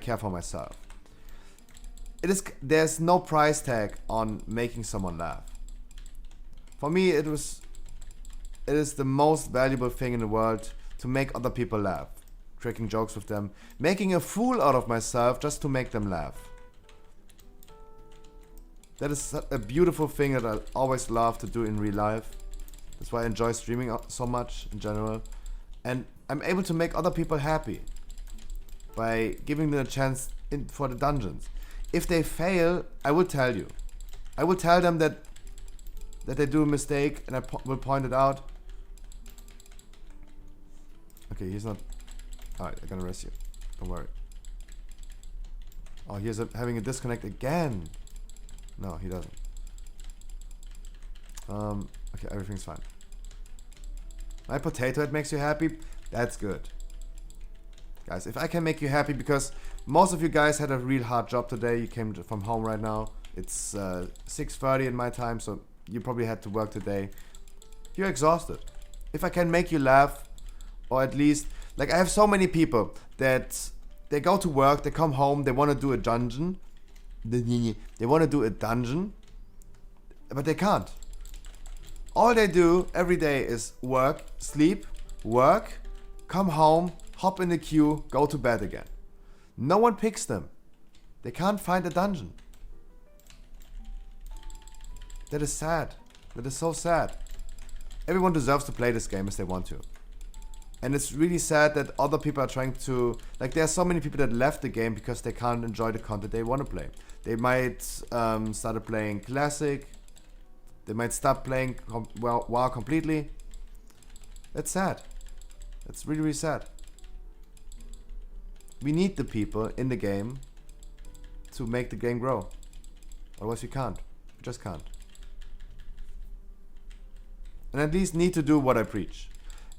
care for myself. There's no price tag on making someone laugh. For me, it is the most valuable thing in the world to make other people laugh. Cracking jokes with them. Making a fool out of myself just to make them laugh. That is a beautiful thing that I always love to do in real life. That's why I enjoy streaming so much in general. And I'm able to make other people happy by giving them a chance for the dungeons. If they fail, I will tell you. I will tell them that they do a mistake, and I will point it out. Okay, he's not... Alright, I'm gonna rest you. Don't worry. Oh, he's having a disconnect again. No, he doesn't. Okay, everything's fine. My potato head makes you happy? That's good. Guys, if I can make you happy, because most of you guys had a real hard job today. You came from home right now. It's 6:30 in my time, so you probably had to work today. You're exhausted. If I can make you laugh, or at least... Like, I have so many people that they go to work, they come home, they want to do a dungeon. They want to do a dungeon, but they can't. All they do every day is work, sleep, work, come home, hop in the queue, go to bed again. No one picks them. They can't find a dungeon. That is sad. That is so sad. Everyone deserves to play this game as they want to. And it's really sad that other people are trying to... Like, there are so many people that left the game because they can't enjoy the content they want to play. They might start playing Classic. They might stop playing WoW completely. That's sad. That's really, really sad. We need the people in the game to make the game grow. Otherwise we can't. We just can't. And at least need to do what I preach.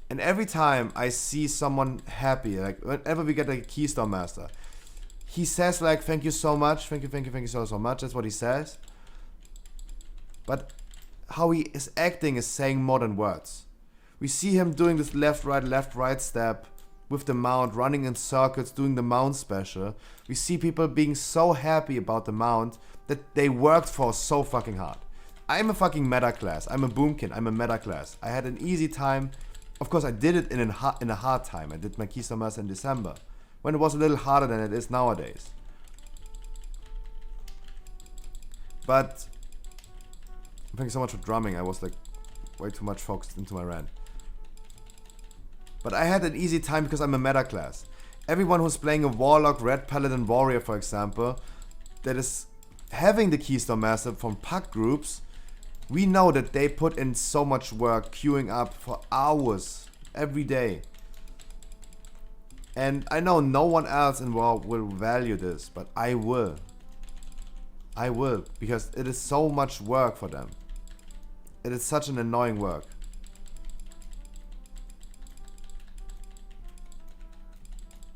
And every time I see someone happy, like whenever we get a Keystone Master, he says like, thank you so much, thank you so much, that's what he says. But how he is acting is saying more than words. We see him doing this left, right step with the mount, running in circles, doing the mount special. We see people being so happy about the mount that they worked for so fucking hard. I'm a fucking meta class, I'm a boomkin, I'm a meta class. I had an easy time. Of course, I did it in a hard time. I did my Keystone Master in December, when it was a little harder than it is nowadays. But thank you so much for drumming. I was like way too much focused into my rant. But I had an easy time because I'm a meta class. Everyone who's playing a Warlock, Red Paladin, Warrior, for example, that is having the Keystone Master from pack groups, we know that they put in so much work queuing up for hours every day. And I know no one else in WoW will value this, but I will. I will, because it is so much work for them. It is such an annoying work.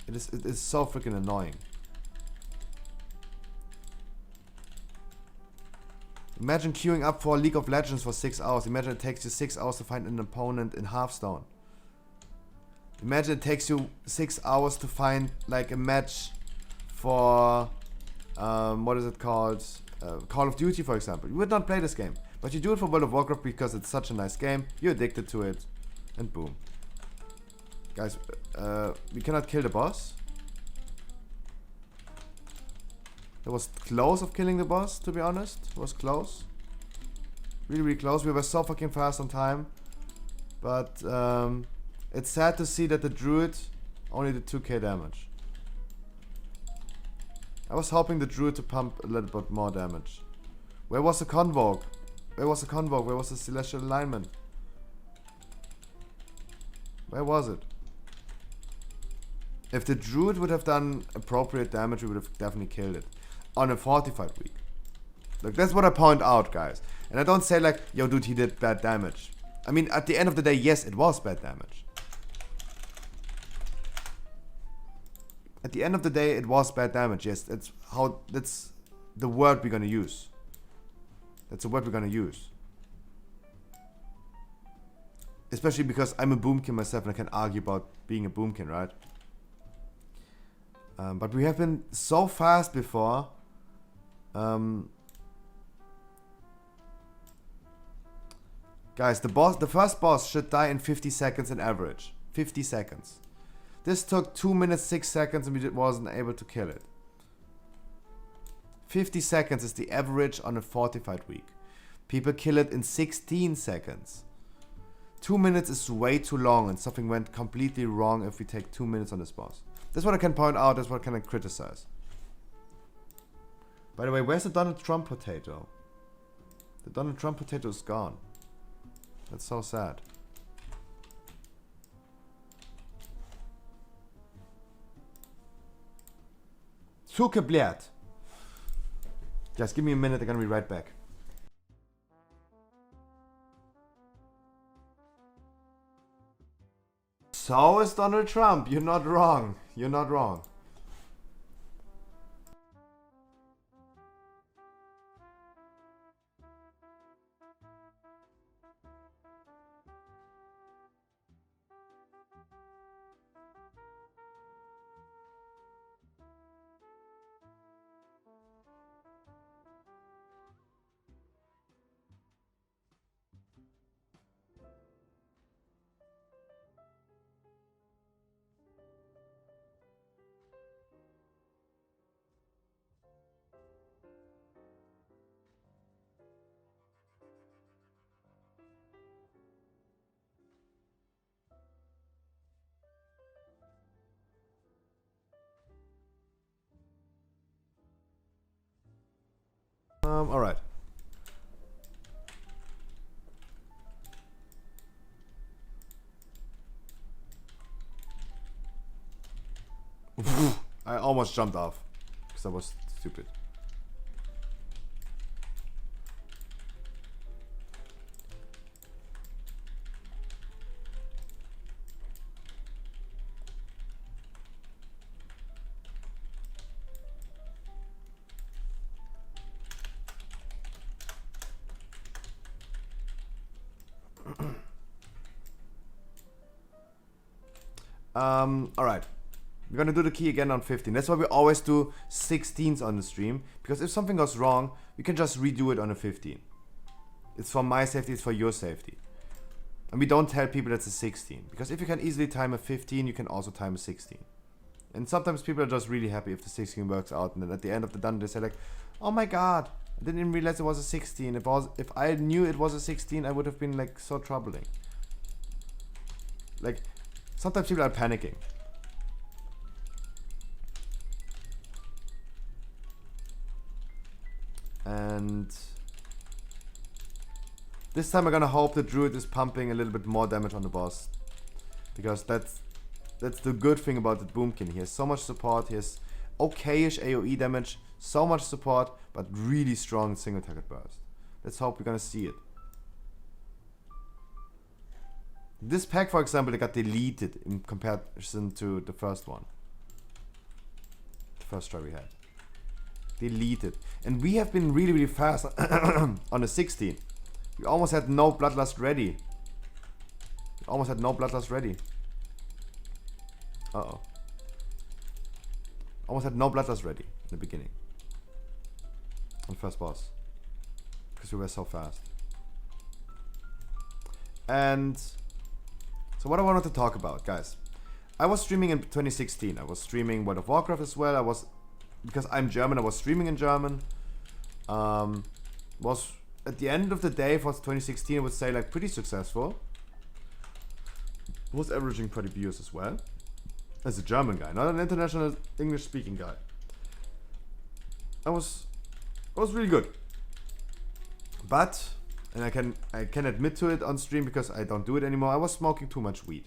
It is so freaking annoying. Imagine queuing up for League of Legends for 6 hours. Imagine it takes you 6 hours to find an opponent in Hearthstone. Imagine it takes you 6 hours to find like a match for what is it called? Call of Duty, for example. You would not play this game, but you do it for World of Warcraft because it's such a nice game. You're addicted to it, and boom. Guys, we cannot kill the boss. It was close of killing the boss, to be honest. It was close. Really, really close. We were so fucking fast on time. But it's sad to see that the druid only did 2k damage. I was hoping the druid to pump a little bit more damage. Where was the Convoke? Where was the Convoke? Where was the Celestial Alignment? Where was it? If the druid would have done appropriate damage, we would have definitely killed it. On a fortified week. Look, that's what I point out, guys. And I don't say like, yo dude, he did bad damage. I mean, at the end of the day, yes, it was bad damage. At the end of the day, it was bad damage. Yes, that's the word we're gonna use. That's the word we're gonna use. Especially because I'm a boomkin myself and I can argue about being a boomkin, right? But we have been so fast before. Guys, the first boss should die in 50 seconds in average. 50 seconds. This took 2 minutes 6 seconds and we wasn't able to kill it. 50 seconds is the average on a fortified week. People kill it in 16 seconds. 2 minutes is way too long and something went completely wrong if we take 2 minutes on this boss. That's what I can point out, that's what I can criticize. By the way, where's the Donald Trump potato? The Donald Trump potato is gone. That's so sad. Zugebläht. Just give me a minute, I'm gonna be right back. So is Donald Trump. You're not wrong. You're not wrong. Alright. I almost jumped off because I was stupid. Alright. We're gonna do the key again on 15. That's why we always do 16s on the stream. Because if something goes wrong, we can just redo it on a 15. It's for my safety, it's for your safety. And we don't tell people that's a 16. Because if you can easily time a 15, you can also time a 16. And sometimes people are just really happy if the 16 works out. And then at the end of the done, they say like, oh my god, I didn't even realize it was a 16. If I knew it was a 16, I would have been like so troubling. Like, sometimes people are panicking. And this time I'm gonna hope the druid is pumping a little bit more damage on the boss. Because that's the good thing about the Boomkin. He has so much support, he has okayish AoE damage, so much support, but really strong single target burst. Let's hope we're gonna see it. This pack, for example, it got deleted in comparison to the first one. The first try we had. Deleted. And we have been really, really fast on the 16. We almost had no Bloodlust ready. Uh-oh. Almost had no Bloodlust ready in the beginning. On first boss. Because we were so fast. And so what I wanted to talk about, guys. I was streaming in 2016. I was streaming World of Warcraft as well. Because I'm German, I was streaming in German. Was at the end of the day for 2016, I would say like pretty successful. Was averaging pretty views as well. As a German guy, not an international English speaking guy. I was really good. But, and I can admit to it on stream because I don't do it anymore, I was smoking too much weed.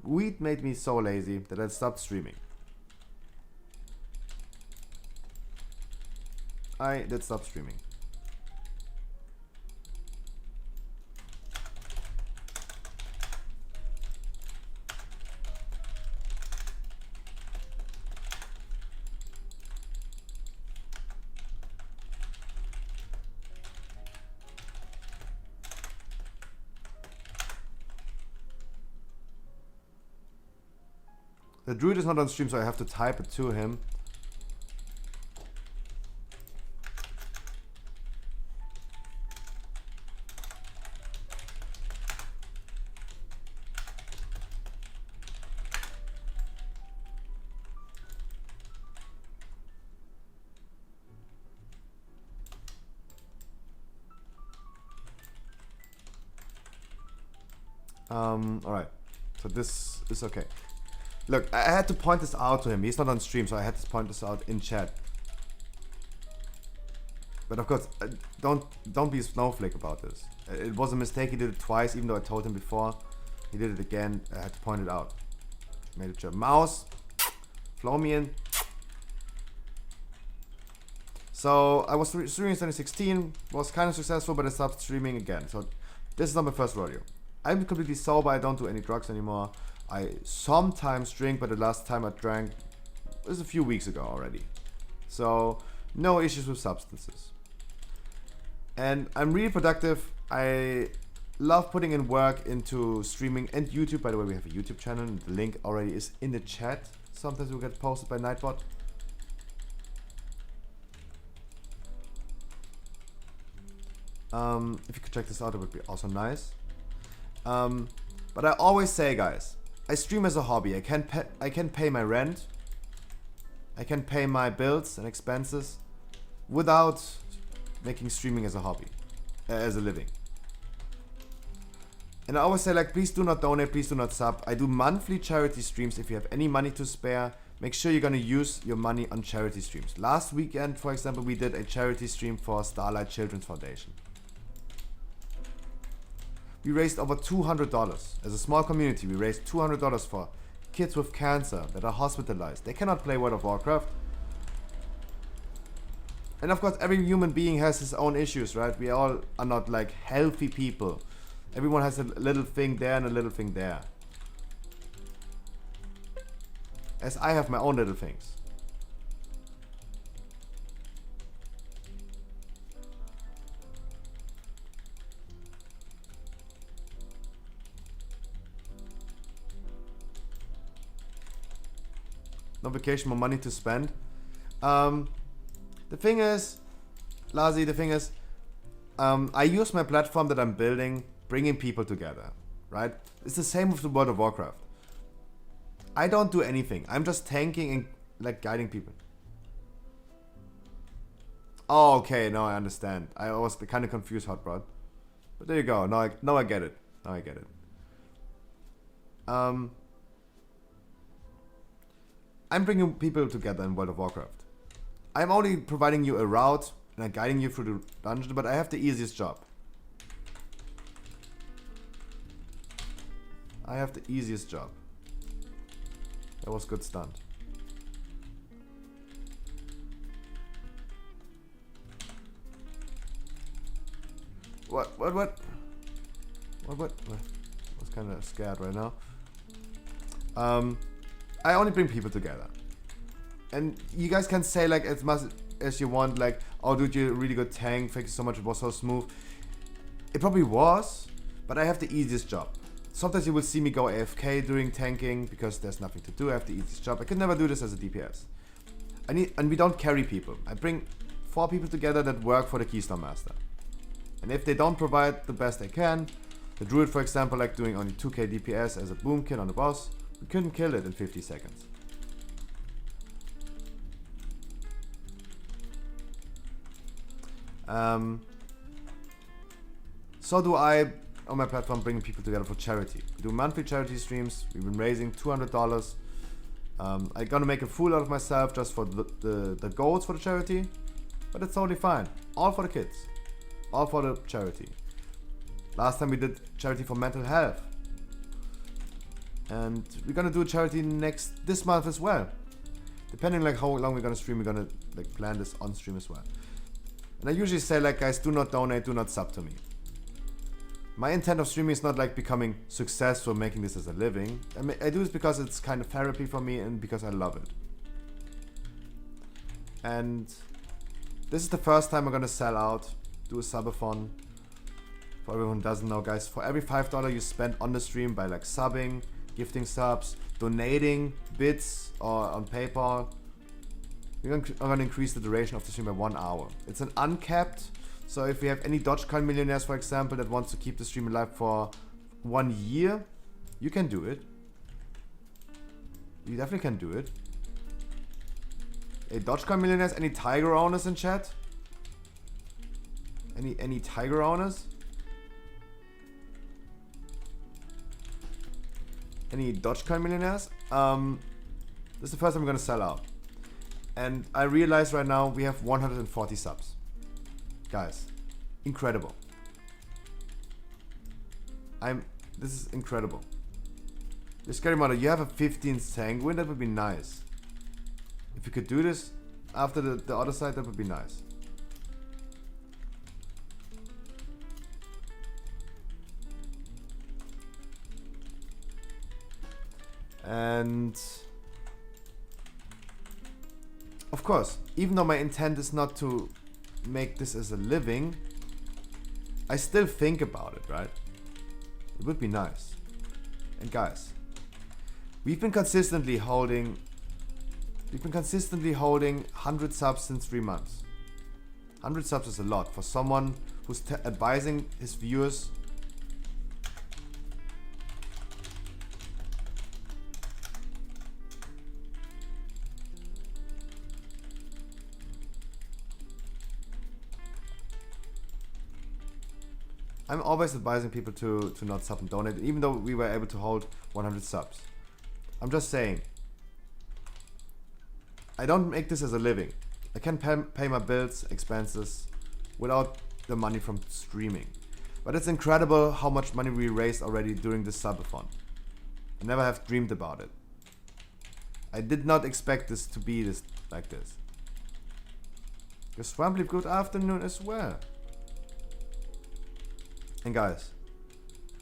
Weed made me so lazy that I stopped streaming. I did stop streaming. The druid is not on stream, so I have to type it to him. Alright. So this is okay. Look, I had to point this out to him. He's not on stream, so I had to point this out in chat. But of course, don't be a snowflake about this. It was a mistake. He did it twice, even though I told him before. He did it again. I had to point it out. Made it sure. Mouse, Flomian. So I was streaming in 2016, was kind of successful, but I stopped streaming again. So this is not my first rodeo. I'm completely sober. I don't do any drugs anymore. I sometimes drink, but the last time I drank was a few weeks ago already. So no issues with substances. And I'm really productive. I love putting in work into streaming and YouTube. By the way, we have a YouTube channel. The link already is in the chat. Sometimes it will get posted by Nightbot. If you could check this out, it would be also nice. But I always say, guys, I stream as a hobby. I can pay my rent. I can pay my bills and expenses without making streaming as a hobby, as a living. And I always say, like, please do not donate, please do not sub. I do monthly charity streams. If you have any money to spare, make sure you're gonna use your money on charity streams. Last weekend, for example, we did a charity stream for Starlight Children's Foundation. We raised over $200. As a small community, we raised $200 for kids with cancer that are hospitalized. They cannot play World of Warcraft. And of course, every human being has his own issues, right? We all are not like healthy people. Everyone has a little thing there and a little thing there. As I have my own little things. No vacation, more money to spend. The thing is, Lazi, I use my platform that I'm building, bringing people together, right? It's the same with the World of Warcraft. I don't do anything. I'm just tanking and like guiding people. Oh, okay, now I understand. I was kind of confused, Hot Rod. But there you go. Now I get it. Now I get it. I'm bringing people together in World of Warcraft. I'm only providing you a route and I'm guiding you through the dungeon, but I have the easiest job. I have the easiest job. That was good stunt. What? I was kind of scared right now. I only bring people together. And you guys can say like as much as you want, like, oh dude, you're a really good tank, thank you so much, it was so smooth. It probably was, but I have the easiest job. Sometimes you will see me go AFK during tanking because there's nothing to do. I have the easiest job. I could never do this as a DPS. And we don't carry people. I bring 4 people together that work for the Keystone Master. And if they don't provide the best they can, the Druid, for example, like doing only 2k DPS as a boom kill on the boss, we couldn't kill it in 50 seconds. So do I on my platform, bringing people together for charity. We do monthly charity streams. We've been raising $200. I'm gonna make a fool out of myself just for the goals for the charity, but it's totally fine. All for the kids, all for the charity. Last time we did charity for mental health, and we're gonna do a charity this month as well. Depending like how long we're gonna stream, we're gonna like plan this on stream as well. And I usually say like, guys, do not donate, do not sub to me. My intent of streaming is not like becoming successful, making this as a living. I do this because it's kind of therapy for me and because I love it. And this is the first time I'm gonna sell out, do a subathon. For everyone who doesn't know, guys, for every $5 you spend on the stream by like subbing, gifting subs, donating bits or on PayPal, we're gonna increase the duration of the stream by 1 hour. It's an uncapped, so if we have any Dogecoin millionaires, for example, that wants to keep the stream alive for 1 year, you can do it. You definitely can do it. Hey, Dogecoin millionaires, any Tiger owners in chat? Any Tiger owners? Any Dogecoin millionaires? This is the first time I'm gonna sell out. And I realize right now we have 140 subs. Guys, incredible. This is incredible. The Scary Mother, you have a 15 sanguine, that would be nice. If you could do this after the other side, that would be nice. And of course, even though my intent is not to make this as a living, I still think about it, right? It would be nice. And guys, we've been consistently holding 100 subs since 3 months. 100 subs is a lot for someone who's advising his viewers. I'm always advising people to not sub and donate, even though we were able to hold 100 subs. I'm just saying, I don't make this as a living. I can pay my bills, expenses, without the money from streaming. But it's incredible how much money we raised already during this subathon. I never have dreamed about it. I did not expect this to be like this. Swampleaf, good afternoon as well. And guys,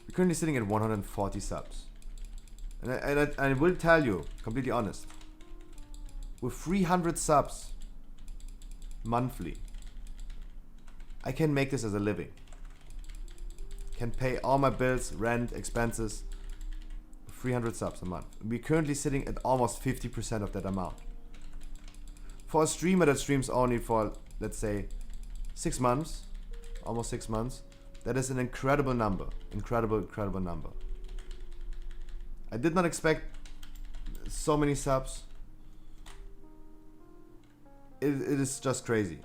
we're currently sitting at 140 subs. And I will tell you, completely honest, with 300 subs monthly, I can make this as a living. Can pay all my bills, rent, expenses, 300 subs a month. We're currently sitting at almost 50% of that amount. For a streamer that streams only for, let's say, 6 months, almost 6 months, that is an incredible number. Incredible number. I did not expect so many subs. It is just crazy.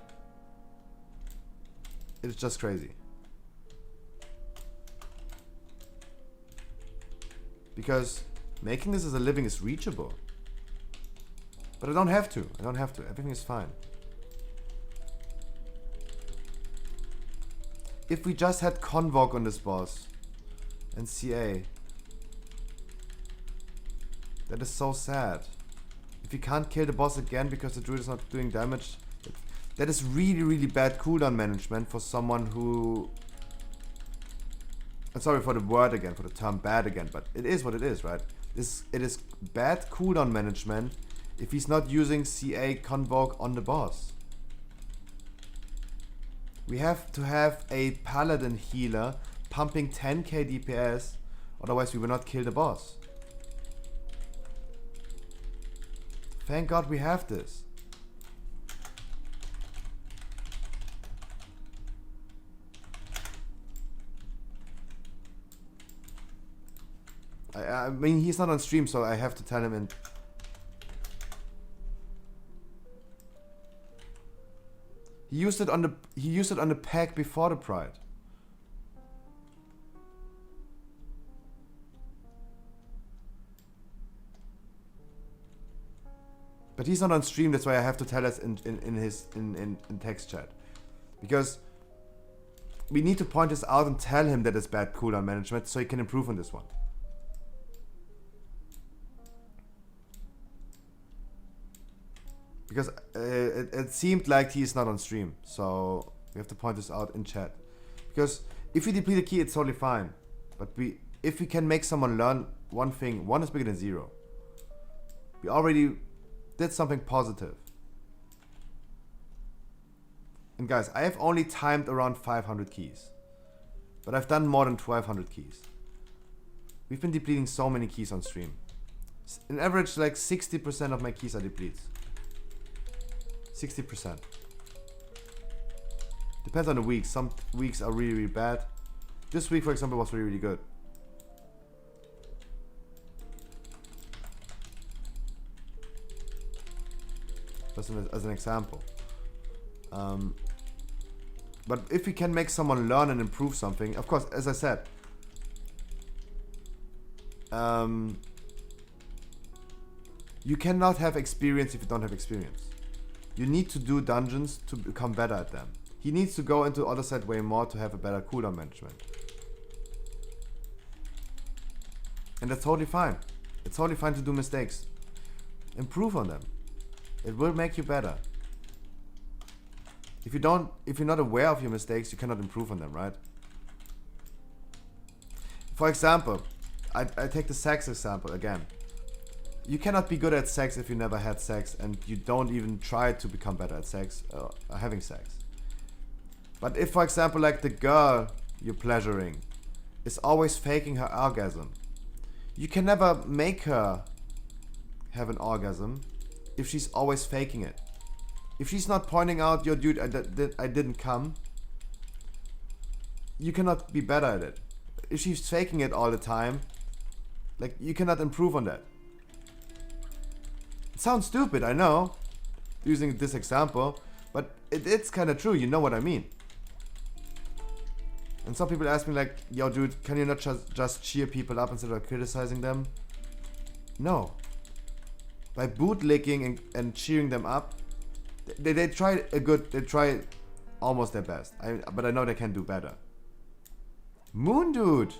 It is just crazy. Because making this as a living is reachable. But I don't have to. Everything is fine. If we just had Convoke on this boss and CA, that is so sad. If you can't kill the boss again because the druid is not doing damage, that is really bad cooldown management for someone who... I'm sorry for the word again, for the term bad again, but it is what it is, right? It is bad cooldown management if he's not using CA Convoke on the boss. We have to have a paladin healer pumping 10k DPS, otherwise we will not kill the boss. Thank God we have this. I mean, he's not on stream, so I have to tell him. And he used it on the pack before the Pride. But he's not on stream, that's why I have to tell us in text chat. Because we need to point this out and tell him that it's bad cooldown management so he can improve on this one. Because it seemed like he's not on stream, so we have to point this out in chat. Because if we deplete a key, it's totally fine. But if we can make someone learn one thing, 1 is bigger than 0. We already did something positive. And guys, I have only timed around 500 keys. But I've done more than 1200 keys. We've been depleting so many keys on stream. In average, like 60% of my keys are depletes. 60%. Depends on the week. Some weeks are really, really bad. This week, for example, was really, really good. Just as an example. But if we can make someone learn and improve something, of course, as I said, you cannot have experience if you don't have experience. You need to do dungeons to become better at them. He needs to go into other side way more to have a better cooldown management. And that's totally fine. It's totally fine to do mistakes. Improve on them. It will make you better. If you're not aware of your mistakes, you cannot improve on them, right? For example, I take the sex example again. You cannot be good at sex if you never had sex and you don't even try to become better at sex, having sex. But if, for example, like the girl you're pleasuring is always faking her orgasm, you can never make her have an orgasm if she's always faking it. If she's not pointing out, yo dude, I didn't come, you cannot be better at it. If she's faking it all the time, like, you cannot improve on that. It sounds stupid, I know, using this example, but it's kind of true, you know what I mean. And some people ask me like, yo dude, can you not just cheer people up instead of criticizing them? No. By bootlicking and cheering them up, they try almost their best. But I know they can do better. Moon Dude!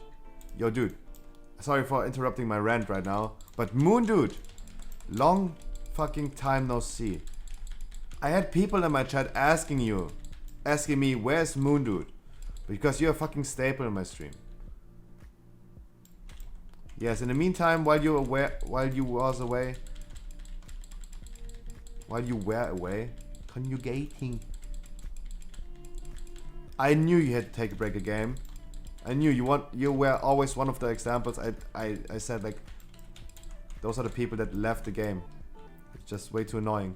Yo dude, sorry for interrupting my rant right now, but Moon Dude, long fucking time no see. I had people in my chat asking me, where's Moon Dude? Because you're a fucking staple in my stream. Yes, in the meantime, while you were away, conjugating. I knew you had to take a break a game. I knew you were always one of the examples. I said like, those are the people that left the game. It's just way too annoying.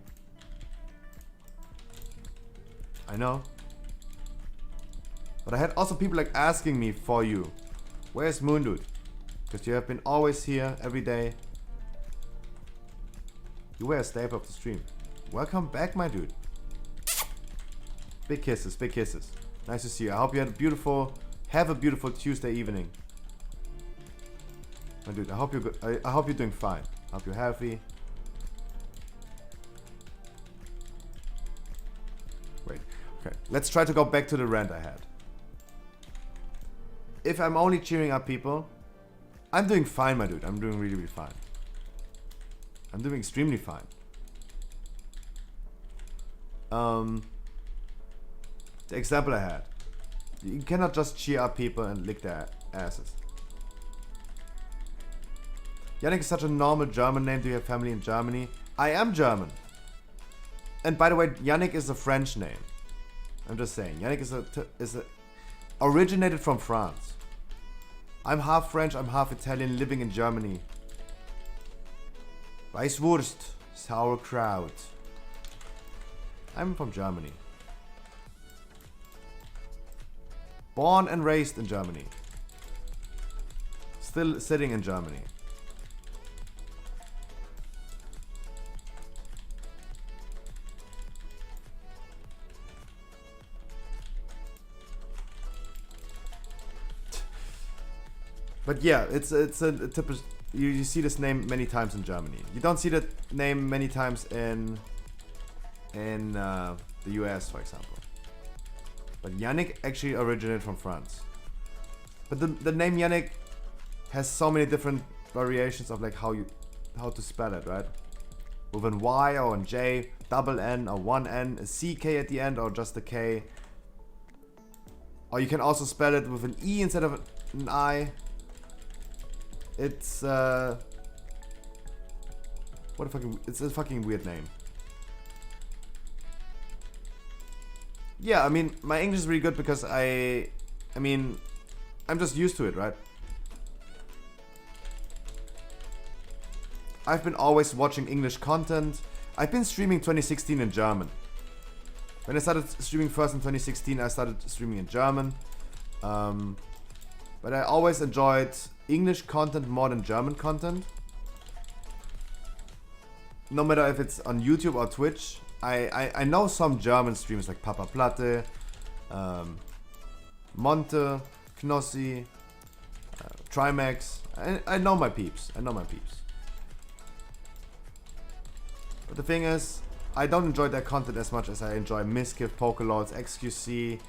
I know. But I had also people like asking me for you. Where's Moon Dude? Because you have been always here every day. You were a staple of the stream. Welcome back, my dude. Big kisses, big kisses. Nice to see you. I hope you had have a beautiful Tuesday evening. My dude, I hope you're good. I hope you're doing fine. I hope you're healthy. Wait, okay. Let's try to go back to the rant I had. If I'm only cheering up people, I'm doing fine, my dude. I'm doing really, really fine. I'm doing extremely fine. The example I had. You cannot just cheer up people and lick their asses. Yannick is such a normal German name. Do you have family in Germany? I am German. And by the way, Yannick is a French name. I'm just saying. Yannick is originated from France. I'm half French, I'm half Italian, living in Germany. Weißwurst, sauerkraut. I'm from Germany. Born and raised in Germany. Still sitting in Germany. But yeah, it's a typical. You see this name many times in Germany. You don't see that name many times in the US, for example. But Yannick actually originated from France. But the name Yannick has so many different variations of like how to spell it, right? With an Y or an J, double N or one N, a CK at the end or just a K. Or you can also spell it with an E instead of an I. It's it's a fucking weird name. Yeah, I mean, my English is really good because I mean, I'm just used to it, right? I've been always watching English content. I've been streaming 2016 in German. When I started streaming first in 2016, I started streaming in German. But I always enjoyed English content more than German content. No matter if it's on YouTube or Twitch. I know some German streamers like Papa Platte, Monte, Knossi, Trimax. I know my peeps. I know my peeps. But the thing is, I don't enjoy their content as much as I enjoy Miskiff, Pokelords, XQC,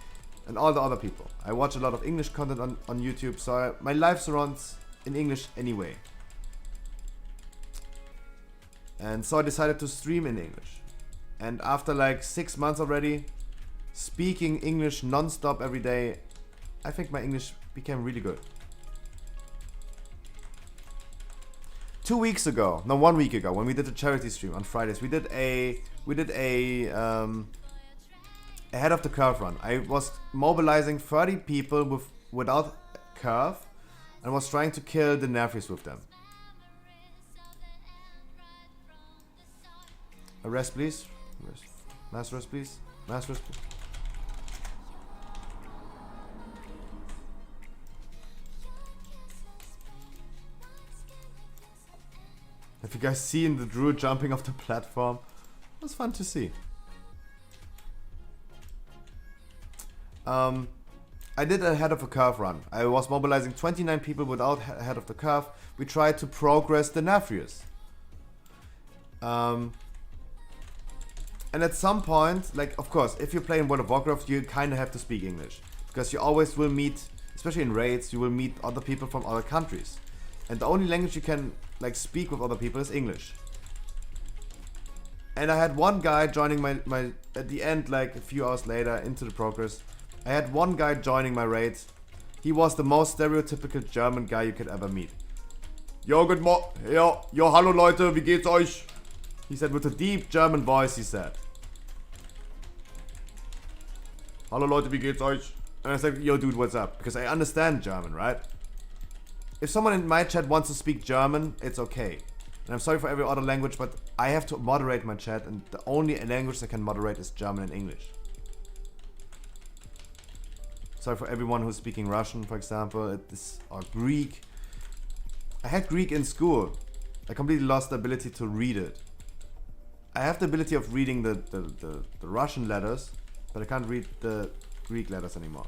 and all the other people. I watch a lot of English content on YouTube, so my life surrounds in English anyway. And so I decided to stream in English. And after like 6 months already, speaking English non-stop every day, I think my English became really good. 2 weeks ago, no, 1 week ago, when we did a charity stream on Fridays, we did a ahead of the curve run. I was mobilizing 30 people without curve and was trying to kill the Nafris with them. A rest, please. Rest. Mass rest, please. Mass rest, please. Have you guys seen the druid jumping off the platform? It was fun to see. I did a head of a curve run. I was mobilizing 29 people without head of the curve. We tried to progress the Nafrius. And at some point, like, of course, if you're playing World of Warcraft, you kind of have to speak English. Because you always will meet, especially in raids, you will meet other people from other countries. And the only language you can, like, speak with other people is English. And I had one guy joining my at the end, like, a few hours later, into the progress. I had one guy joining my raid. He was the most stereotypical German guy you could ever meet. Yo, good morning. Yo, hallo Leute, wie geht's euch? He said with a deep German voice, he said. Hallo Leute, wie geht's euch? And I said, yo dude, what's up? Because I understand German, right? If someone in my chat wants to speak German, it's okay. And I'm sorry for every other language, but I have to moderate my chat, and the only language I can moderate is German and English. Sorry for everyone who's speaking Russian, for example, or Greek. I had Greek in school. I completely lost the ability to read it. I have the ability of reading the Russian letters, but I can't read the Greek letters anymore.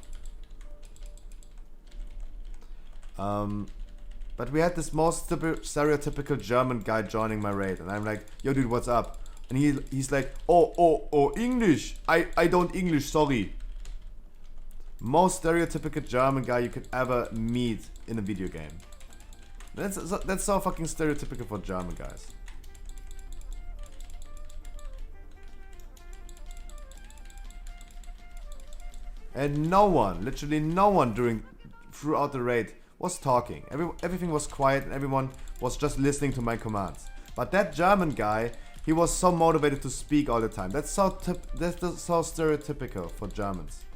But we had this most stereotypical German guy joining my raid, and I'm like, yo dude, what's up? And he's like, oh, English. I don't English, sorry. Most stereotypical German guy you could ever meet in a video game. That's so fucking stereotypical for German guys. And no one, literally no one throughout the raid was talking. Everything was quiet and everyone was just listening to my commands. But that German guy, he was so motivated to speak all the time. That's so stereotypical for Germans.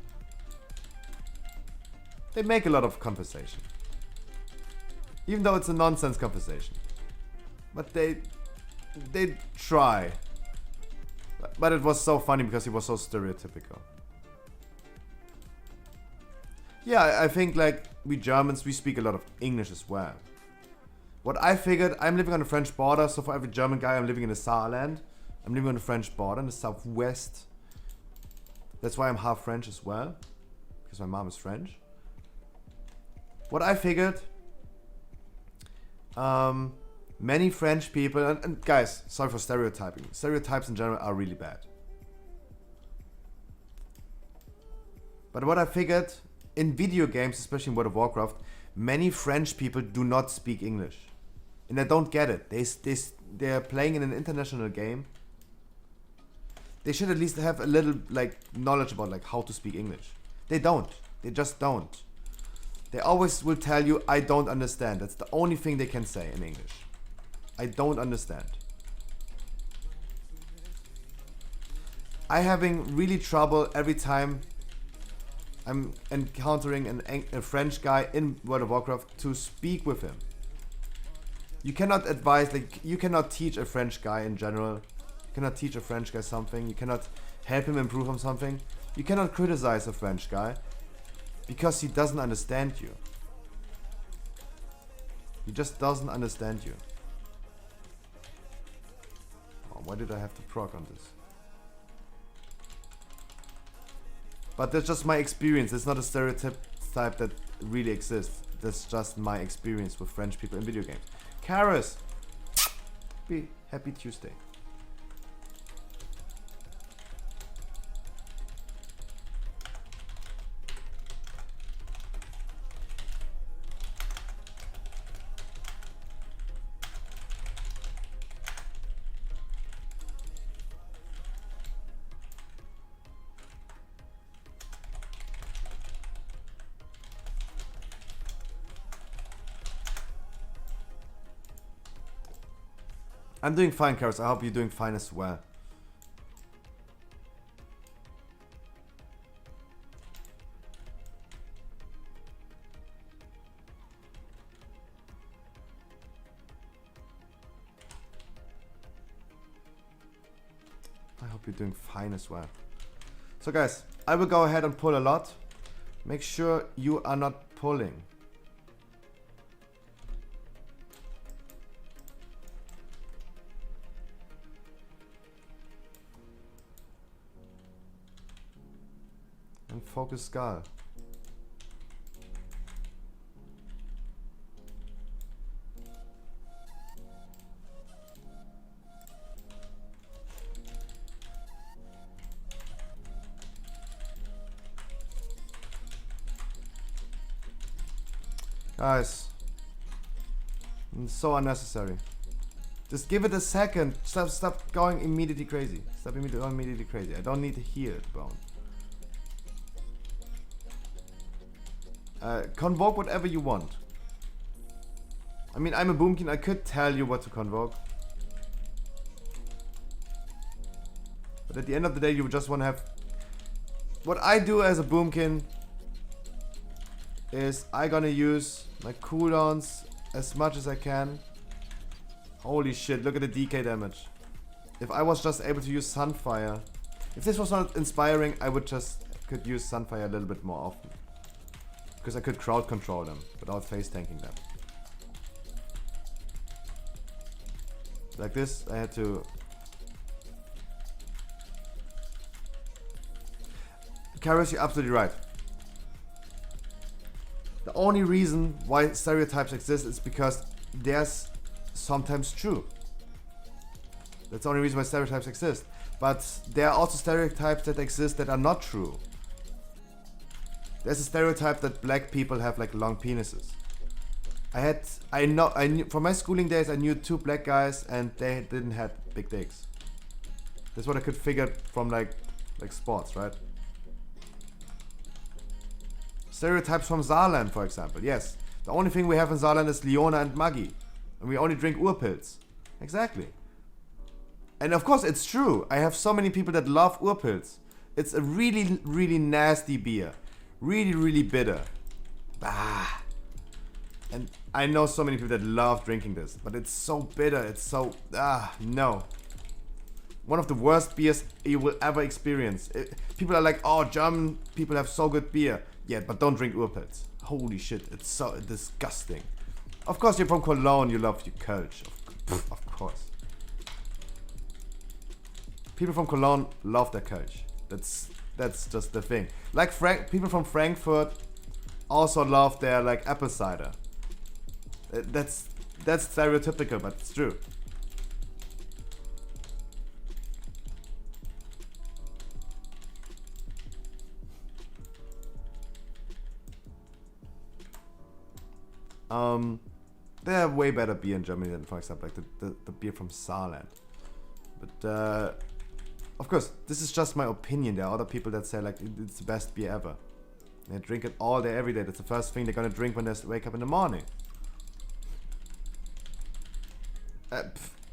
They make a lot of conversation. Even though it's a nonsense conversation. But they try. But it was so funny because he was so stereotypical. Yeah, I think like we Germans, we speak a lot of English as well. What I figured, I'm living on the French border, so for every German guy I'm living in the Saarland. I'm living on the French border in the southwest. That's why I'm half French as well. Because my mom is French. What I figured, many French people, and guys, sorry for stereotyping. Stereotypes in general are really bad. But what I figured, in video games, especially in World of Warcraft, many French people do not speak English. And I don't get it. They're playing in an international game. They should at least have a little like knowledge about like how to speak English. They don't. They just don't. They always will tell you, I don't understand. That's the only thing they can say in English. I don't understand. I'm having really trouble every time I'm encountering a French guy in World of Warcraft to speak with him. You cannot advise, like, you cannot teach a French guy in general. You cannot teach a French guy something. You cannot help him improve on something. You cannot criticize a French guy because he doesn't understand you. He just doesn't understand you. Oh, why did I have to proc on this? But that's just my experience. It's not a stereotype that really exists. That's just my experience with French people in video games. Karis! Happy Tuesday. I'm doing fine, Karis. I hope you're doing fine as well. I hope you're doing fine as well. So guys, I will go ahead and pull a lot. Make sure you are not pulling. And focus skull. Guys, it's so unnecessary. Just give it a second. Stop going immediately crazy. Stop immediately crazy. I don't need to hear it, bone. Convoke whatever you want. I mean, I'm a boomkin. I could tell you what to convoke. But at the end of the day, you just want to have... What I do as a boomkin is I gonna use my cooldowns as much as I can. Holy shit, look at the DK damage. If I was just able to use Sunfire... If this was not inspiring, I would just could use Sunfire a little bit more often. Because I could crowd control them without face tanking them. Like this, I had to... Karis, you're absolutely right. The only reason why stereotypes exist is because they're sometimes true. That's the only reason why stereotypes exist. But there are also stereotypes that exist that are not true. There's a stereotype that black people have like long penises. I knew for my schooling days I knew 2 black guys and they didn't have big dicks. That's what I could figure from like sports, right? Stereotypes from Saarland, for example. Yes, the only thing we have in Saarland is Leona and Maggi, and we only drink Urpilz. Exactly. And of course, it's true. I have so many people that love Urpilz. It's a really, really nasty beer. Really, really bitter. Bah. And I know so many people that love drinking this, but it's so bitter. It's so... no. One of the worst beers you will ever experience. People are like, oh, German people have so good beer. Yeah, but don't drink Urpilz. Holy shit, it's so disgusting. Of course, you're from Cologne, you love your Kölsch. Of course. People from Cologne love their Kölsch. That's just the thing. Like people from Frankfurt also love their like apple cider. That's stereotypical, but it's true. They have way better beer in Germany than, for example, like the beer from Saarland. But of course, this is just my opinion. There are other people that say like it's the best beer ever. They drink it all day, every day. That's the first thing they're gonna drink when they wake up in the morning.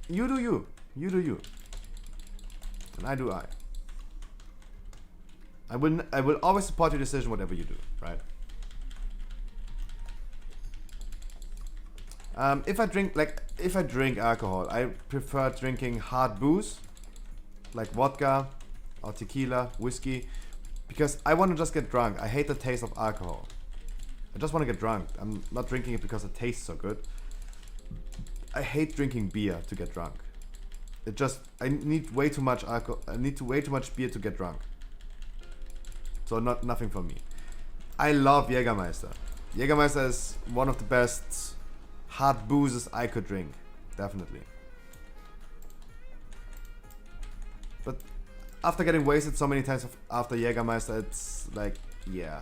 You do you. You do you. And I do I. I will always support your decision, whatever you do, right? If I drink alcohol, I prefer drinking hard booze, like vodka or tequila, whiskey, because I want to just get drunk. I hate the taste of alcohol. I just want to get drunk. I'm not drinking it because it tastes so good. I hate drinking beer to get drunk. I need way too much alcohol. I need way too much beer to get drunk. So nothing for me. I love Jägermeister. Jägermeister is one of the best hard boozes I could drink. Definitely. But after getting wasted so many times after Jägermeister, it's like, yeah.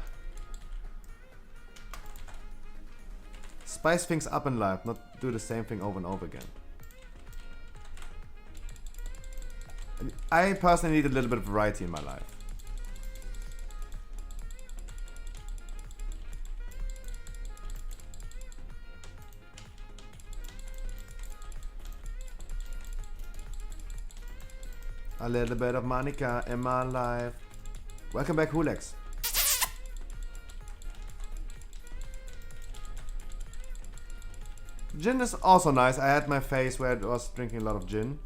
Spice things up in life, not do the same thing over and over again. I personally need a little bit of variety in my life. A little bit of Monica in my life. Welcome back, Hulex. Gin is also nice. I had my face where I was drinking a lot of gin.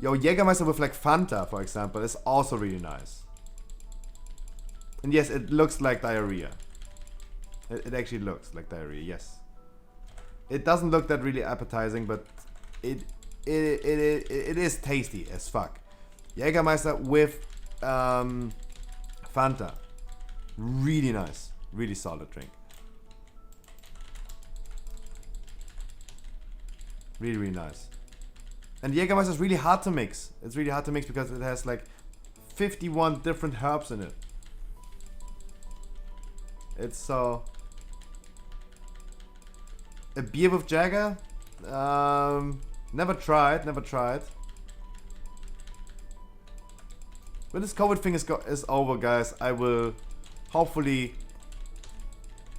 Yo, Jägermeister with like Fanta, for example, is also really nice. And yes, it looks like diarrhea. It actually looks like diarrhea, yes. It doesn't look that really appetizing, but it is tasty as fuck. Jägermeister with Fanta. Really nice. Really solid drink. Really, really nice. And Jägermeister is really hard to mix. It's really hard to mix because it has like 51 different herbs in it. It's so... A beer with Jagger? Never tried. When this COVID thing is over, guys, I will hopefully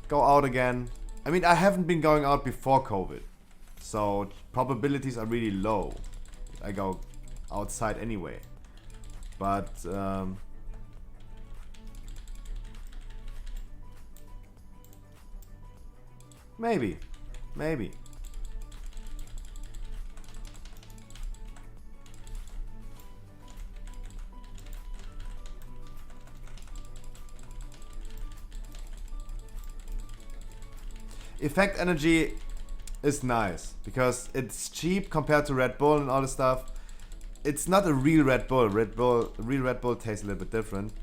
go out again. I mean, I haven't been going out before COVID, so probabilities are really low. I go outside anyway, but maybe. Effect Energy is nice because it's cheap compared to Red Bull and all this stuff. It's not a real Red Bull. Real Red Bull tastes a little bit different.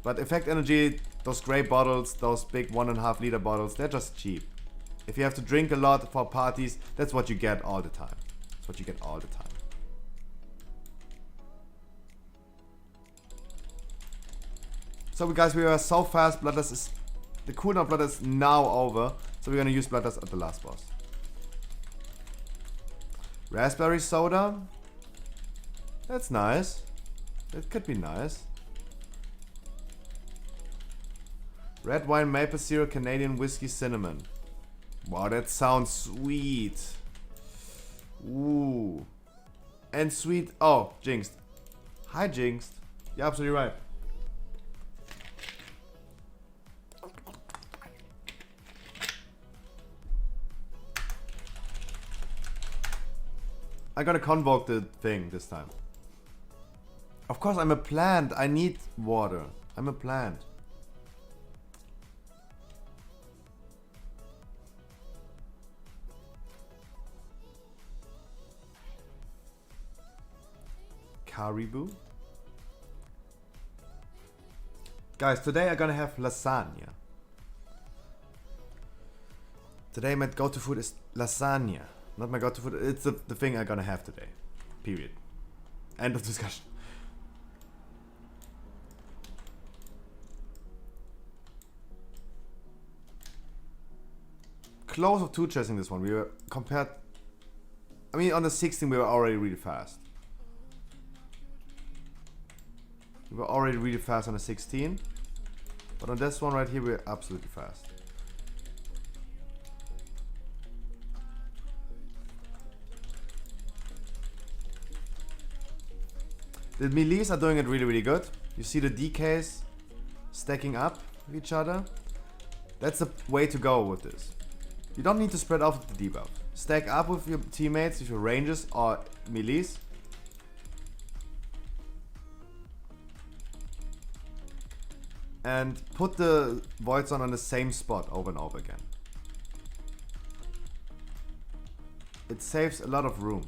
But Effect Energy, those grey bottles, those big 1.5 liter bottles, they're just cheap. If you have to drink a lot for parties, that's what you get all the time. That's what you get all the time. So guys, we are so fast. Bloodlust is... The cooldown Bloodlust is now over. So we're gonna use Bloodlust at the last boss. Raspberry soda. That's nice. It could be nice. Red wine, maple syrup, Canadian whiskey, cinnamon. Wow, that sounds sweet. Ooh. And sweet. Oh, Jinxed. Hi, Jinxed. You're absolutely right. I'm gonna convoke the thing this time. Of course, I'm a plant. I need water. I'm a plant. Caribou. Guys, today I'm gonna have lasagna. Today my go-to food is lasagna. Not my go-to food, it's the thing I'm gonna have today. Period. End of discussion. Close of 2 chasing this one. We were compared... I mean, on the 16 we were already really fast. We were already really fast on the 16. But on this one right here, we're absolutely fast. The melees are doing it really, really good. You see the DKs stacking up with each other. That's the way to go with this. You don't need to spread out with the debuff. Stack up with your teammates, with your ranges or melees. And put the Void Zone on the same spot over and over again. It saves a lot of room.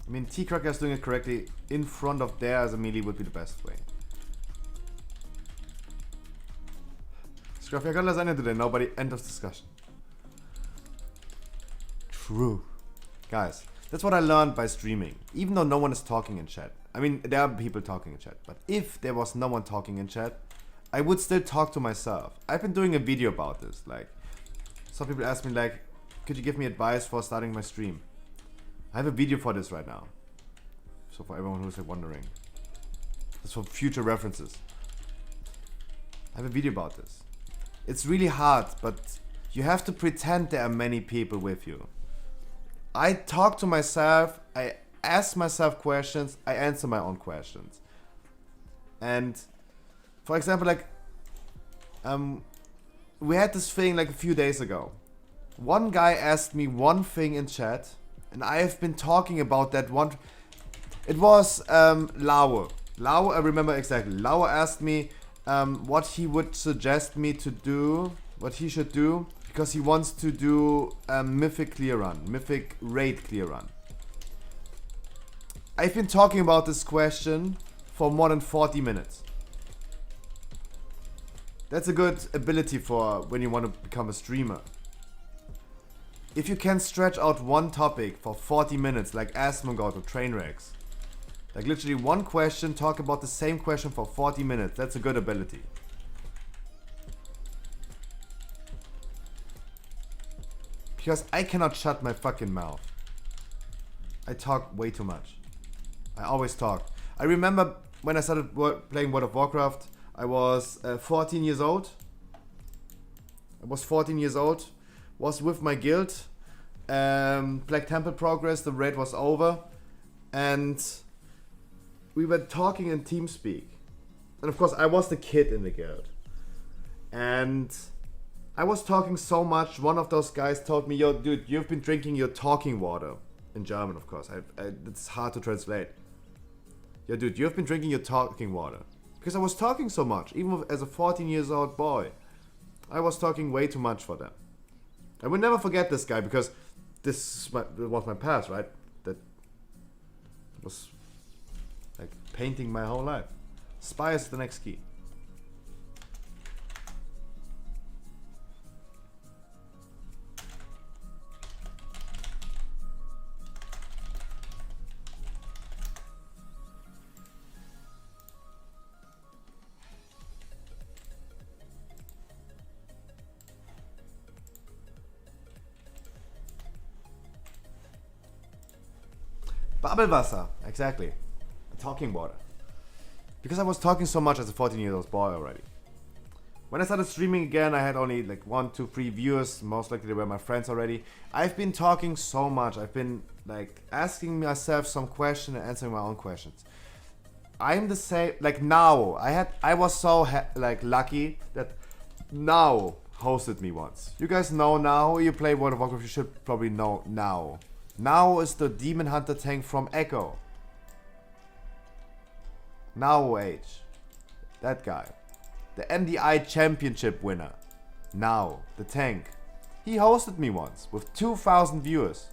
I mean, T-Cracker is doing it correctly. In front of there as a melee would be the best way. Scruffy, I got lasagna today. Nobody. End of discussion. True. Guys, that's what I learned by streaming. Even though no one is talking in chat. I mean, there are people talking in chat. But if there was no one talking in chat, I would still talk to myself. I've been doing a video about this. Like, some people ask me like, could you give me advice for starting my stream? I have a video for this right now. So for everyone who's like wondering. It's for future references. I have a video about this. It's really hard, but you have to pretend there are many people with you. I talk to myself, I ask myself questions, I answer my own questions. And for example, like we had this thing like a few days ago. One guy asked me one thing in chat, and I have been talking about that one. It was Laue. Laue, I remember exactly. Laue asked me what he would suggest me to do, what he should do, because he wants to do a Mythic clear run, Mythic raid clear run. I've been talking about this question for more than 40 minutes. That's a good ability for when you want to become a streamer. If you can stretch out one topic for 40 minutes, like Asmongold or Trainwrecks, like literally one question, talk about the same question for 40 minutes, that's a good ability. Because I cannot shut my fucking mouth. I talk way too much. I always talk. I remember when I started playing World of Warcraft, I was 14 years old. Was with my guild. Black Temple Progress, the raid was over. And we were talking in TeamSpeak. And of course, I was the kid in the guild. And I was talking so much, one of those guys told me, yo, dude, you've been drinking your talking water. In German, of course. It's hard to translate. Yo, dude, you've been drinking your talking water. Because I was talking so much, even as a 14 years old boy. I was talking way too much for them. I will never forget this guy, because this was my past, right? That was like painting my whole life. Spy is the next key. Bubbelwasser, exactly. Talking water. Because I was talking so much as a 14-year-old boy already. When I started streaming again, I had only like 1, 2, 3 viewers. Most likely they were my friends already. I've been talking so much. I've been like asking myself some question and answering my own questions. I'm the same. Like now, I was so like lucky that now hosted me once. You guys know now. You play World of Warcraft. You should probably know now. Now is the Demon Hunter tank from Echo. Now age. That guy. The MDI championship winner. Now, the tank. He hosted me once with 2,000 viewers.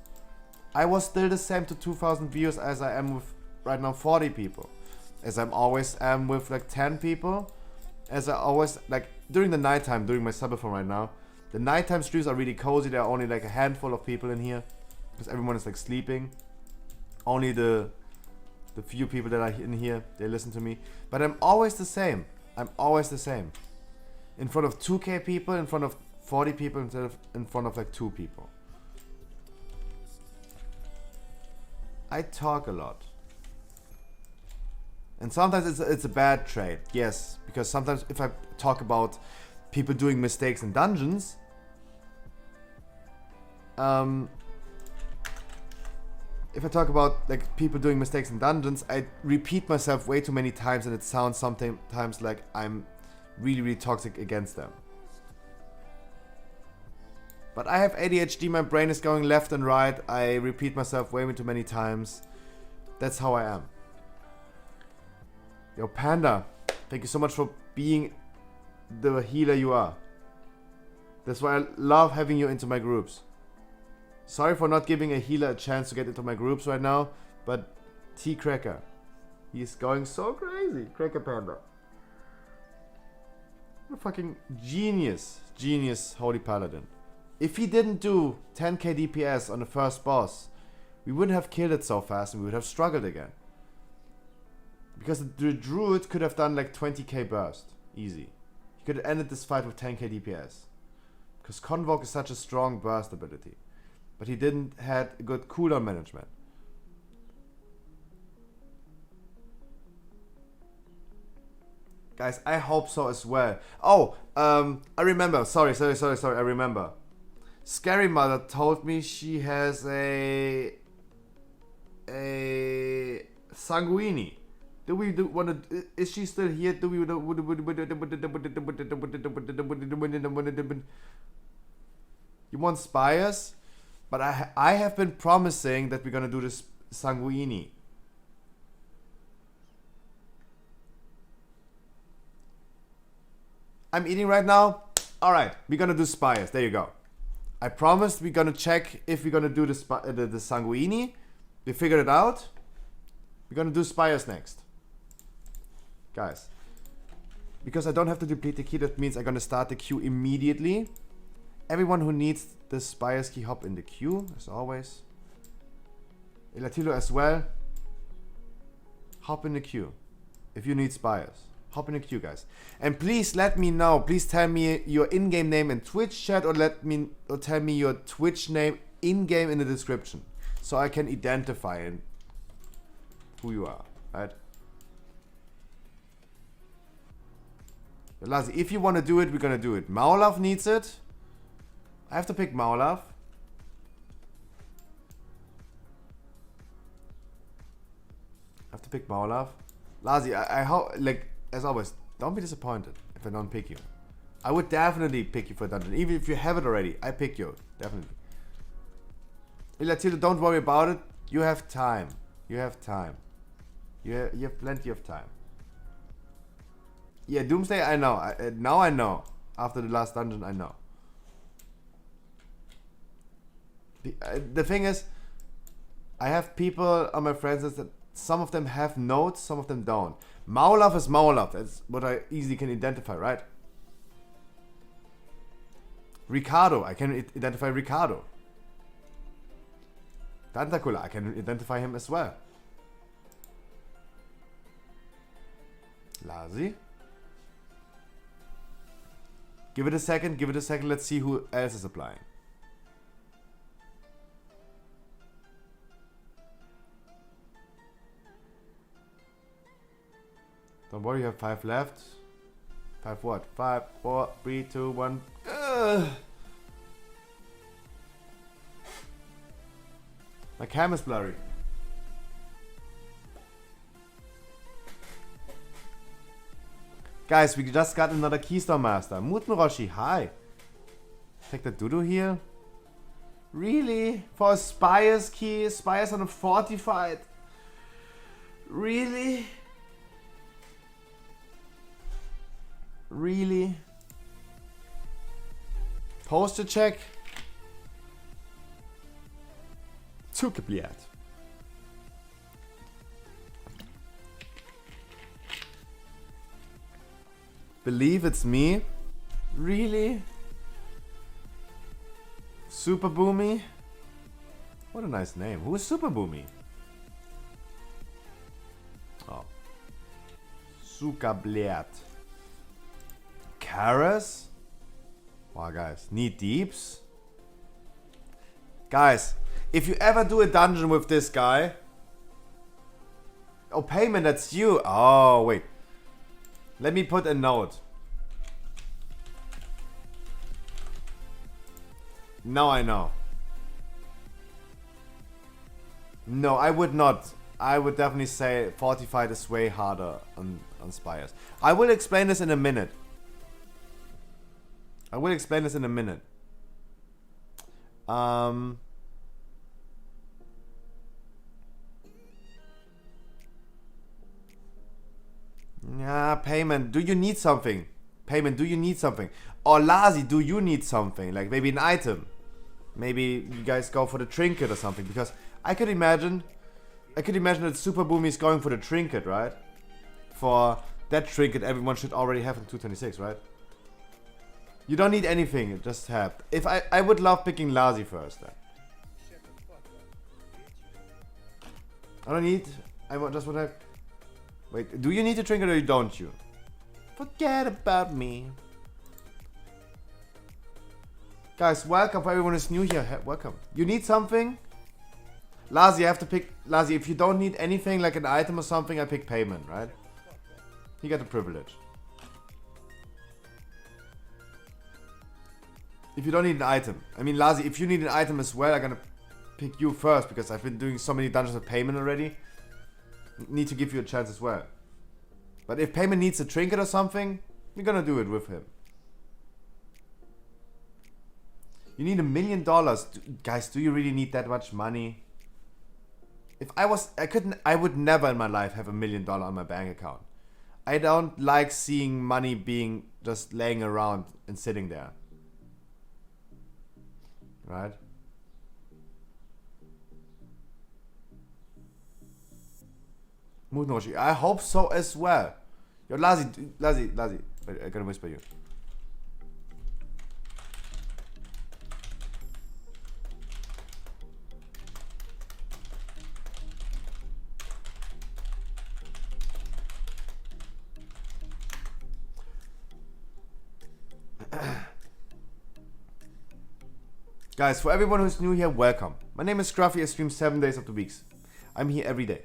I was still the same to 2,000 viewers as I am with right now 40 people. As I'm always am with like 10 people. As I always, like during the nighttime, during my Subathon right now. The nighttime streams are really cozy. There are only like a handful of people in here. Because everyone is like sleeping. Only the few people that are in here, they listen to me. But I'm always the same. I'm always the same. In front of 2K people, in front of 40 people, instead of in front of like 2 people. I talk a lot. And sometimes it's a bad trait, yes. Because sometimes if I talk about people doing mistakes in dungeons, if I talk about like people doing mistakes in dungeons, I repeat myself way too many times and it sounds sometimes like I'm really, really toxic against them. But I have ADHD, my brain is going left and right, I repeat myself way too many times. That's how I am. Yo, Panda, thank you so much for being the healer you are. That's why I love having you into my groups. Sorry for not giving a healer a chance to get into my groups right now, but T-Cracker, he's going so crazy. Cracker Panda. What a fucking genius. Genius Holy Paladin. If he didn't do 10k DPS on the first boss, we wouldn't have killed it so fast and we would have struggled again. Because the druid could have done like 20k burst. Easy. He could have ended this fight with 10k DPS. Because Convoke is such a strong burst ability. But he didn't have a good cooldown management. Guys, I hope so as well. Oh, I remember. Sorry, I remember. Scary Mother told me she has a Sanguini. Do we want to? Is she still here? Do we? You want Spires? But I have been promising that we're gonna do this Sanguini. I'm eating right now. All right, we're gonna do Spires. There you go. I promised we're gonna check if we're gonna do the Sanguini. We figured it out. We're gonna do Spires next. Guys, because I don't have to deplete the key, that means I'm gonna start the queue immediately. Everyone who needs the Spires key, hop in the queue, as always. Elatilo as well. Hop in the queue. If you need Spires. Hop in the queue, guys. And please let me know. Please tell me your in-game name in Twitch chat, or tell me your Twitch name in-game in the description. So I can identify who you are, right? Lazi, if you want to do it, we're gonna do it. Maulaf needs it. I have to pick Maulaf. I have to pick Maulaf. Lazi, I hope, like, as always, don't be disappointed if I don't pick you. I would definitely pick you for a dungeon. Even if you have it already, I pick you. Definitely. Ilatildo, don't worry about it. You have time. You have time. You have plenty of time. Yeah, Doomsday, I know. Now I know. After the last dungeon, I know. The thing is, I have people on my friends list that some of them have notes, some of them don't. Maulaf is Maulaf. That's what I easily can identify, right? Ricardo, I can identify Ricardo. Tantacula, I can identify him as well. Lazi. Give it a second, let's see who else is applying. Don't worry, you have 5 left. 5 what? 5, 4, 3, 2, 1. My cam is blurry. Guys, we just got another Keystone Master. Muttenroshi, hi. Take the Dudu here. Really? For a Spires key? Spires on a fortified? Really? Really? Poster check? Zugebliert. Believe it's me? Really? Super Boomy? What a nice name. Who is Super Boomy? Oh. Zugebliert. Karas? Wow, guys. Need deeps? Guys, if you ever do a dungeon with this guy... Oh, payment, that's you. Oh, wait. Let me put a note. Now I know. No, I would not. I would definitely say Fortified is way harder on Spires. I will explain this in a minute. Yeah, Payment, do you need something? Payment, do you need something? Or Lazy, do you need something? Like maybe an item. Maybe you guys go for the trinket or something. Because I could imagine that Super Boomy is going for the trinket, right? For that trinket everyone should already have in 226, right? You don't need anything, just have. If I would love picking Lazy first then. I don't need, just want to... Wait, do you need a trinket or don't you? Forget about me. Guys, welcome for everyone who's new here. Welcome. You need something? Lazy, I have to pick... Lazy, if you don't need anything like an item or something, I pick Payment, right? You get the privilege. If you don't need an item. I mean, Lazy, if you need an item as well, I'm gonna pick you first because I've been doing so many dungeons with Payment already. Need to give you a chance as well. But if Payment needs a trinket or something, we're gonna do it with him. You need $1 million. Guys, do you really need that much money? If I would never in my life have $1 million on my bank account. I don't like seeing money being just laying around and sitting there. Right? Moodnoshi. I hope so as well. Yo, Lazy. Wait, I gotta whisper you. Guys, for everyone who's new here, welcome. My name is Scruffy. I stream 7 days of the weeks. I'm here every day.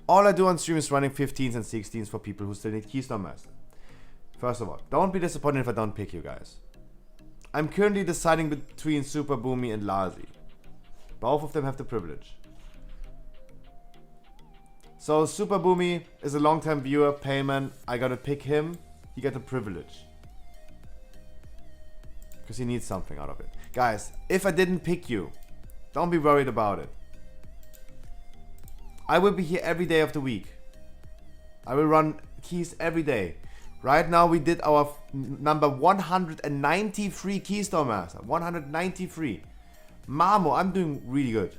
All I do on stream is running 15s and 16s for people who still need Keystone Master. First of all, don't be disappointed if I don't pick you guys. I'm currently deciding between Super Boomy and Lazy. Both of them have the privilege. So Super Boomy is a long-time viewer, Payment. I gotta pick him. He got the privilege. Because he needs something out of it. Guys, if I didn't pick you, don't be worried about it. I will be here every day of the week. I will run keys every day. Right now we did our number 193 Keystone Master. 193. Mamo, I'm doing really good.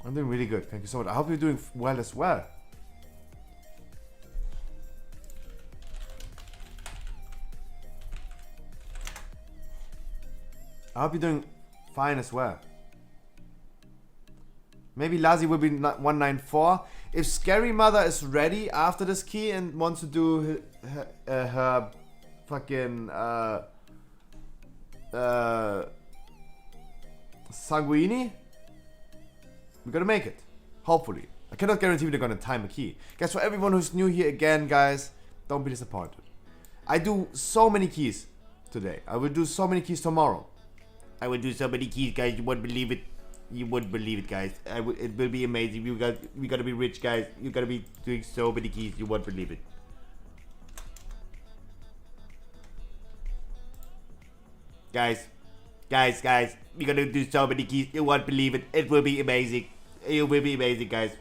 I'm doing really good. Thank you so much. I hope you're doing well as well. I hope you're doing fine as well. Maybe Lazy will be 194. If Scary Mother is ready after this key and wants to do her fucking Sanguini, we're gonna make it. Hopefully. I cannot guarantee they're gonna time a key. Guys, for everyone who's new here again, guys, don't be disappointed. I do so many keys today. I will do so many keys tomorrow. I will do so many keys, guys. You won't believe it. You wouldn't believe it, guys. It will be amazing. We gotta be rich, guys. You gotta be doing so many keys. You won't believe it. Guys. We gotta do so many keys. You won't believe it. It will be amazing. It will be amazing, guys.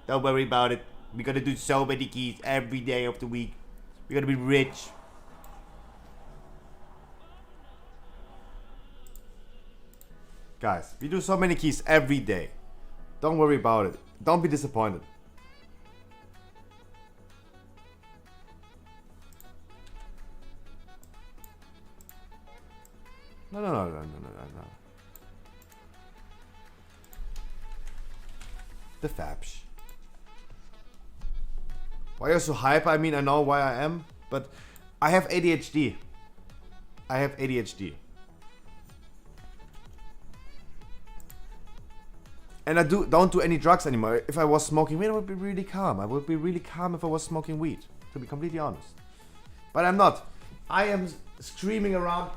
Don't worry about it. We're gonna do so many keys every day of the week. We're gonna be rich. Guys, we do so many keys every day. Don't worry about it. Don't be disappointed. No. The Fabsh. Why are you so hyper? I mean, I know why I am, but I have ADHD. And I don't do any drugs anymore. If I was smoking weed, I would be really calm. I would be really calm if I was smoking weed, to be completely honest. But I'm not. I am screaming around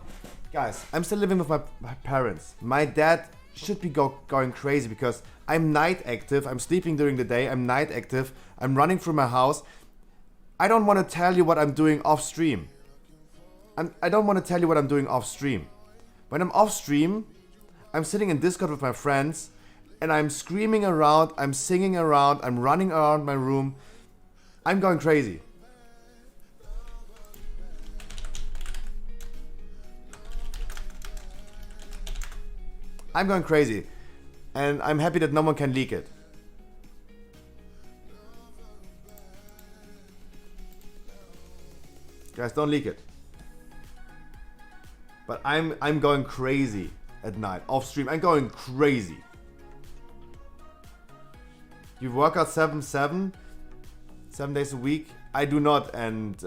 Guys, I'm still living with my parents. My dad should be going crazy because I'm night active. I'm sleeping during the day. I'm night active. I'm running through my house. I don't want to tell you what I'm doing off stream. I don't want to tell you what I'm doing off stream. When I'm off stream, I'm sitting in Discord with my friends and I'm screaming around, I'm singing around, I'm running around my room. I'm going crazy. I'm going crazy. And I'm happy that no one can leak it. Guys, don't leak it. But I'm going crazy at night. Off stream, I'm going crazy. You work out 7 days a week? I do not, and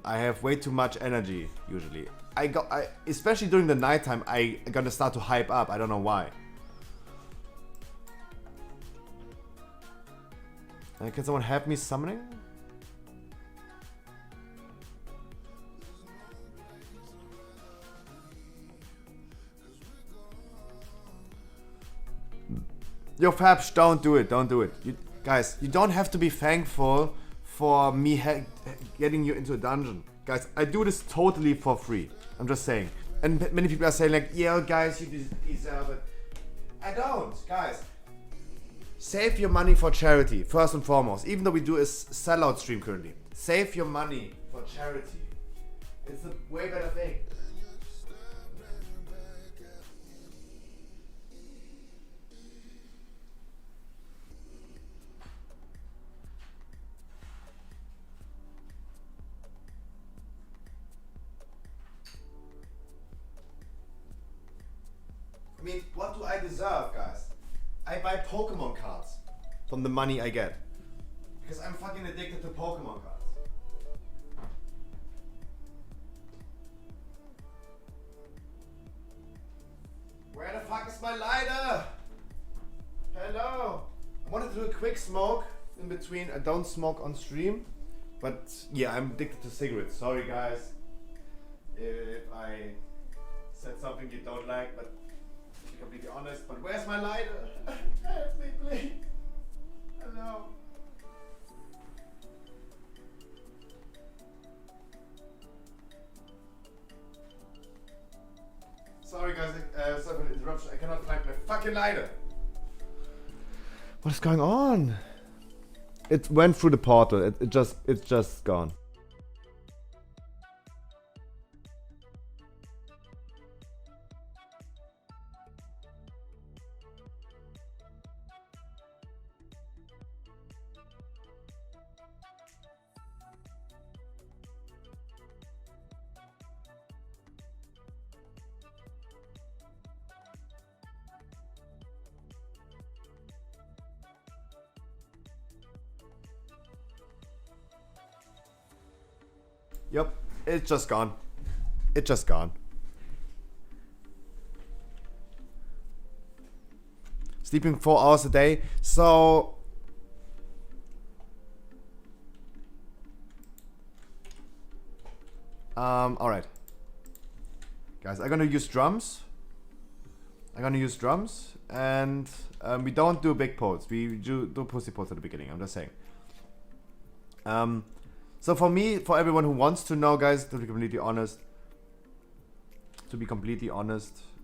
I have way too much energy usually. Especially during the nighttime, I'm gonna start to hype up. I don't know why. Can someone help me summoning? Yo, Fabs, don't do it. Don't do it. Guys, you don't have to be thankful for me getting you into a dungeon. Guys, I do this totally for free. I'm just saying. And many people are saying like, yeah, guys, you deserve it. I don't, guys. Save your money for charity, first and foremost. Even though we do a sellout stream currently. Save your money for charity. It's a way better thing. I mean, what do I deserve, guys? I buy Pokemon cards from the money I get. Because I'm fucking addicted to Pokemon cards. Where the fuck is my lighter? Hello? I wanted to do a quick smoke in between. I don't smoke on stream. But yeah, I'm addicted to cigarettes. Sorry guys if I said something you don't like, but to be completely honest. But where's my lighter? Help me, please. Hello. Sorry guys, sorry for the interruption. I cannot find my fucking lighter. What is going on? It went through the portal. It's just gone. Yep, it's just gone. It's just gone. Sleeping 4 hours a day. So alright. Guys, I'm gonna use drums. And we don't do big pods. We do pussy pods at the beginning, I'm just saying. So for me, for everyone who wants to know, guys, to be completely honest,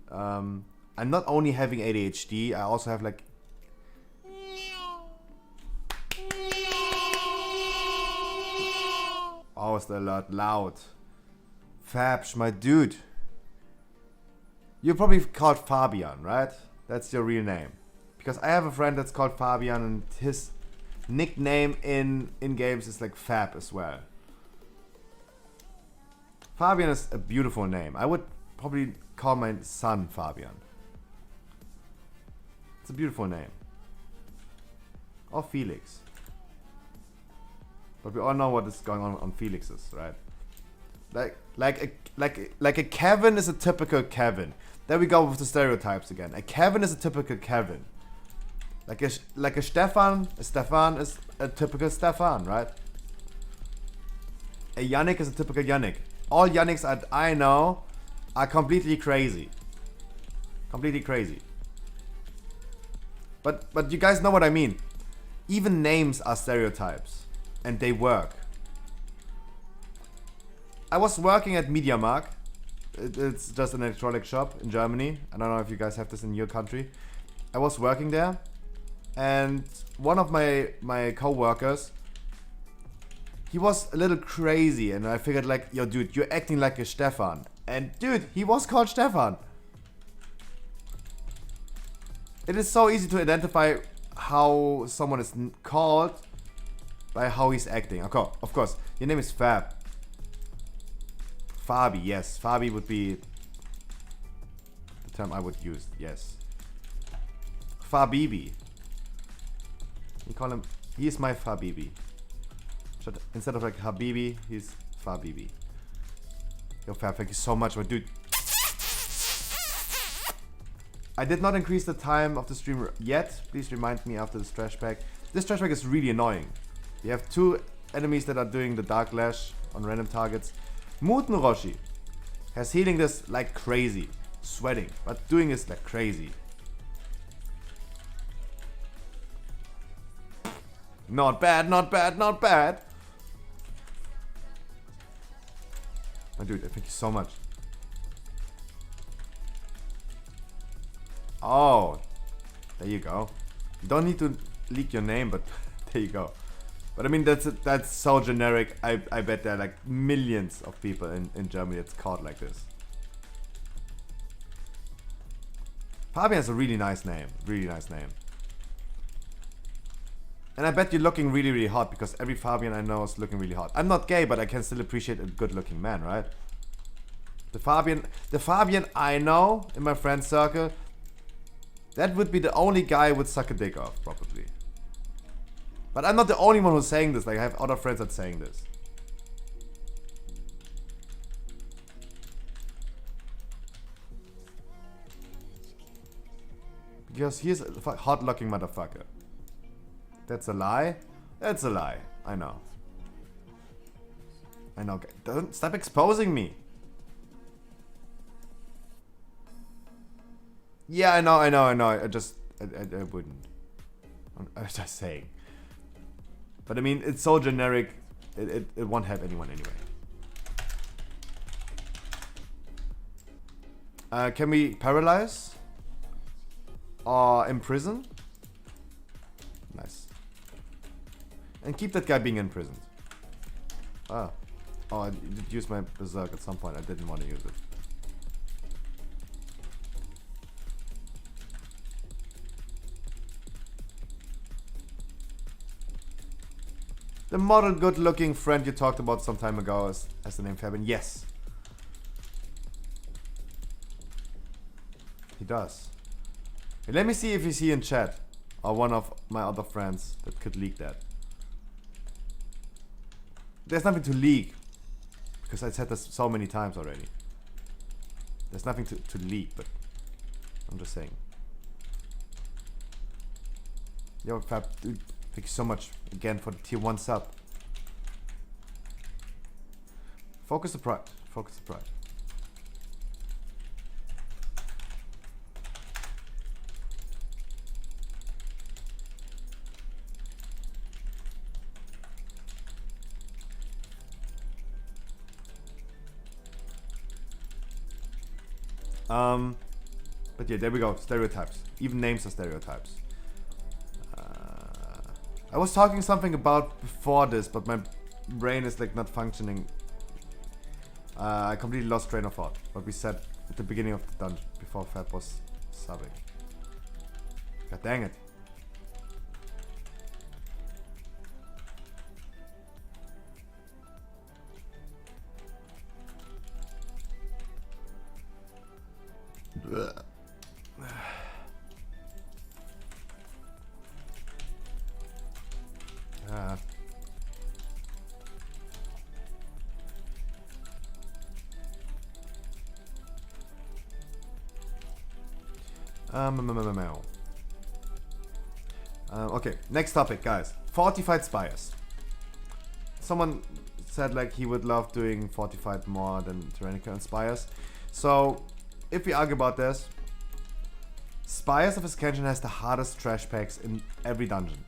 I'm not only having ADHD, I also have like... Oh, is that loud? Fabs, my dude. You're probably called Fabian, right? That's your real name. Because I have a friend that's called Fabian and his nickname in games is like Fab as well. Fabian is a beautiful name. I would probably call my son Fabian. It's a beautiful name. Or Felix. But we all know what is going on Felix's, right? Like a Kevin is a typical Kevin. There we go with the stereotypes again. A Kevin is a typical Kevin. Like a Stefan is a typical Stefan, right? A Yannick is a typical Yannick. All Yannicks I know are completely crazy. Completely crazy. But you guys know what I mean. Even names are stereotypes. And they work. I was working at MediaMarkt. It's just an electronic shop in Germany. I don't know if you guys have this in your country. I was working there. And one of my co-workers, he was a little crazy. And I figured like, yo dude, you're acting like a Stefan. And dude, he was called Stefan. It is so easy to identify how someone is called by how he's acting. Okay, of course, your name is Fab. Fabi, yes. Fabi would be the term I would use, yes. Fabibi. You call him, he is my Fabibi. Instead of like Habibi, he's Fabibi. Yo Fab, thank you so much, my dude. I did not increase the time of the stream yet. Please remind me after this trash pack. This trash pack is really annoying. You have two enemies that are doing the Dark Lash on random targets. Muten Roshi has healing this like crazy. Sweating, but doing this like crazy. Not bad, not bad, not bad. My dude, thank you so much. Oh, there you go. You don't need to leak your name, but there you go. But I mean, that's so generic. I bet there are like millions of people in Germany that's called like this. Fabian has a really nice name. Really nice name. And I bet you're looking really, really hot because every Fabian I know is looking really hot. I'm not gay, but I can still appreciate a good looking man, right? The Fabian I know in my friend circle, that would be the only guy who would suck a dick off, probably. But I'm not the only one who's saying this. Like, I have other friends that saying this. Because he's a hot-looking motherfucker. That's a lie? That's a lie. I know. I know. Don't stop exposing me. Yeah, I know. I wouldn't. I was just saying. But I mean, it's so generic, it won't have anyone anyway. Can we paralyze? Or imprison? Nice. And keep that guy being imprisoned. Oh, I did use my berserk at some point. I didn't want to use it. The model good-looking friend you talked about some time ago has the name Fabian. Yes. He does. Hey, let me see if he's here in chat. Or one of my other friends that could leak that. There's nothing to leak. Because I said this so many times already. There's nothing to leak, but I'm just saying. Yo, Fab, dude. Thank you so much again for the tier 1 sub. Focus the pride. Focus the pride. But yeah, there we go. Stereotypes. Even names are stereotypes. I was talking something about before this, but my brain is like not functioning. I completely lost train of thought. What we said at the beginning of the dungeon before Fab was subbing. God dang it. Blech. Okay, next topic, guys. Fortified spires. Someone said like he would love doing fortified more than tyrannical and spires. So, if we argue about this, Spires of Ascension has the hardest trash packs in every dungeon.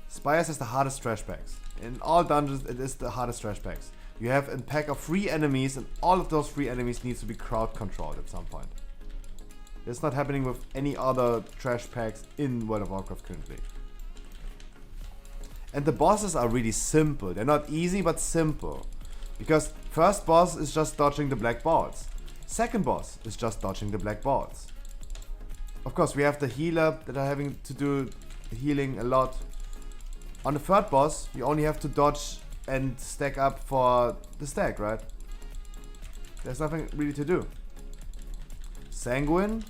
Spires has the hardest trash packs. In all dungeons, it is the hardest trash packs. You have a pack of 3 enemies, and all of those 3 enemies needs to be crowd controlled at some point. It's not happening with any other trash packs in World of Warcraft currently. And the bosses are really simple. They're not easy, but simple. Because first boss is just dodging the black balls. Second boss is just dodging the black balls. Of course, we have the healer that are having to do healing a lot. On the third boss, you only have to dodge and stack up for the stack, right? There's nothing really to do. Sanguine.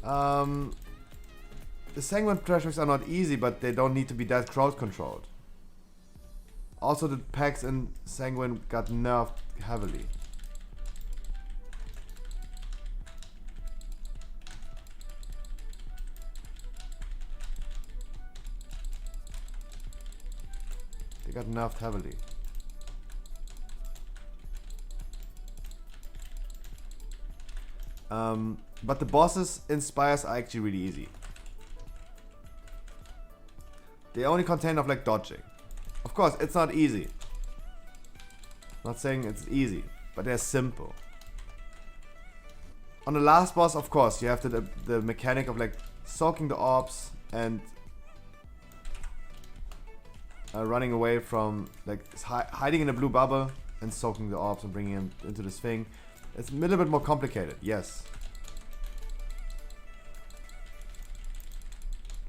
The Sanguine trash packs are not easy, but they don't need to be that crowd controlled. Also, the packs in Sanguine got nerfed heavily. They got nerfed heavily. But the bosses in Spires are actually really easy. They only contain of like dodging. Of course, it's not easy. Not saying it's easy, but they're simple. On the last boss, of course, you have the mechanic of like soaking the orbs and running away from, like hiding in a blue bubble and soaking the orbs and bringing them into this thing. It's a little bit more complicated, yes.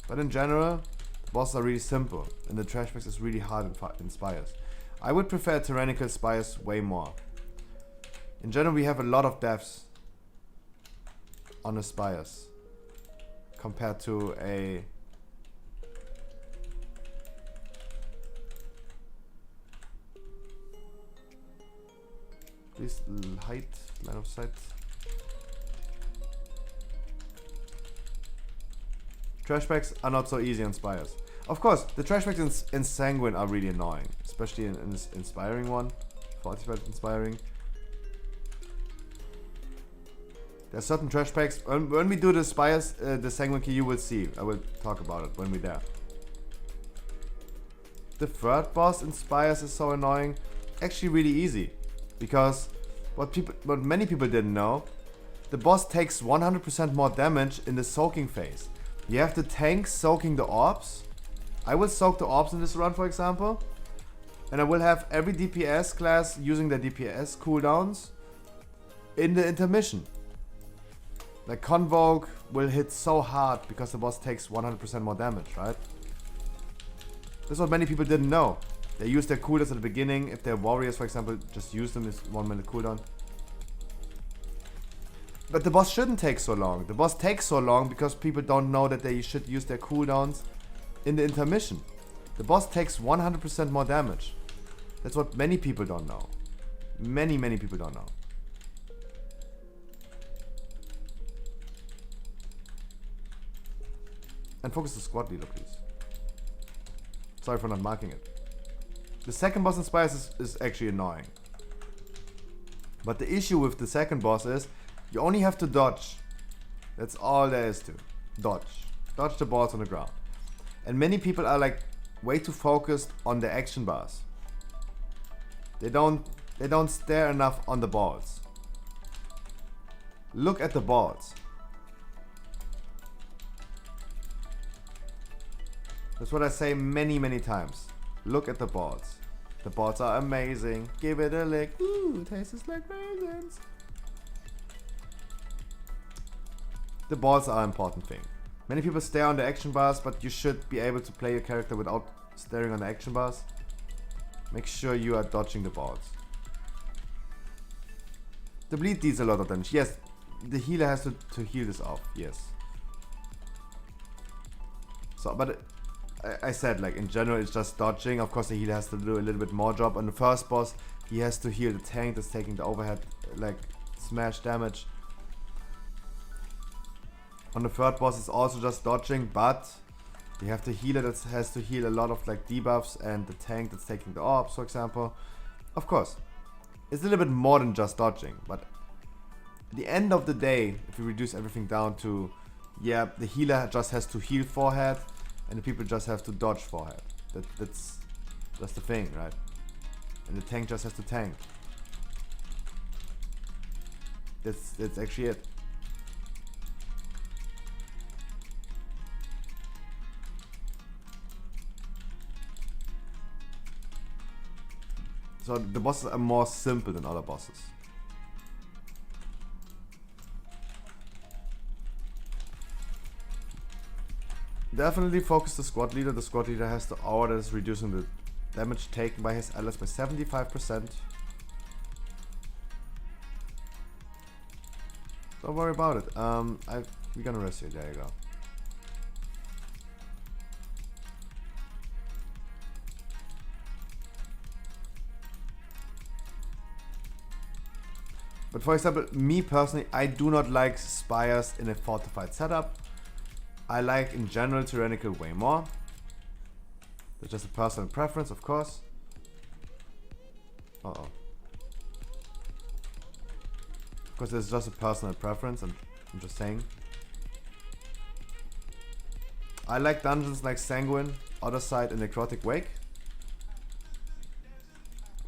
But in general, the bosses are really simple and the trash packs is really hard in Spires. I would prefer Tyrannical Spires way more. In general, we have a lot of deaths on the Spires compared to a please height, line of sight. Trash packs are not so easy on Spires. Of course, the trash packs in Sanguine are really annoying, especially in this inspiring one, 45 inspiring. There are certain trash packs. When we do the Spires, the Sanguine key, you will see. I will talk about it when we're there. The third boss in Spires is so annoying. Actually, really easy, because what many people didn't know, the boss takes 100% more damage in the soaking phase. You have the tank soaking the orbs. I will soak the orbs in this run, for example, and I will have every DPS class using their DPS cooldowns in the intermission. Like Convoke will hit so hard because the boss takes 100% more damage, right? That's what many people didn't know. They use their cooldowns at the beginning. If they're warriors, for example, just use them as 1 minute cooldown. But the boss shouldn't take so long. The boss takes so long because people don't know that they should use their cooldowns in the intermission. The boss takes 100% more damage. That's what many people don't know. Many people don't know. And focus the squad leader, please. Sorry for not marking it. The second boss in Spires is actually annoying. But the issue with the second boss is you only have to dodge. That's all there is to. Dodge. Dodge the balls on the ground. And many people are like way too focused on the action bars. They don't stare enough on the balls. Look at the balls. That's what I say many times. Look at the balls. The balls are amazing. Give it a lick. Ooh, tastes like raisins. The balls are an important thing. Many people stare on the action bars, but you should be able to play your character without staring on the action bars. Make sure you are dodging the balls. The bleed deals a lot of damage. Yes, the healer has to heal this off. Yes. So, but I said, like, in general, it's just dodging. Of course, the healer has to do a little bit more job. On the first boss, he has to heal the tank that's taking the overhead, like, smash damage. On the third boss, it's also just dodging, but You have the healer that has to heal a lot of like debuffs, and the tank that's taking the orbs, for example. Of course, it's a little bit more than just dodging, but at the end of the day, if you reduce everything down to, yeah, the healer just has to heal forehead, and the people just have to dodge forehead. That's the thing, right? And the tank just has to tank. That's actually it. So the bosses are more simple than other bosses. Definitely focus the squad leader. The squad leader has the aura that is reducing the damage taken by his allies by 75%. Don't worry about it. We're gonna rest you. There you go. But for example, me personally, I do not like spires in a fortified setup. I like in general tyrannical way more. That's just a personal preference, of course. Uh-oh. Of course, it's just a personal preference, I'm just saying. I like dungeons like Sanguine, Other Side, and Necrotic Wake.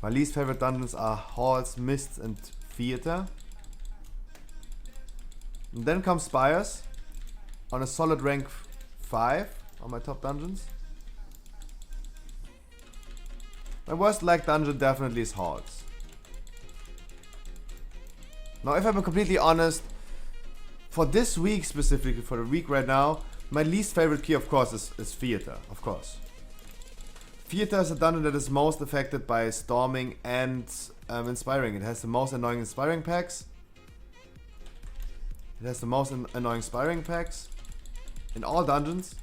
My least favorite dungeons are Halls, Mists, and Theater. And then comes Spires on a solid rank 5 on my top dungeons. My worst liked dungeon definitely is Halls. Now, if I'm completely honest, for this week specifically, for the week right now, my least favorite key, of course, is Theater, of course. Theater is a dungeon that is most affected by Storming and Inspiring. It has the most annoying Inspiring packs. It has the most annoying Inspiring packs in all dungeons.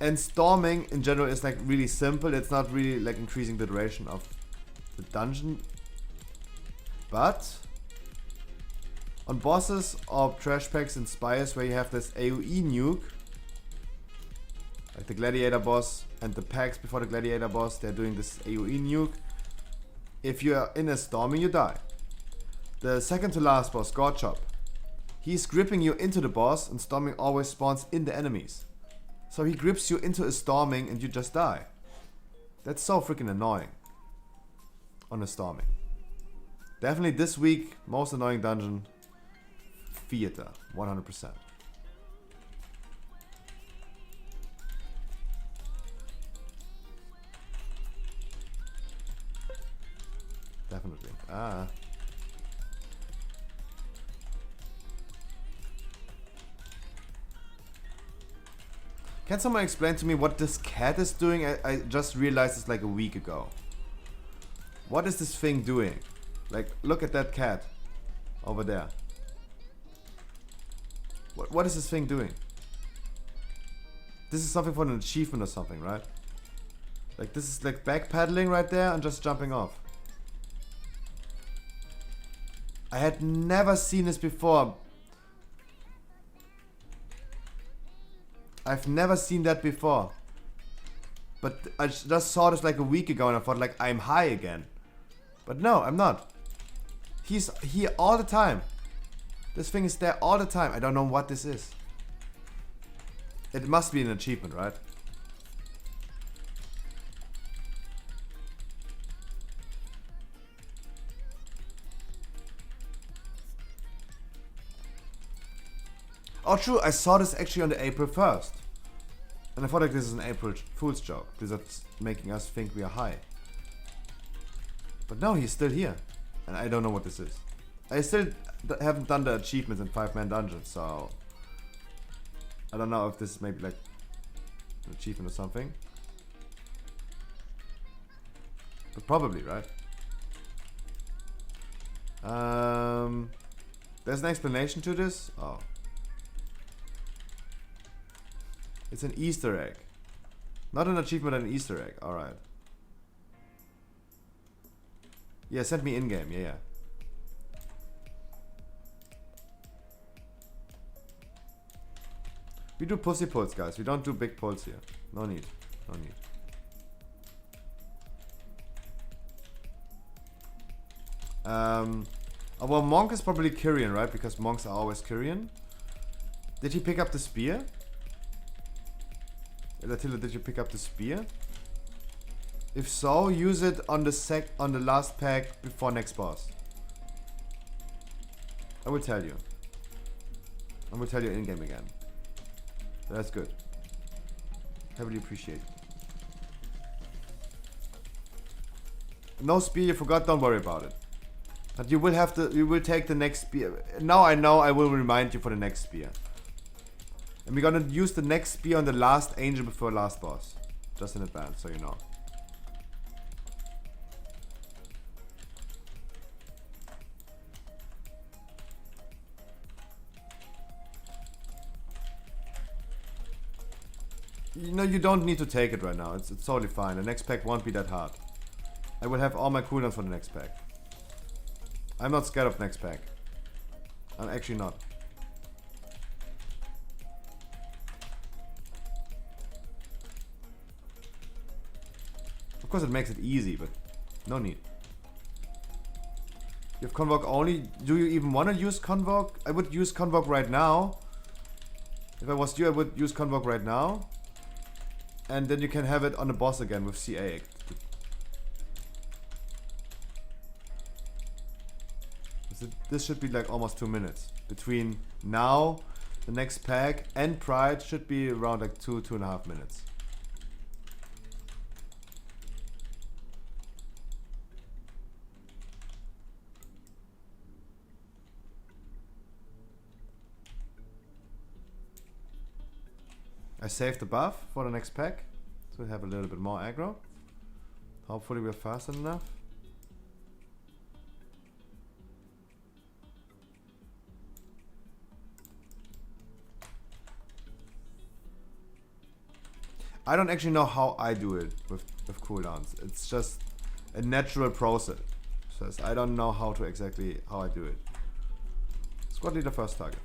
And Storming in general is like really simple. It's not really like increasing the duration of the dungeon. But on bosses or trash packs and spires where you have this AoE nuke, like the Gladiator boss and the packs before the Gladiator boss, they're doing this AoE nuke. If you are in a Storming, you die. The second to last boss, Gorchop, he's gripping you into the boss, and Storming always spawns in the enemies. So he grips you into a Storming and you just die. That's so freaking annoying on a Storming. Definitely this week, most annoying dungeon, Theater, 100%. Definitely. Can someone explain to me what this cat is doing? I just realized this like a week ago. What is this thing doing? Like, look at that cat over there. What is this thing doing? This is something for an achievement or something, right? Like, this is like backpedaling right there and just jumping off. I had never seen this before. I've never seen that before. But I just saw this like a week ago and I thought like I'm high again. But no, I'm not. He's here all the time. This thing is there all the time. I don't know what this is. It must be an achievement, right? Oh true, I saw this actually on the April 1st. And I thought like this is an April Fool's joke. Because that's making us think we are high. But no, he's still here. And I don't know what this is. I still haven't done the achievements in 5-man dungeons, so I don't know if this is maybe like an achievement or something. But probably, right? There's an explanation to this? Oh. It's an Easter egg. Not an achievement, an Easter egg. Alright. Yeah, send me in-game. Yeah. We do pussy pulls, guys. We don't do big pulls here. No need. No need. Well, Monk is probably Kyrian, right? Because monks are always Kyrian. Did he pick up the spear? Latilla, did you pick up the spear? If so, use it on the last pack before next boss. I will tell you. I will tell you in game again. That's good. Heavily appreciate it. No spear, you forgot. Don't worry about it. But you will have to. You will take the next spear. Now I know. I will remind you for the next spear. And we're gonna use the next spear on the last angel before last boss. Just in advance, so you know. You know, you don't need to take it right now. It's totally fine. The next pack won't be that hard. I will have all my cooldowns for the next pack. I'm not scared of next pack. I'm actually not. Of course it makes it easy, but no need. You have Convoke only. Do you even want to use Convoke? I would use Convoke right now. If I was you, I would use Convoke right now. And then you can have it on the boss again with CA. This should be like almost 2 minutes. Between now, the next pack, and Pride should be around like 2.5 minutes. I saved the buff for the next pack, so we have a little bit more aggro. Hopefully we're fast enough. I don't actually know how I do it with cooldowns. It's just a natural process. I don't know how to exactly how I do it. Squad leader first target.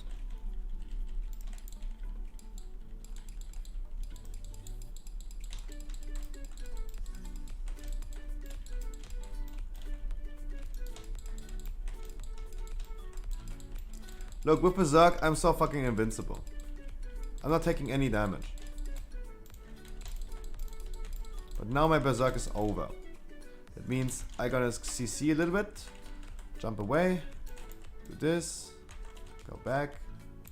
Look, with Berserk, I'm so fucking invincible. I'm not taking any damage. But now my Berserk is over. That means I'm gonna CC a little bit, jump away, do this, go back,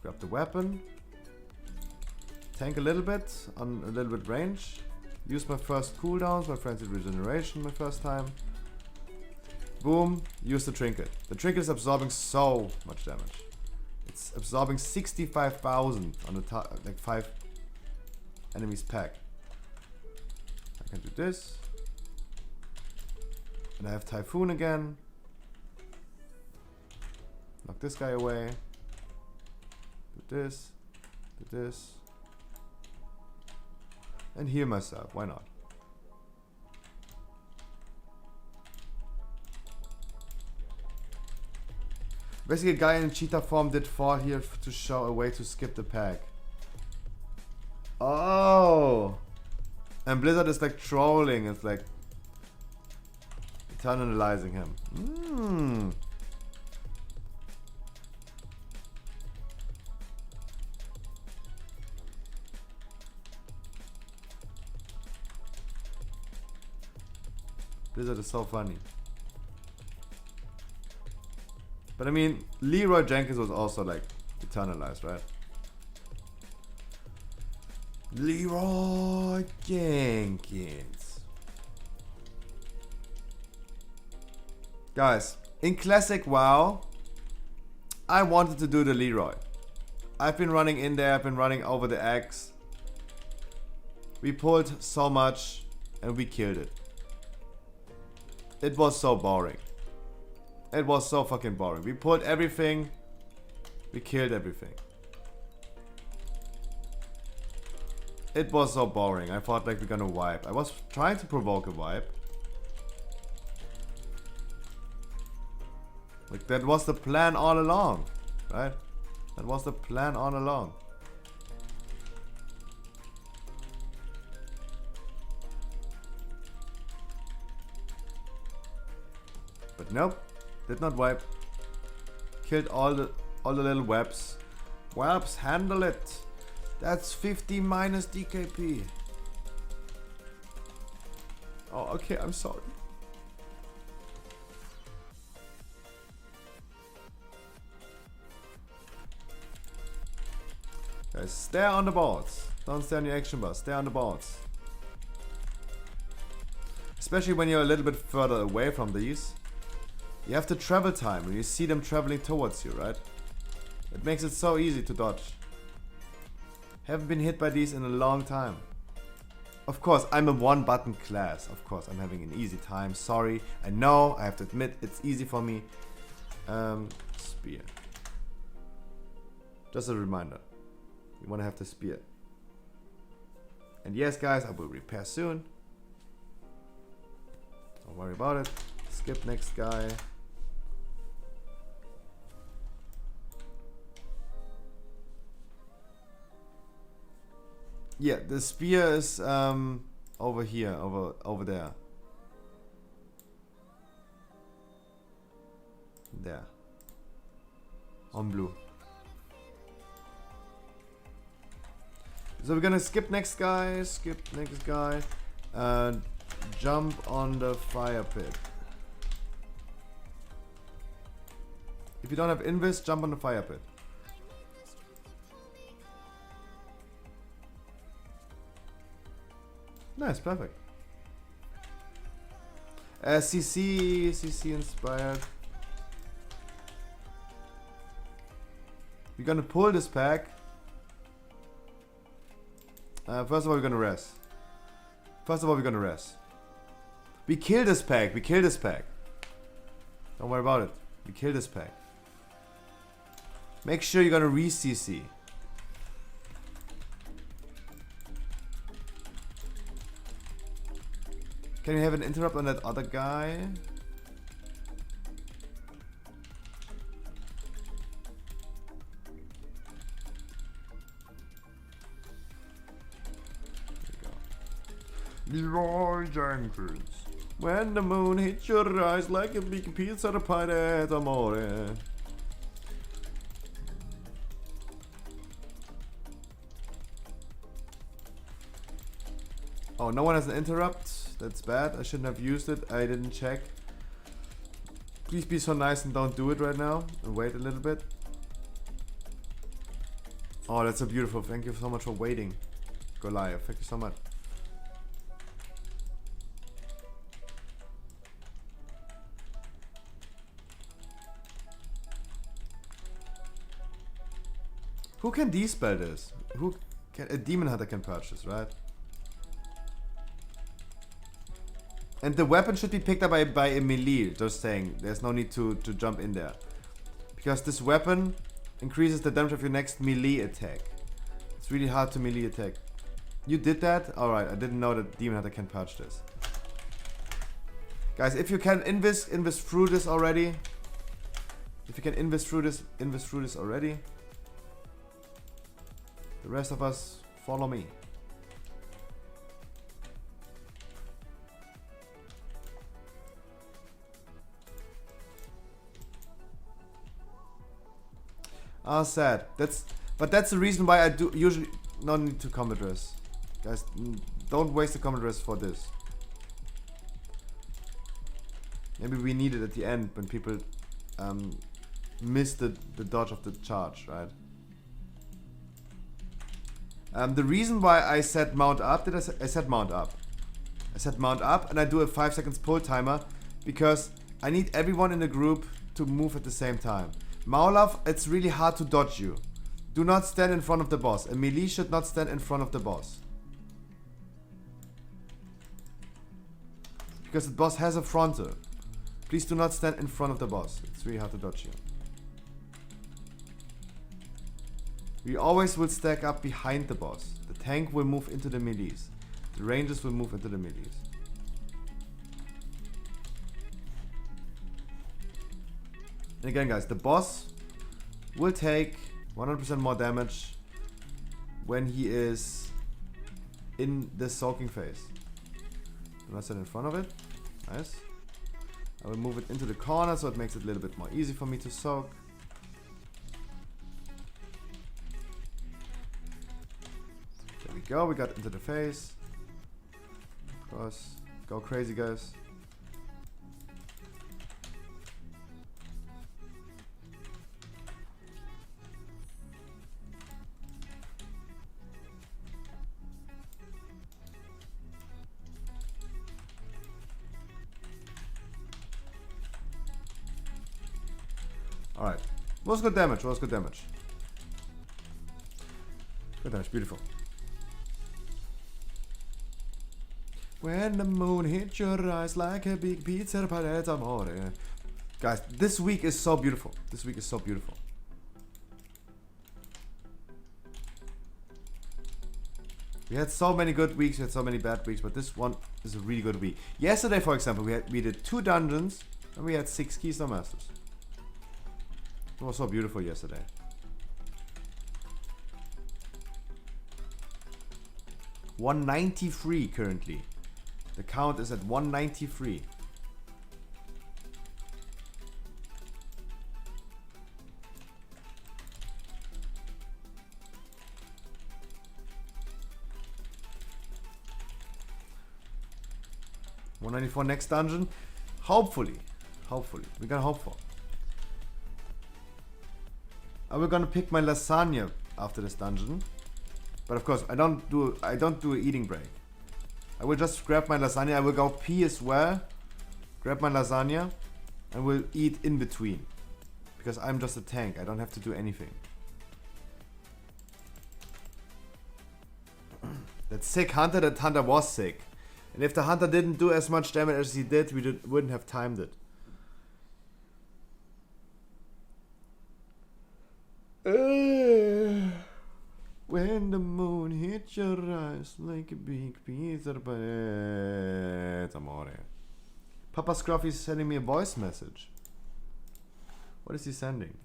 grab the weapon, tank a little bit on a little bit range, use my first cooldowns, my frenzied regeneration my first time. Boom, use the trinket. The trinket is absorbing so much damage. It's absorbing 65,000 on the like 5 enemies pack. I can do this. And I have Typhoon again. Knock this guy away. Do this. Do this. And heal myself. Why not? Basically, a guy in cheetah form did fall here to show a way to skip the pack. Oh! And Blizzard is like trolling. It's like eternalizing him. Blizzard is so funny. But I mean, Leroy Jenkins was also like eternalized, right? Leroy Jenkins. Guys, in classic WoW, I wanted to do the Leroy. I've been running in there, I've been running over the X. We pulled so much and we killed it. It was so boring. It was so fucking boring. We pulled everything. We killed everything. It was so boring. I thought like we're gonna wipe. I was trying to provoke a wipe. Like that was the plan all along. Right? That was the plan all along. But nope, did not wipe. Killed all the little webs. Webs, handle it. That's 50 minus DKP. Oh, okay, I'm sorry. Guys, stay on the boards. Don't stay on your action bar. Stay on the boards. Especially when you're a little bit further away from these. You have the travel time when you see them traveling towards you, right? It makes it so easy to dodge. Haven't been hit by these in a long time. Of course, I'm a one button class. Of course, I'm having an easy time. Sorry. I know, I have to admit, it's easy for me. Spear. Just a reminder. You want to have the spear. And yes, guys, I will repair soon. Don't worry about it. Skip next guy. Yeah, the spear is over here, over there. There. On blue. So we're gonna skip next guy, and jump on the fire pit. If you don't have invis, jump on the fire pit. Nice, perfect. CC inspired. We're gonna pull this pack. First of all, we're gonna rest. We kill this pack. Don't worry about it. We kill this pack. Make sure you're gonna re-CC. Can you have an interrupt on that other guy? Leroy Jenkins. When the moon hits your eyes like a big pizza of pie d'amore. Oh, no one has an interrupt. That's bad. I shouldn't have used it. I didn't check. Please be so nice and don't do it right now. And wait a little bit. Oh, that's so beautiful. Thank you so much for waiting. Goliath, thank you so much. Who can de-spell this? Who can, a demon hunter can purchase, right? And the weapon should be picked up by a melee, just saying. There's no need to jump in there. Because this weapon increases the damage of your next melee attack. It's really hard to melee attack. You did that? Alright, I didn't know that demon hunter can purge this. Guys, if you can invest through this already. If you can invest through this already. The rest of us, follow me. Ah, sad. But that's the reason why I do usually not need to combat dress. Guys, don't waste the combat dress for this. Maybe we need it at the end when people miss the dodge of the charge, right? The reason why I said mount up, I said mount up. I said mount up and I do a 5 seconds pull timer because I need everyone in the group to move at the same time. Maulaf, it's really hard to dodge you. Do not stand in front of the boss. A melee should not stand in front of the boss. Because the boss has a frontal. Please do not stand in front of the boss. It's really hard to dodge you. We always will stack up behind the boss. The tank will move into the melees. The rangers will move into the melees. And again, guys, the boss will take 100% more damage when he is in the soaking phase. Do not stand in front of it. Nice. I will move it into the corner so it makes it a little bit more easy for me to soak. There we go, we got into the face. Of course, go crazy guys. Alright. Was good damage, was good damage. Good damage, beautiful. When the moon hits your eyes like a big pizza palette amore. Guys, this week is so beautiful. This week is so beautiful. We had so many good weeks, we had so many bad weeks, but this one is a really good week. Yesterday, for example, we did 2 dungeons and we had 6 Keystone Masters. It was so beautiful yesterday. $193 currently. The count is at 193. $194 next dungeon. Hopefully. We're gonna hope for. We're gonna pick my lasagna after this dungeon, but of course I don't do an eating break. I will just grab my lasagna. I will go pee as well, grab my lasagna, and we'll eat in between, because I'm just a tank. I don't have to do anything. That sick hunter. That hunter was sick, and if the hunter didn't do as much damage as he did, we wouldn't have timed it. When the moon hits your eyes like a big pizza palette amore. Papa Scruffy is sending me a voice message. What is he sending?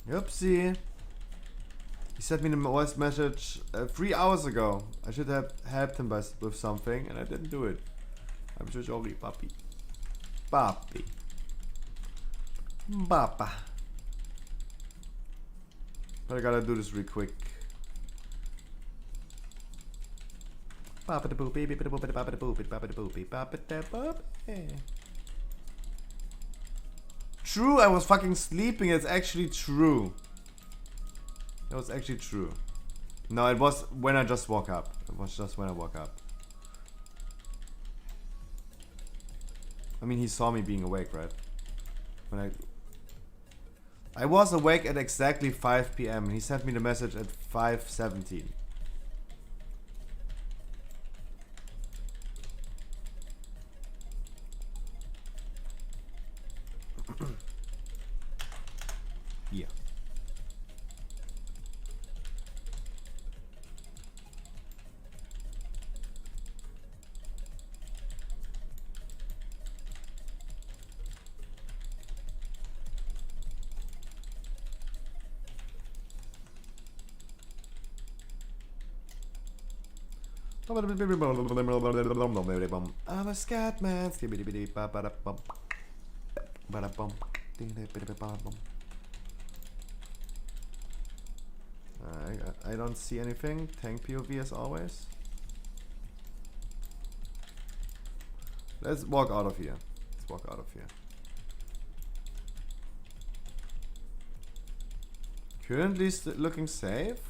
Oopsie. He sent me a voice message 3 hours ago. I should have helped him with something, and I didn't do it. I'm so sorry, puppy. Puppy. Papa. But I gotta do this real quick. Papa the boopy, papa the boopy, papa the boopy, papa the boopy, papa the boopy. True, I was fucking sleeping. It's actually true. It was actually true. No, it was when I just woke up. It was just when I woke up. I mean, he saw me being awake, right? When I was awake at exactly 5 p.m. and he sent me the message at 5:17. Yeah. I'm a scat man. I don't see anything. Tank POV as always. Let's walk out of here. Let's walk out of here. Currently looking safe,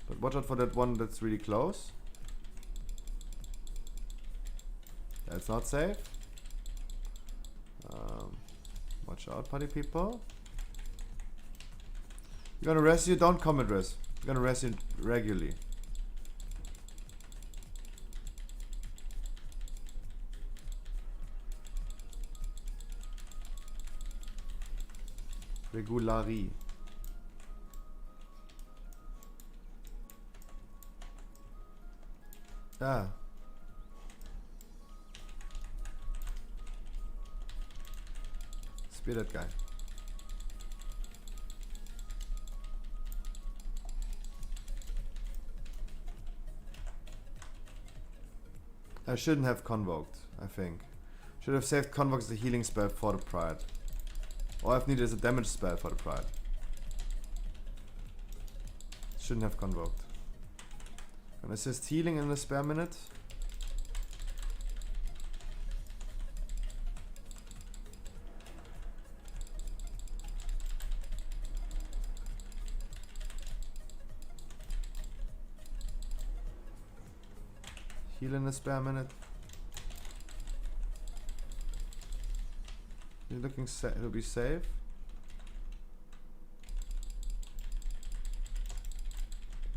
but watch out for that one that's really close. That's not safe. Watch out, party people. You're gonna rest you? Don't commit rest. You're gonna rest you regularly. Regulari. Ah. Spear that guy. I shouldn't have convoked, I think. Should have saved Convoke as a healing spell for the Pride. All I've needed is a damage spell for the Pride. Shouldn't have convoked. Gonna assist healing in a spare minute. Heal in a spare minute. You're looking it'll be safe.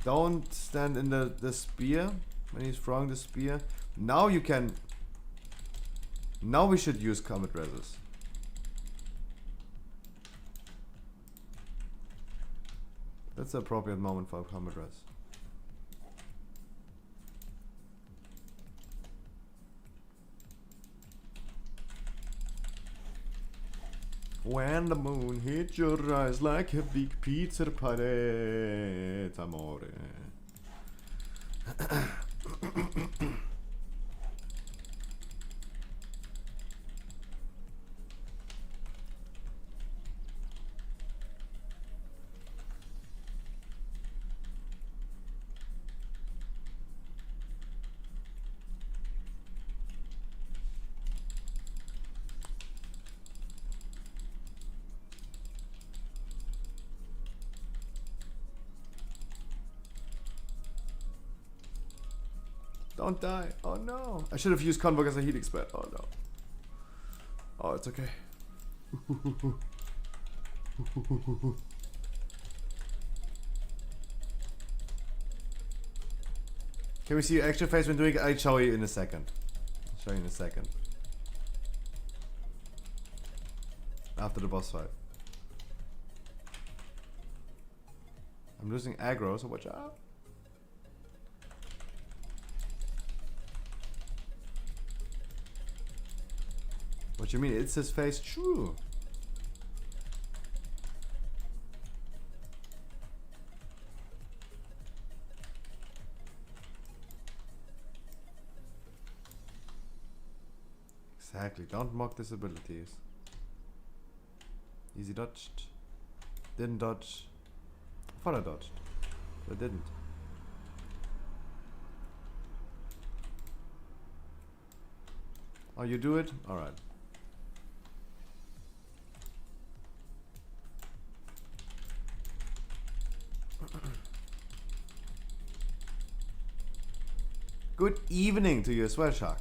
Don't stand in the spear when he's throwing the spear. Now you can. Now we should use combat resist. That's the appropriate moment for combat res. When the moon hits your eyes like a big pizza pie, amore. Don't die. Oh no. I should have used Convoke as a healing spell. Oh no. Oh, it's okay. Can we see your actual face when doing it? I'll show you in a second. I'll show you in a second. After the boss fight. I'm losing aggro, so watch out. What you mean? It's his face? True. Exactly. Don't mock disabilities. Easy dodged. Didn't dodge. I thought I dodged. But I didn't. Oh, you do it? Alright. Good evening to you as well, Shark.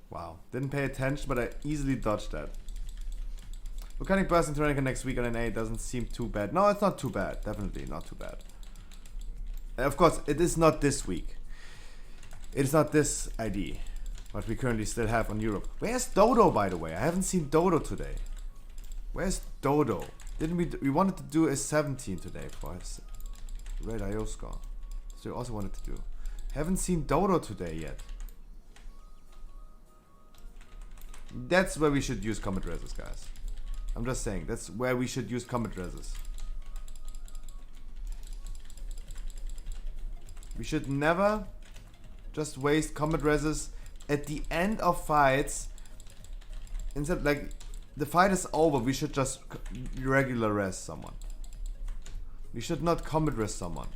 Wow. Didn't pay attention, but I easily dodged that. Volcanic Burst in Tyrannica next week on NA doesn't seem too bad. No, it's not too bad. Definitely not too bad. And of course, it is not this week. It is not this ID. What we currently still have on Europe. Where's Dodo, by the way? I haven't seen Dodo today. Where's Dodo? Didn't we wanted to do a 17 today for his red IO score. So we also wanted to do. Haven't seen Dodo today yet. That's where we should use combat resist, guys. I'm just saying, that's where we should use combat resist. We should never just waste combat resist at the end of fights. Instead, like, the fight is over, we should just regular res someone. We should not combat res someone.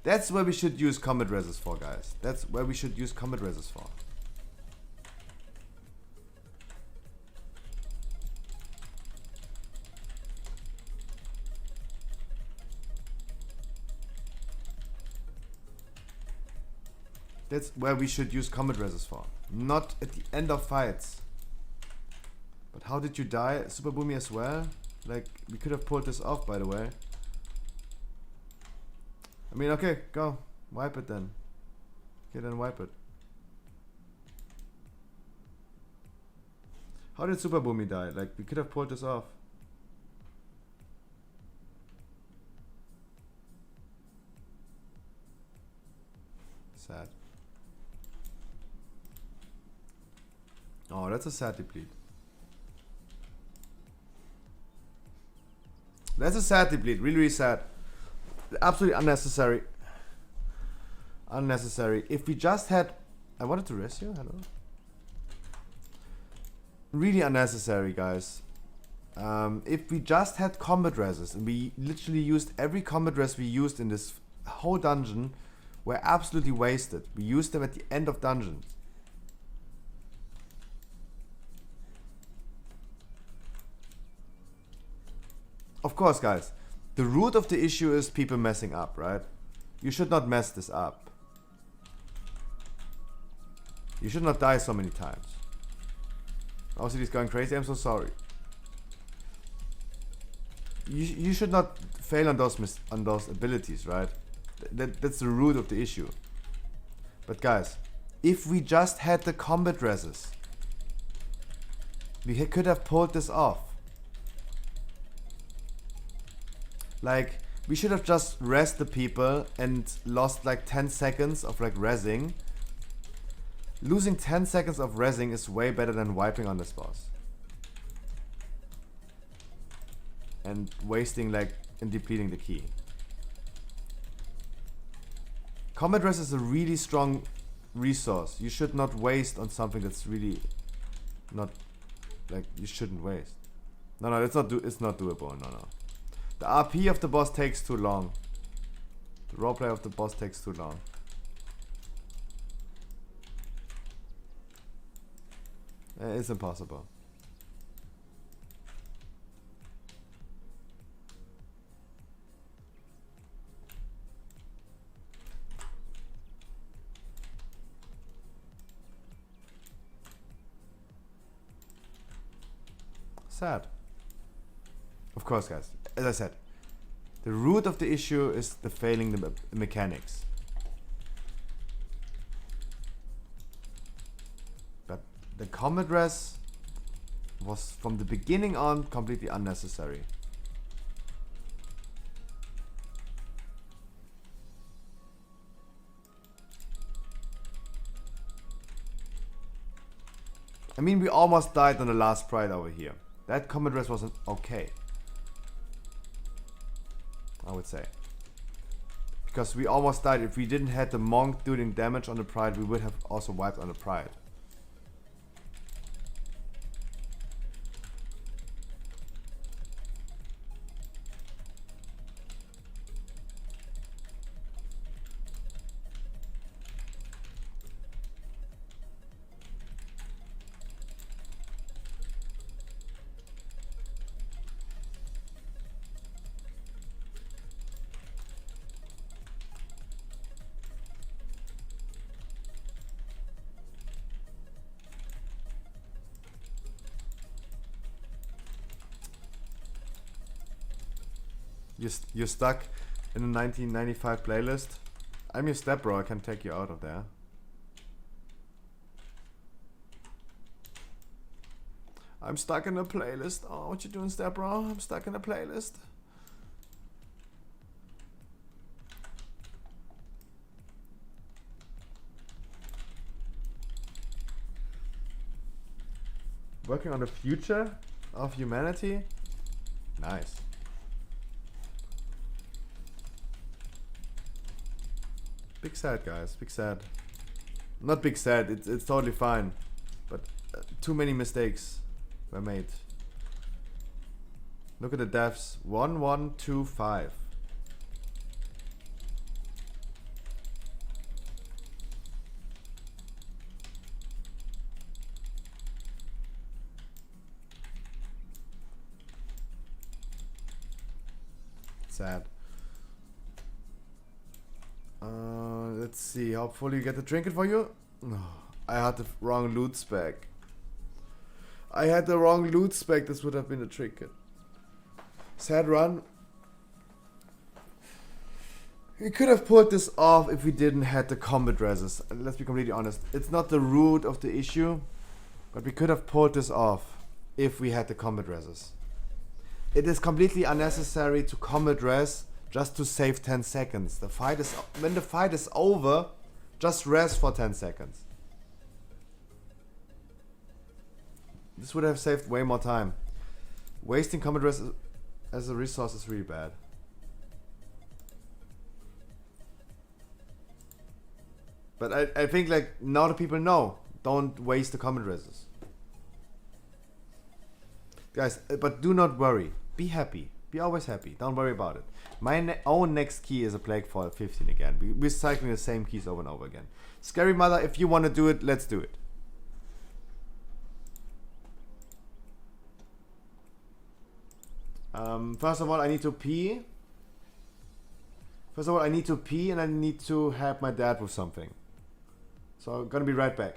That's where we should use combat resist for, guys. That's where we should use combat resist for. That's where we should use combat resist for. Not at the end of fights. But how did you die? Super Boomy as well? Like, we could have pulled this off, by the way. I mean, okay, go. Wipe it then. Okay, then wipe it. How did Super Boomy die? Like, we could have pulled this off. Sad. Oh, that's a sad deplete. That's a sad deplete. Really, really sad. Absolutely unnecessary. Unnecessary. If we just had... I wanted to rest you. Hello. Really unnecessary, guys. If we just had combat reses and we literally used every combat res we used in this whole dungeon, were absolutely wasted. We used them at the end of dungeons. Of course, guys, the root of the issue is people messing up, right? You should not mess this up. You should not die so many times. OCD is going crazy. I'm so sorry. You should not fail on those abilities, right? That's the root of the issue. But guys, if we just had the combat reses, we could have pulled this off. Like, we should have just rest the people and lost like 10 seconds of like resing. Losing 10 seconds of resing is way better than wiping on this boss. And wasting like and depleting the key. Combat res is a really strong resource. You should not waste on something that's really not like you shouldn't waste. No, it's not doable. No. The RP of the boss takes too long. The roleplay of the boss takes too long. It's impossible. Sad. Of course, guys. As I said, the root of the issue is the failing the mechanics. But the combat res was from the beginning on completely unnecessary. I mean, we almost died on the last pride over here. That combat res wasn't okay, I would say. Because we almost died. If we didn't have the monk doing damage on the pride, we would have also wiped on the pride. You're stuck in the 1995 playlist. I'm your step bro, I can take you out of there. I'm stuck in a playlist. Oh, what you doing, step bro? I'm stuck in a playlist. Working on the future of humanity? Nice. Big sad, guys. Big sad. Not big sad. It's totally fine. But too many mistakes were made. Look at the deaths. 1125. Sad. Let's see. Hopefully you get the trinket for you. No, I had the wrong loot spec. I had the wrong loot spec. This would have been a trinket. Sad run. We could have pulled this off if we didn't have the combat reses. Let's be completely honest. It's not the root of the issue, but we could have pulled this off. if we had the combat reses. It is completely unnecessary to combat res just to save 10 seconds. When the fight is over, just rest for 10 seconds. This would have saved way more time. Wasting combat res as a resource is really bad. But I think like now the people know, don't waste the combat reses. Guys, but do not worry. Be happy. Be always happy. Don't worry about it. My own next key is a Plaguefall 15 again. We're cycling the same keys over and over again. Scary Mother, if you want to do it, let's do it. First of all, I need to pee. And I need to help my dad with something. So I'm gonna be right back.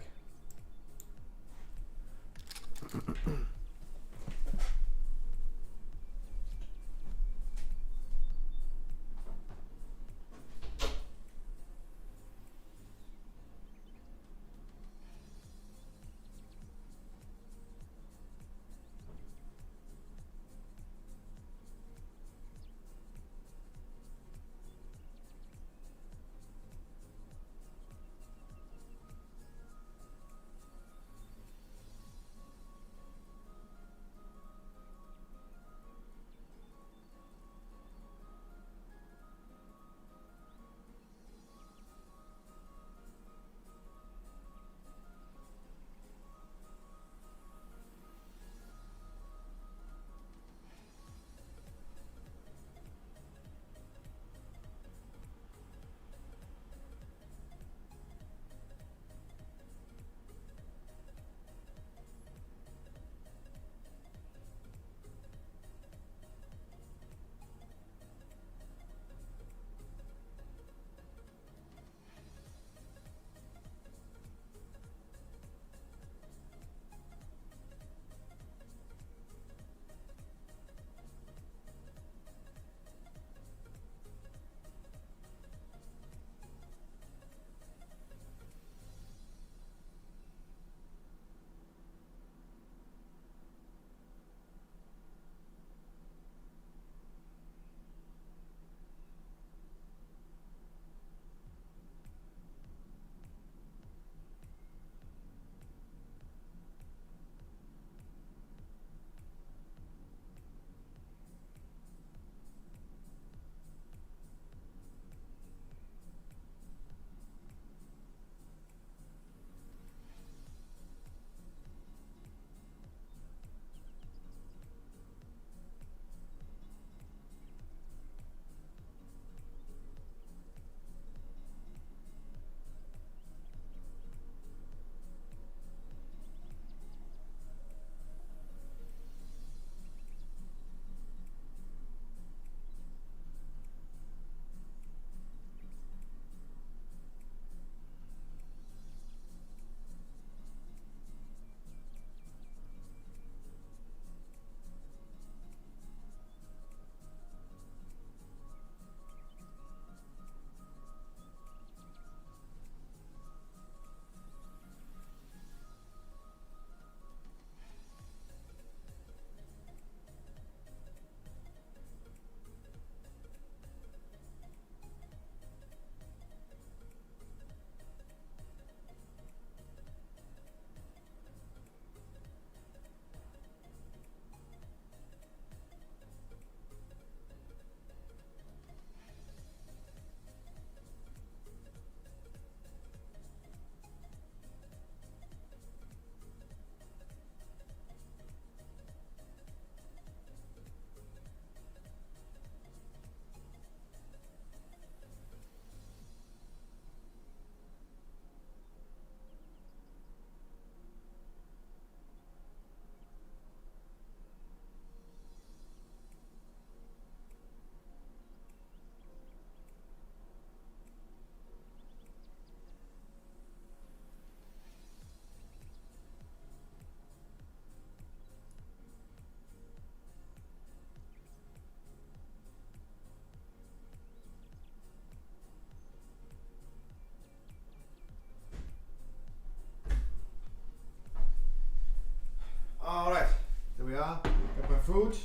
food.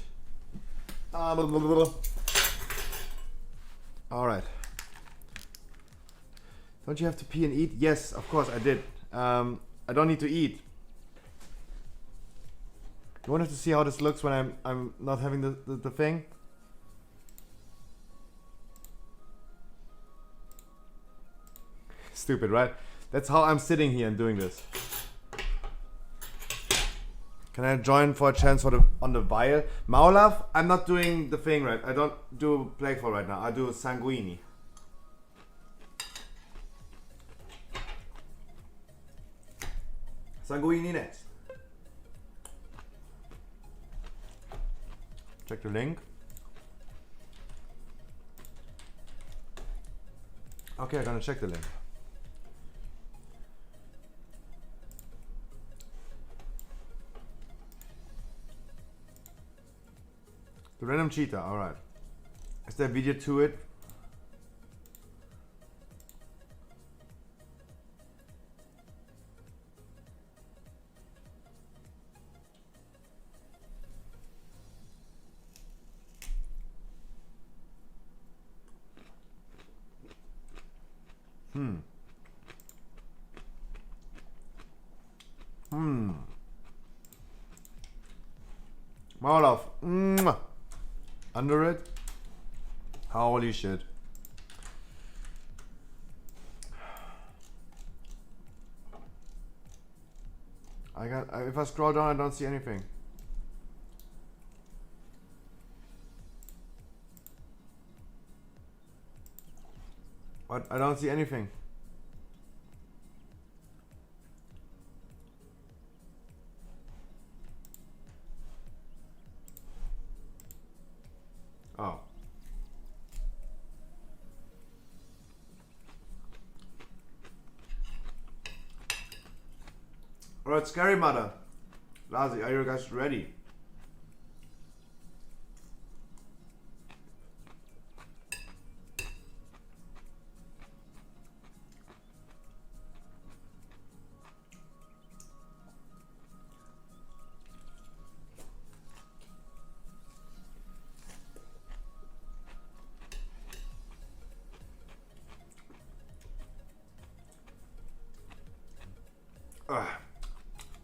All right. Don't you have to pee and eat? Yes, of course I did. I don't need to eat. You wanted to see how this looks when I'm not having the thing? Stupid, right? That's how I'm sitting here and doing this. Can I join for a chance for on the vial? Maulav, I'm not doing the thing right. I don't do Playful right now. I do Sanguini. Sanguini next. Check the link. Okay, I'm gonna check the link. The random cheetah, alright. Is there a video to it? Maulov. Under it? Holy shit. If I scroll down, I don't see anything. What? I don't see anything. Oh. Alright, Scary Mother. Lazi, are you guys ready?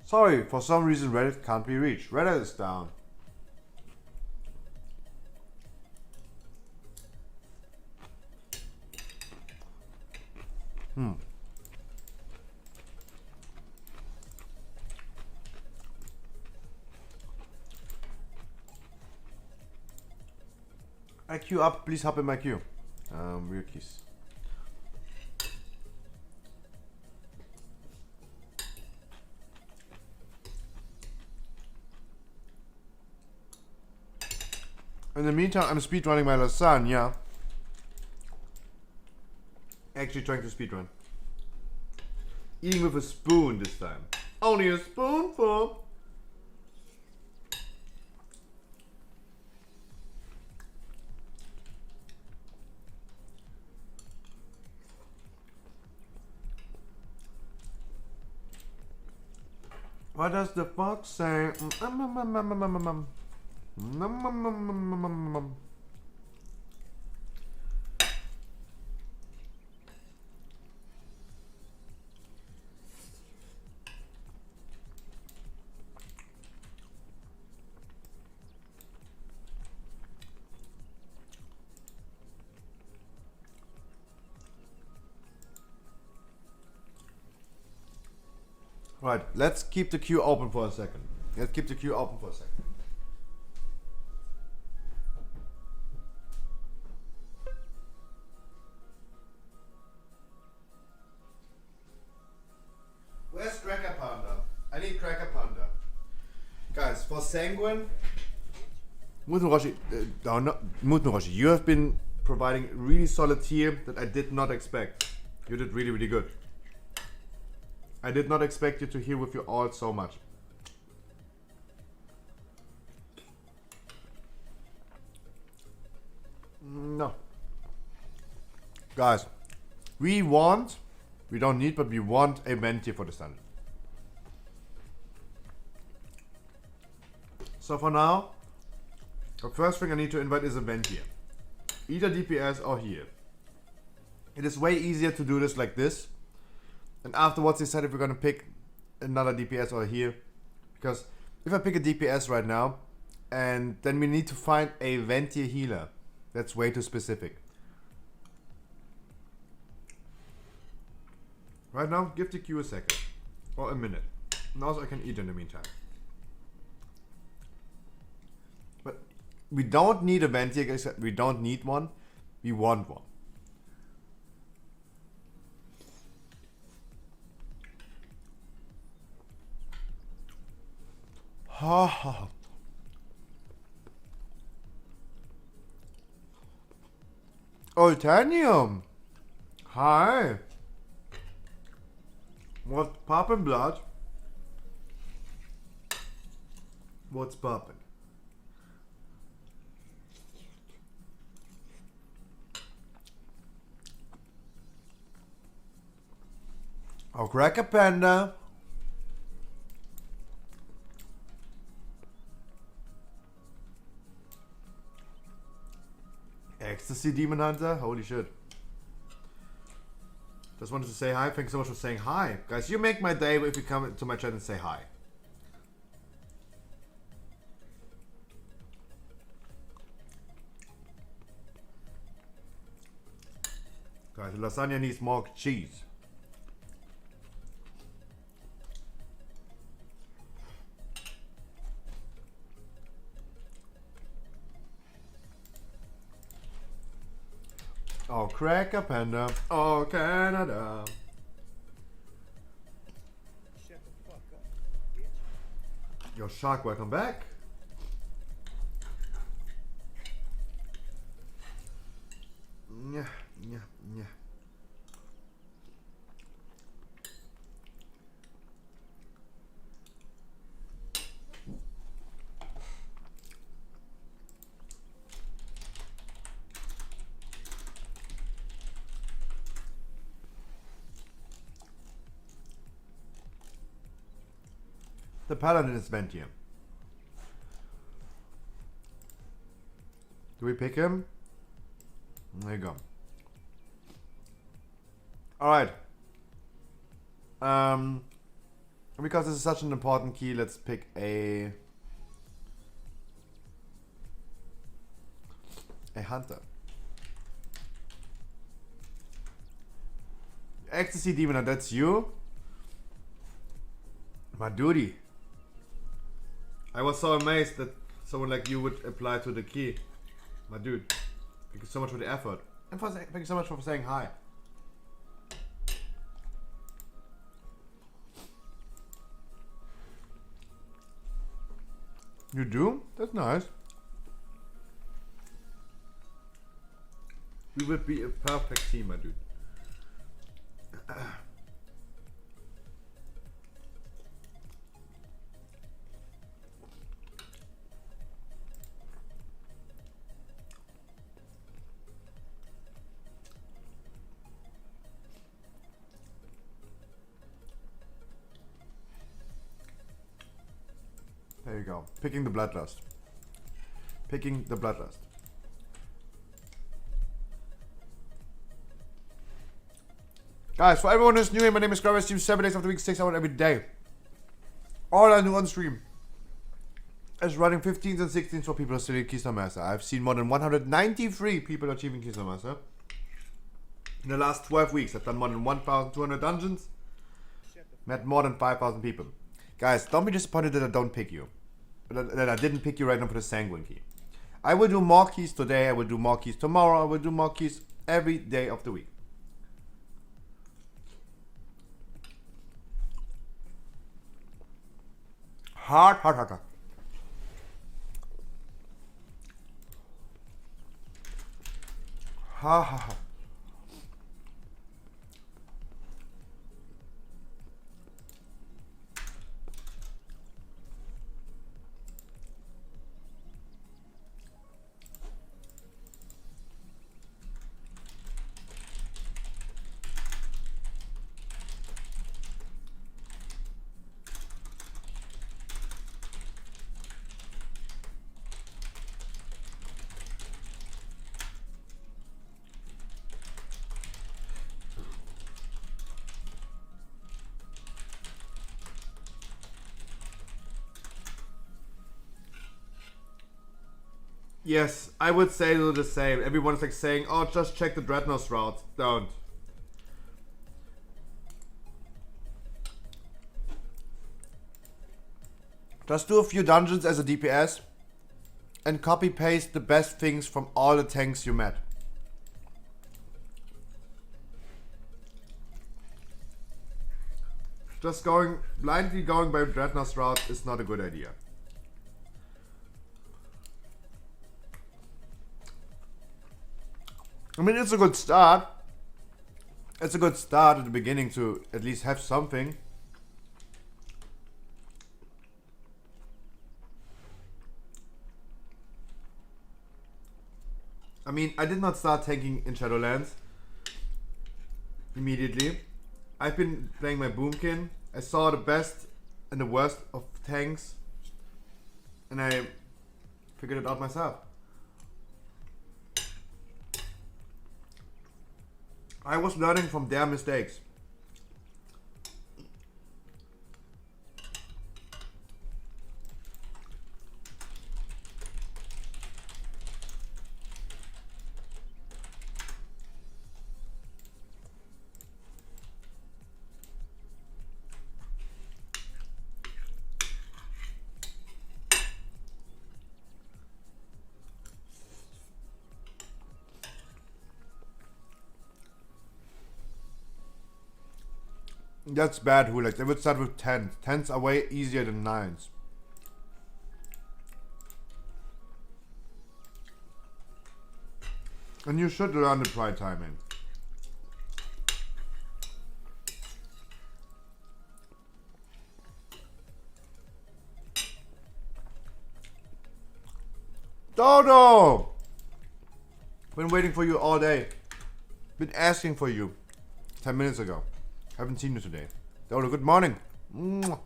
Sorry, for some reason Reddit can't be reached. Reddit is down. I queue up, please hop in my queue. Weird keys. In the meantime, I'm speedrunning my lasagna. Actually trying to speedrun. Eating with a spoon this time. Only a spoonful. What does the fox say? Right, let's keep the queue open for a second. Let's keep the queue open for a second. Where's Cracker Panda? I need Cracker Panda. Guys, for Sanguine, Mutenoshi, Mutenoshi, you have been providing really solid tier that I did not expect. You did really, really good. I did not expect you to heal with your ult so much. No. Guys, we don't need, but we want a Venti for the standard. So for now, The first thing I need to invite is a vent here. Either DPS or here. It is way easier to do this like this. And afterwards decide if we're gonna pick another DPS or here. Because if I pick a DPS right now, and then we need to find a Ventier healer. That's way too specific. Right now, give the queue a second. Or a minute. And also I can eat in the meantime. But we don't need a Ventier, guys. We don't need one. We want one. Ha ha. Oh, Tanium. Hi. What's poppin', blood? What's poppin'? Oh, Cracker Panda. Ecstasy Demon Hunter? Holy shit. Just wanted to say hi. Thanks so much for saying hi. Guys, you make my day if you come to my chat and say hi. Guys, lasagna needs more cheese. Oh, Cracker Panda. Oh, Canada. Shut the fuck up, bitch. Yo, Shark, welcome back. Yeah, yeah, yeah. The Paladin is Ventier. Do we pick him? There you go. Alright. Because this is such an important key, let's pick a hunter. Ecstasy Demon, that's you? My duty. I was so amazed that someone like you would apply to the key. My dude. Thank you so much for the effort. And thank you so much for saying hi. You do? That's nice. We would be a perfect team, my dude. There you go. Picking the Bloodlust. Picking the Bloodlust. Guys, for everyone who's new here, my name is Grab. I stream 7 days of the week, 6 hours every day. All I do on stream is running 15s and 16s for people who study Keystone Master. I've seen more than 193 people achieving Keystone Master. In the last 12 weeks, I've done more than 1,200 dungeons. Met more than 5,000 people. Guys, don't be disappointed that I don't pick you. That I didn't pick you right now for the Sanguine key. I will do more keys today, I will do more keys tomorrow, I will do more keys every day of the week. Hard. Ha ha ha. Yes, I would say the same. Everyone's like saying, oh, just check the Dreadnought route. Don't. Just do a few dungeons as a DPS and copy paste the best things from all the tanks you met. Just blindly going by Dreadnought route is not a good idea. I mean, it's a good start. It's a good start at the beginning to at least have something. I mean, I did not start tanking in Shadowlands immediately. I've been playing my Boomkin. I saw the best and the worst of tanks, and I figured it out myself. I was learning from their mistakes. That's bad, Hulex. I would start with 10s. 10s are way easier than 9s. And you should learn the pride timing. Dodo! Been waiting for you all day. Been asking for you 10 minutes ago. Haven't seen you today. Dodo, good morning. Mwah.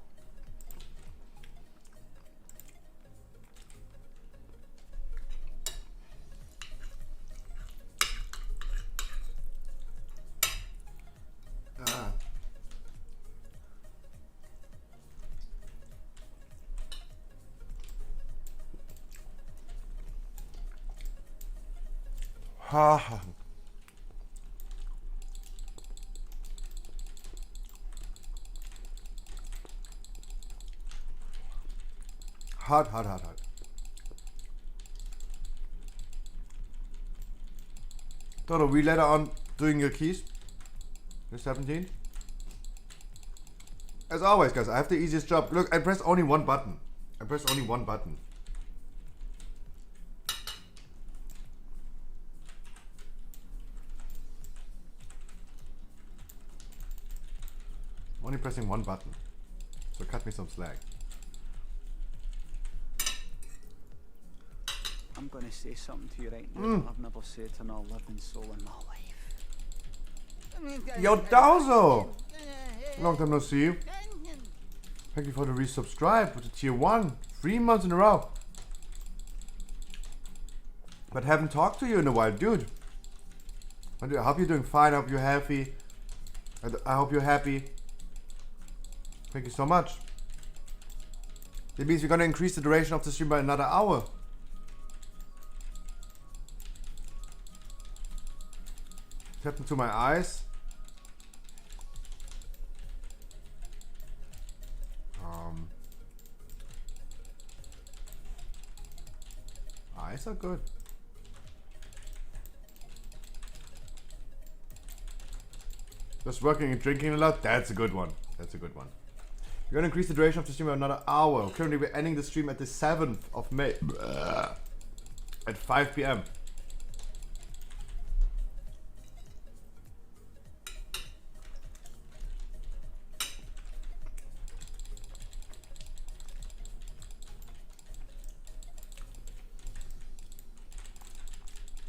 Ah. Ha ha. Hot, hot, hot, hot. Dodo, we later on doing your keys. You're 17. As always, guys, I have the easiest job. Look, I press only one button. I press only one button. I'm only pressing one button. So cut me some slack. I'm gonna say something to you right now that I've never said to a living soul in my life. Yo, Dowso! Long time no see. Thank you for the resubscribe with the tier 1. 3 months in a row. But haven't talked to you in a while, dude. I hope you're doing fine. I hope you're happy. I hope you're happy. Thank you so much. That means we're gonna increase the duration of the stream by another hour. What happened to my eyes? Eyes are good. Just working and drinking a lot? That's a good one. That's a good one. We're gonna increase the duration of the stream by another hour. Currently we're ending the stream at the 7th of May. At 5 p.m.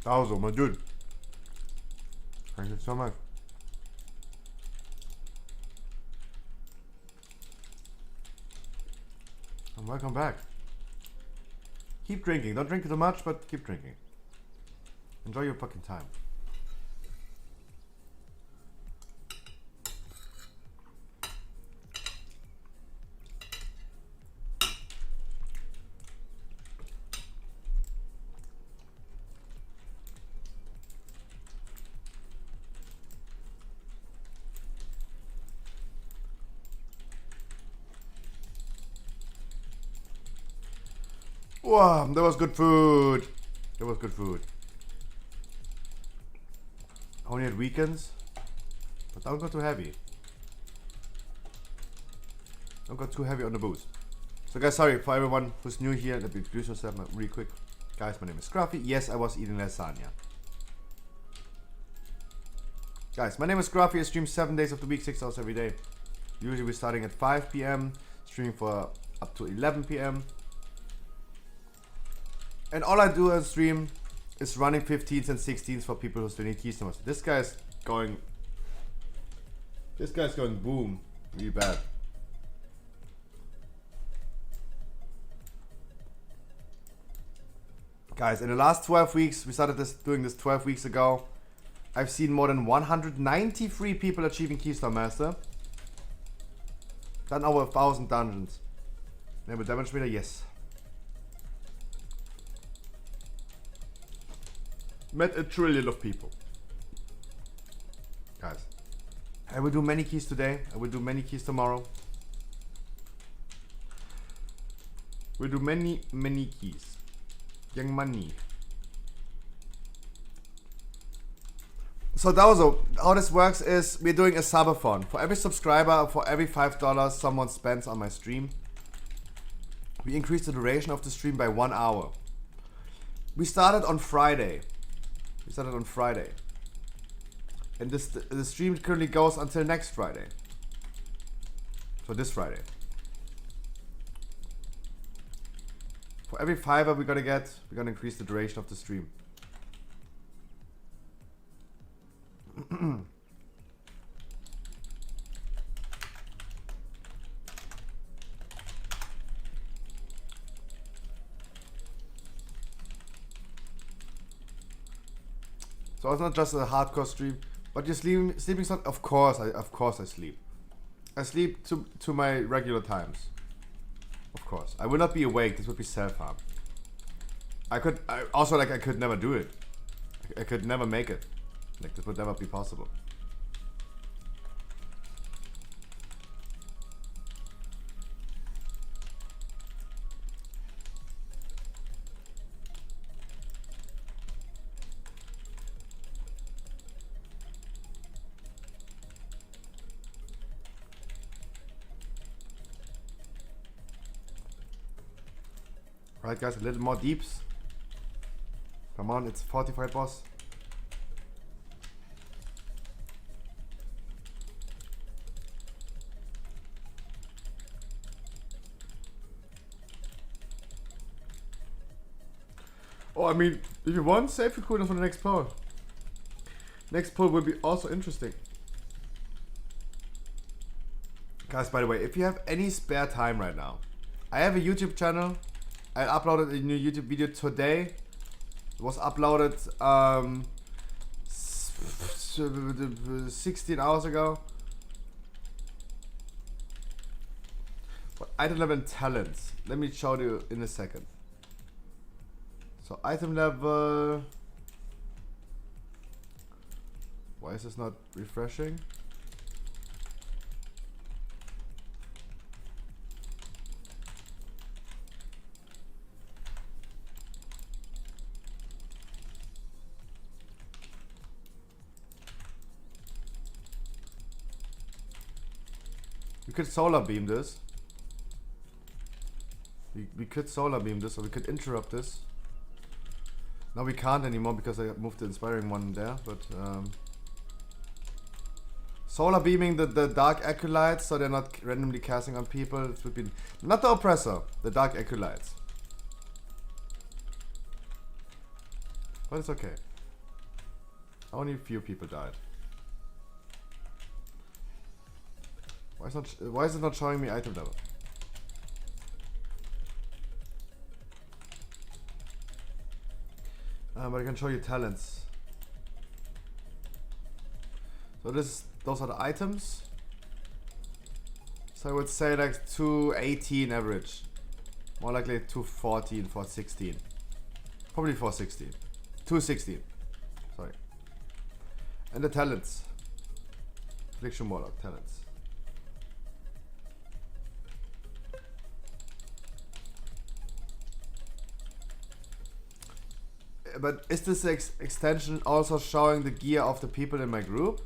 Dowso, my dude. Thank you so much. And welcome back. Keep drinking. Don't drink too much, but keep drinking. Enjoy your fucking time. Wow, that was good food. That was good food. Only at weekends. But don't go too heavy. Don't go too heavy on the booze. So guys, sorry for everyone who's new here. Let me introduce myself really quick. Guys, my name is Scruffy. Yes, I was eating lasagna. Guys, my name is Scruffy. I stream 7 days of the week, 6 hours every day. Usually we're starting at 5 p.m. Streaming for up to 11 p.m. And all I do on stream is running 15s and 16s for people who still need keys numbers. This guy's going boom really bad. Guys, in the last 12 weeks, we started doing this 12 weeks ago. I've seen more than 193 people achieving Keystone Master. Done over 1,000 dungeons. Name a damage meter? Yes. Met a trillion of people. Guys, I will do many keys today. I will do many keys tomorrow. We'll do many keys. Young money. So that was how this works is we're doing a subathon. For every subscriber, for every $5 someone spends on my stream, we increase the duration of the stream by 1 hour. We started on Friday. And the stream currently goes until next Friday. So this Friday. For every $5 we're gonna increase the duration of the stream. So it's not just a hardcore stream, but you're sleeping. Of course I sleep. I sleep to my regular times. Of course, I will not be awake. This would be self-harm. I could never do it. I could never make it. Like, this would never be possible. Alright guys, a little more deeps. Come on, it's 45 boss. Oh, I mean, if you want, save your cooldown for the next poll. Next poll will be also interesting. Guys, by the way, if you have any spare time right now, I have a YouTube channel. I uploaded a new YouTube video today. It was uploaded 16 hours ago. But item level and talents. Let me show you in a second. So item level. Why is this not refreshing? We could solar beam this. We could solar beam this, or we could interrupt this. No, we can't anymore because I moved the inspiring one there, but solar beaming the dark acolytes so they're not randomly casting on people. It would be not the oppressor, the dark acolytes. But it's okay. Only a few people died. Why is it not showing me item level? But I can show you talents. So those are the items. So I would say like 218 average. More likely 214, 416. Probably 416. 216. Sorry. And the talents. Affliction Warlock talents. but is this extension also showing the gear of the people in my group?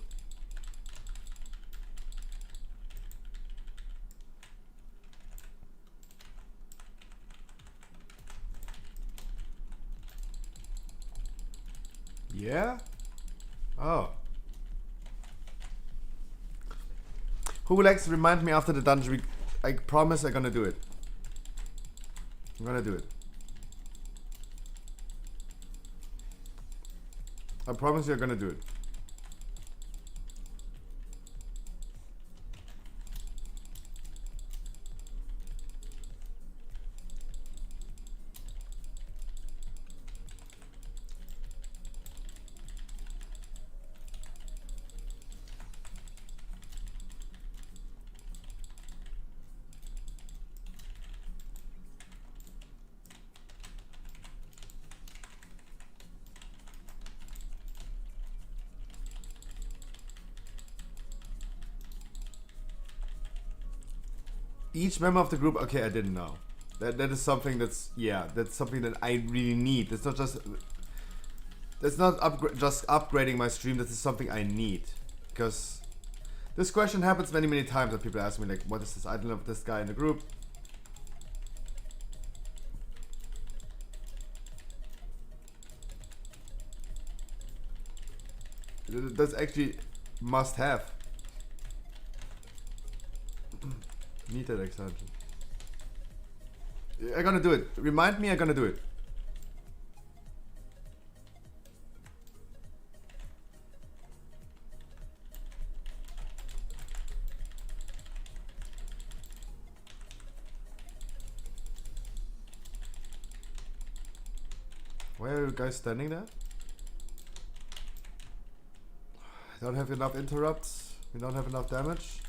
Yeah? Oh. Who would like to remind me after the dungeon? I promise I'm gonna do it. I'm gonna do it. I promise you're gonna do it. Each member of the group, okay, I didn't know. That is something that's, yeah, that's something that I really need. It's not just, it's not just upgrading my stream, this is something I need. Because this question happens many, many times that people ask me, like, what is this item of this guy in the group? That's actually must have. Need that extension. I'm gonna do it. Remind me, I'm gonna do it. Why are you guys standing there? I don't have enough interrupts. We don't have enough damage.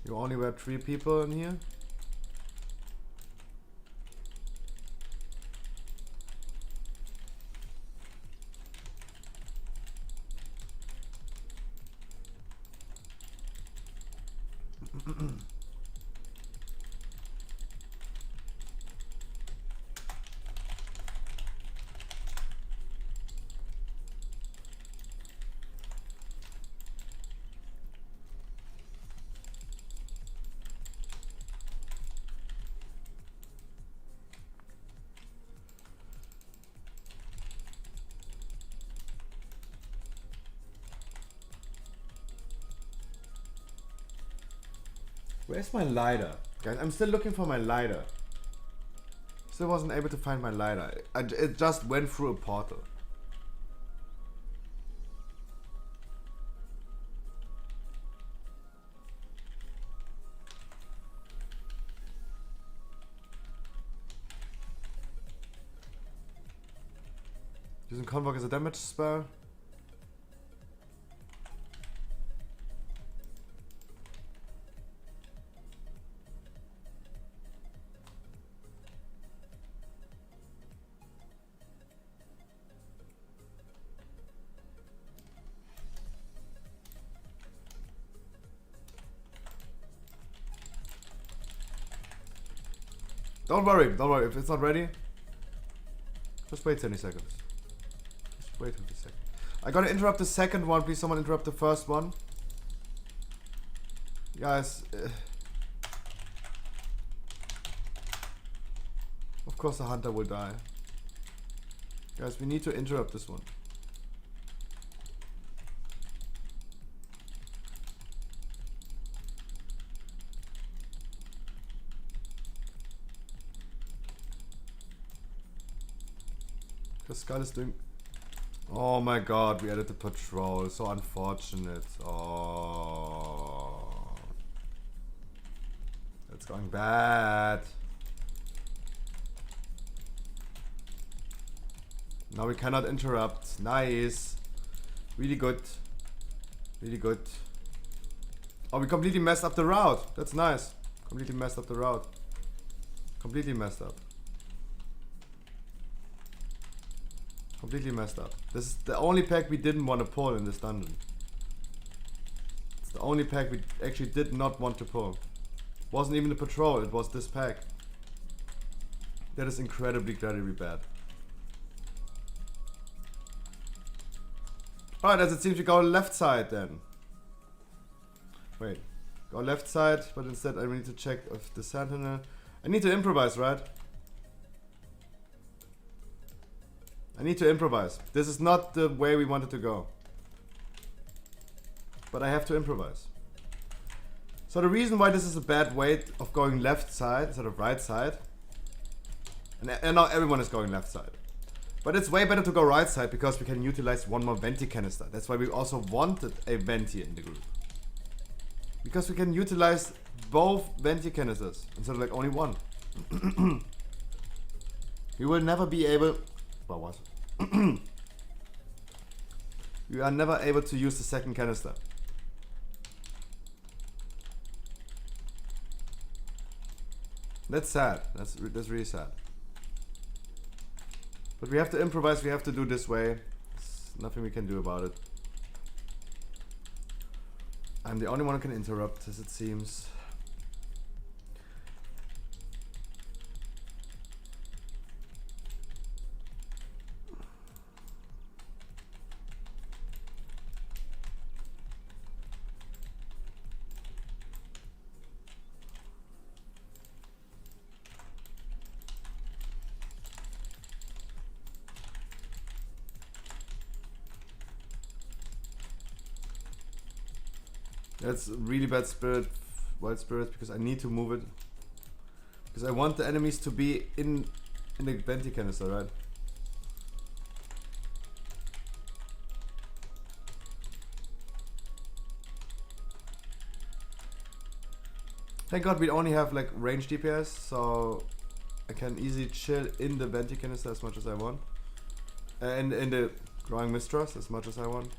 You only were 3 people in here. Where's my lighter? Guys, I'm still looking for my lighter. Still wasn't able to find my lighter. It just went through a portal. Using Convoke as a damage spell. Don't worry, if it's not ready, just wait 20 seconds. Just wait 20 seconds. I gotta interrupt the second one, please someone interrupt the first one. Guys, of course the hunter will die. Guys, we need to interrupt this one. The skull is doing... Oh my god, we added the patrol. So unfortunate. Oh. It's going bad. Now we cannot interrupt. Nice. Really good. Really good. Oh, we completely messed up the route. That's nice. Completely messed up the route. Completely messed up. Completely messed up. This is the only pack we didn't want to pull in this dungeon. It's the only pack we actually did not want to pull. Wasn't even the patrol, it was this pack. That is incredibly bad. Alright, as it seems we go left side then. Wait. Go left side, but instead I need to check if the sentinel... I need to improvise, right? I need to improvise. This is not the way we wanted to go. But I have to improvise. So the reason why this is a bad way of going left side instead of right side... And now everyone is going left side. But it's way better to go right side because we can utilize one more venti canister. That's why we also wanted a venti in the group. Because we can utilize both venti canisters instead of like only one. We will never be able... What was it? We are never able to use the second canister. That's sad. That's really sad. But we have to improvise, we have to do this way. There's nothing we can do about it. I'm the only one who can interrupt, as it seems. That's really bad spirit, wild spirit, because I need to move it. Because I want the enemies to be in the venti canister, right? Thank God we only have like range DPS, so I can easily chill in the venti canister as much as I want. And in the growing mistrust as much as I want.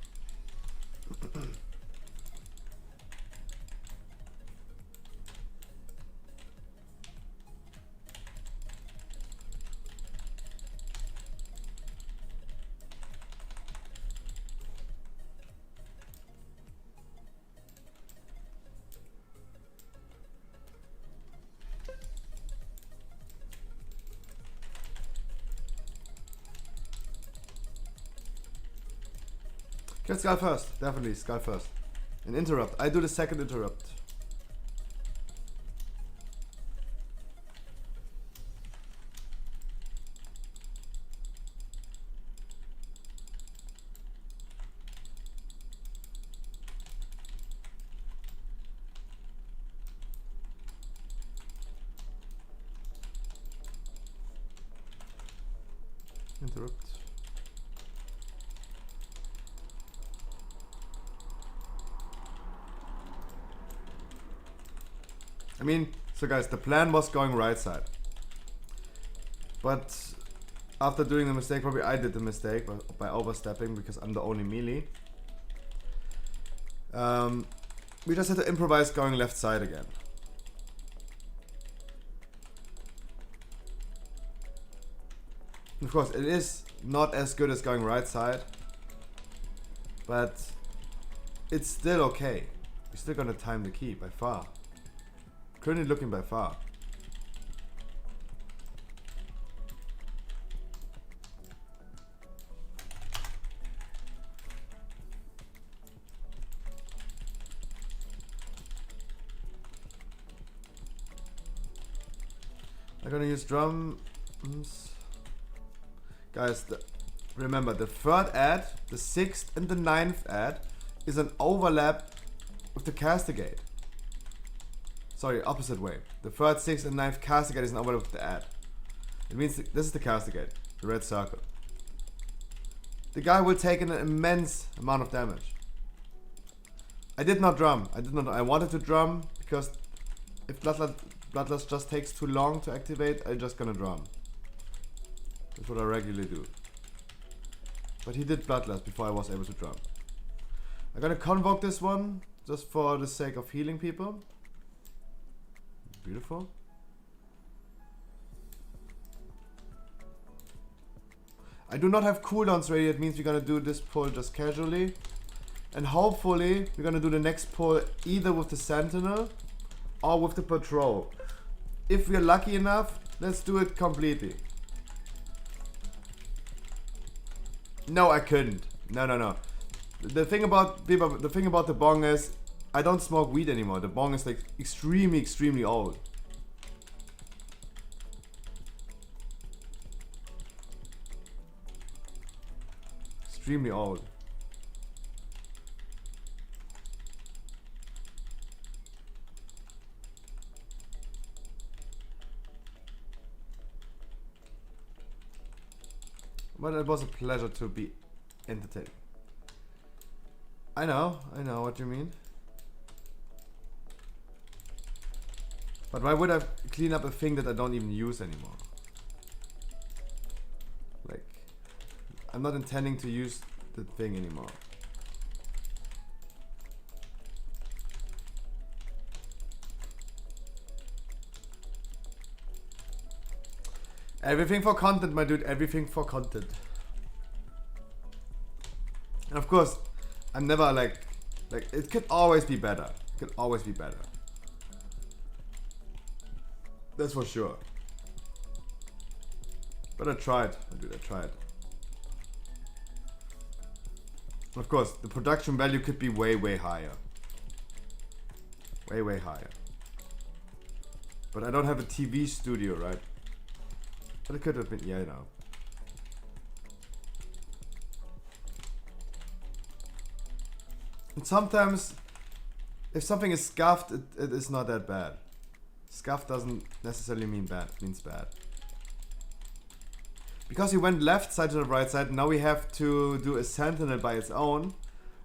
Get Skull first, definitely Skull first. And interrupt. I do the second interrupt. Interrupt. I mean, so guys, the plan was going right side. But after doing the mistake, probably I did the mistake by overstepping because I'm the only melee. We just had to improvise going left side again. Of course, it is not as good as going right side. But it's still okay. We're still gonna time the key by far. Currently looking by far. I'm gonna use drums. Guys, remember the third ad, the 6th and the 9th ad is an overlap with the castigate. Sorry, opposite way. The 3rd, 6th and 9th castigate is an overlap with the ad. It means this is the castigate, the red circle. The guy will take an immense amount of damage. I did not drum. I wanted to drum because if Bloodlust just takes too long to activate, I'm just gonna drum. That's what I regularly do. But he did Bloodlust before I was able to drum. I'm gonna convoke this one just for the sake of healing people. Beautiful. I do not have cooldowns ready. It means we're gonna do this pull just casually. And hopefully we're gonna do the next pull either with the Sentinel or with the Patrol. If we're lucky enough, let's do it completely. No, I couldn't. No. The thing about the bong is, I don't smoke weed anymore. The bong is like extremely old. Extremely old. But it was a pleasure to be entertained. I know what you mean. But why would I clean up a thing that I don't even use anymore? Like, I'm not intending to use the thing anymore. Everything for content, my dude. Everything for content. And of course, I'm never like it could always be better. It could always be better. That's for sure. But I tried. Dude, I tried. Of course, the production value could be way higher. Way higher. But I don't have a TV studio, right? But it could have been, yeah, you know. And sometimes, if something is scuffed, it is not that bad. Scuffed doesn't necessarily mean bad, it means bad. Because we went left side to the right side, now we have to do a sentinel by its own.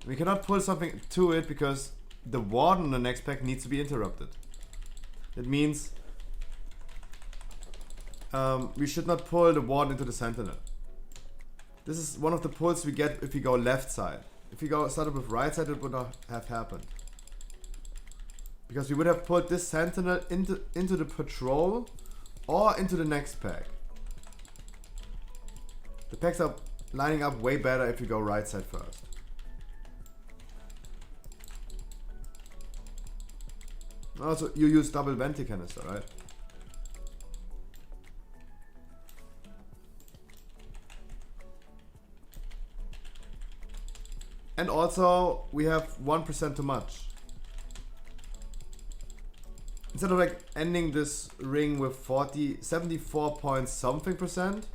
We cannot pull something to it because the warden on the next pack needs to be interrupted. That means we should not pull the warden into the sentinel. This is one of the pulls we get if we go left side. If we go started with right side, it would not have happened. Because we would have put this sentinel into the patrol or into the next pack. The packs are lining up way better if you go right side first. Also, you use double venti canister, right? And also, we have 1% too much. Instead of like ending this ring with 74 point something percent,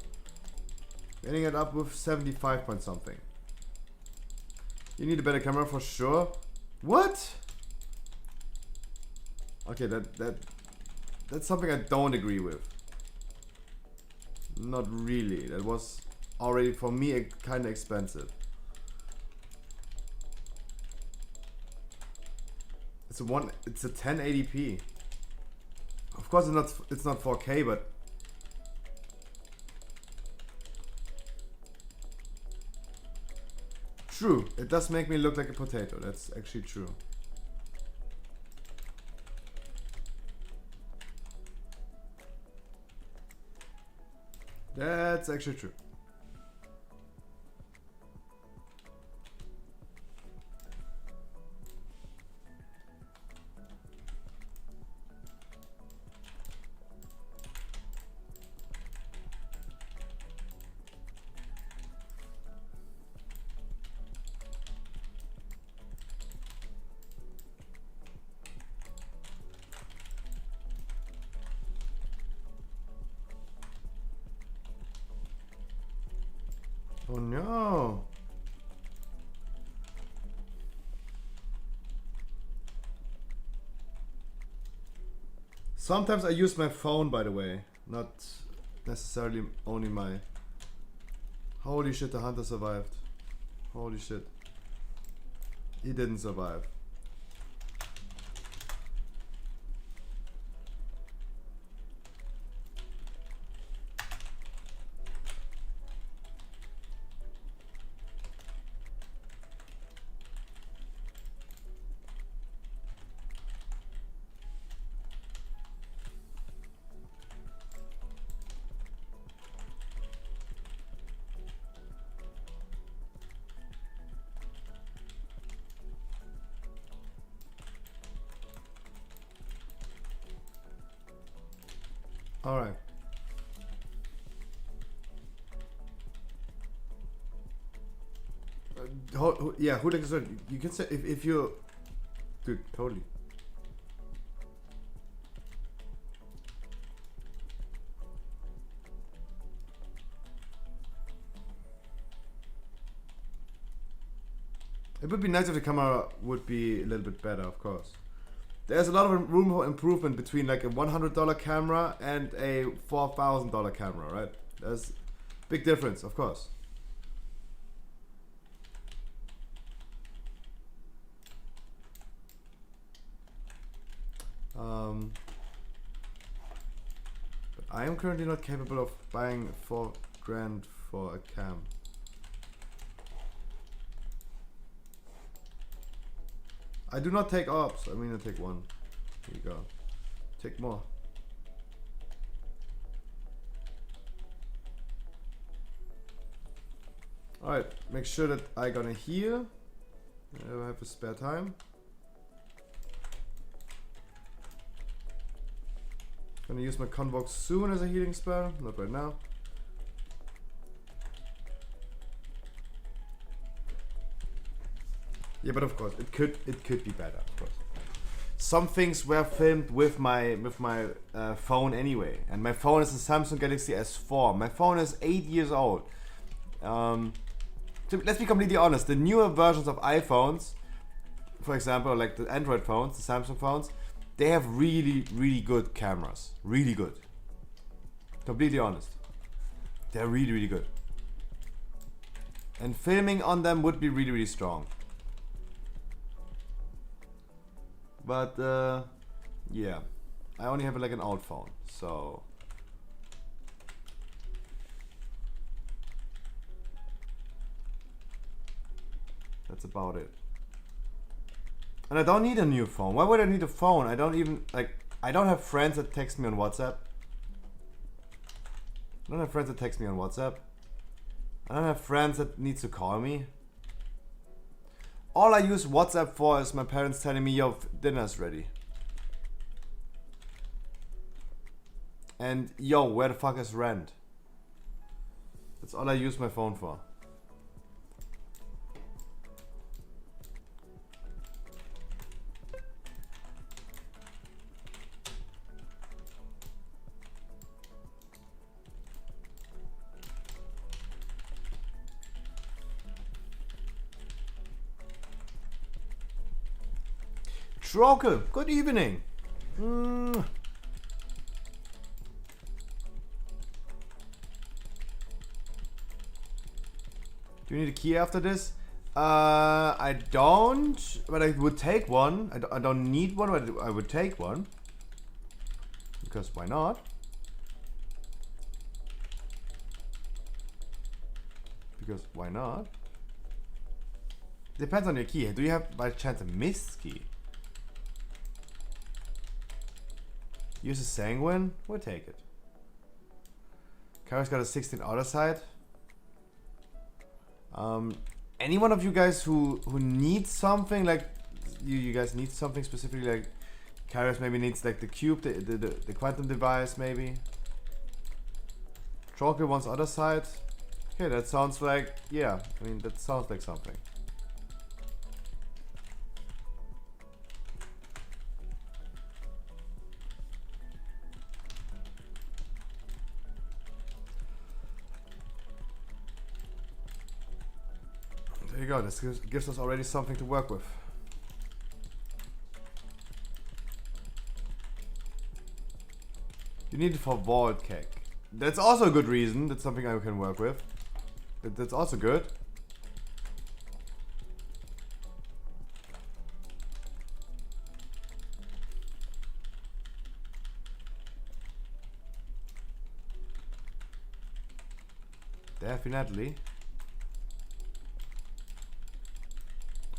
ending it up with 75 point something. You need a better camera for sure. What? Okay, that's something I don't agree with. Not really. That was already for me kind of expensive. It's a 1080p. Of course it's not 4K, but true. It does make me look like a potato. That's actually true. That's actually true. Oh no. Sometimes I use my phone, by the way, not necessarily only my... Holy shit, the hunter survived. Holy shit. He didn't survive. Alright. Yeah, who takes it? You can say if you, dude, totally. It would be nice if the camera would be a little bit better, of course. There's a lot of room for improvement between like a $100 camera and a $4,000 camera, right? There's a big difference, of course. But I am currently not capable of buying $4,000 for a cam. I do not take ops. I mean, I take one. Here you go. Take more. Alright, make sure that I gonna heal. I have a spare time. Gonna use my Convox soon as a healing spell. Not right now. Yeah, but of course, it could be better. Of course, some things were filmed with my phone anyway, and my phone is a Samsung Galaxy S4. My phone is 8 years old. So let's be completely honest. The newer versions of iPhones, for example, like the Android phones, the Samsung phones, they have really good cameras. Really good. Completely honest. They're really good. And filming on them would be really strong. But yeah, I only have like an old phone, so that's about it. And I don't need a new phone. Why would I need a phone? I don't even I don't have friends that text me on WhatsApp. I don't have friends that text me on WhatsApp. I don't have friends that needs to call me. All I use WhatsApp for is my parents telling me, yo, dinner's ready. And yo, where the fuck is rent? That's all I use my phone for. Troke, good evening. Do you need a key after this? I don't, but I would take one. I don't need one, but I would take one. Because why not? Because why not? Depends on your key. Do you have by chance a missed key? Use a sanguine? We'll take it. Kara's got a 16 outer side. Any one of you guys who needs something, like you guys need something specifically, like Kara's maybe needs like the cube, the quantum device maybe. Trocker wants other side. Okay, that sounds like, yeah, I mean that sounds like something. There you go, this gives us already something to work with. You need it for vault cake. That's also a good reason. That's something I can work with. That's also good. Definitely.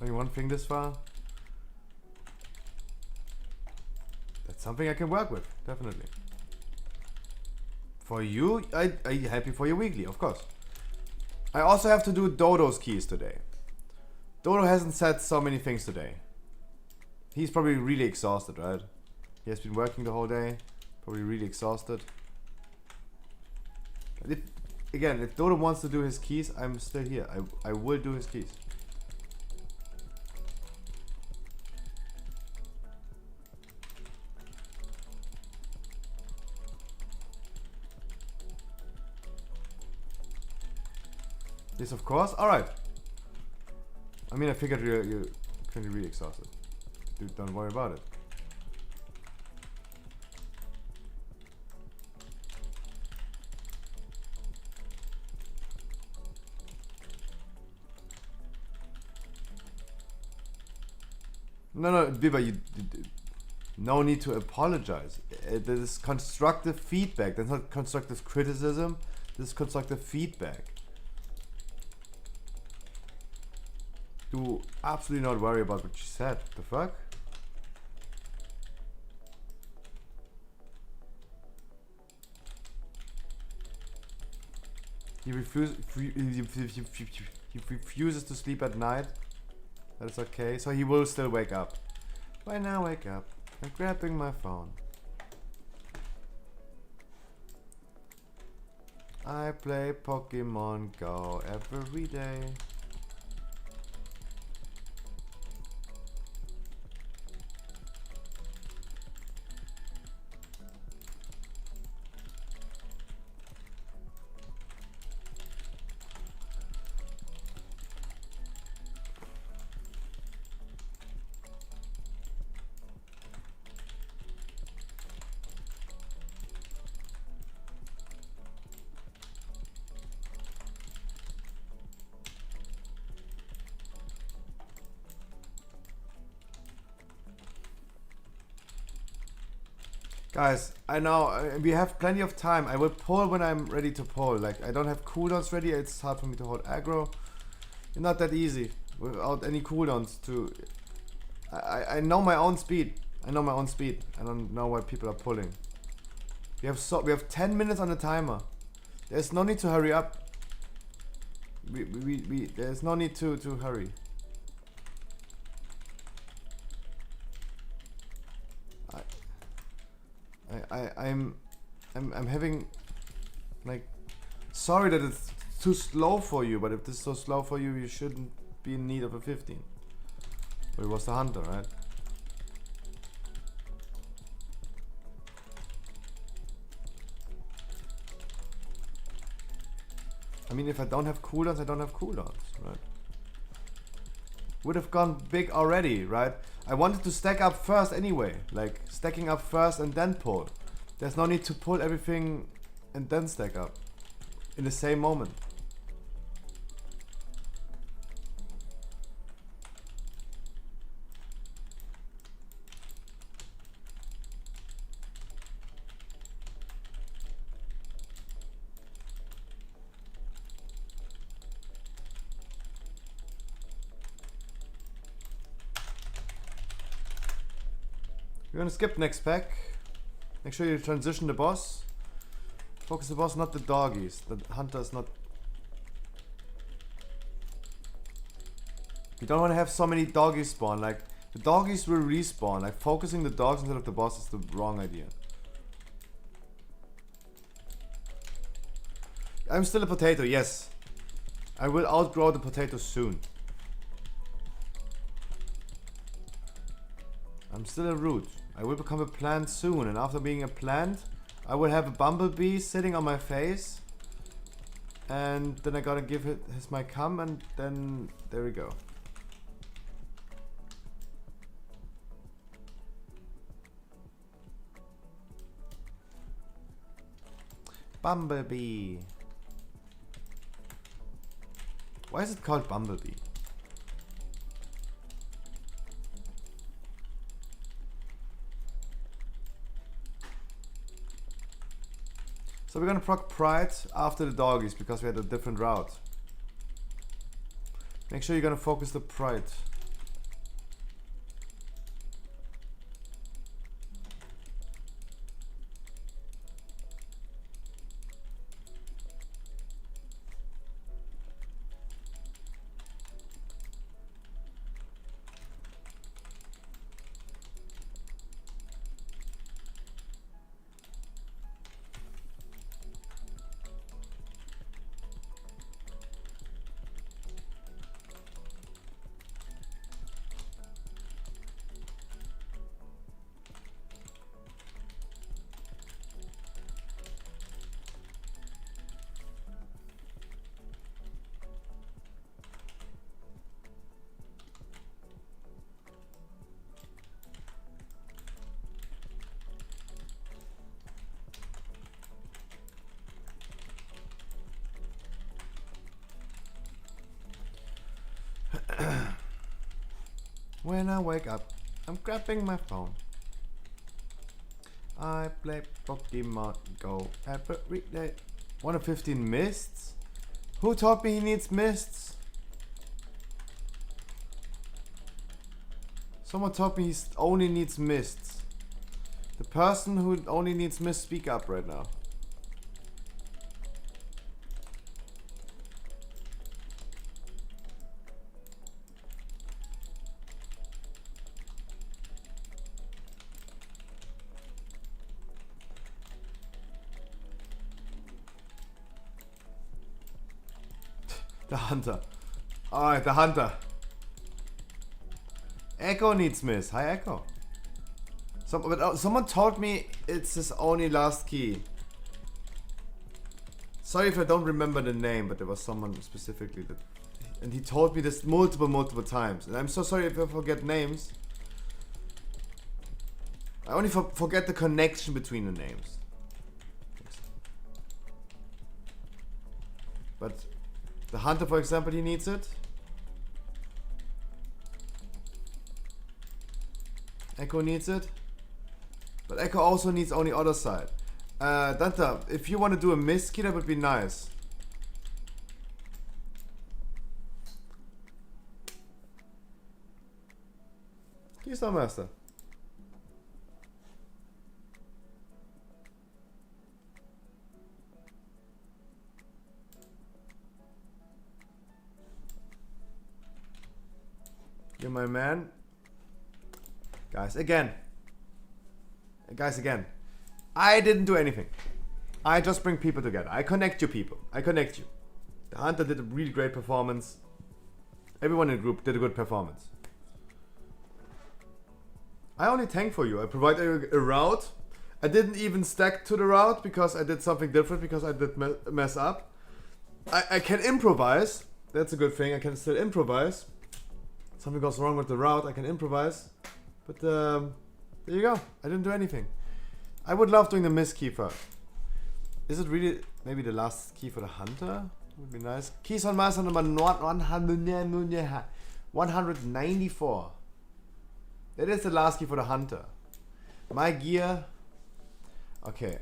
Only one thing this far. That's something I can work with, definitely. For you, I'm happy for your weekly, of course. I also have to do Dodo's keys today. Dodo hasn't said so many things today. He's probably really exhausted, right? He has been working the whole day, probably really exhausted. Again, if Dodo wants to do his keys, I'm still here. I will do his keys. Yes, of course. Alright. I mean, I figured you're currently really exhausted. Dude, don't worry about it. No, Biba, no need to apologize. This is constructive feedback. That's not constructive criticism. This is constructive feedback. Do absolutely not worry about what she said. The fuck? He refuses to sleep at night. That's okay. So he will still wake up. Why now wake up? I'm grabbing my phone. I play Pokemon Go every day. Guys, I know we have plenty of time. I will pull when I'm ready to pull. Like, I don't have cooldowns ready. It's hard for me to hold aggro. It's not that easy without any cooldowns to... I know my own speed. I know my own speed. I don't know why people are pulling. We have 10 minutes on the timer. There's no need to hurry up. There's no need to hurry. I'm having, like, sorry that it's too slow for you, but if this is so slow for you, you shouldn't be in need of a 15. But it was the hunter, right? I mean, if I don't have cooldowns, I don't have cooldowns, right? Would have gone big already, right? I wanted to stack up first anyway, like stacking up first and then pull. There's no need to pull everything and then stack up in the same moment. We're gonna skip next pack. Make sure you transition the boss. Focus the boss, not the doggies. The hunter is not... You don't want to have so many doggies spawn. Like, the doggies will respawn. Like, focusing the dogs instead of the boss is the wrong idea. I'm still a potato, yes. I will outgrow the potato soon. I'm still a root. I will become a plant soon, and after being a plant, I will have a bumblebee sitting on my face, and then I gotta give it my cum, and then there we go. Bumblebee. Why is it called Bumblebee? So we're gonna proc Pride after the doggies because we had a different route. Make sure you're gonna focus the Pride. When I wake up, I'm grabbing my phone. I play Pokemon Go every day. 1 of 15 mists? Who told me he needs mists? Someone told me he only needs mists. The person who only needs mists, speak up right now. The hunter. Alright, the hunter. Echo needs miss. Hi, Echo. Someone told me it's his only last key. Sorry if I don't remember the name, but there was someone specifically that... And he told me this multiple times. And I'm so sorry if I forget names. I only forget the connection between the names. But the hunter, for example, he needs it. Echo needs it. But Echo also needs only other side. Danta, if you want to do a miss key, that would be nice. Keystone Master. You're my man. Guys, again. I didn't do anything. I just bring people together. I connect you people. I connect you. The hunter did a really great performance. Everyone in the group did a good performance. I only tank for you. I provide a route. I didn't even stack to the route because I did something different, because I did mess up. I can improvise. That's a good thing. I can still improvise. Something goes wrong with the route, I can improvise. But there you go. I didn't do anything. I would love doing the miss key first. Is it really maybe the last key for the hunter? Would be nice. Keys on master number 194. That is the last key for the hunter. My gear. Okay,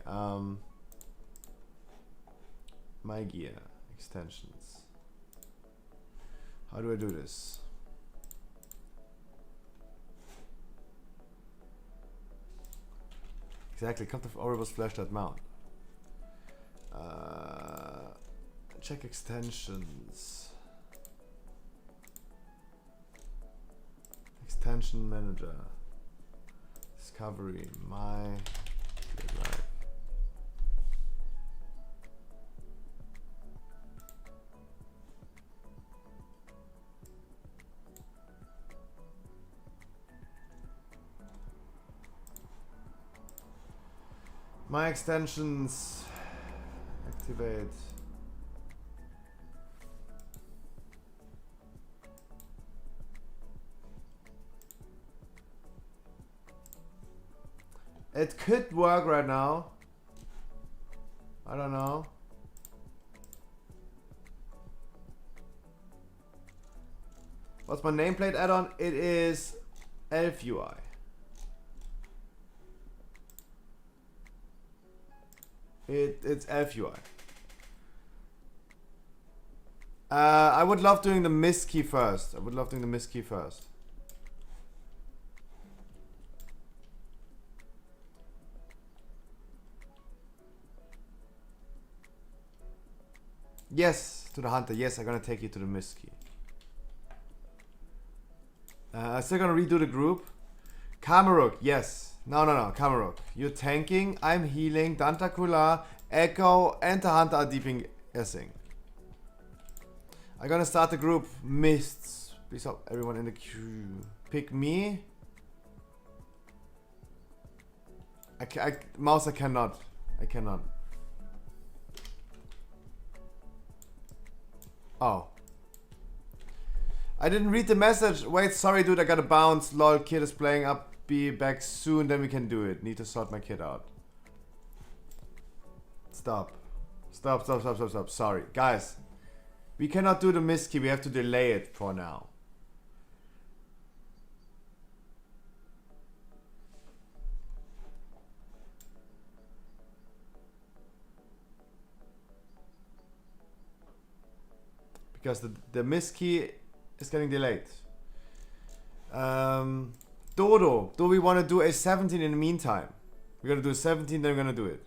my gear. Extensions. How do I do this? Exactly, come to Oribus flash that mount. Check extensions. Extension manager. Discovery. My life. My extensions. Activate. It could work right now. I don't know. What's my nameplate add-on? It is Elf UI. It's Elf UI. I would love doing the miss key first. Yes, to the hunter. Yes, I'm gonna take you to the miss key. I'm still gonna redo the group. Kamaruk, yes. No, Kamaruk. You're tanking, I'm healing, Dantakula, Echo, and the hunter are deeping guessing. I'm gonna start the group. Mists. Please help everyone in the queue. Pick me. Mouse, I cannot. Oh. I didn't read the message. Wait, sorry dude, I gotta bounce. Lol, kid is playing up. Be back soon, then we can do it. Need to sort my kid out. Stop. Sorry. Guys. We cannot do the miss key. We have to delay it for now. because the miss key is getting delayed. Dodo, do we want to do a 17 in the meantime? We're gonna do a 17, then we're gonna do it.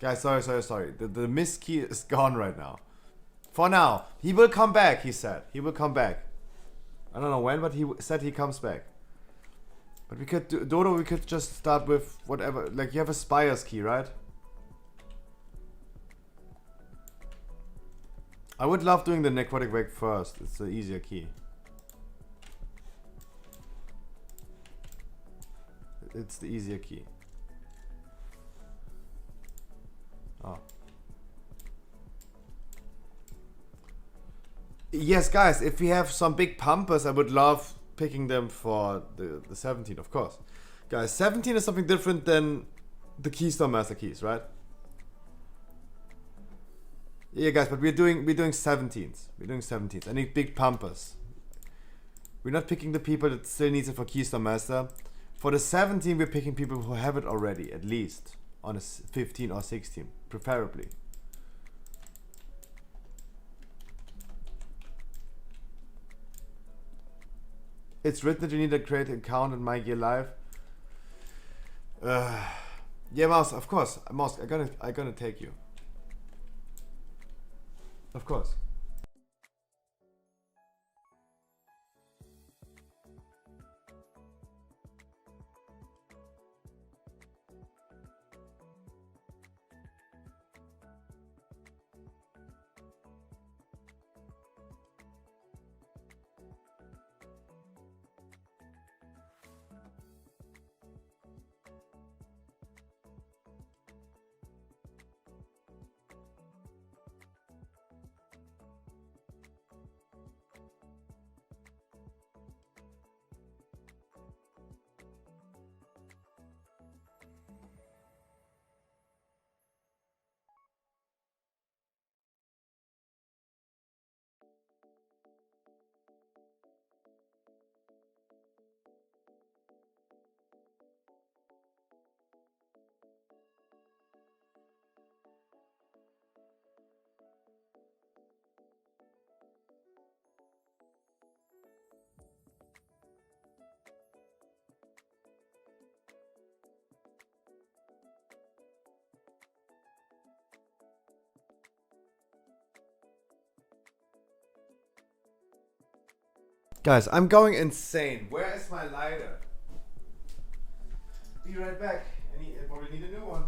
Guys, sorry. The miss key is gone right now. For now. He will come back, he said. He will come back. I don't know when, but he said he comes back. But we could do, Dodo, we could just start with whatever. Like, you have a Spire's key, right? I would love doing the Necrotic Wake first. It's the easier key. It's the easier key. Oh. Yes, guys, if we have some big pumpers, I would love picking them for the 17, of course. Guys, 17 is something different than the Keystone Master keys, right? Yeah, guys, but we're doing 17s. We're doing 17s. I need big pumpers. We're not picking the people that still needs it for Keystone Master. For the 17, we're picking people who have it already, at least on a 15 or 16, preferably. It's written that you need to create an account in My Gear Live. Yeah, Mouse, of course. Mouse, I'm gonna take you. Of course. Guys, I'm going insane. Where is my lighter? Be right back. I probably need a new one.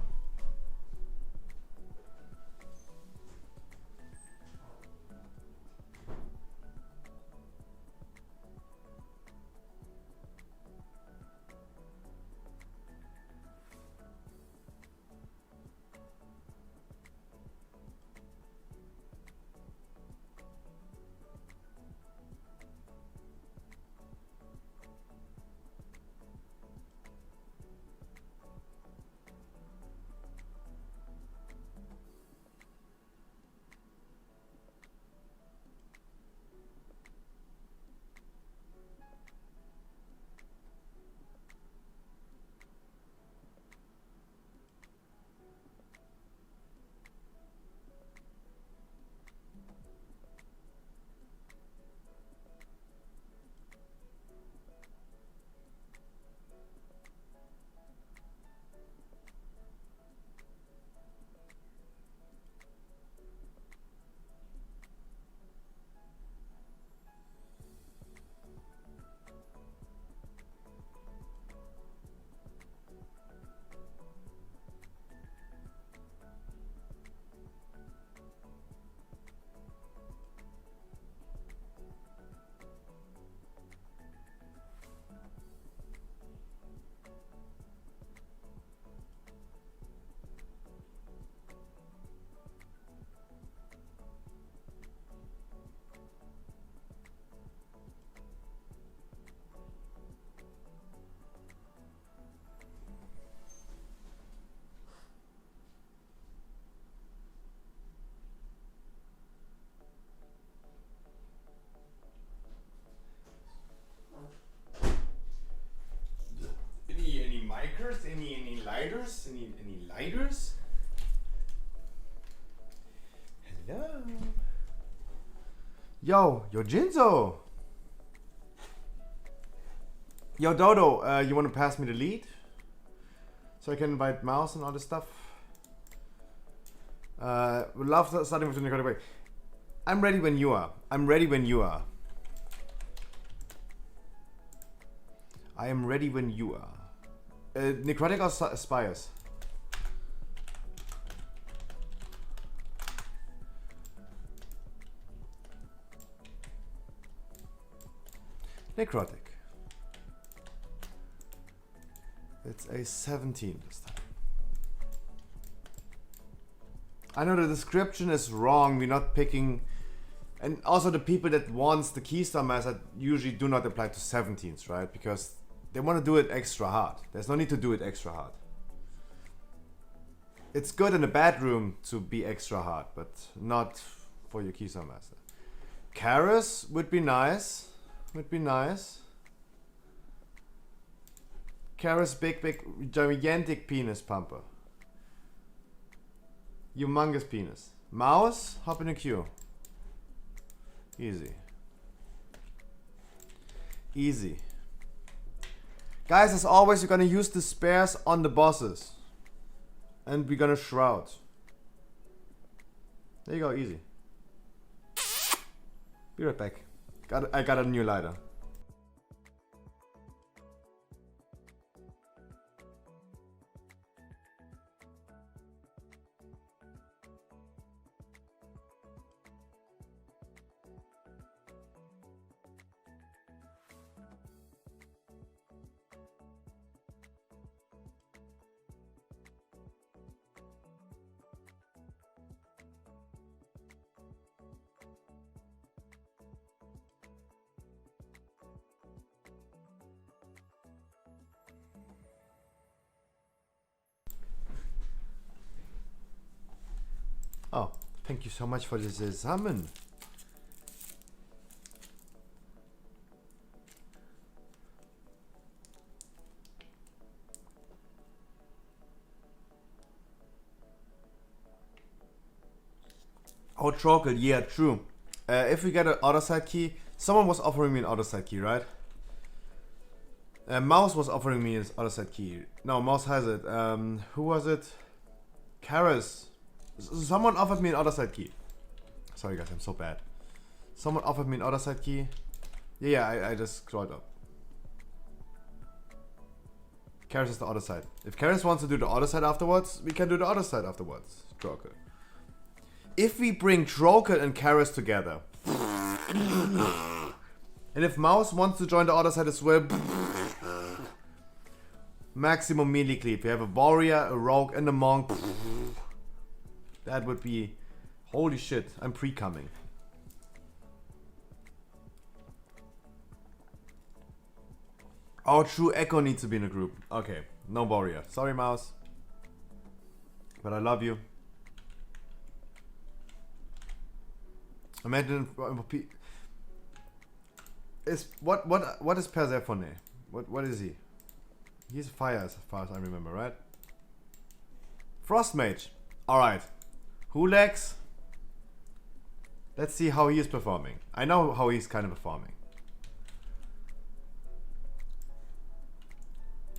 Any micers? Any lighters? Any lighters? Yeah. Yo Jinzo. Yo Dodo, you want to pass me the lead? So I can invite Mouse and all this stuff. Would love starting with the necrotic way. I'm ready when you are. I'm ready when you are. I am ready when you are. Necrotic or Spires? Necrotic. It's a 17 this time. I know the description is wrong. We're not picking... And also the people that wants the Keystone Master usually do not apply to 17s, right? Because they want to do it extra hard. There's no need to do it extra hard. It's good in a bedroom to be extra hard, but not for your Keystone Master. Karis would be nice. Would be nice. Karis, big, gigantic penis pumper. Humongous penis. Mouse, hop in a queue. Easy. Easy. Guys, as always, we're gonna use the spares on the bosses. And we're gonna shroud. There you go, easy. Be right back. I got a new lighter. Oh, thank you so much for this summon. Oh, Trockle, yeah, true. If we get an other side key, someone was offering me an other side key, right? Mouse was offering me an other side key. No, Mouse has it. Who was it? Karis. Someone offered me an other side key. Sorry guys, I'm so bad. Someone offered me an other side key. Yeah, I just scrolled up. Karis is the other side. If Karis wants to do the other side afterwards, we can do the other side afterwards. Troker. If we bring Troker and Karis together, and if Mouse wants to join the other side as well, maximum melee cleave. We have a warrior, a rogue, and a monk. That would be... Holy shit, I'm pre-coming. Oh, true, Echo needs to be in a group. Okay, no warrior. Sorry, Mouse. But I love you. Imagine... What is Persephone? What is he? He's fire as far as I remember, right? Frost Mage. Alright. Hulex. Let's see how he is performing. I know how he's kind of performing.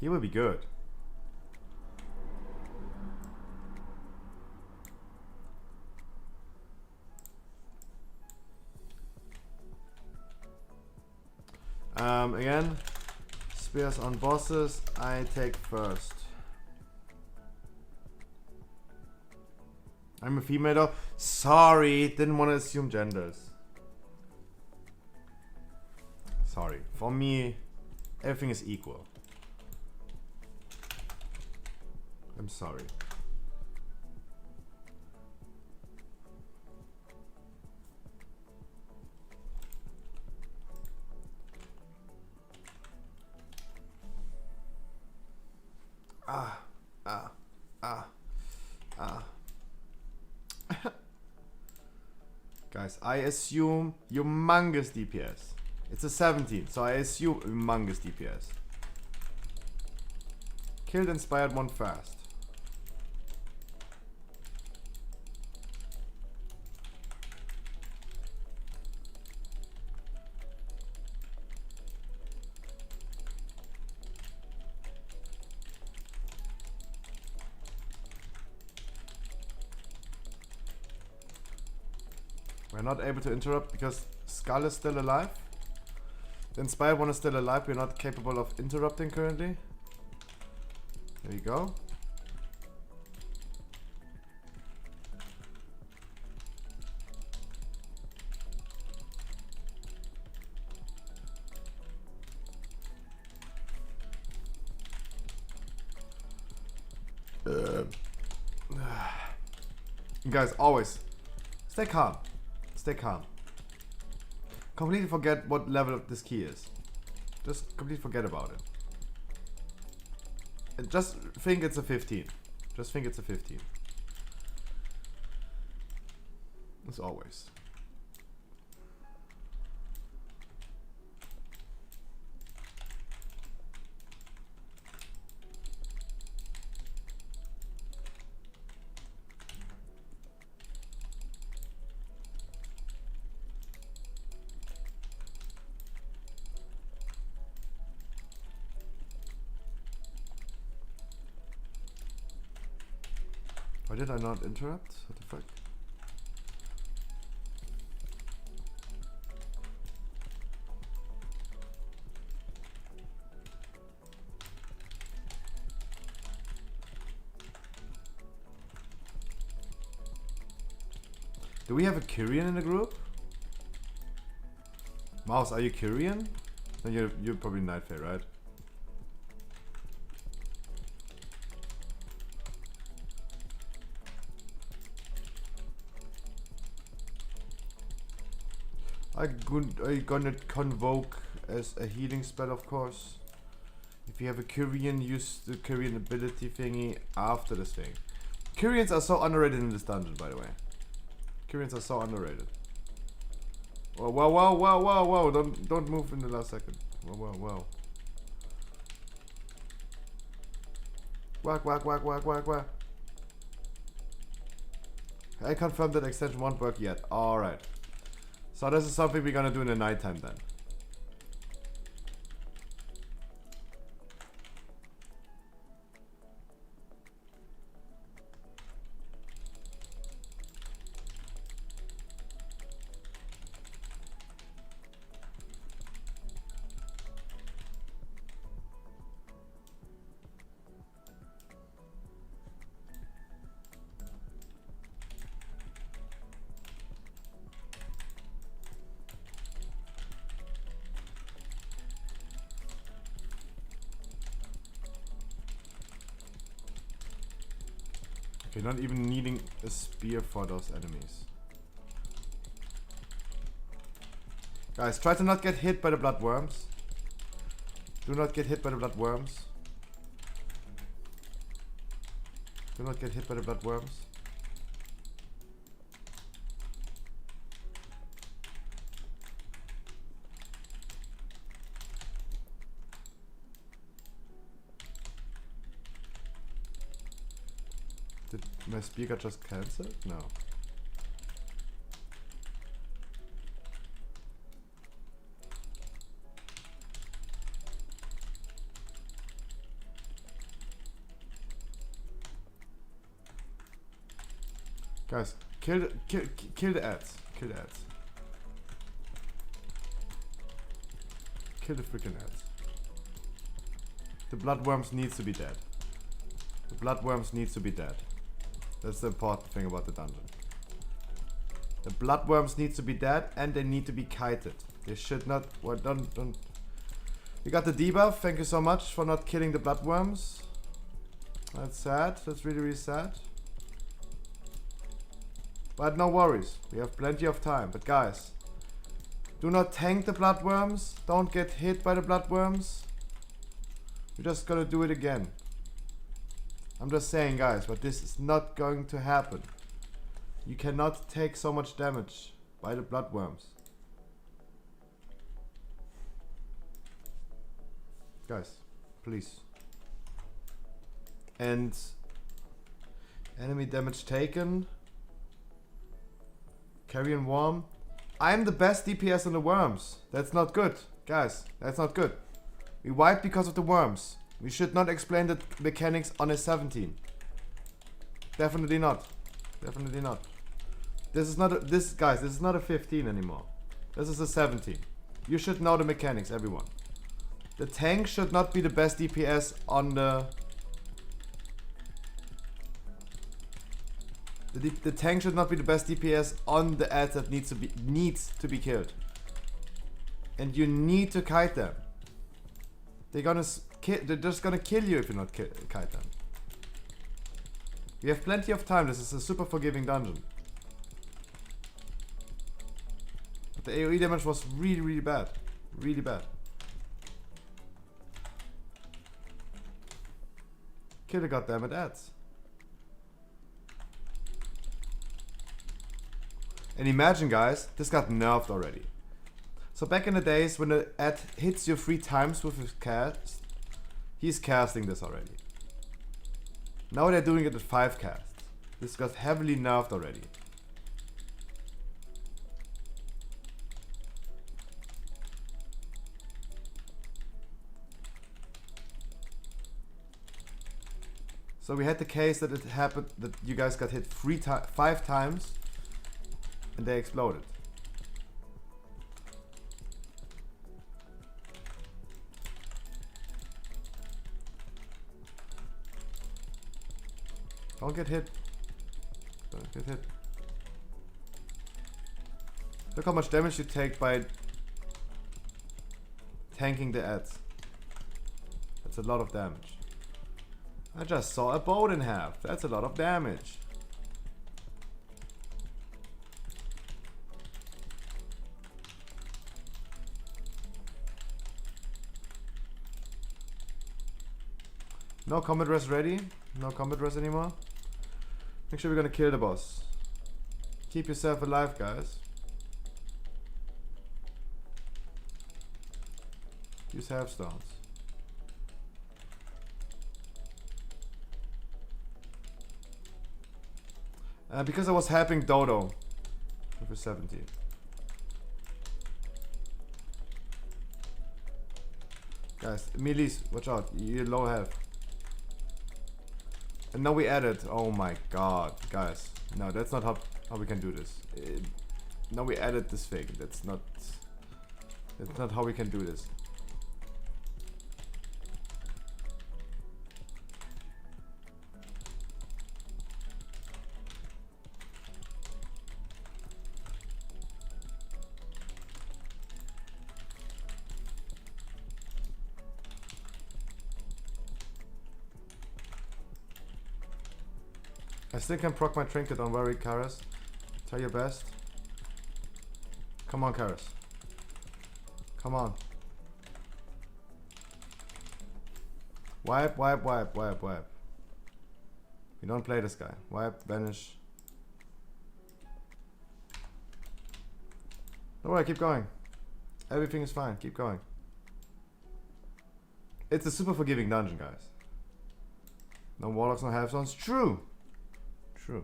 He will be good. Again, spears on bosses. I take first. I'm a female though. Sorry, didn't want to assume genders. Sorry. For me, everything is equal. I'm sorry. Guys, I assume humongous DPS. It's a 17, so I assume humongous DPS. Killed inspired one fast. We're not able to interrupt because Skull is still alive. The Inspired one is still alive. We're not capable of interrupting currently. There you go. Guys, always stay calm. Stay calm. Completely forget what level of this key is. Just completely forget about it. And just think it's a 15. Just think it's a 15. As always. Why did I not interrupt? What the fuck? Do we have a Kyrian in the group? Mouse, are you Kyrian? No, you're probably Nightfay, right? I'm gonna convoke as a healing spell, of course. If you have a Kyrian, use the Kyrian ability thingy after this thing. Kyrians are so underrated in this dungeon, by the way. Kyrians are so underrated. Whoa, whoa, whoa, whoa, whoa, whoa! Don't move in the last second. Whoa, whoa, whoa! Whack, whack, whack, whack, whack, whack. I confirmed that extension won't work yet. All right. So this is something we're gonna do in the nighttime then. Okay, not even needing a spear for those enemies. Guys, try to not get hit by the bloodworms. Do not get hit by the bloodworms. Do not get hit by the bloodworms. Did my spear got just cancelled? No. Guys, kill the ads. Kill the ads. Kill the freaking ads. The bloodworms needs to be dead. The bloodworms needs to be dead. That's the important thing about the dungeon. The bloodworms needs to be dead and they need to be kited. They should not. Well, don't. We got the debuff. Thank you so much for not killing the bloodworms. That's sad. That's really, really sad. But no worries. We have plenty of time. But guys, do not tank the bloodworms. Don't get hit by the bloodworms. We're just gonna do it again. I'm just saying, guys, but this is not going to happen. You cannot take so much damage by the bloodworms. Guys, please. And enemy damage taken. Carrion worm. I'm the best DPS in the worms. That's not good. Guys, that's not good. We wiped because of the worms. We should not explain the mechanics on a 17. Definitely not. Definitely not. This is not a, this guys, this is not a 15 anymore. This is a 17. You should know the mechanics, everyone. The tank should not be the best DPS on the tank should not be the best DPS on the ads that needs to be killed. And you need to kite them. They're just gonna kill you if you not kite them. We have plenty of time. This is a super forgiving dungeon. But the AoE damage was really, really bad. Really bad. Kill the goddammit ads. And imagine, guys, this got nerfed already. So back in the days when the ad hits you 3 times with his cast, he's casting this already. Now they're doing it at 5 casts. This got heavily nerfed already. So we had the case that it happened that you guys got hit 5 times and they exploded. Don't get hit. Don't get hit. Look how much damage you take by tanking the ads. That's a lot of damage. I just saw a boat in half. That's a lot of damage. No combat rest ready. No combat rest anymore. Make sure we're gonna kill the boss. Keep yourself alive, guys. Use half stones. Because I was helping Dodo with 17. Guys, melees, watch out, you're low health. And now we added, oh my god, guys. No, that's not how we can do this. Now we added this thing, that's not how we can do this. I still can proc my trinket, don't worry, Karas. Try your best. Come on, Karas. Come on. Wipe, wipe, wipe, wipe, wipe. We don't play this guy. Wipe, vanish. Don't worry, keep going. Everything is fine, keep going. It's a super forgiving dungeon, guys. No warlocks, no half zones. True! True.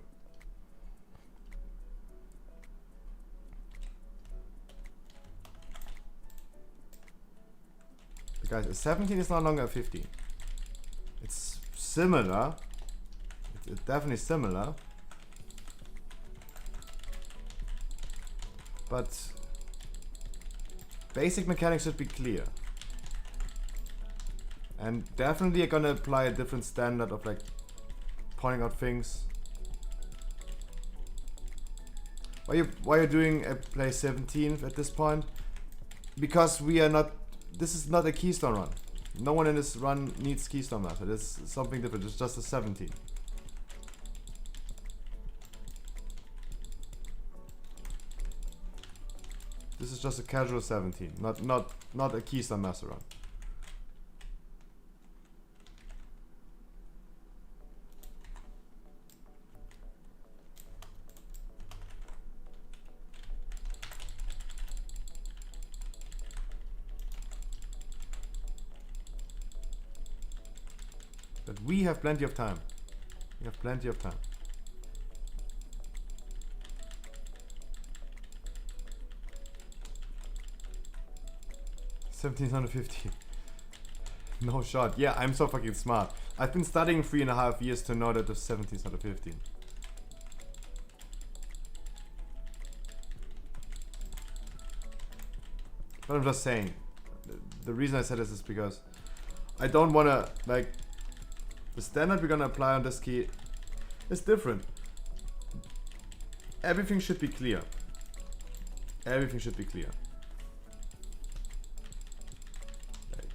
But guys, a 17 is no longer a 15. It's similar. It's definitely similar. But basic mechanics should be clear. And definitely I'm gonna apply a different standard of like pointing out things. Why you're doing a play 17 at this point? Because we are not. This is not a keystone run. No one in this run needs keystone master. It's something different. It's just a 17. This is just a casual 17, not a keystone master run. But we have plenty of time. We have plenty of time. $1,750. No shot. Yeah, I'm so fucking smart. I've been studying 3.5 years to know that the 17 is not a 15. But I'm just saying, the reason I said this is because I don't want to, like, the standard we're gonna apply on this key is different. Everything should be clear. Everything should be clear. Like,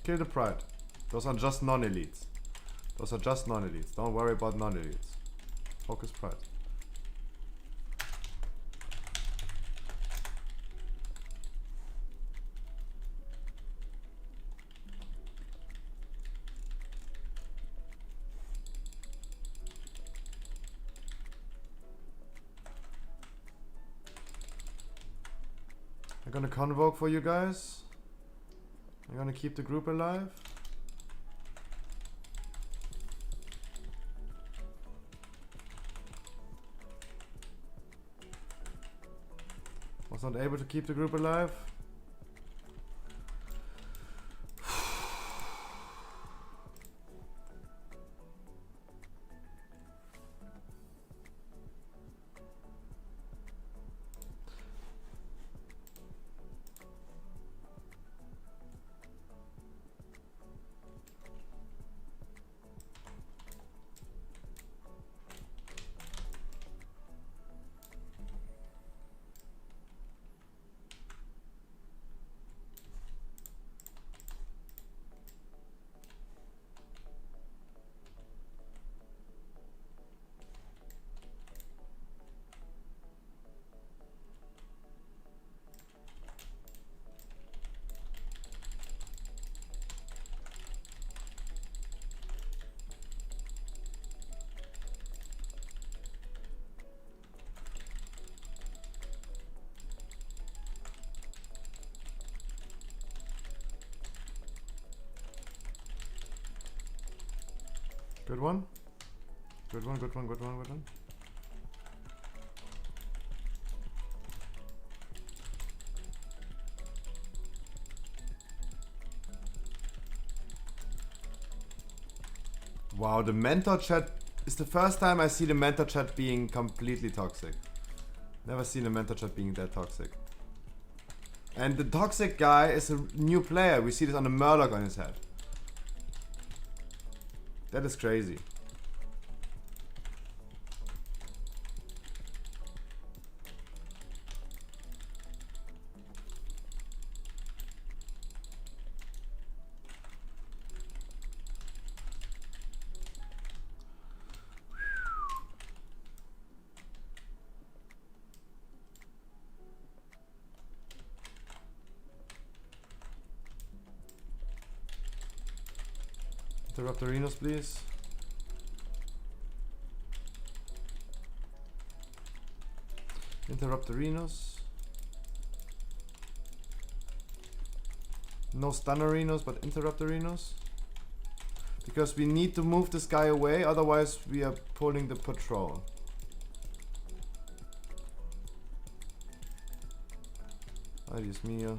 kill the pride. Those are just non-elites. Those are just non-elites. Don't worry about non-elites. Focus pride. I'm gonna convoke for you guys. I'm gonna keep the group alive. Was not able to keep the group alive. Good one. Good one, good one, good one, good one. Wow, the mentor chat is the first time I see the mentor chat being completely toxic. Never seen a mentor chat being that toxic. And the toxic guy is a new player. We see this on the Murloc on his head. That is crazy. Interrupt arenas, please. Interrupt arenas. No stun arenas, but interrupt arenas. Because we need to move this guy away, otherwise we are pulling the patrol. Ay, Dios mío.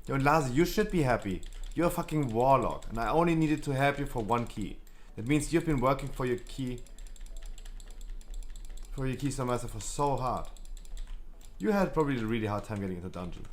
Yo, Lars, you should be happy. You're a fucking warlock, and I only needed to help you for one key. That means you've been working for your key semester for so hard. You had probably a really hard time getting into dungeon.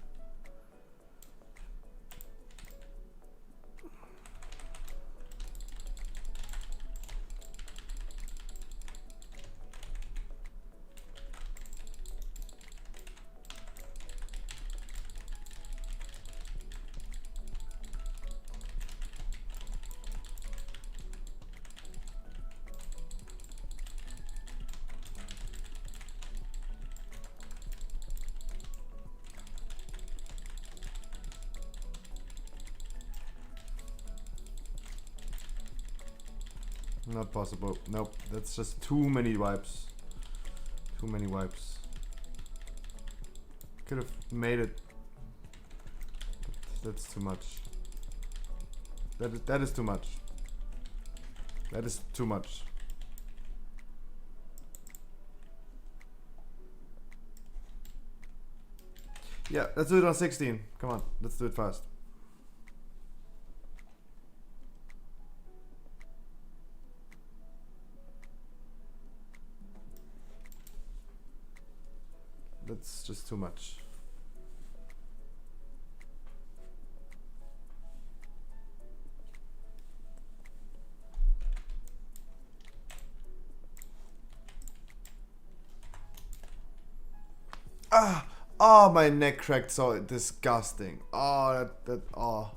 Not possible. Nope. That's just too many wipes. Too many wipes. Could have made it. That's too much. That is too much. That is too much. Yeah, let's do it on 16. Come on, let's do it fast. That's just too much. Ah! Oh, my neck cracked so disgusting. Oh, oh.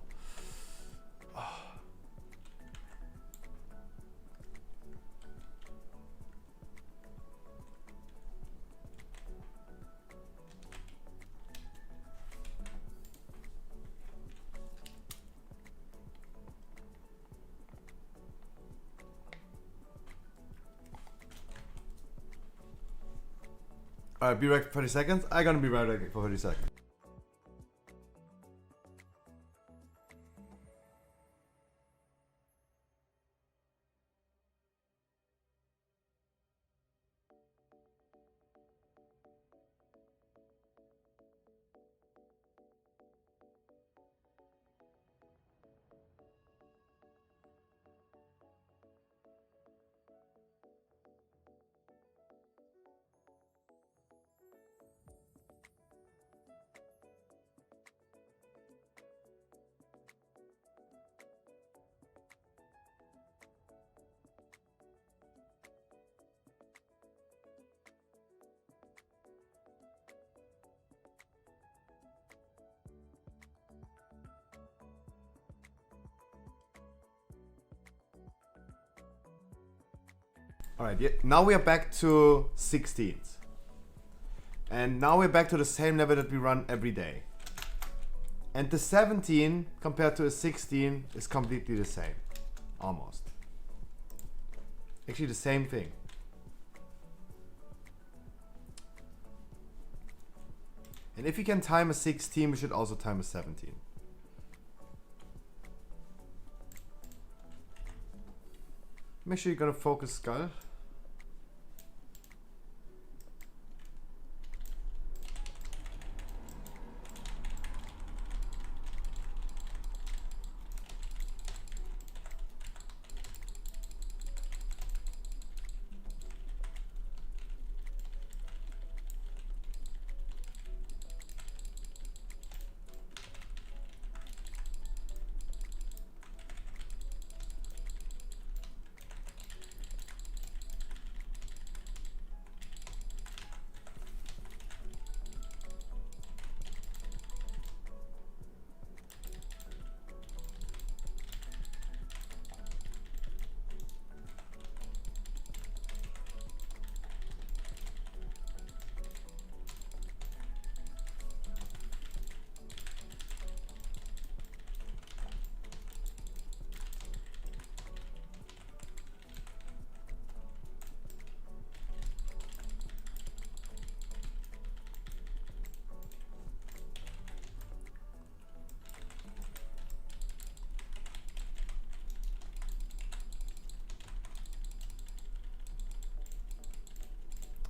Alright, be back for 30 seconds. I'm gonna be right back for 30 seconds. Alright, yeah, now we are back to 16th. And now we're back to the same level that we run every day. And the 17 compared to a 16 is completely the same. Almost. Actually the same thing. And if you can time a 16, we should also time a 17. Make sure you're gonna focus skull.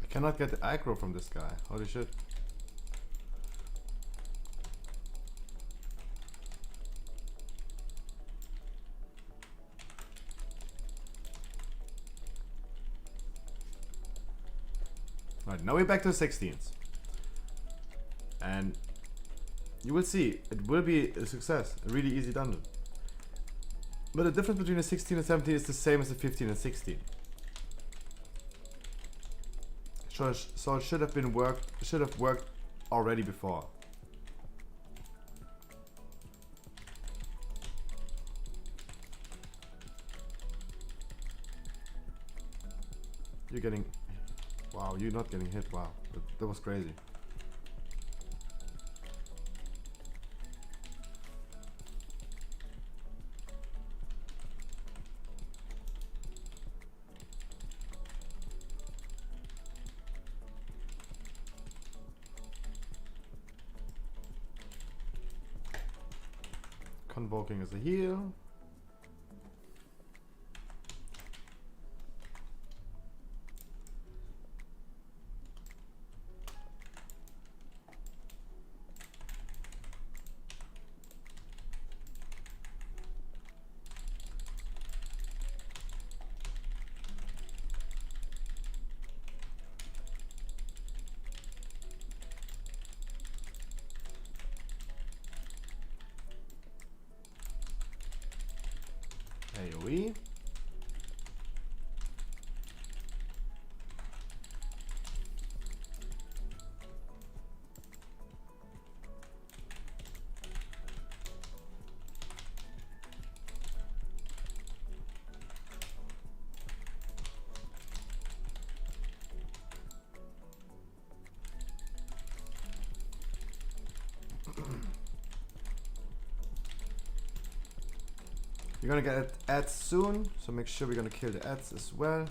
Cannot get the aggro from this guy. Holy shit. Right, now we're back to the 16th. And you will see, it will be a success. A really easy dungeon. But the difference between the 16 and 17 is the same as the 15 and 16. So it should have been worked. It should have worked already before. You're getting. Wow, you're not getting hit. Wow, that was crazy. Convoking is a heal. AoE. You're gonna get ads soon, so make sure we're gonna kill the ads as well.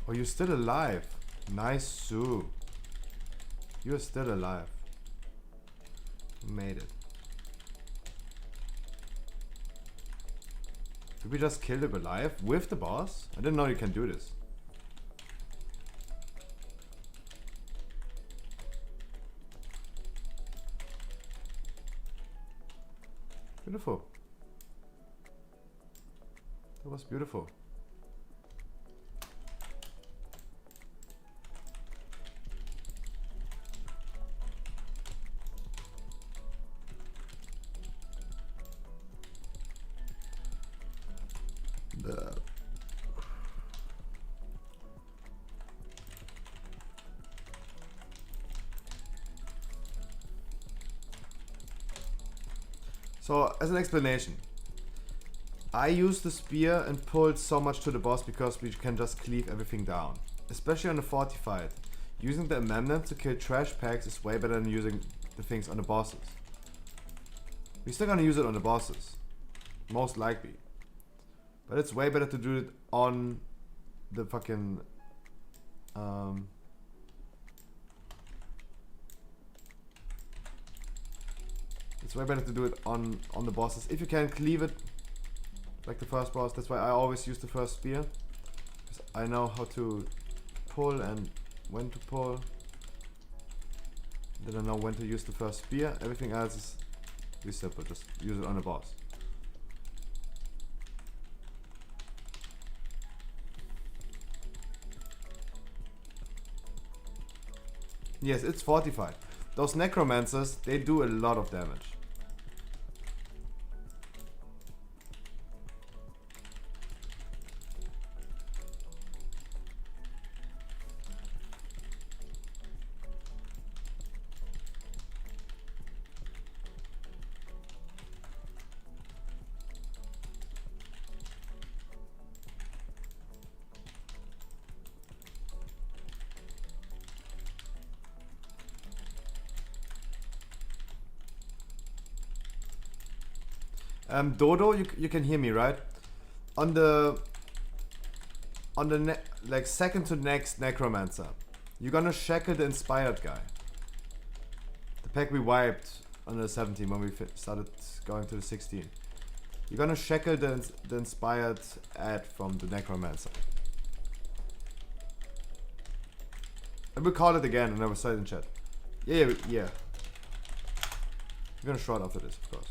Oh, you're still alive. Nice, Sue. You're still alive. You made it. Did we just kill the Goliath with the boss? I didn't know you can do this. Beautiful. That was beautiful. So, as an explanation, I used the spear and pulled so much to the boss because we can just cleave everything down. Especially on the fortified. Using the amendment to kill trash packs is way better than using the things on the bosses. We're still gonna use it on the bosses. Most likely. But it's way better to do it on the fucking... It's way better to do it on the bosses. If you can cleave it, like the first boss, that's why I always use the first spear. Because I know how to pull and when to pull. Then I know when to use the first spear. Everything else is really simple, just use it on the boss. Yes, it's fortified. Those necromancers, they do a lot of damage. Dodo, you can hear me, right? On the like second to next necromancer, you're gonna shackle the inspired guy. The pack we wiped on the 17 when we started going to the 16. You're gonna shackle the inspired ad from the necromancer. I will call it again and I will say it in chat. Yeah. You're gonna short after this, of course.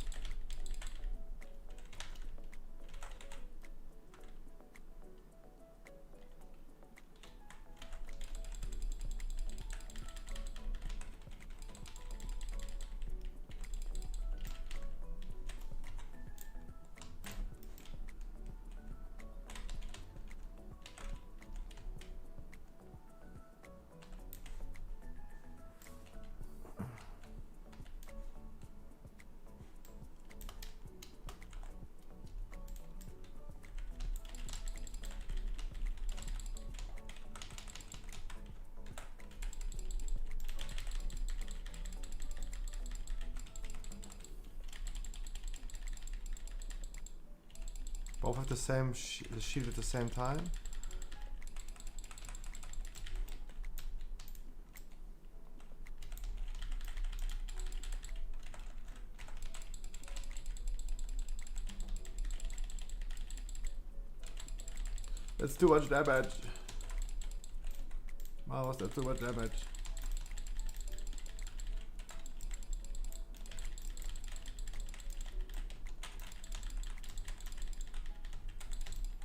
Both have the same shield at the same time. That's too much damage. Mouse, that's too much damage.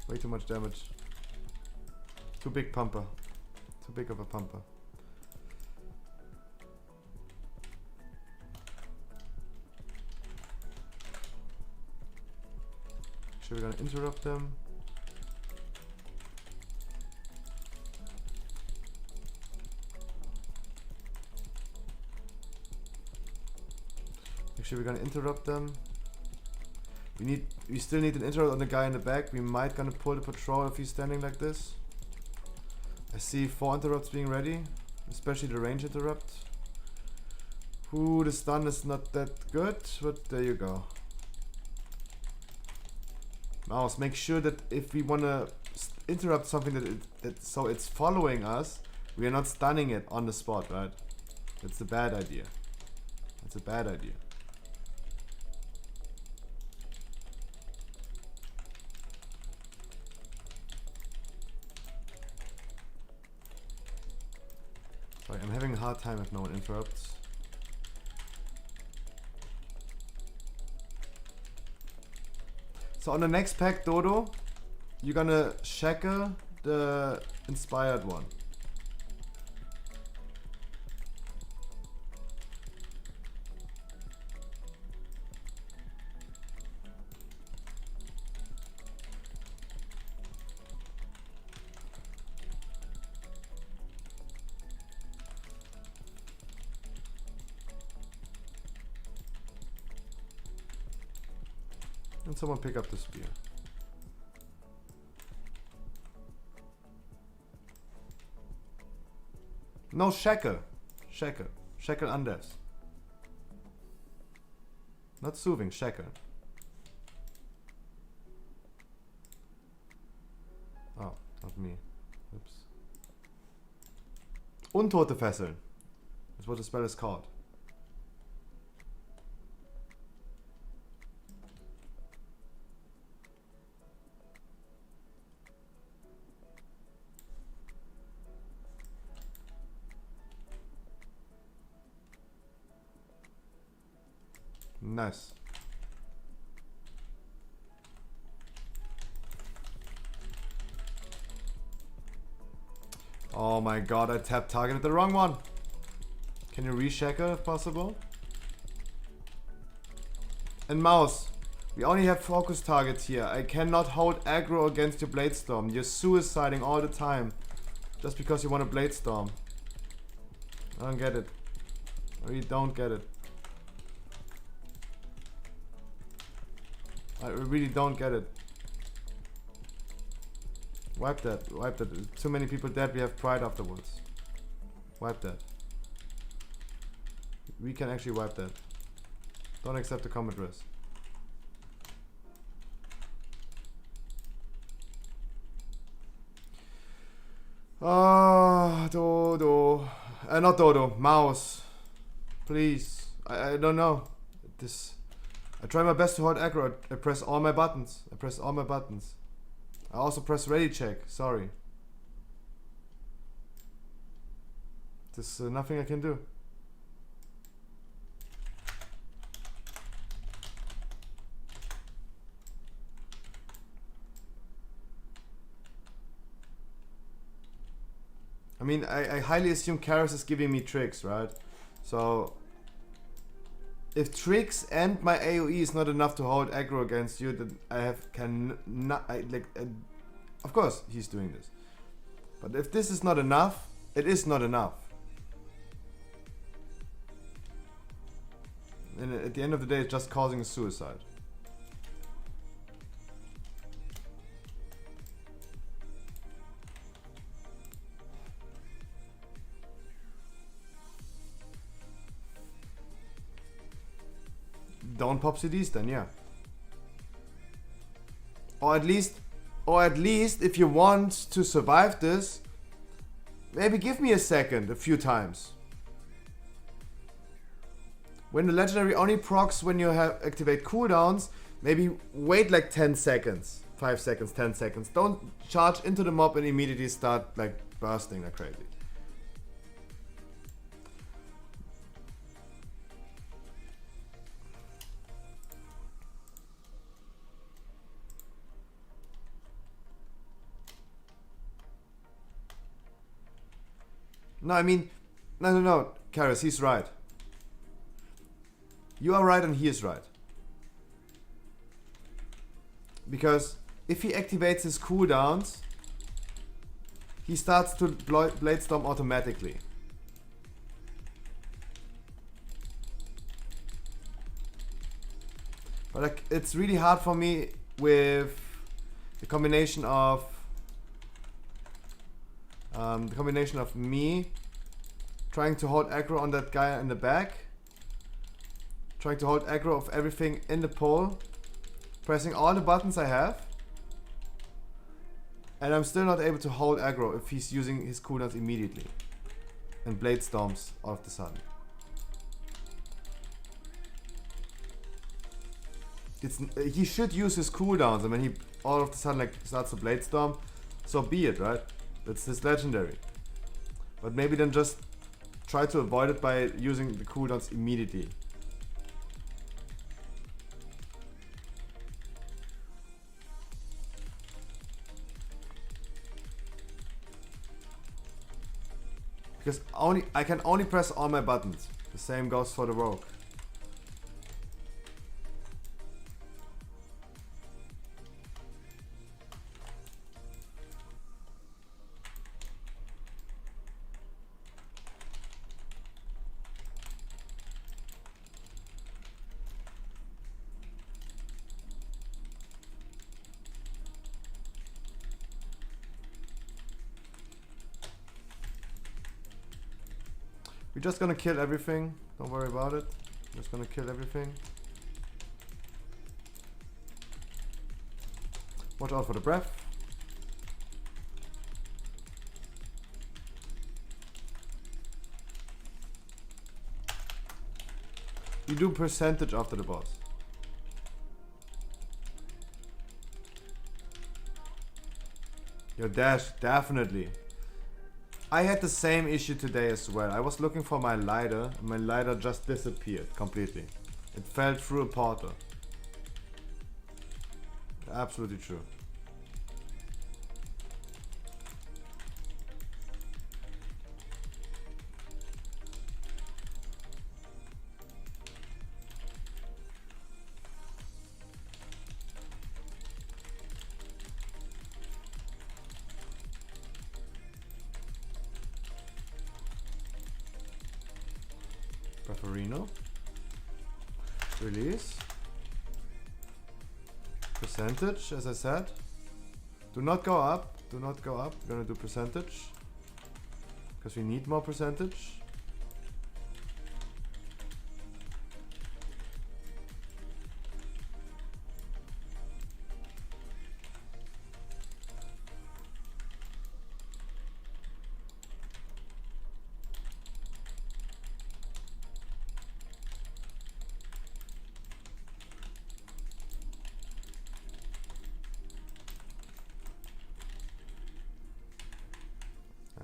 Way too much damage. Too big pumper. Too big of a pumper. Sure, we're gonna interrupt them. Make sure we're gonna interrupt them. We still need an interrupt on the guy in the back. We might gonna pull the patrol if he's standing like this. I see 4 interrupts being ready, especially the range interrupt. Ooh, the stun is not that good, but there you go. Mouse, make sure that if we wanna interrupt something so it's following us, we are not stunning it on the spot, right? That's a bad idea. That's a bad idea. Sorry, I'm having a hard time if no one interrupts. So on the next pack, Dodo, you're gonna shackle the inspired one. And someone pick up the spear. No, shackle. Shackle. Shackle undeaths. Not soothing, shackle. Oh, not me. Oops. Untote Fesseln. That's what the spell is called. Nice. Oh my god, I targeted the wrong one. Can you reshackle if possible? And mouse, we only have focus targets here. I cannot hold aggro against your blade storm. You're suiciding all the time just because you want a blade storm. I don't get it. I really don't get it. I really don't get it. Wipe that, wipe that. Too many people dead, we have pride afterwards. Wipe that. We can actually wipe that. Don't accept the combat risk. Ah, Dodo. Not Dodo, mouse. Please. I don't know. This. I try my best to hold aggro. I press all my buttons. I press all my buttons. I also press ready check. Sorry. There's nothing I can do. I mean, I highly assume Karis is giving me tricks, right? So if tricks and my AoE is not enough to hold aggro against you, then of course he's doing this. But if this is not enough, it is not enough. And at the end of the day, it's just causing a suicide. Don't pop CDs then, yeah. Or at least if you want to survive this, maybe give me a second a few times. When the legendary only procs when you have activate cooldowns, maybe wait like 10 seconds. 5 seconds, 10 seconds. Don't charge into the mob and immediately start like bursting like crazy. No, I mean, no, Karis, he's right. You are right and he is right. Because if he activates his cooldowns, he starts to Blade Storm automatically. But like, it's really hard for me with the combination of me trying to hold aggro on that guy in the back, trying to hold aggro of everything in the pole, pressing all the buttons I have, and I'm still not able to hold aggro if he's using his cooldowns immediately and Blade Storms all of the sudden. He should use his cooldowns, and when he all of a sudden like starts to Blade Storm, so be it, right? That's his legendary. But maybe then just try to avoid it by using the cooldowns immediately. Because I can only press all my buttons. The same goes for the rogue. We're just gonna kill everything. Don't worry about it. Just gonna kill everything. Watch out for the breath. You do percentage after the boss. Your dash, definitely. I had the same issue today as well. I was looking for my lighter, and my lighter just disappeared completely. It fell through a portal. Absolutely true. Preferino. Release. Percentage, as I said. Do not go up. Do not go up. We're gonna do percentage. Because we need more percentage.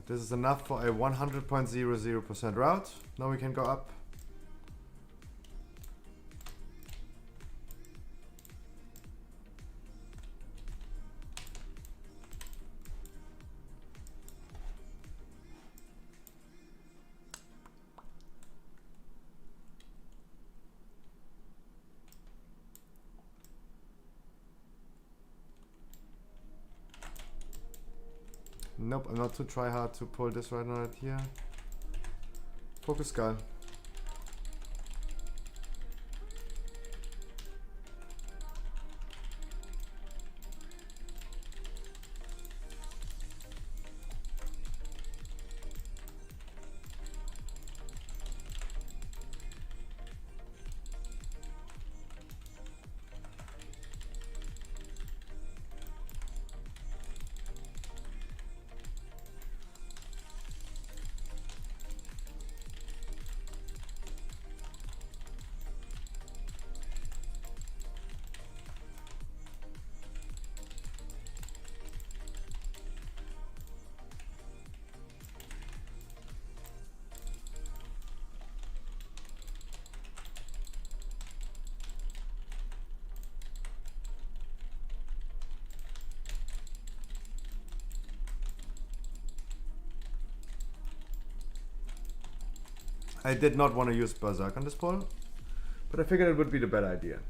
This is enough for a 100.00% route. Now we can go up. Nope, I'm not too try hard to pull this right here. Focus skull. I did not want to use Berserk on this pull, but I figured it would be the better idea.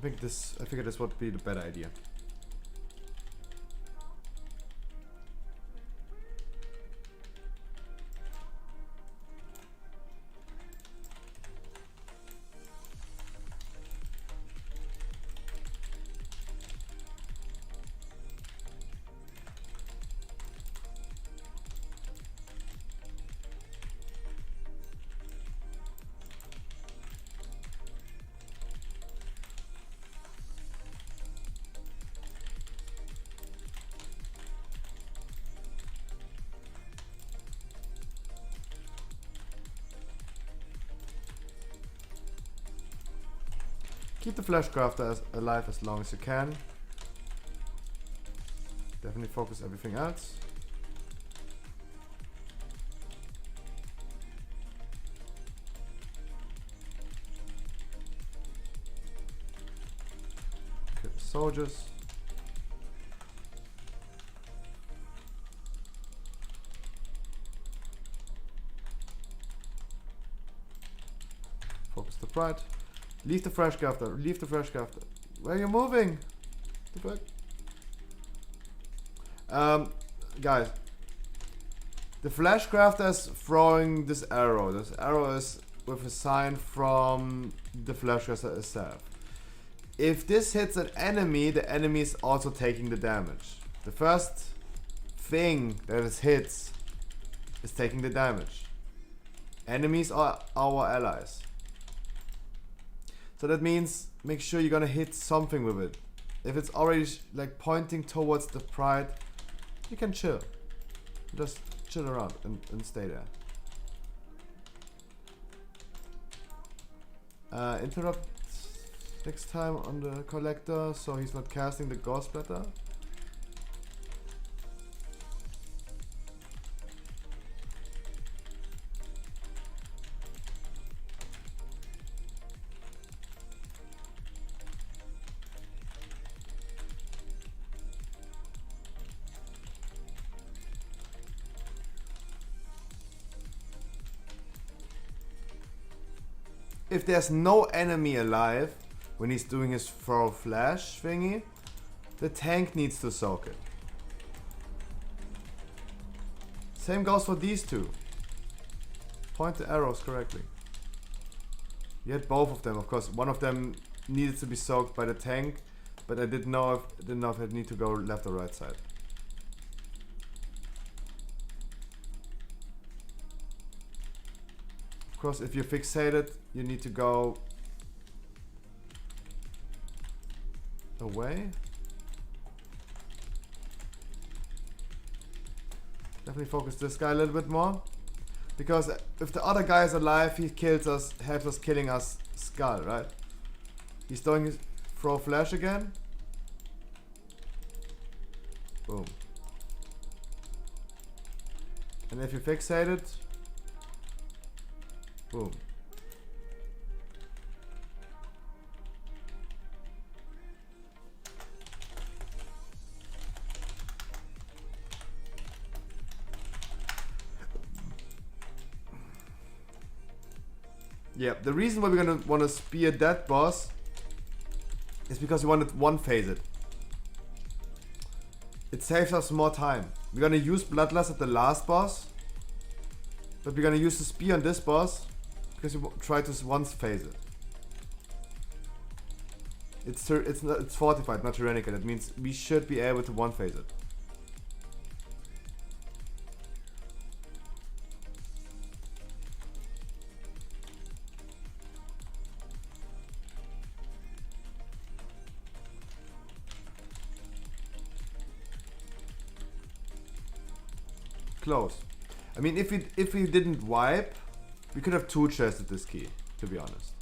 I figured this would be the better idea. Keep the Flash Crafter alive as long as you can. Definitely focus everything else. Kill the soldiers. Focus the pride. Leave the fresh crafter. Leave the fresh crafter. Where are you moving? The fuck? Guys, the flash crafter is throwing this arrow. This arrow is with a sign from the flash crafter itself. If this hits an enemy, the enemy is also taking the damage. The first thing that it hits is taking the damage. Enemies are our allies. So that means make sure you're gonna hit something with it. If it's already like pointing towards the pride, you can chill. Just chill around and stay there. Interrupt next time on the collector so he's not casting the ghost splatter. If there's no enemy alive when he's doing his throw flash thingy, the tank needs to soak it. Same goes for these two. Point the arrows correctly. You had both of them, of course. One of them needed to be soaked by the tank, but I didn't know if it need to go left or right side. Of course, if you're fixated, you need to go away. Definitely focus this guy a little bit more, because if the other guy is alive, he kills us, helps us killing us skull, right? He's doing his throw flash again. Boom. And if you fixate it, boom. Yeah, the reason why we're gonna want to spear that boss is because we want to one phase it. It saves us more time. We're gonna use Bloodlust at the last boss, but we're gonna use the spear on this boss because we try to once phase it. It's fortified, not tyrannical. That means we should be able to one phase it. Close. I mean, if we didn't wipe, we could have two chested this key, to be honest.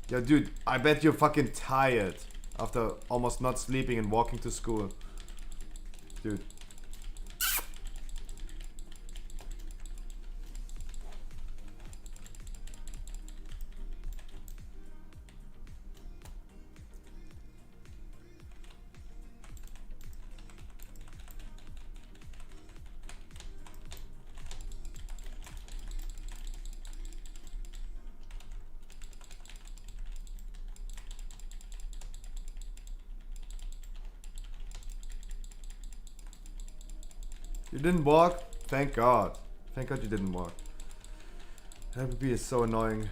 Yo, dude, I bet you're fucking tired. after almost not sleeping and walking to school. Dude. You didn't walk? Thank God. Thank God you didn't walk. MVP is so annoying.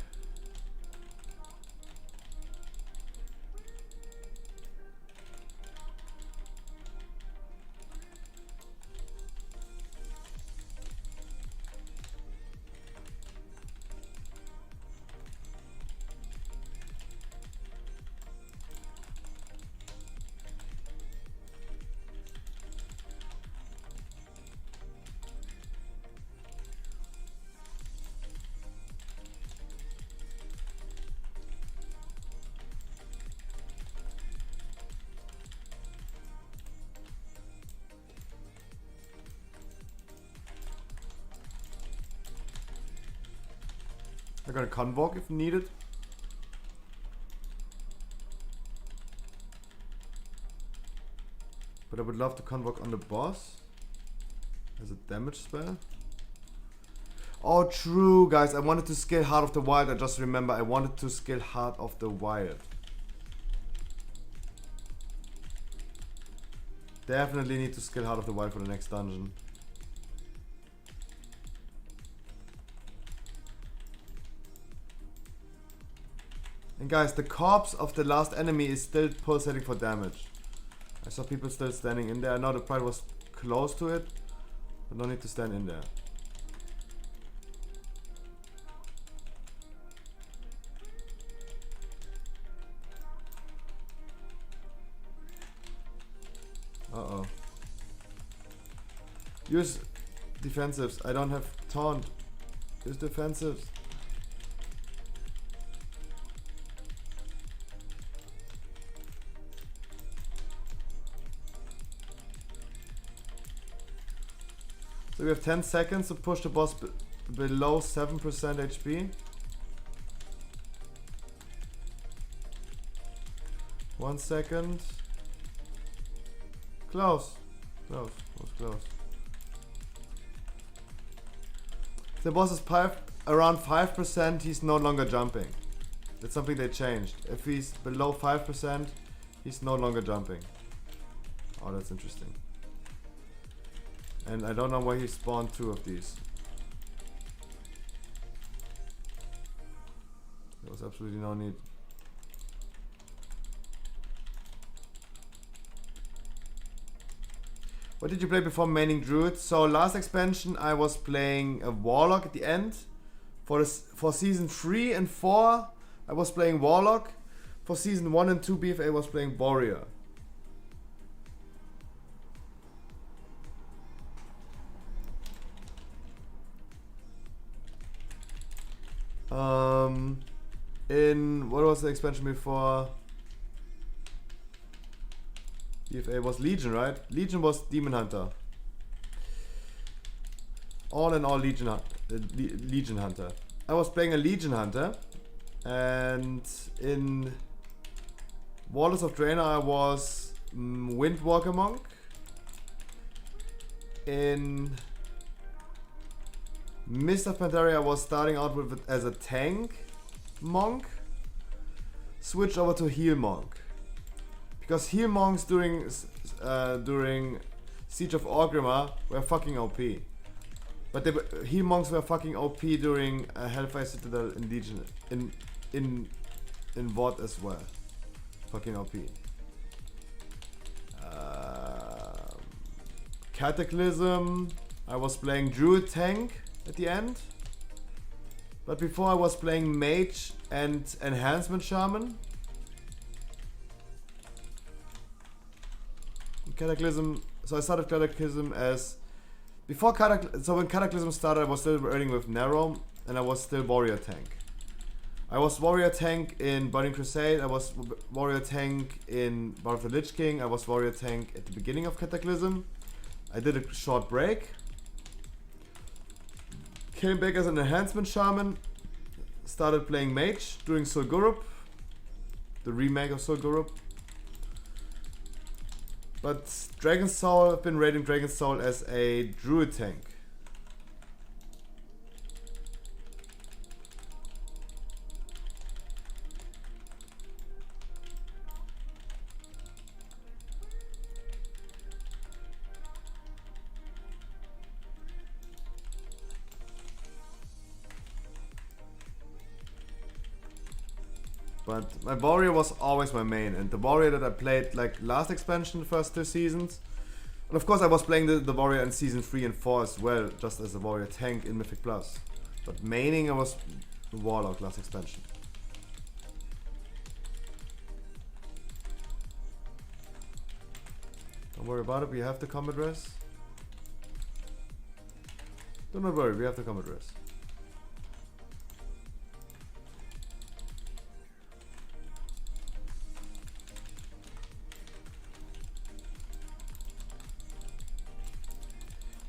I got a convoke if needed. But I would love to convoke on the boss as a damage spell. Oh, true, guys. I wanted to scale Heart of the Wild. I just remember I wanted to scale Heart of the Wild. Definitely need to scale Heart of the Wild for the next dungeon. And guys, the corpse of the last enemy is still pulsating for damage. I saw people still standing in there. I know the fight was close to it, but no need to stand in there. Uh-oh. Use defensives. I don't have taunt. Use defensives. So we have 10 seconds to push the boss below 7% HP. 1 second. Close. Close. Was close. If the boss is around 5%, he's no longer jumping. That's something they changed. If he's below 5%, he's no longer jumping. Oh, that's interesting. And I don't know why he spawned 2 of these. There was absolutely no need. What did you play before maining Druid? So last expansion I was playing a Warlock at the end. For season 3 and 4 I was playing Warlock. For season 1 and 2 BFA I was playing Warrior. In what was the expansion before? BFA was Legion, right? Legion was Demon Hunter. All in all, Legion Hunter. I was playing a Legion Hunter, and in Warlords of Draenor I was Windwalker Monk. In Mist of Pandaria I was starting out with it as a tank monk. Switched over to heal monk. Because heal monks during Siege of Orgrimmar were fucking OP. But heal monks were fucking OP during Hellfire Citadel in Legion in VOD as well. Fucking OP. Cataclysm. I was playing Druid tank at the end. But before I was playing Mage and Enhancement Shaman. Cataclysm. So I started Cataclysm as before Cataclysm. So when Cataclysm started, I was still running with Narrow, and I was still Warrior tank. I was warrior tank in Burning Crusade, I was warrior tank in Battle of the Lich King, I was warrior tank at the beginning of Cataclysm. I did a short break. Came back as an enhancement shaman. Started playing mage, doing Solgurup. The remake of Solgurup. But Dragon's Soul, I've been raiding Dragon's Soul as a druid tank. But my warrior was always my main, and the warrior that I played like last expansion, the first 2 seasons. And of course I was playing the warrior in season 3 and 4 as well, just as a warrior tank in Mythic Plus. But maining I was the warlock last expansion. Don't worry about it, we have the combat res. Do not worry, we have the combat res.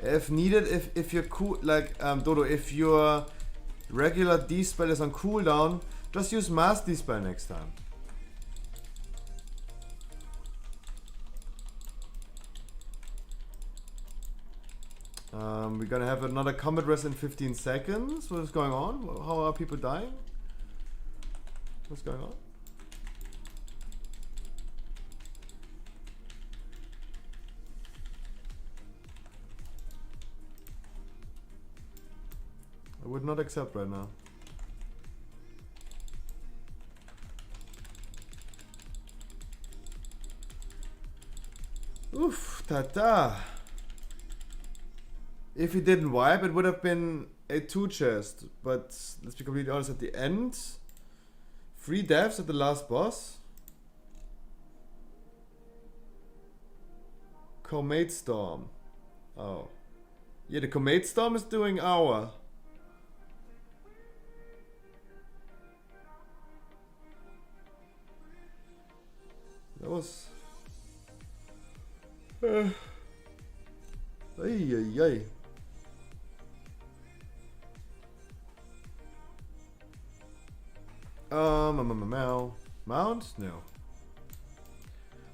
If needed, if you're cool, like Dodo, if your regular D-spell is on cooldown, just use Mass D-spell next time. We're gonna have another combat rest in 15 seconds. What is going on? How are people dying? What's going on? I would not accept right now. Oof, ta-ta. If he didn't wipe, it would have been a 2 chest. But let's be completely honest, at the end, 3 deaths at the last boss. Comet Storm. Oh. Yeah, the Comet Storm is doing our. That was... ay, ay, ay. Mount? No.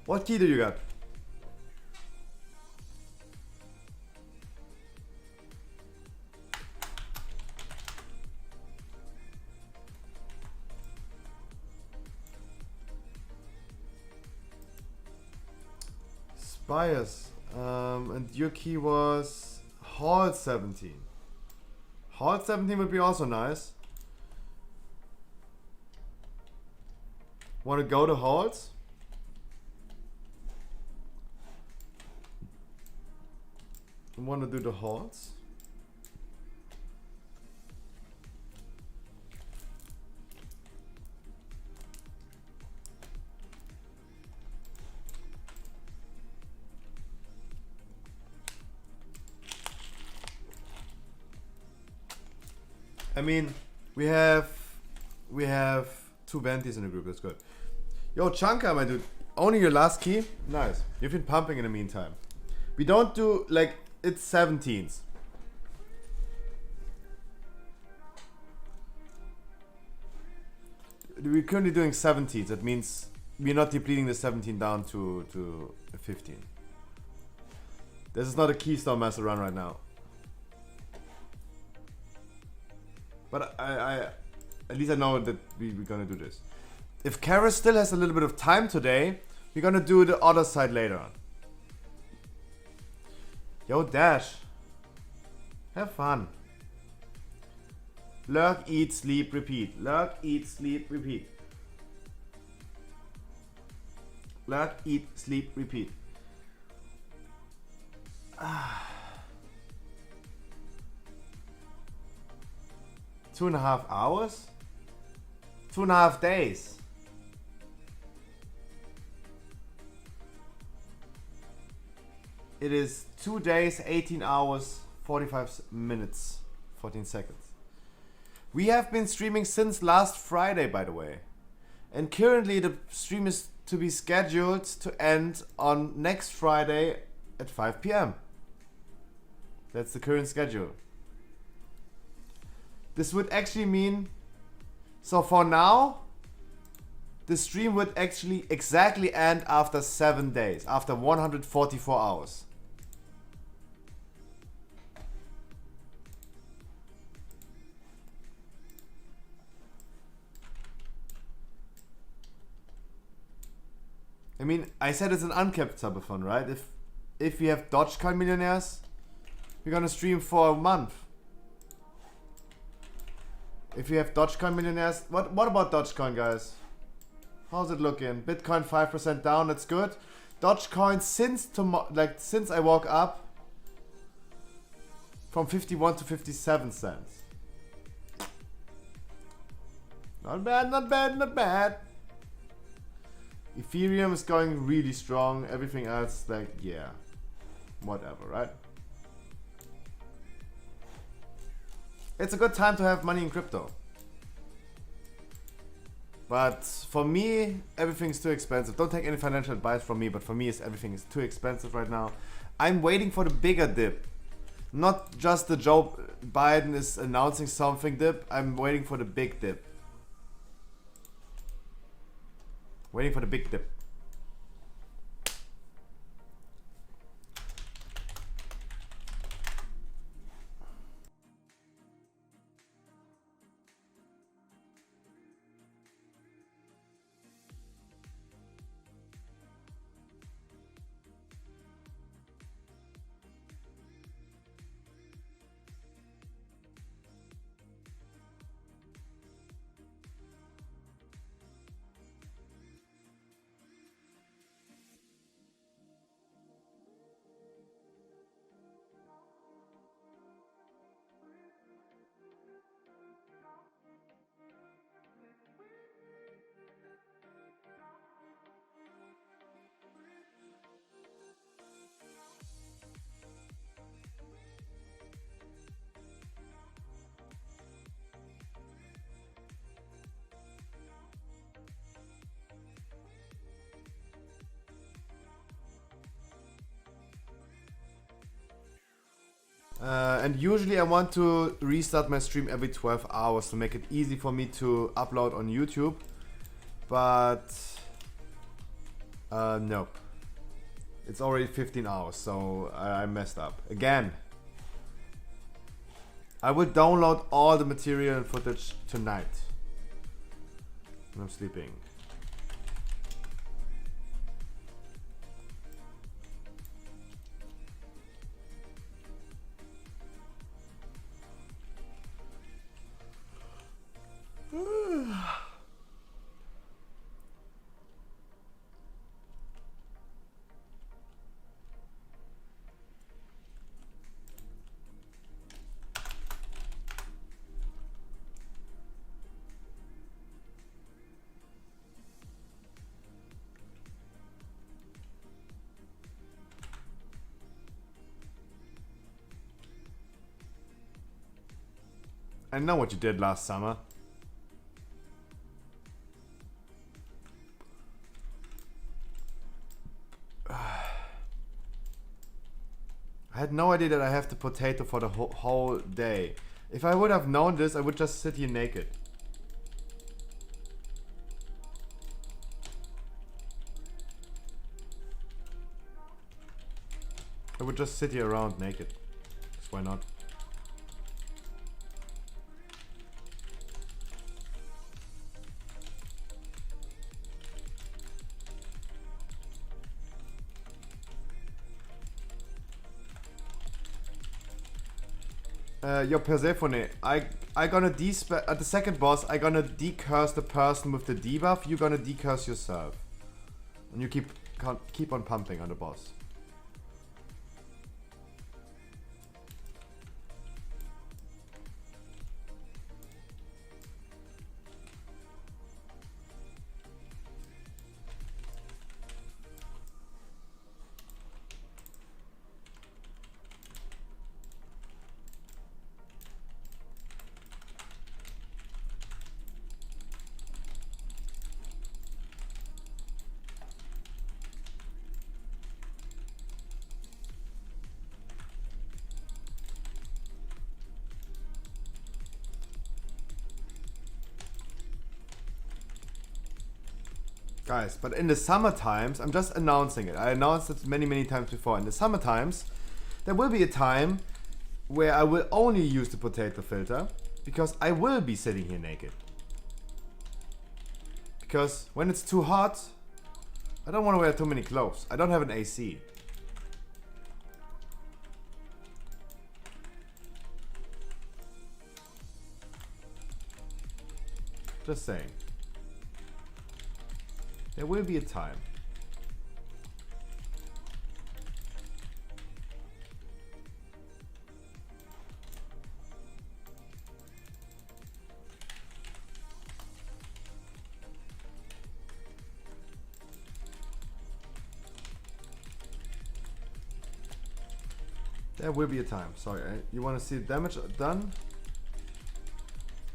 What key do you got? Spires. And your key was Hall 17. Hall 17 would be also nice. Want to go to halls? Want to do the halls? I mean, we have 2 Ventis in the group. That's good. Yo, Chanka, my dude. Only your last key? Nice. You've been pumping in the meantime. We don't do, like, it's 17s. We're currently doing 17s. That means we're not depleting the 17 down to 15. This is not a Keystone Master run right now. But I at least I know that we're gonna do this. If Kara still has a little bit of time today, we're gonna do the other side later on. Yo, Dash. Have fun. Lurk, eat, sleep, repeat. Lurk, eat, sleep, repeat. Lurk, eat, sleep, repeat. 2.5 hours? 2.5 days. It is 2 days, 18 hours, 45 minutes, 14 seconds. We have been streaming since last Friday, by the way. And currently the stream is to be scheduled to end on next Friday at 5 p.m. That's the current schedule. This would actually mean... So for now, the stream would actually exactly end after 7 days. After 144 hours. I mean, I said it's an uncapped subathon, right? If we have Dogecoin millionaires, we're gonna stream for a month. If we have Dogecoin millionaires, what about Dogecoin, guys? How's it looking? Bitcoin 5% down, that's good. Dogecoin since I woke up from 51 to 57 cents. Not bad, not bad, not bad. Ethereum is going really strong. Everything else, like, yeah, whatever, right? It's a good time to have money in crypto. But for me, everything's too expensive. Don't take any financial advice from me, but for me, everything is too expensive right now. I'm waiting for the bigger dip. Not just the Joe Biden is announcing something dip. I'm waiting for the big dip. Waiting for the big dip. And usually I want to restart my stream every 12 hours to make it easy for me to upload on YouTube. But nope. It's already 15 hours, so I messed up. Again. I will download all the material and footage tonight. When I'm sleeping. I know what you did last summer. I had no idea that I have the potato for the whole day. If I would have known this, I would just sit here naked. I would just sit here around naked. Just why not? Yo, Persephone, I gonna at the second boss, I gonna decurse the person with the debuff, you gonna decurse yourself. And you keep on pumping on the boss. Guys, but in the summer times, I'm just announcing it. I announced it many times before. In the summer times, there will be a time where I will only use the potato filter because I will be sitting here naked. Because when it's too hot, I don't want to wear too many clothes. I don't have an AC. Just saying. There will be a time. There will be a time. Sorry, you want to see damage done?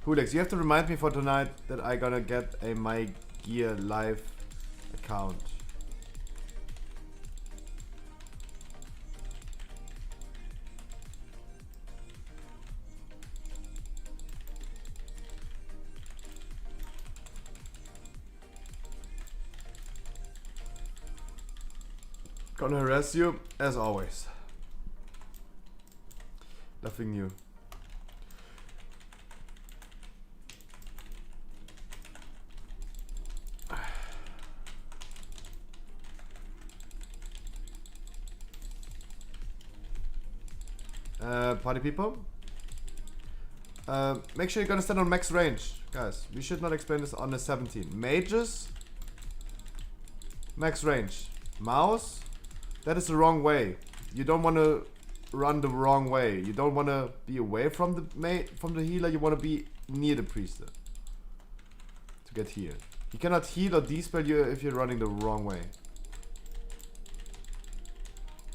Hulex, you have to remind me for tonight that I gotta get a My Gear Live account. Gonna harass you as always. Nothing new. Party people, make sure you're gonna stand on max range, guys. We should not explain this on the 17. Mages, max range. Mouse, that is the wrong way. You don't want to run the wrong way. You don't want to be away from the healer. You want to be near the priest to get healed. He cannot heal or dispel you if you're running the wrong way.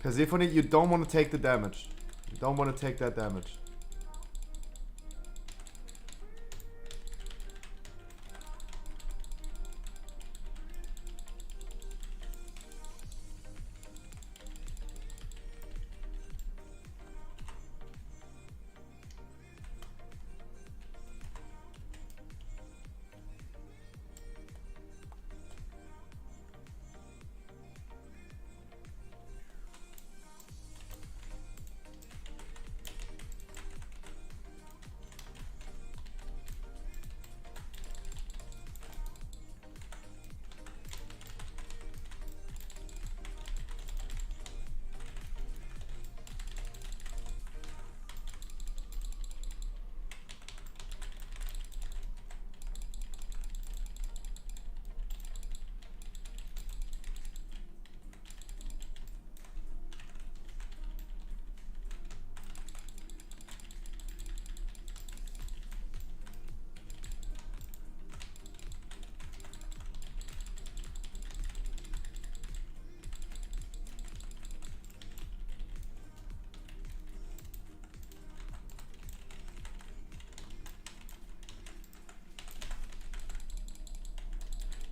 Persephone, you don't want to take the damage. You don't want to take that damage.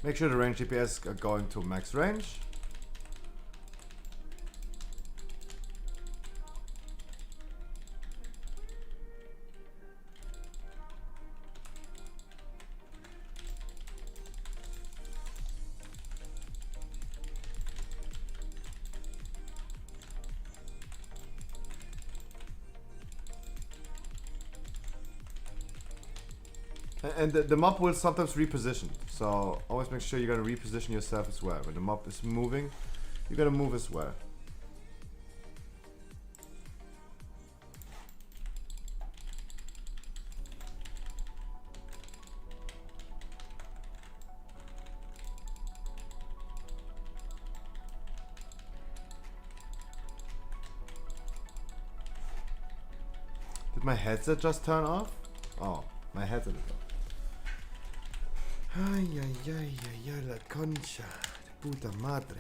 Make sure the range DPS are going to max range. And the mob will sometimes reposition, so always make sure you're gonna reposition yourself as well. When the mob is moving, you're gonna move as well. Did my headset just turn off? Oh, my headset is off. Ay, ay, ay, ay, ay, la concha de puta madre.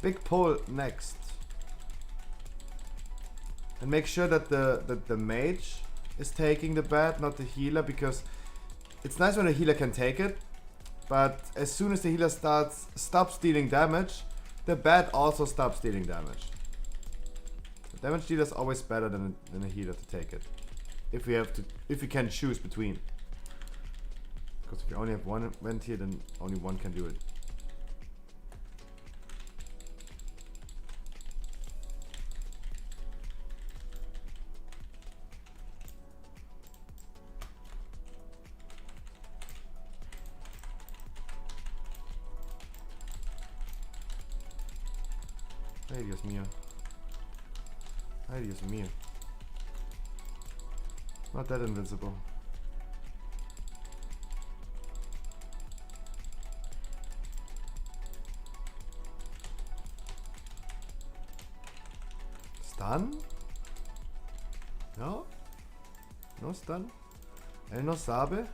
Big pull next. And make sure that the mage is taking the bat, not the healer, because it's nice when the healer can take it. But as soon as the healer stops dealing damage, The bat also stops dealing damage. The damage dealer is always better than a healer to take it. If we can choose between. Because if you only have one vent here, then only one can do it. Ay, Dios mío. Ay, Dios mío. Not that invincible. Stun? No? No stun? Él no sabe?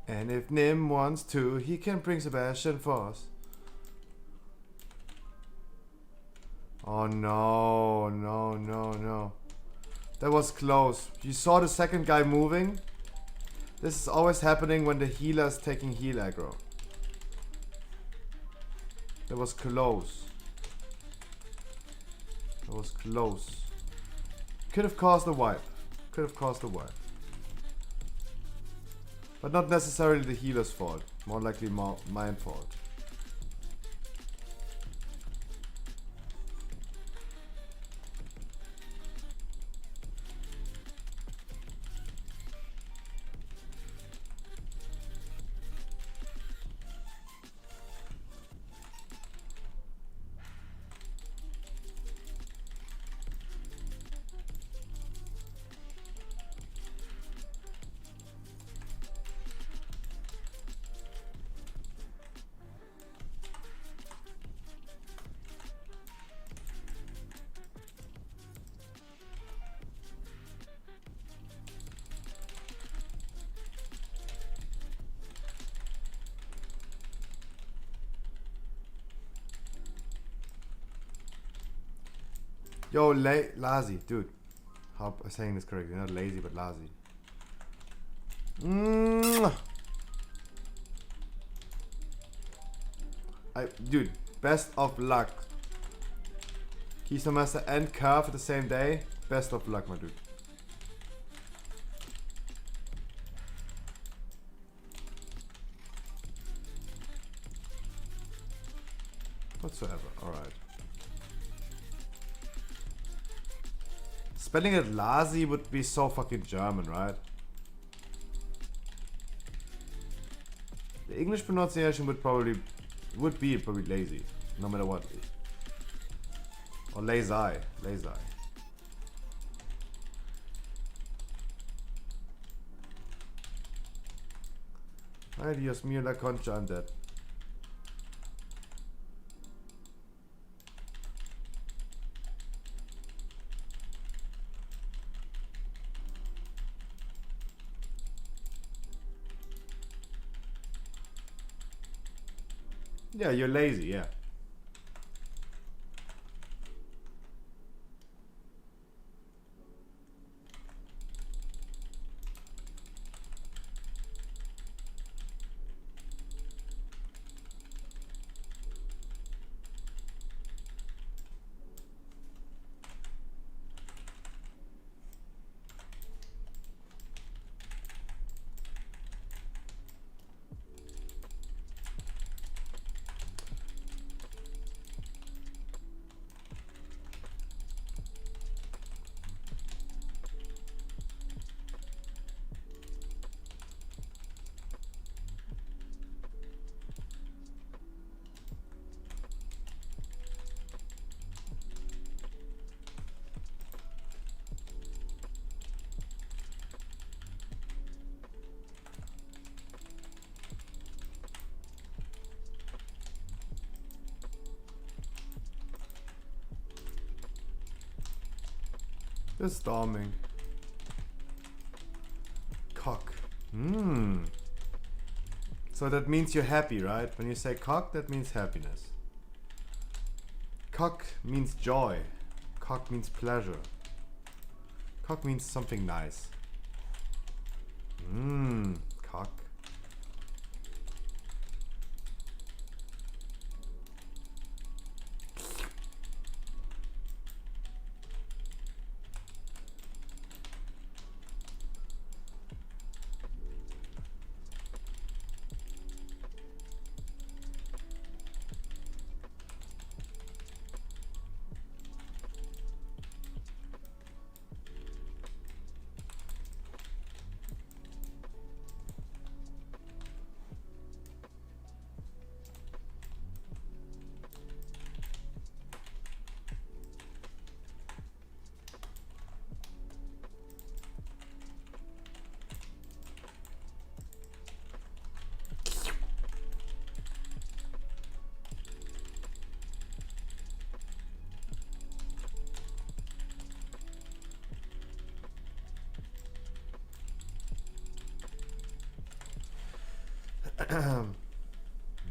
And if Nim wants to, he can bring Sebastian for us. Oh no, no, no, no. That was close. You saw the second guy moving? This is always happening when the healer is taking heal aggro. That was close. That was close. Could have caused a wipe. Could have caused a wipe. But not necessarily the healer's fault. More likely mine fault. Yo, lazy, dude. How am I saying this correctly? Not lazy, but lazy. Dude, best of luck. Keystone Master and Curve the same day. Best of luck, my dude. Whatsoever, alright. Spelling it lazy would be so fucking German, right? The English pronunciation would be probably lazy, no matter what. Or lazy. Ay, Dios mío, la concha, I'm dead. Yeah, you're lazy, yeah. Just storming. Hmm. So that means you're happy, right? When you say cock, that means happiness. Cock means joy. Cock means pleasure. Cock means something nice. Mmm, cock.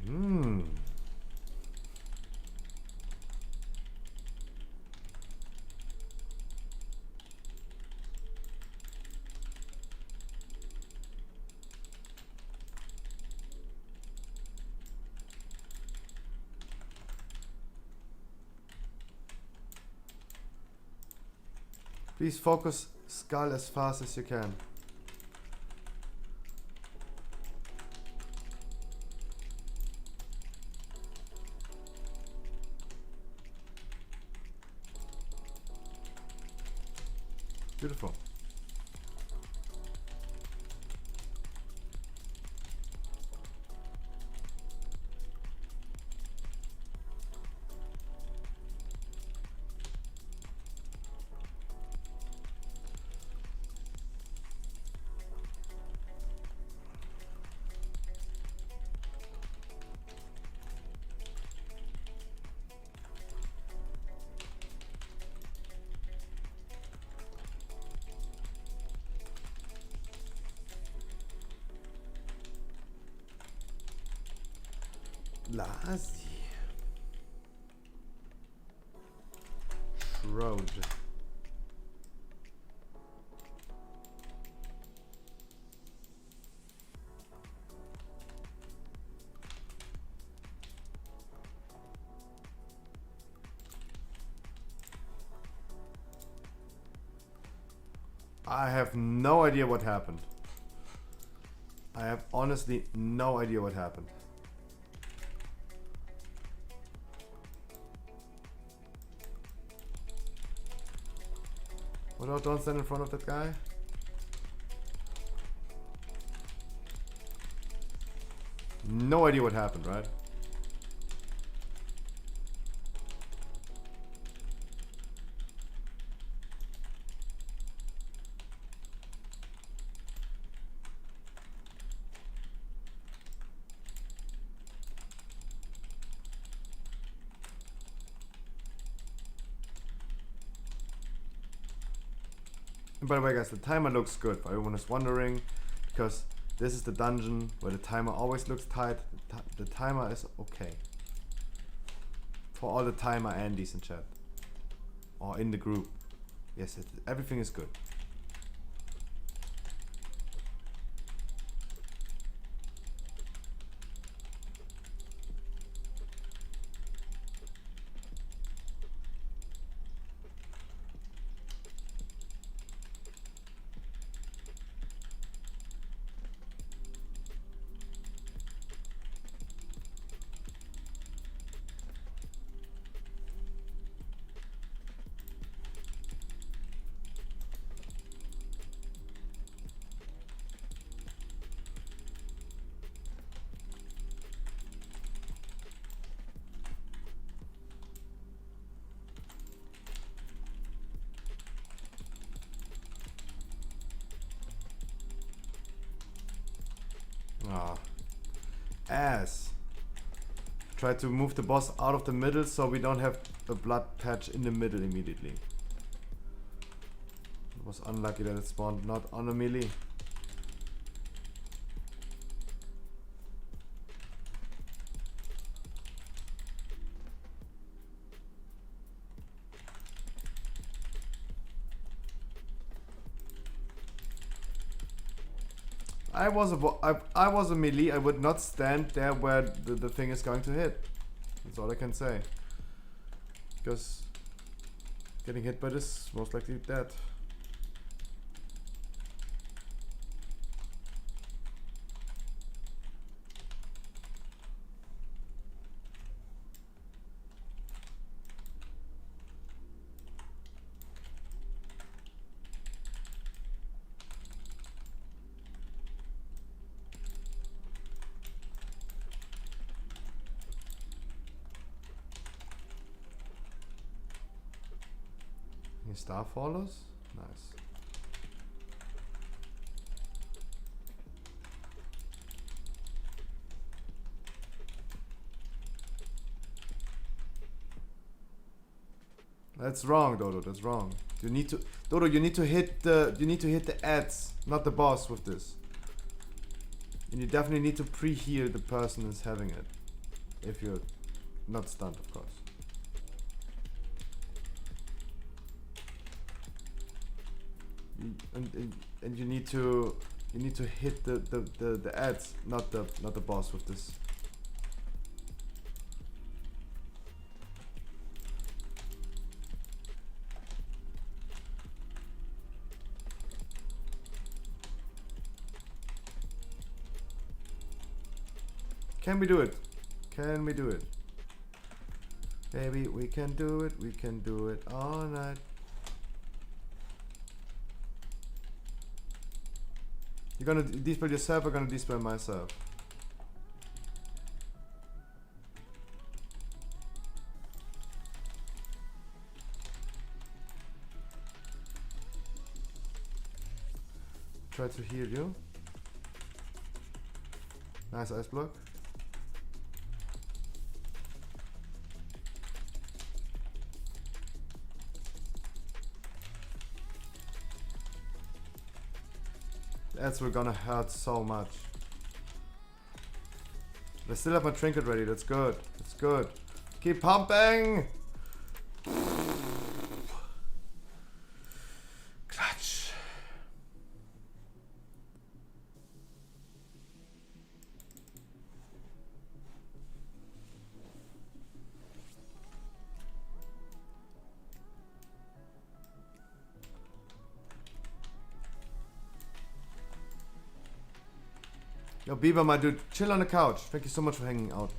Hmm. Please focus skull as fast as you can. Beautiful. Lazy. Shroud. I have no idea what happened. I have honestly no idea what happened. What else? Don't stand in front of that guy. No idea what happened, right? And by the way, guys, the timer looks good. For everyone is wondering, because this is the dungeon where the timer always looks tight. The timer is okay. For all the timer Andes in chat. Or in the group. Yes, everything is good. Ah, ass. Try to move the boss out of the middle so we don't have a blood patch in the middle immediately. It was unlucky that it spawned not on a melee. I was a melee. I would not stand there where the thing is going to hit. That's all I can say. Because getting hit by this, most likely dead. Star follows? Nice. That's wrong, Dodo. That's wrong. You need to, Dodo. You need to hit the ads, not the boss with this. And you definitely need to pre-heal the person who's having it, if you're not stunned, of course. And you need to hit the ads, not the boss with this. Can we do it? Can we do it? Baby, we can do it. We can do it all night. You're gonna dispel yourself, or gonna dispel myself? Try to heal you. Nice ice block. That's we're gonna hurt so much. I still have my trinket ready. That's good. That's good. Keep pumping. Clutch. Yo, Beaver, my dude, chill on the couch. Thank you so much for hanging out.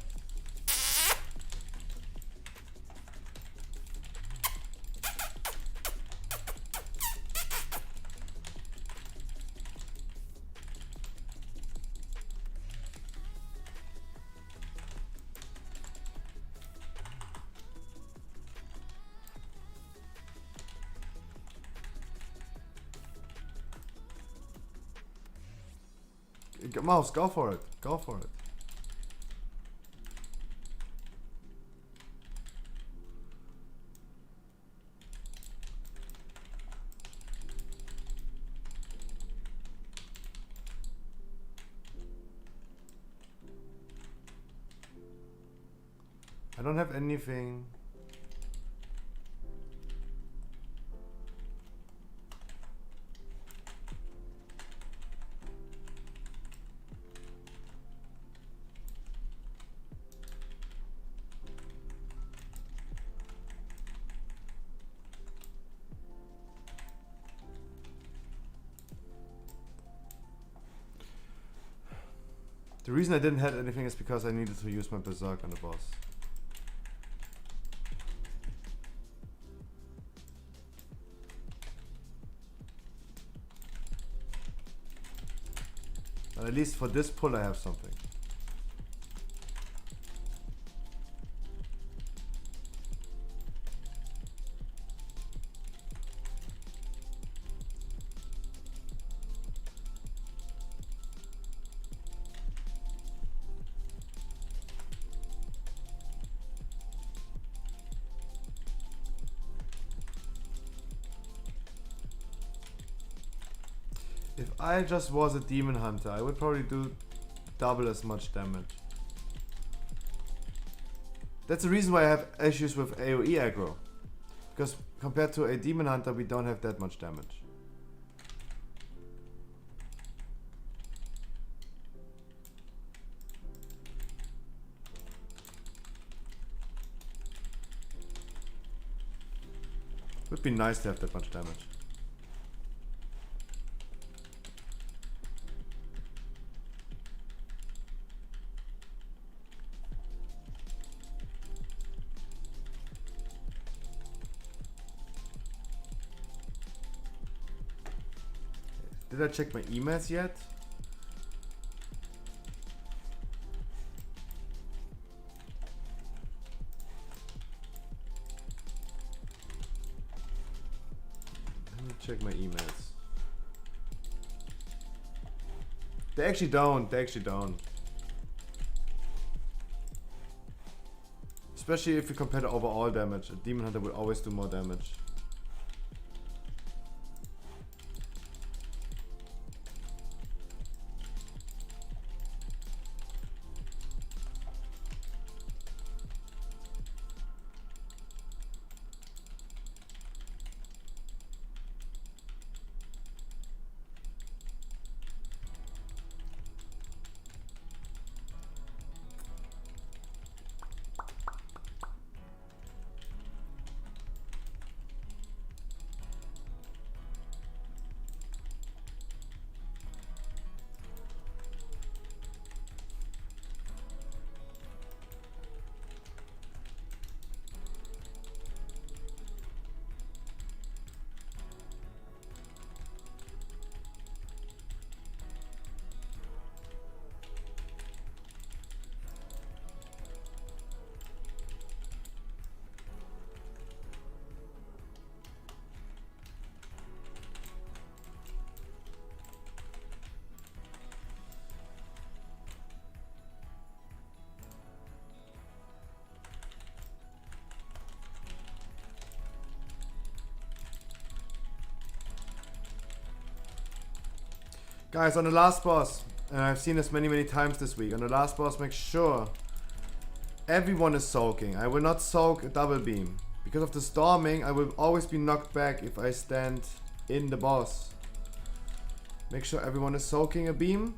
Mouse, go for it. Go for it. I don't have anything. The reason I didn't have anything is because I needed to use my berserk on the boss. But at least for this pull I have something. If I just was a demon hunter, I would probably do double as much damage. That's the reason why I have issues with AoE aggro. Because compared to a demon hunter, we don't have that much damage. Would be nice to have that much damage. Did I check my emails yet? Let me check my emails. They actually don't. They actually don't. Especially if you compare the overall damage. A Demon Hunter will always do more damage. Guys, on the last boss, and I've seen this many times this week, on the last boss make sure everyone is soaking. I will not soak a double beam. Because of the storming, I will always be knocked back if I stand in the boss. Make sure everyone is soaking a beam.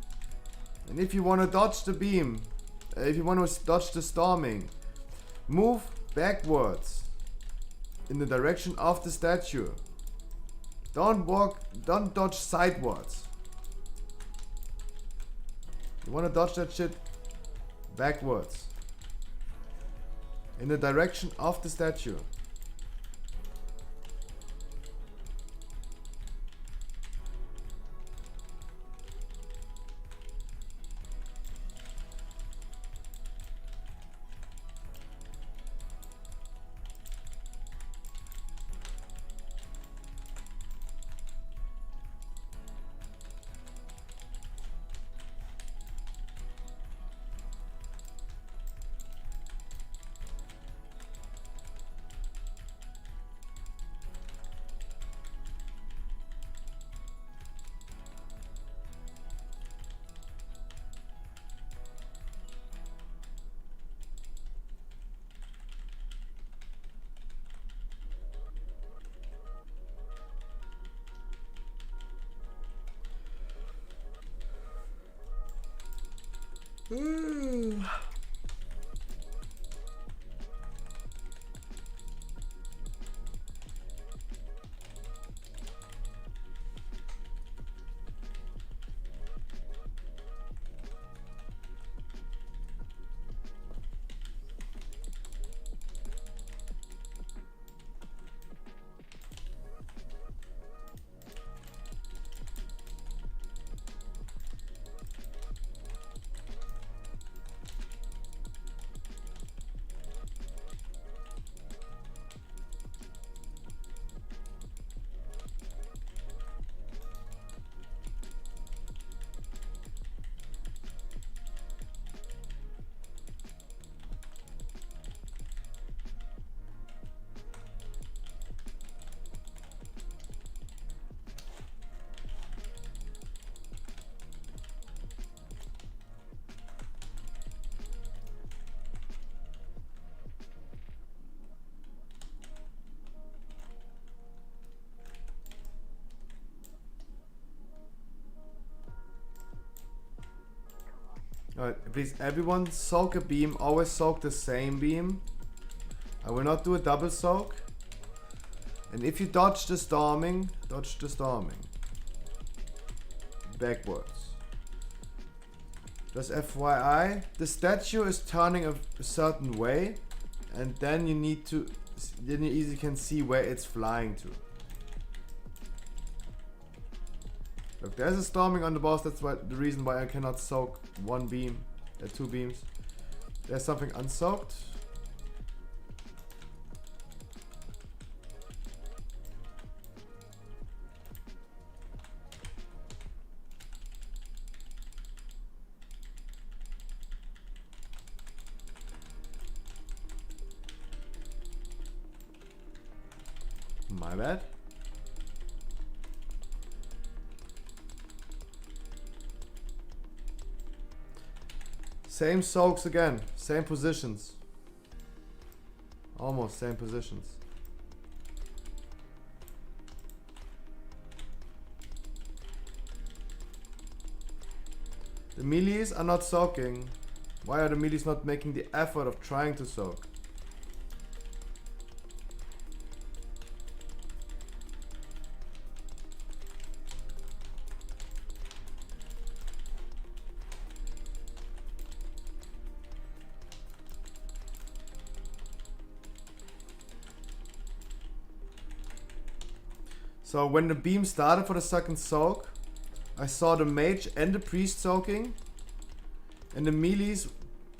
And if you want to dodge the beam, if you want to dodge the storming, move backwards in the direction of the statue. Don't dodge sidewards. You want to dodge that shit backwards in the direction of the statue. Alright, please everyone soak a beam, always soak the same beam. I will not do a double soak. And if you dodge the storming, backwards. Just FYI, the statue is turning a certain way, and then you need to, then you easily can see where it's flying to. Look, there's a storming on the boss. That's why the reason why I cannot soak one beam, two beams. There's something unsoaked. My bad. Same soaks again, same positions. Almost same positions. The melees are not soaking. Why are the melees not making the effort of trying to soak? So when the beam started for the second soak, I saw the mage and the priest soaking, and the melees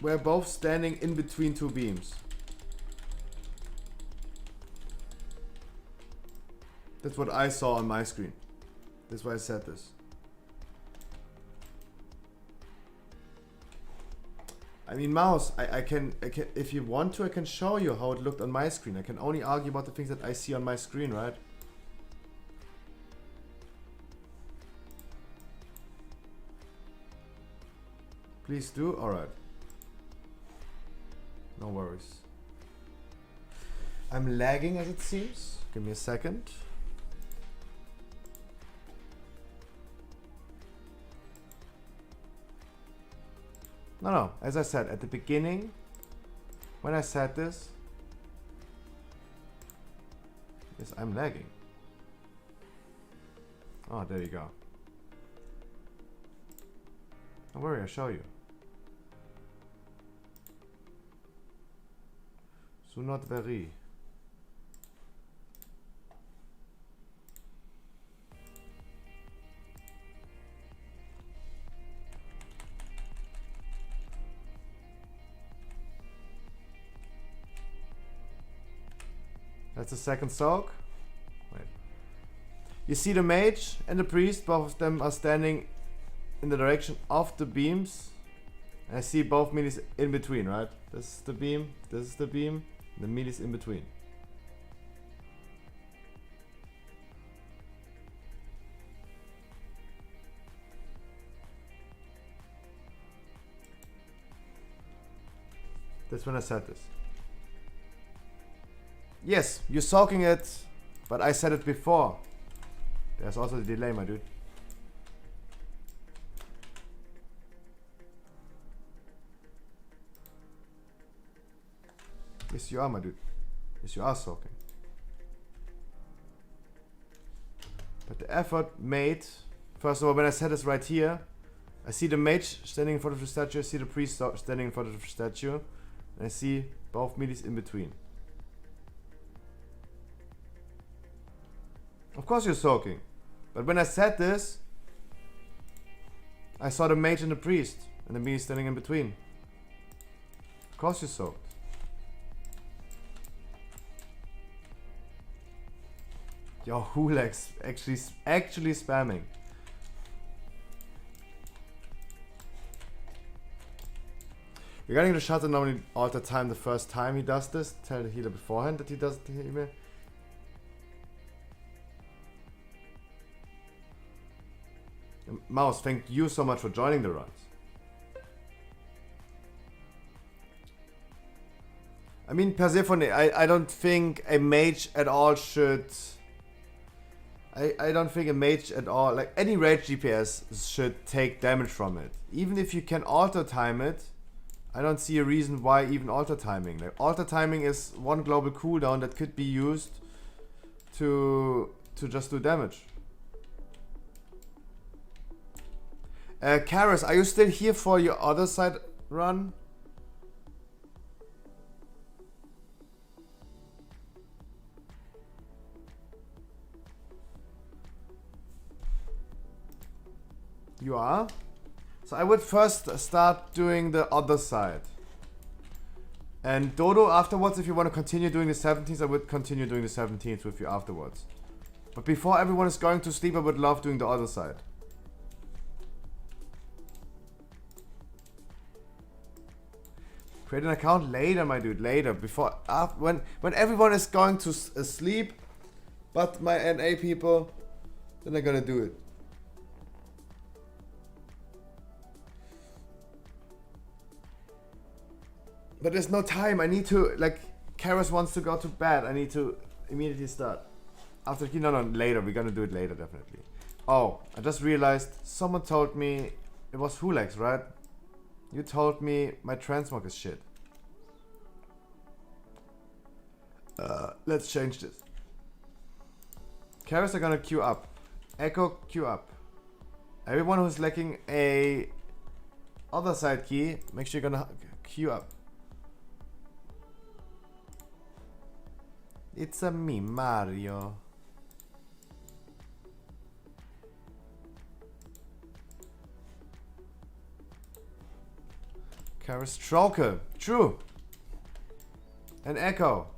were both standing in between two beams. That's what I saw on my screen. That's why I said this. I mean, Mouse, I can, if you want to, I can show you how it looked on my screen. I can only argue about the things that I see on my screen, right? Please do? Alright. No worries. I'm lagging as it seems. Give me a second. No, as I said at the beginning, when I said this, yes, I'm lagging. Oh, there you go. Don't worry, I'll show you. So not very. That's the second soak. Wait. You see the mage and the priest, both of them are standing in the direction of the beams. And I see both melees in between, right? This is the beam, this is the beam, and the melees in between. That's when I said this. Yes, you're soaking it, but I said it before. There's also the delay, my dude. Yes, you are, my dude. Yes, you are soaking. But the effort made, first of all, when I said this right here, I see the mage standing in front of the statue, I see the priest standing in front of the statue, and I see both melees in between. Of course you're soaking. But when I said this, I saw the mage and the priest, and the melee standing in between. Of course you soaked. Yo, Hulex actually spamming. Regarding the shutter, normally alter time the first time he does this. Tell the healer beforehand that he does the email. Mouse, thank you so much for joining the runs. I mean, Persephone, I don't think a mage at all should... I don't think a mage at all, like any rage DPS should take damage from it. Even if you can alter time it, I don't see a reason why even alter timing. Like, alter timing is one global cooldown that could be used to just do damage. Karis, are you still here for your other side run? You are? So I would first start doing the other side. And Dodo, afterwards, if you want to continue doing the 17th, I would continue doing the 17th with you afterwards. But before everyone is going to sleep, I would love doing the other side. Create an account later, my dude, later. Before, when everyone is going to sleep, but my NA people, then I'm gonna do it. But there's no time. I need to, like, Karis wants to go to bed. I need to immediately start. After, no, later. We're gonna do it later, definitely. Oh, I just realized someone told me, it was Fulex, right? You told me my transmog is shit. Let's change this. Karis are gonna queue up. Echo, queue up. Everyone who's lacking a other side key, make sure you're gonna queue up. It's a me, Mario. Karis Stroker, true. And Echo.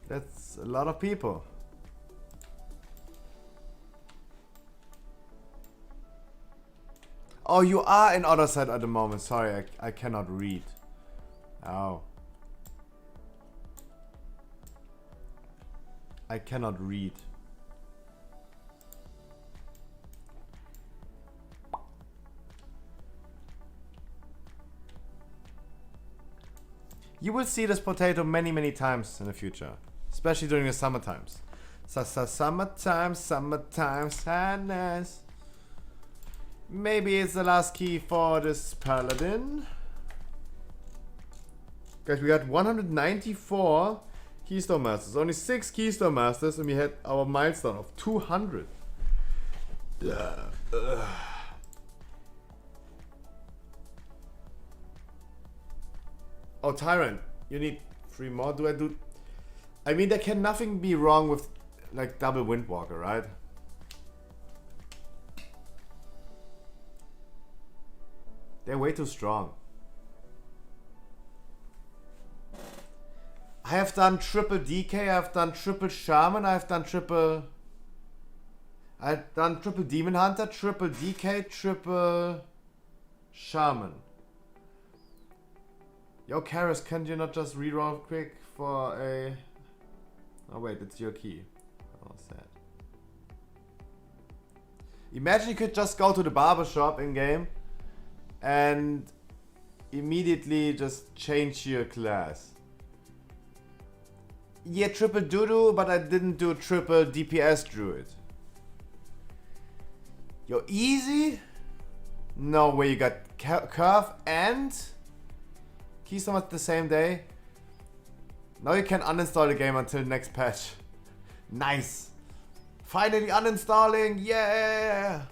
That's a lot of people. Oh, you are in other side at the moment. Sorry, I cannot read. Oh. I cannot read. You will see this potato many times in the future. Especially during the summer times. Summertime, sadness. Maybe it's the last key for this paladin. Guys, we got 194 Keystone Masters. Only 6 Keystone Masters and we had our milestone of 200. Oh, Tyrant, you need 3 more. I mean, there can nothing be wrong with, like, double Windwalker, right? They're way too strong. I have done triple DK, I've done triple Shaman, I've done triple Demon Hunter, triple DK, triple Shaman. Yo, Karis, can you not just reroll quick for a... Oh wait, it's your key. Oh, sad. Imagine you could just go to the barber shop in game and immediately just change your class. Yeah, triple Doodoo, but I didn't do triple DPS Druid. Yo, easy? No way, you got Curve and Keystone at the same day. Now you can uninstall the game until next patch. Nice. Finally uninstalling. Yeah.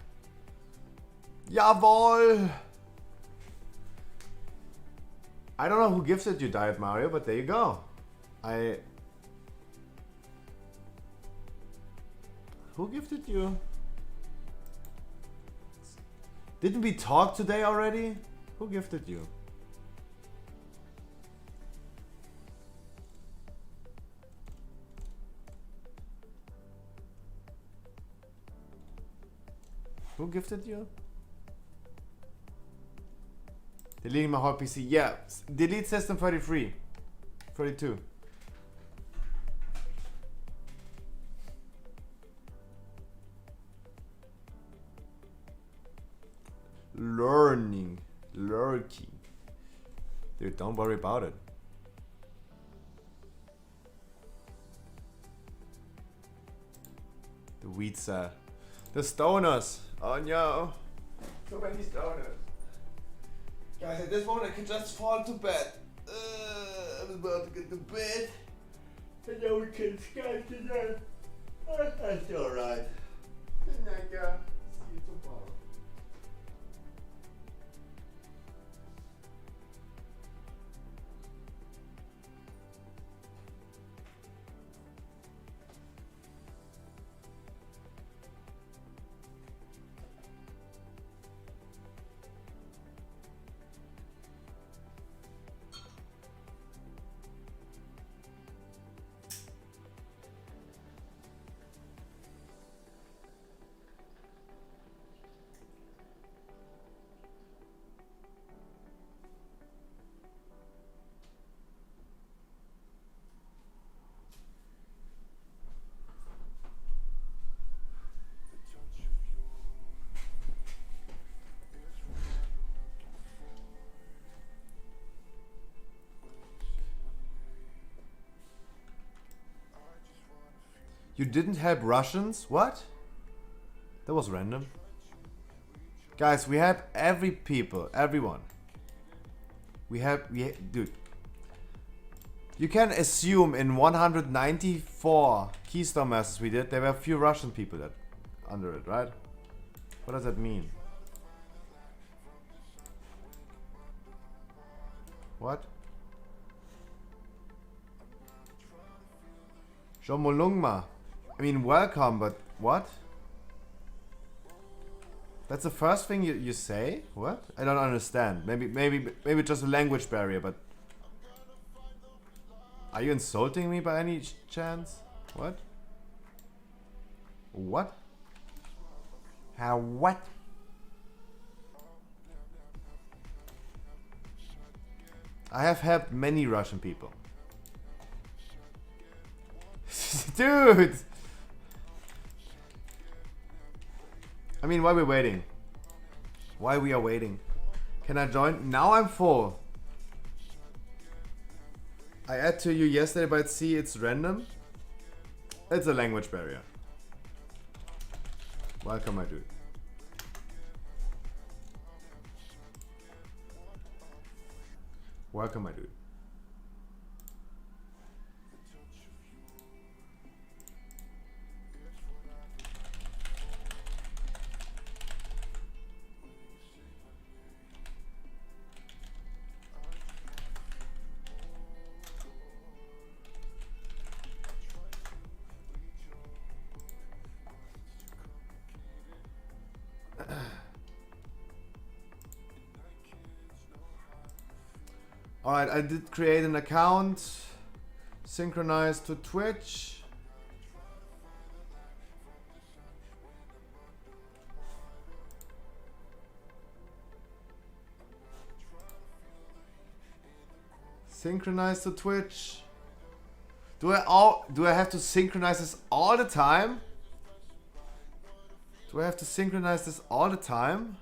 Jawohl. I don't know who gifted you Diet Mario, but there you go. Who gifted you? Didn't we talk today already? Who gifted you? Who gifted you? Deleting my whole PC. Yeah, delete system 33. 32. Lurking. Dude, don't worry about it. The weed cell. The stoners. Oh no. So many stoners. Guys, at this moment I can just fall to bed. I'm about to get to bed. And now we can Skype today. That's alright. Good night, girl. See you tomorrow. You didn't help Russians? What? That was random. Guys, we have everyone. Dude. You can assume in 194 keystone masses we did, there were a few Russian people that under it, right? What does that mean? What? Jomolungma. I mean, welcome, but what? That's the first thing you say? What? I don't understand. Maybe just a language barrier, but... Are you insulting me by any chance? What? What? How what? I have helped many Russian people. Dude! I mean, why we waiting? Why we are waiting? Can I join? Now I'm full. I add to you yesterday, but see, it's random. It's a language barrier. Welcome, my dude. Welcome, my dude. Alright, I did create an account, synchronized to Twitch. Synchronized to Twitch. Do I have to synchronize this all the time? Do I have to synchronize this all the time?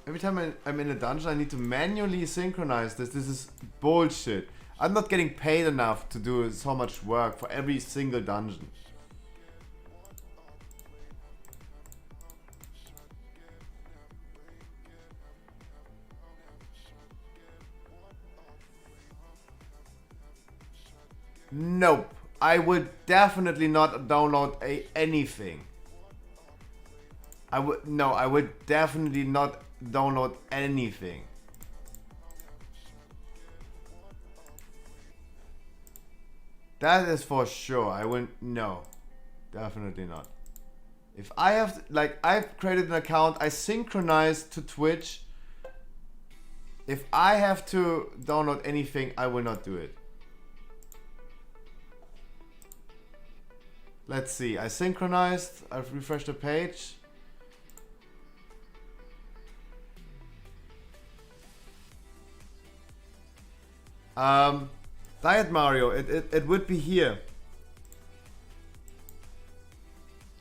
Every time I'm in a dungeon, I need to manually synchronize this. This is bullshit. I'm not getting paid enough to do so much work for every single dungeon. Nope. I would definitely not download anything. I would definitely not download anything. That is for sure. I wouldn't. No, definitely not. If I have, like, I've created an account, I synchronized to Twitch. If I have to download anything, I will not do it. Let's see. I synchronized. I've refreshed the page. Diet Mario, it would be here.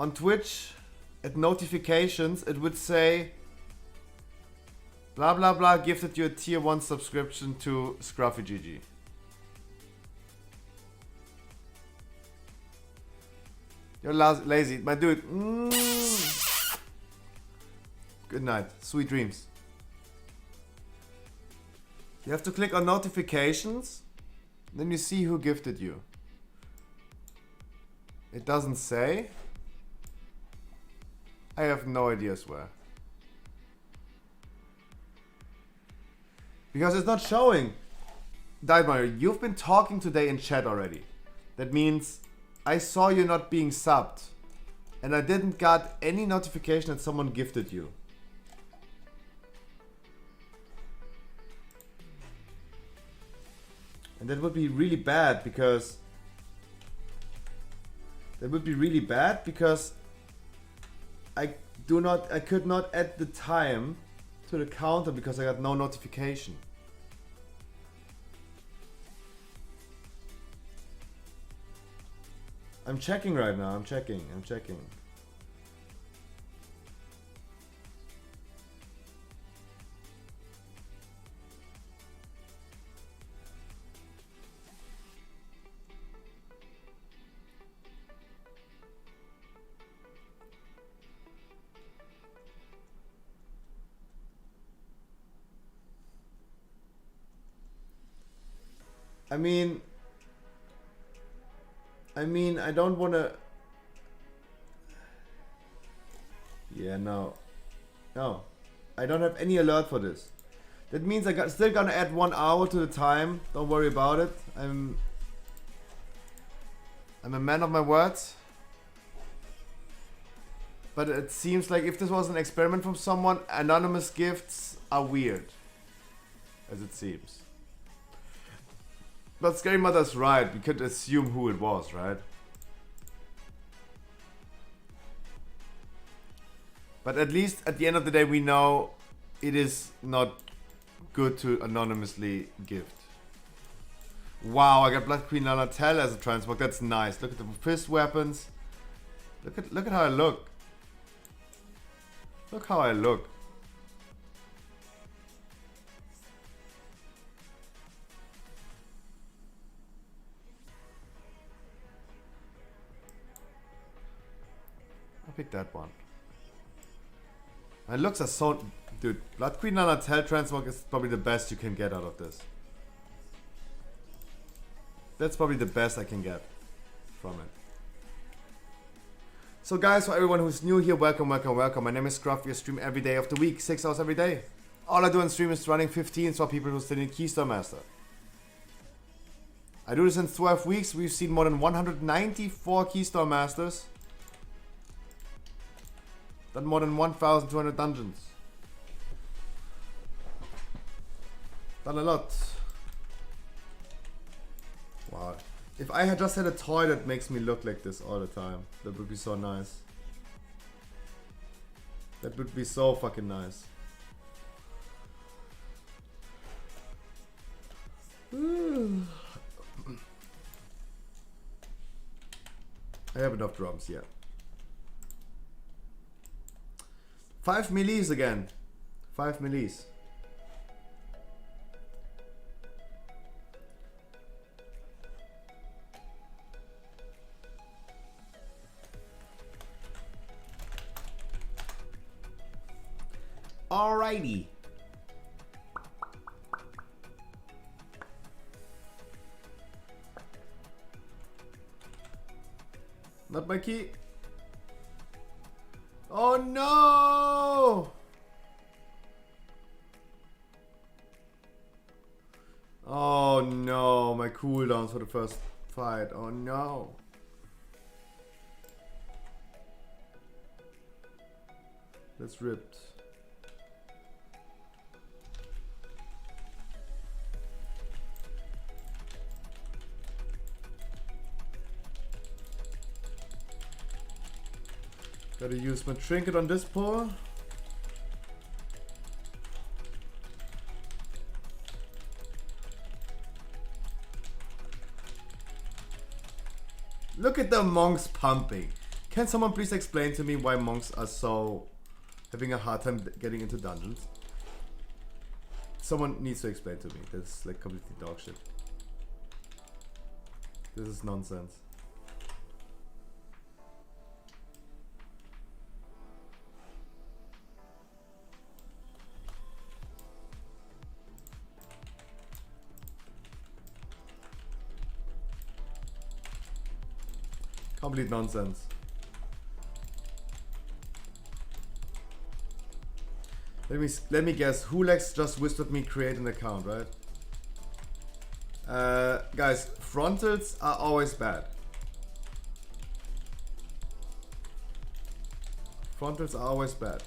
on Twitch, at notifications, it would say blah blah blah gifted you a tier 1 subscription to Scruffy GG. You're lazy, my dude. Good night, sweet dreams. You have to click on notifications, then you see who gifted you. It doesn't say. I have no idea where. Because it's not showing. Mario, you've been talking today in chat already. That means I saw you not being subbed. And I didn't got any notification that someone gifted you. And that would be really bad because... I could not add the time to the counter because I got no notification. I'm checking right now, I'm checking. I mean, I don't wanna... Yeah, no. No. I don't have any alert for this. That means still gonna add 1 hour to the time. Don't worry about it. I'm a man of my words. But it seems like if this was an experiment from someone, anonymous gifts are weird. As it seems. But Scary Mother's right, we could assume who it was, right? But at least at the end of the day we know it is not good to anonymously gift. Wow, I got Blood Queen Lanatel as a transmog, that's nice. Look at the fist weapons. Look at how I look. Look how I look. I'll pick that one. My looks are so... Dude, Blood Queen Lanatel transmog is probably the best you can get out of this. That's probably the best I can get from it. So guys, for everyone who's new here, welcome. My name is Scruffy. I stream every day of the week, 6 hours every day. All I do on stream is running 15s for people who still need Keystone Master. I do this in 12 weeks. We've seen more than 194 Keystone Masters. Done more than 1,200 dungeons. Done a lot. Wow. If I had just had a toy that makes me look like this all the time, that would be so nice. That would be so fucking nice. I have enough drums, yeah. 5 melees again. 5 melees. Alrighty. Not my key. Oh no! Oh no, my cooldowns for the first fight. Oh no. That's ripped. Gotta use my trinket on this paw. Look at the monks pumping. Can someone please explain to me why monks are so having a hard time getting into dungeons? Someone needs to explain to me. That's like completely dog shit. This is nonsense. Complete nonsense. Let me guess. Hulex just whispered me create an account, right? Guys, frontals are always bad. Frontals are always bad.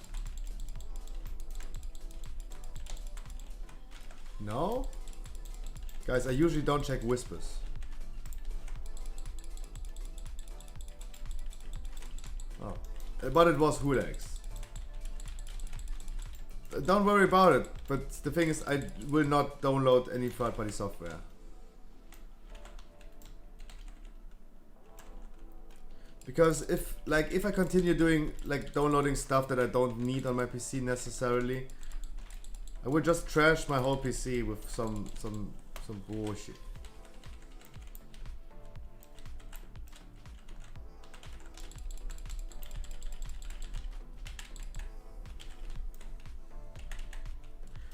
No? Guys, I usually don't check whispers. Oh. But it was Hulex. Don't worry about it, but the thing is I will not download any third-party software. Because if I continue doing downloading stuff that I don't need on my PC necessarily, I will just trash my whole PC with some bullshit.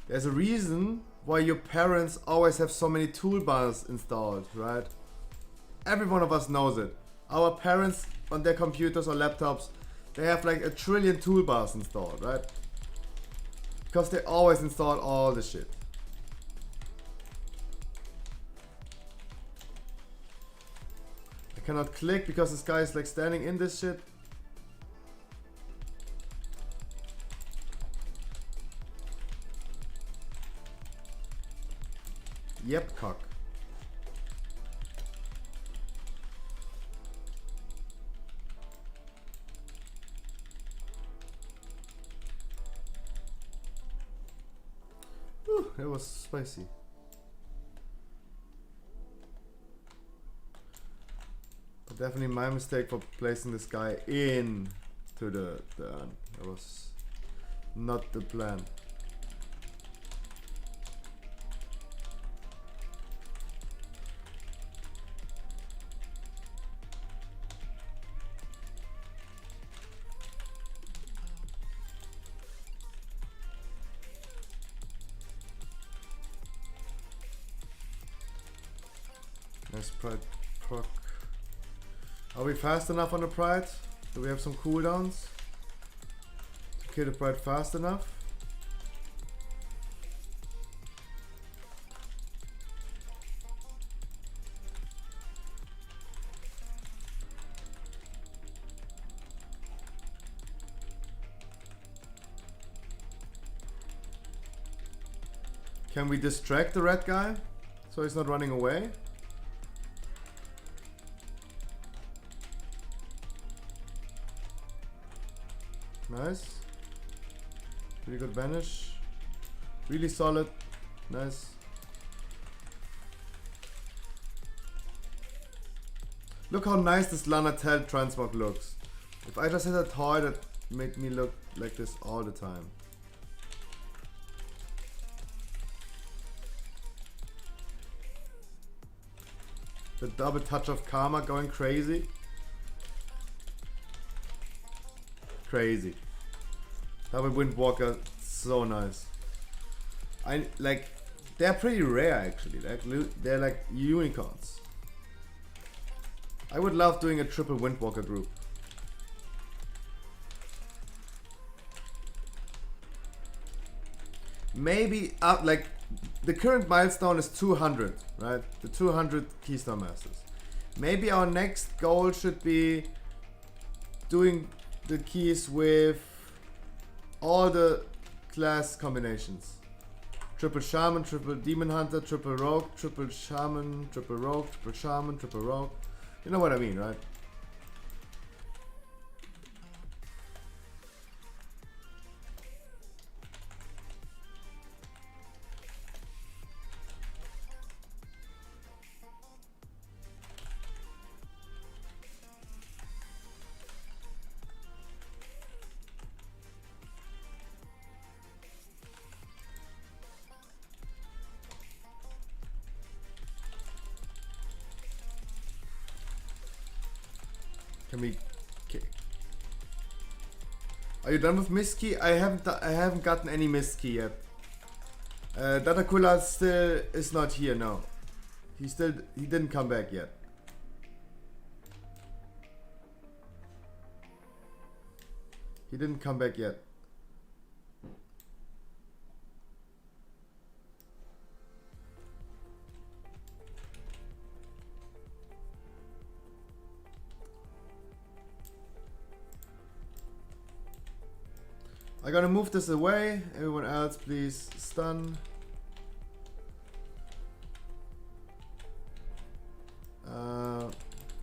There's a reason why your parents always have so many toolbars installed, right? Every one of us knows it. Our parents on their computers or laptops, they have like 1 trillion toolbars installed, right? Because they always install all the shit. I cannot click because this guy is like standing in this shit. Yep, cock. Whew, it was spicy. But definitely my mistake for placing this guy in to the urn. That was not the plan. Nice pride proc. Are we fast enough on the pride? Do we have some cooldowns to kill the pride fast enough? Can we distract the red guy so he's not running away? Nice. Pretty good vanish. Really solid. Nice. Look how nice this Lanatel transmog looks. If I just had a toy that made me look like this all the time. The double touch of karma going crazy. Crazy. Double Windwalker, so nice. They're pretty rare actually. They're like unicorns. I would love doing a triple Windwalker group. Maybe the current milestone is 200, right? The 200 Keystone Masters. Maybe our next goal should be doing the keys with all the class combinations. Triple Shaman, triple Demon Hunter, triple Rogue, triple Shaman, triple Rogue, triple Shaman, triple Rogue. You know what I mean, right? Can we... Are you done with Miski? I haven't gotten any Miski yet. Datakula still is not here, no. He didn't come back yet. He didn't come back yet. I'm gonna move this away. Everyone else, please stun.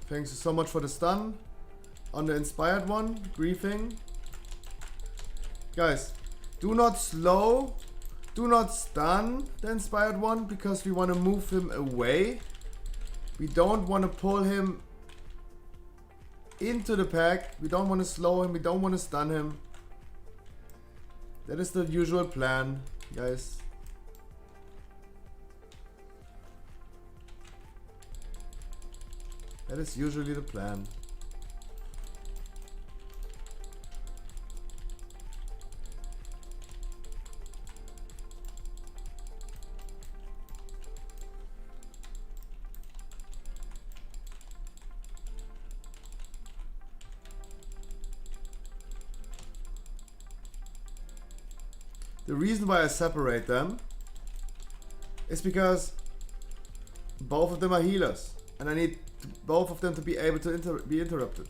Thanks so much for the stun on the inspired one. Griefing. Guys, do not slow, do not stun the inspired one because we want to move him away. We don't want to pull him into the pack. We don't want to slow him. We don't want to stun him. That is the usual plan, guys. That is usually the plan. The reason why I separate them is because both of them are healers and I need both of them to be able to be interrupted.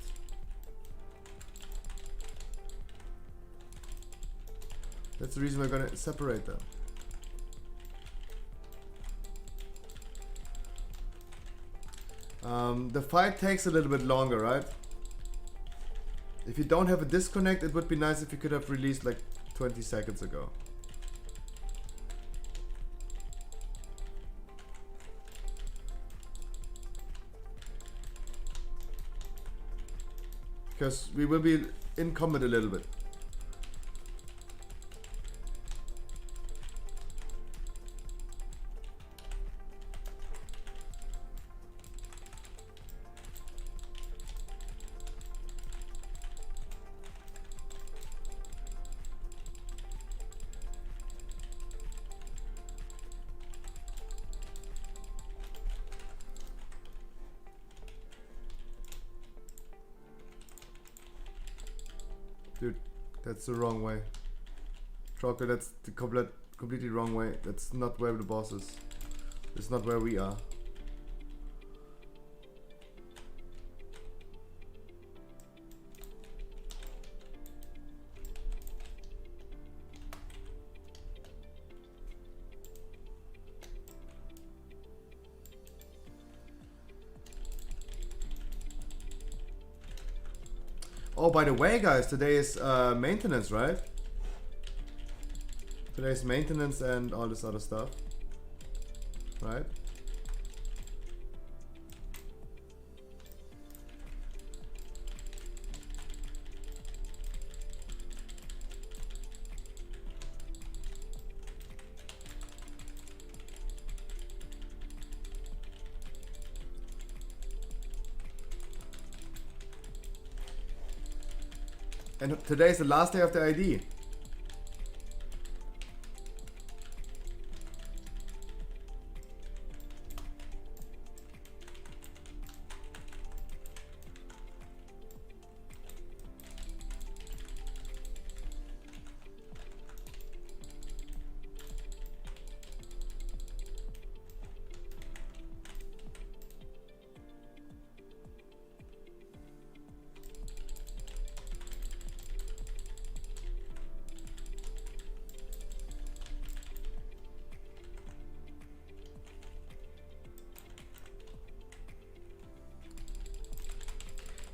That's the reason we're gonna separate them. The fight takes a little bit longer, right? If you don't have a disconnect, it would be nice if you could have released like 20 seconds ago. Because we will be in combat a little bit. Dude, that's the wrong way. Trocker, that's the completely wrong way. That's not where the boss is. It's not where we are. Oh, by the way, guys, today is maintenance, right? Today's maintenance and all this other stuff, right? And today is the last day of the ID.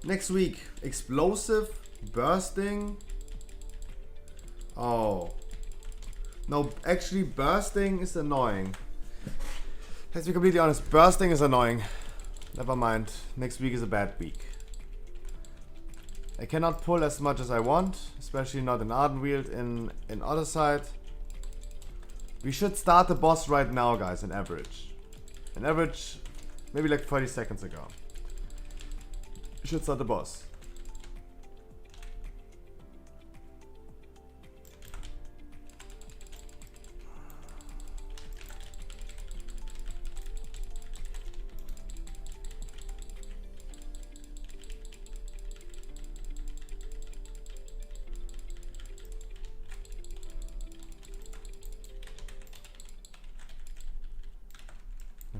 Next week, explosive, bursting. Oh. No, actually bursting is annoying. Let's be completely honest, bursting is annoying. Never mind, next week is a bad week. I cannot pull as much as I want, especially not in Ardenweald in other side. We should start the boss right now, guys, in average. In average, maybe like 30 seconds ago. We should start the boss.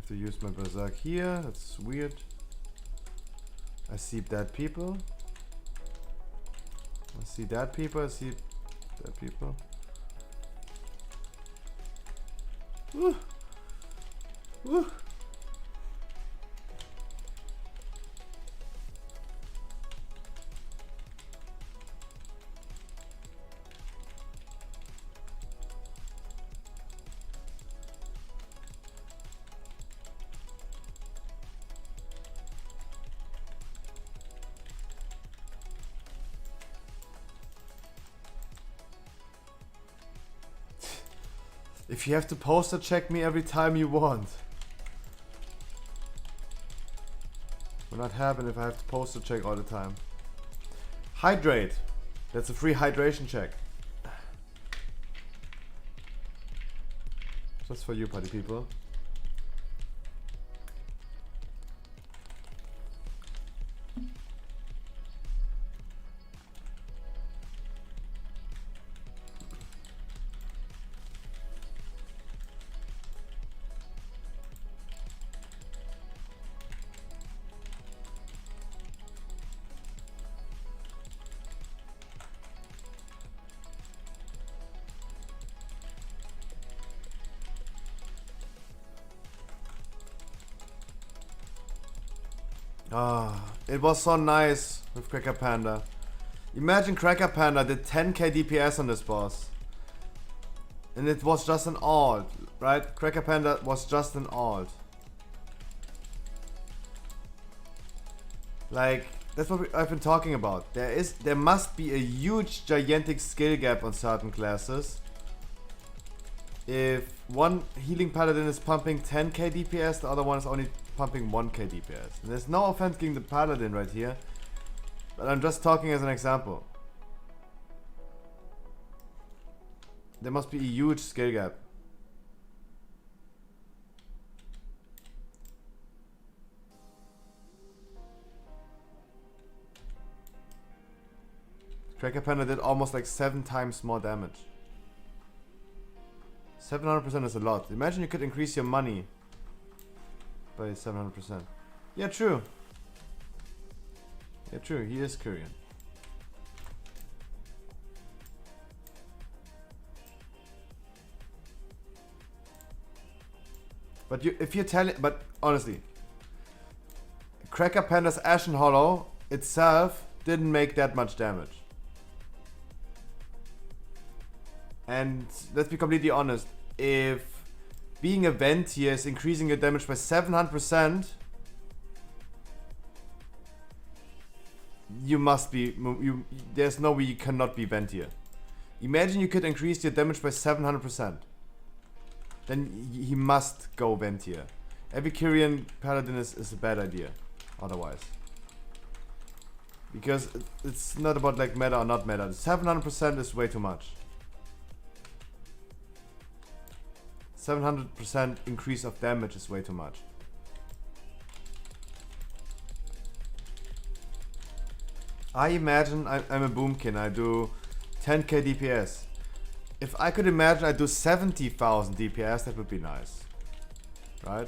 have to use my berserk here. That's weird. I see dead people. I see dead people. I see dead people. Woo. Woo. If you have to poster check me every time you want. Will not happen if I have to poster check all the time. Hydrate. That's a free hydration check. Just for you, party people. Ah, it was so nice with Cracker Panda. Imagine Cracker Panda did 10k DPS on this boss. And it was just an alt, right? Cracker Panda was just an alt. Like, that's what I've been talking about. There must be a huge gigantic skill gap on certain classes. If one healing paladin is pumping 10k DPS, the other one is only pumping 1k DPS. And there's no offense gegen the paladin right here, but I'm just talking as an example. There must be a huge skill gap. Cracker Panda did almost like 7 times more damage. 700% is a lot. Imagine you could increase your money by 700%. Yeah, true. Yeah, true. He is Korean. But if you're telling, but honestly, Cracker Panda's Ashen Hollow itself didn't make that much damage. And let's be completely honest, if being a vent here is increasing your damage by 700%, you must be, there's no way you cannot be vent here. Imagine you could increase your damage by 700%. Then he must go vent here. Every Kyrian paladin is a bad idea, otherwise. Because it's not about like meta or not meta. 700% is way too much. 700% increase of damage is way too much. I imagine I'm a boomkin, I do 10k DPS. If I could imagine I do 70,000 DPS, that would be nice. Right?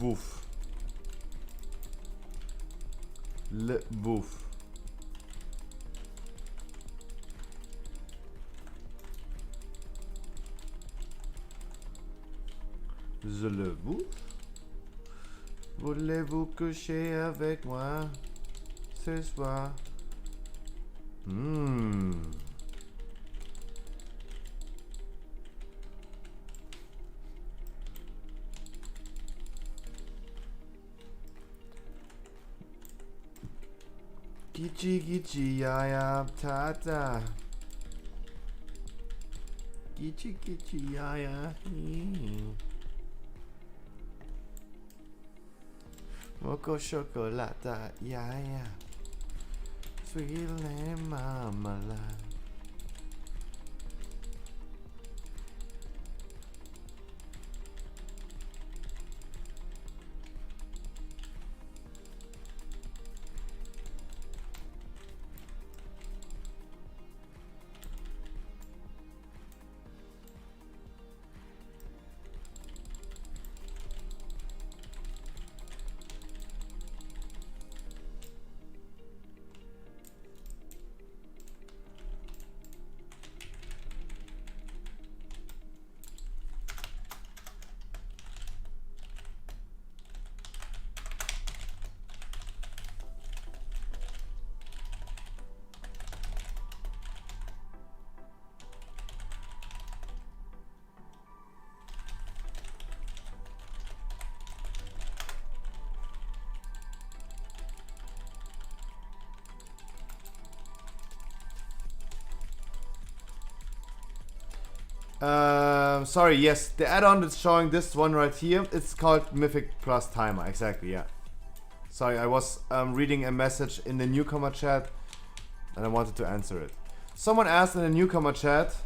Woof. Le woof. Je le woof. Voulez-vous coucher avec moi? ce soir. Gichi gichi ya ya ta ta. Gichi gichi ya ya. Moco chocolata ya ya. Sweet lemon marmalade. Sorry, yes, the add-on that's showing this one right here, it's called Mythic Plus Timer, exactly, yeah. Sorry, I was reading a message in the newcomer chat and I wanted to answer it. Someone asked in the newcomer chat,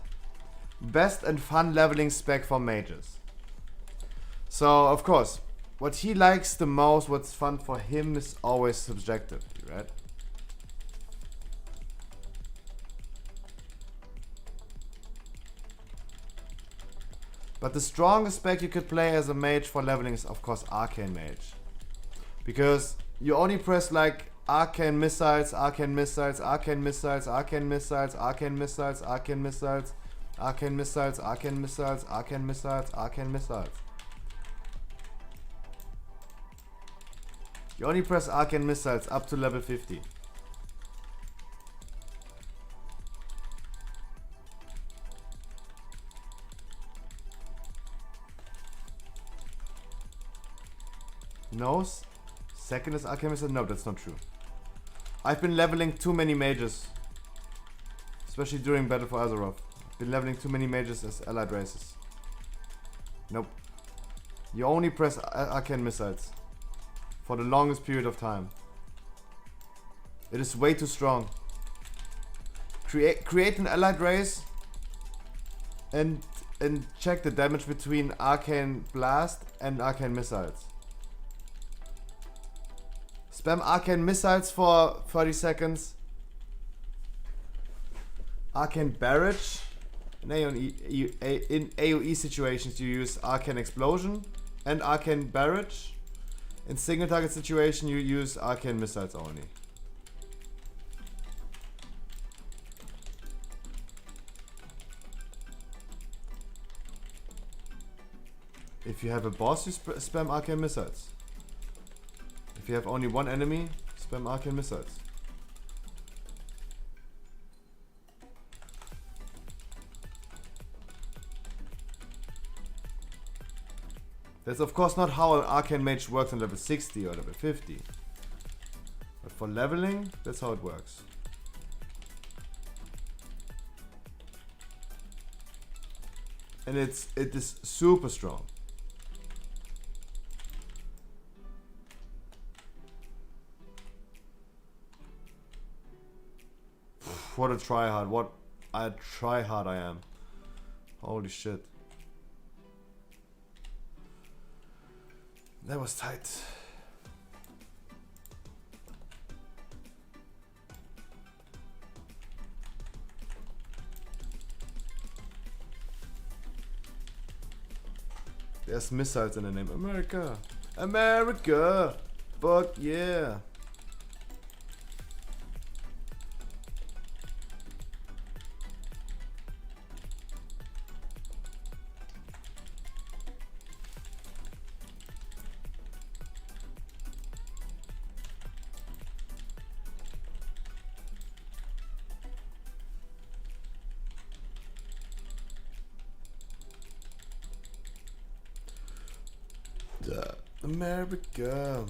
best and fun leveling spec for mages. So, of course, what he likes the most, what's fun for him is always subjective, right? But the strongest spec you could play as a mage for leveling is of course Arcane Mage. Because you only press like Arcane Missiles, Arcane Missiles, Arcane Missiles, Arcane Missiles, Arcane Missiles, Arcane Missiles, Arcane Missiles, Arcane Missiles, Arcane Missiles, Arcane Missiles. You only press Arcane Missiles up to level 50. No, second is Arcane Missile? No, that's not true. I've been leveling too many mages. Especially during Battle for Azeroth. Been leveling too many mages as allied races. Nope. You only press Arcane Missiles. For the longest period of time. It is way too strong. Create an allied race. And check the damage between Arcane Blast and Arcane Missiles. Spam Arcane Missiles for 30 seconds. Arcane Barrage. In AoE situations you use Arcane Explosion and Arcane Barrage. In single target situation you use Arcane Missiles only. If you have a boss you spam Arcane Missiles. If you have only one enemy, spam Arcane Missiles. That's of course not how an Arcane Mage works on level 60 or level 50. But for leveling, that's how it works. And it is super strong. What a tryhard, what a tryhard I am. Holy shit. That was tight. There's missiles in the name. America! America! Fuck yeah! America.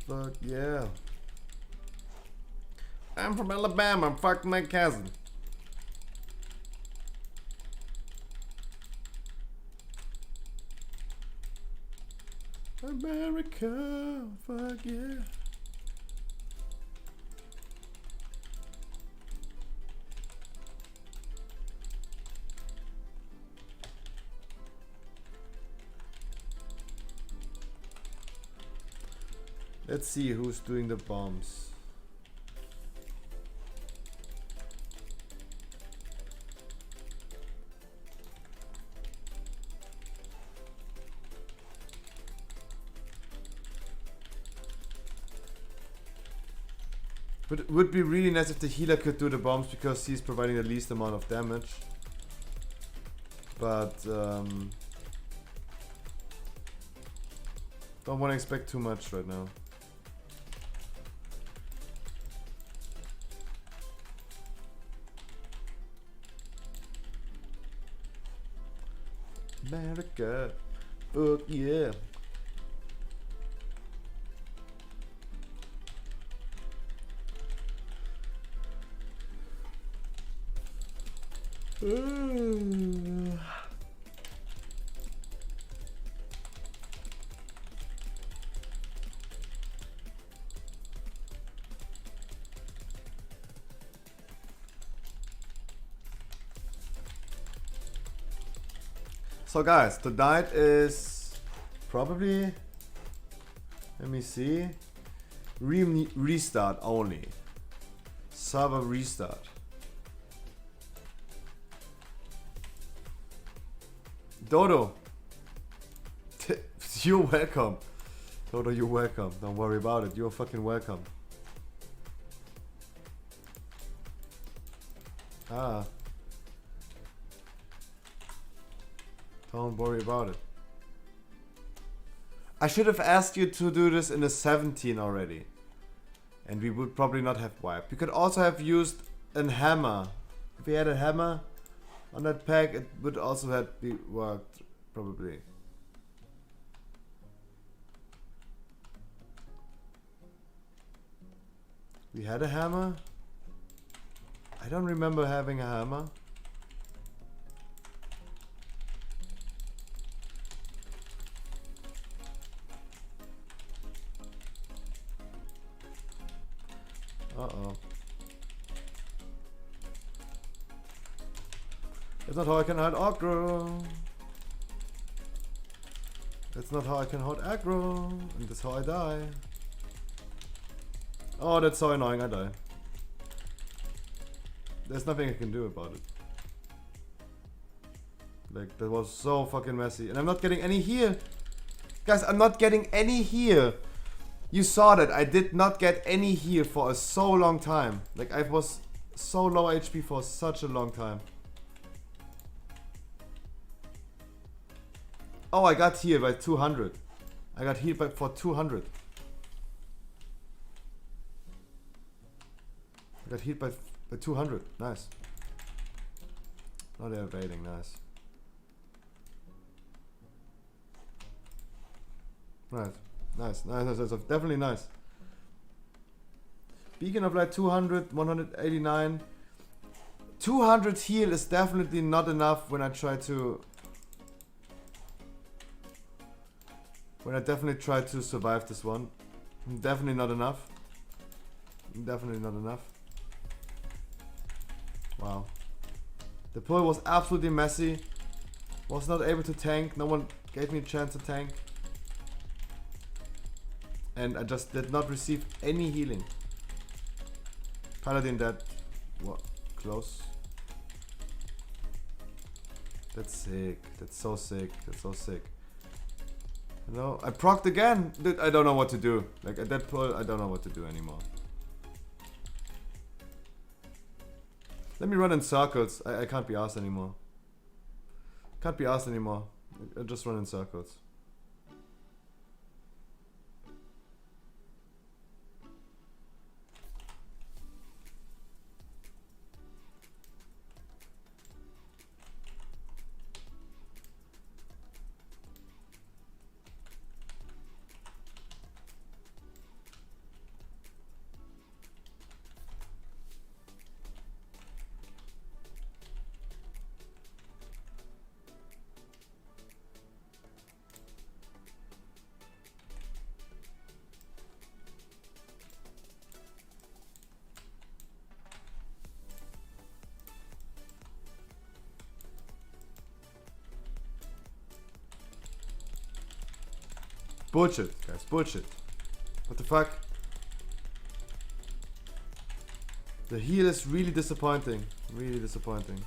Fuck yeah. I'm from Alabama. Fuck my cousin. America. Fuck yeah. Let's see who's doing the bombs. But it would be really nice if the healer could do the bombs because he's providing the least amount of damage. But don't want to expect too much right now. America, fuck yeah. So guys, tonight is probably, let me see, restart only. Server restart. Dodo, you're welcome. Dodo, you're welcome. Don't worry about it. You're fucking welcome. Ah. Don't worry about it. I should have asked you to do this in a 17 already. And we would probably not have wiped. We could also have used a hammer. If we had a hammer on that pack, it would also have be worked, probably. We had a hammer? I don't remember having a hammer. Uh-oh. That's not how I can hold aggro. That's not how I can hold aggro. And that's how I die. Oh, that's so annoying, I die. There's nothing I can do about it. Like, that was so fucking messy. And I'm not getting any heal. Guys, I'm not getting any heal. You saw that I did not get any heal for a so long time. Like, I was so low HP for such a long time. Oh, I got healed by 200. I got healed for 200. I got healed by 200. Nice. Oh, they're evading. Nice. Nice. Nice, nice, nice, nice, definitely nice. Beacon of Light 200, 189. 200 heal is definitely not enough when I try to... When I definitely try to survive this one. Definitely not enough. Definitely not enough. Wow. The pull was absolutely messy. Was not able to tank. No one gave me a chance to tank. And I just did not receive any healing. Paladin dead. What? Close. That's sick. That's so sick. That's so sick. No, I procced again. Dude, I don't know what to do. Like at that point, I don't know what to do anymore. Let me run in circles. I can't be asked anymore. Can't be asked anymore. I just run in circles. Bullshit, guys, bullshit. What the fuck? The heal is really disappointing. Really disappointing.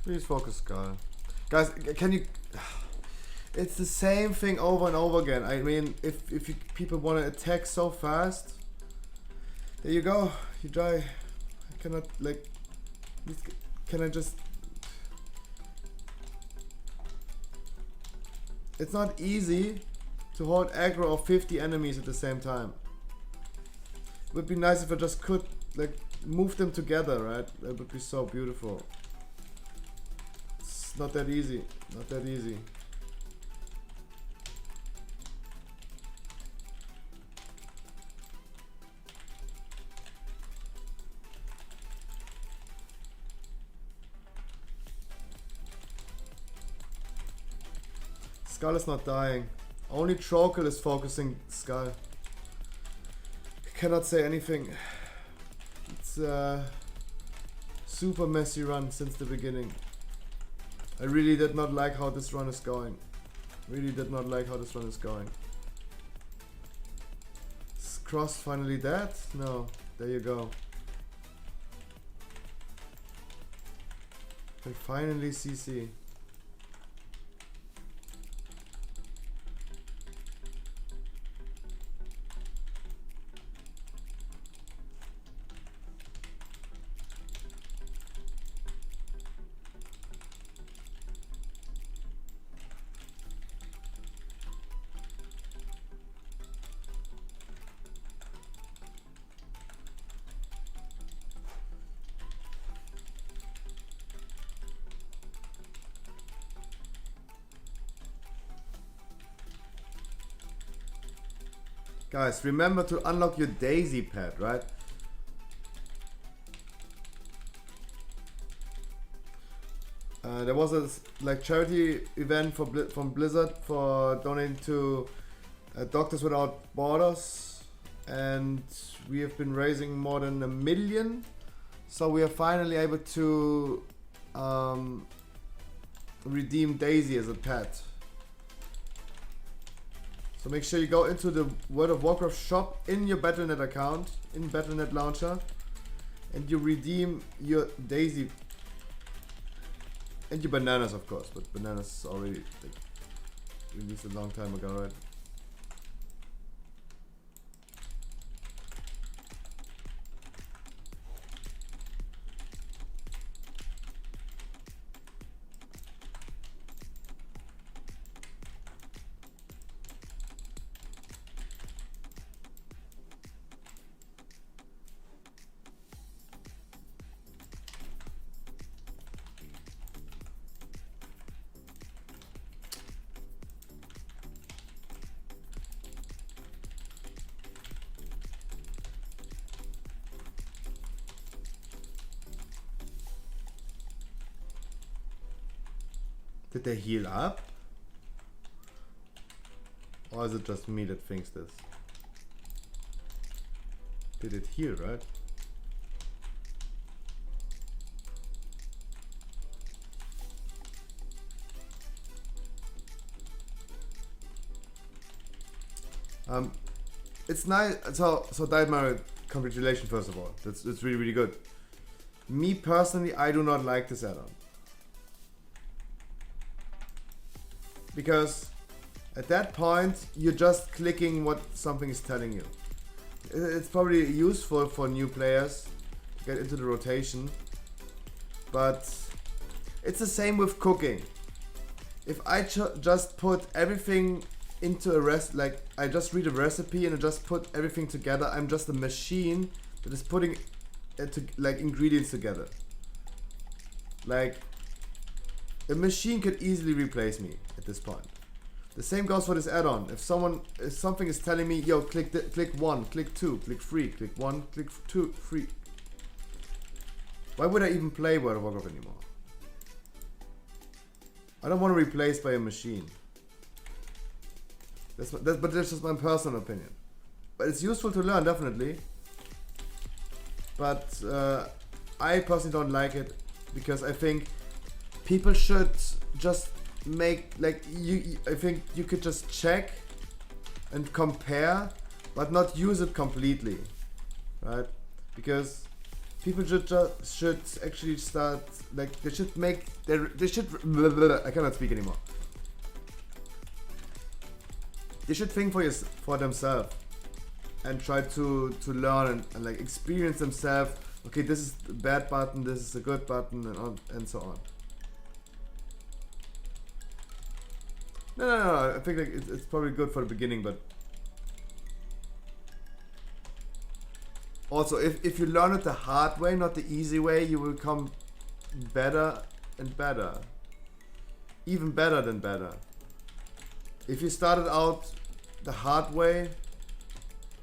Please focus, Skull. Guys, can you... It's the same thing over and over again. I mean, if you, people want to attack so fast... There you go. You die. I cannot, like... Can I just... It's not easy to hold aggro of 50 enemies at the same time. It would be nice if I just could, like, move them together, right? That would be so beautiful. It's not that easy. Not that easy. Skull is not dying. Only Trokel is focusing Skull. I cannot say anything. It's a super messy run since the beginning. I really did not like how this run is going. Really did not like how this run is going. Is Cross finally dead? No. There you go. Can finally CC. Guys, remember to unlock your Daisy pad, right? There was a like charity event for from Blizzard for donating to Doctors Without Borders, and we have been raising more than 1 million, so we are finally able to redeem Daisy as a pet. So make sure you go into the World of Warcraft shop in your Battle.net account, in Battle.net launcher, and you redeem your Daisy and your bananas, of course. But bananas already like, released a long time ago, right? Did they heal up? Or is it just me that thinks this? did it here, right? It's nice. So Diet Mario, congratulations first of all. That's really good. Me personally, I do not like this add-on because at that point you're just clicking what something is telling you. It's probably useful for new players to get into the rotation, but it's the same with cooking. If I just put everything into a like I just read a recipe and I just put everything together, I'm just a machine that is putting like ingredients together. Like a machine could easily replace me at this point. The same goes for this add-on. If something is telling me, yo, click 1, click 2, click 3, click 1, click 2, 3. Why would I even play World of Warcraft anymore? I don't want to be replaced by a machine. But that's just my personal opinion. But it's useful to learn, definitely. But I personally don't like it because I think people should just make like I think you could just check and compare, but not use it completely, right? Because people should actually start like they should I cannot speak anymore. They should think for themselves and try to learn and like experience themselves. Okay, this is the bad button, this is a good button, and so on. No. I think like it's probably good for the beginning, but also if you learn it the hard way, not the easy way, you will become better and better, even better than better. If you started out the hard way,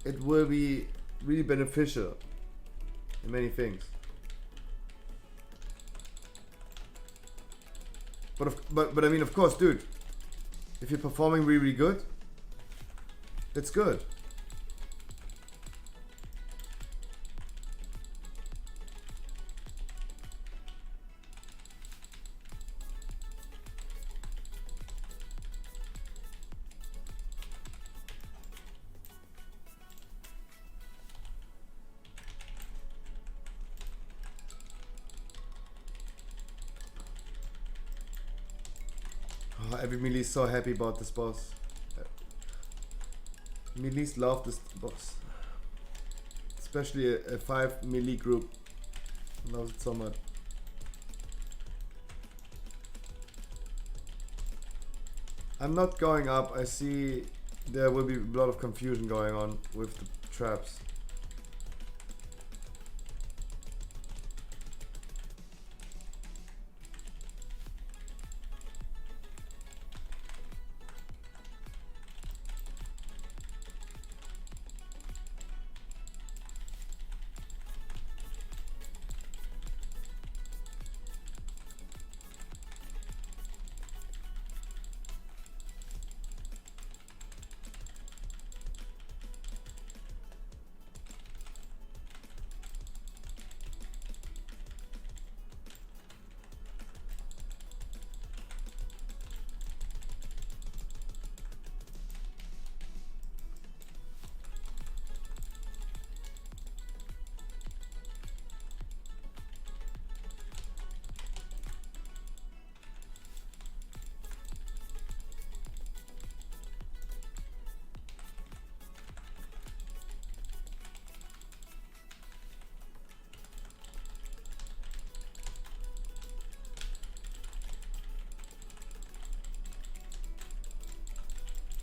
it will be really beneficial in many things. But I mean, of course, dude, if you're performing really good, that's good. Every melee is so happy about this boss. Melees love this boss. Especially a 5 melee group loves it so much. I'm not going up. I see there will be a lot of confusion going on with the traps.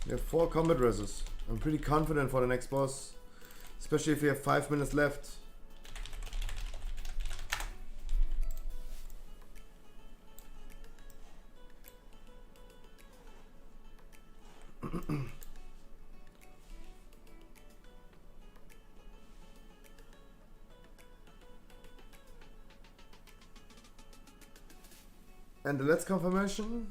We have 4 combat reses. I'm pretty confident for the next boss, especially if we have 5 minutes left. And the Let's confirmation.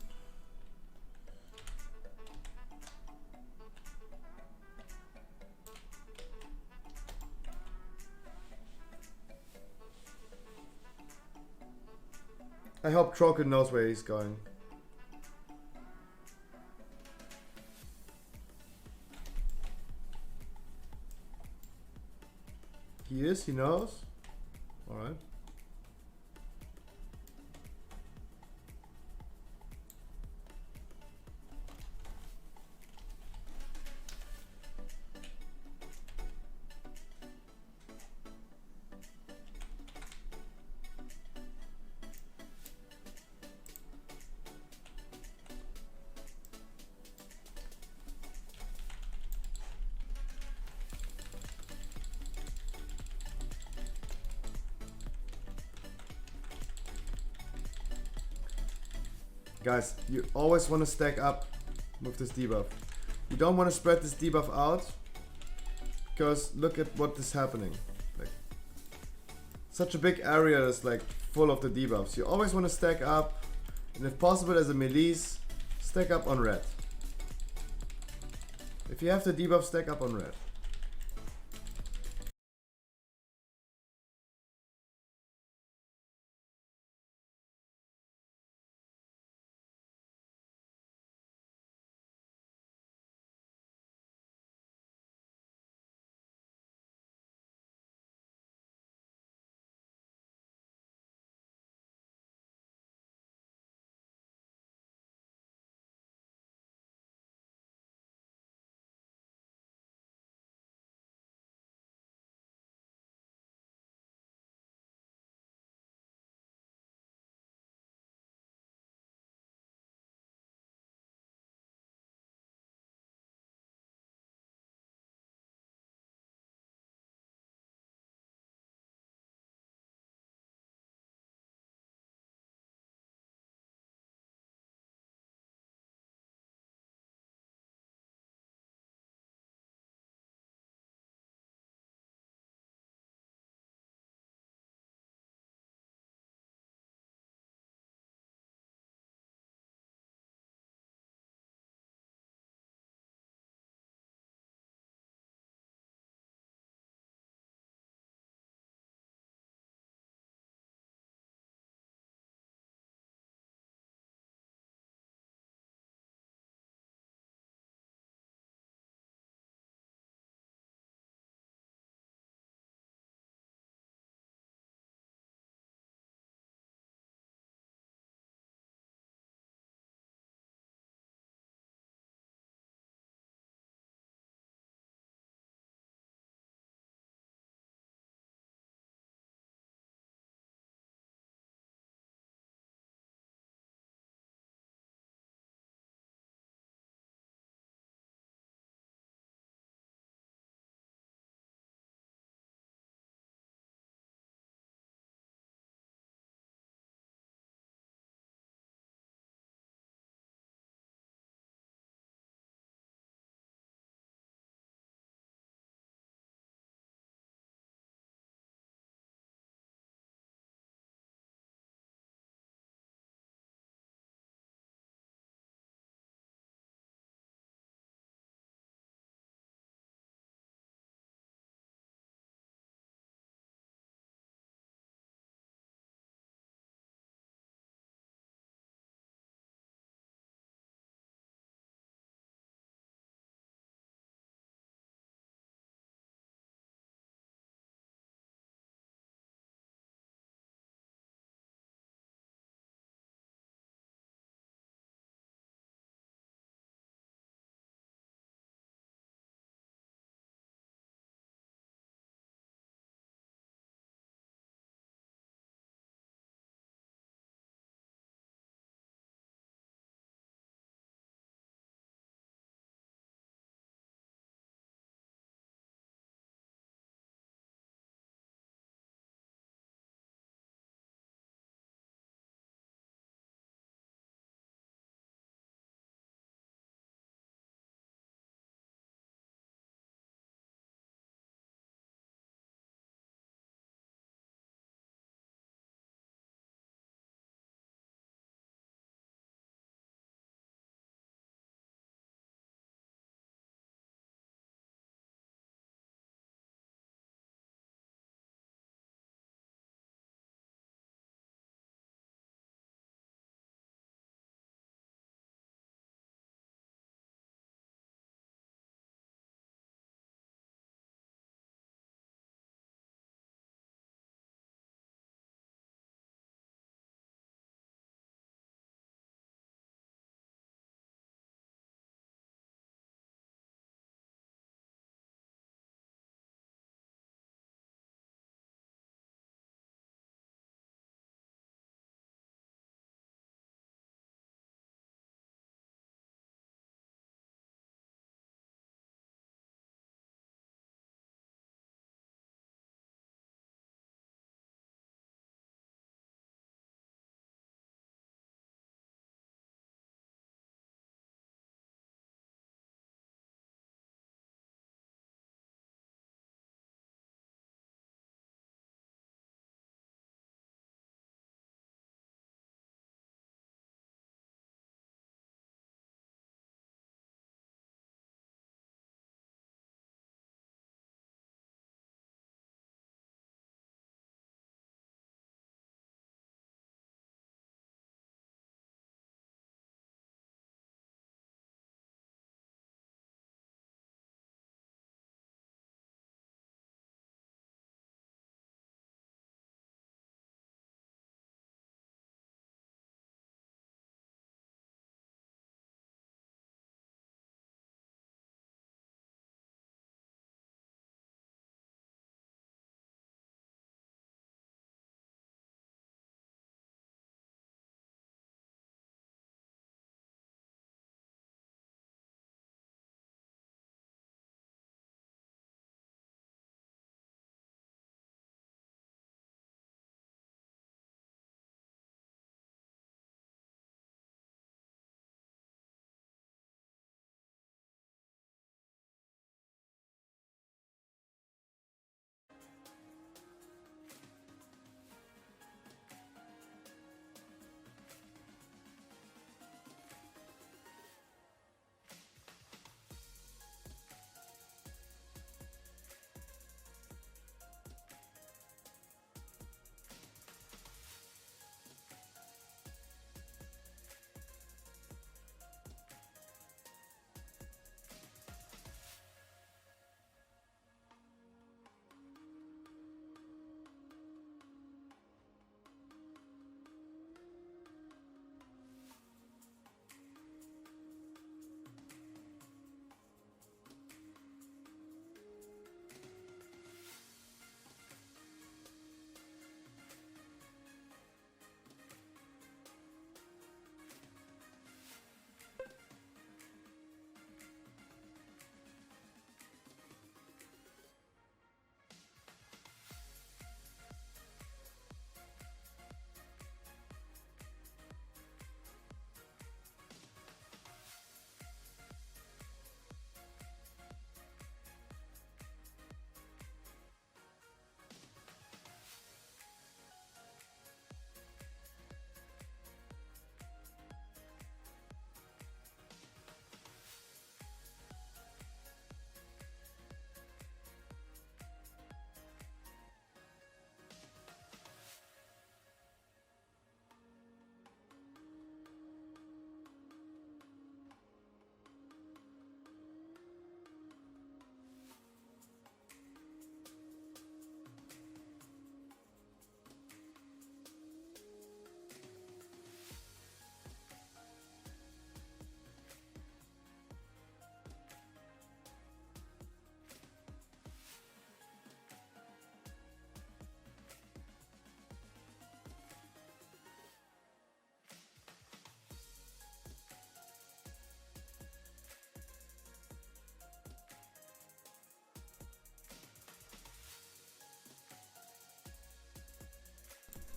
I hope Trokin knows where he's going. He is, he knows. Alright. Guys, you always want to stack up with this debuff. You don't want to spread this debuff out, because look at what is happening. Like, such a big area is like full of the debuffs. You always want to stack up, and if possible as a melee, stack up on red. If you have the debuff, stack up on red.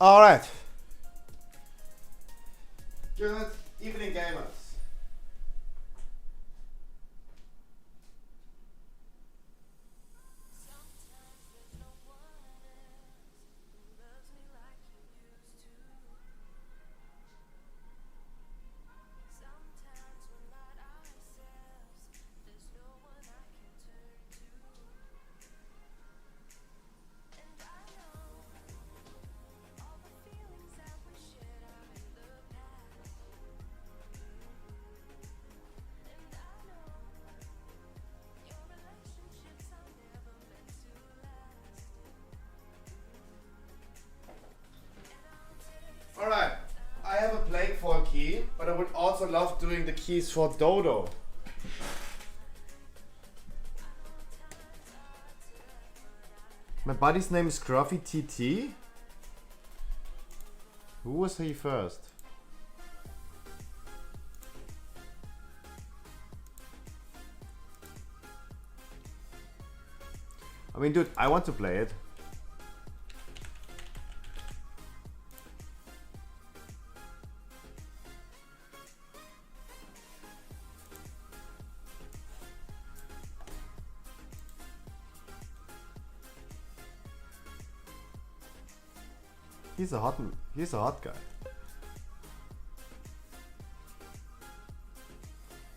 Alright. Good evening, gamers. Alright, I have a Plague Fall key, but I would also love doing the keys for Dodo. My buddy's name is Scruffy TT. Who was he first? I mean, dude, I want to play it. He's a hot guy.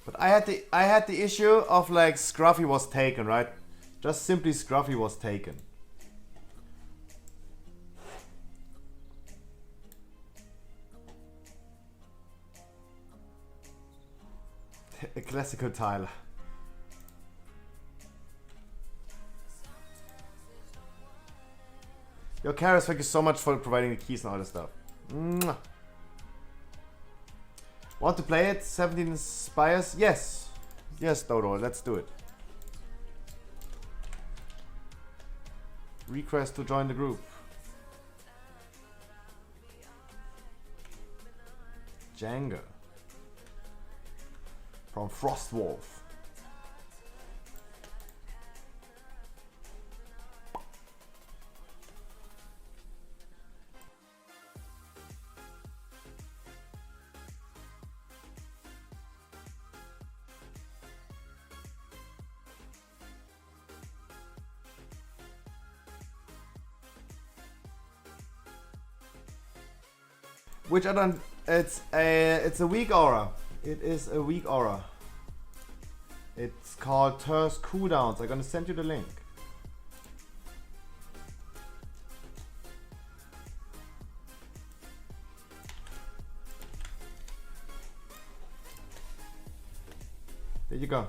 But I had the issue of like Scruffy was taken, right? Just simply Scruffy was taken. A classical Tyler. Yo, Karis, thank you so much for providing the keys and all this stuff. Mwah. Want to play it? 17 Spires? Yes. Yes, Dodo, let's do it. Request to join the group. Jenga. From Frostwolf. Which I don't. It's a weak aura. It is a weak aura. It's called Terse Cooldowns. I'm gonna send you the link. There you go.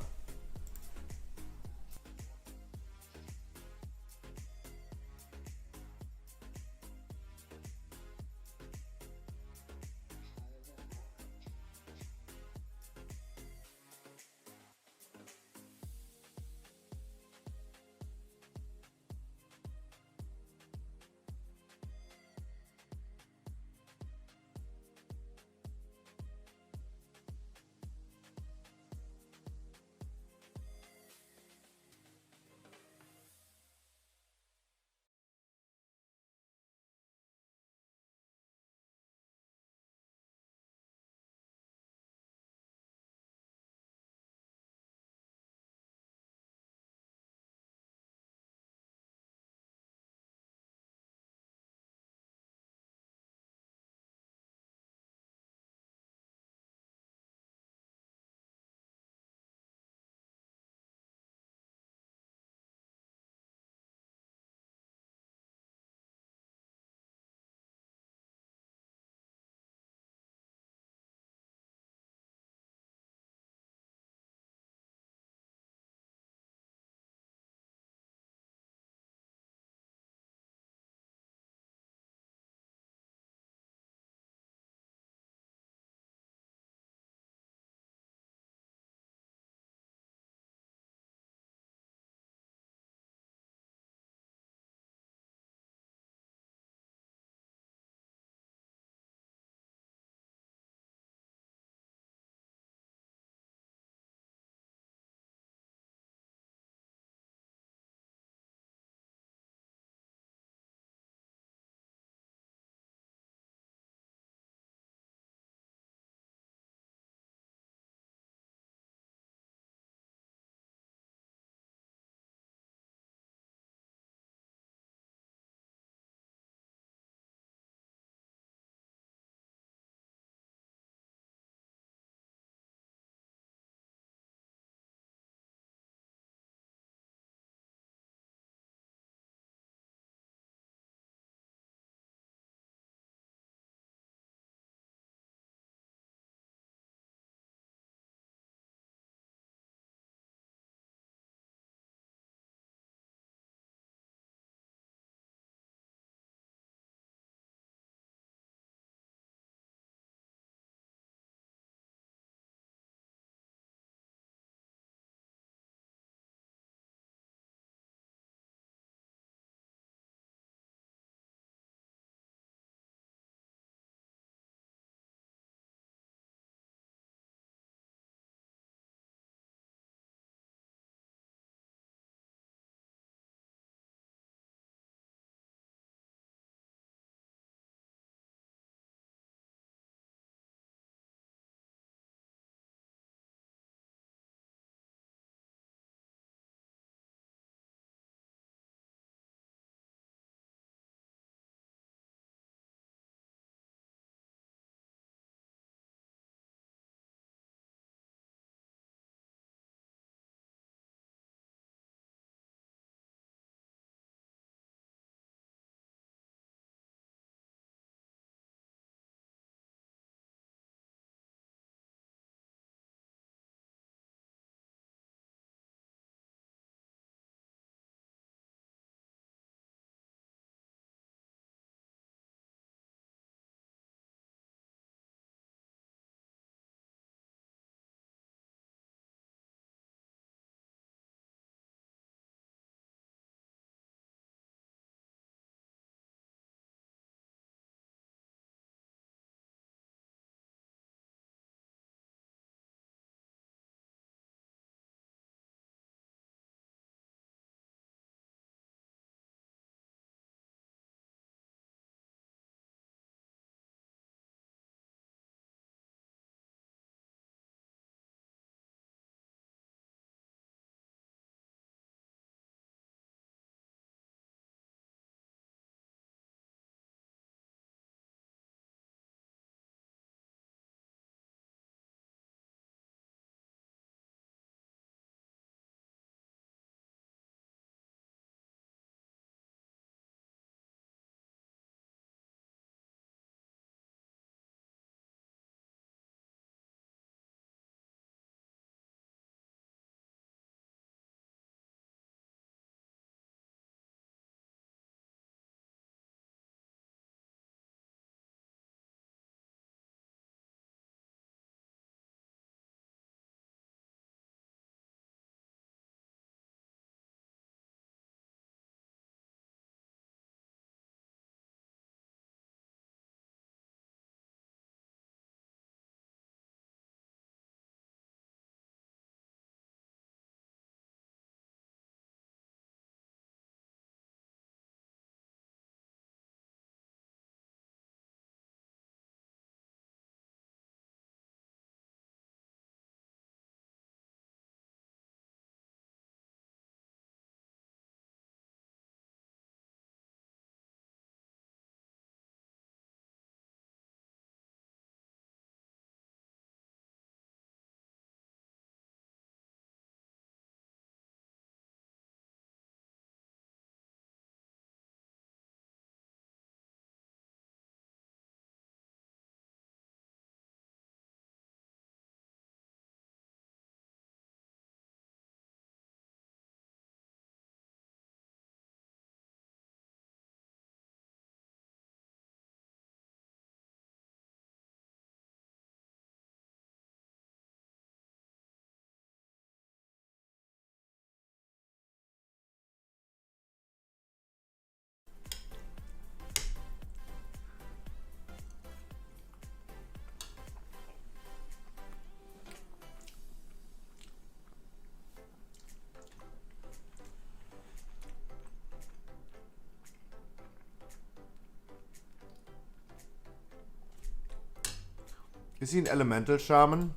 Is he an elemental shaman?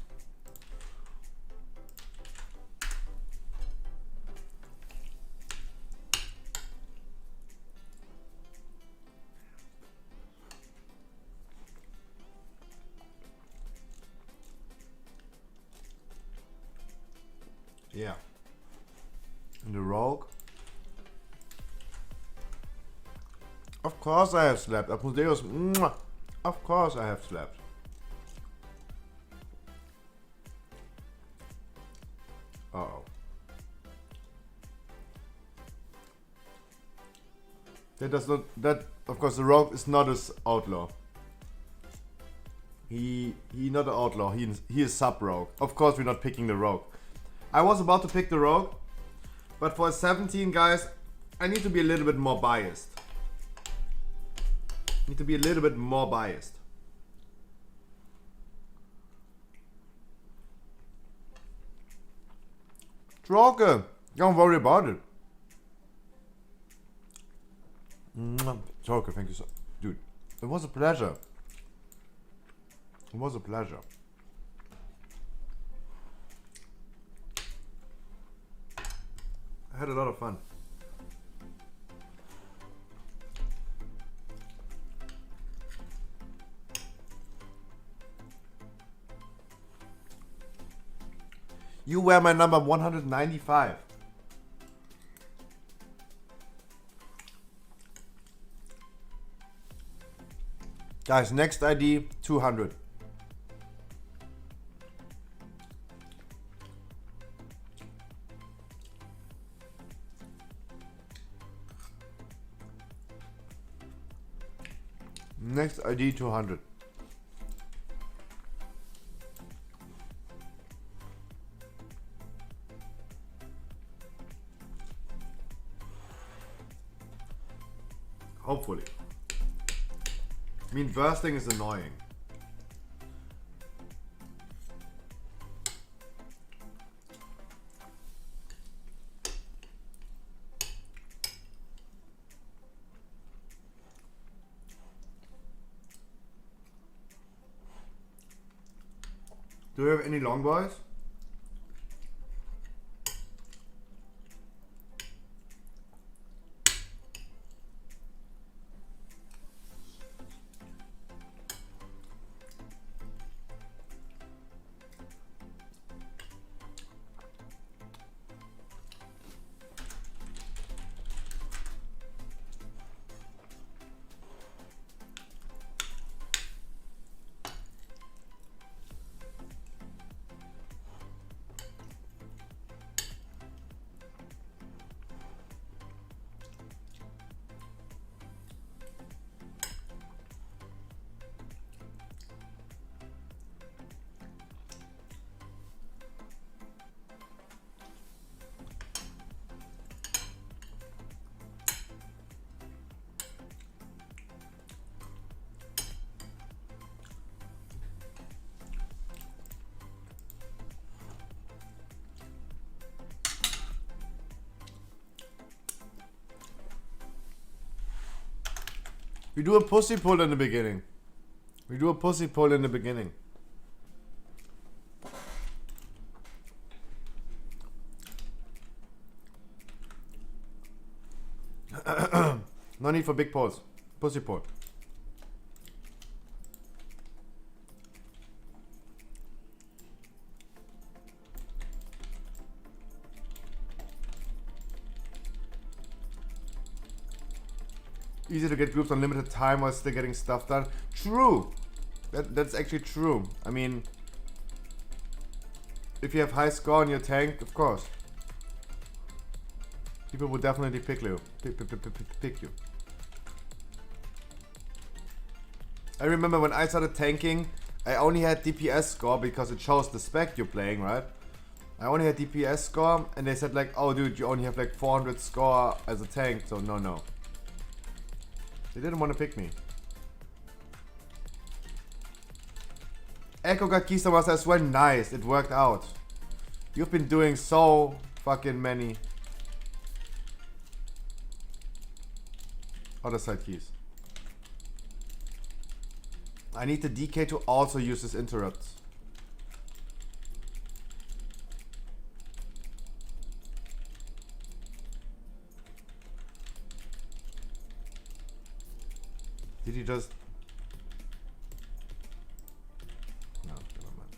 Yeah. And the rogue? Of course I have slept. Apudeus, mwah. Of course I have slept. Uh-oh. That does not, that, of course, the rogue is not an outlaw. He not an outlaw, he is sub-rogue. Of course we're not picking the rogue. I was about to pick the rogue, but for a 17, guys, I need to be a little bit more biased. Need to be a little bit more biased. Droge, don't worry about it. Droge, thank you so, dude. It was a pleasure. It was a pleasure. I had a lot of fun. You were my number 195. Guys, next ID 200. Next ID 200. Hopefully. I mean, bursting is annoying. Do you have any long boys? We do a pussy pull in the beginning. We do a pussy pull in the beginning. No need for big pulls. Pussy pull. Easy to get groups on limited time while still getting stuff done. True. That's actually true. I mean, if you have high score on your tank, of course, people will definitely pick you. Pick you. I remember when I started tanking, I only had DPS score because it shows the spec you're playing, right? I only had DPS score, and they said like, oh dude, you only have like 400 score as a tank, so no. They didn't want to pick me. Echo got Keystone as well. Nice, it worked out. You've been doing so fucking many other side keys. I need the DK to also use this interrupt. Did he just... No, never mind.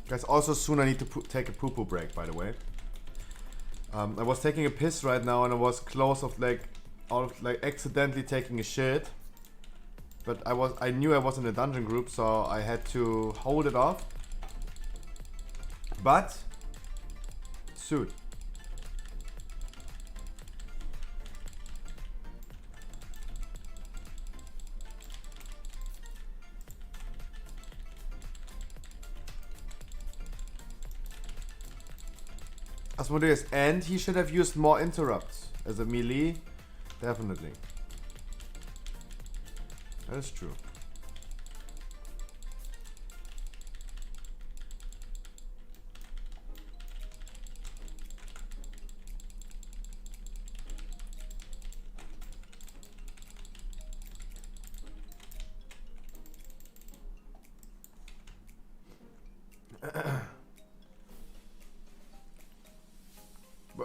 Guys, also soon I need to take a poo-poo break, by the way. I was taking a piss right now and I was close of like accidentally taking a shit. But I knew I was in a dungeon group, so I had to hold it off. But soon. Asmodeus, and he should have used more interrupts as a melee. Definitely. That is true.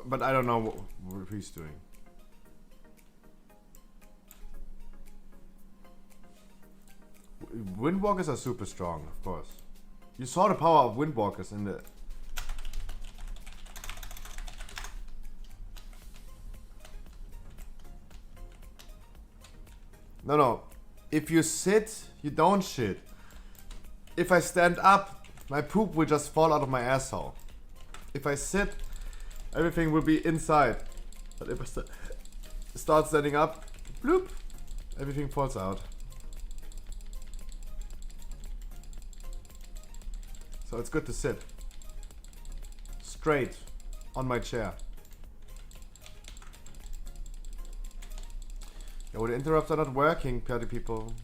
But I don't know what he's doing. Windwalkers are super strong, of course. You saw the power of Windwalkers in the... No. If you sit, you don't shit. If I stand up, my poop will just fall out of my asshole. If I sit, everything will be inside. But if I start standing up, bloop, everything falls out. So it's good to sit straight on my chair. Yo, the interrupts are not working, party people.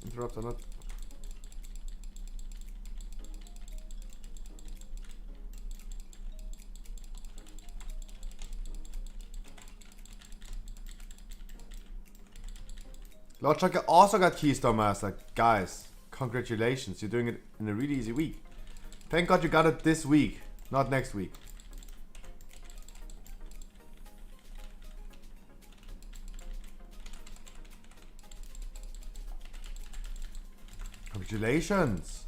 Interrupts are not... Lord Chucker also got Keystone Master. Guys, congratulations. You're doing it in a really easy week. Thank God you got it this week, not next week. Congratulations.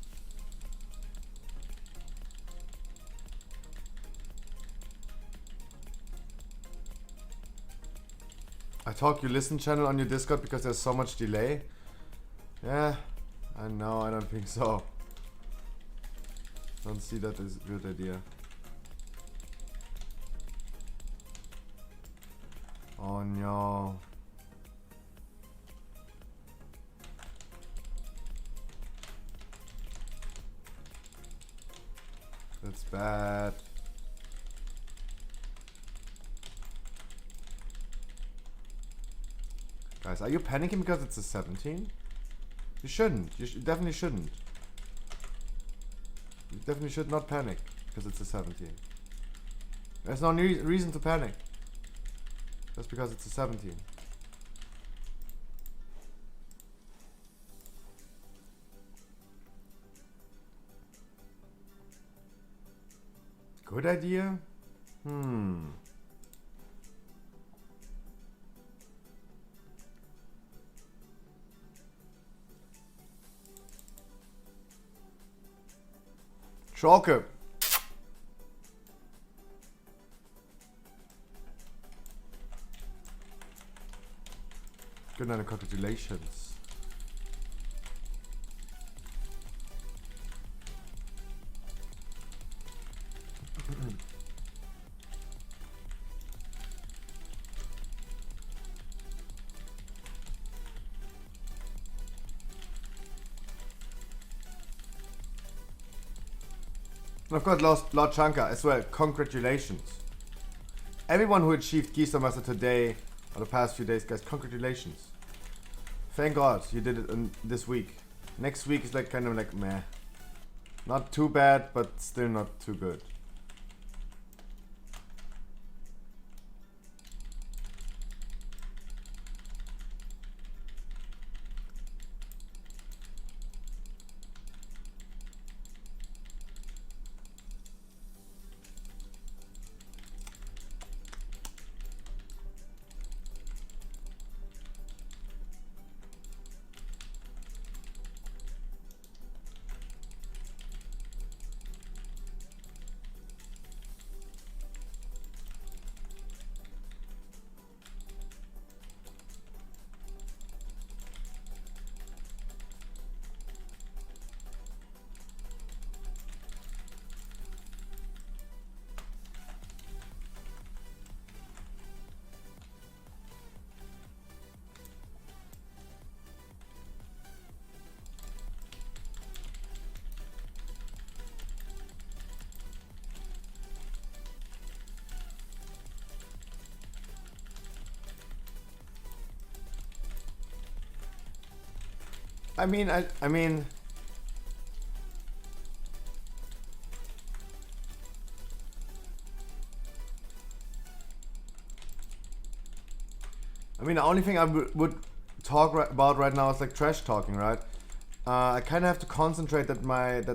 I talk you listen channel on your Discord because there's so much delay. Yeah, I know, I don't think so. Don't see that as a good idea. Oh no. That's bad. Guys, are you panicking because it's a 17? You shouldn't. You definitely shouldn't. You definitely should not panic because it's a 17. There's no reason to panic. Just because it's a 17. Good idea? Schalke. Good night and congratulations. And of course, Lord Chanka as well. Congratulations. Everyone who achieved Keystone Master today or the past few days, guys. Congratulations. Thank God you did it in this week. Next week is like kind of like meh. Not too bad, but still not too good. I mean, I mean, the only thing I would talk about right now is like trash talking, right? I kind of have to concentrate that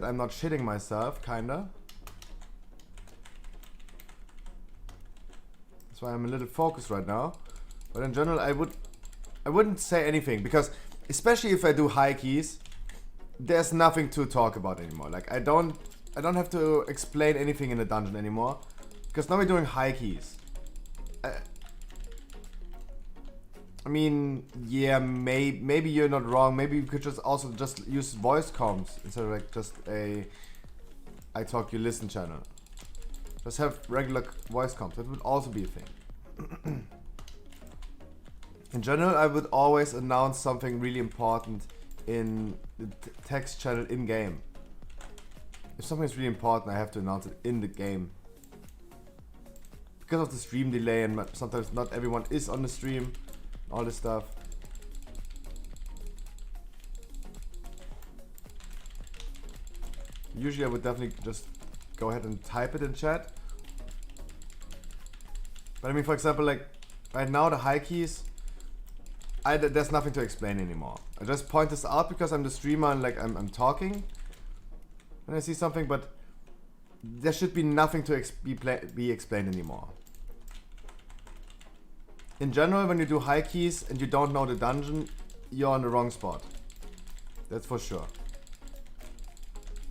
I'm not shitting myself, kinda. That's why I'm a little focused right now. But in general, I wouldn't say anything because, especially if I do high keys, there's nothing to talk about anymore. Like I don't have to explain anything in the dungeon anymore because now we're doing high keys. I mean, yeah, maybe you're not wrong. Maybe you could just also just use voice comms instead of like just a I talk you listen channel. Just have regular voice comms. That would also be a thing. In general, I would always announce something really important in the text channel in game. If something is really important, I have to announce it in the game. Because of the stream delay and sometimes not everyone is on the stream, all this stuff. Usually I would definitely just go ahead and type it in chat. But I mean, for example, like right now the high keys, there's nothing to explain anymore. I just point this out because I'm the streamer and like I'm talking when I see something, but there should be nothing to be explained anymore. In general, when you do high keys and you don't know the dungeon, you're on the wrong spot. That's for sure.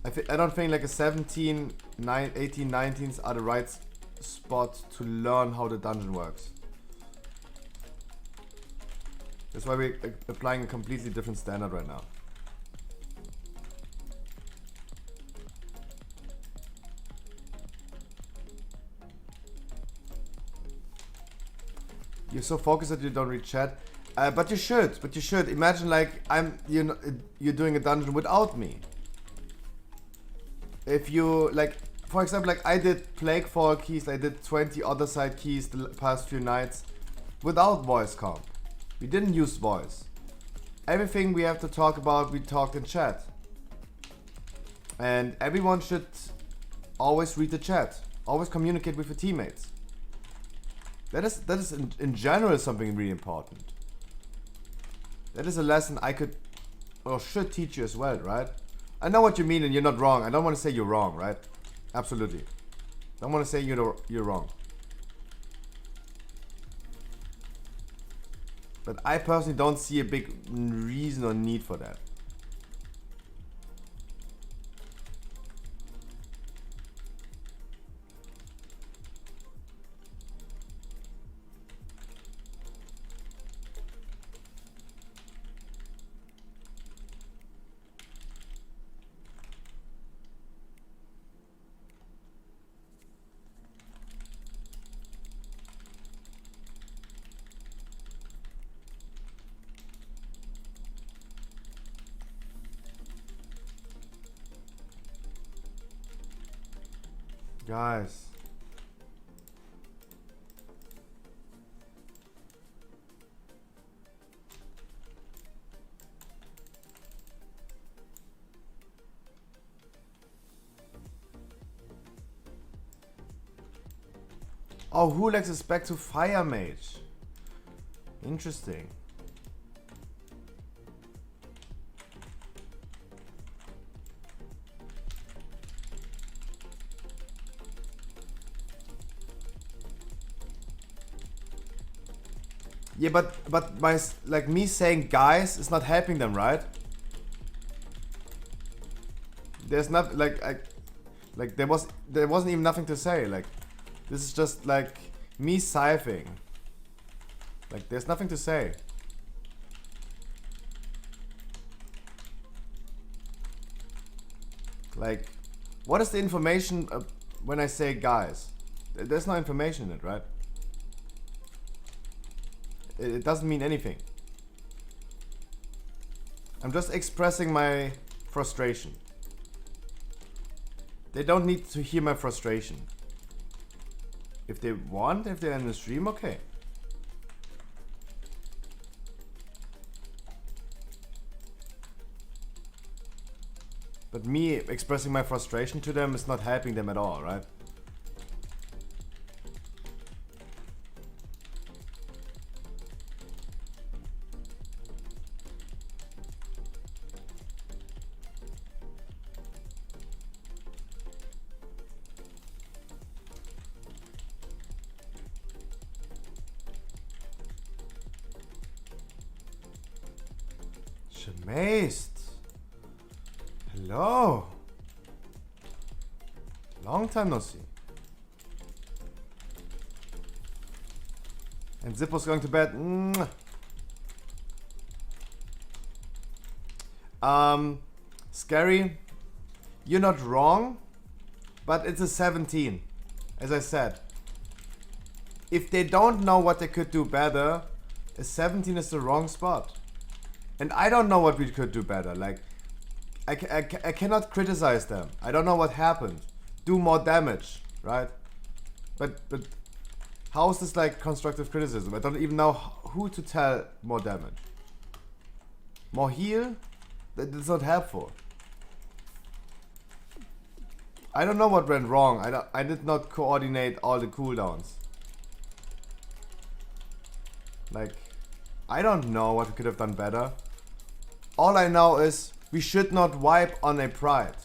I don't think like a 17, 18, 19s are the right spot to learn how the dungeon works. That's why we're applying a completely different standard right now. You're so focused that you don't read chat. But you should. Imagine like you're doing a dungeon without me. If you like, for example, like I did Plague Fall keys, I did 20 other side keys the past few nights without voice comp. We didn't use voice. Everything we have to talk about, we talked in chat. And everyone should always read the chat. Always communicate with your teammates. That is in general something really important. That is a lesson I could or should teach you as well, right? I know what you mean and you're not wrong. I don't want to say you're wrong, right? Absolutely. Don't want to say you're wrong. But I personally don't see a big reason or need for that. Guys. Oh, Hulex is back to Fire Mage. Interesting. Yeah, but my like me saying guys is not helping them, right? There's not like there wasn't even nothing to say. Like this is just like me siphoning. Like there's nothing to say. Like what is the information when I say guys? There's no information in it, right? It doesn't mean anything. I'm just expressing my frustration. They don't need to hear my frustration. If they want, if they're in the stream, okay. But me expressing my frustration to them is not helping them at all, right? Amazed. Hello. Long time no see. And Zippo's going to bed. Scary. You're not wrong, but it's a 17. As I said. If they don't know what they could do better, a 17 is the wrong spot. And I don't know what we could do better. Like, I cannot criticize them. I don't know what happened. Do more damage, right? But how is this like constructive criticism? I don't even know who to tell more damage. More heal? That's not helpful. I don't know what went wrong. I did not coordinate all the cooldowns. Like, I don't know what we could have done better. All I know is we should not wipe on a pride.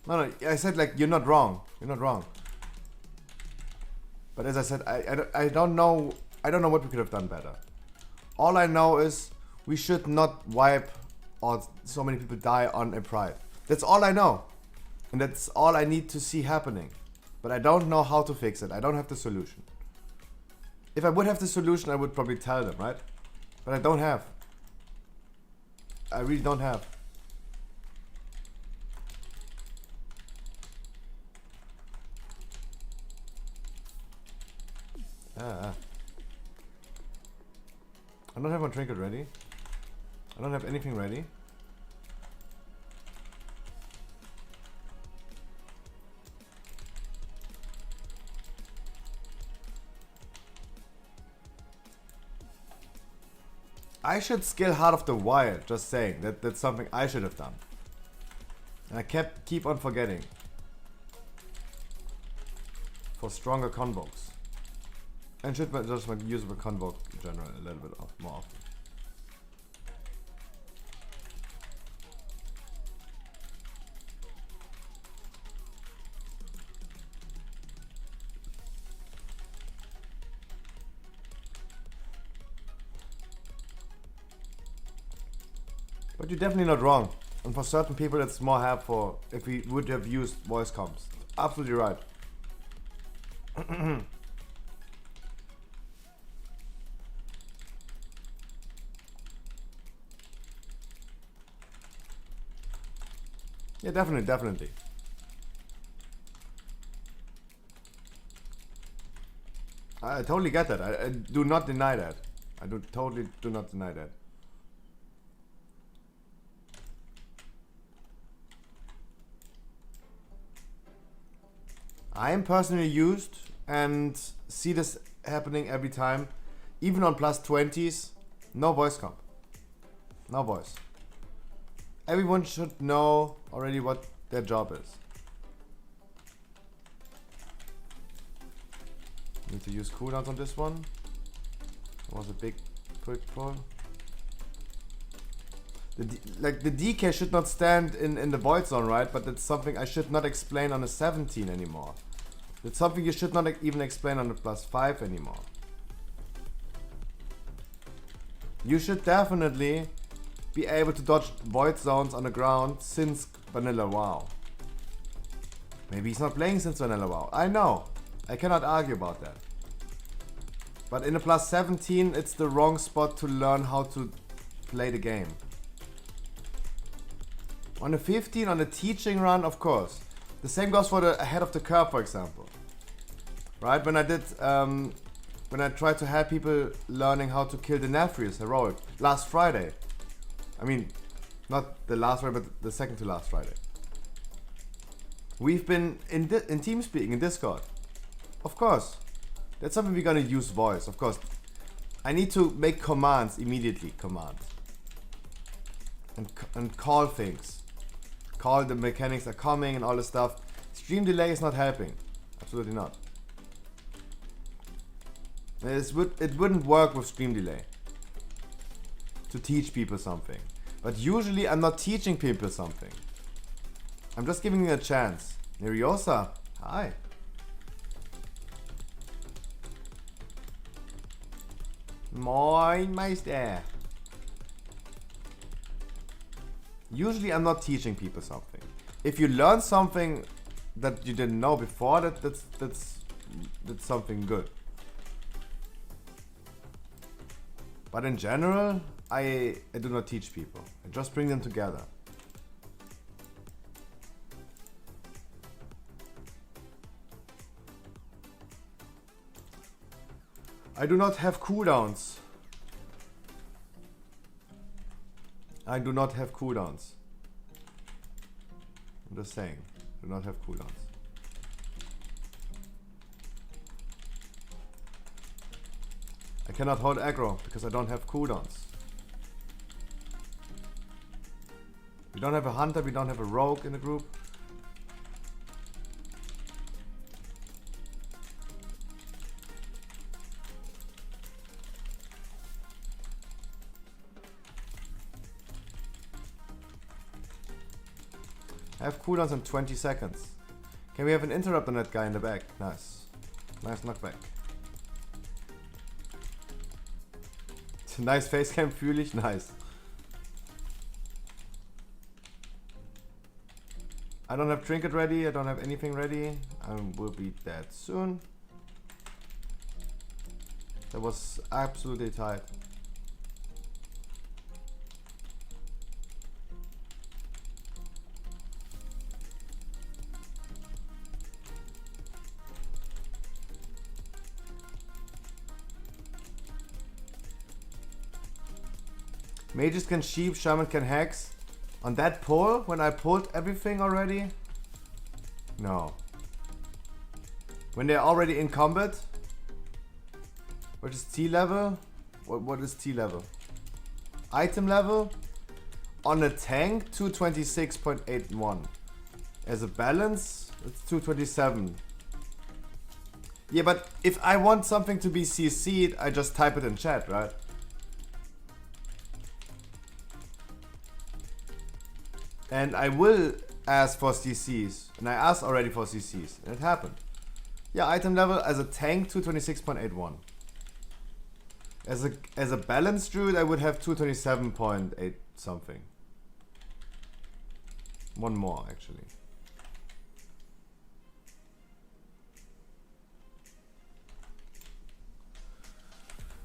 No, I said like you're not wrong. You're not wrong. But as I said, I don't know what we could have done better. All I know is we should not wipe or so many people die on a pride. That's all I know. And that's all I need to see happening. But I don't know how to fix it. I don't have the solution. If I would have the solution, I would probably tell them, right? But I don't have. I really don't have. I don't have my trinket ready. I don't have anything ready. I should skill Heart of the Wild, just saying. That's something I should have done. And I keep on forgetting. For stronger convokes. And should just use the convoke in general a little bit more often. But you're definitely not wrong. And for certain people it's more helpful if we would have used voice comms. Absolutely right. Yeah, definitely. I totally get that. I do not deny that. I totally do not deny that. I am personally used and see this happening every time. Even on plus 20s, no voice comp. No voice. everyone should know already what their job is. Need to use cooldowns on this one. That was a big quick pull. The DK should not stand in the void zone, right? But that's something I should not explain on a 17 anymore. It's something you should not even explain on a +5 anymore. You should definitely be able to dodge void zones on the ground since Vanilla WoW. Maybe he's not playing since Vanilla WoW. I know. I cannot argue about that. But in a +17, it's the wrong spot to learn how to play the game. On a 15, on a teaching run, of course. The same goes for the ahead of the curve, for example. Right? When I did, when I tried to help people learning how to kill the Nefrius heroic last Friday. I mean, not the last Friday, but the second to last Friday. We've been in TeamSpeak, in Discord. Of course. That's something we're gonna use voice, of course. I need to make commands immediately, commands. And call things. Call the mechanics are coming and all this stuff. Stream delay is not helping. Absolutely not. It wouldn't work with stream delay. To teach people something. But usually I'm not teaching people something. I'm just giving you a chance. Neriosa, hi. Moin Meister. Usually I'm not teaching people something. If you learn something that you didn't know before, that's something good. But in general, I do not teach people. I just bring them together. I do not have cooldowns. I do not have cooldowns. I'm just saying, do not have cooldowns. I cannot hold aggro because I don't have cooldowns. We don't have a hunter, we don't have a rogue in the group. I have cooldowns in 20 seconds. Can we have an interrupt on that guy in the back? Nice. Nice knockback. Nice facecam, fühle ich. Nice. I don't have trinket ready. I don't have anything ready. I will be dead soon. That was absolutely tight. Mages can sheep, shaman can hex. On that pull, when I pulled everything already? No. When they're already in combat? What is T level? What is T level? Item level? On a tank, 226.81. As a balance, it's 227. Yeah, but if I want something to be CC'd, I just type it in chat, right? And I will ask for CCs. And I asked already for CCs. And it happened. Yeah, item level as a tank, 226.81. As a balanced druid, I would have 227.8 something. One more, actually.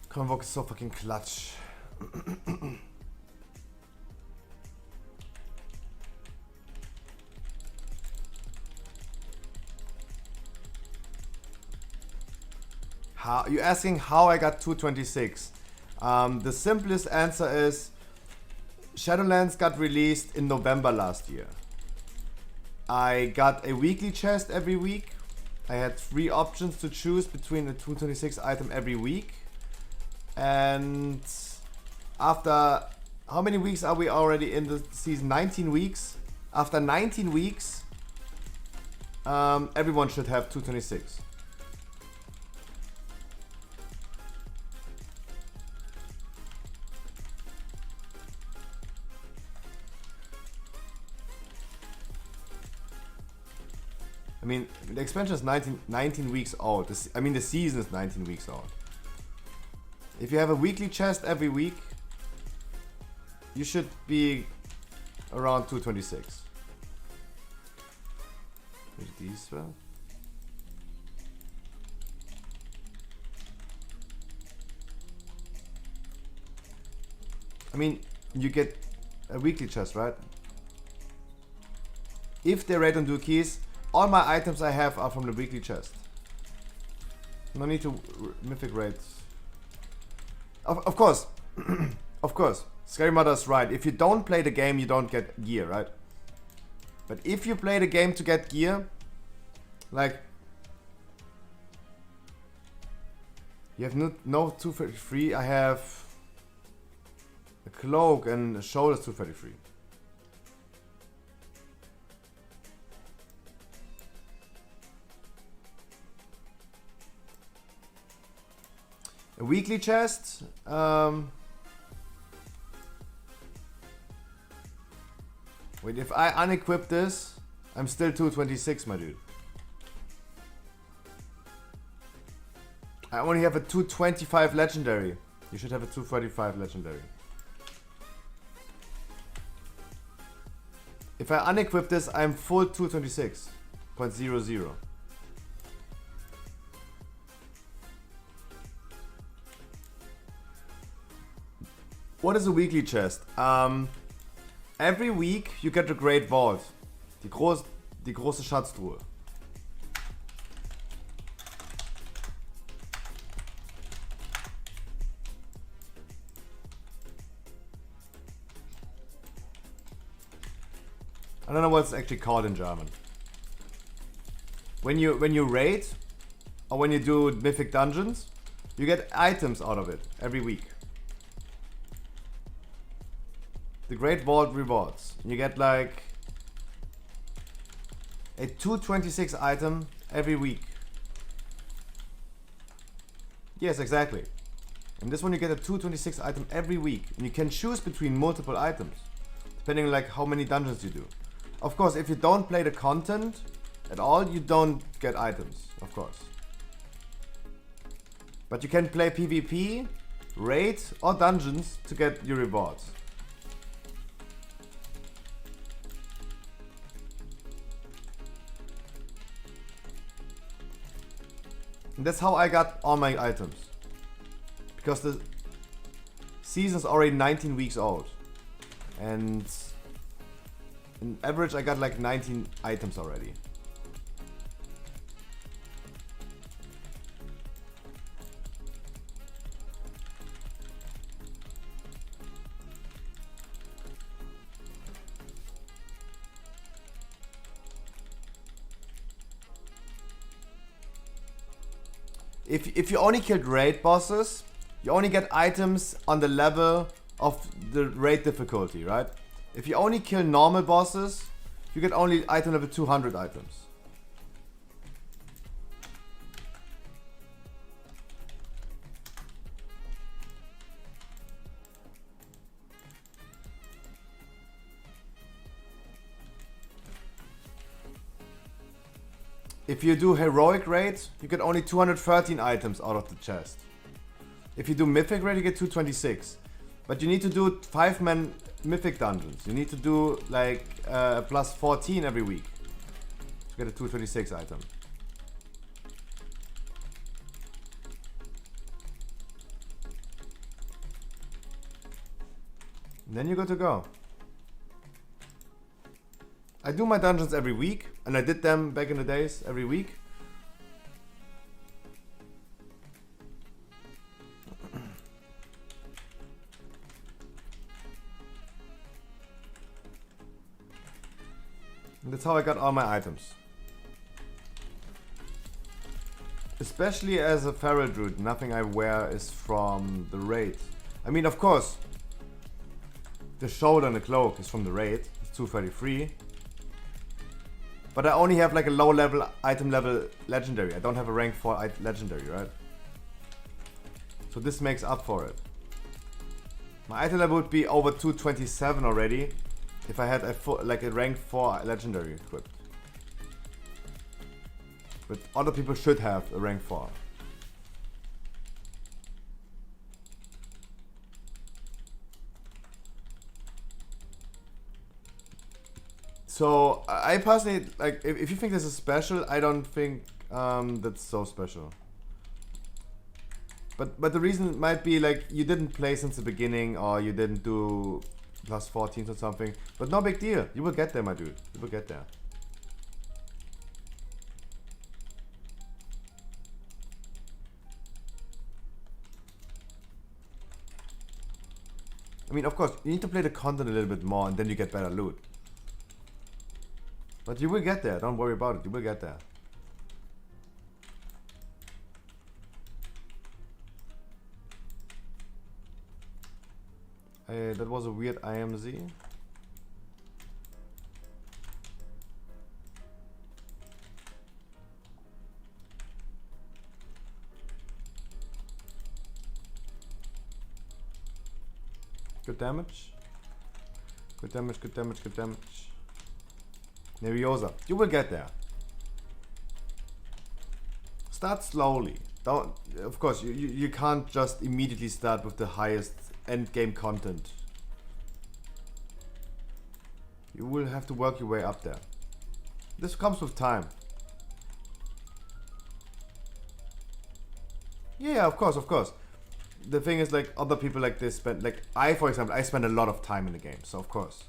Convoke is so fucking clutch. You're asking how I got 226. The simplest answer is Shadowlands got released in November last year. I got a weekly chest every week. I had 3 options to choose between a 226 item every week. And after How many weeks are we already in the season? 19 weeks. After 19 weeks, everyone should have 226. I mean, the expansion is 19 weeks old. I mean, the season is 19 weeks old. If you have a weekly chest every week, you should be around 226. Here's these well. I mean, you get a weekly chest, right? If they rate on keys, all my items I have are from the weekly chest. No need to mythic rate. Of course, of course. Scary Mother's right. If you don't play the game, you don't get gear, right? But if you play the game to get gear, like you have no 233. I have a cloak and a shoulders 233. A weekly chest. Wait, if I unequip this, I'm still 226, my dude. I only have a 225 legendary. You should have a 245 legendary. If I unequip this, I'm full 226.00. What is a weekly chest? Every week you get the Great Vault. Die große Schatztruhe. I don't know what it's actually called in German. When you raid or when you do mythic dungeons, you get items out of it every week. The Great Vault rewards. You get like a 226 item every week. Yes, exactly. And this one you get a 226 item every week. And you can choose between multiple items, depending on like how many dungeons you do. Of course, if you don't play the content at all, you don't get items, of course. But you can play PvP, raid, or dungeons to get your rewards. And that's how I got all my items. Because the season's already 19 weeks old. And in average I got like 19 items already. If you only killed raid bosses, you only get items on the level of the raid difficulty, right? If you only kill normal bosses, you get only item level 200 items. If you do heroic raid, you get only 213 items out of the chest. If you do mythic raid, you get 226. But you need to do 5-man mythic dungeons. You need to do like plus 14 every week to get a 226 item. And then you got to go. I do my dungeons every week, and I did them back in the days every week. And that's how I got all my items. Especially as a feral druid, nothing I wear is from the raid. I mean, of course, The shoulder and the cloak is from the raid. It's 233. But I only have like a low level item level legendary. I don't have a rank 4 legendary, right? So this makes up for it. My item level would be over 227 already if I had a like a rank 4 legendary equipped. But other people should have a rank 4. So I personally, like, if you think this is special, I don't think that's so special. But the reason might be like you didn't play since the beginning, or you didn't do plus 14 or something. But no big deal. You will get there, my dude. You will get there. I mean, of course, you need to play the content a little bit more, and then you get better loot. But you will get there, don't worry about it, you will get there. That was a weird IMZ. Good damage. Good damage, good damage, good damage. Nerviosa. You will get there. Start slowly. Don't. Of course, you can't just immediately start with the highest end game content. You will have to work your way up there. This comes with time. Yeah, of course, of course. The thing is, like, other people like this spend, like, for example, I spend a lot of time in the game, so of course.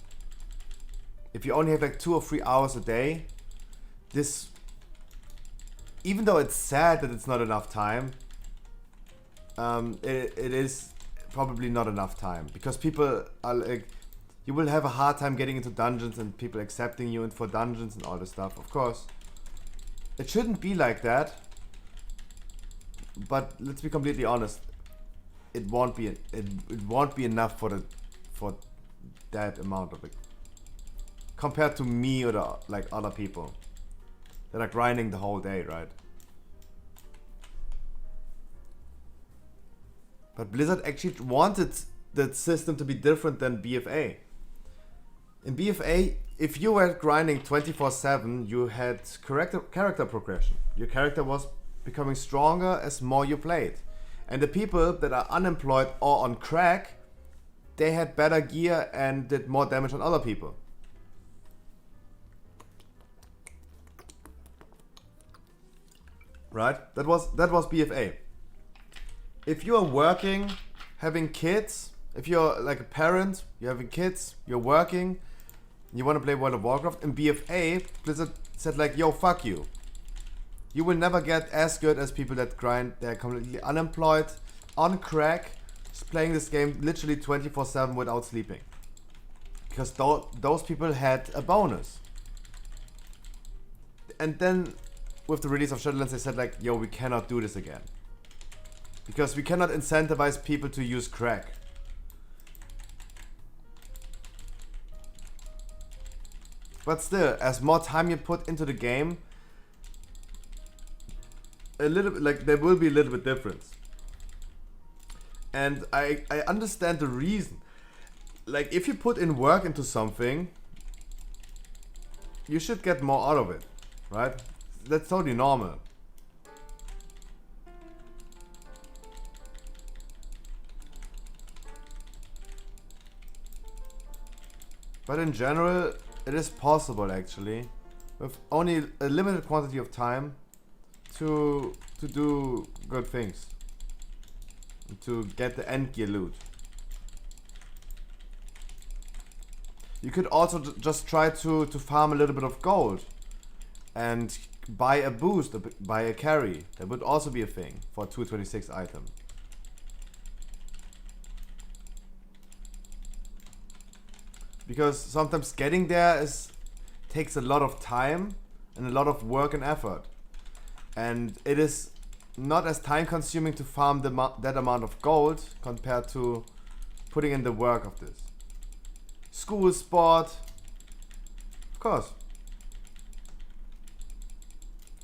If you only have like 2 or 3 hours a day, this, even though it's sad that it's not enough time, it is probably not enough time, because people are like, you will have a hard time getting into dungeons and people accepting you for dungeons and all this stuff. Of course, it shouldn't be like that, but let's be completely honest, it won't be enough for that amount of it. Compared to me or like other people that are grinding the whole day, right? But Blizzard actually wanted the system to be different than BFA. In BFA, if you were grinding 24/7, you had character progression. Your character was becoming stronger as more you played. And the people that are unemployed or on crack, they had better gear and did more damage on other people. Right? That was BFA. If you are working, having kids, if you're like a parent, you're having kids, you're working, you want to play World of Warcraft, in BFA, Blizzard said like, yo, fuck you. You will never get as good as people that grind, they're completely unemployed, on crack, just playing this game literally 24/7 without sleeping. Because those people had a bonus. And then with the release of Shadowlands, they said like, yo, we cannot do this again. Because we cannot incentivize people to use crack. But still, as more time you put into the game, a little bit, like, there will be a little bit difference. And I understand the reason. Like, if you put in work into something, you should get more out of it, right? That's totally normal. But in general, it is possible actually, with only a limited quantity of time, to do good things. To get the end gear loot. You could also just try to farm a little bit of gold and buy a boost, buy a carry. That would also be a thing for a 226 item. Because sometimes getting there takes a lot of time and a lot of work and effort. And it is not as time consuming to farm that amount of gold compared to putting in the work of this. school sport. Of course.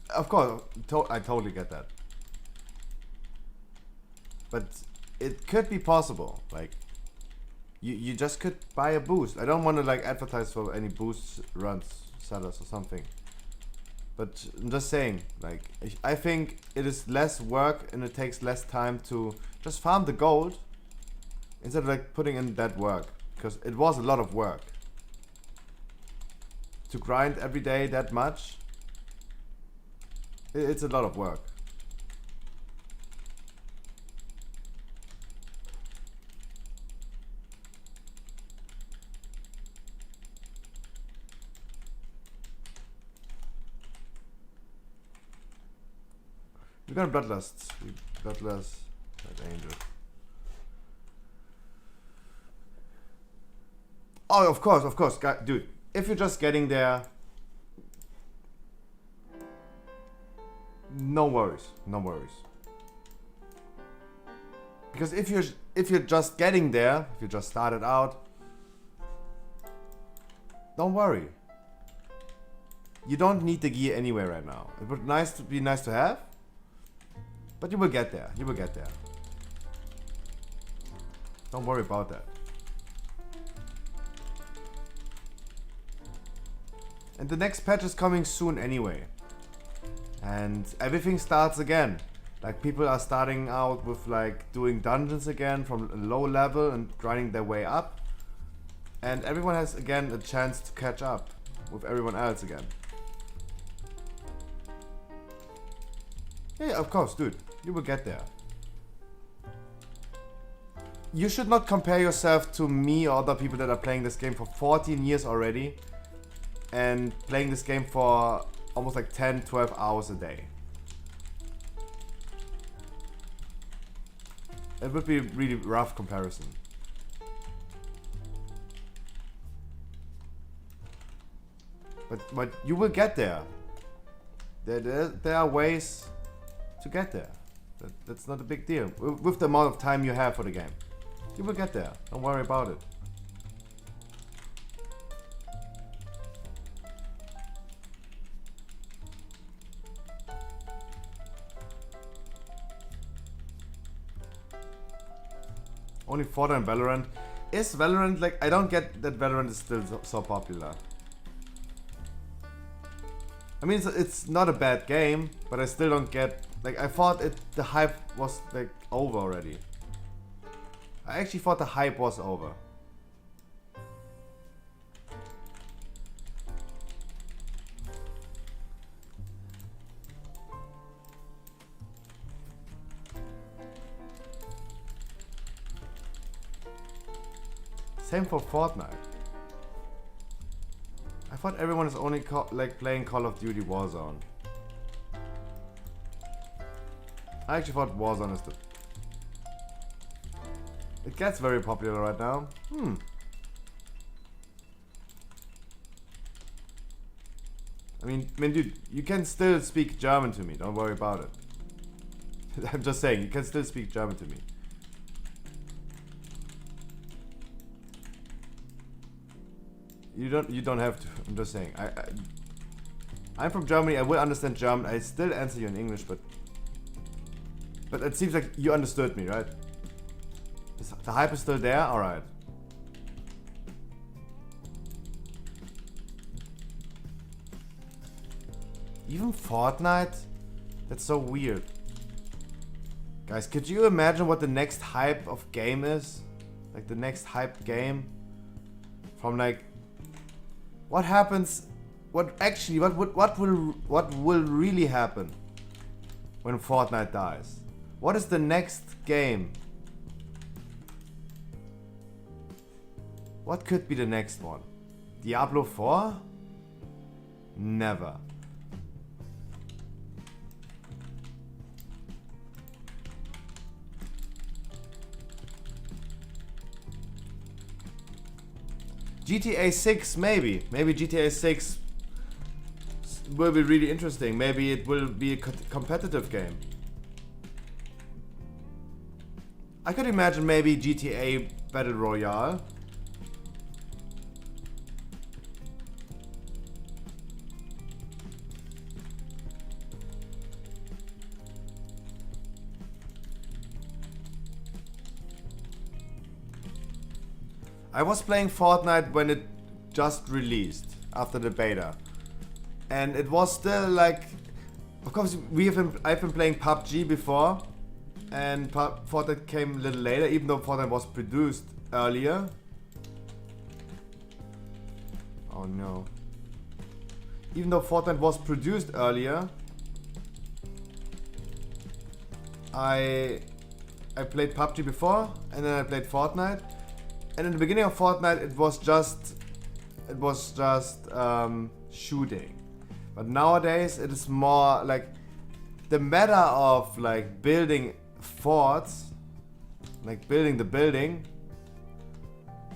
Of course, I totally get that. But it could be possible. Like, you just could buy a boost. I don't want to like advertise for any boost runs sellers or something. But I'm just saying, like, I think it is less work and it takes less time to just farm the gold instead of like putting in that work, because it was a lot of work to grind every day that much. It's a lot of work. We got bloodlusts. Bloodlust. That angel. Oh, of course, dude. If you're just getting there, no worries. Because if you're just getting there, if you just started out, don't worry. You don't need the gear anyway right now. It would be nice to have, but you will get there. Don't worry about that. And the next patch is coming soon anyway. And everything starts again. Like, people are starting out with like doing dungeons again from a low level and grinding their way up. And everyone has again a chance to catch up with everyone else again. Yeah, of course, dude. You will get there. You should not compare yourself to me or other people that are playing this game for 14 years already and playing this game for almost like 10, 12 hours a day. It would be a really rough comparison. But you will get there. There are ways to get there. That's not a big deal. With the amount of time you have for the game. You will get there. Don't worry about it. Only Fortnite and Valorant. Is Valorant like... I don't get that Valorant is still so popular. I mean, it's not a bad game, but I still don't get... Like, I thought the hype was like over already. I actually thought the hype was over. Same for Fortnite. I thought everyone is only like playing Call of Duty Warzone. I actually thought Warzone is the... It gets very popular right now. I mean, dude, you can still speak German to me. Don't worry about it. I'm just saying, you can still speak German to me. You don't have to. I'm just saying. I'm from Germany. I will understand German. I still answer you in English, but it seems like you understood me, right? The hype is still there. All right. Even Fortnite? That's so weird. Guys, could you imagine what the next hype of game is? Like the next hype game? From like... What happens? What will really happen when Fortnite dies? What is the next game? What could be the next one? Diablo 4? Never. GTA 6, maybe. Maybe GTA 6 will be really interesting. Maybe it will be a competitive game. I could imagine maybe GTA Battle Royale. I was playing Fortnite when it just released after the beta, and it was still like, of course I've been playing PUBG before, and Fortnite came a little later, even though Fortnite was produced earlier. Oh no. Even though Fortnite was produced earlier, I played PUBG before, and then I played Fortnite. And in the beginning of Fortnite, it was just shooting. But nowadays, it is more like the meta of like building forts, like building the building,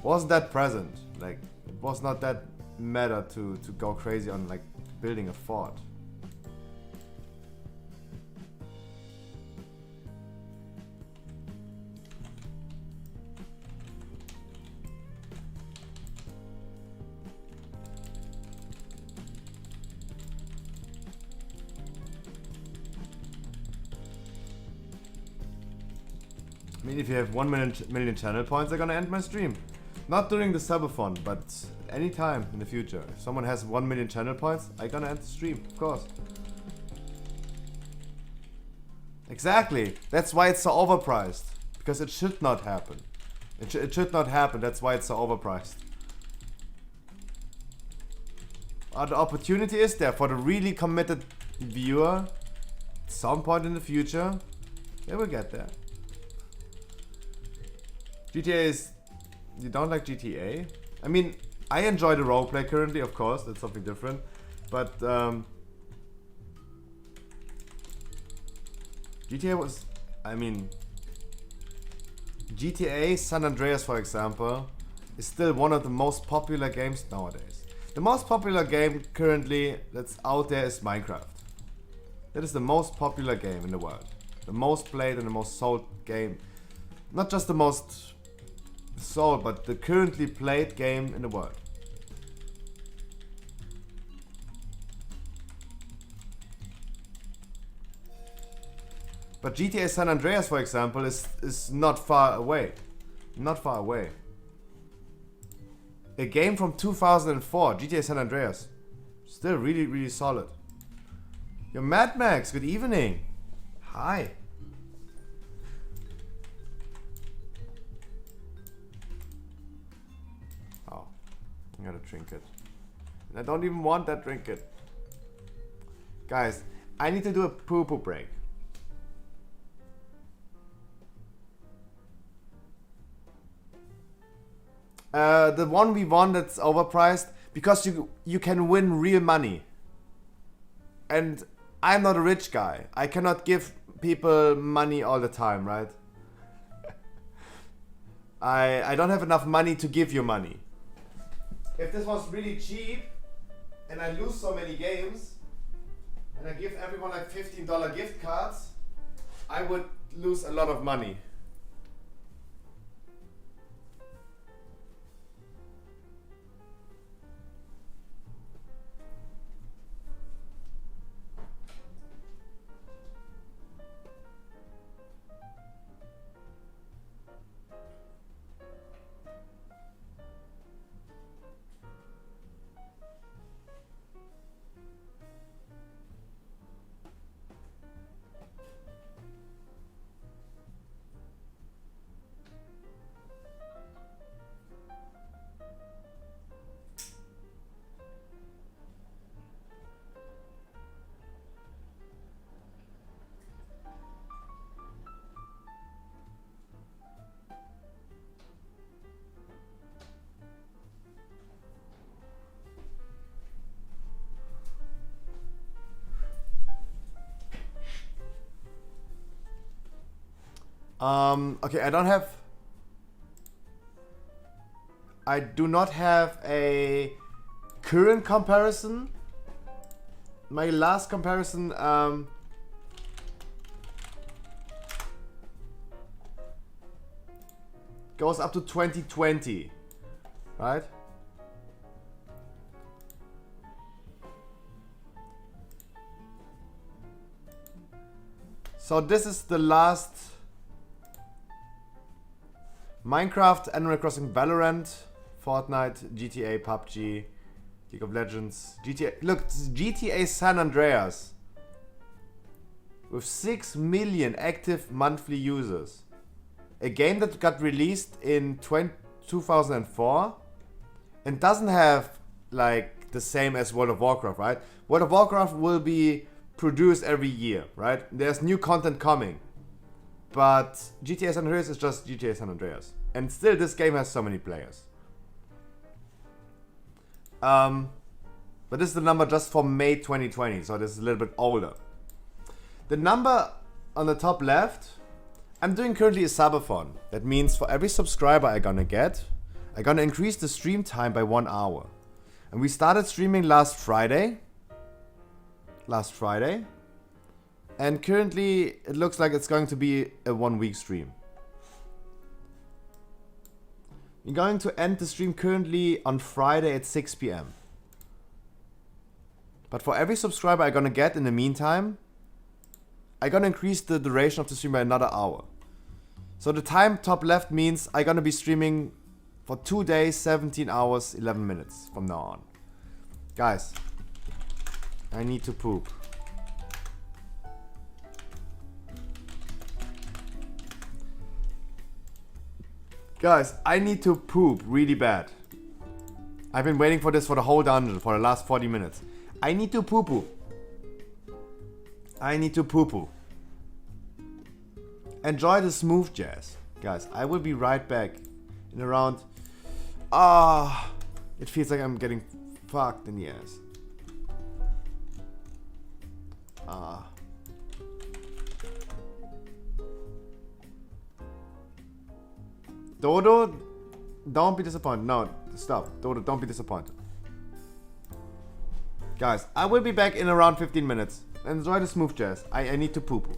wasn't that present. Like it was not that meta to go crazy on like building a fort. I mean, if you have 1 million channel points, I'm gonna end my stream. Not during the Subathon, but anytime in the future. If someone has 1 million channel points, I'm gonna end the stream, of course. Exactly. That's why it's so overpriced. Because it should not happen. It should not happen. That's why it's so overpriced. The opportunity is there for the really committed viewer. At some point in the future, they will get there. GTA is... You don't like GTA? I mean, I enjoy the roleplay currently, of course. That's something different. But GTA was... I mean... GTA San Andreas, for example, is still one of the most popular games nowadays. The most popular game currently that's out there is Minecraft. That is the most popular game in the world. The most played and the most sold game. Not just the most sold, but the currently played game in the world. But GTA San Andreas, for example, is not far away. Not far away. A game from 2004, GTA San Andreas. Still really, really solid. Yo, Mad Max, good evening. Hi. Oh, I got a trinket. I don't even want that trinket. Guys, I need to do a poo-poo break. The 1v1 that's overpriced because you can win real money. And I'm not a rich guy. I cannot give people money all the time, right? I don't have enough money to give you money. If this was really cheap and I lose so many games and I give everyone like $15 gift cards, I would lose a lot of money. Okay, I do not have a current comparison. My last comparison, goes up to 2020, right? So this is the last Minecraft, Animal Crossing, Valorant Fortnite, GTA, PUBG, League of Legends, GTA. Look, GTA San Andreas. With 6 million active monthly users. A game that got released in 2004 and doesn't have like the same as World of Warcraft, right? World of Warcraft will be produced every year, right? There's new content coming. But GTA San Andreas is just GTA San Andreas. And still this game has so many players. But this is the number just for May 2020, so this is a little bit older. The number on the top left, I'm doing currently a subathon. That means for every subscriber I'm gonna increase the stream time by 1 hour. And we started streaming last Friday. And currently it looks like it's going to be a 1 week stream. We're going to end the stream currently on Friday at 6 p.m. But for every subscriber I'm gonna get in the meantime, I'm gonna increase the duration of the stream by another hour. So the time top left means I'm gonna be streaming for 2 days, 17 hours, 11 minutes from now on. Guys, I need to poop. Guys, I need to poop really bad. I've been waiting for this for the whole dungeon for the last 40 minutes. I need to poo-poo. I need to poo-poo. Enjoy the smooth jazz. Guys, I will be right back in around... it feels like I'm getting fucked in the ass. Dodo, don't be disappointed. No, stop. Dodo, don't be disappointed. Guys, I will be back in around 15 minutes. Enjoy the smooth jazz. I need to poo-poo.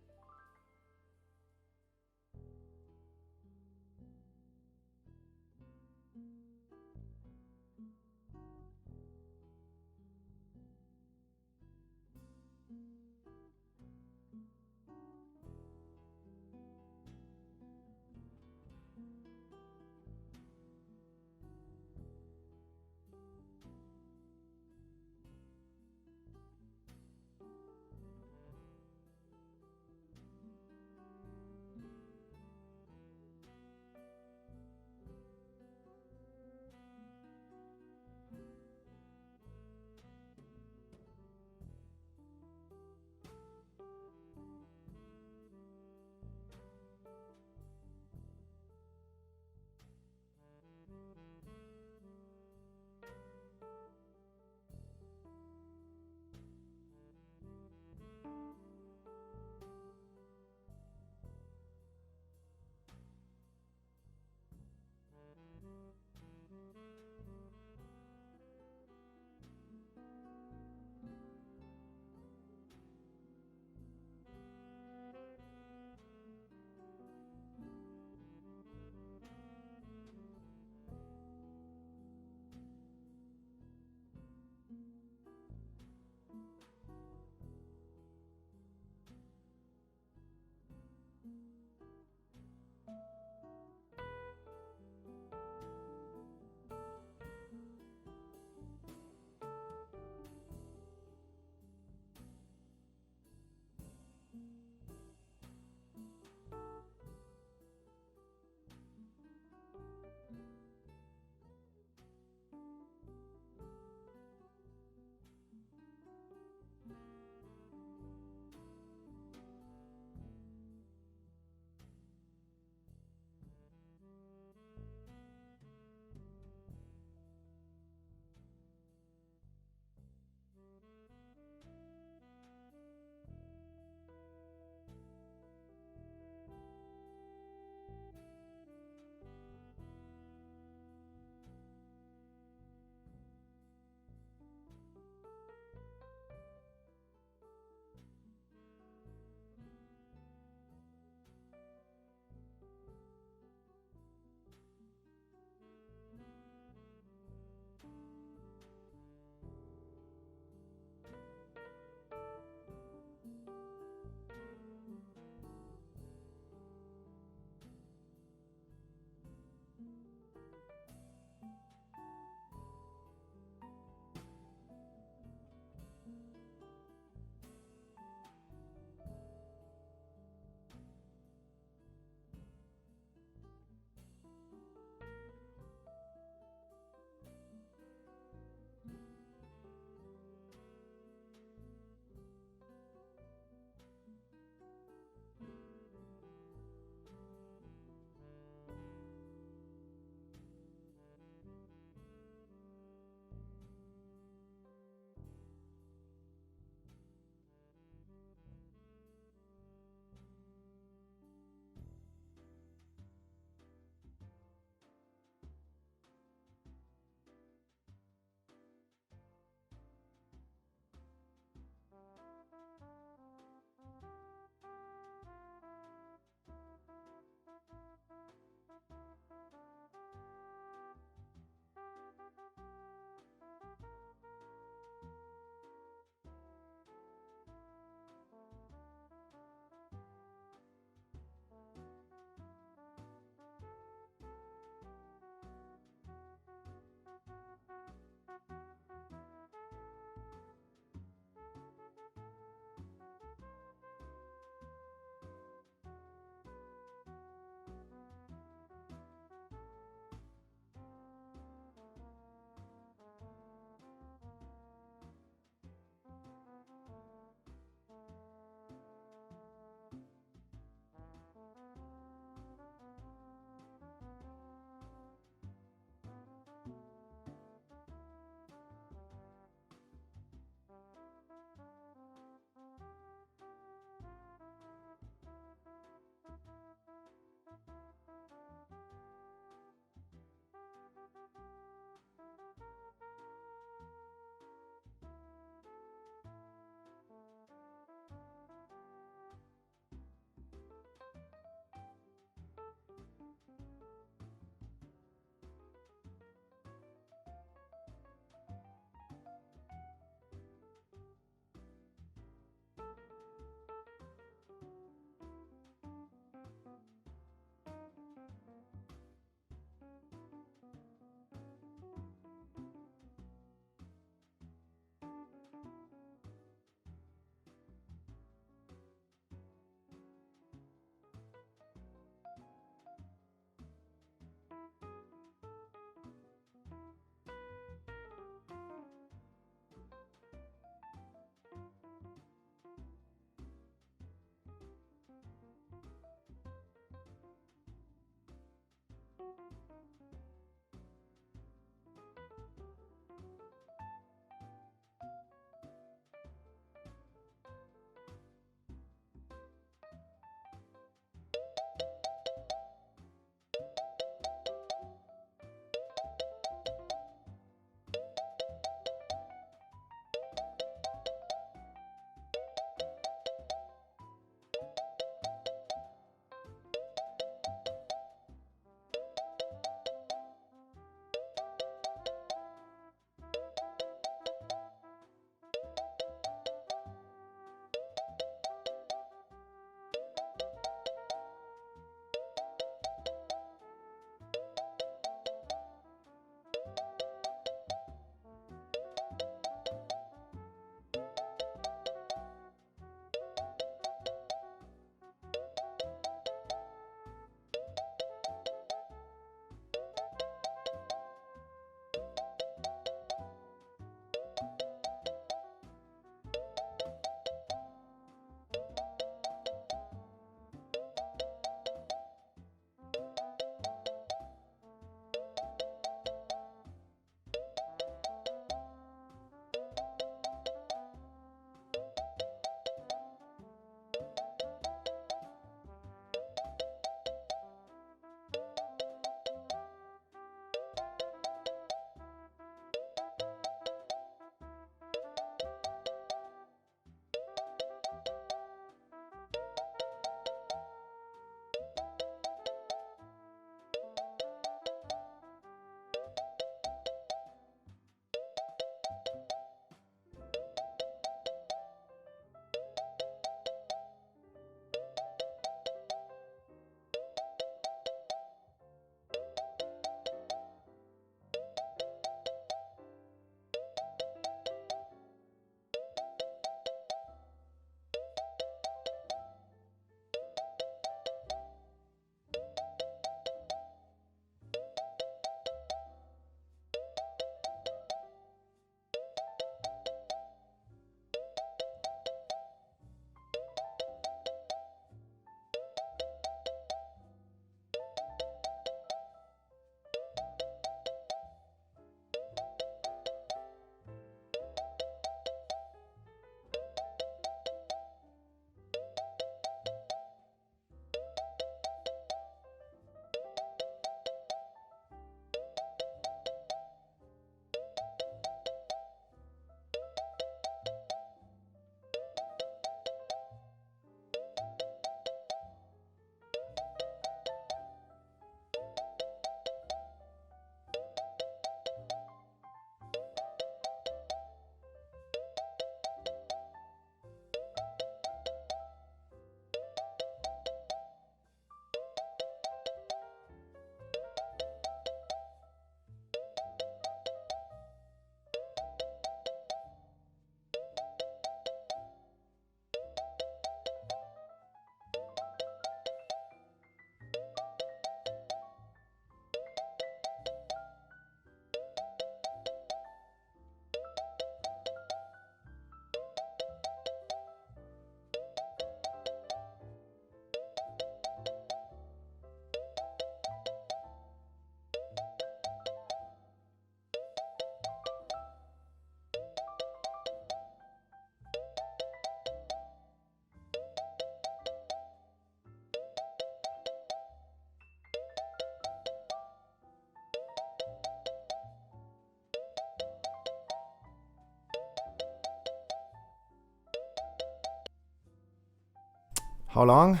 How long?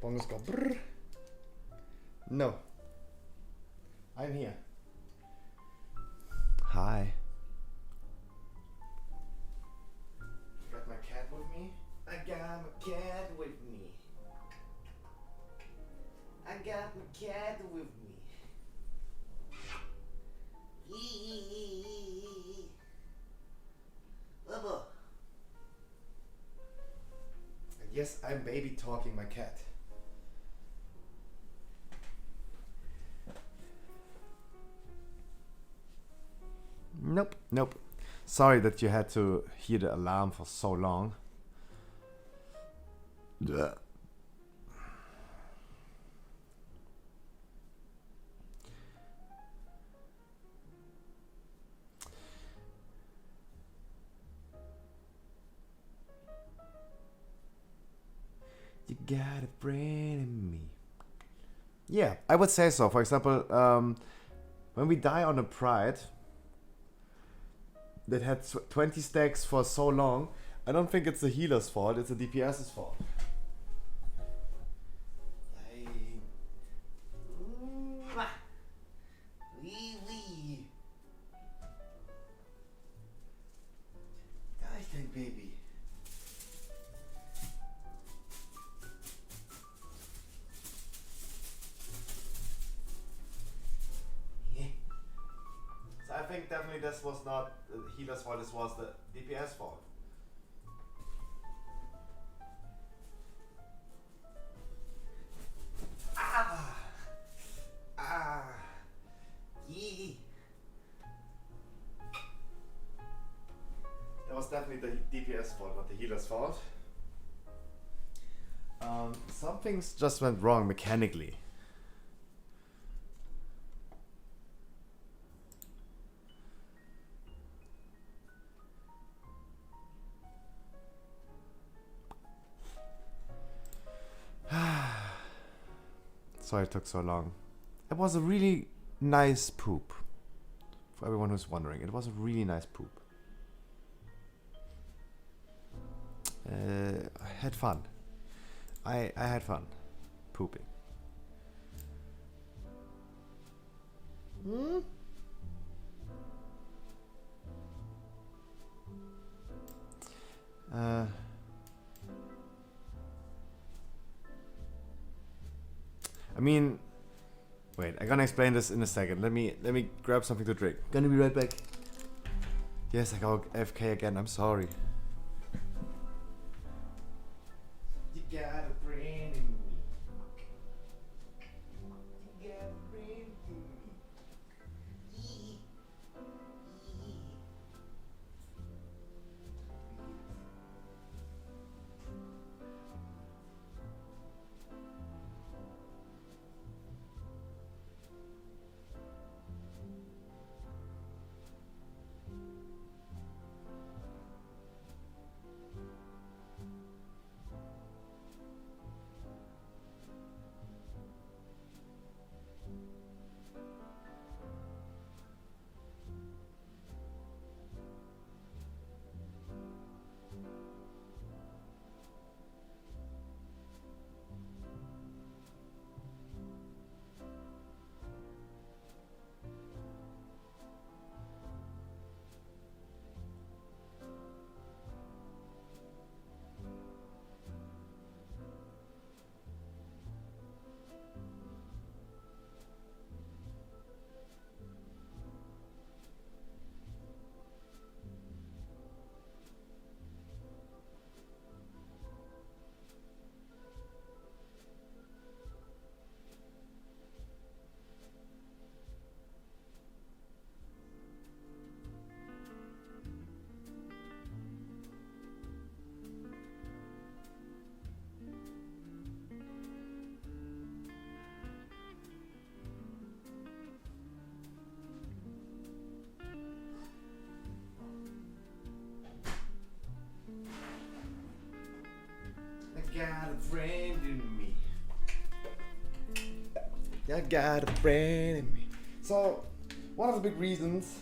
Bongos go brrr. No. I'm here. Hi. Got my cat with me? I got my cat with me. I got my cat with me. Bubba. Yes, I'm baby talking my cat. Nope, nope. Sorry that you had to hear the alarm for so long. Ugh. You got a brain in me. Yeah, I would say so. For example, when we die on a pride that had 20 stacks for so long, I don't think it's the healer's fault, it's the DPS's fault. Baby. Yeah. So I think definitely this was not the healer's fault, this was the DPS fault. Ah! Ah! Yee! That was definitely the DPS fault, not the healer's fault. Some things just went wrong mechanically. Sorry it took so long. It was a really nice poop. For everyone who's wondering, it was a really nice poop. I had fun. I had fun pooping. Hmm? I mean, wait, I'm gonna explain this in a second. Let me grab something to drink. Gonna be right back. Yes, I go AFK again, I'm sorry. You got a brain in me. You got a brain in me. Got a friend in me. I got a friend in me. So, one of the big reasons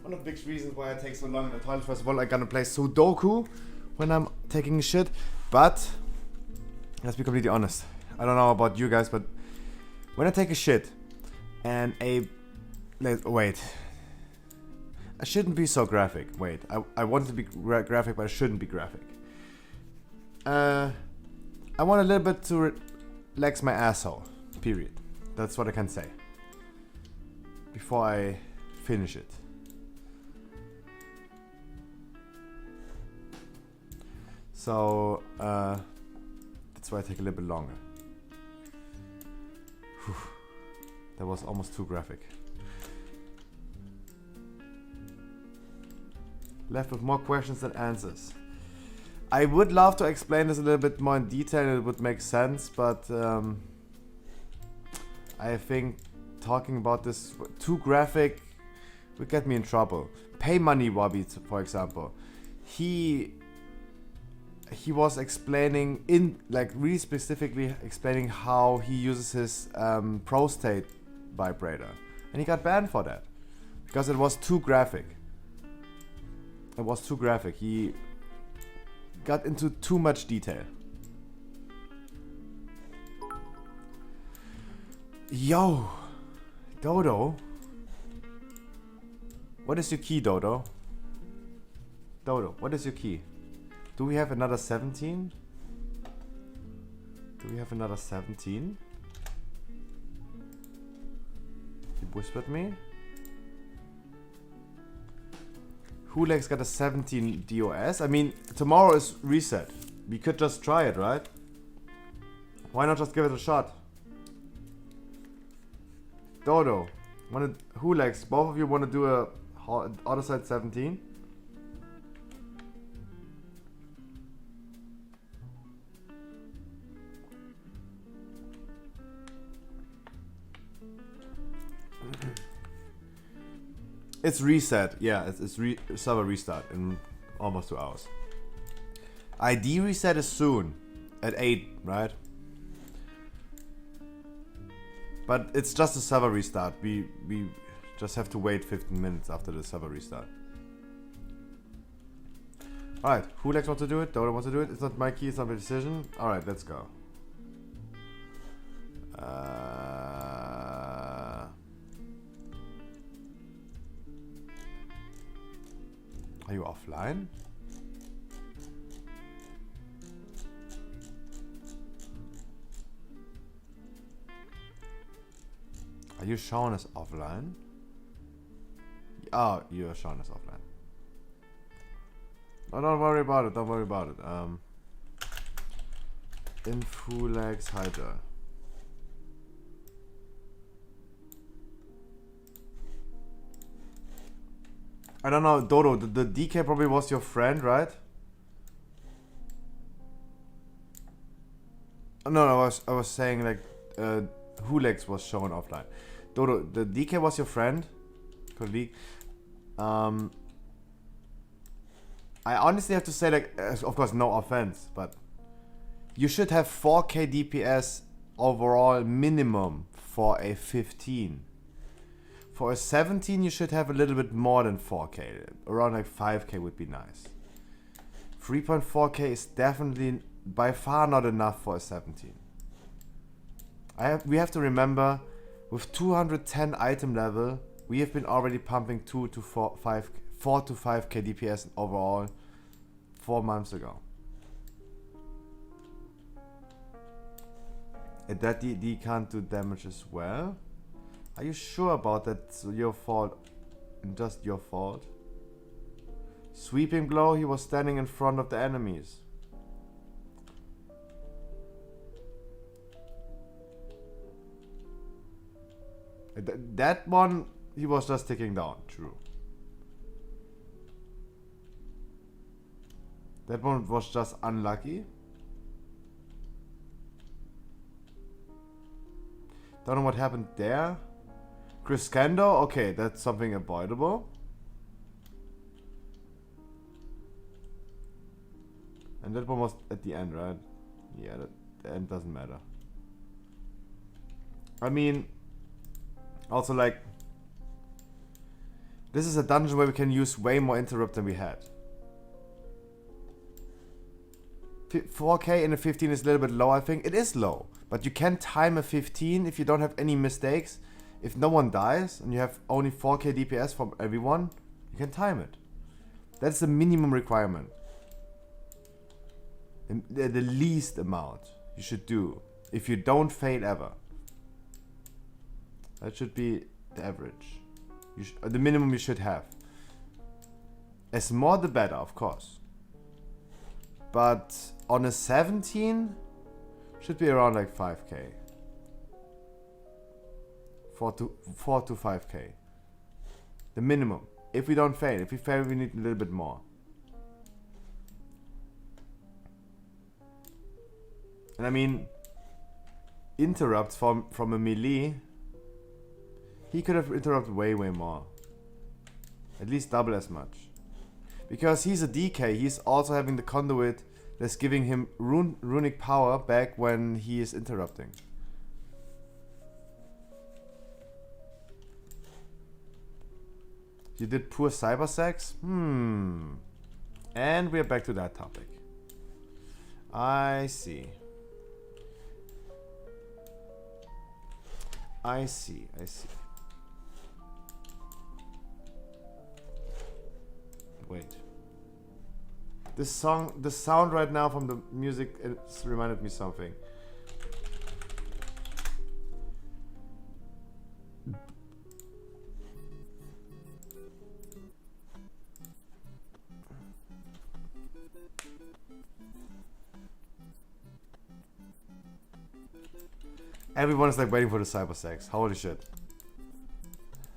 One of the big reasons why I take so long in the toilet. First of all, I'm gonna play Sudoku when I'm taking a shit. But let's be completely honest. I don't know about you guys, but when I take a shit and wait, I shouldn't be so graphic. Wait, I want to be graphic, but I shouldn't be graphic. I want a little bit to relax my asshole. Period. That's what I can say before I finish it. So that's why I take a little bit longer. Whew. That was almost too graphic. Left with more questions than answers. I would love to explain this a little bit more in detail. It would make sense, but I think talking about this too graphic would get me in trouble. Pay Money Wobby, for example. He was explaining really specifically explaining how he uses his prostate vibrator, and he got banned for that because it was too graphic. It was too graphic. He got into too much detail. Yo, Dodo. What is your key, Dodo? Dodo, what is your key? Do we have another 17? Do we have another 17? He whispered me. Hulex got a 17 DOS. I mean, tomorrow is reset. We could just try it, right? Why not just give it a shot? Dodo, Hulex, both of you want to do a other side 17? It's reset. Yeah, it's server restart in almost 2 hours. ID reset is soon at 8, right? But it's just a server restart. We just have to wait 15 minutes after the server restart. Alright, who likes want to do it? Dodo wants to do it. It's not my key, it's not my decision. Alright, let's go. Are you offline? Are you showing us offline? Oh, you're showing us offline. Oh, don't worry about it, don't worry about it. Infulex Hydra. I don't know, Dodo, the DK probably was your friend, right? No, I was saying like Hulex was shown offline. Dodo, the DK was your friend, colleague. I honestly have to say, like, of course, no offense, but you should have 4K DPS overall minimum for a 15. For a 17, you should have a little bit more than 4K. Around like 5K would be nice. 3.4K is definitely by far not enough for a 17. We have to remember, with 210 item level, we have been already pumping 4 to 5K DPS overall 4 months ago. And that D can't do damage as well. Are you sure about that? It's your fault and just your fault? Sweeping blow, he was standing in front of the enemies. That one, he was just ticking down, true. That one was just unlucky. Don't know what happened there. Crescendo, okay, that's something avoidable. And that one was at the end, right? Yeah, the end doesn't matter. I mean, also like, This is a dungeon where we can use way more interrupt than we had. 4K in a 15 is a little bit low, I think. It is low, but you can time a 15 if you don't have any mistakes. If no one dies and you have only 4K DPS from everyone, you can time it. That's the minimum requirement. The least amount you should do if you don't fail ever. That should be the average. The minimum you should have. As more the better, of course. But on a 17, should be around like 5K. 4 to 5K. The minimum. If we don't fail. If we fail, we need a little bit more. And I mean, interrupts from a melee, he could have interrupted way more. At least double as much. Because he's a DK, he's also having the conduit that's giving him runic power back when he is interrupting. You did poor cyber sex? And we're back to that topic. I see. Wait. The sound right now from the music, it's reminded me something. Everyone is like waiting for the cyber sex. Holy shit.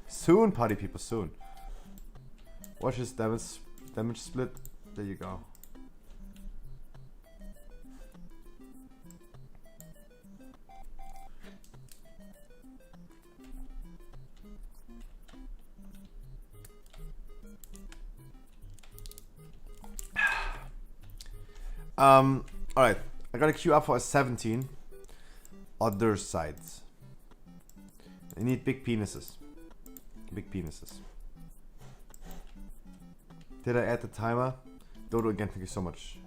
Soon, party people, soon. Watch his damage split. There you go. Alright. I gotta queue up for a 17. Other sides. I need big penises. Big penises. Did I add the timer? Dodo again, thank you so much.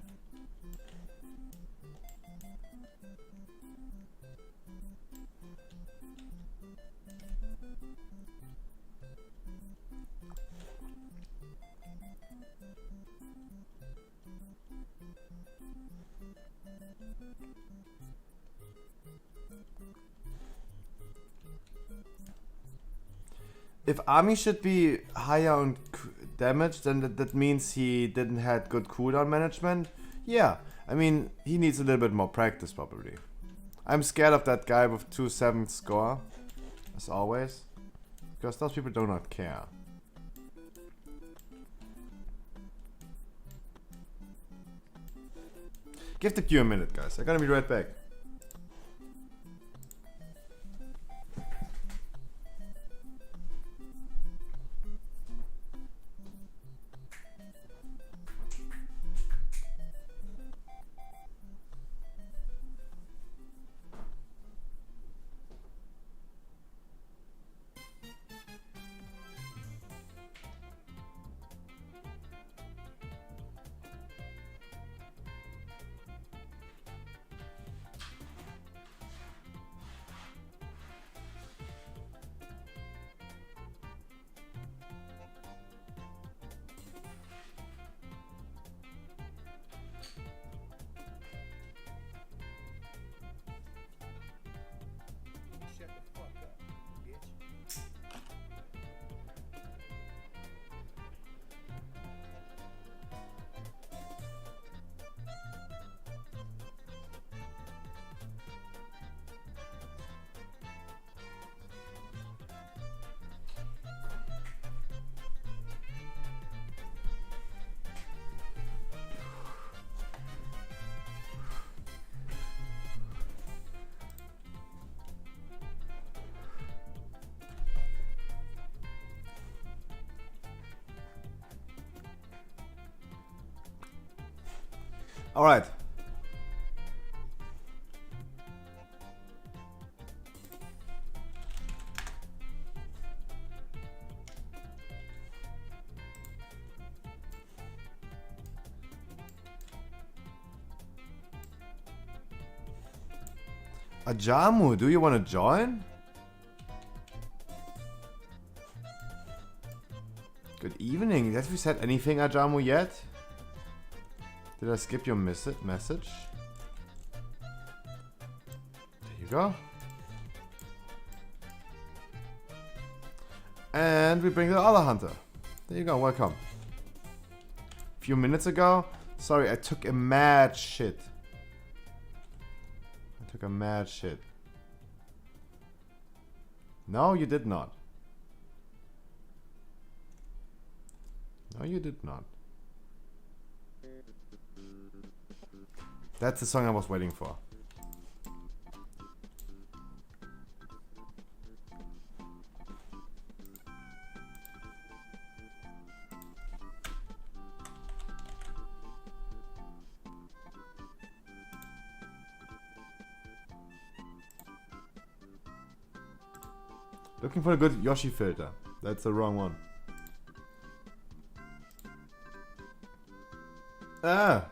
If Army should be higher on damage, then that means he didn't have good cooldown management. Yeah, I mean, he needs a little bit more practice probably. I'm scared of that guy with 2-7 score, as always, because those people do not care. Give the queue a minute, guys. I'm gonna be right back. All right. Ajamu, do you want to join? Good evening. Have you said anything, Ajamu, yet? Did I skip your message? There you go. And we bring the other hunter. There you go, welcome. A few minutes ago, sorry, I took a mad shit. No, you did not. No, you did not. That's the song I was waiting for. Looking for a good Yoshi filter. That's the wrong one. Ah!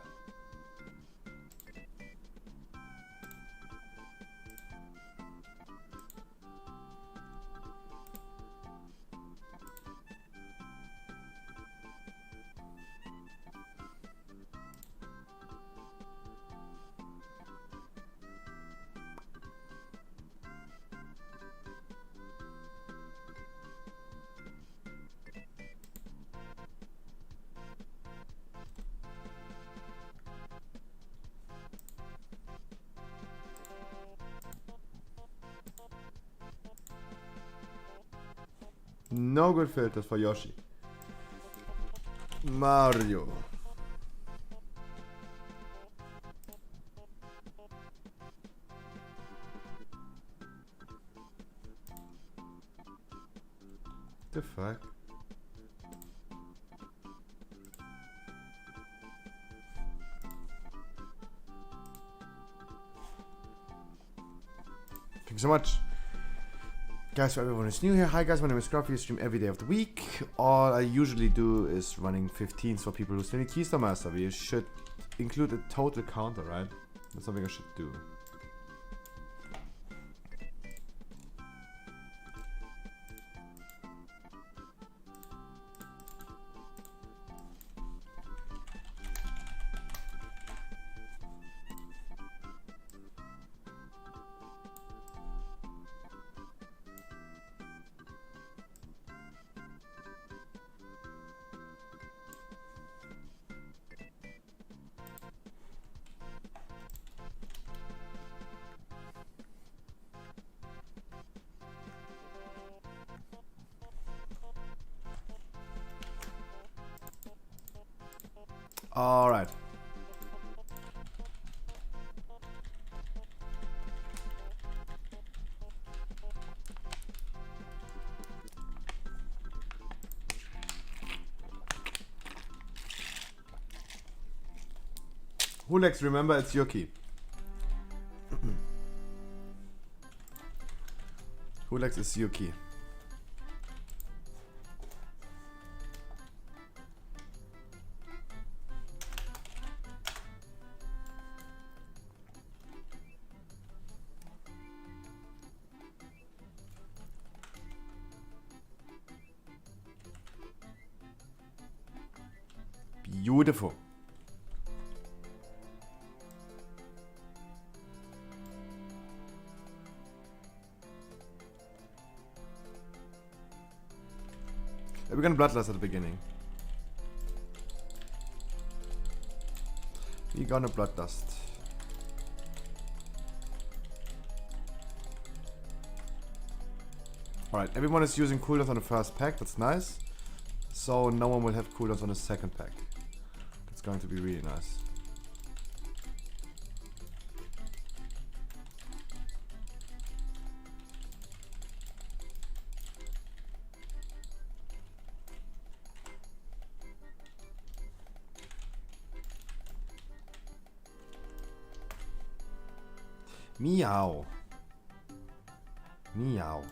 No good filters for Yoshi. Mario. The fuck? Thank you so much. Guys, for everyone who's new here, hi guys, my name is Scruffy. I stream every day of the week. All I usually do is running 15s for people who still need Keystone Master. We should include a total counter, right? That's something I should do. All right. Hulex, remember it's your key. Hulex is your key. Beautiful. We're gonna Bloodlust at the beginning. We're gonna Bloodlust. Alright, everyone is using cooldowns on the first pack, that's nice. So no one will have cooldowns on the second pack. It's going to be really nice. Meow. Meow.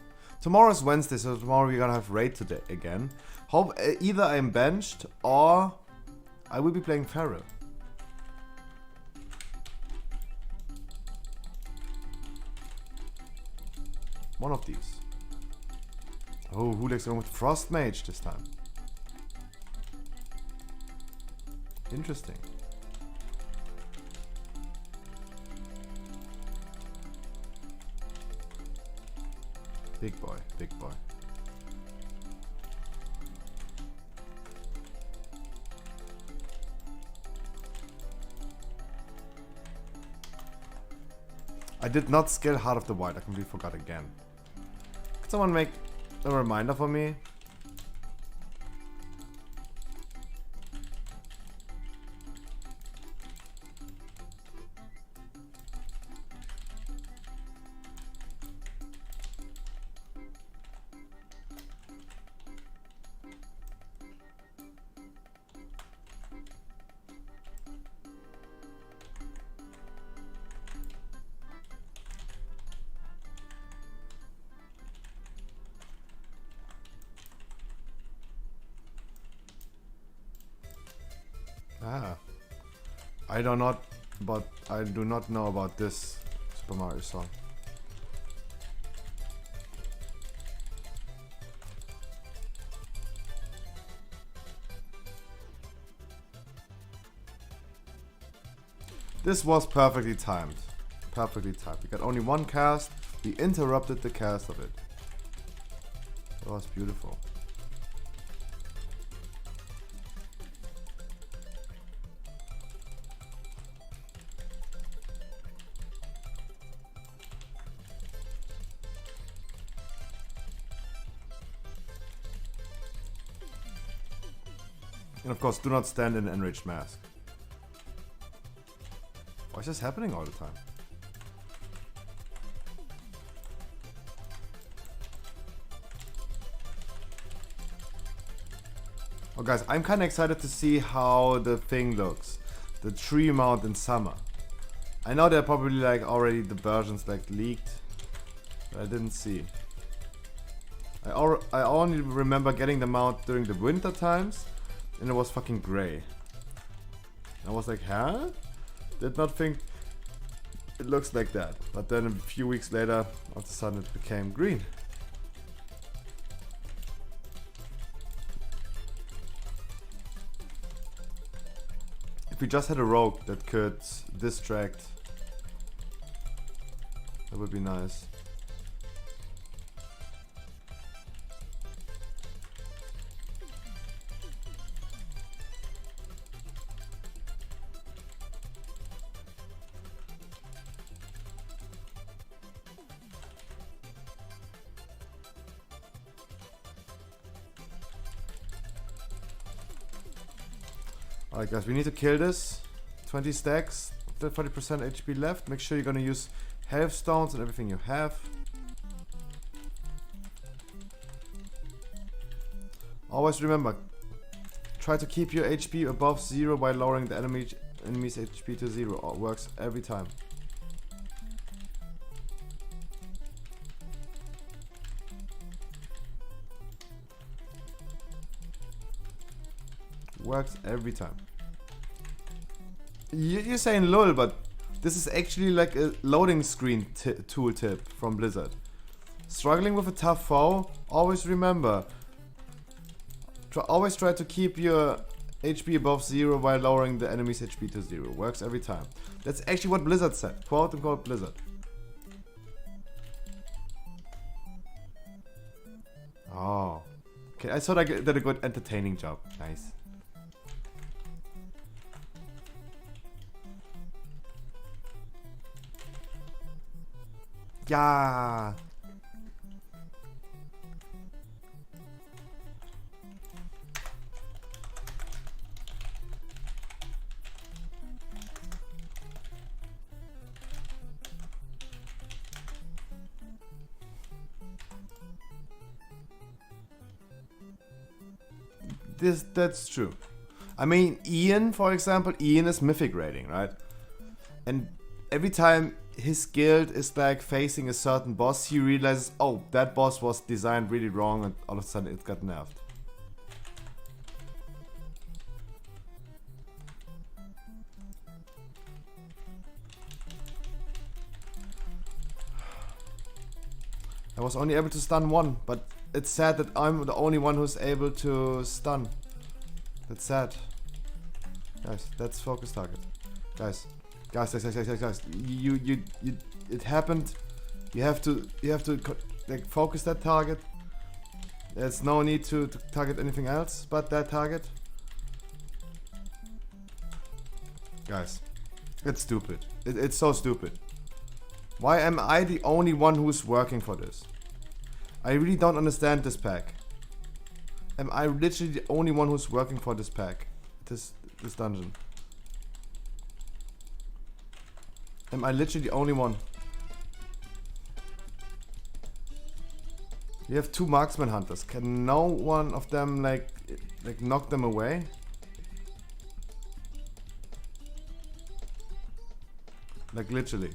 Tomorrow is Wednesday, so tomorrow we're gonna have raid today again. Hope either I'm benched or I will be playing Feral. One of these. Oh, Hulex going with Frost Mage this time. Interesting. Big boy, big boy. I did not skill Heart of the Wild. I completely forgot again. Could someone make a reminder for me? Ah, I do not know about this Super Mario song. This was perfectly timed. Perfectly timed. We got only one cast. We interrupted the cast of it. It was beautiful. And of course, do not stand in an enraged mask. Why is this happening all the time? Oh guys, I'm kinda excited to see how the thing looks. The tree mount in summer. I know they're probably like already the versions like leaked, but I didn't see. I only remember getting the mount during the winter times, and it was fucking gray. I was like, huh? Did not think it looks like that. But then a few weeks later, all of a sudden it became green. If we just had a rogue that could distract, that would be nice. Alright guys, we need to kill this. 20 stacks, 40% HP left. Make sure you're gonna use health stones and everything you have. Always remember, try to keep your HP above 0 by lowering the enemy's HP to 0. It works every time. Works every time. You're saying lol, but this is actually like a loading screen tooltip from Blizzard. Struggling with a tough foe? Always remember. Always try to keep your HP above 0 while lowering the enemy's HP to 0. Works every time. That's actually what Blizzard said. Quote unquote Blizzard. Oh. Okay, I thought I did a good entertaining job. Nice. Yeah. That's true. I mean, Ian, for example, Ian is mythic rating, right? And every time his guild is like facing a certain boss, he realizes, oh, that boss was designed really wrong, and all of a sudden it got nerfed. I was only able to stun one, but it's sad that I'm the only one who's able to stun. That's sad. Guys, that's focus target. Guys, you, it happened. You have to like focus that target. There's no need to target anything else but that target. Guys, it's stupid. It's so stupid. Why am I the only one who's working for this? I really don't understand this pack. Am I literally the only one who's working for this pack? This dungeon. Am I literally the only one? We have 2 marksman hunters. Can no one of them like knock them away? Like literally.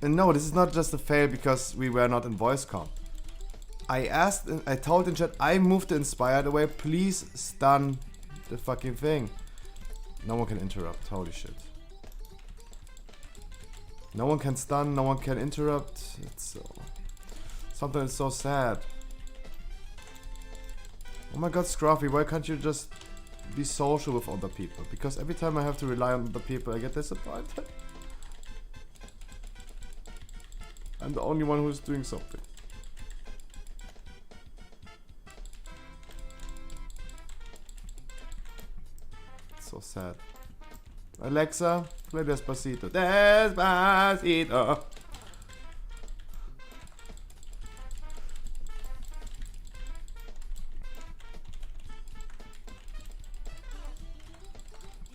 And no, this is not just a fail because we were not in voice comp. I told in chat, I moved the inspired away, please stun the fucking thing. No one can interrupt, holy shit. No one can stun, no one can interrupt. It's so... Sometimes it's so sad. Oh my god, Scruffy, why can't you just be social with other people? Because every time I have to rely on other people, I get disappointed. I'm the only one who's doing something. It's so sad. Alexa, play Despacito. Despacito.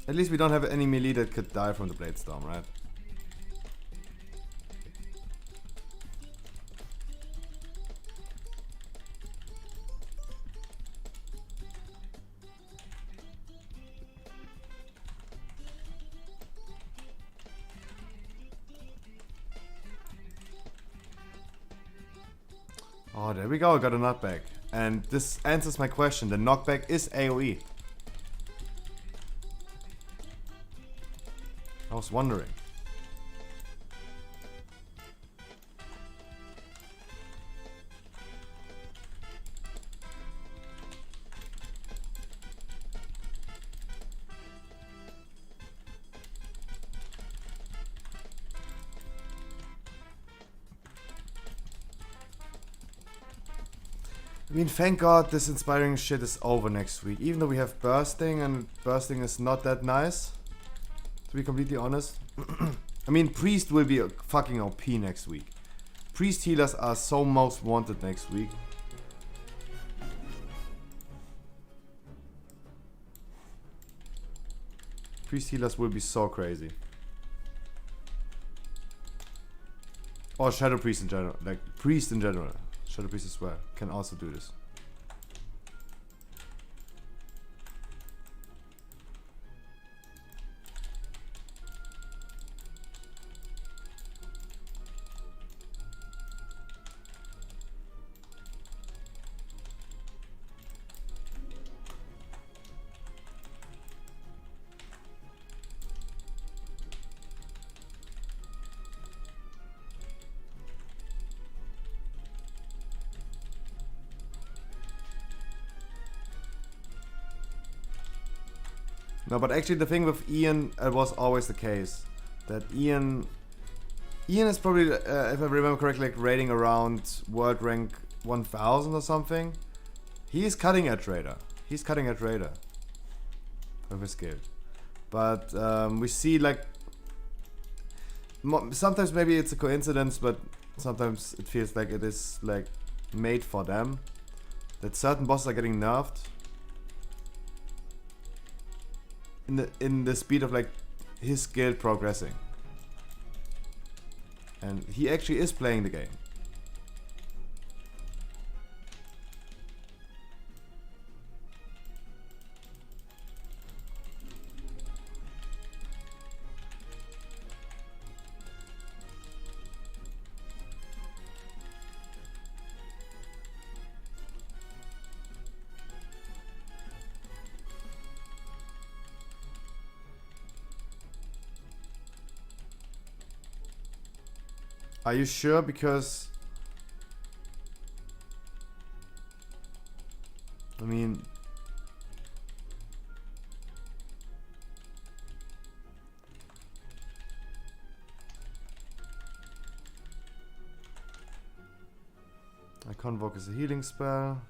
At least we don't have any melee that could die from the Blade Storm, right? Oh, there we go, I got a knockback. And this answers my question, the knockback is AoE. I was wondering. I mean, thank God this inspiring shit is over next week. Even though we have bursting, and bursting is not that nice. To be completely honest. I mean, Priest will be a fucking OP next week. Priest healers are so most wanted next week. Priest healers will be so crazy. Or Shadow Priest in general. Like, Priest in general. Shadow Priest as well can also do this. No, but actually the thing with Ian was always the case. That Ian is probably, if I remember correctly, like rating around world rank 1000 or something. He's cutting edge raider. He's cutting edge raider. With his guild. But we see like... Sometimes maybe it's a coincidence, but sometimes it feels like it is like made for them. That certain bosses are getting nerfed. In the speed of like his guild progressing, and he actually is playing the game. Are you sure? Because I mean, I Convoke is a healing spell.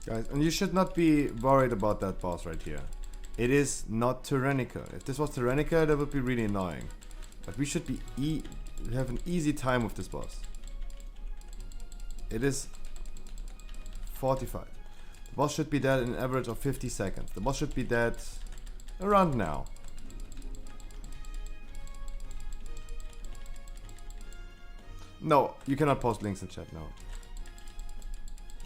Guys, and you should not be worried about that boss right here. It is not tyrannical. If this was tyrannical, that would be really annoying. But we should be have an easy time with this boss. It is fortified. The boss should be dead in an average of 50 seconds. The boss should be dead around now. No, you cannot post links in chat now.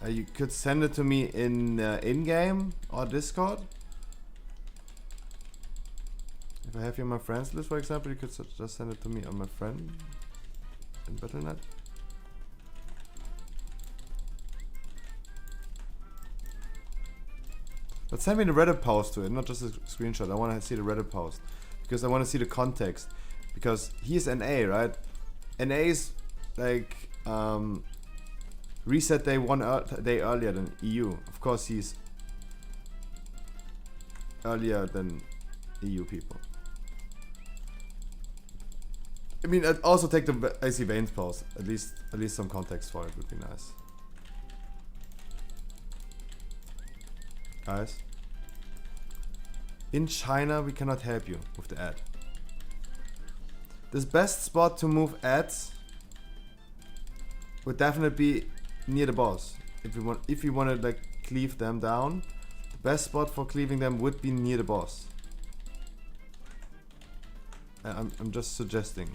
You could send it to me in game or Discord. If I have you on my friends list, for example, you could just send it to me on my friend in Battle.net. But send me the Reddit post to it, not just a screenshot. I want to see the Reddit post because I want to see the context. Because he's NA, right? NA is like reset day one day earlier than EU. Of course, he's earlier than EU people. I mean, I'd also take the AC Veins pause. At least some context for it would be nice. Guys, in China we cannot help you with the ad. This best spot to move ads would definitely be near the boss. If you want to like cleave them down, the best spot for cleaving them would be near the boss. I'm just suggesting.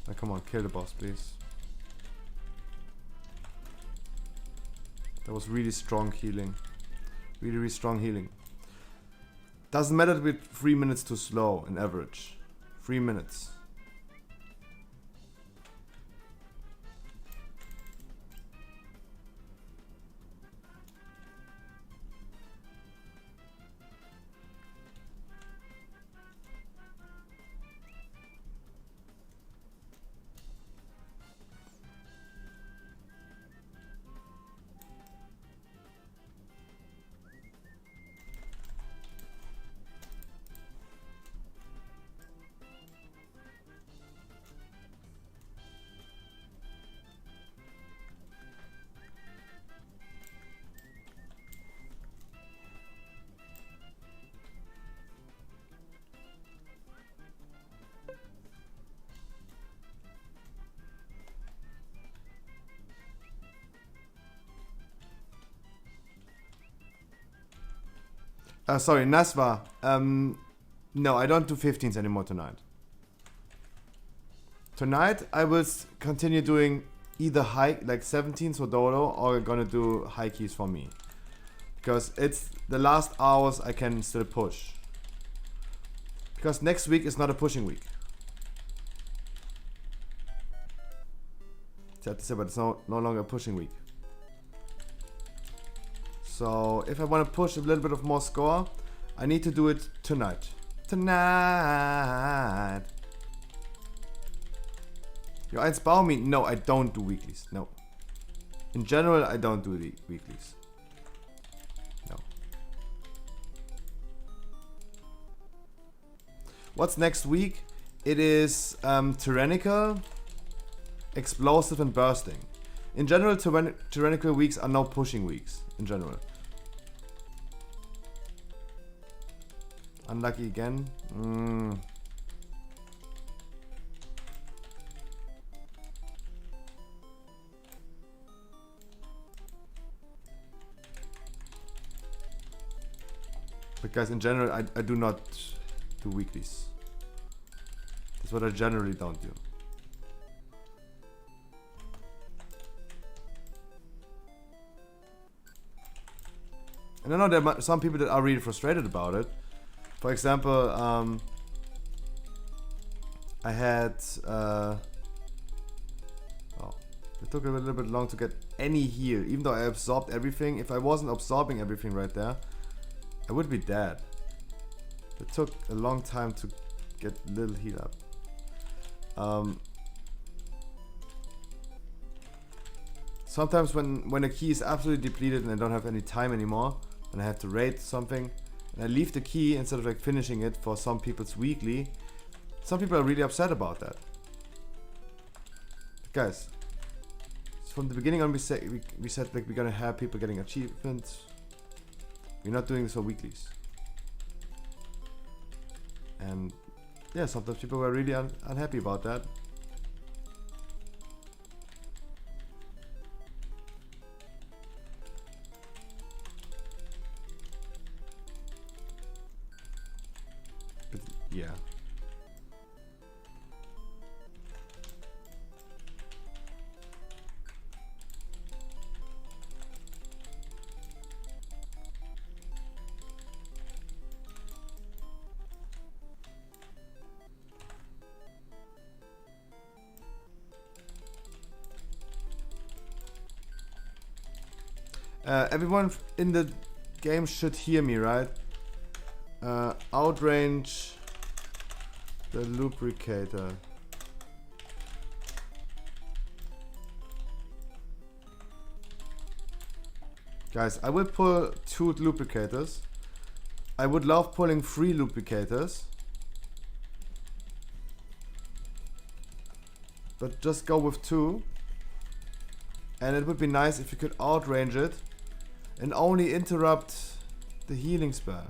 Oh, come on, kill the boss, please. That was really strong healing. Really strong healing. Doesn't matter to be 3 minutes too slow in average. 3 minutes. Sorry, Nasva. No, I don't do 15s anymore tonight. Tonight I will continue doing either high, like 17s for Dodo, or gonna do high keys for me. Because it's the last hours I can still push. Because next week is not a pushing week. Sad to say, but it's no longer a pushing week. So if I want to push a little bit of more score, I need to do it tonight. Tonight. You inspire me? No, I don't do weeklies. No. In general, I don't do the weeklies. No. What's next week? It is Tyrannical. explosive and bursting. In general, tyrannical weeks are now pushing weeks. In general. Unlucky again. But guys, in general, I do not do weeklies. That's what I generally don't do. And I know there are some people that are really frustrated about it. For example, I had... oh, it took a little bit long to get any heal. Even though I absorbed everything. If I wasn't absorbing everything right there, I would be dead. It took a long time to get a little heal up. Sometimes when a key is absolutely depleted and I don't have any time anymore, and I have to raid something, and I leave the key instead of like finishing it for some people's weekly, some people are really upset about that. But guys, from the beginning on we said like we're gonna have people getting achievements. We're not doing this for weeklies. And yeah, sometimes people were really unhappy about that. But yeah. Everyone in the game should hear me, right? Outrange the lubricator. Guys, I will pull 2 lubricators. I would love pulling 3 lubricators. But just go with 2. And it would be nice if you could outrange it and only interrupt the healing spell.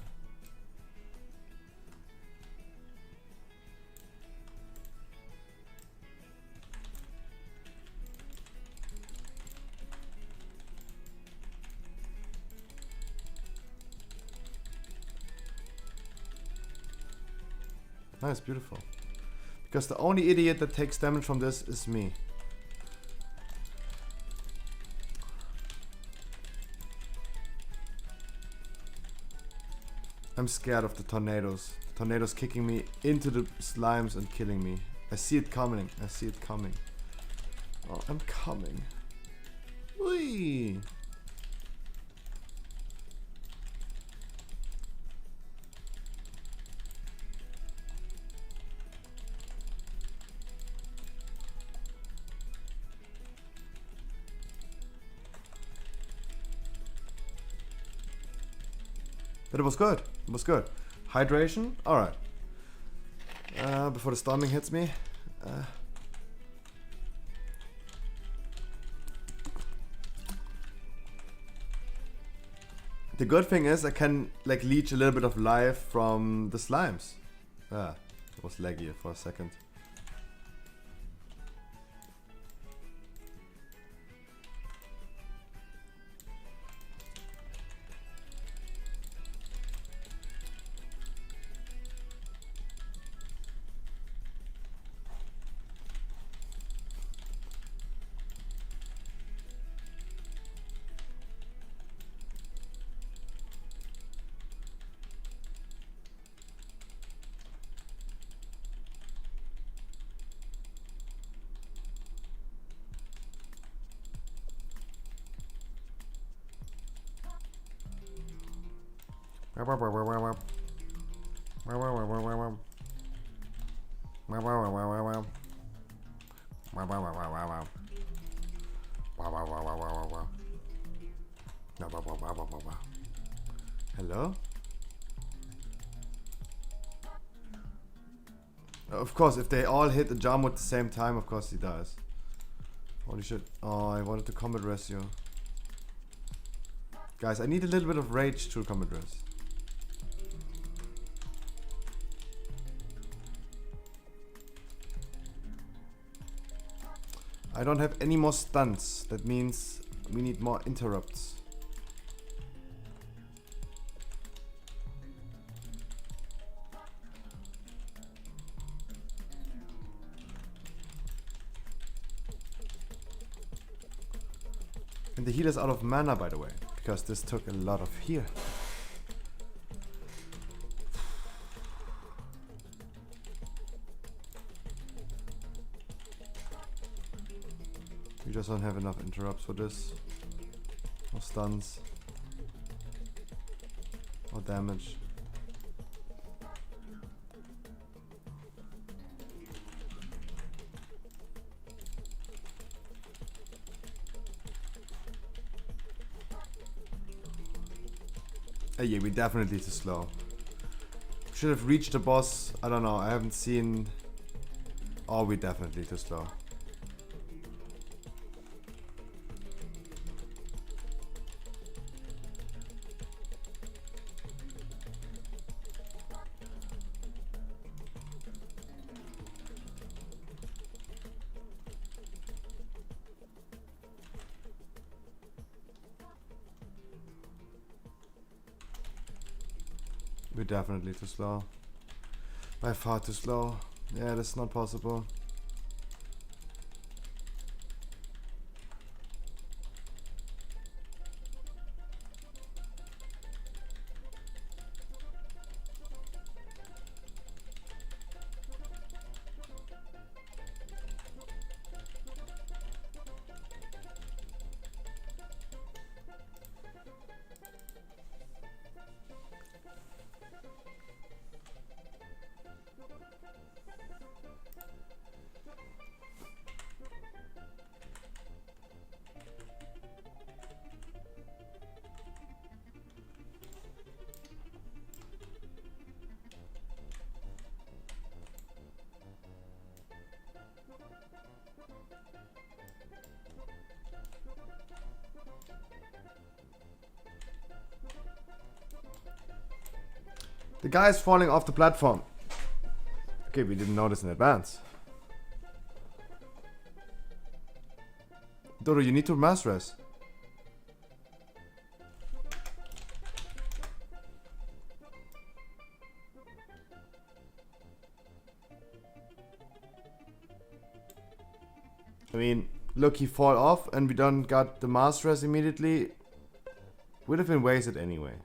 Nice, beautiful. Because the only idiot that takes damage from this is me. I'm scared of the tornadoes. Tornadoes kicking me into the slimes and killing me. I see it coming. I see it coming. Oh, I'm coming. Whee! But it was good. It was good. Hydration? Alright. Before the storming hits me. The good thing is I can like leech a little bit of life from the slimes. It was laggy for a second. Hello? Of course, if they all hit the jump at the same time, of course he dies. Holy shit. Oh, I wanted to combat res you. Guys, I need a little bit of rage to combat res. I don't have any more stunts. That means we need more interrupts. And the healer's out of mana, by the way, because this took a lot of heal. We just don't have enough interrupts for this. Or stuns. Or damage. Yeah, we definitely too slow. Should have reached the boss. I don't know. I haven't seen. Oh, we definitely too slow. We're definitely too slow. By far too slow. Yeah, that's not possible. The guy is falling off the platform. Okay, we didn't notice in advance. Dodo, you need to mass res. I mean, look, he fall off and we don't got the mass res immediately. Would have been wasted anyway.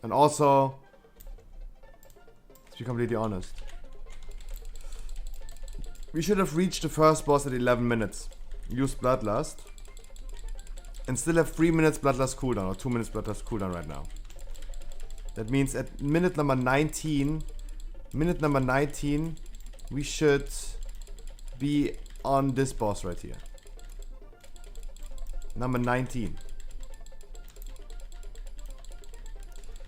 And also, to be completely honest, we should have reached the first boss at 11 minutes. Use Bloodlust. And still have 3 minutes Bloodlust cooldown, or 2 minutes Bloodlust cooldown right now. That means at minute number 19, we should be on this boss right here. Number 19.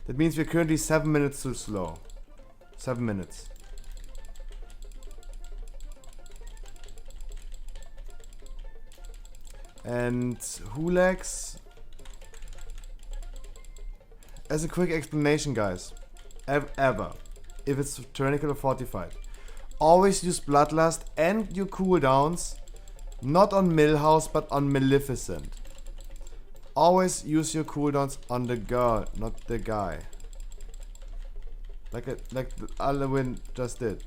That means we're currently 7 minutes too slow. 7 minutes. And Hulex. As a quick explanation, guys. Ever. If it's tyrannical or fortified. Always use Bloodlust and your cooldowns. Not on Millhouse, but on Maleficent. Always use your cooldowns on the girl, not the guy. Like Alwyn just did.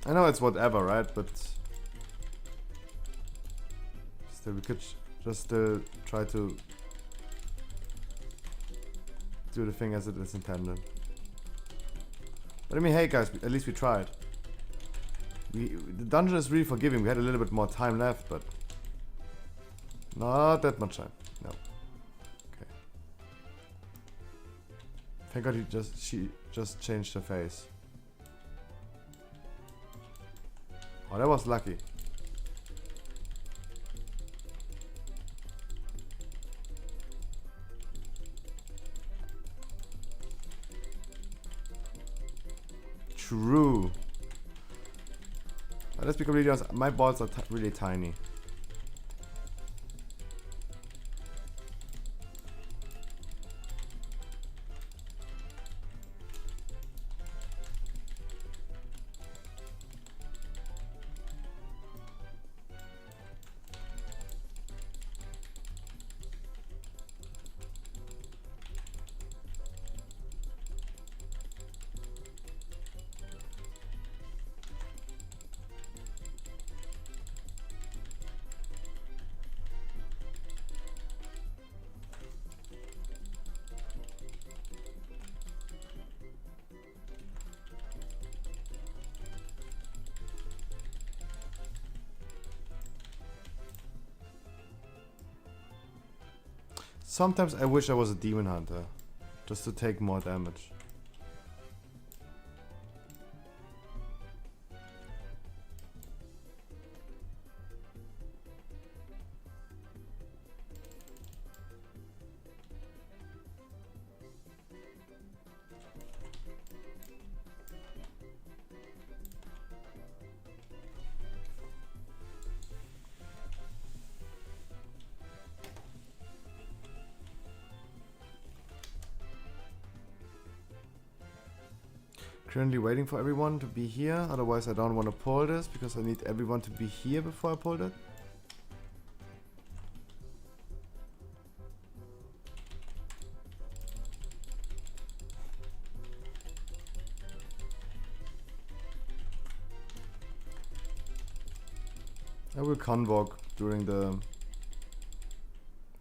I know it's whatever, right? But still, we could just try to do the thing as it is intended. But I mean, hey guys, at least we tried. The dungeon is really forgiving. We had a little bit more time left, but Not that much time. No. Okay. Thank God she just changed her face. Oh, that was lucky. True. Let's be completely honest. My balls are really tiny. Sometimes I wish I was a demon hunter, just to take more damage. Currently waiting for everyone to be here, otherwise I don't want to pull this because I need everyone to be here before I pull it. I will convoke during the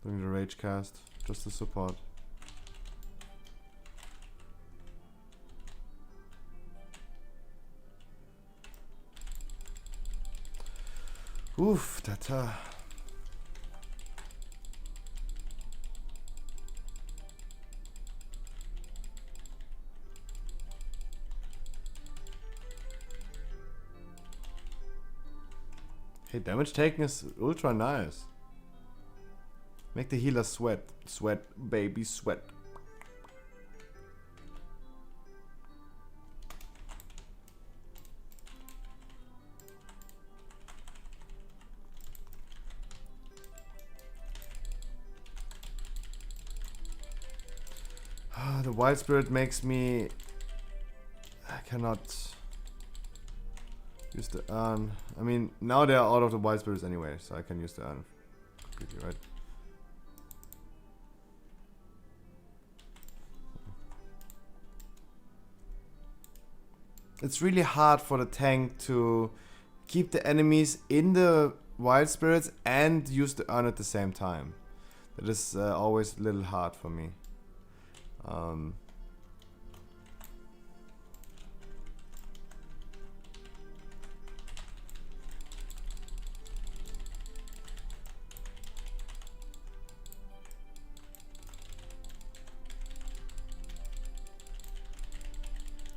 rage cast, just to support. Oof, that Hey, damage taken is ultra nice. Make the healer sweat. Sweat, baby, sweat. The wild spirit makes me... I cannot use the urn. I mean, now they are out of the wild spirits anyway, so I can use the urn completely, right? It's really hard for the tank to keep the enemies in the wild spirits and use the urn at the same time. That is always a little hard for me.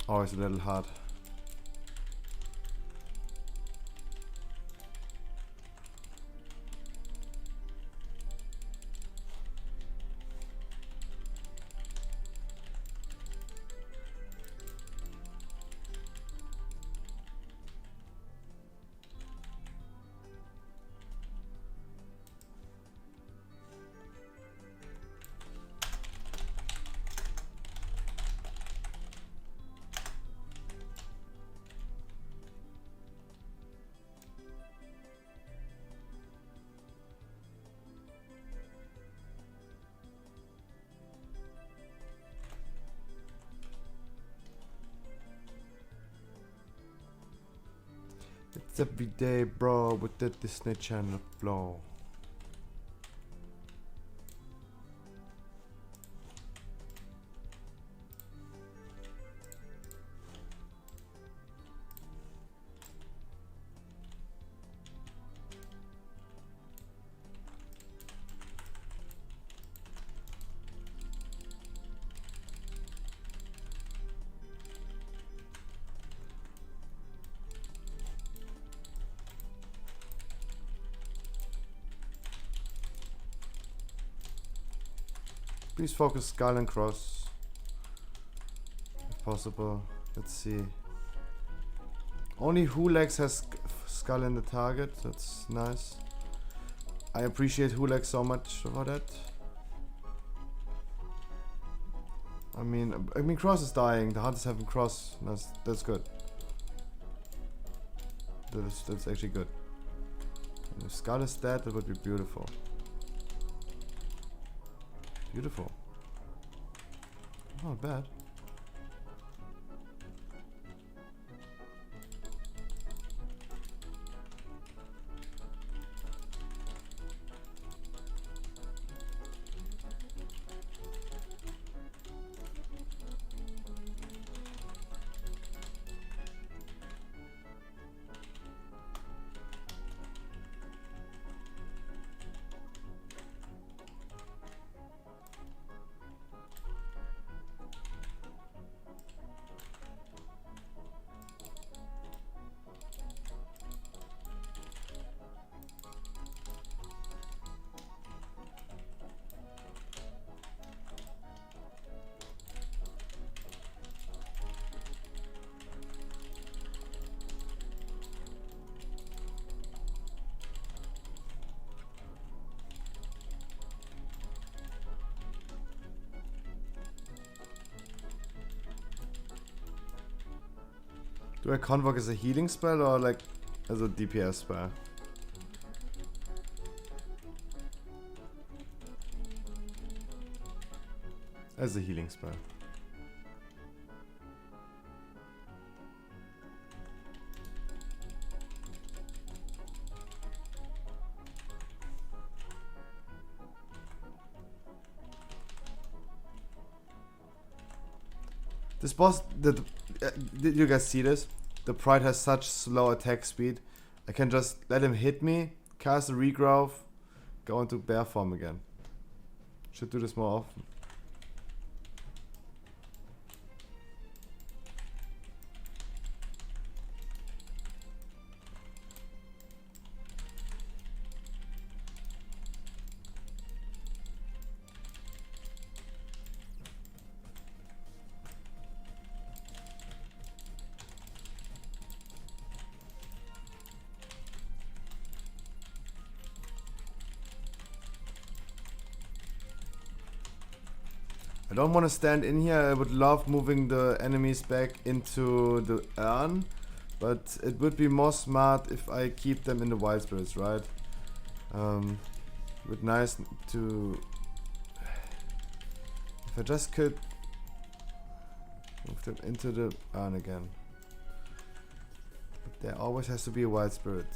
Always a little hard. It's every day, bro, with the Disney Channel flow. Please focus skull and cross. If possible. Let's see. Only Hulex has skull in the target. That's nice. I appreciate Hulex so much for that. I mean, Cross is dying. The hunters have him cross. That's good. That's actually good. And if Skull is dead, that would be beautiful. Beautiful. Not bad. Do I convoke as a healing spell or like as a DPS spell? As a healing spell. This boss, did you guys see this? The Pride has such slow attack speed. I can just let him hit me, cast a regrowth, go into bear form again. Should do this more often. I don't want to stand in here. I would love moving the enemies back into the urn, but it would be more smart if I keep them in the wild spirits, right? Would nice to... If I just could move them into the urn again. But there always has to be a wild spirit.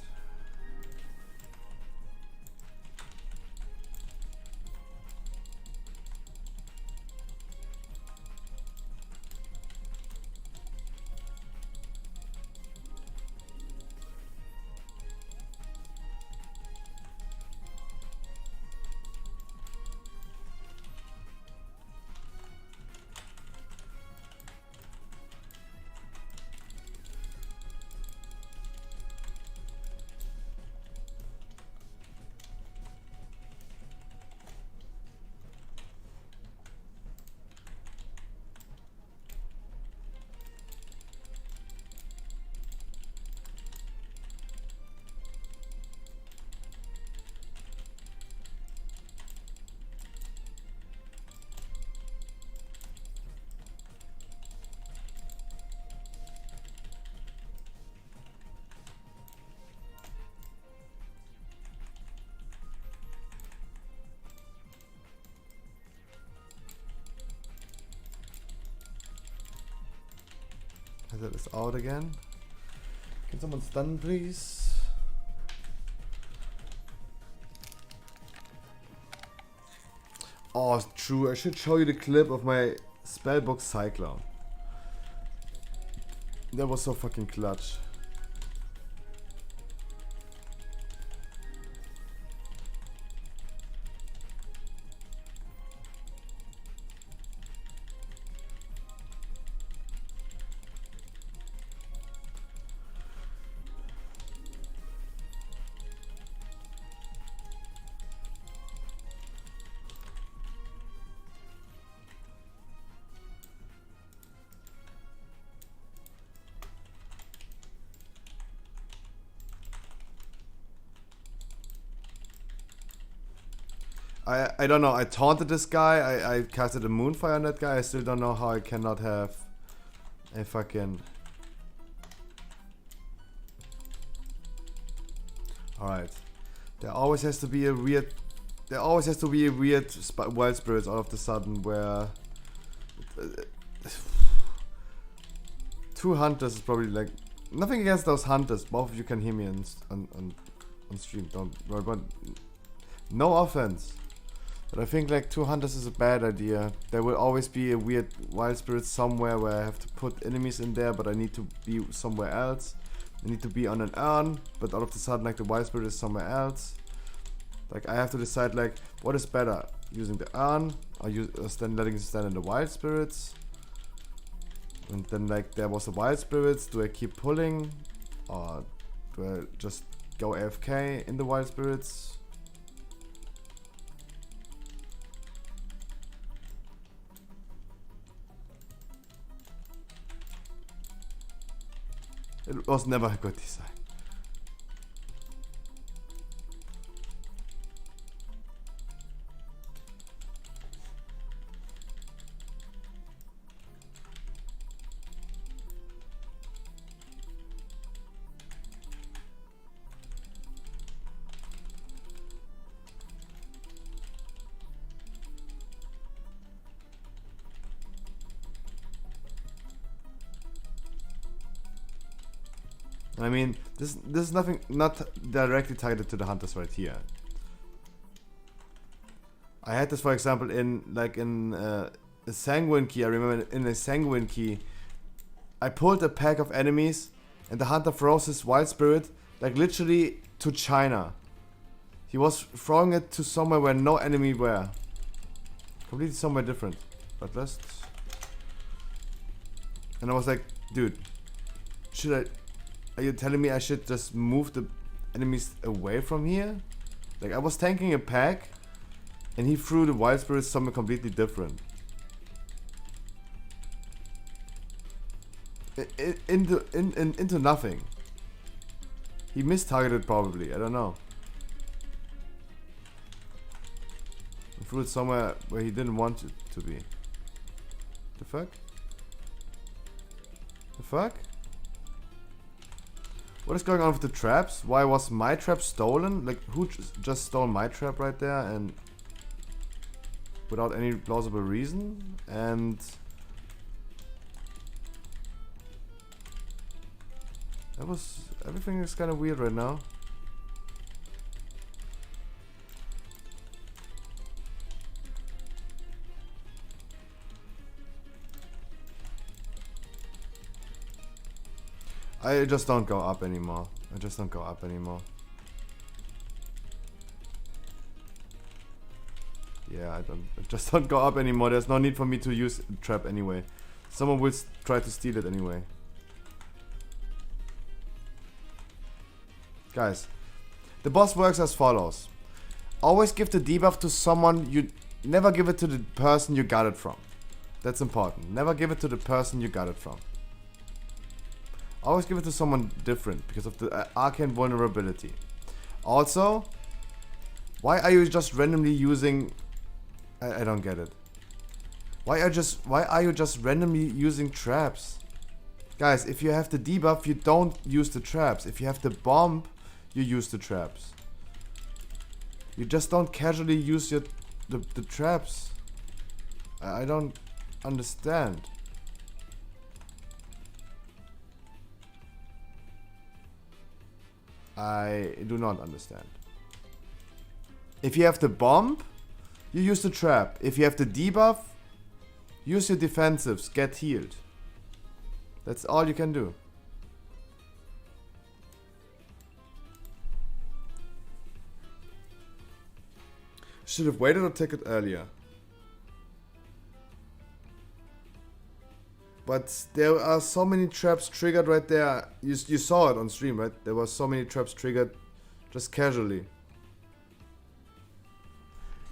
That is out again. Can someone stun, please? Oh, true. I should show you the clip of my spellbook Cyclone. That was so fucking clutch. I don't know. I taunted this guy. I casted a Moonfire on that guy. I still don't know how I cannot have a fucking... Alright. There always has to be a weird... There always has to be a weird wild spirits all of a sudden where... 2 hunters is probably like... Nothing against those hunters. Both of you can hear me on stream. Don't worry about... No offense. But I think like 2 hunters is a bad idea. There will always be a weird wild spirit somewhere where I have to put enemies in there, but I need to be somewhere else. I need to be on an urn, but all of a sudden like the wild spirit is somewhere else. Like I have to decide like what is better, using the urn or letting it stand in the wild spirits. And then like there was the wild spirits. Do I keep pulling, or do I just go AFK in the wild spirits? It was never a good design. I mean, this is nothing, not directly targeted to the hunters right here. I had this, for example, in a Sanguine Key. I remember in a Sanguine Key, I pulled a pack of enemies, and the hunter throws his wild spirit like literally to China. He was throwing it to somewhere where no enemy were, completely somewhere different. But let's. And I was like, dude, should I? Are you telling me I should just move the enemies away from here? Like, I was tanking a pack, and he threw the wild spirits somewhere completely different. Into nothing. He mistargeted probably, I don't know. He threw it somewhere where he didn't want it to be. The fuck? The fuck? What is going on with the traps? Why was my trap stolen? Like, who just stole my trap right there and without any plausible reason? And that was, everything is kind of weird right now. I just don't go up anymore. I just don't go up anymore. Yeah, I just don't go up anymore. There's no need for me to use a trap anyway. Someone will try to steal it anyway. Guys, the boss works as follows. Always give the debuff to someone you... Never give it to the person you got it from. That's important. Never give it to the person you got it from. Always give it to someone different because of the arcane vulnerability. Also, why are you just randomly using... I don't get it. Why are you just randomly using traps? Guys, if you have the debuff, you don't use the traps. If you have the bomb, you use the traps. You just don't casually use the traps. I don't understand. I do not understand. If you have the bomb, you use the trap. If you have the debuff, use your defensives, get healed. That's all you can do. Should have waited or take it earlier. But there are so many traps triggered right there. You saw it on stream, right? There were so many traps triggered just casually.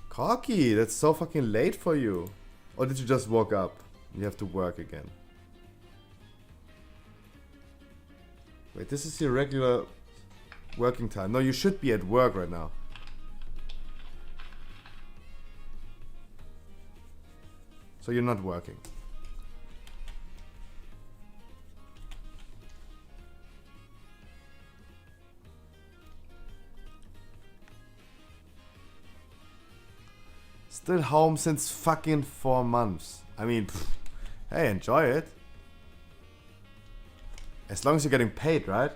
Cocky, that's so fucking late for you. Or did you just woke up? You have to work again. Wait, this is your regular working time. No, you should be at work right now. So you're not working. Still home since fucking 4 months. I mean, pff, hey, enjoy it. As long as you're getting paid, right?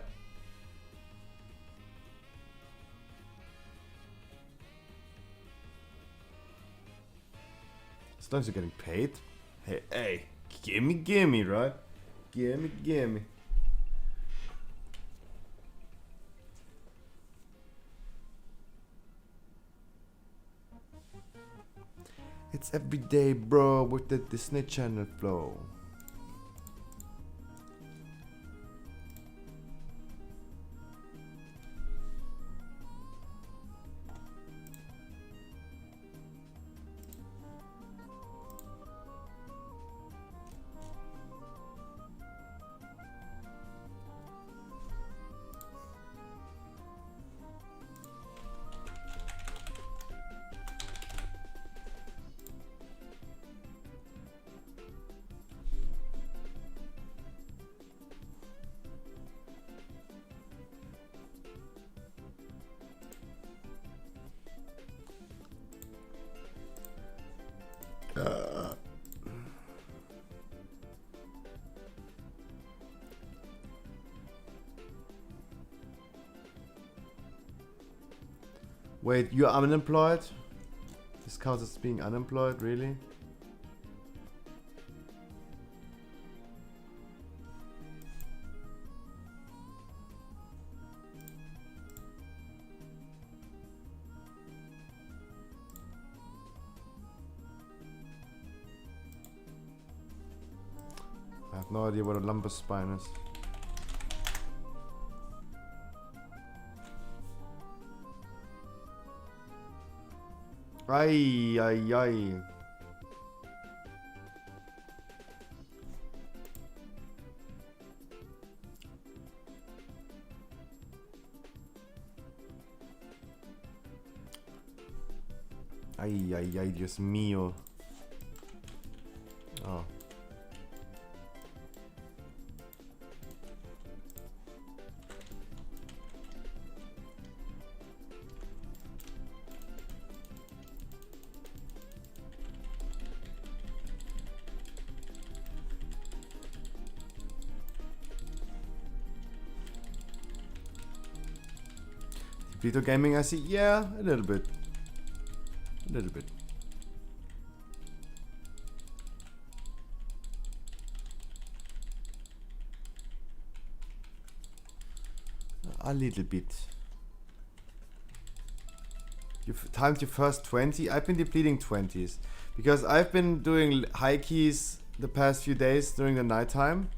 As long as you're getting paid. Hey, gimme, right? Gimme. It's everyday, bro, with the Disney Channel flow. Wait, you're unemployed? This counts as being unemployed, really? I have no idea what a lumbar spine is. Ay. Ay, Dios mío. Oh. Video gaming, I see. Yeah, a little bit. A little bit. You've timed your first 20. I've been depleting 20s because I've been doing high keys the past few days during the nighttime.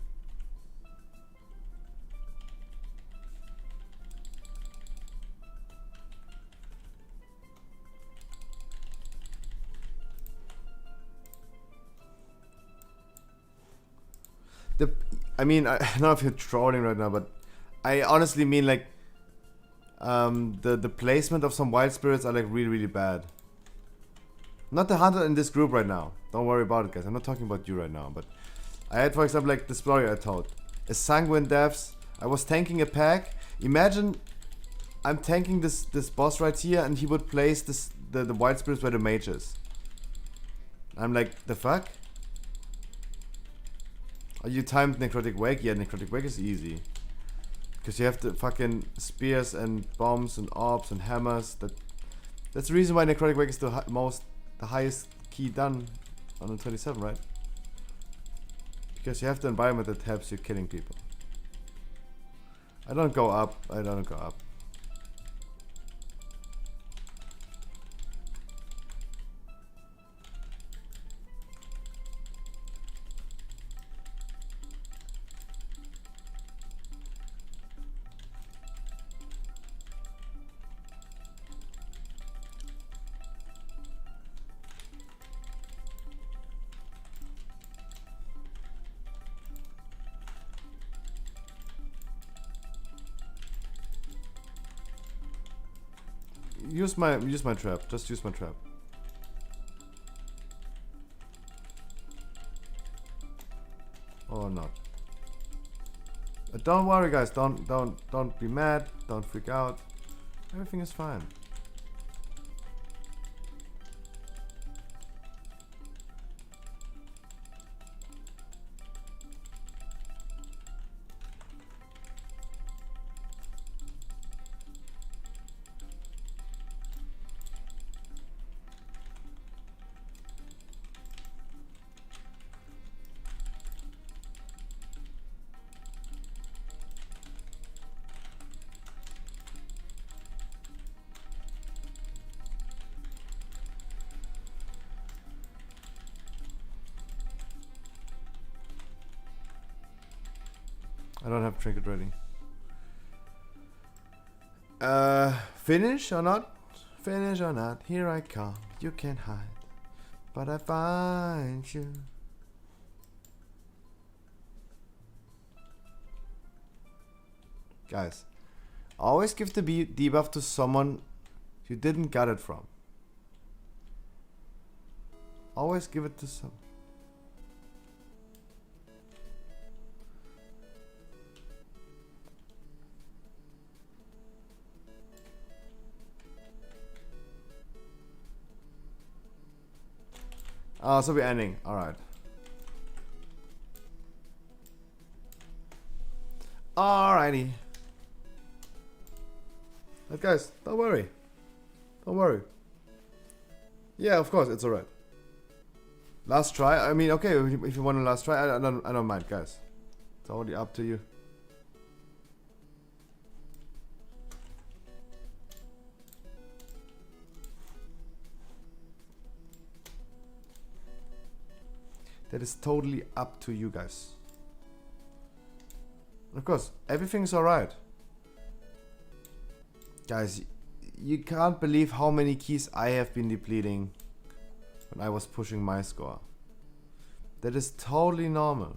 I mean, I don't know if you're trolling right now, but I honestly mean like the placement of some wild spirits are like really bad. Not the hunter in this group right now. Don't worry about it, guys. I'm not talking about you right now, but I had, for example, like the story I told. A Sanguine Devs. I was tanking a pack. Imagine I'm tanking this boss right here, and he would place the wild spirits where the mage is. I'm like, the fuck? Oh, you timed Necrotic Wake? Yeah, Necrotic Wake is easy. Because you have the fucking spears and bombs and orbs and hammers. That's the reason why Necrotic Wake is the highest key done on the 27, right? Because you have the environment that helps you killing people. I don't go up. Use my trap. Just use my trap. But don't worry, guys. Don't be mad. Don't freak out. Everything is fine. I don't have trinket ready. Finish or not? Finish or not? Here I come. You can't hide, but I find you. Guys, always give the debuff to someone you didn't get it from. Always give it to some. Oh, so we're ending. Alright. Alrighty. But guys, don't worry. Don't worry. Yeah, of course, it's alright. Last try? I mean, okay, if you want a last try, I don't mind, guys. It's already up to you. That is totally up to you guys. Of course, everything's alright. Guys, you can't believe how many keys I have been depleting when I was pushing my score. That is totally normal.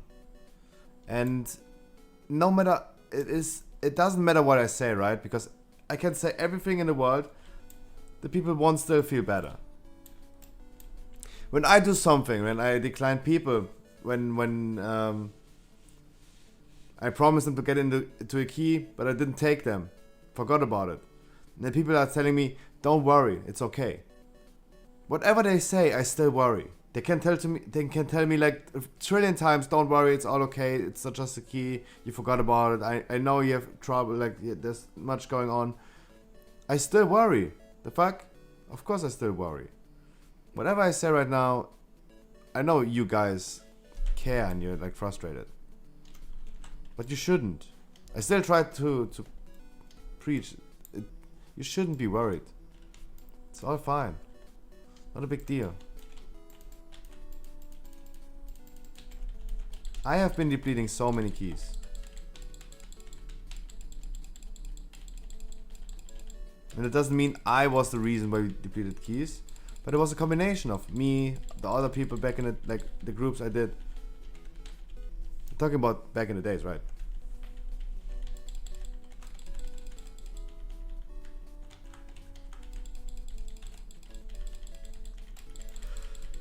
And no matter, it doesn't matter what I say, right? Because I can say everything in the world, the people won't still feel better. When I do something, when I decline people, when I promised them to get into a key, but I didn't take them, forgot about it. And then people are telling me, don't worry, it's okay. Whatever they say, I still worry. They can tell me like a trillion times, don't worry, it's all okay, it's not just a key, you forgot about it, I know you have trouble, like there's much going on. I still worry. The fuck? Of course I still worry. Whatever I say right now, I know you guys care and you're like frustrated. But you shouldn't. I still try to preach. You shouldn't be worried. It's all fine. Not a big deal. I have been depleting so many keys. And it doesn't mean I was the reason why we depleted keys. But it was a combination of me, the other people back in the groups I did. I'm talking about back in the days, right?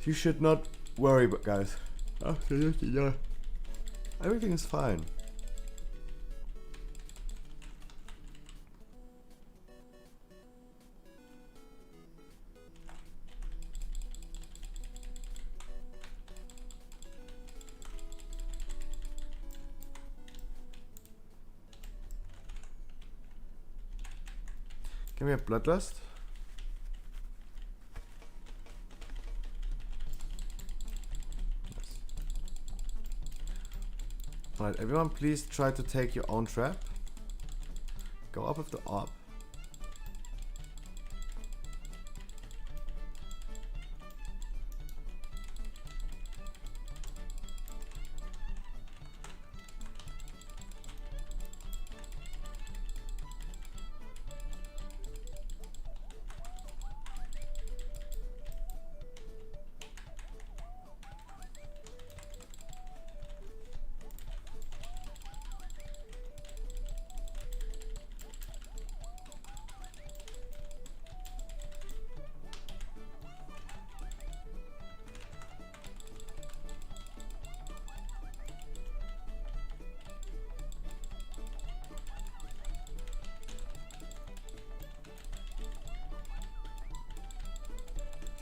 You should not worry, but guys. Absolutely, yeah. Everything is fine. Can we have Bloodlust? Yes. Alright, everyone please try to take your own trap. Go up with the orb.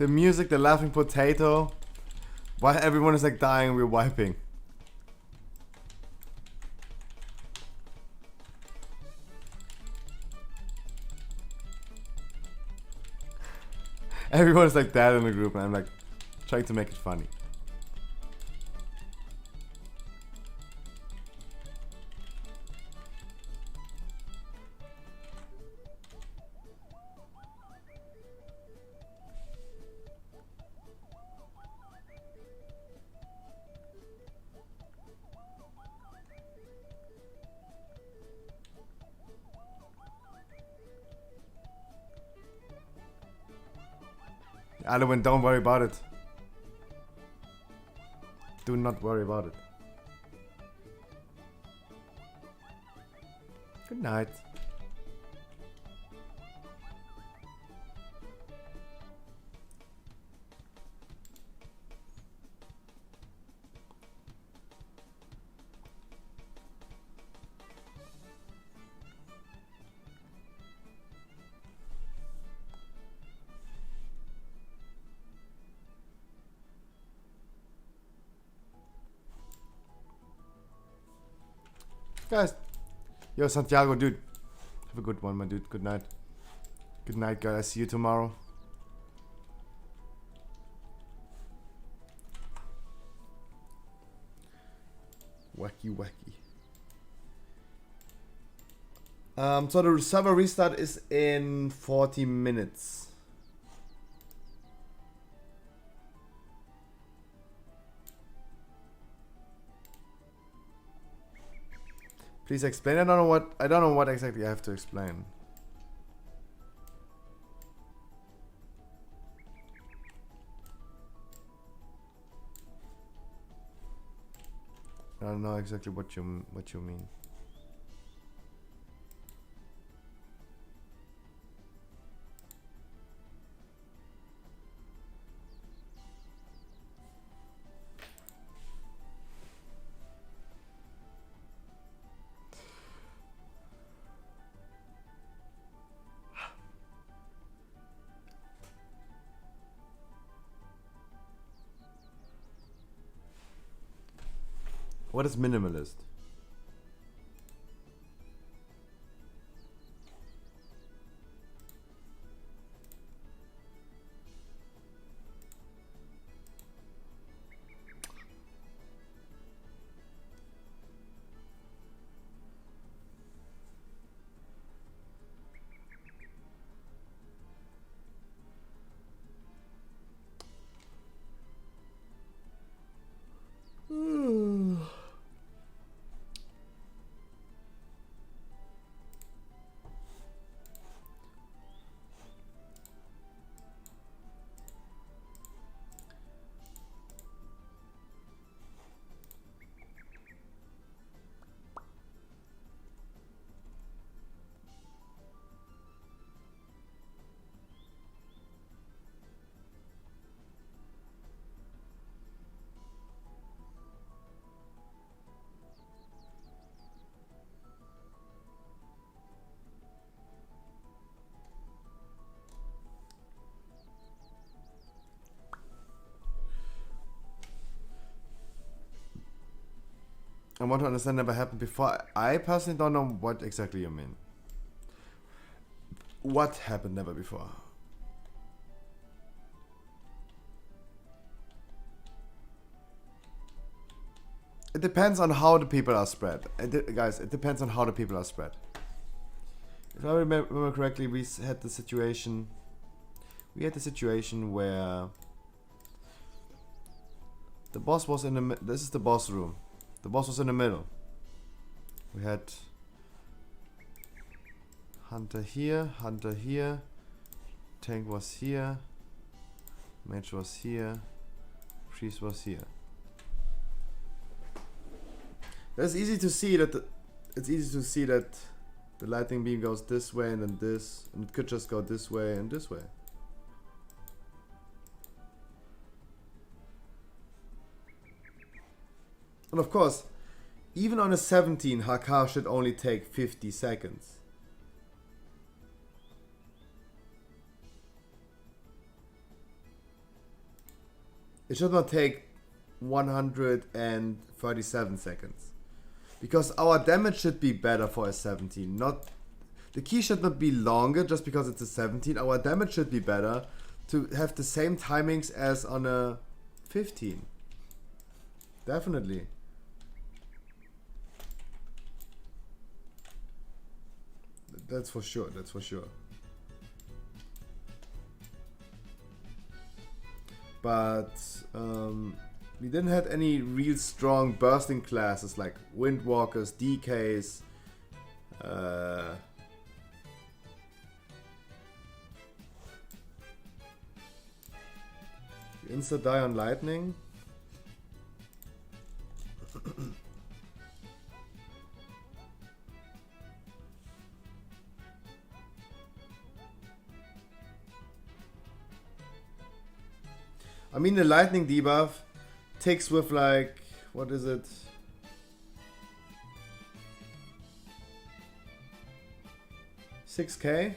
The music, the laughing potato. While everyone is like dying, we're wiping. Everyone is like that in the group, and I'm like trying to make it funny. Alwyn, don't worry about it. Do not worry about it. Good night. Guys, yo Santiago, dude, have a good one, my dude. Good night. Good night, guys. See you tomorrow. Wacky, wacky. So the server restart is in 40 minutes. Please explain. I don't know what exactly I have to explain. I don't know exactly what you mean. What is minimalist? I want to understand never happened before. I personally don't know what exactly you mean. What happened never before? It depends on how the people are spread. Guys, it depends on how the people are spread. If I remember correctly, we had the situation. We had the situation where the boss was in the. This is the boss room. The boss was in the middle. We had Hunter here, Tank was here, Mage was here, Priest was here. It's easy to see that the lightning beam goes this way and then this, and it could just go this way and this way. And of course, even on a 17, Hakar should only take 50 seconds. It should not take 137 seconds. Because our damage should be better for a 17. Not the key should not be longer just because it's a 17. Our damage should be better to have the same timings as on a 15. Definitely. That's for sure. That's for sure. But we didn't have any real strong bursting classes like Windwalkers, DKs. Insta die on lightning. I mean, the lightning debuff takes with like, what is it? $6K?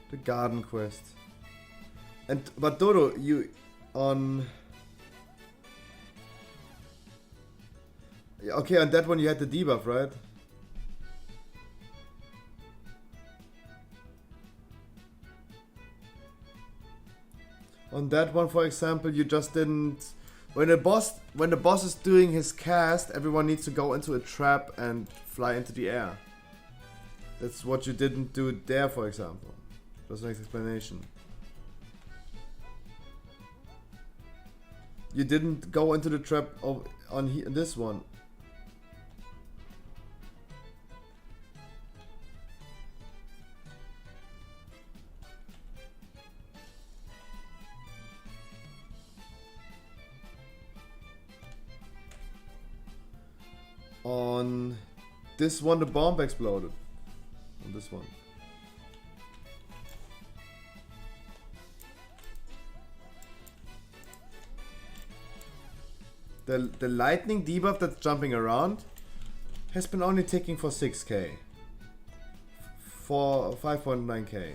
The garden quest. But Dodo, you on... Okay, on that one you had the debuff, right? On that one, for example, you just didn't... When the boss is doing his cast, everyone needs to go into a trap and fly into the air. That's what you didn't do there, for example. Just an explanation. You didn't go into the trap on this one. On this one, the bomb exploded. On this one. The lightning debuff that's jumping around has been only ticking for 6K. For 5.9K.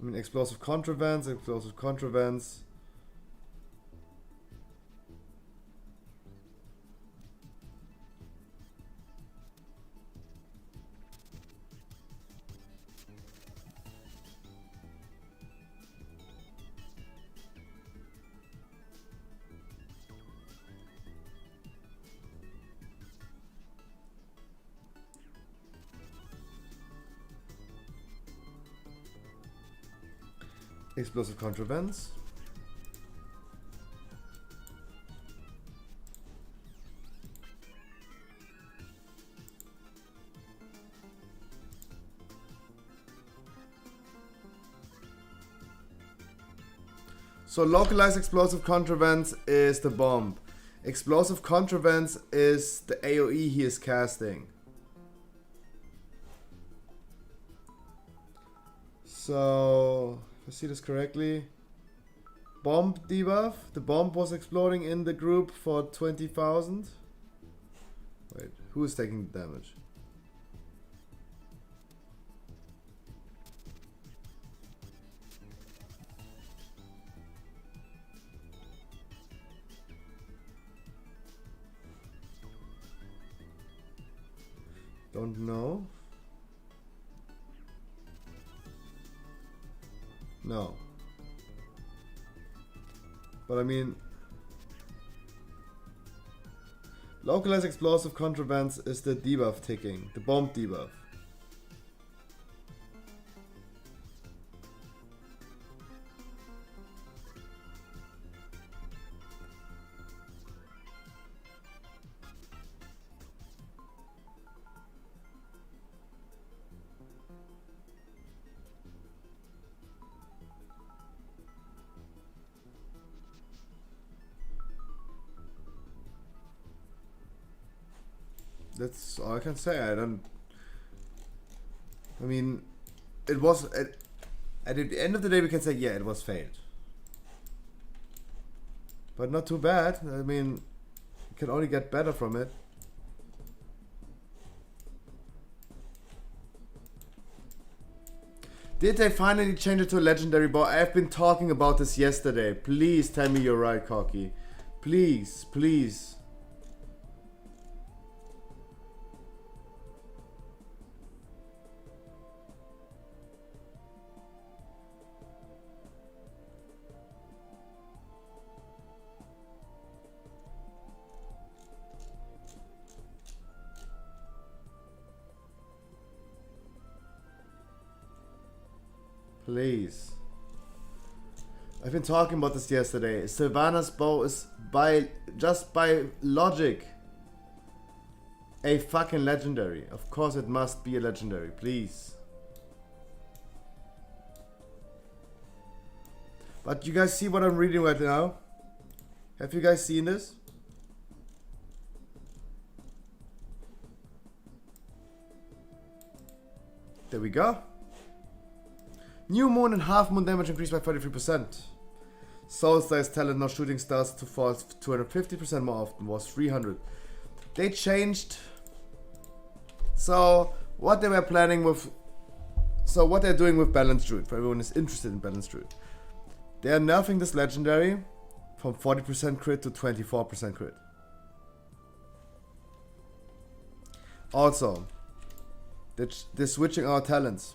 I mean, explosive contravents. Explosive contravents. So localized explosive contravents is the bomb. Explosive contravents is the AoE he is casting. So if I see this correctly, bomb debuff. The bomb was exploding in the group for 20,000. Wait, who is taking the damage? Don't know. No. But I mean, localized explosive contravents is the debuff ticking, the bomb debuff. That's all I can say. I mean, it was At the end of the day, we can say, yeah, it was failed. But not too bad. I mean, you can only get better from it. Did they finally change it to a legendary bow? I've been talking about this yesterday. Please tell me you're right, Cocky. Please, please. Please. I've been talking about this yesterday. Sylvanas bow is just by logic a fucking legendary. Of course it must be a legendary, please. But you guys see what I'm reading right now? Have you guys seen this? There we go. New moon and half moon damage increased by 33%. Soul Stars talent now shooting stars to fall 250% more often was 300. They changed. So what they were planning with. So what they're doing with Balanced Druid, for everyone who's interested in Balanced Druid. They are nerfing this legendary from 40% crit to 24% crit. Also, they're switching our talents.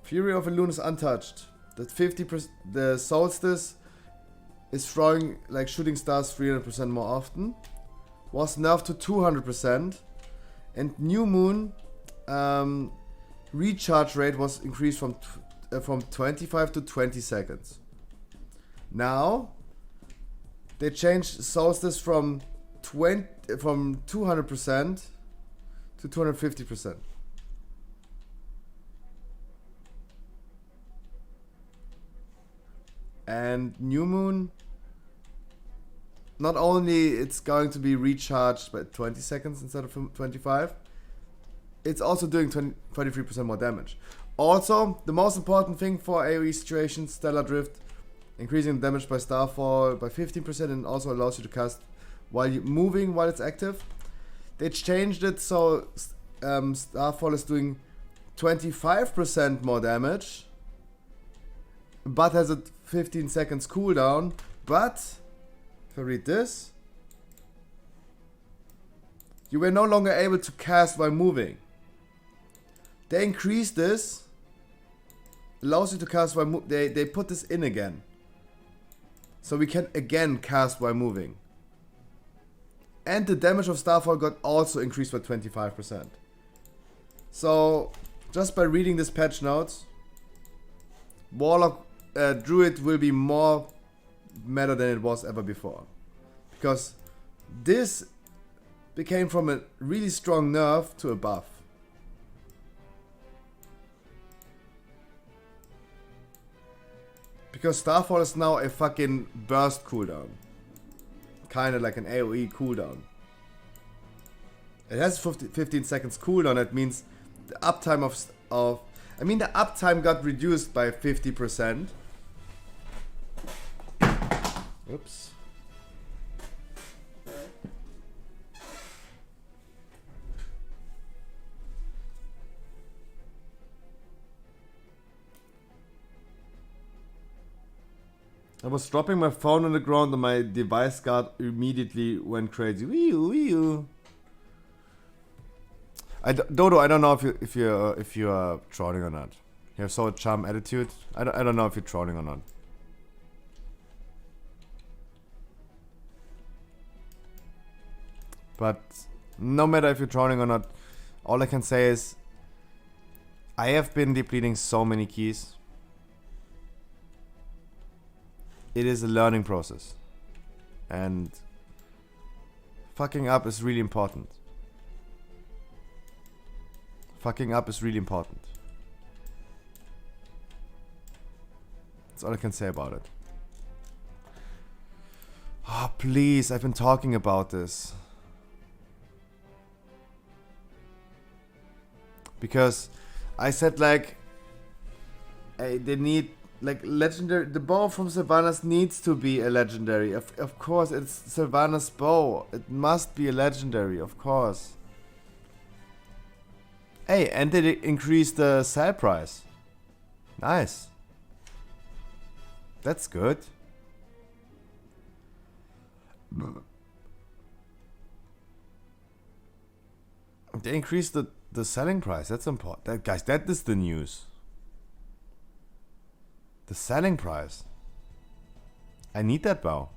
Fury of Elune is untouched. That 50%, the Solstice is throwing like shooting stars 300% more often. Was nerfed to 200%, and New Moon recharge rate was increased from 25 to 20 seconds. Now they changed Solstice from 200% to 250%. And New Moon, not only it's going to be recharged by 20 seconds instead of 25, it's also doing 23% more damage. Also, the most important thing for AoE situations, Stellar Drift, increasing damage by Starfall by 15% and also allows you to cast while you're moving while it's active. They changed it so Starfall is doing 25% more damage, but has a 15 seconds cooldown. But if I read this, you were no longer able to cast while moving. They increased this, allows you to cast while they put this in again, so we can again cast while moving. And the damage of Starfall got also increased by 25%. So just by reading this patch notes, Warlock Druid will be more meta than it was ever before, because this became from a really strong nerf to a buff. Because Starfall is now a fucking burst cooldown, kinda like an AoE cooldown. It has 15 seconds cooldown. That means the uptime of the uptime got reduced by 50%. Oops. I was dropping my phone on the ground and my device guard immediately went crazy. Wee-oo. Dodo, I don't know if you are trolling or not. You have so charm attitude. I don't know if you're trolling or not. But no matter if you're trolling or not, all I can say is I have been depleting so many keys. It is a learning process, and fucking up is really important. Fucking up is really important. That's all I can say about it. Oh, please, I've been talking about this. Because I said, like, Hey, they need like legendary. The bow from Sylvanas needs to be a legendary. Of course, it's Sylvanas' bow. It must be a legendary, of course. Hey, and they increased the sale price. Nice. That's good. They increased the selling price. That's important. Guys, that is the news. The selling price. I need that bow.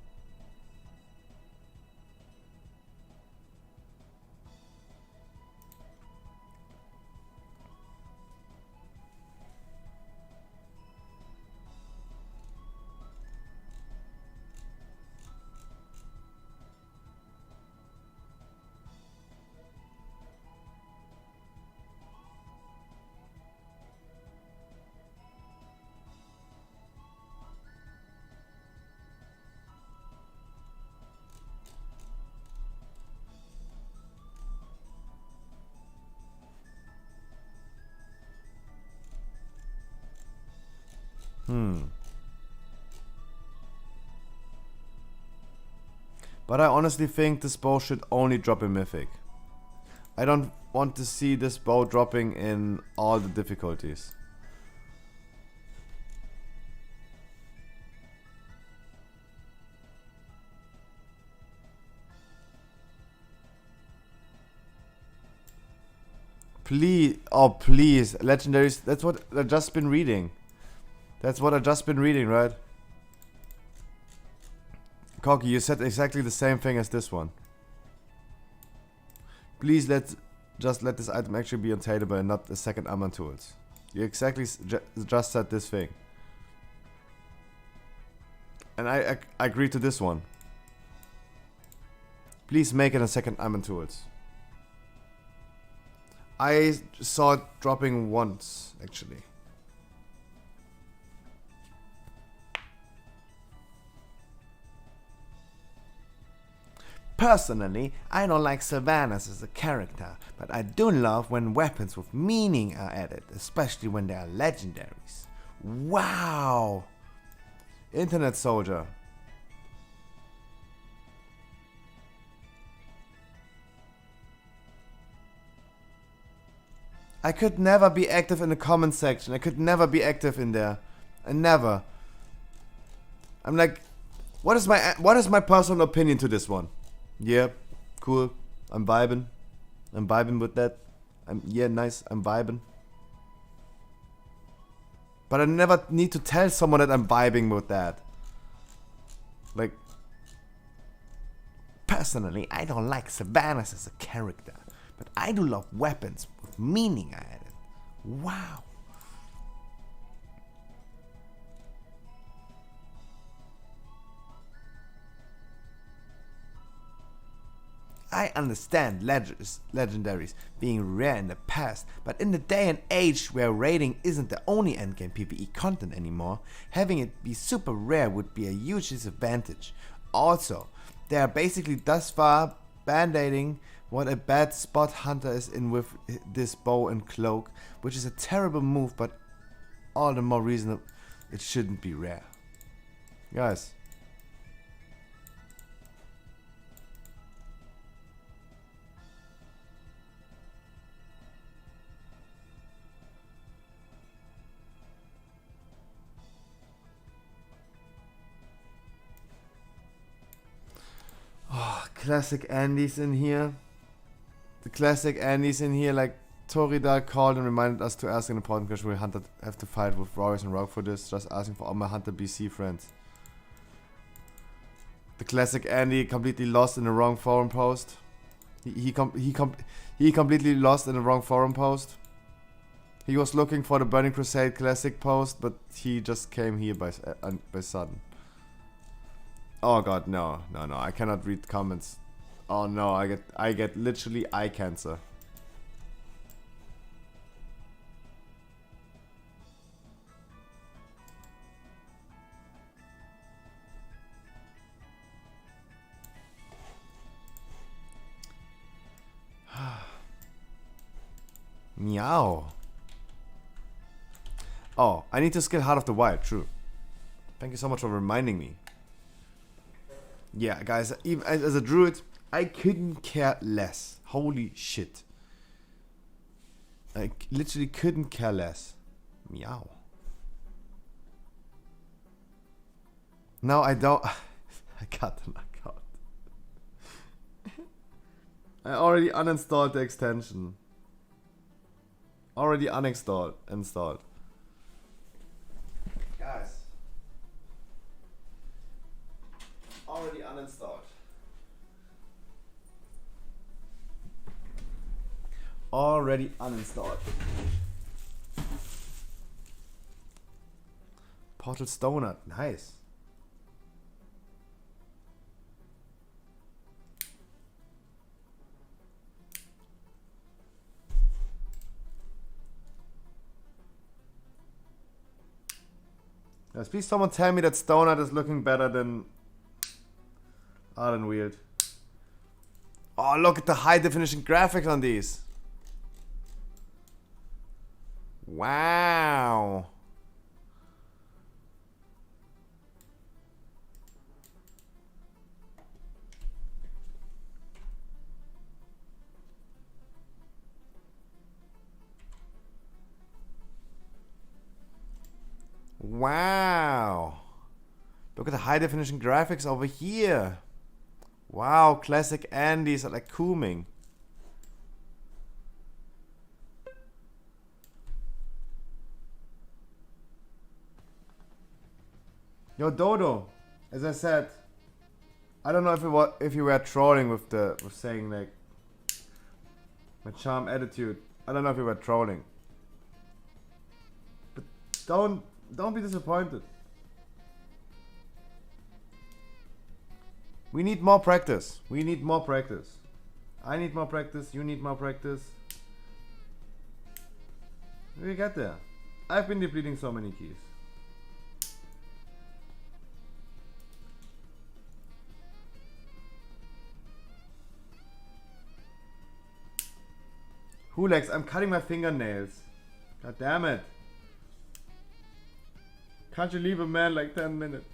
But I honestly think this bow should only drop in Mythic. I don't want to see this bow dropping in all the difficulties. Please, oh please, legendaries, that's what I've just been reading. That's what I've just been reading, right? Corky, you said exactly the same thing as this one. Please just let this item actually be untailable and not a second Amon tools. You exactly just said this thing. And I agree to this one. Please make it a second Amon tools. I saw it dropping once, actually. Personally, I don't like Sylvanas as a character, but I do love when weapons with meaning are added, especially when they are legendaries. Wow! Internet Soldier. I could never be active in the comment section. I could never be active in there. I never. I'm like, what is my personal opinion to this one? Yeah, cool. I'm vibing. I'm vibing with that. Yeah, nice. I'm vibing. But I never need to tell someone that I'm vibing with that. Like, personally, I don't like Sylvanas as a character, but I do love weapons with meaning added. Wow. I understand legendaries being rare in the past, but in the day and age where raiding isn't the only endgame PvE content anymore, having it be super rare would be a huge disadvantage. Also, they are basically thus far band-aiding what a bad spot hunter is in with this bow and cloak, which is a terrible move, but all the more reason it shouldn't be rare. Guys. Oh, classic Andy's in here. The classic Andy's in here, like Toridal called and reminded us to ask an important question. Will Hunter have to fight with Warriors and Rogue for this? Just asking for all my Hunter BC friends. The classic Andy completely lost in the wrong forum post. He completely lost in the wrong forum post. He was looking for the Burning Crusade classic post, but he just came here by sudden. Oh god, no, I cannot read comments. Oh no, I get literally eye cancer. Meow. Oh, I need to skill Heart of the Wild, true. Thank you so much for reminding me. Yeah, guys, even as a druid, I couldn't care less. Holy shit. I literally couldn't care less. Meow. No, I don't. I got the knockout. I already uninstalled the extension. Already uninstalled. Installed. Guys. Already uninstalled. Already uninstalled. Portal Stoner. Nice. Yes, please someone tell me that Stonard is looking better than Weird. Oh, look at the high definition graphics on these. Wow. Wow. Look at the high definition graphics over here. Wow, classic Andes are like cooming. Yo, Dodo, as I said, I don't know if you were trolling with saying like my charm attitude. I don't know if you were trolling. But don't be disappointed. We need more practice. We need more practice. I need more practice. You need more practice. We get there. I've been depleting so many keys. Hulex, I'm cutting my fingernails. God damn it. Can't you leave a man like 10 minutes?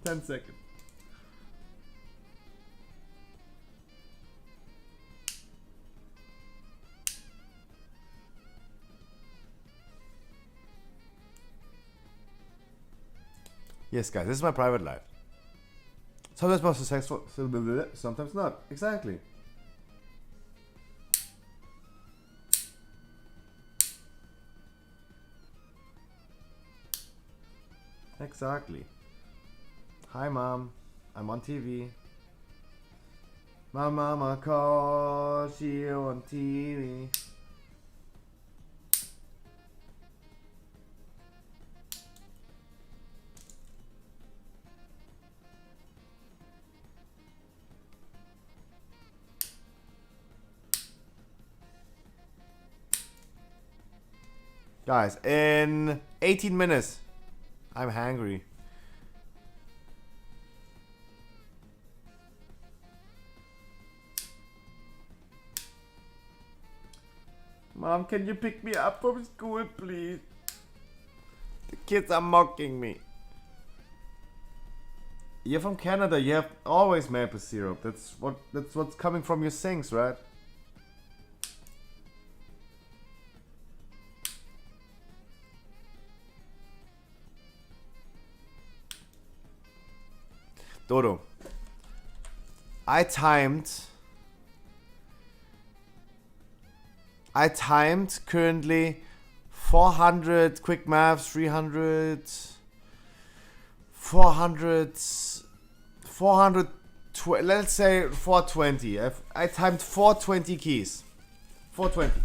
10 seconds. Yes, guys, this is my private life. Sometimes more successful, sometimes not. Exactly. Exactly. Hi, Mom. I'm on TV. My mama calls you on TV. Guys, in 18 minutes, I'm hungry. Mom, can you pick me up from school, please? The kids are mocking me. You're from Canada. You have always maple syrup. That's what's coming from your sinks, right? Dodo, I timed currently 400 quick maths, 300, 400, let's say 420. I timed 420 keys. 420.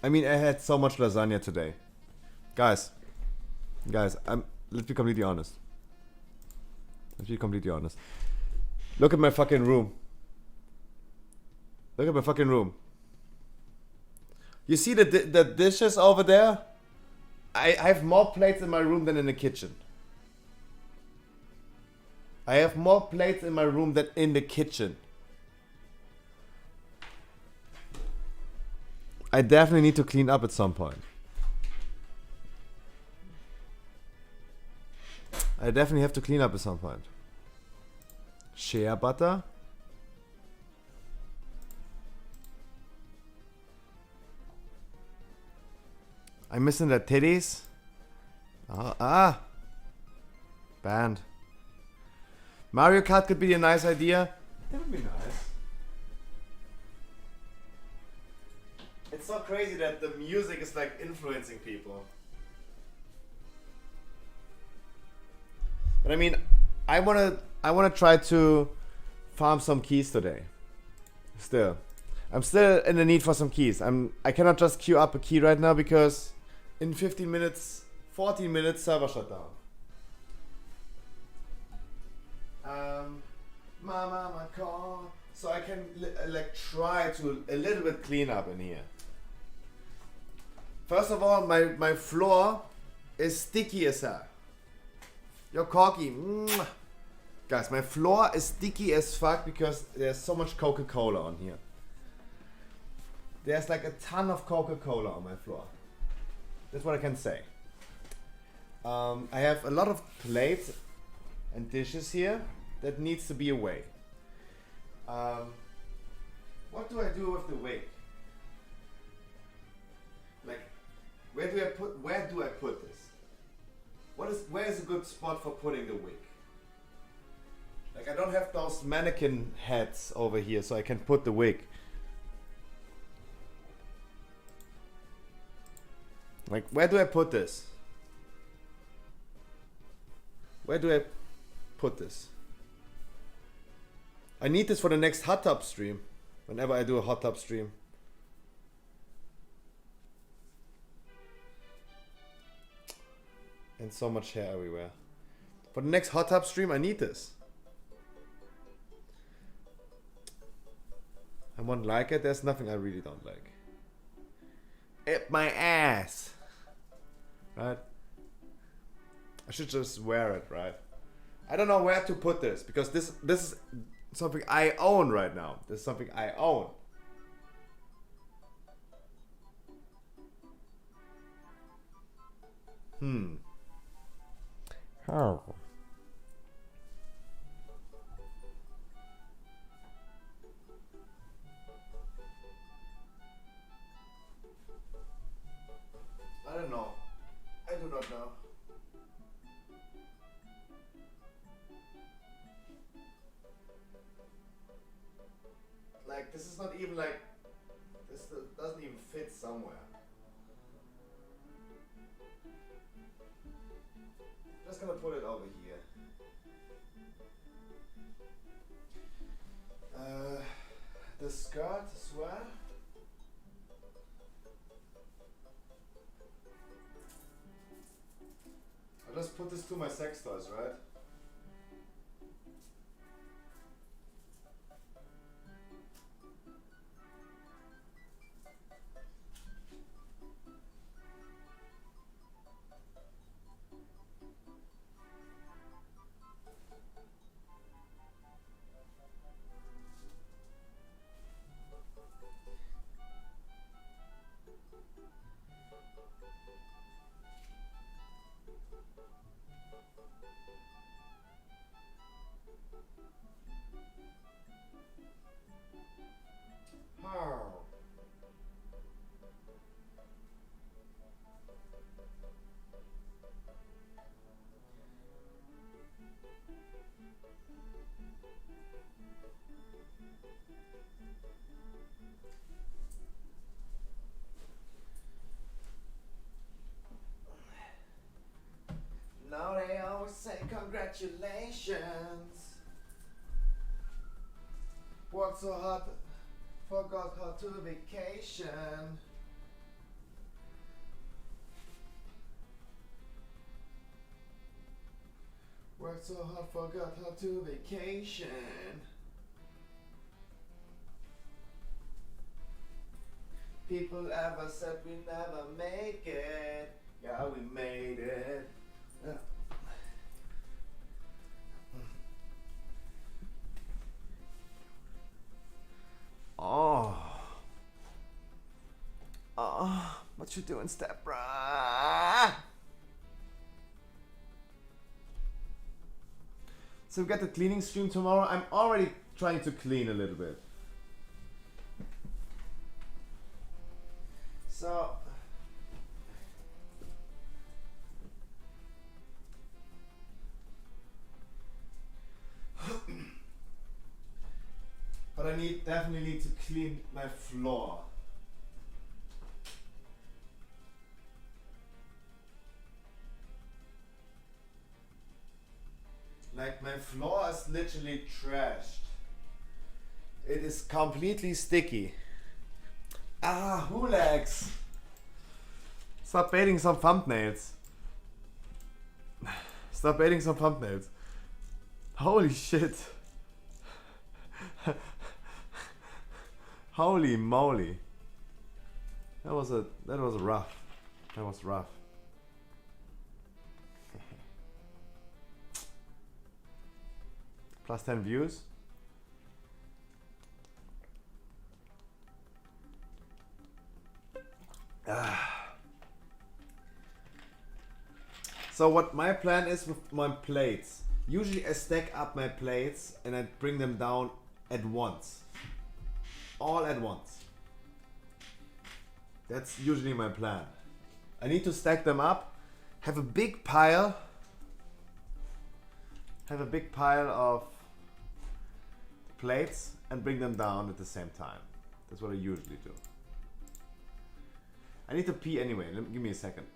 I mean, I had so much lasagna today. Guys, let's be completely honest. Look at my fucking room. You see the dishes over there? I have more plates in my room than in the kitchen. I have more plates in my room than in the kitchen. I definitely need to clean up at some point. I definitely have to clean up at some point. Shea butter. I'm missing the titties. Banned. Mario Kart could be a nice idea. That would be nice. It's so crazy that the music is like influencing people. But I mean, I wanna try to farm some keys today. Still. I'm still in the need for some keys. I cannot just queue up a key right now because in 15 minutes, 14 minutes, server shutdown. Mama call. So I can like try to a little bit clean up in here. First of all, my floor is sticky as hell. Yo, Corky. Guys, my floor is sticky as fuck because there's so much Coca-Cola on here. There's like a ton of Coca-Cola on my floor. That's what I can say. I have a lot of plates and dishes here that needs to be away. What do I do with the wig? Like, where do I put this? Where is a good spot for putting the wig? Like, I don't have those mannequin heads over here, so I can put the wig. Like, where do I put this? Where do I put this? I need this for the next hot tub stream. Whenever I do a hot tub stream. And so much hair everywhere. For the next hot tub stream, I need this. I won't like it. There's nothing I really don't like. At my ass. Right? I should just wear it, right? I don't know where to put this because this is something I own right now. This is something I own. Oh. I don't know. I do not know. Like, this is not even like, this doesn't even fit somewhere. Just gonna put it over here. The skirt as well. I'll just put this to my sex toys, right? Now they always say congratulations. Worked so hard, forgot how to vacation. Worked so hard, forgot how to vacation. People ever said we never make it. Yeah, we made it. What you doing, step bruh? So we got the cleaning stream tomorrow. I'm already trying to clean a little bit. So but I definitely need to clean my floor. Like my floor is literally trashed. It is completely sticky. Ah, Hulax! Stop baiting some thumbnails. Stop baiting some thumbnails. Holy shit. Holy moly. That was rough. That was rough. Plus 10 views. So what my plan is with my plates, usually I stack up my plates and I bring them down at once. All at once. That's usually my plan. I need to stack them up, have a big pile of plates and bring them down at the same time. That's what I usually do. I need to pee anyway. Give me a second.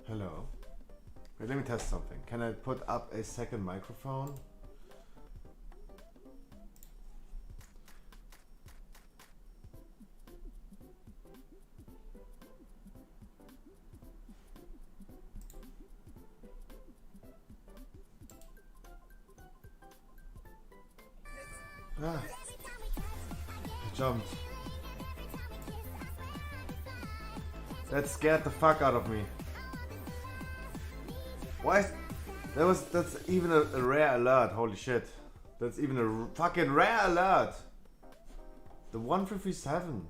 Hello. Wait, let me test something. Can I put up a second microphone? Ah, I jumped. That scared the fuck out of me. Why? That's even a rare alert. Holy shit. That's even a fucking rare alert. The 157.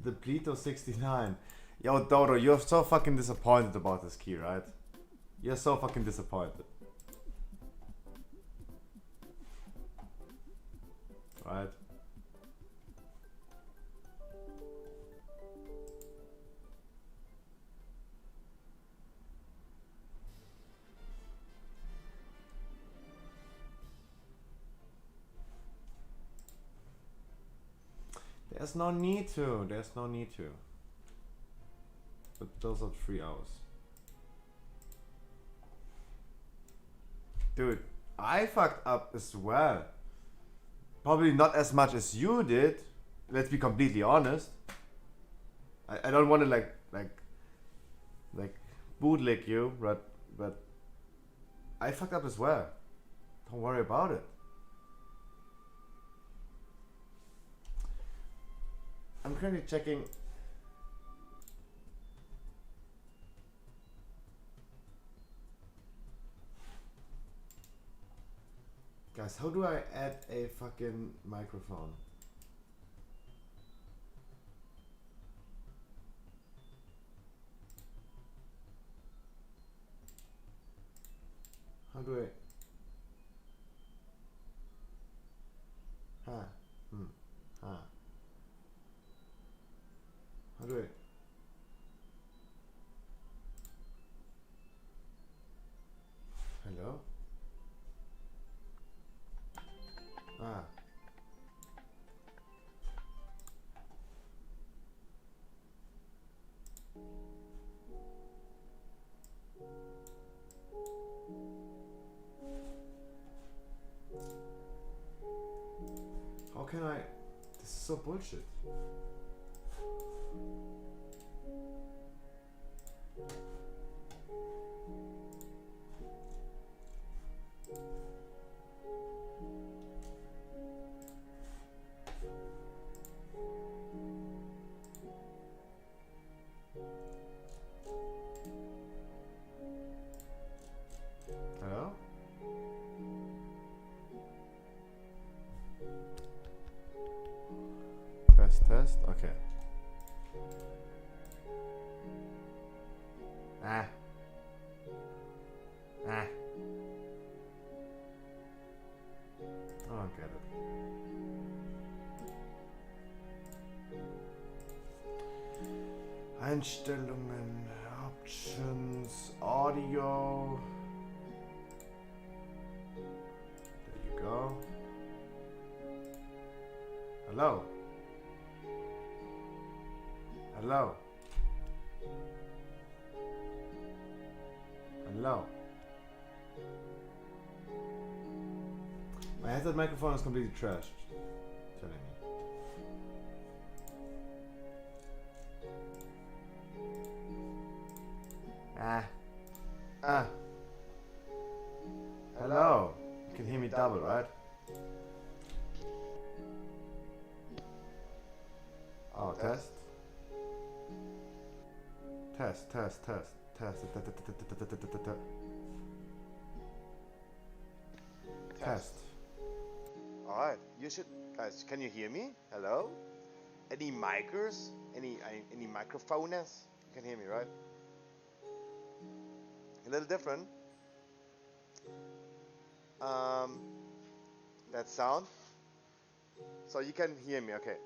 The Pleto 69. Yo, Dodo, you're so fucking disappointed about this key, right? You're so fucking disappointed. Right? There's no need to. There's no need to. But those are 3 hours. Dude, I fucked up as well. Probably not as much as you did. Let's be completely honest. I don't want to like bootleg you, but I fucked up as well. Don't worry about it. I'm currently checking. Guys, how do I add a fucking microphone? How do I? Huh. Huh. How do I? Hello? Ah. How can I? This is so bullshit. Hello? Test. Okay. Ah. Ah. I don't get it. Einstellungen, Options, Audio. There you go. Hello. Hello. Hello. My headset microphone is completely trashed. Telling me. Ah. Hello. You can hear me double, right? Oh, test. Test. Test. Alright, you should, guys, can you hear me? Hello? Any micers? Any microphones? You can hear me, right? A little different. That sound. So you can hear me, okay.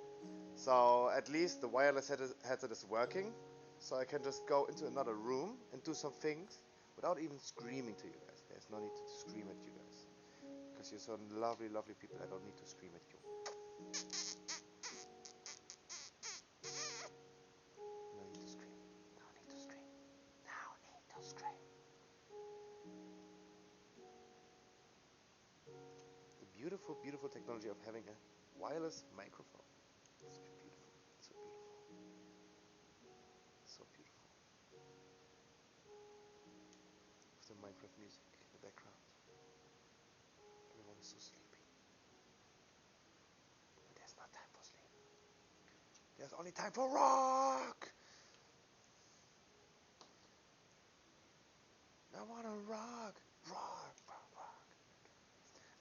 So at least the wireless headset is working. So I can just go into another room and do some things without even screaming to you guys. There's no need to scream at you guys. Because you're so lovely, lovely people. I don't need to scream at you. No need to scream. No need to scream. No need to scream. The beautiful, beautiful technology of having a wireless microphone. It's beautiful. So beautiful. So beautiful. With the Minecraft music in the background. Everyone is so sleepy. But there's not time for sleep. There's only time for rock! I wanna rock! Rock, rock, rock.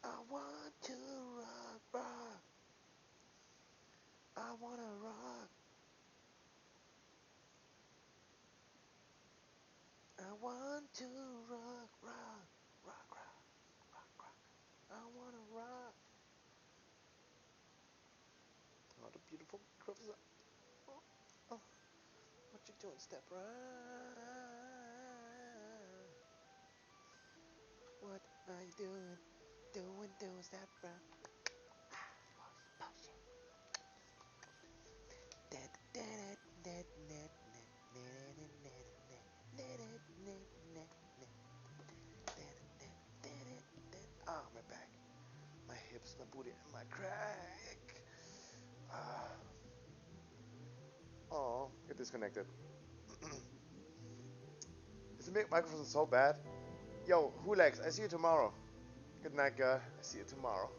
I want to rock, rock. I wanna rock. I want to rock, rock, rock, rock, rock, rock. I wanna rock. Oh, the beautiful professor. Oh, oh. What you doing, step right? What are you doing? Doing step right. Push it. my booty and my crack. Oh, get disconnected. Is the microphone so bad? Yo, Hulex, I see you tomorrow. Good night, girl. I see you tomorrow.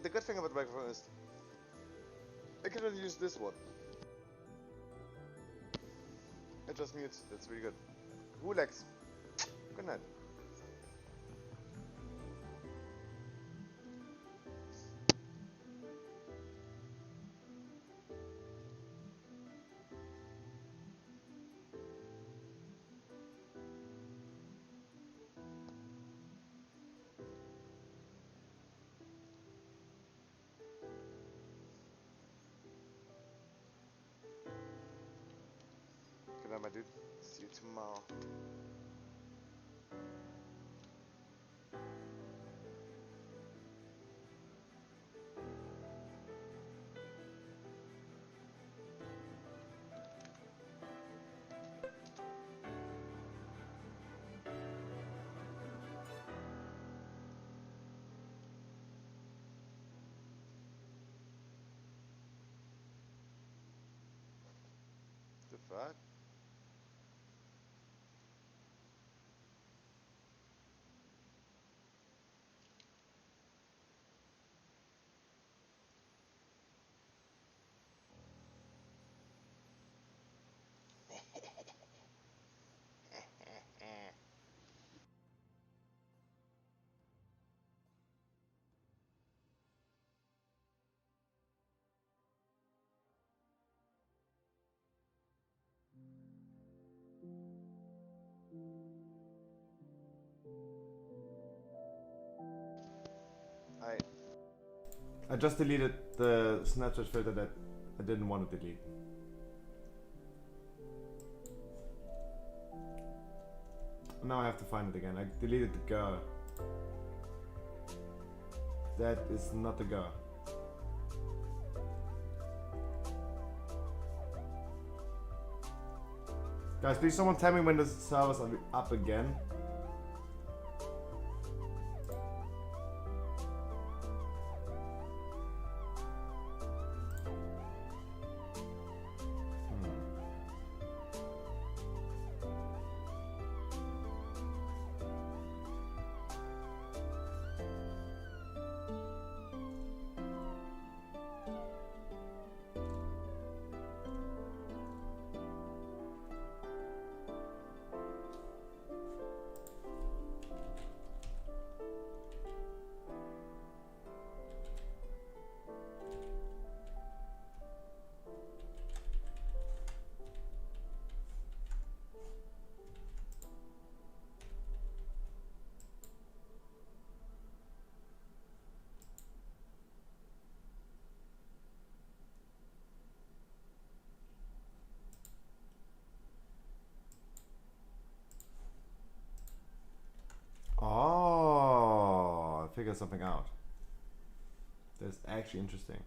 The good thing about the microphone is I cannot use this one. It just mutes. That's really good. Hulex, good night. Good night, my dude. See you tomorrow. The fuck? I just deleted the Snapchat filter that I didn't want to delete. Now I have to find it again. I deleted the girl. That is not the girl. Guys, please someone tell me when the servers are up again. Oh, I figured something out. That's actually interesting.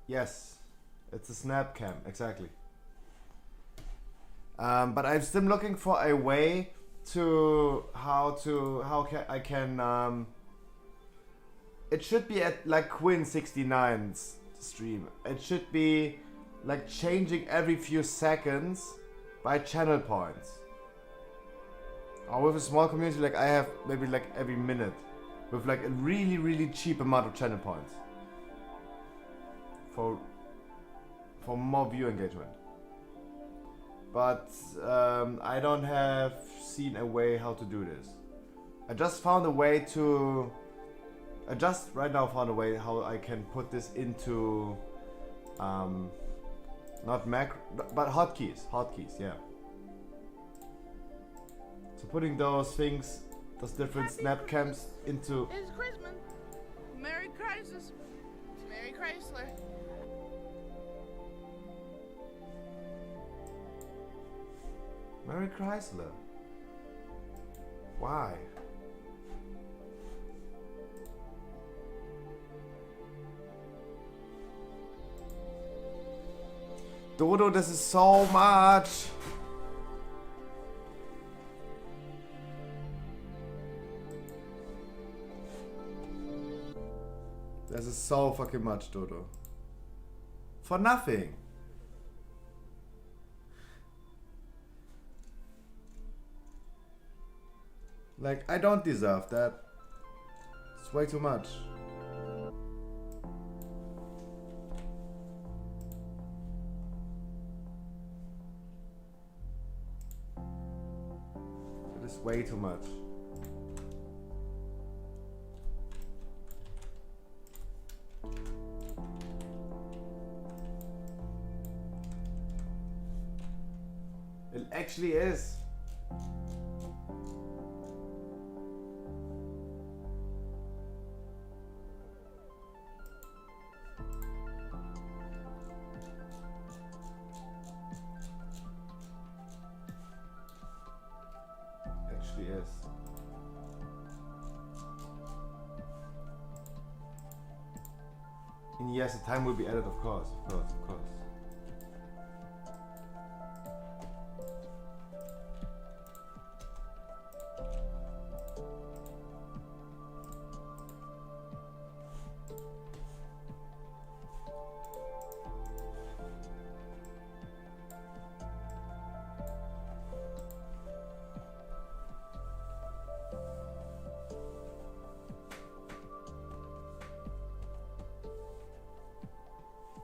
Yes, it's a snap cam, exactly. But I'm still looking for a way to I can it should be at like Quinn69's stream. It should be like changing every few seconds by channel points. Or with a small community like I have, maybe like every minute, with like a really cheap amount of channel points for more view engagement. But I don't have seen a way how to do this. I just found a way to. I just right now found a way how I can put this into not macro, but hotkeys, yeah. So putting those things, those different snap cams into. It's Christmas. Merry Crisis. Merry Chrysler. Merry Chrysler. Why? Dodo, this is so much. This is so fucking much, Dodo. For nothing. Like, I don't deserve that. It's way too much. It is way too much. It actually is. Actually is. And yes, the time will be added, of course, of course, of course.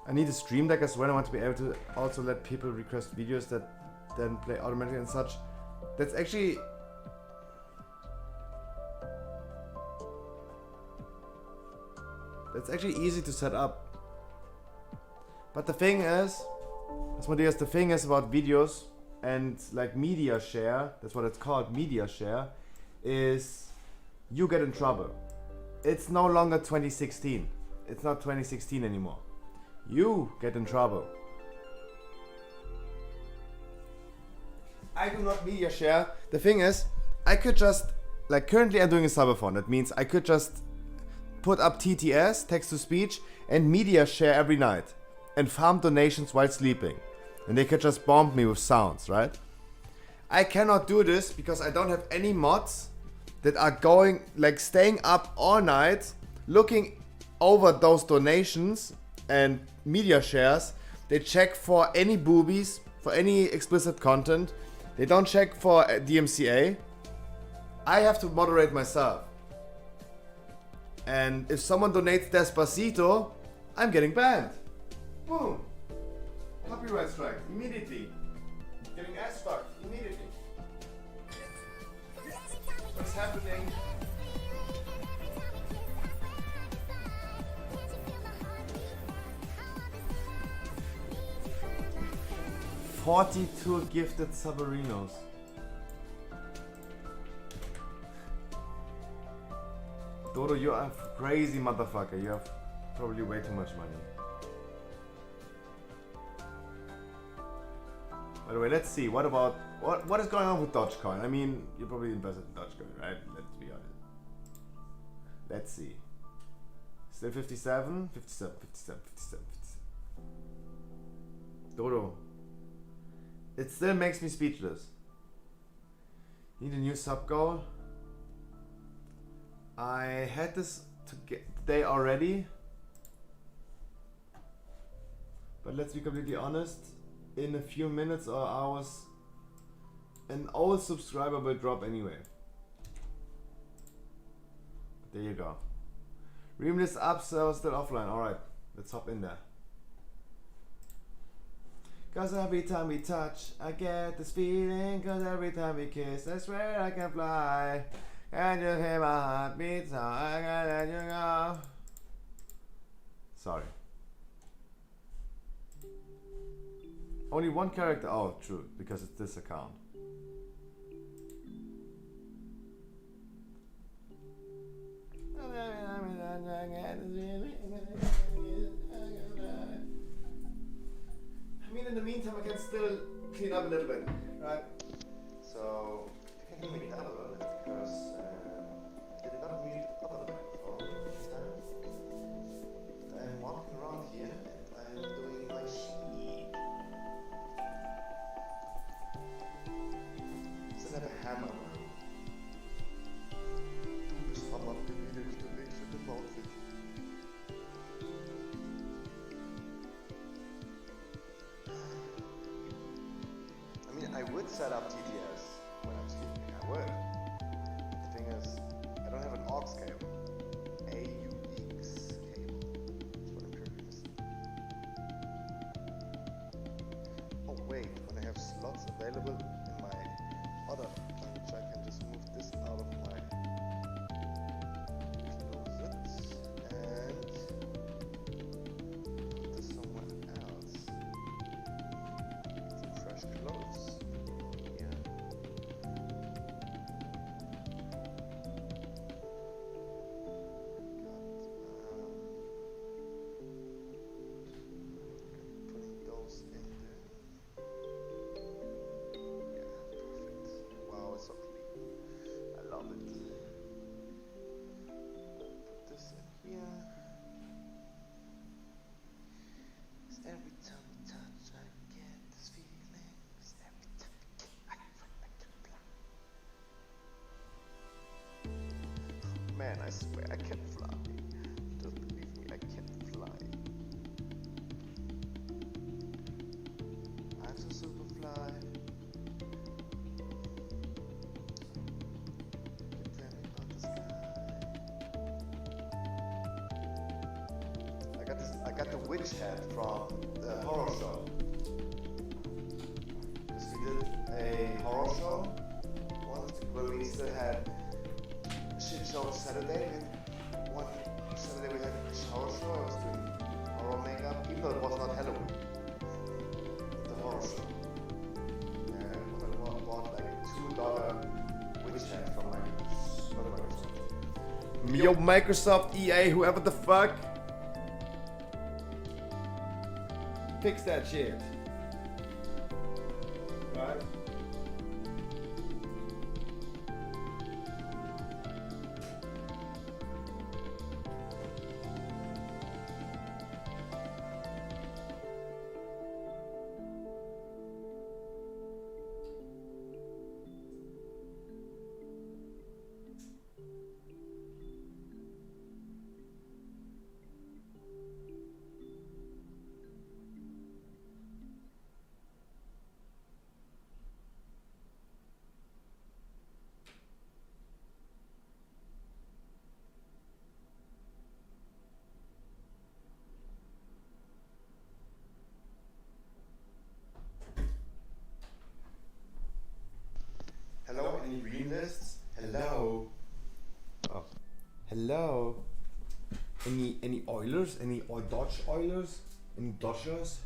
I need a stream deck as well. I want to be able to also let people request videos that then play automatically and such. That's actually... That's actually easy to set up. But the thing is, Asmodeus, the thing is about videos and like media share, that's what it's called, media share, is you get in trouble. It's no longer 2016. It's not 2016 anymore. You get in trouble. I do not media share. The thing is, I could just, like currently I'm doing a subathon. That means I could just put up TTS, text to speech, and media share every night. And farm donations while sleeping. And they could just bomb me with sounds, right? I cannot do this because I don't have any mods that are going, like staying up all night, looking over those donations and media shares. They check for any boobies, for any explicit content. They don't check for DMCA. I have to moderate myself. And if someone donates Despacito, I'm getting banned. Boom. Copyright strike, immediately. Getting ass fucked, immediately. What's happening? "42 gifted Saberinos." Dodo, you are a crazy motherfucker. You have probably way too much money. By the way, let's see. What about what is going on with Dogecoin? I mean, you probably invested in Dogecoin, right? Let's be honest. Let's see. Still 57, 57, 57, 57, 57. Dodo. It still makes me speechless. Need a new sub goal. I had this today already. But let's be completely honest. In a few minutes or hours, an old subscriber will drop anyway. But there you go. Reamless up, so still offline. Alright, let's hop in there. Cause every time we touch, I get this feeling. Cause every time we kiss, I swear I can fly. And you hear my heartbeat, so I can't let you go. Sorry. Only one character. Oh, true, because it's this account. I mean, in the meantime, I can still clean up a little bit, right? So, you can hear me now, it's because I did not mute other microphone this time. I'm walking around here and I'm doing my shit. would set up TTS when I'm streaming. I would. The thing is, I don't have an aux cable. AUX cable. That's what I'm curious. Oh wait, when I have slots available in my other plunge, I can just move this out of my closet and put this somewhere else. Some fresh clothes. Yeah. Putting those in there. Yeah, perfect. Wow, it's so clean. I love it. Put this in here. 'Cause every time we touch, I get this feeling. 'Cause every time we kiss, I can fly. Man, I swear I can fly. Just believe me, I can fly. I'm so super fly. You can tell me about the sky. I got the witch hat from the horror show. Because we did a horror show once where we still had shit show Saturday. One Saturday we had a horror show. I was doing horror makeup, even though it was not Halloween. The horror show. And I bought like a $2 witch hat from Microsoft. Yo, Microsoft, EA, whoever the fuck. Fix that shit. Right? Hello, any green lists? Hello. Oh. Hello. Any Oilers? Any Dodge Oilers? Any Dodgers?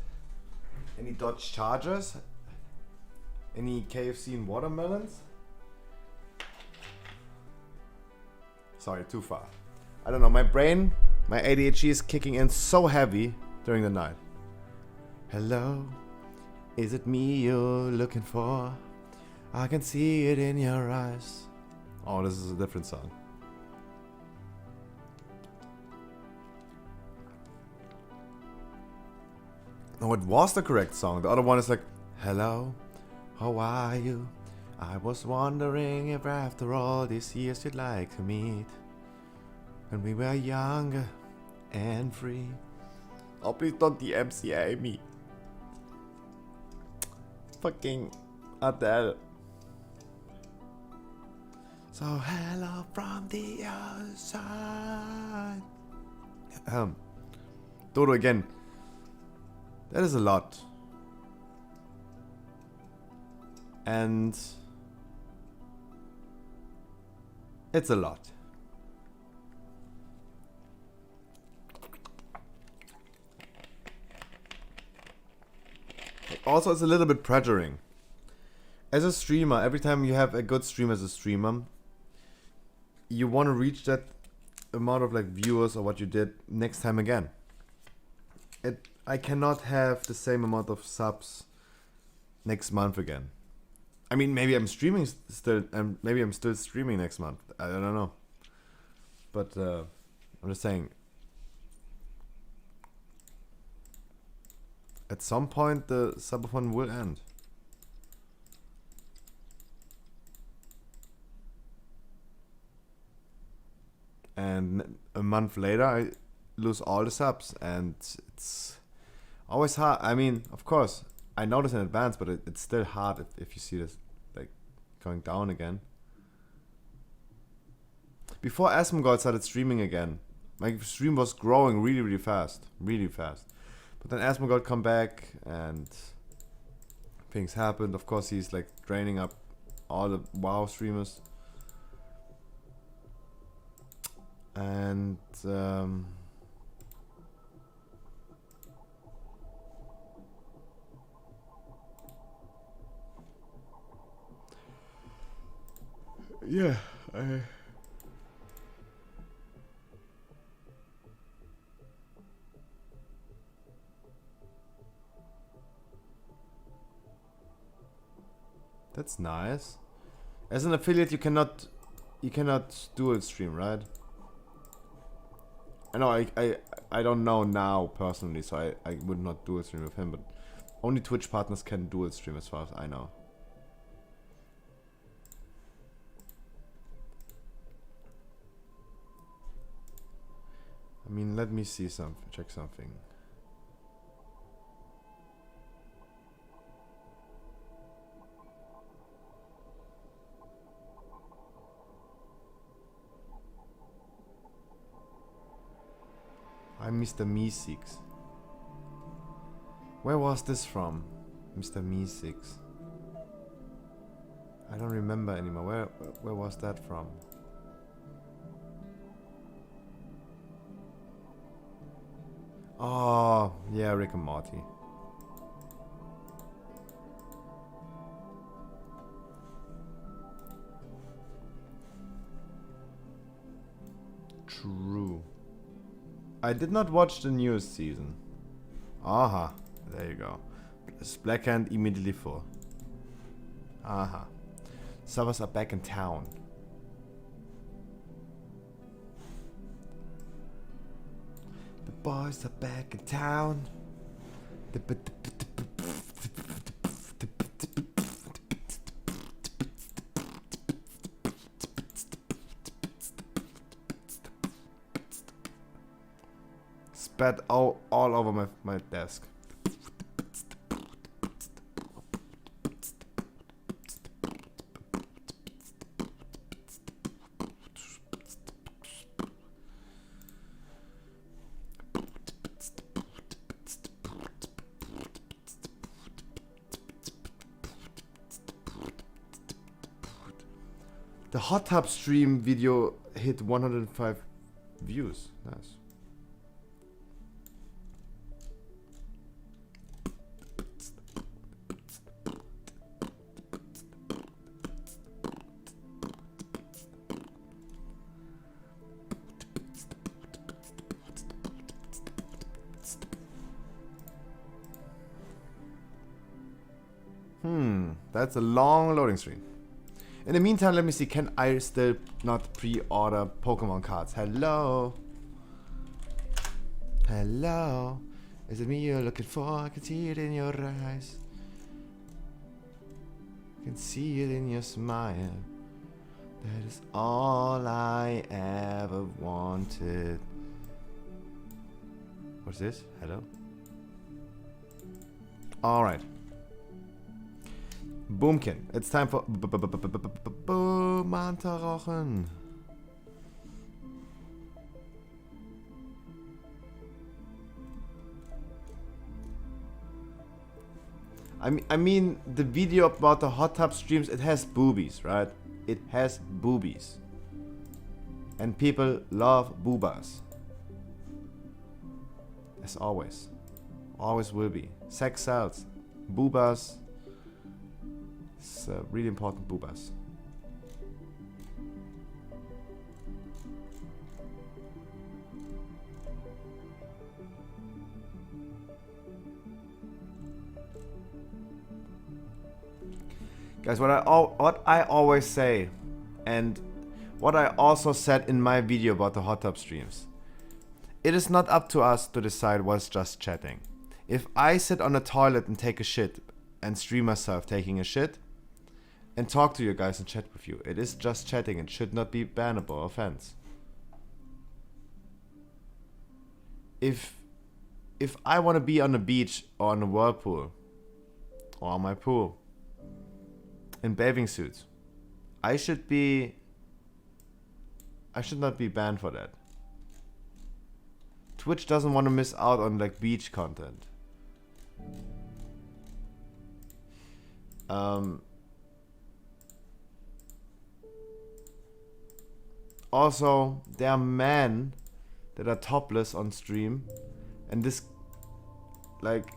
Any Dodge Chargers? Any KFC and watermelons? Sorry, too far. I don't know, my brain, my ADHD is kicking in so heavy during the night. Hello, is it me you're looking for? I can see it in your eyes. Oh, this is a different song. No, it was the correct song. The other one is like, hello, how are you? I was wondering if after all these years you'd like to meet. When we were younger and free. Oh, please don't DMCA me. Fucking Adele. So hello from the other side. Dodo again. That is a lot. And it's a lot. Also, it's a little bit pressuring. As a streamer, every time you have a good stream as a streamer, you want to reach that amount of like viewers or what you did next time again. I cannot have the same amount of subs next month again. I mean, maybe I'm streaming still, and maybe I'm still streaming next month. I don't know. But I'm just saying. At some point, the Subathon will end. And a month later, I lose all the subs, and it's always hard. I mean, of course, I noticed in advance, but it's still hard if you see this like going down again. Before Asmongold started streaming again, my stream was growing really fast. But then Asmongold come back and things happened. Of course, he's like draining up all the WoW streamers. And yeah, that's nice. As an affiliate, you cannot dual stream, right? I know I don't know now personally, so I would not dual stream with him, but only Twitch partners can dual stream as far as I know. I mean, let me see check something. I'm Mr. Meeseeks. Where was this from? Mr. Meeseeks. I don't remember anymore. Where was that from? Oh, yeah, Rick and Morty. True. I did not watch the newest season. Aha, there you go. Blackhand immediately full. Aha. Servers are back in town. The boys are back in town. Spat all over my desk. The hot tub stream video hit 105 views. Nice. That's a long loading screen. In the meantime, let me see. Can I still not pre-order Pokemon cards? Hello? Hello? Is it me you're looking for? I can see it in your eyes. I can see it in your smile. That is all I ever wanted. What's this? Hello? Alright. Boomkin. It's time for Mantarochen. I mean, the video about the hot tub streams, it has boobies, right? It has boobies. And people love boobas. As always. Always will be. Sex sells. Boobas. It's really important, boobas. Guys, what I always say, and what I also said in my video about the hot tub streams, it is not up to us to decide what's just chatting. If I sit on a toilet and take a shit and stream myself taking a shit and talk to you guys and chat with you, it is just chatting and should not be bannable offense. If I want to be on the beach or on a whirlpool or my pool in bathing suits. I should not be banned for that. Twitch doesn't want to miss out on like beach content. Also, there are men that are topless on stream, and this, like,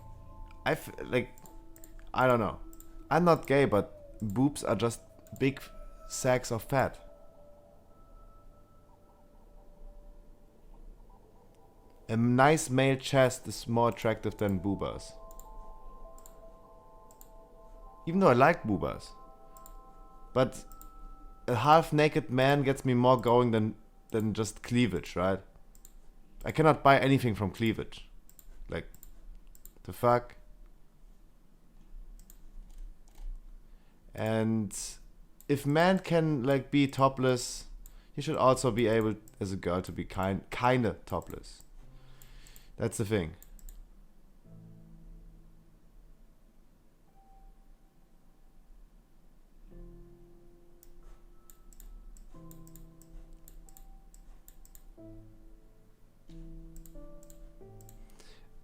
I don't know. I'm not gay, but boobs are just big sacks of fat. A nice male chest is more attractive than boobas. Even though I like boobas. But a half-naked man gets me more going than just cleavage, right? I cannot buy anything from cleavage. Like, the fuck? And if man can like be topless, he should also be able as a girl to be kinda topless. That's the thing.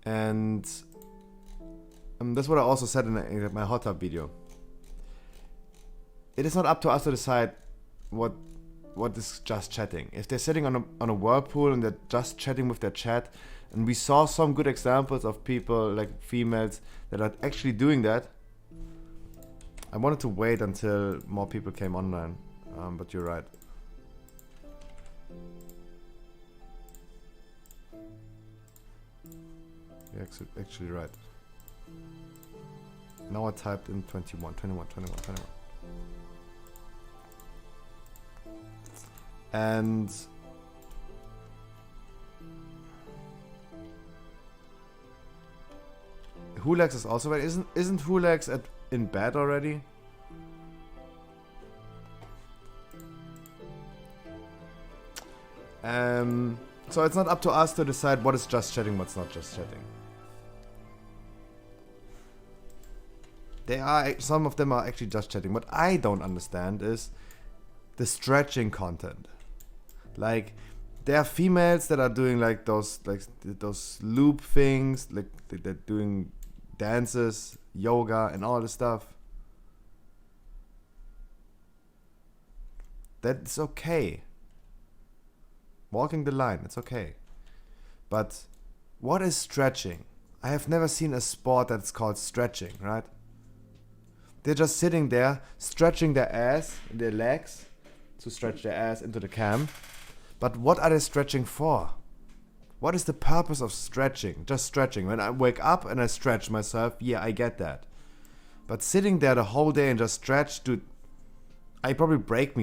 And that's what I also said in my hot tub video. It is not up to us to decide what is just chatting. If they're sitting on a whirlpool and they're just chatting with their chat, and we saw some good examples of people, like females, that are actually doing that. I wanted to wait until more people came online, but you're right. You're actually right. Now I typed in 21. And Hulex is also right. Isn't Hulex in bed already? So it's not up to us to decide what is just chatting, what's not just chatting. Some of them are actually just chatting. What I don't understand is the stretching content. Like, there are females that are doing like those loop things, like they're doing dances, yoga, and all this stuff. That's okay. Walking the line, it's okay. But what is stretching? I have never seen a sport that's called stretching, right? They're just sitting there, stretching their ass, their legs, to stretch their ass into the cam. But what are they stretching for? What is the purpose of stretching? Just stretching. When I wake up and I stretch myself, yeah, I get that. But sitting there the whole day and just stretch, dude, I probably break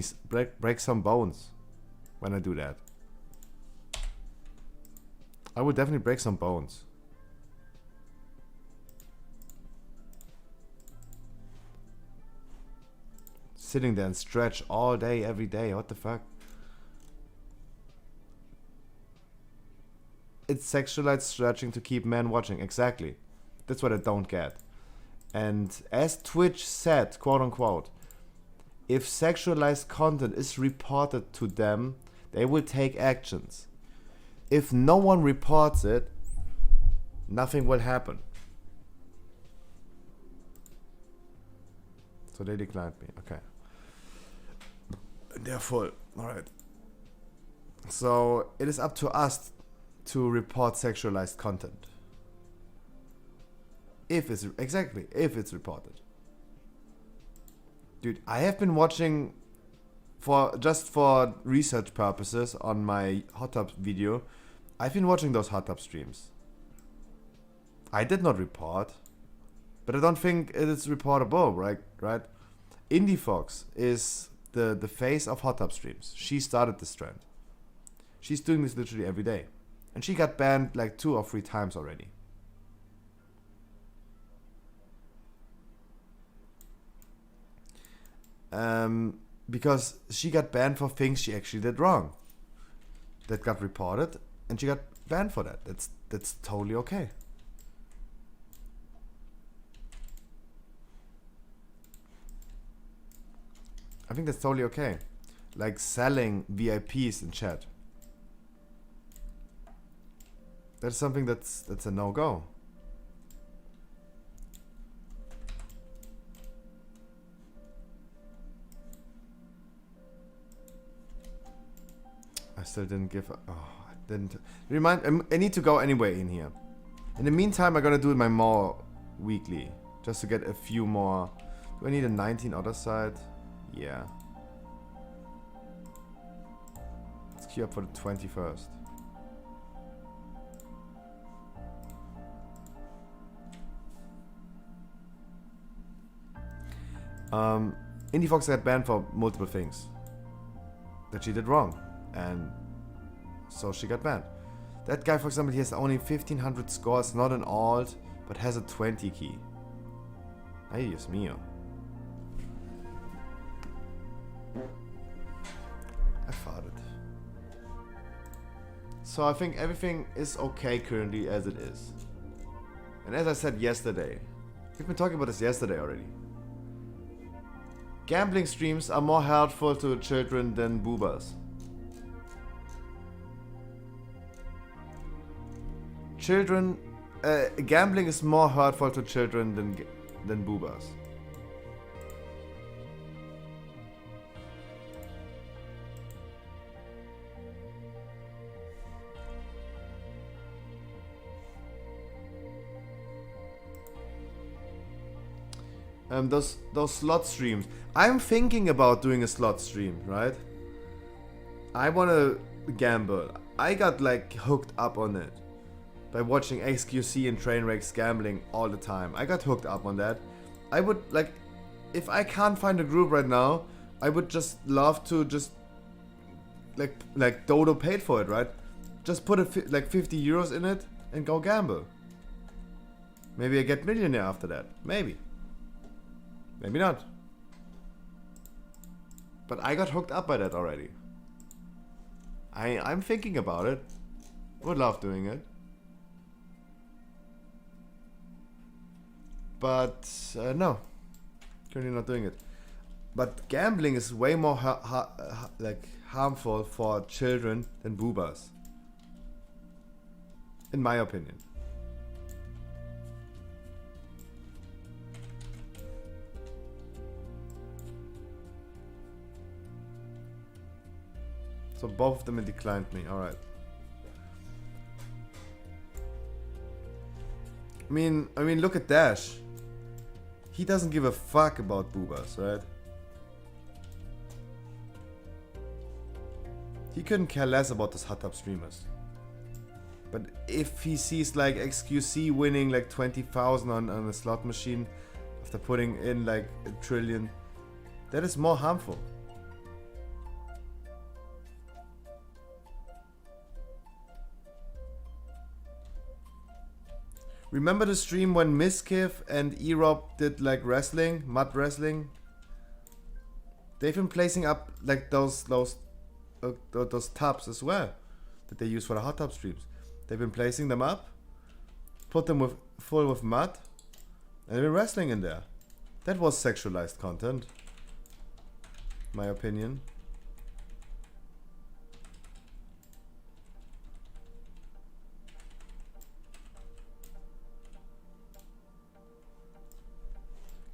some bones when I do that. I would definitely break some bones. Sitting there and stretch all day, every day. What the fuck? It's sexualized stretching to keep men watching. Exactly. That's what I don't get. And as Twitch said, quote unquote, if sexualized content is reported to them, they will take actions. If no one reports it, nothing will happen. So they declined me. Okay. They're full. Alright. So it is up to us to report sexualized content. If it's reported. Dude, I have been watching for research purposes on my hot tub video. I've been watching those hot tub streams. I did not report, but I don't think it is reportable, right? Indie Fox is the face of hot tub streams. She started this trend. She's doing this literally every day. And she got banned like 2 or 3 times already. Because she got banned for things she actually did wrong. That got reported, and she got banned for that. That's totally okay. I think that's totally okay. Like selling VIPs in chat. That's something that's a no-go. I still didn't give a, oh, I didn't remind. I need to go anyway in here. In the meantime, I'm gonna do my more weekly, just to get a few more. Do I need a 19 other side? Yeah. Let's queue up for the 21st. Indie Fox got banned for multiple things that she did wrong, and so she got banned. That guy, for example, he has only 1500 scores, not an alt, but has a 20 key. Ay, Dios mío. I farted. So I think everything is okay currently as it is. And as I said yesterday, we've been talking about this yesterday already. Gambling streams are more helpful to children than boobas. Gambling is more hurtful to children than boobas. Those slot streams. I'm thinking about doing a slot stream, right? I wanna gamble. I got like hooked up on it by watching XQC and Trainwrecks gambling all the time. I got hooked up on that. I would like, if I can't find a group right now, I would just love to just like Dodo paid for it, right? Just put like 50 euros in it and go gamble. Maybe I get millionaire after that. Maybe. Maybe not. But I got hooked up by that already. I'm thinking about it. Would love doing it. But no. Currently not doing it. But gambling is way more harmful for children than boobas. In my opinion. So both of them declined me. Alright. I mean, look at Dash. He doesn't give a fuck about boobas, right? He couldn't care less about those hot tub streamers. But if he sees like XQC winning like 20,000 on a slot machine after putting in like a trillion, that is more harmful. Remember the stream when Miskiv and Erob did like wrestling, mud wrestling? They've been placing up like those tubs as well that they use for the hot tub streams. They've been placing them up, put them full with mud, and they've been wrestling in there. That was sexualized content, my opinion.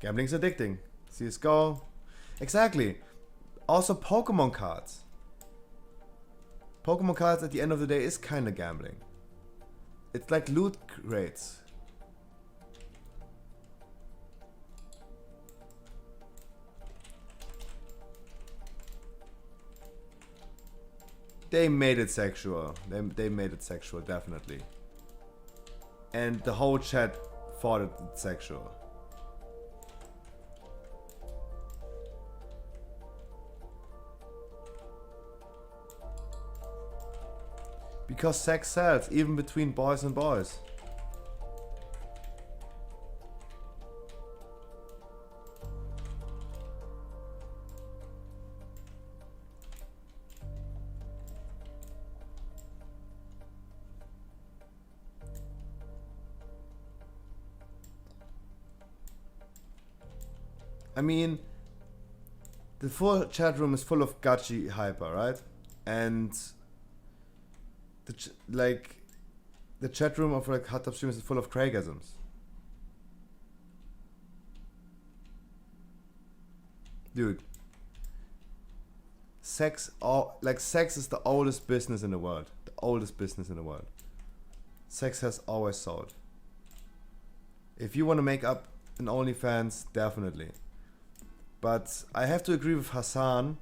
Gambling's addicting. CSGO. Exactly. Also Pokemon cards. Pokemon cards at the end of the day is kinda gambling. It's like loot crates. They made it sexual. They made it sexual, definitely. And the whole chat thought it sexual. Because sex sells, even between boys and boys. I mean, the full chat room is full of Gachi hyper, right? And the chat room of like hot top streamers is full of Craigisms. Dude, sex is the oldest business in the world. The oldest business in the world. Sex has always sold. If you want to make up an OnlyFans, definitely. But I have to agree with Hassan.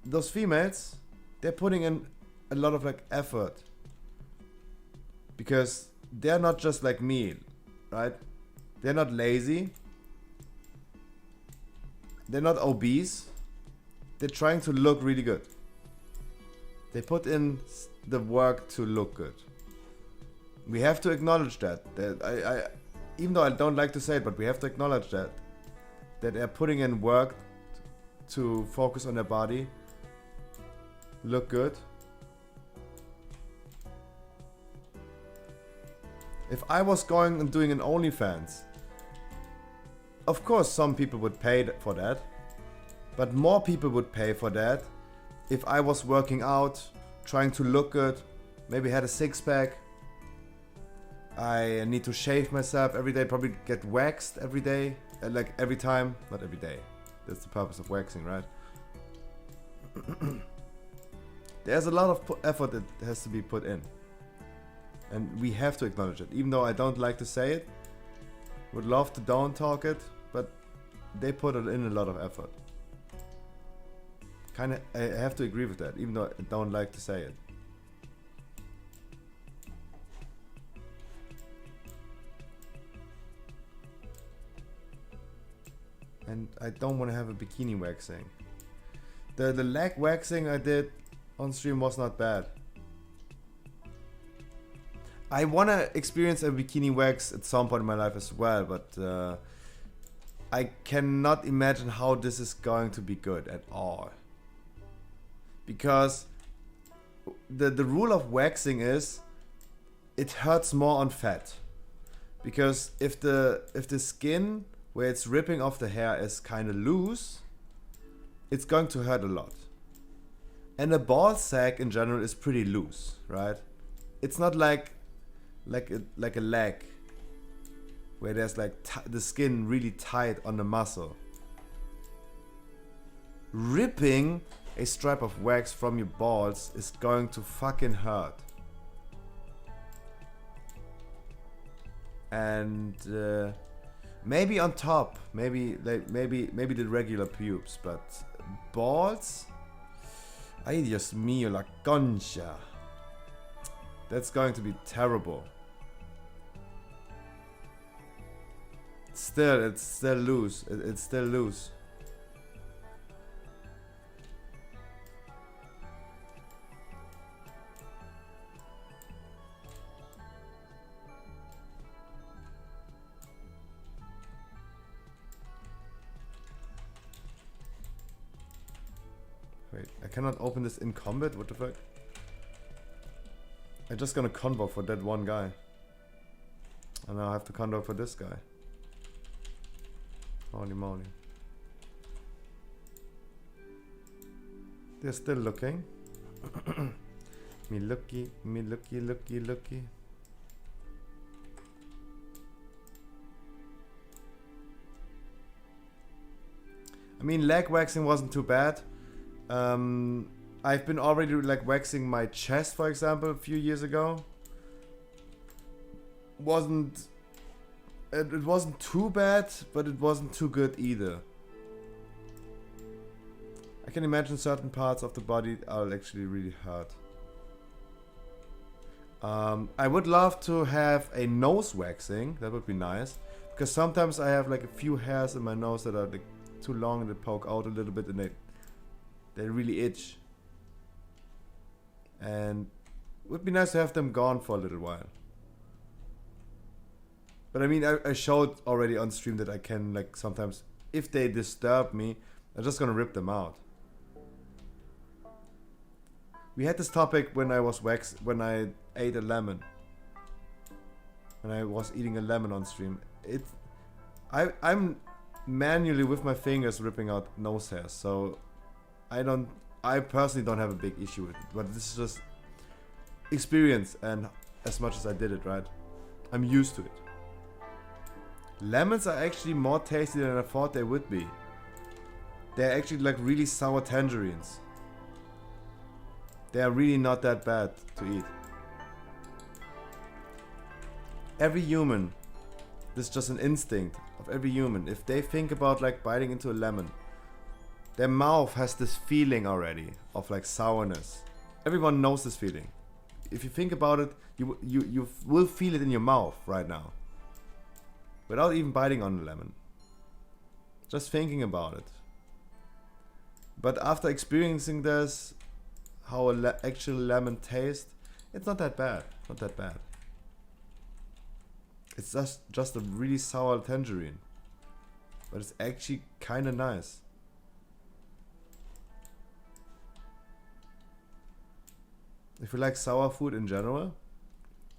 Those females, they're putting in a lot of like effort. Because they're not just like me, right? They're not lazy. They're not obese. They're trying to look really good. They put in the work to look good. We have to acknowledge that. I even though I don't like to say it, but we have to acknowledge that they're putting in work to focus on their body, look good. If I was going and doing an OnlyFans, of course some people would pay for that, but more people would pay for that if I was working out, trying to look good, maybe had a six-pack. I need to shave myself every day, probably get waxed every day, like every time, not every day. That's the purpose of waxing, right? There's a lot of effort that has to be put in. And we have to acknowledge it, even though I don't like to say it. Would love to don't talk it, but they put in a lot of effort. I have to agree with that, even though I don't like to say it. And I don't want to have a bikini waxing. The leg waxing I did on stream was not bad. I want to experience a bikini wax at some point in my life as well, but I cannot imagine how this is going to be good at all. Because the rule of waxing is it hurts more on fat. Because if the skin where it's ripping off the hair is kind of loose, it's going to hurt a lot. And a ball sack in general is pretty loose, right? It's not like a leg where there's like the skin really tight on the muscle. Ripping a stripe of wax from your balls is going to fucking hurt. And maybe on top, maybe the regular pubes, but balls, ay Dios mío, la concha. That's going to be terrible. It's still loose. It's still loose. Wait, I cannot open this in combat? What the fuck? I'm just gonna convo for that one guy. And now I have to convo for this guy. Holy moly. They're still looking. Me looky. I mean, leg waxing wasn't too bad. I've been already like waxing my chest, for example, a few years ago. It wasn't too bad, but it wasn't too good either. I can imagine certain parts of the body are actually really hurt. I would love to have a nose waxing. That would be nice, because sometimes I have like a few hairs in my nose that are like too long and they poke out a little bit and they really itch. And it would be nice to have them gone for a little while. But I mean, I showed already on stream that I can, like, sometimes, if they disturb me, I'm just gonna rip them out. We had this topic when when I ate a lemon. When I was eating a lemon on stream. I'm manually with my fingers ripping out nose hairs, so I personally don't have a big issue with it, but this is just experience, and as much as I did it, right, I'm used to it. Lemons are actually more tasty than I thought they would be. They're actually like really sour tangerines. They are really not that bad to eat. Every human, this is just an instinct of every human. If they think about like biting into a lemon, their mouth has this feeling already of like sourness. Everyone knows this feeling. If you think about it, you will feel it in your mouth right now. Without even biting on the lemon. Just thinking about it. But after experiencing this, how a actual lemon tastes, it's not that bad. Not that bad. It's just a really sour tangerine. But it's actually kinda nice. If you like sour food in general,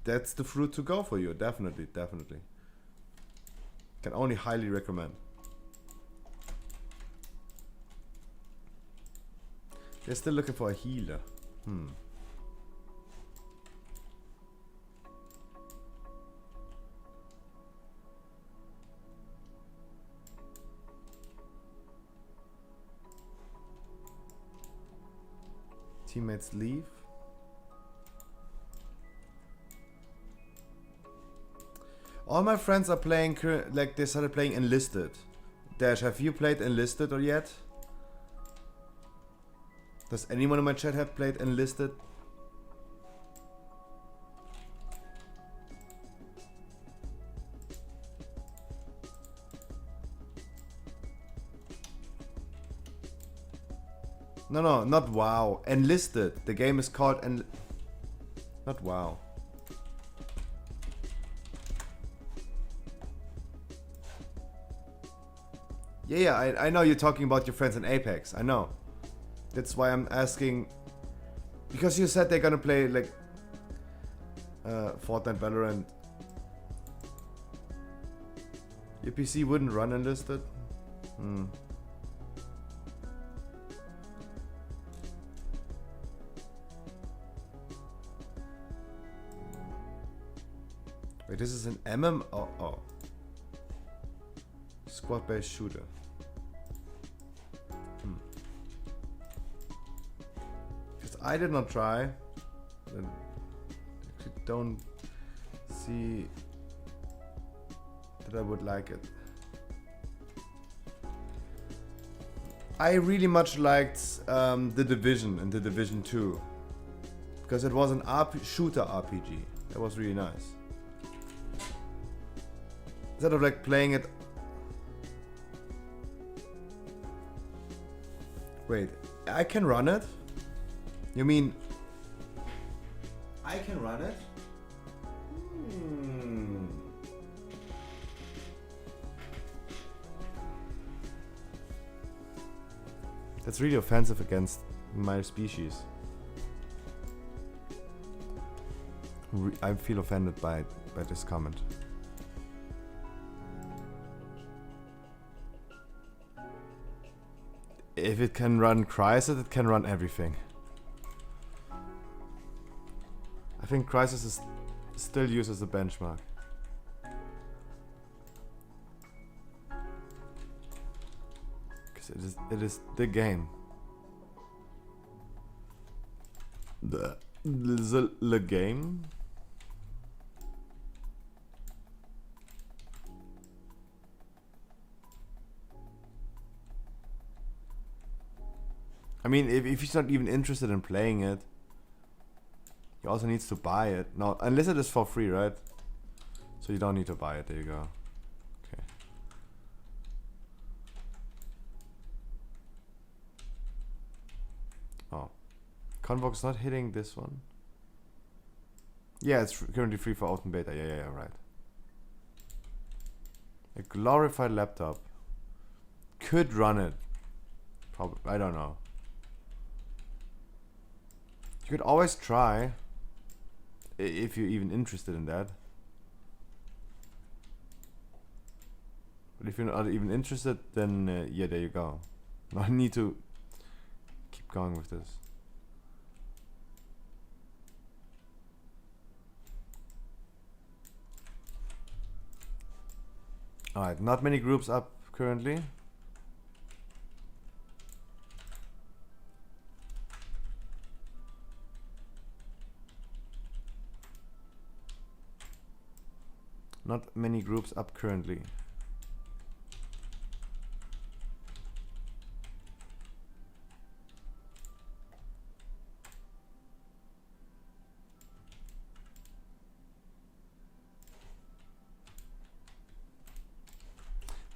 that's the fruit to go for you. Definitely, definitely. Can only highly recommend. They're still looking for a healer. Teammates leave. All my friends are playing, like they started playing Enlisted. Dash, have you played Enlisted or yet? Does anyone in my chat have played Enlisted? No, not WoW. Enlisted. The game is called not WoW. Yeah, I know you're talking about your friends in Apex. I know. That's why I'm asking. Because you said they're gonna play like Fortnite, Valorant. Your PC wouldn't run Enlisted? Wait, this is an MMO. Squad-based shooter. Because I did not try. I actually don't see that I would like it. I really much liked The Division and The Division 2. Because it was an shooter RPG. That was really nice. Instead of like playing it. Wait, I can run it? You mean I can run it? That's really offensive against my species. I feel offended by this comment. If it can run Crysis, it can run everything. I think Crysis is still used as a benchmark. Because it is the game. The game? I mean, if he's not even interested in playing it, he also needs to buy it. No, unless it is for free, right? So you don't need to buy it. There you go. Okay. Oh. Convoke's not hitting this one. Yeah, it's currently free for open beta. Yeah, right. A glorified laptop. Could run it. Probably. I don't know. You could always try, if you're even interested in that. But if you're not even interested, then yeah, there you go. No need to keep going with this. Alright, not many groups up currently. Not many groups up currently.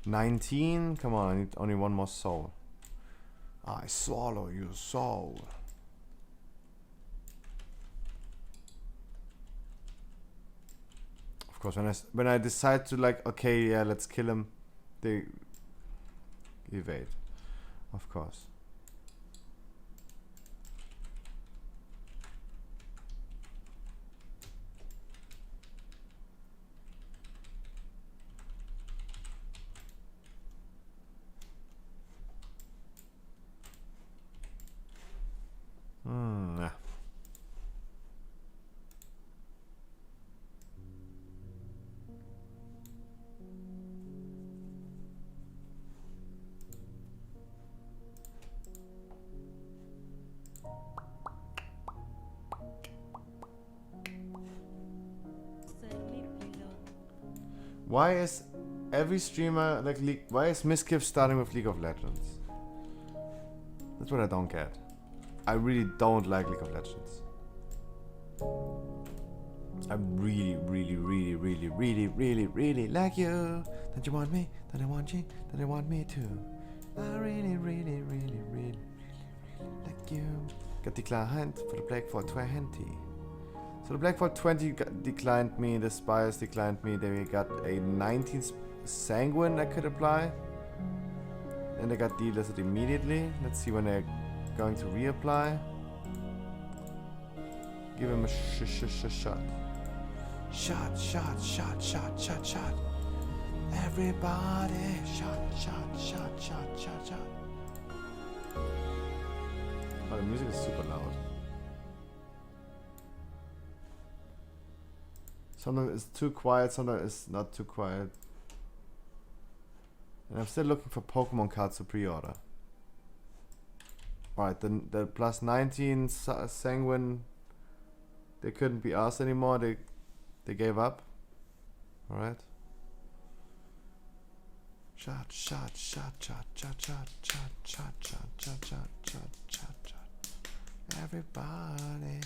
$19. Come on, I need only one more soul. I swallow your soul. Of course, when I decide to like, okay, yeah, let's kill him, they evade. Of course. Yeah. Why is every streamer like why is Miskiff starting with League of Legends? That's what I don't get. I really don't like League of Legends. I really like you. Don't you want me? Don't I want you? Don't I want me too? I really like you. Got declined for the Black Vault 20. So the Black Vault 20 declined me, the Spires declined me, then we got a 19 Sanguine I could apply. And they got delisted immediately. Let's see when they're going to reapply. Give him a shot. Shot. Everybody, shot. Oh, the music is super loud. Sometimes it's too quiet, sometimes it's not too quiet. And I'm still looking for Pokemon cards to pre-order. Alright, then the plus 19 Sanguine, they couldn't be asked anymore, they gave up. Alright. Shot. Everybody.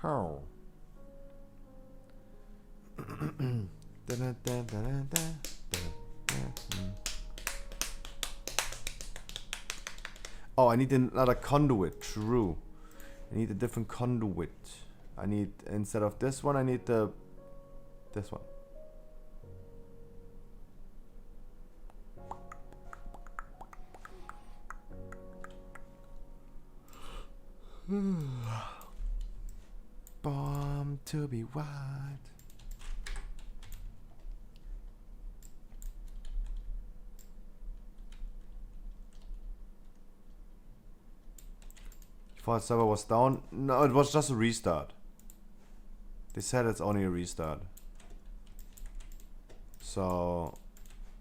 How? Oh, I need another conduit. True. I need a different conduit. I need, instead of this one, I need this one. Bomb to be white. Thought server was down. No, it was just a restart. They said it's only a restart. So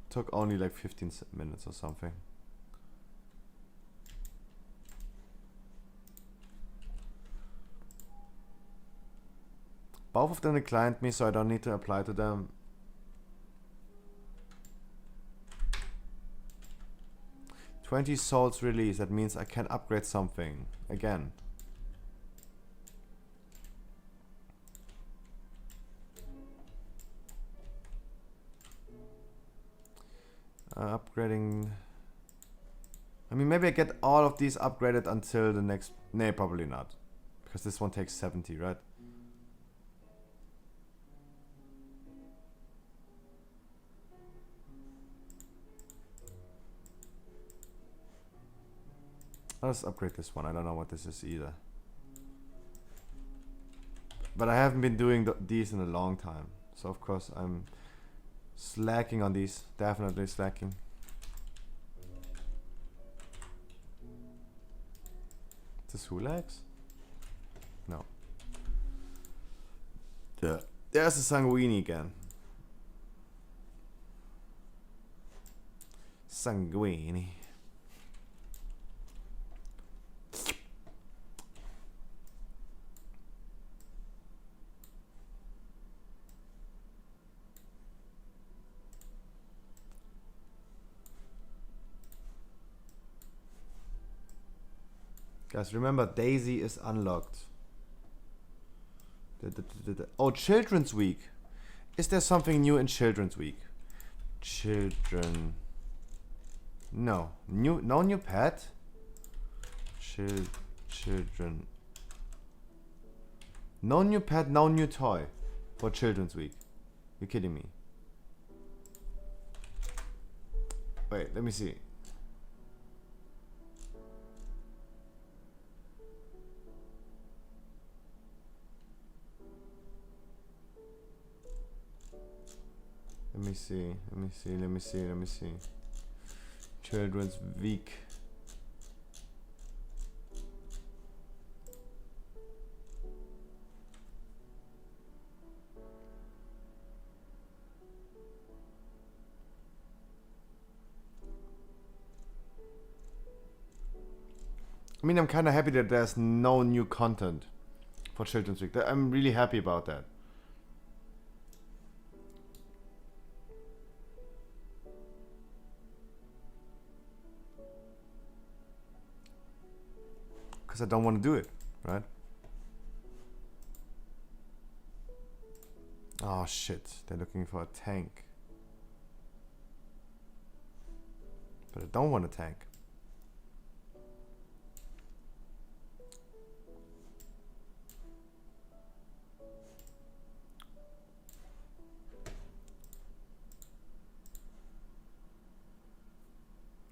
took only like 15 minutes or something. Both of them declined me, so I don't need to apply to them. $20 souls release, that means I can upgrade something again. Upgrading. I mean, maybe I get all of these upgraded until the next. Nah, probably not. Because this one takes 70, right? Let's upgrade this one. I don't know what this is either. But I haven't been doing these in a long time. So of course I'm slacking on these. Definitely slacking. Is this Hulax? No. Yeah. There's the Sanguini again. Sanguini. Guys, remember Daisy is unlocked. Oh, Children's Week. Is there something new in Children's Week? Children. No. No new pet? Children. No new pet, no new toy for Children's Week. You're kidding me. Wait, let me see. Let me see. Children's Week. I mean, I'm kind of happy that there's no new content for Children's Week. I'm really happy about that. Because I don't want to do it, right? Oh shit, they're looking for a tank. But I don't want a tank.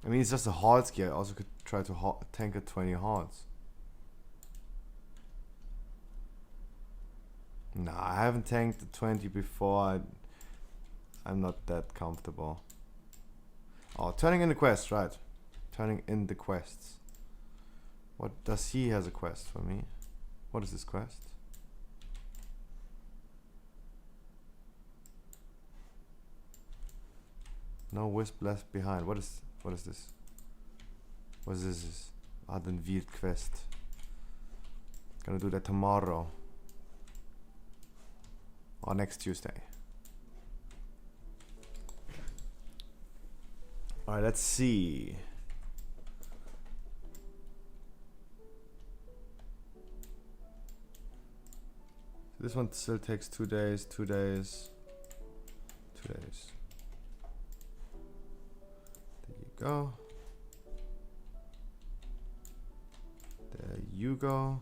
I mean, it's just a hard ski. I also could try to tank at 20 hearts. Nah, I haven't tanked the 20 before. I'm not that comfortable. Oh, turning in the quest, right. Turning in the quests. What does he has a quest for me? What is this quest? No wisp left behind. What is this? What is this? Adenwild quest. Gonna do that tomorrow. Or next Tuesday. Alright, let's see. This one still takes 2 days, 2 days, 2 days. There you go. There you go.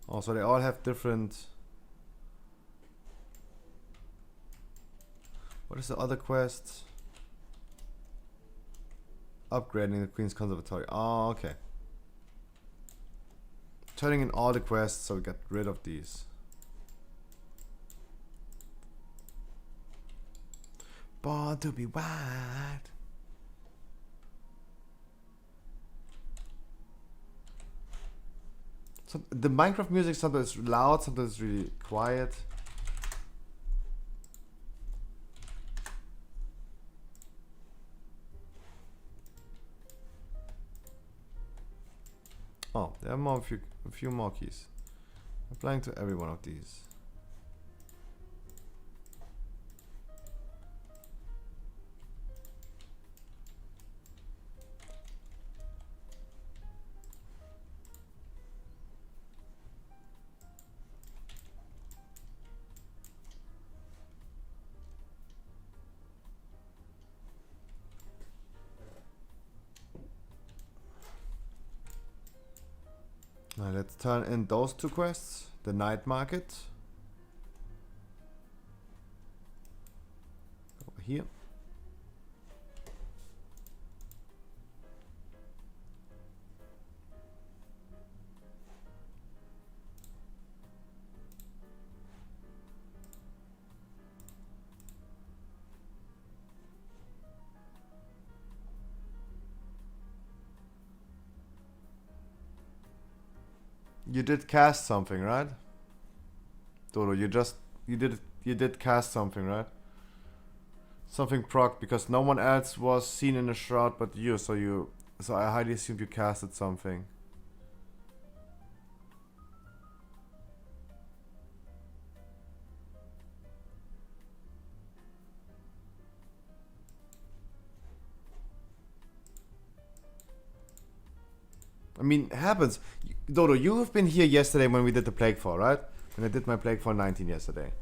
Also, they all have different. What is the other quest? Upgrading the Queen's Conservatory. Oh, okay. Turning in all the quests so we get rid of these. Born to be wild. So the Minecraft music sometimes is loud, sometimes it's really quiet. Oh, there are a few more keys. Applying to every one of these. Now let's turn in those two quests. the night market. Over here. You did cast something, right? Dodo, you did cast something, right? Something proc because no one else was seen in the shroud but you, so I highly assumed you casted something. I mean, it happens. Dodo, you've been here yesterday when we did the Plague Fall, right? When I did my Plague Fall 19 yesterday.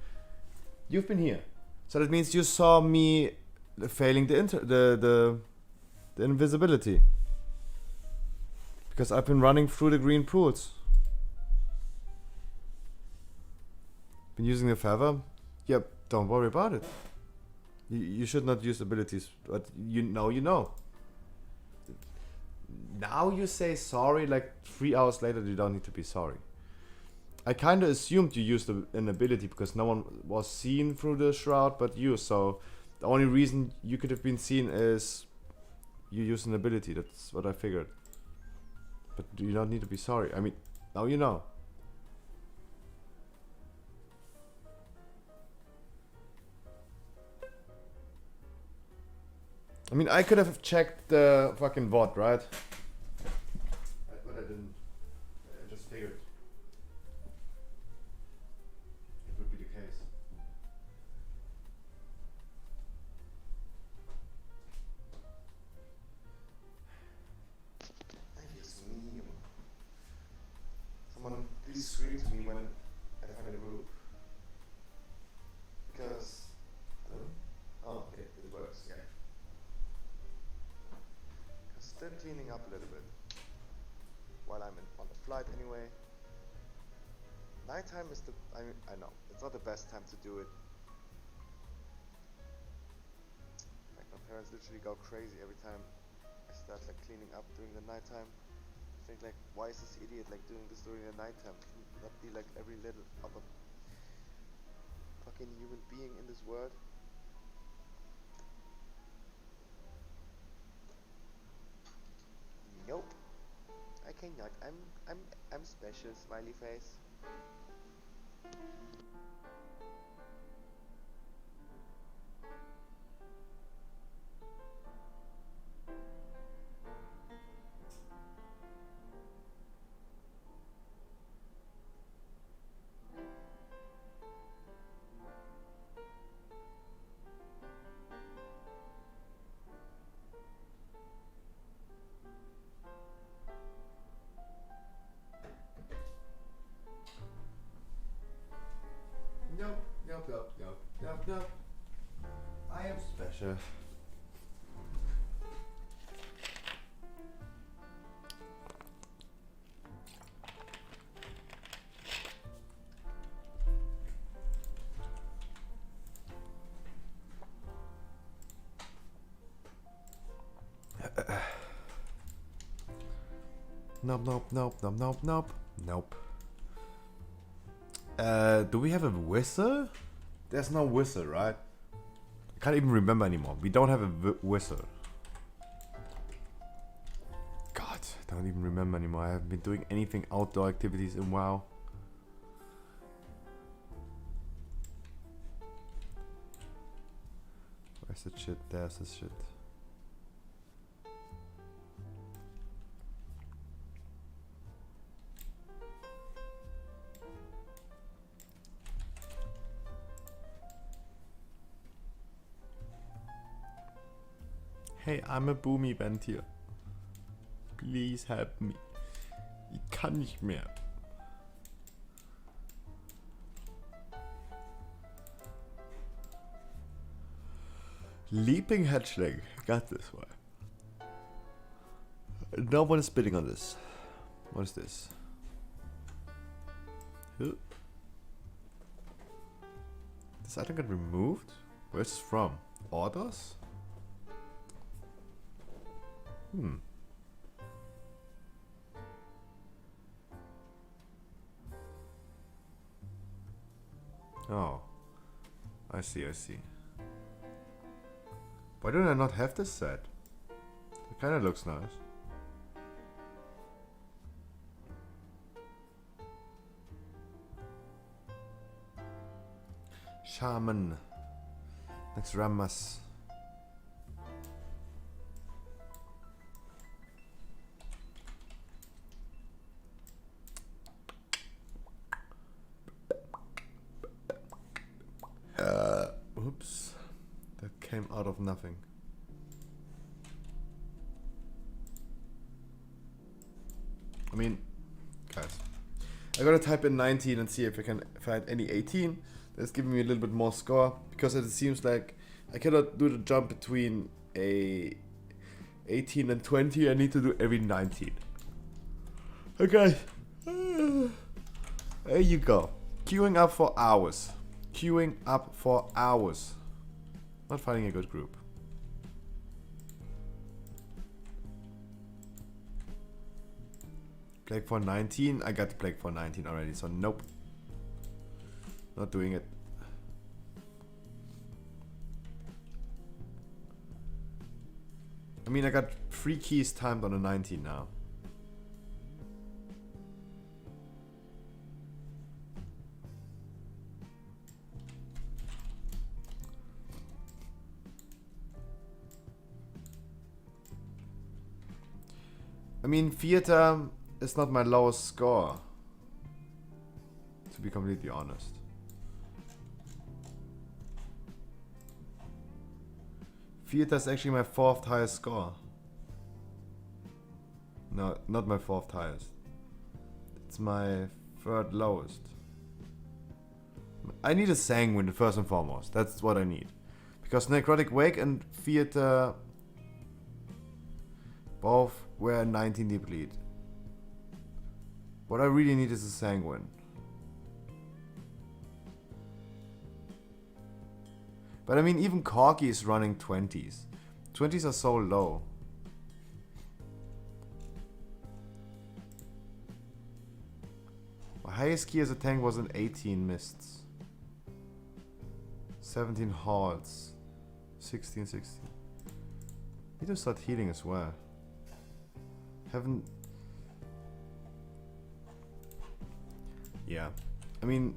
You've been here. So that means you saw me failing the invisibility. Because I've been running through the green pools. Been using the feather? Yep, don't worry about it. You should not use abilities, but you know. Now you say sorry, like 3 hours later you don't need to be sorry. I kinda assumed you used an ability because no one was seen through the shroud but you, so the only reason you could have been seen is you used an ability, that's what I figured. But you don't need to be sorry, I mean, now you know. I mean, I could have checked the fucking VOD, right? But I didn't. I just figured it would be the case. Yes, me. Someone please scream to me when I find a group. Because. Oh, okay, it works, yeah. Still cleaning up a little bit while I'm on the flight anyway. Nighttime is I know it's not the best time to do it. Like my parents literally go crazy every time I start like cleaning up during the nighttime. I think like, why is this idiot like doing this during the nighttime? Can it not be like every little other fucking human being in this world? Nope. I cannot. I'm special, smiley face. Nope. I am special. Nope. Do we have a whistle? There's no whistle, right? I can't even remember anymore. We don't have a whistle. God, I don't even remember anymore. I haven't been doing anything outdoor activities in WoW. Where's the shit? There's the shit. Hey, I'm a Boomy Band here. Please help me. Ich kann nicht mehr. Leaping Hatchling. Got this one. No one is bidding on this. What is this? Oop. This item got removed? Where's this from? Orders? Hmm. Oh. I see, I see. Why don't I not have this set? It kinda looks nice. Shaman. Next Ramas. Oops. That came out of nothing. I mean, guys, I gotta type in 19 and see if I can find any 18. That's giving me a little bit more score, because it seems like I cannot do the jump between a 18 and 20. I need to do every 19. Okay. There you go. Queuing up for hours. Queuing up for hours. Not finding a good group. Plague for 19. I got the Plague for 19 already, so nope. Not doing it. I mean, I got 3 keys timed on a 19 now. I mean, theater is not my lowest score, to be completely honest. Theater is actually my 4th highest score. No, not my 4th highest. It's my 3rd lowest. I need a sanguine first and foremost. That's what I need. Because Necrotic Wake and Theater both were 19 deplete. What I really need is a sanguine. But I mean, even Corky is running 20s. 20s are so low. My highest key as a tank was an 18 mists. 17 halts. 16. Need to start healing as well. Haven't... Yeah. I mean...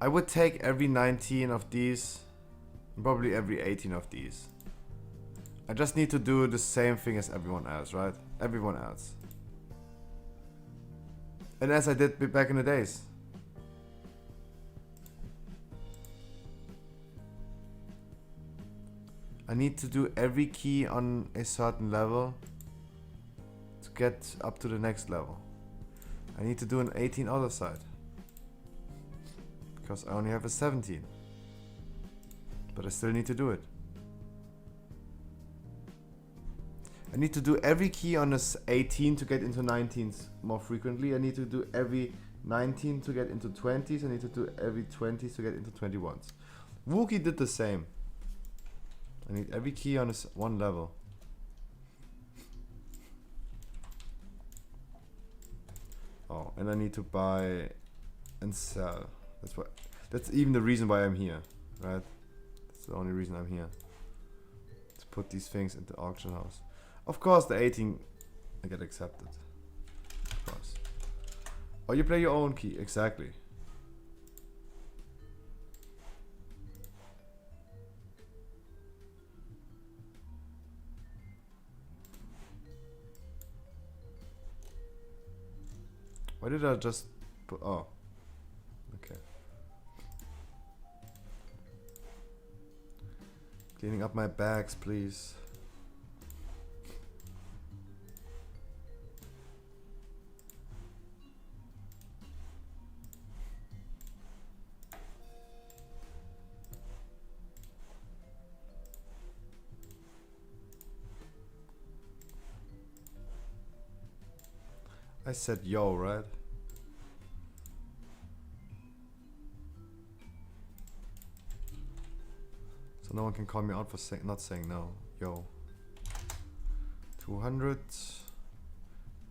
I would take every 19 of these, and probably every 18 of these. I just need to do the same thing as everyone else, right? Everyone else. And as I did back in the days. I need to do every key on a certain level to get up to the next level. I need to do an 18 other side. Because I only have a 17. But I still need to do it. I need to do every key on this 18 to get into 19s more frequently. I need to do every 19 to get into 20s. I need to do every 20s to get into 21s. Wookie did the same. I need every key on this one level. Oh, and I need to buy and sell. That's even the reason why I'm here, right? That's the only reason I'm here. To put these things into auction house. Of course the 18 I get accepted. Of course. Oh, you play your own key, exactly. Why did I just put... Oh. Okay. Cleaning up my bags, please. I said yo, right? So no one can call me out for not saying no. Yo. 200.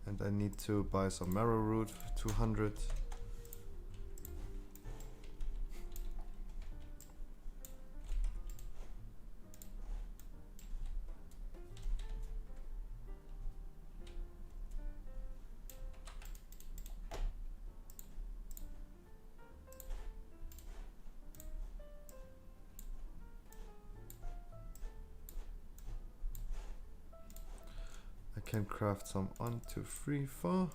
And I need to buy some marrow root. 200. I can craft some 1, 2, 3, 4.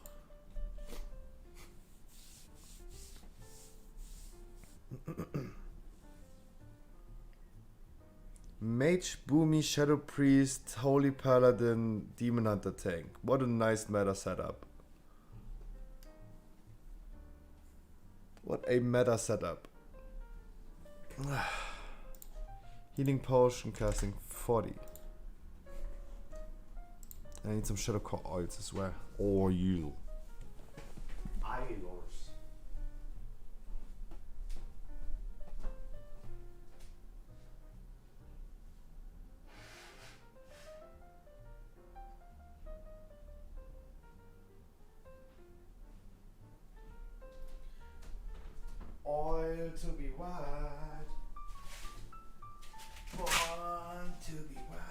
Mage, Boomy, Shadow Priest, Holy Paladin, Demon Hunter Tank. What a nice meta setup. What a meta setup. Healing Potion, casting 40. I need some Shadow Core oils as well. Oil. Oils. Oil to be white. Born to be white.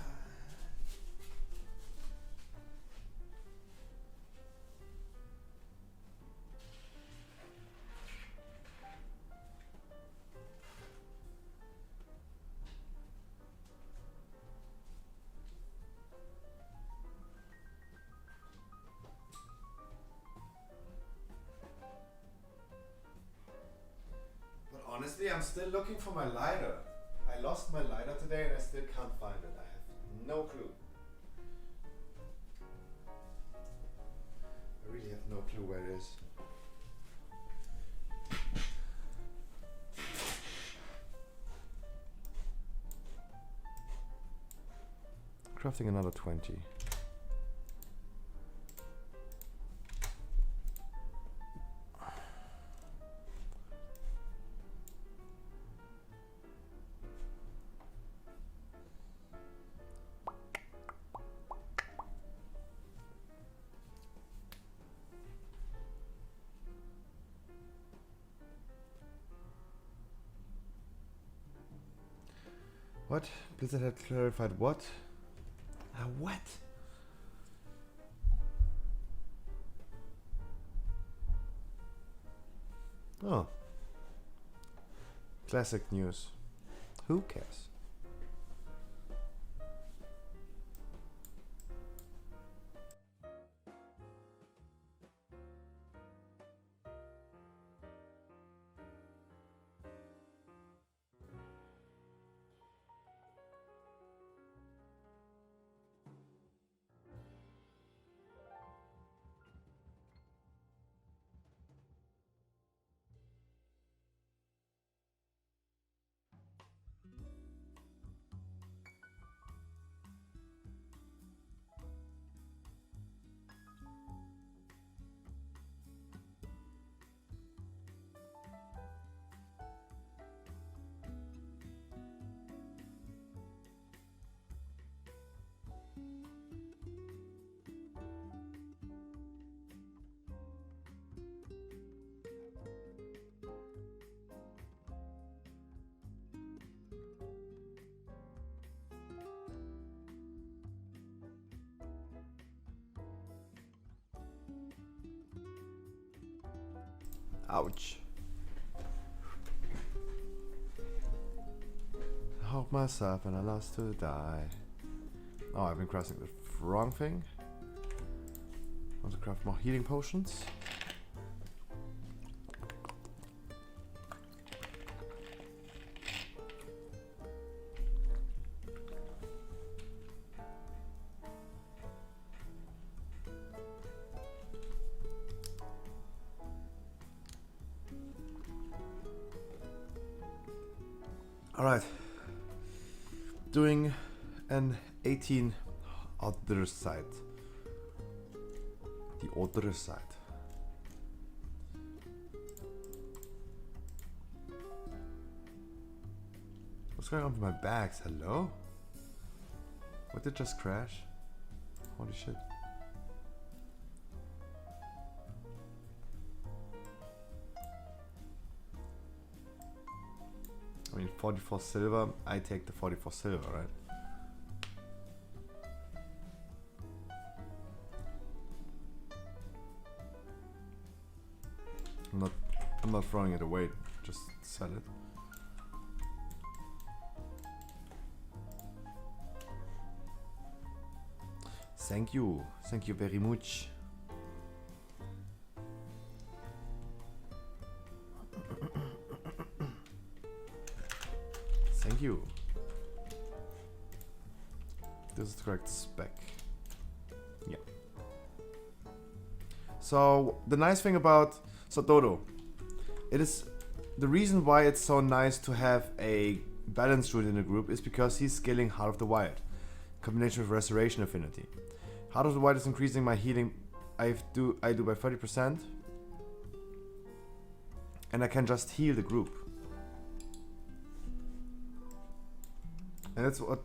Honestly, I'm still looking for my lighter. I lost my lighter today and I still can't find it. I have no clue. I really have no clue where it is. Crafting another 20. What? Blizzard had clarified what? What? Oh. Classic news. Who cares? Ouch. I helped myself and I lost to die. Oh, I've been crafting the wrong thing. I want to craft more healing potions. Alright, doing an 18 other side. The other side. Was What's going on with my bags? Hello? What did just crash? Holy shit. I mean, 44 silver. I take the 44 silver, right? I'm not throwing it away. Just sell it. Thank you. Thank you very much. Thank you. This is the correct spec. Yeah. So the nice thing about Dodo, it is the reason why it's so nice to have a balance druid in the group is because he's scaling Heart of the Wild, combination with Restoration Affinity. Heart of the Wild is increasing my healing. I do by 30%, and I can just heal the group. And that's what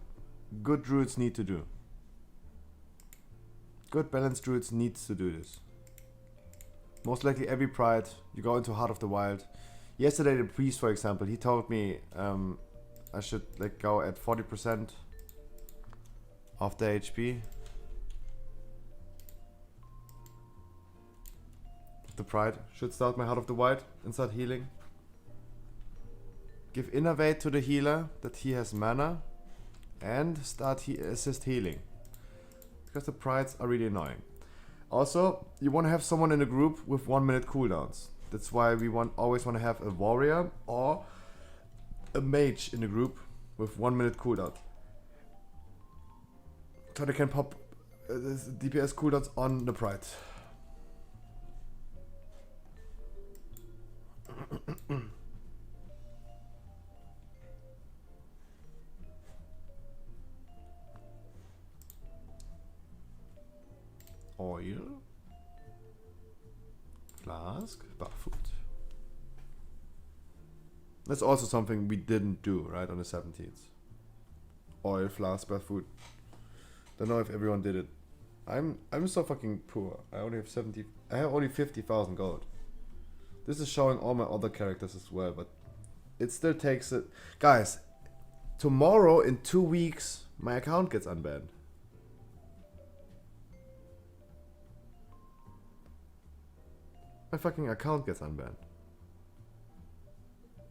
good druids need to do. Good balanced druids needs to do this. Most likely every pride, you go into Heart of the Wild. Yesterday the priest, for example, he told me I should like go at 40% of the HP. The pride should start my Heart of the Wild and start healing. Give Innervate to the healer that he has mana and start assist healing. Because the prides are really annoying. Also, you want to have someone in the group with 1 minute cooldowns. That's why we always want to have a warrior or a mage in the group with 1 minute cooldown. So they can pop DPS cooldowns on the pride. Oil, flask, barfoot. That's also something we didn't do, right, on the 17th. Oil, flask, barfoot. Don't know if everyone did it. I'm so fucking poor. I have only 50,000 gold. This is showing all my other characters as well, but it still takes it. Guys, tomorrow in 2 weeks my account gets unbanned. My fucking account gets unbanned.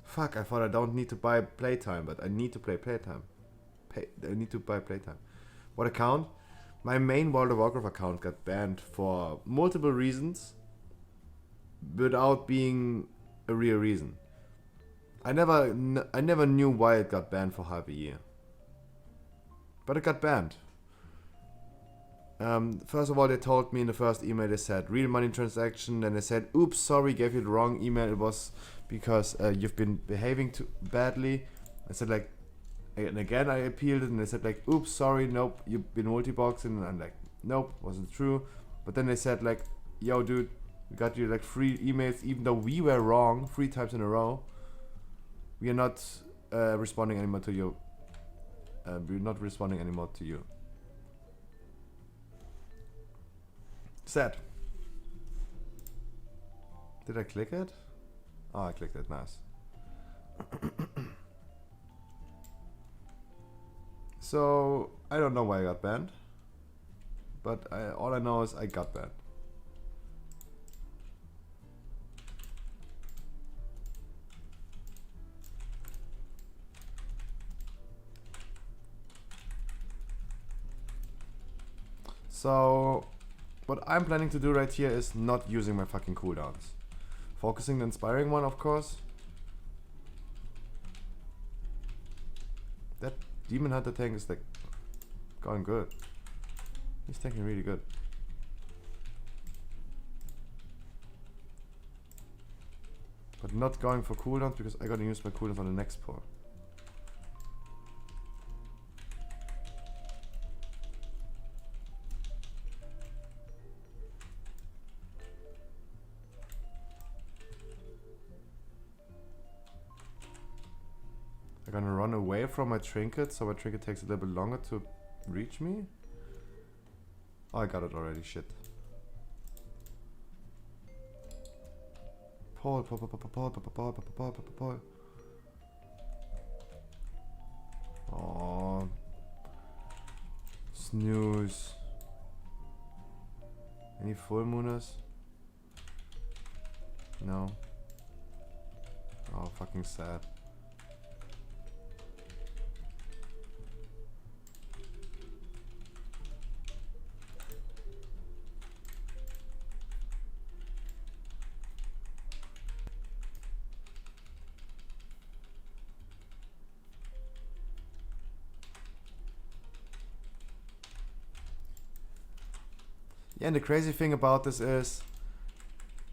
Fuck, I thought I don't need to buy playtime, but I need to play playtime. I need to buy playtime. What account? My main World of Warcraft account got banned for multiple reasons without being a real reason. I never knew why it got banned for half a year. But it got banned. First of all, they told me in the first email, they said real money transaction. Then they said, oops, sorry, gave you the wrong email. It was because you've been behaving too badly. I said like, and again I appealed it, and they said like, oops, sorry, nope, you've been multi-boxing. And I'm like, nope, wasn't true. But then they said like, yo dude, we got you like 3 emails, even though we were wrong 3 times in a row. We are not responding anymore to you. We're not responding anymore to you. Sad. Did I click it? Oh, I clicked it. Nice. So, I don't know why I got banned. But all I know is I got banned. So, what I'm planning to do right here is not using my fucking cooldowns. Focusing the inspiring one, of course. That Demon Hunter tank is like going good. He's tanking really good. But not going for cooldowns because I gotta use my cooldowns on the next pour. I I'm gonna run away from my trinket, so my trinket takes a little bit longer to reach me. Oh, I got it already, shit. Paul. Oh. Snooze. Any full mooners? No. Oh, fucking sad. Yeah, and the crazy thing about this is,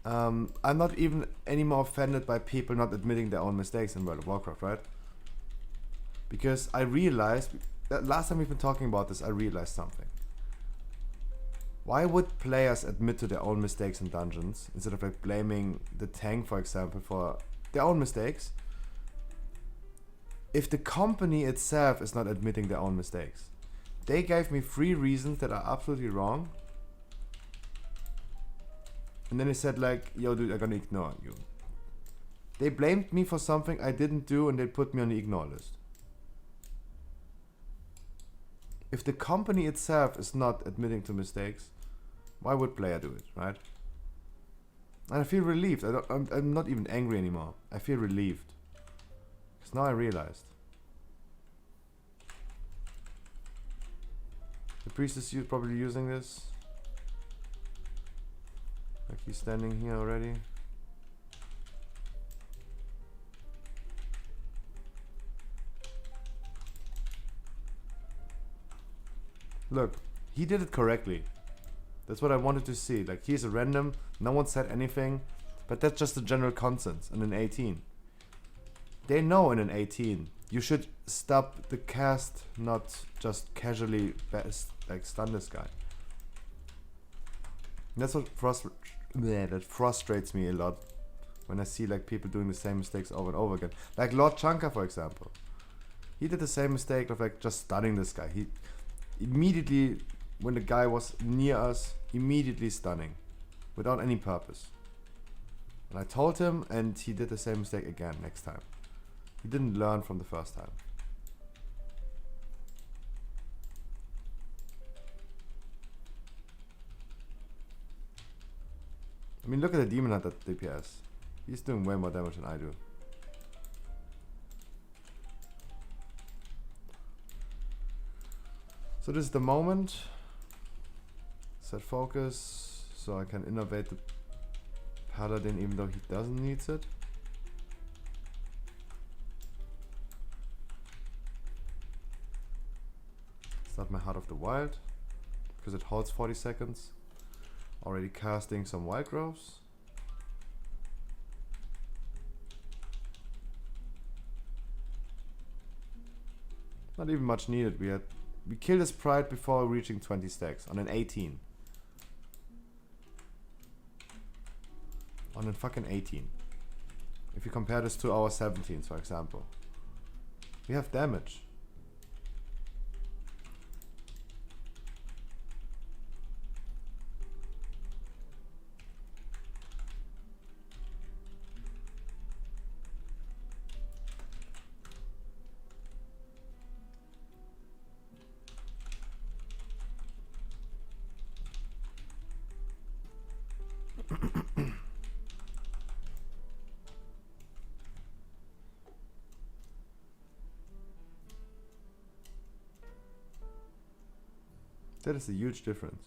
I'm not even anymore offended by people not admitting their own mistakes in World of Warcraft, right? Because I realized, that last time we've been talking about this, I realized something. Why would players admit to their own mistakes in dungeons, instead of like blaming the tank, for example, for their own mistakes, if the company itself is not admitting their own mistakes? They gave me 3 reasons that are absolutely wrong. And then they said like, yo dude, I'm gonna ignore you. They blamed me for something I didn't do and they put me on the ignore list. If the company itself is not admitting to mistakes, why would player do it, right? And I feel relieved. I'm not even angry anymore. I feel relieved. Because now I realized. The priest is probably using this. Like he's standing here already. Look, he did it correctly. That's what I wanted to see. Like he's a random, no one said anything, but that's just a general consensus in an 18. They know in an 18 you should stop the cast, not just casually like stun this guy. And that's what that frustrates me a lot when I see like people doing the same mistakes over and over again. Like Lord Chanka, for example. He did the same mistake of like just stunning this guy. He immediately, when the guy was near us, immediately stunning without any purpose. And I told him, and he did the same mistake again next time. He didn't learn from the first time. I mean, look at the Demon Hunter DPS. He's doing way more damage than I do. So this is the moment. Set focus, so I can innovate the Paladin even though he doesn't need it. Start my Heart of the Wild, because it holds 40 seconds. Already casting some Wild Growths. Not even much needed. We killed his pride before reaching 20 stacks on an 18. On a fucking 18. If you compare this to our 17s, for example. We have damage. That is a huge difference.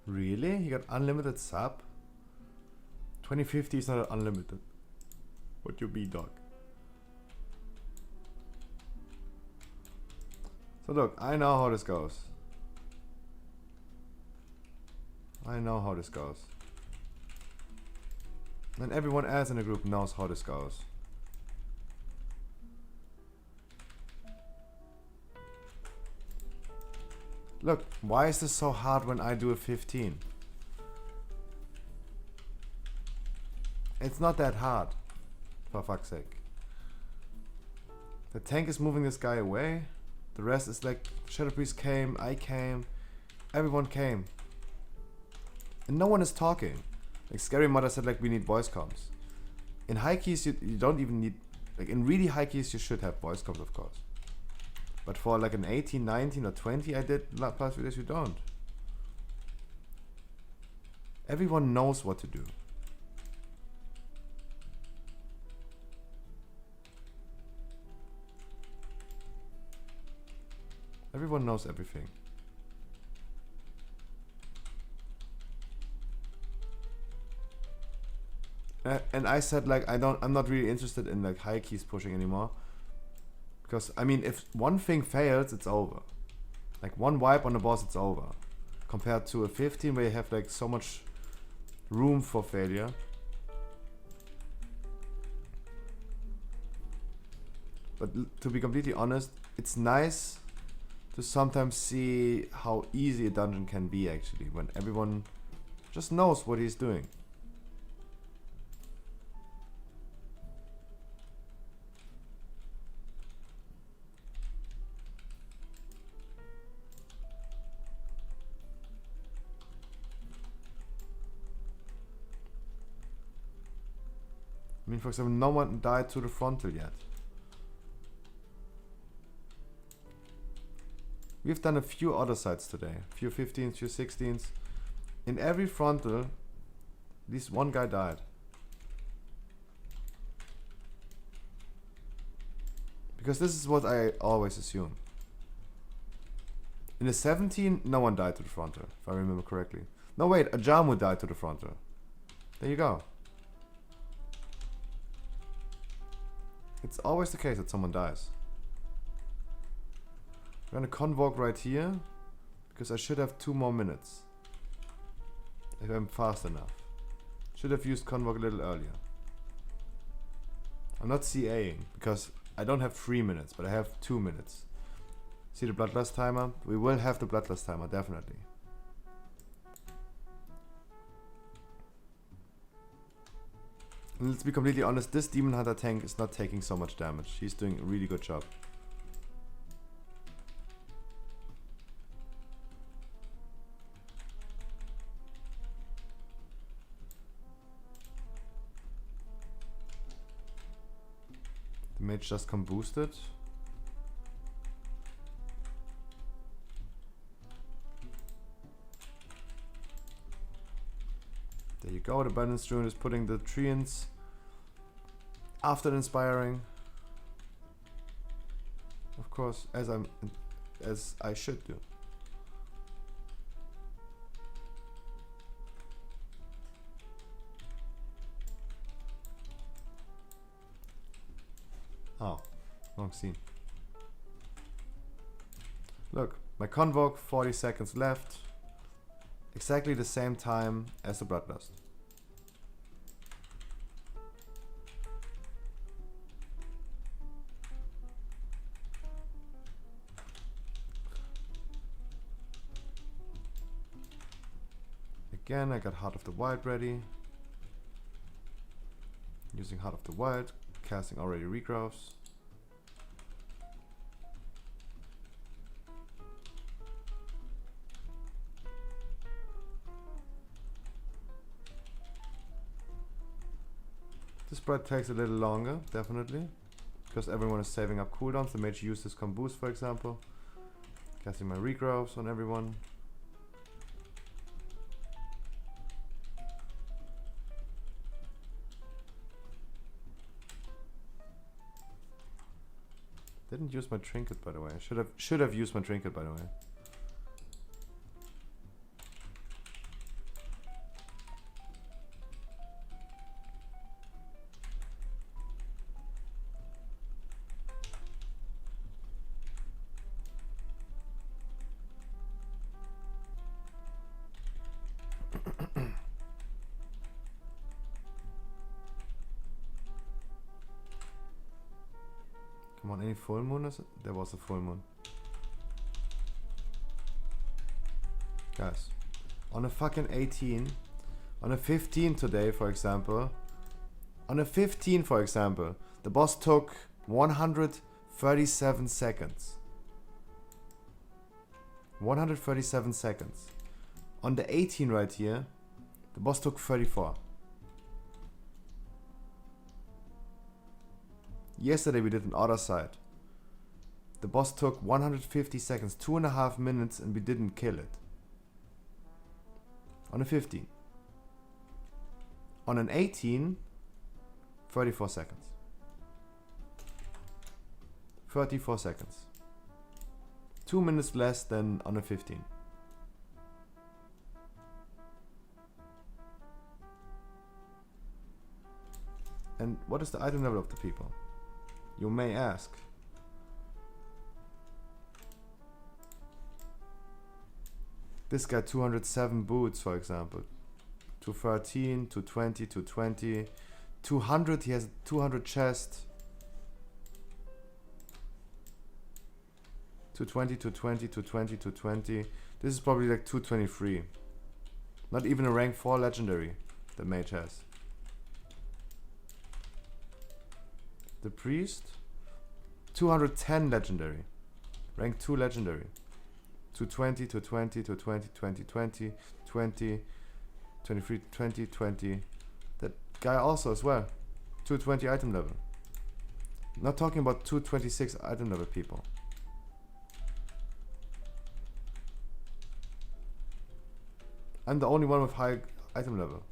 Really? He got unlimited sub? 2050 is not unlimited. What you be, dog? So look, I know how this goes. I know how this goes. And everyone else in the group knows how this goes. Look, why is this so hard when I do a 15? It's not that hard. For fuck's sake. The tank is moving this guy away. The rest is like, Shadow Priest came, I came, everyone came. And no one is talking. Like Scary Mother said, like, we need voice comms. In high keys, you don't even need, like in really high keys, you should have voice comms, of course. But for like an 18, 19 or 20 I did past videos, you don't. Everyone knows what to do. Everyone knows everything. And I said like I'm not really interested in like high keys pushing anymore. Because I mean if one thing fails, it's over. Like one wipe on the boss, it's over. Compared to a 15 where you have like so much room for failure. But to be completely honest, it's nice to sometimes see how easy a dungeon can be actually, when everyone just knows what he's doing. I mean, for example, no one died to the frontal yet. We've done a few other sides today. A few 15s, few 16s. In every frontal, at least one guy died. Because this is what I always assume. In the 17, no one died to the frontal, if I remember correctly. No, wait, a Jamu died to the frontal. There you go. It's always the case that someone dies. I'm gonna convoke right here, because I should have 2 more minutes. If I'm fast enough. Should have used convoke a little earlier. I'm not CAing, because I don't have 3 minutes, but I have 2 minutes. See the Bloodlust timer? We will have the Bloodlust timer, definitely. And let's be completely honest, this Demon Hunter tank is not taking so much damage. He's doing a really good job. The mage just come boosted. There you go, the Abundance Rune is putting the treants after the Inspiring. Of course, as I should do. Oh, wrong scene. Look, my Convoke, 40 seconds left. Exactly the same time as the Bloodlust. Again, I got Heart of the Wild ready. Using Heart of the Wild, casting already regrowths. This spread takes a little longer, definitely, because everyone is saving up cooldowns. The mage used his com boost, for example. Casting my regrowths on everyone. Didn't use my trinket, by the way. I should have used my trinket, by the way. Come on, any full moon? There was a full moon. Guys, on a fucking 18, on a 15 today, for example, on a 15, for example, the boss took 137 seconds. 137 seconds. On the 18 right here, the boss took 34. Yesterday we did an other side. The boss took 150 seconds, 2.5 minutes, and we didn't kill it. On a 15. On an 18, 34 seconds. 34 seconds. 2 minutes less than on a 15. And what is the item level of the people? You may ask. This guy 207 boots, for example. 213, 220, 220. 200, he has 200 chest. 220, 220, 220, 220. This is probably like 223. Not even a rank 4 legendary the mage has. The priest 210 legendary. Rank 2 legendary. 220, 220, 220, 20, 20, 20, 23, 20, 20. That guy also as well. 220 item level. Not talking about 226 item level people. I'm the only one with high item level.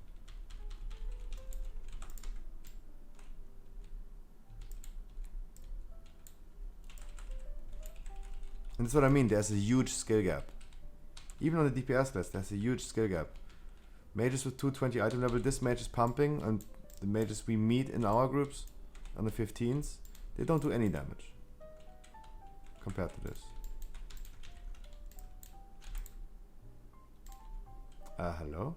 And that's what I mean, there's a huge skill gap. Even on the DPS class, there's a huge skill gap. Mages with 220 item level, this mage is pumping, and the mages we meet in our groups on the 15s, they don't do any damage compared to this. Hello?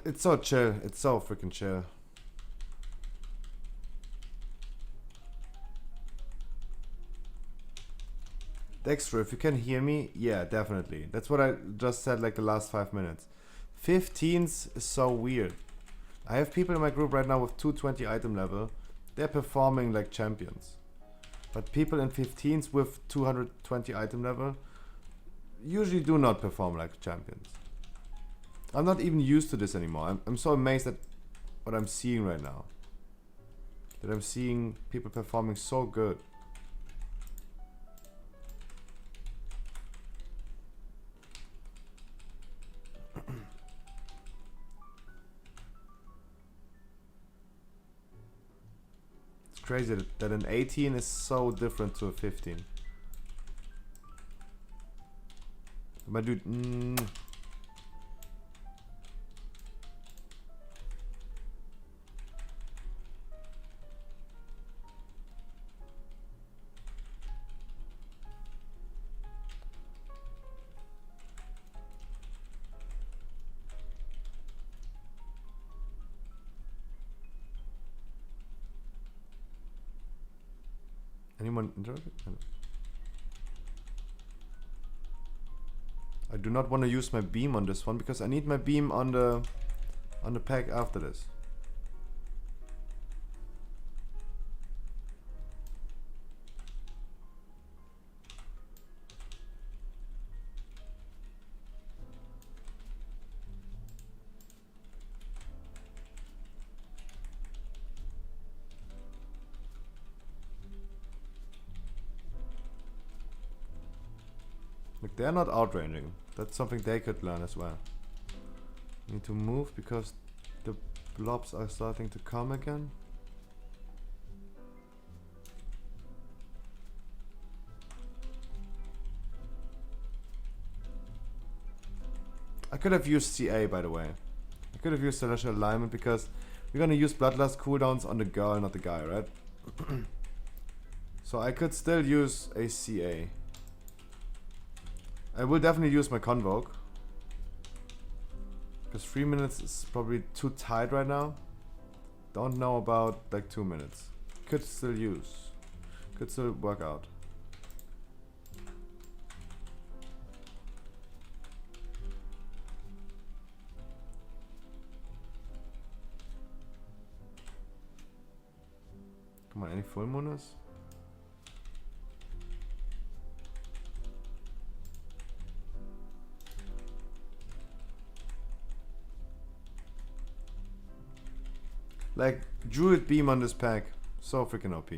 It's so chill. It's so freaking chill. Dexter, if you can hear me, yeah, definitely. That's what I just said like the last 5 minutes. 15s is so weird. I have people in my group right now with 220 item level. They're performing like champions. But people in 15s with 220 item level usually do not perform like champions. I'm not even used to this anymore. I'm so amazed at what I'm seeing right now. That I'm seeing people performing so good. It's crazy that an 18 is so different to a 15. My dude, anyone interested? I do not want to use my beam on this one because I need my beam on the pack after this. Like, they're not outranging. That's something they could learn as well. Need to move because the blobs are starting to come again. I could have used CA, by the way. I could have used Celestial Alignment because we're gonna use Bloodlust cooldowns on the girl, not the guy, right? So I could still use a CA. I will definitely use my Convoke. Because 3 minutes is probably too tight right now. Don't know about like 2 minutes. Could still use. Could still work out. Come on, any full mooners? Like, Druid Beam on this pack. So freaking OP.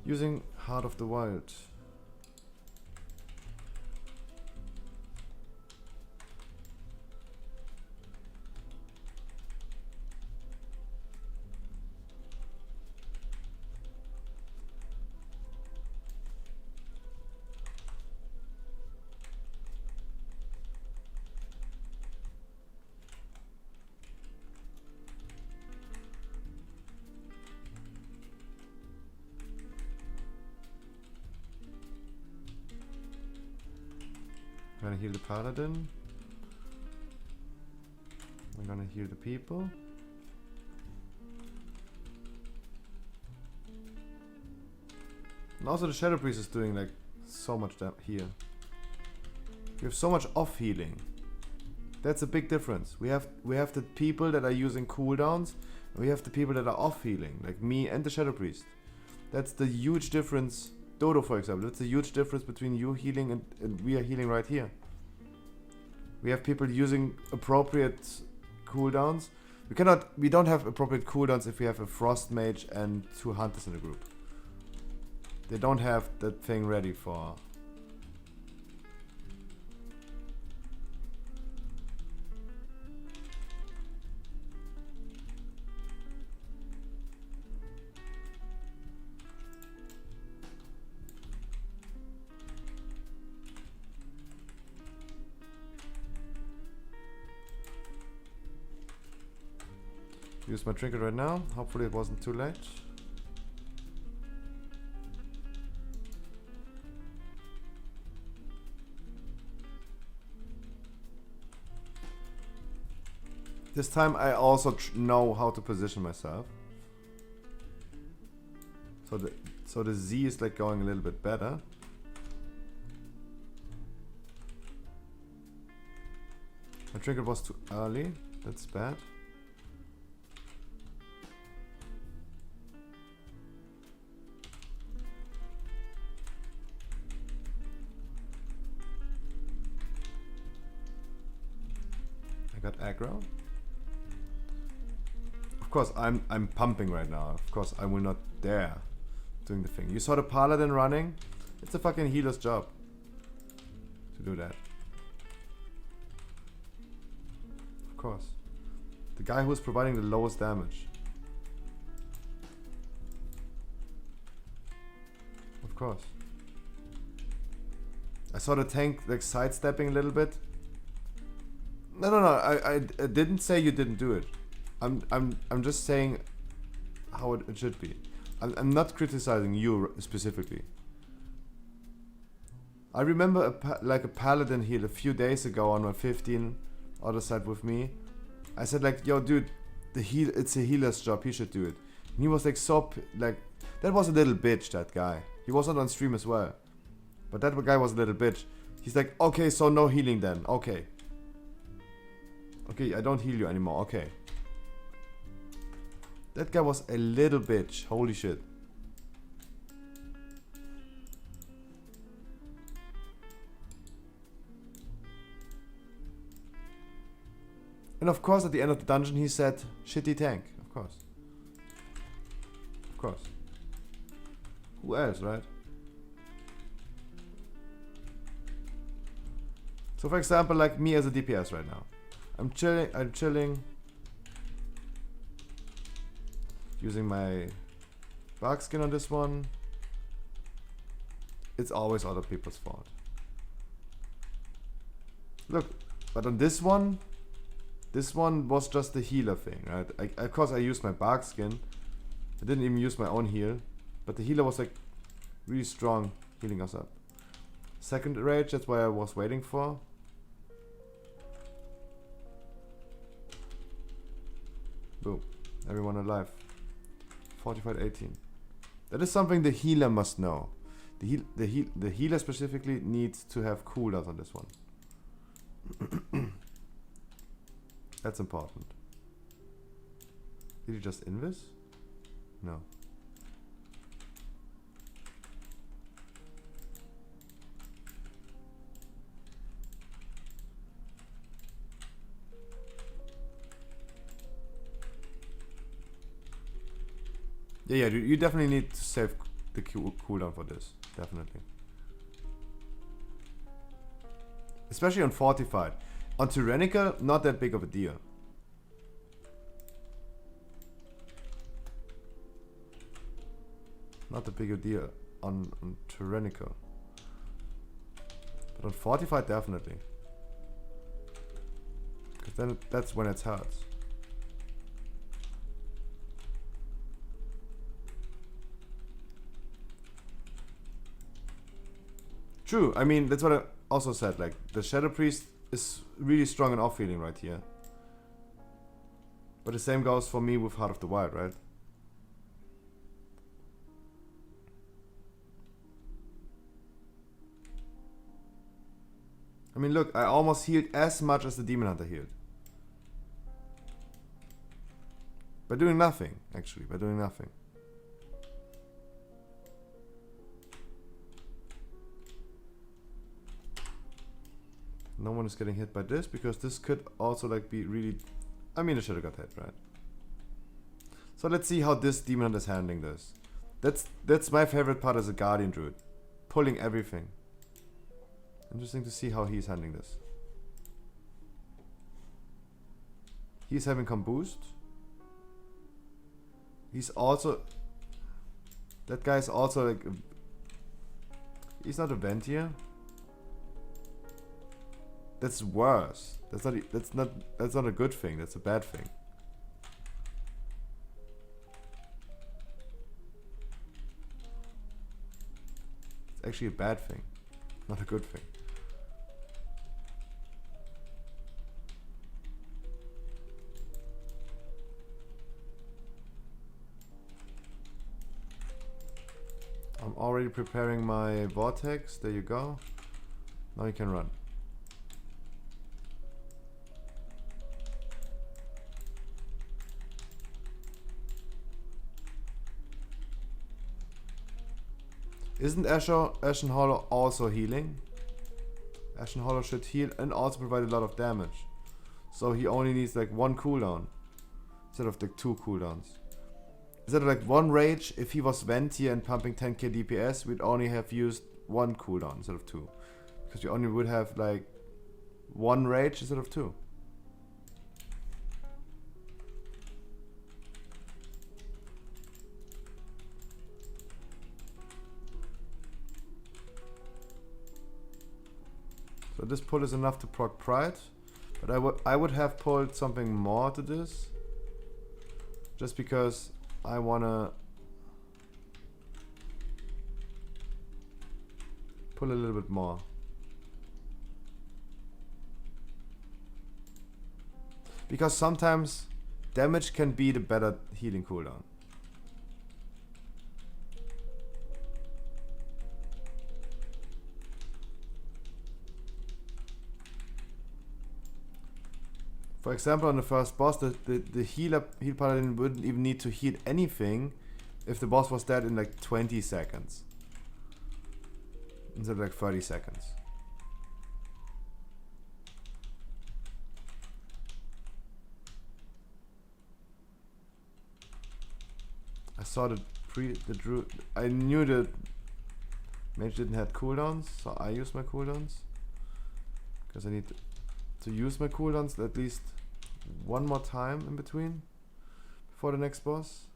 Using Heart of the Wild. I'm gonna heal the paladin. I'm gonna heal the people. And also the Shadow Priest is doing like so much here. We have so much off healing. That's a big difference. We have the people that are using cooldowns, and we have the people that are off healing, like me and the Shadow Priest. That's the huge difference. Dodo, for example, that's a huge difference between you healing and we are healing right here. We have people using appropriate cooldowns. We don't have appropriate cooldowns if we have a Frost Mage and 2 Hunters in the group. They don't have that thing ready for. Use my trinket right now. Hopefully it wasn't too late. This time I also know how to position myself. So the Z is like going a little bit better. My trinket was too early. That's bad. I got aggro. Of course, I'm pumping right now. Of course, I will not dare doing the thing. You saw the paladin running. It's a fucking healer's job to do that. course. The guy who's providing the lowest damage. Of course. I saw the tank like sidestepping a little bit. No. I didn't say you didn't do it. I'm just saying how it should be. I'm not criticizing you specifically. I remember a paladin heal a few days ago on my 15 other side with me. I said like, yo dude, it's a healer's job, he should do it. And he was like that was a little bitch, that guy. He was not on stream as well. But that guy was a little bitch. He's like, okay, so no healing then. Okay. Okay, I don't heal you anymore. Okay. That guy was a little bitch. Holy shit. And of course, at the end of the dungeon, he said, shitty tank. Of course. Of course. Who else, right? So for example, like me as a DPS right now. I'm chilling. Using my bark skin on this one. It's always other people's fault. Look, but on this one was just the healer thing, right? Of course I used my bark skin. I didn't even use my own heal. But the healer was like really strong, healing us up. Second rage, that's what I was waiting for. Boom. Everyone alive. Fortified 18. That is something the healer must know. The healer specifically needs to have cooldowns on this one. That's important. Did he just invis? No. Yeah, you definitely need to save the cooldown for this. Definitely. Especially on Fortified. On Tyrannical, not that big of a deal. Not a big a deal on Tyrannical. But on Fortified, definitely. Because then that's when it hurts. True, I mean, that's what I also said, like, the Shadow Priest is really strong and off-healing right here. But the same goes for me with Heart of the Wild, right? I mean, look, I almost healed as much as the Demon Hunter healed. By doing nothing, actually, by doing nothing. No one is getting hit by this, because this could also like be really... I mean, I should have got hit, right? So let's see how this Demon Hunter is handling this. That's my favorite part as a Guardian Druid. Pulling everything. Interesting to see how he's handling this. He's having com boost. He's also... That guy's also like... He's not a Ventier. That's worse. That's not a good thing. That's a bad thing. It's actually a bad thing, not a good thing. I'm already preparing my vortex. There you go. Now you can run. Isn't Ashen Hollow also healing? Ashen Hollow should heal and also provide a lot of damage. So he only needs like one cooldown. Instead of like 2 cooldowns. Instead of like 1 rage, if he was Ventier and pumping 10k DPS, we'd only have used 1 cooldown instead of 2. Because you only would have like 1 rage instead of 2. So this pull is enough to proc Pride. But I would have pulled something more to this. Just because I wanna pull a little bit more. Because sometimes damage can be the better healing cooldown. For example, on the first boss, the heal paladin wouldn't even need to heal anything if the boss was dead in like 20 seconds. Instead of like 30 seconds. I saw the druid. I knew the mage didn't have cooldowns, so I used my cooldowns. Because I need to use my cooldowns at least one more time in between before the next boss.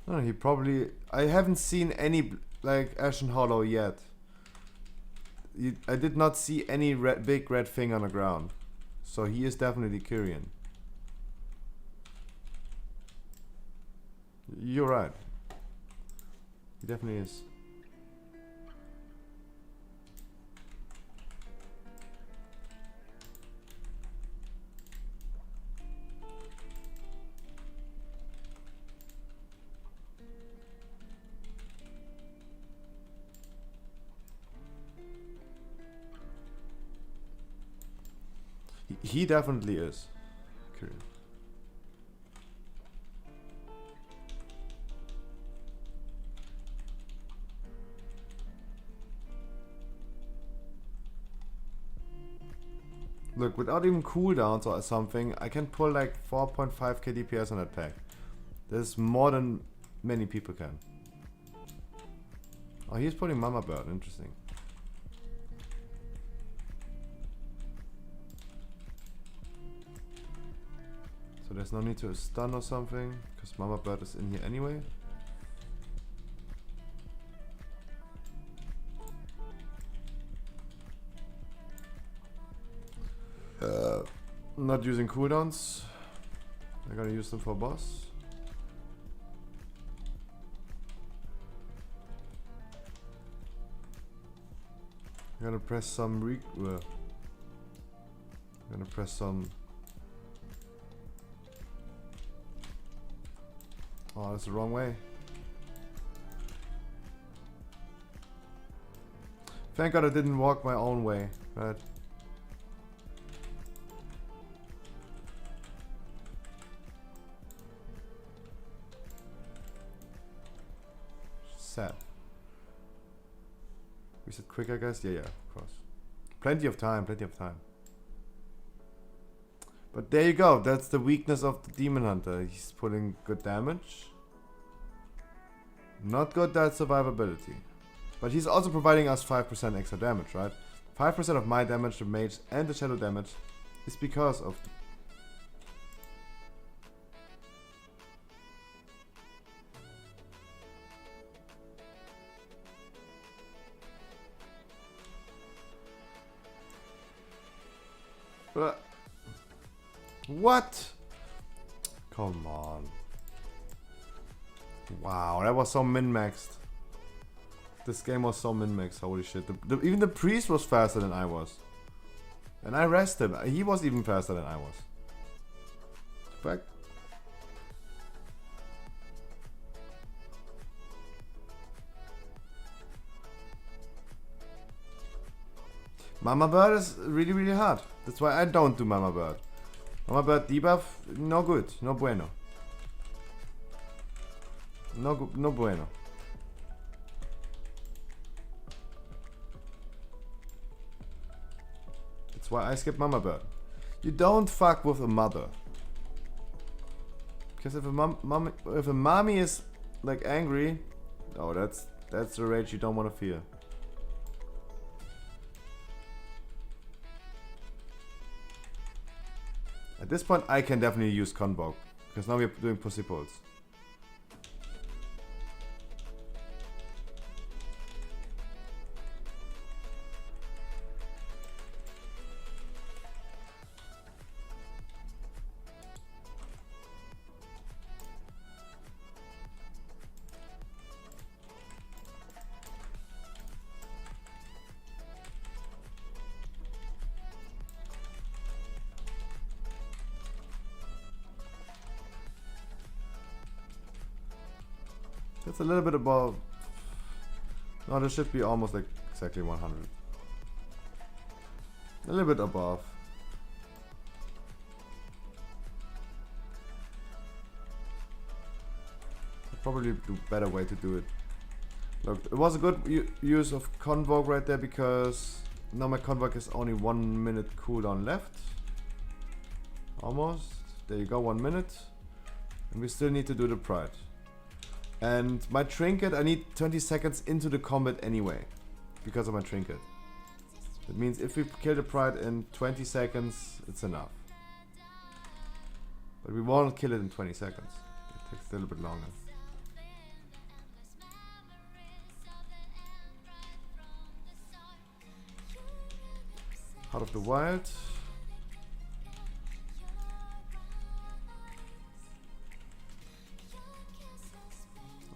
No, he probably... I haven't seen any like Ashen Hollow yet. I did not see any big red thing on the ground. So he is definitely Kyrian. You're right. He definitely is. He definitely is. Kyrian. Look, without even cooldowns or something, I can pull like 4.5k DPS on that pack. There's more than many people can. Oh, he's pulling Mama Bird. Interesting. So there's no need to stun or something, because Mama Bird is in here anyway. Not using cooldowns. I'm gonna use them for boss. I'm gonna press some I'm gonna press some... Oh, that's the wrong way. Thank God I didn't walk my own way, right? Sad. We said quick, I guess? Yeah, of course. Plenty of time, plenty of time. But there you go, that's the weakness of the Demon Hunter. He's pulling good damage. Not good that survivability. But he's also providing us 5% extra damage, right? 5% of my damage, the mage, and the shadow damage is because of... What? Come on. Wow, that was so min-maxed. This game was so min-maxed, holy shit. Even the priest was faster than I was. And I rested. He was even faster than I was. Back. Mama Bird is really, really hard. That's why I don't do Mama Bird. Mama Bird debuff, no good, no bueno. No bueno. That's why I skip Mama Bird. You don't fuck with a mother. Because if a mommy is like angry, oh, that's the rage you don't want to feel. At this point, I can definitely use Convoke, because now we're doing pussy pulls. That's a little bit above. No, this should be almost like exactly 100. A little bit above. I'd probably do a better way to do it. Look, it was a good use of Convoke right there because now my Convoke is only 1 minute cooldown left. Almost. There you go, 1 minute. And we still need to do the Pride. And my trinket, I need 20 seconds into the combat anyway, because of my trinket. That means if we kill the Pride in 20 seconds, it's enough. But we won't kill it in 20 seconds. It takes a little bit longer. Heart of the Wild.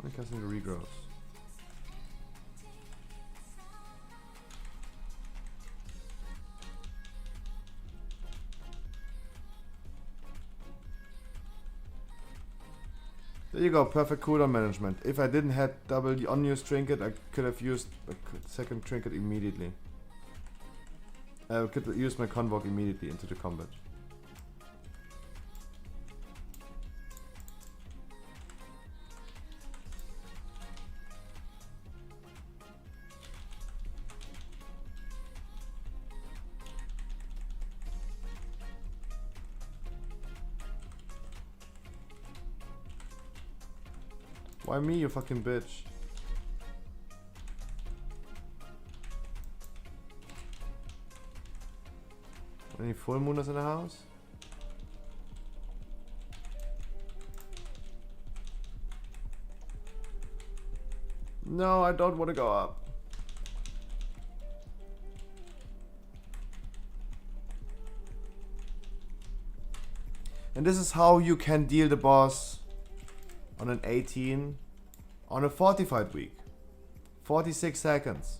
Only casting the regrowth. There you go, perfect cooldown management. If I didn't have double the unused trinket, I could have used a second trinket immediately. I could use my Convoke immediately into the combat. Why me, you fucking bitch? Any full mooners in the house? No, I don't want to go up. And this is how you can deal the boss on an 18 on a fortified week. 46 seconds.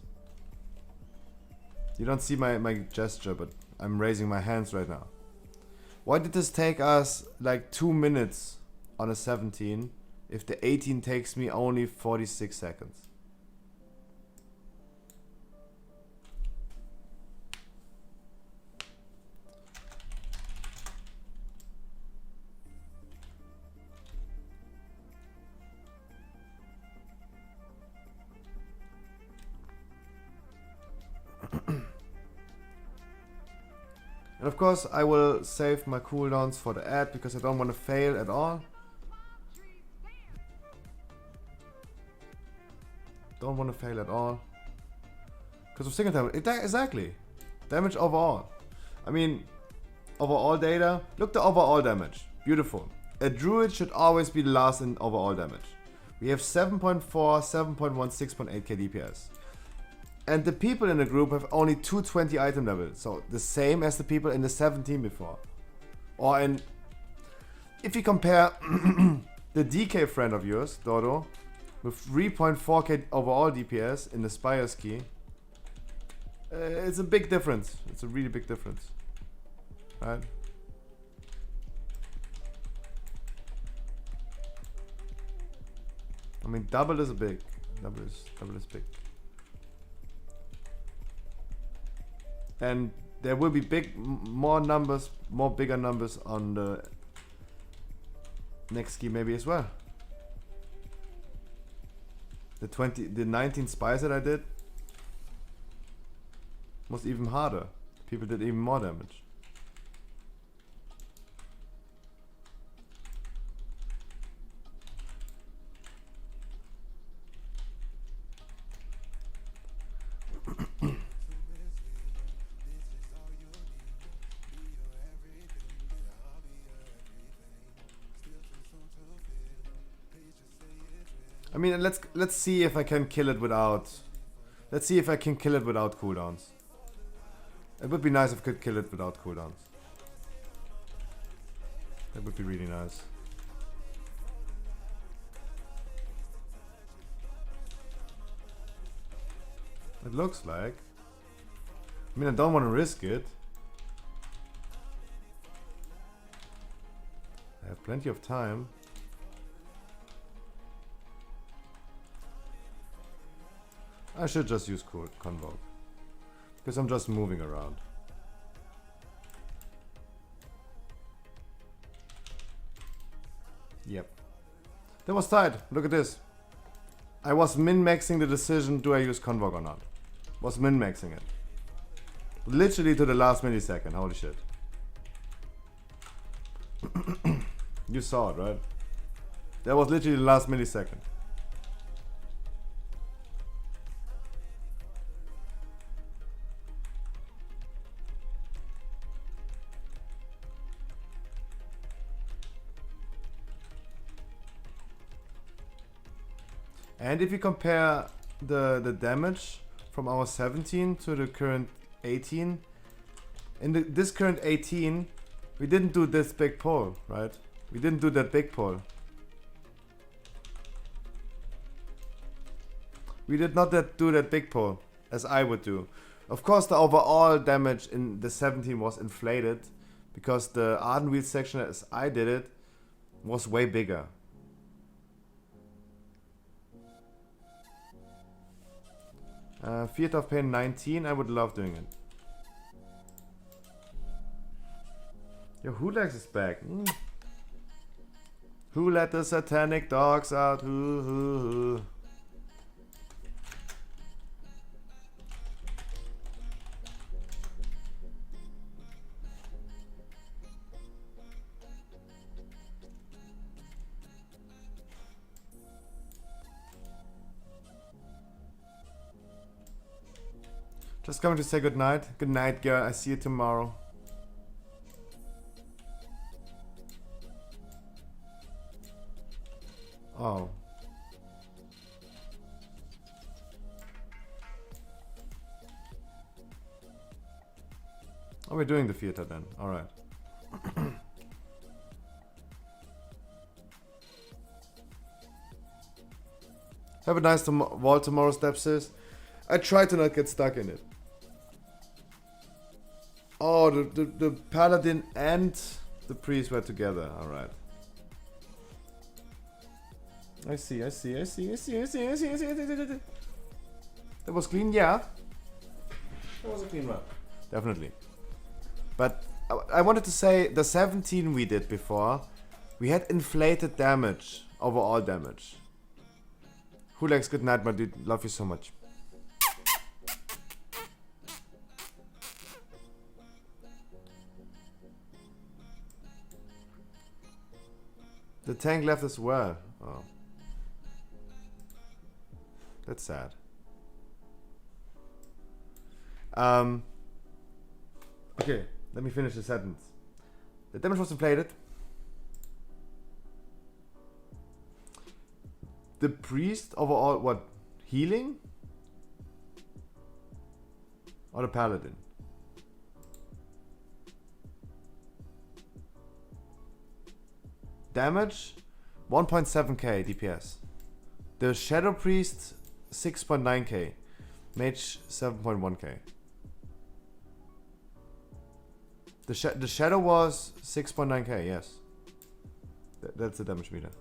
You don't see my gesture, but I'm raising my hands right now. Why did this take us like 2 minutes on a 17 if the 18 takes me only 46 seconds? And of course I will save my cooldowns for the ad because I don't want to fail at all. Don't want to fail at all. Because of single damage. Exactly. Damage overall. I mean, overall data. Look, the overall damage. Beautiful. A druid should always be the last in overall damage. We have 7.4, 7.1, 6.8k DPS. And the people in the group have only 220 item level, so the same as the people in the 17 before. Or in... If you compare the DK friend of yours, Dodo, with 3.4k overall DPS in the Spire ski, it's a big difference. It's a really big difference. Right? I mean, double is big. Double is big. And there will be more bigger numbers on the next ski maybe as well. The 19 spies that I did was even harder. People did even more damage. I mean, let's see if I can kill it without. Let's see if I can kill it without cooldowns. It would be nice if I could kill it without cooldowns. That would be really nice. It looks like. I mean, I don't want to risk it. I have plenty of time. I should just use Convoke. Because I'm just moving around. Yep. That was tight. Look at this. I was min-maxing the decision, do I use Convoke or not? Was min-maxing it. Literally to the last millisecond. Holy shit. You saw it, right? That was literally the last millisecond. And if you compare the damage from our 17 to the current 18, in this current 18, we didn't do this big pull, right? We didn't do that big pull. We did not do that big pull, as I would do. Of course, the overall damage in the 17 was inflated, because the Arden Wheel section, as I did it, was way bigger. Theater of Pain 19, I would love doing it. Yo, who likes is back? Who let the satanic dogs out? Who? Just coming to say good night. Good night, girl. I see you tomorrow. Oh. Oh, we're doing the theater then. Alright. Have a nice wall tomorrow, Stepsis. I try to not get stuck in it. Oh, the paladin and the priest were together. Alright. I see. That was clean, yeah. That was a clean run. Definitely. But I wanted to say the 17 we did before, we had inflated damage, overall damage. Hulex, good night, my dude. Love you so much. The tank left as well. Oh. That's sad. Okay, let me finish the sentence. The damage was inflated. The priest overall, what? Healing? Or the paladin? Damage 1.7k DPS. The Shadow Priest 6.9k. Mage 7.1k. The Shadow was 6.9k, yes. That's the damage meter.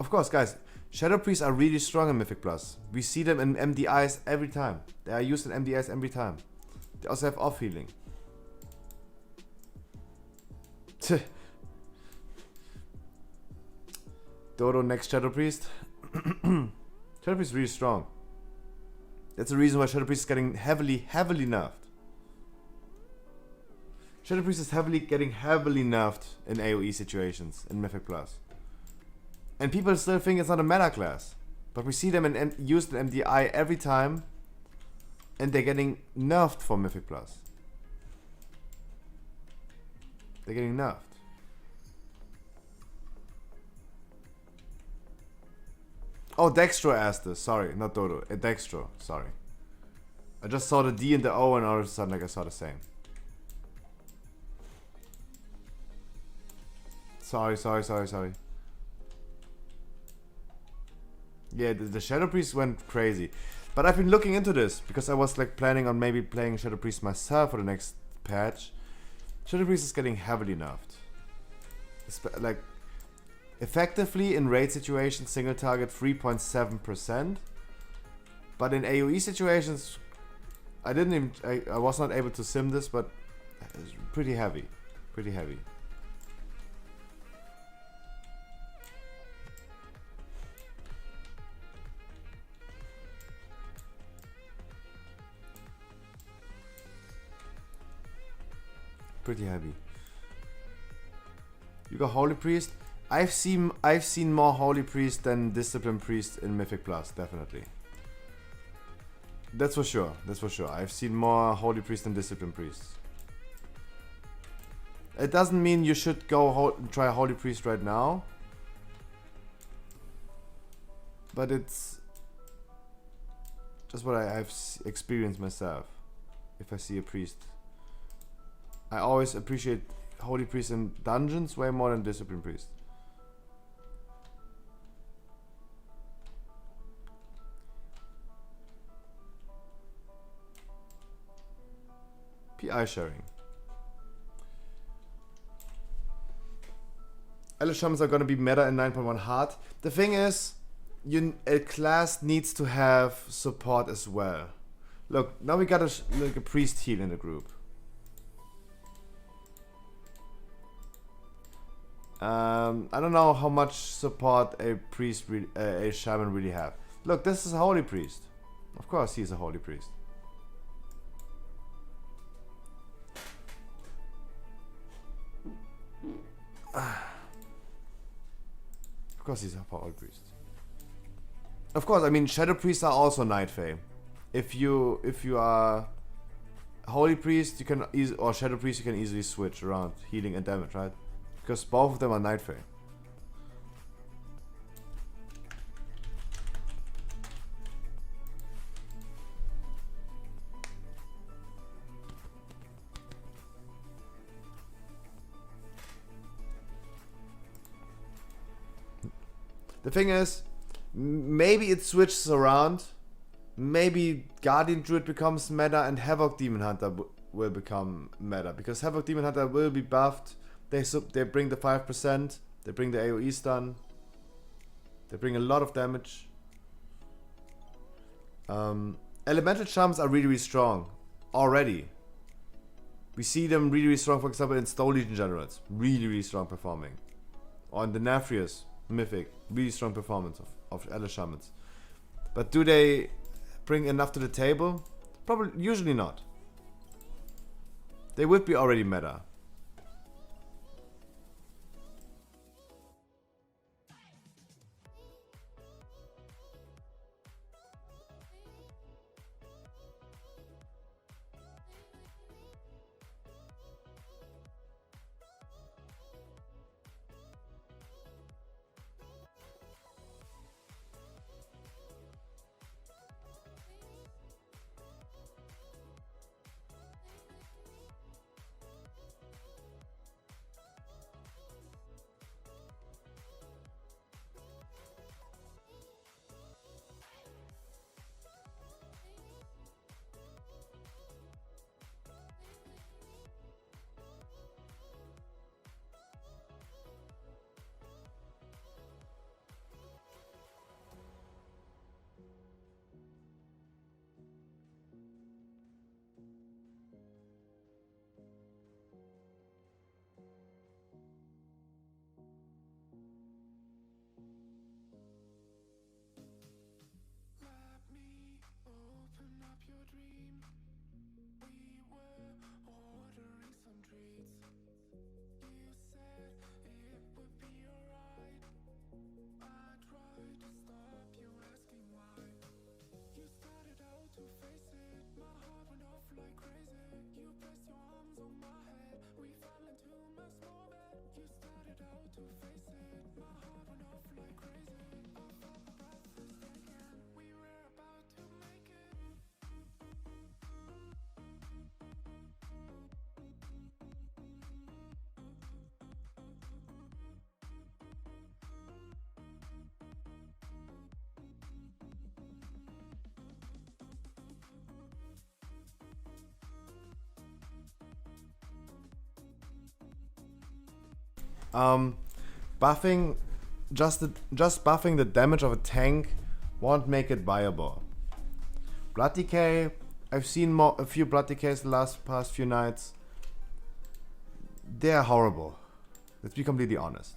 Of course, guys, Shadow Priests are really strong in Mythic Plus. We see them in MDIs every time. They are used in MDIs every time. They also have off healing. Dodo next Shadow Priest. Shadow Priest is really strong. That's the reason why Shadow Priest is getting heavily nerfed. Shadow Priest is getting heavily nerfed in AoE situations in Mythic Plus. And people still think it's not a meta class. But we see them used in MDI every time. And they're getting nerfed for Mythic Plus. They're getting nerfed. Oh, Dextro asked this. Sorry, not Dodo. Dextro. Sorry. I just saw the D and the O and all of a sudden like I saw the same. Sorry. Yeah, the Shadow Priest went crazy. But I've been looking into this because I was like planning on maybe playing Shadow Priest myself for the next patch. Shadow Priest is getting heavily nerfed. Like, effectively in raid situations, single target 3.7%. But in AoE situations, I was not able to sim this, but it's pretty heavy. Pretty heavy. Pretty heavy. You got Holy Priest? I've seen more Holy Priest than Discipline Priest in Mythic Plus, definitely. That's for sure. I've seen more Holy Priest than Discipline Priests. It doesn't mean you should go try Holy Priest right now. But it's just what I've experienced myself. If I see a priest. I always appreciate Holy Priest in dungeons way more than Discipline Priest. PI sharing. Elish Shamans are gonna be meta in 9.1 hard. The thing is, a class needs to have support as well. Look, now we got a priest heal in the group. I don't know how much support a shaman really have. Look, this is a holy priest. Of course, he's a holy priest. Of course, he's a holy priest. Of course, I mean shadow priests are also Night Fae. If you are holy priest, you can or shadow priest, you can easily switch around healing and damage, right? Because both of them are Night Fae. The thing is, maybe it switches around. Maybe Guardian Druid becomes meta and Havoc Demon Hunter will become meta. Because Havoc Demon Hunter will be buffed. They bring the 5%, they bring the AoE stun, they bring a lot of damage. Elemental charms are really strong already. We see them really strong, for example, in Stone Legion Generals, really strong performing. Or in the Nafrius Mythic, really strong performance of Elish Shamans. But do they bring enough to the table? Probably, usually not. They would be already meta. Buffing, just buffing the damage of a tank won't make it viable. Blood Decay, I've seen a few Blood Decays the past few nights. They're horrible. Let's be completely honest.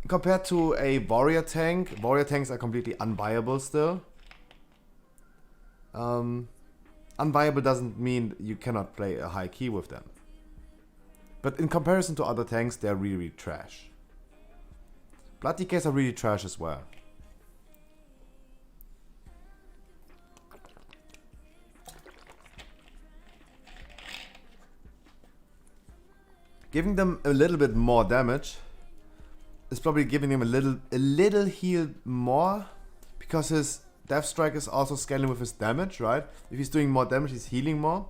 Compared to a warrior tanks are completely unviable still. Unviable doesn't mean you cannot play a high key with them. But in comparison to other tanks, they're really, really trash. Blood Decays are really trash as well. Giving them a little bit more damage is probably giving him a little heal more, because his Death Strike is also scaling with his damage, right? If he's doing more damage, he's healing more.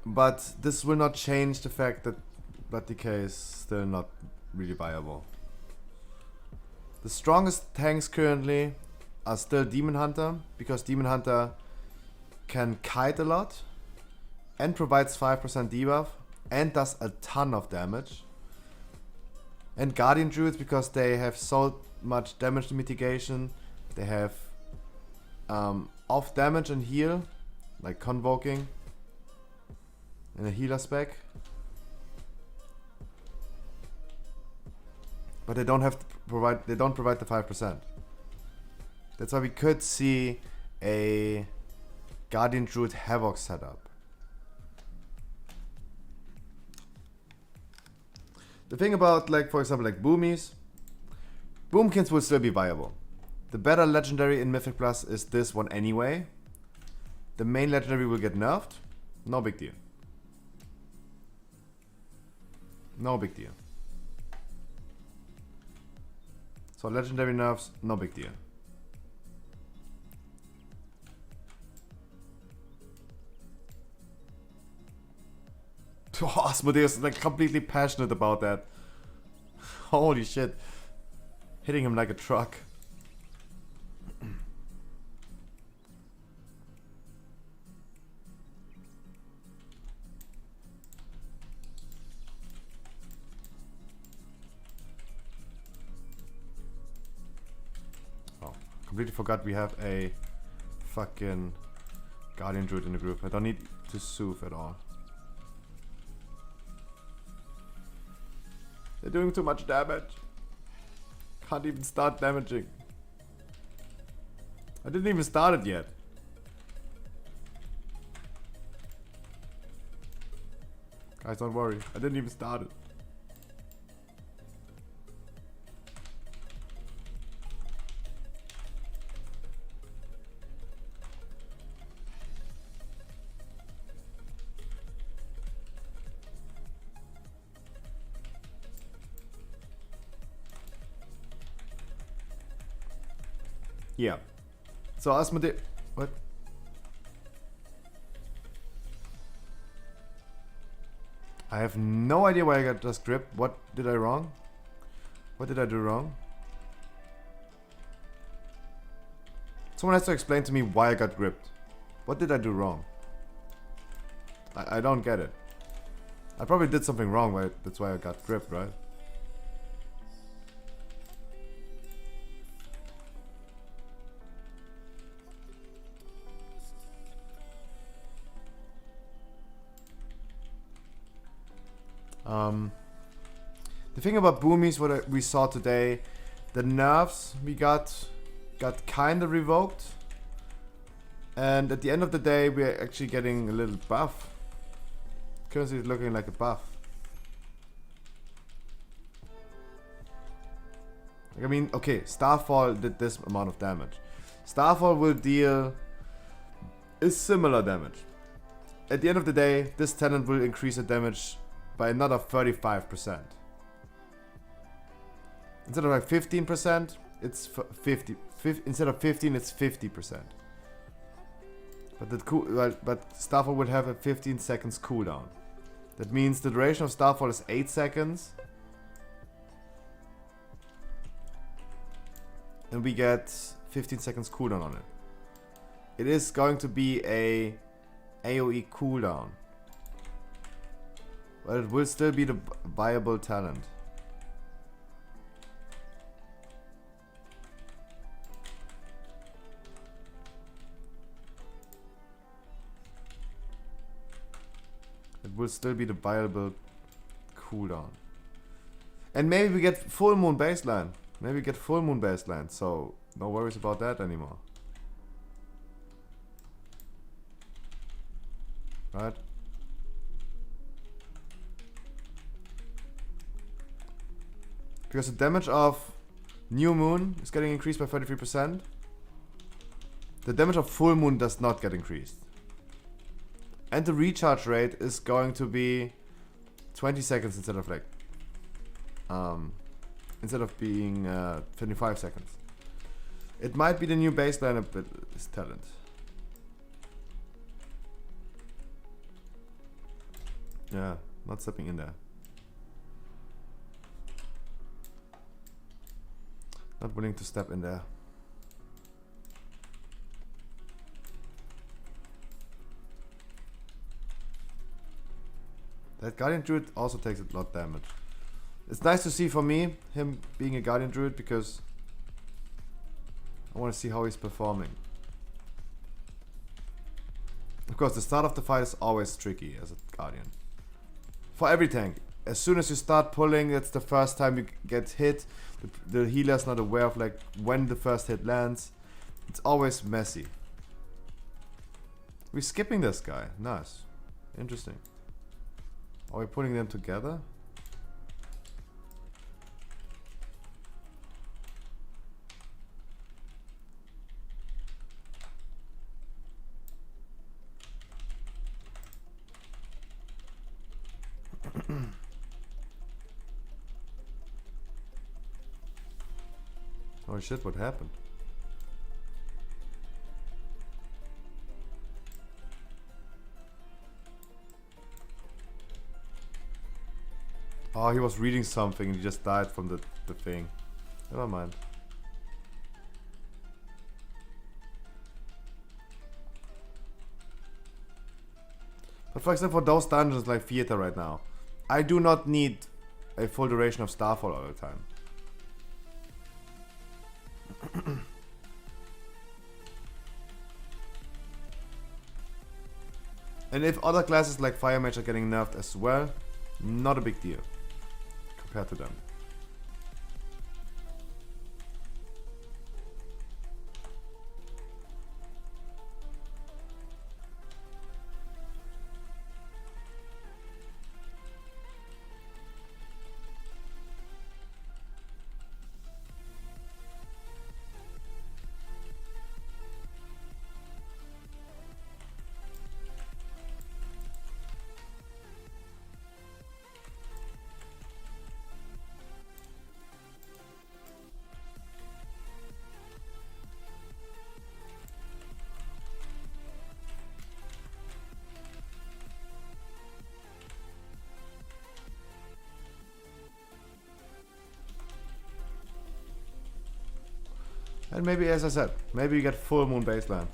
But this will not change the fact that Blood Decay is still not really viable. The strongest tanks currently are still Demon Hunter, because Demon Hunter can kite a lot and provides 5% debuff and does a ton of damage. And Guardian Druids, because they have so much damage mitigation. They have off damage and heal, like Convoking and a healer spec. But they don't provide the 5%. That's why we could see a Guardian Druid Havoc setup. The thing about, like, for example, like Boomies, Boomkins will still be viable. The better legendary in Mythic Plus is this one anyway. The main legendary will get nerfed. No big deal. No big deal. So legendary nerfs, no big deal. Oh, Asmodeus is like completely passionate about that. Holy shit. Hitting him like a truck. Oh, completely forgot we have a fucking Guardian Druid in the group. I don't need to soothe at all. They're doing too much damage. Can't even start damaging. I didn't even start it yet. Guys, don't worry. I didn't even start it. Yeah. So Asmodeus, what? I have no idea why I got just gripped. What did I wrong? What did I do wrong? Someone has to explain to me why I got gripped. What did I do wrong? I don't get it. I probably did something wrong, right? That's why I got gripped, right? The thing about Boomies, what we saw today, the nerfs we got kinda revoked, and at the end of the day we're actually getting a little buff. Currently it's looking like a buff. I mean, okay, Starfall did this amount of damage. Starfall will deal a similar damage. At the end of the day, this talent will increase the damage by another 35%. Instead of like 15%, it's 50. Instead of 15, it's 50%. But Starfall would have a 15 seconds cooldown. That means the duration of Starfall is 8 seconds. And we get 15 seconds cooldown on it. It is going to be a AoE cooldown. But it will still be the viable talent. It will still be the viable cooldown. And maybe we get full moon baseline. Maybe we get full moon baseline, so no worries about that anymore. Right? Because the damage of new moon is getting increased by 33%. The damage of full moon does not get increased. And the recharge rate is going to be 20 seconds instead of like instead of being 25 seconds. It might be the new baseline of this talent. Yeah, not stepping in there. Not willing to step in there. That Guardian Druid also takes a lot of damage. It's nice to see for me, him being a Guardian Druid, because I want to see how he's performing. Of course, the start of the fight is always tricky as a Guardian. For every tank. As soon as you start pulling, that's the first time you get hit. The healer's not aware of like when the first hit lands. It's always messy. We're skipping this guy. Nice. Interesting. Are we putting them together? Oh shit, what happened? Oh, he was reading something and he just died from the thing. Never mind. But for example, for those dungeons like Theater right now, I do not need a full duration of Starfall all the time. And if other classes like Fire Mage are getting nerfed as well, not a big deal compared to them. And maybe, as I said, maybe you get full moon baseline.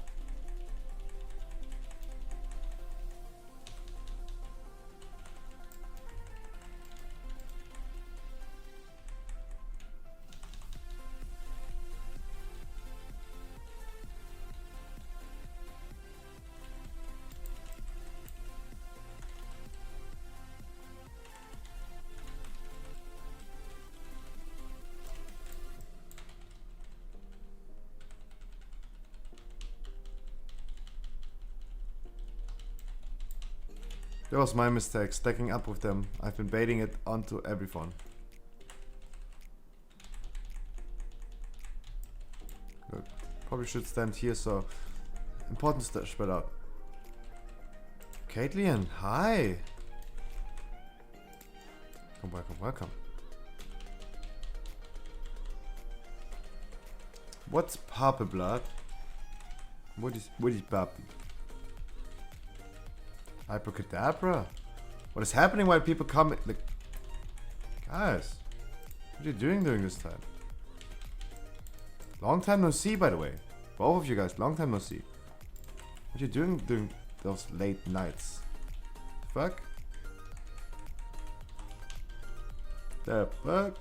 That was my mistake, stacking up with them. I've been baiting it onto everyone. Good. Probably should stand here, so important to spread out. Caitlin, hi! Welcome, welcome. What's Papa Blood? What is Papi? Hypercadabra? What is happening while people come? Like, guys, what are you doing during this time? Long time no see, by the way. Both of you guys, long time no see. What are you doing during those late nights? Fuck? The fuck?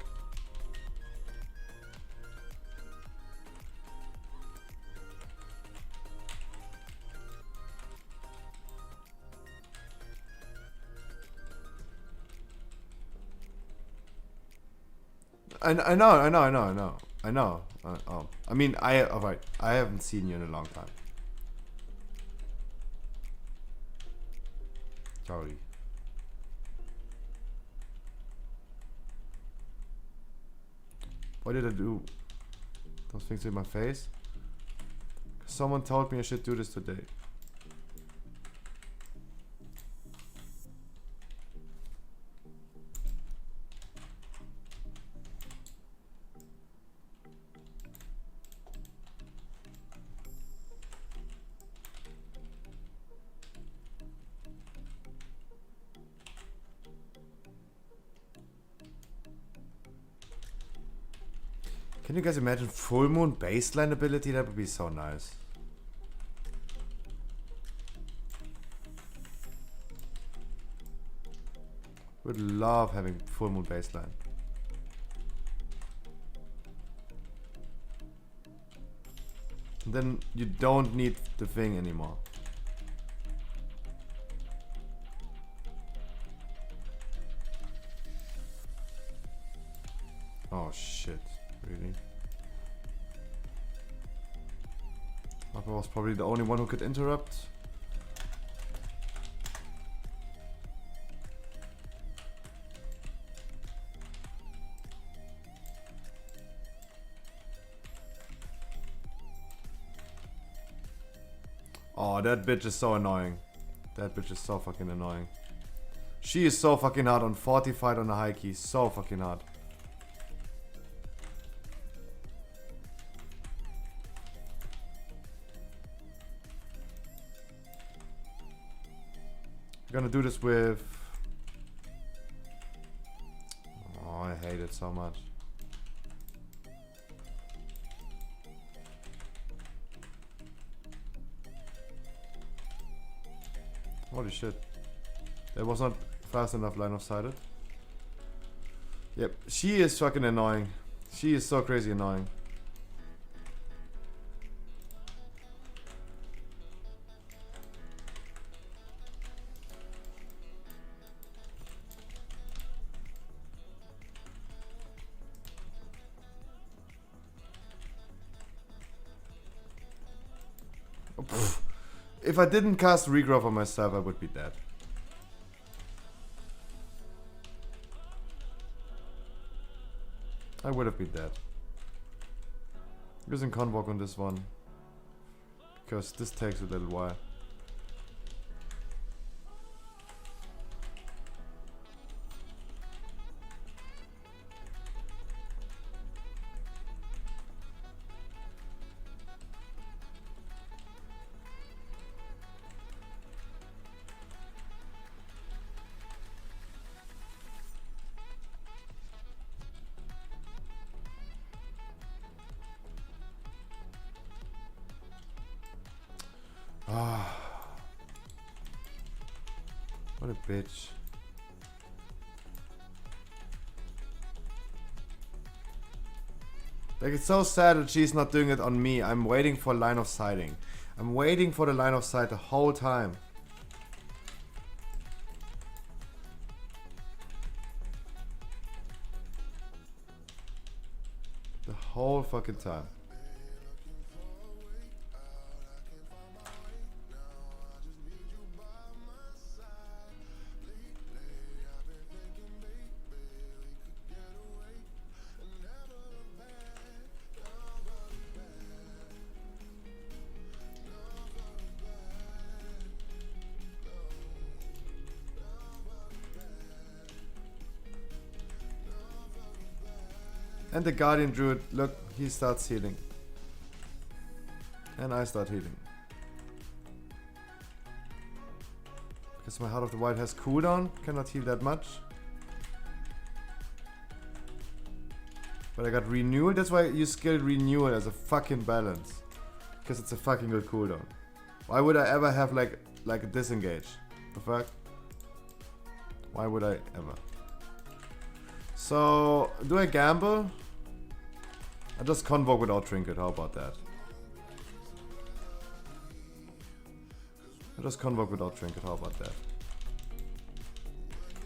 I know. I mean, alright. I haven't seen you in a long time. Sorry. What did I do? Those things in my face? Someone told me I should do this today. Can you guys imagine full moon baseline ability? That would be so nice. Would love having full moon baseline. And then you don't need the thing anymore. Oh shit. Really? Papa was probably the only one who could interrupt. Oh, that bitch is so annoying. That bitch is so fucking annoying. She is so fucking hard on 45 on the high key. So fucking hard. I'm gonna do this with... Oh, I hate it so much. Holy shit. That was not fast enough line of sighted. Yep, she is fucking annoying. She is so crazy annoying. If I didn't cast regrowth on myself, I would be dead. I would have been dead. Using Convoke on this one. Because this takes a little while. What a bitch. Like, it's so sad that she's not doing it on me. I'm waiting for line of sighting. I'm waiting for the line of sight the whole time. The whole fucking time. And the Guardian Druid, look, he starts healing. And I start healing. Because my Heart of the Wild has cooldown, cannot heal that much. But I got Renewal, that's why you skill Renewal as a fucking balance. Because it's a fucking good cooldown. Why would I ever have like a disengage? The fuck? Why would I ever? So, do I gamble? I just convoke without trinket, how about that? I just convoke without trinket, how about that?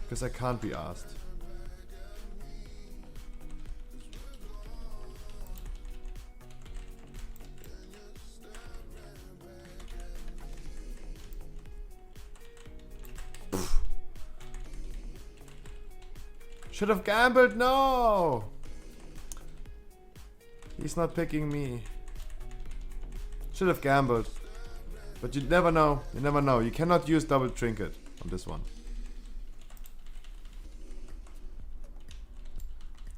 Because I can't be asked. Should have gambled, no! He's not picking me. Should have gambled. But you never know, you never know. You cannot use double trinket on this one.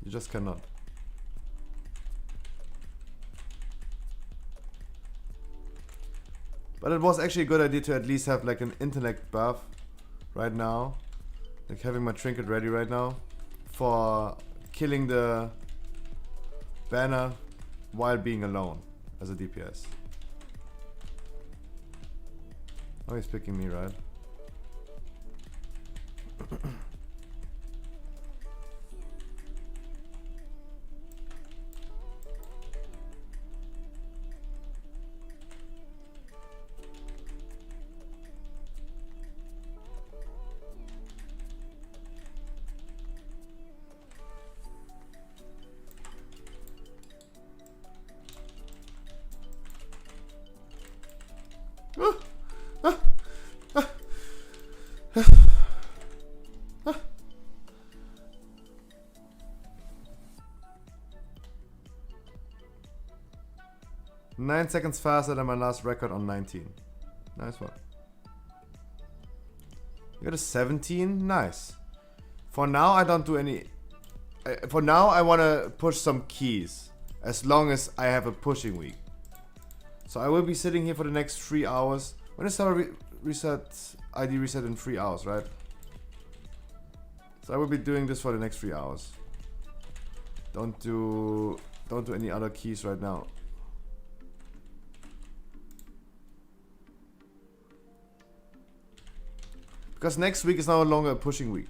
You just cannot. But it was actually a good idea to at least have like an intellect buff right now. Like having my trinket ready right now for killing the banner while being alone as a DPS. Oh, he's picking me, right? Ah! Ah! Ah! Ah! Ah! 9 seconds faster than my last record on 19. Nice one. You got a 17? Nice. For now, I don't do any... for now, I want to push some keys. As long as I have a pushing week. So I will be sitting here for the next 3 hours. When is our reset? ID reset in 3 hours, right? So I will be doing this for the next 3 hours. Don't do any other keys right now. Because next week is no longer a pushing week.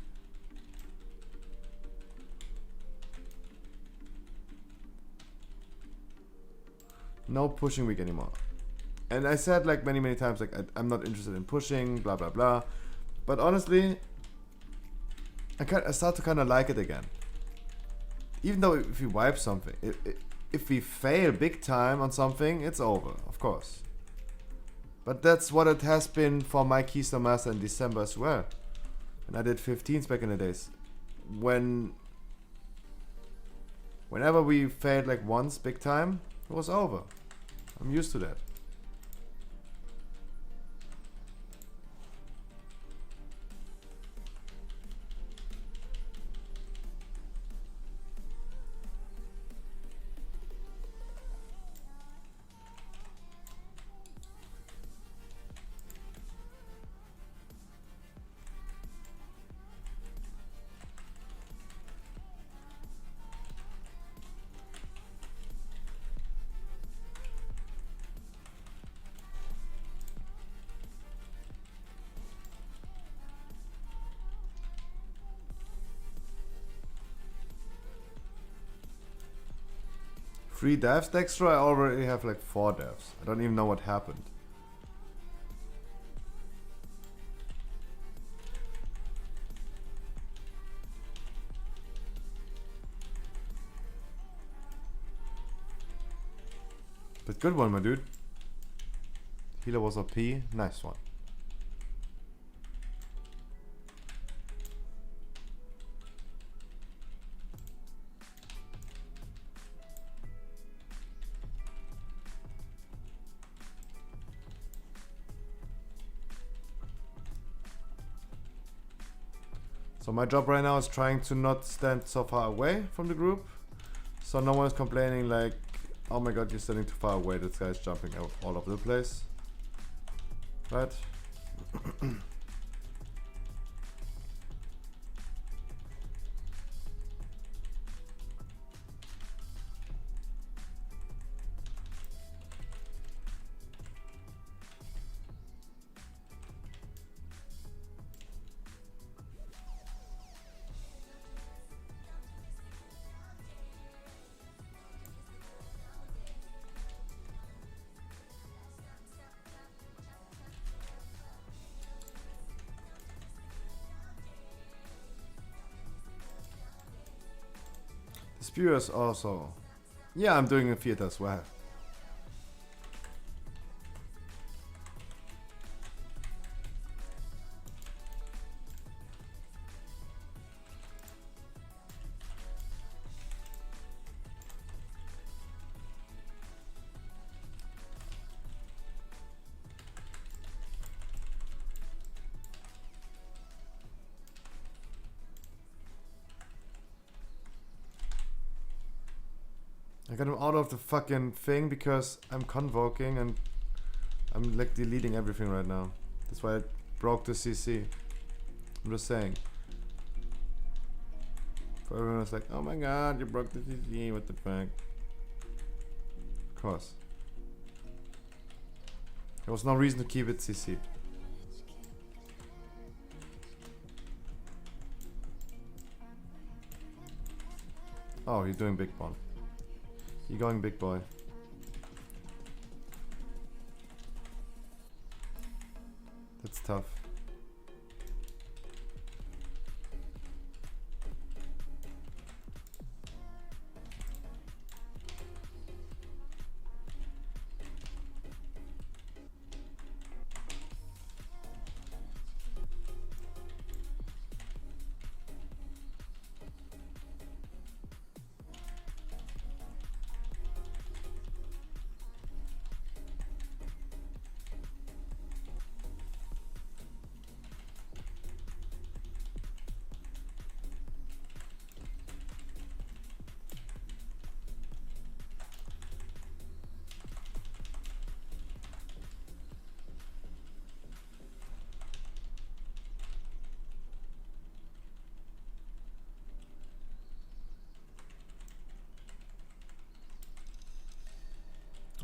No pushing week anymore. And I said like many times, like I'm not interested in pushing, blah blah blah. But honestly, I start to kind of like it again. Even though if we wipe something, if we fail big time on something, it's over, of course. But that's what it has been for my Keystone Master in December as well. And I did 15s back in the days. Whenever we failed like once big time, it was over. I'm used to that. Three devs, Dexter. I already have like 4 devs. I don't even know what happened. But good one, my dude. Healer was OP. Nice one. So my job right now is trying to not stand so far away from the group. So no one is complaining like, oh my god, you're standing too far away, this guy's jumping all over the place. Right? Viewers also. Yeah, I'm doing a theater as well. I got him out of the fucking thing because I'm convoking and I'm like deleting everything right now. That's why I broke the CC. I'm just saying. For everyone was like, oh my god, you broke the CC, what the fuck? Of course. There was no reason to keep it CC. Oh, you're doing big one. You're going big boy. That's tough.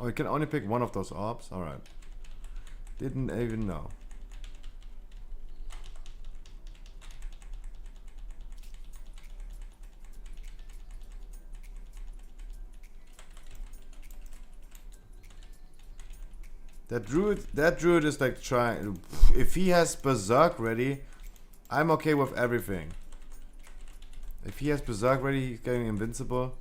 Oh, you can only pick one of those orbs? Alright. Didn't even know. That druid is like trying. If he has Berserk ready, I'm okay with everything. If he has Berserk ready, he's getting invincible.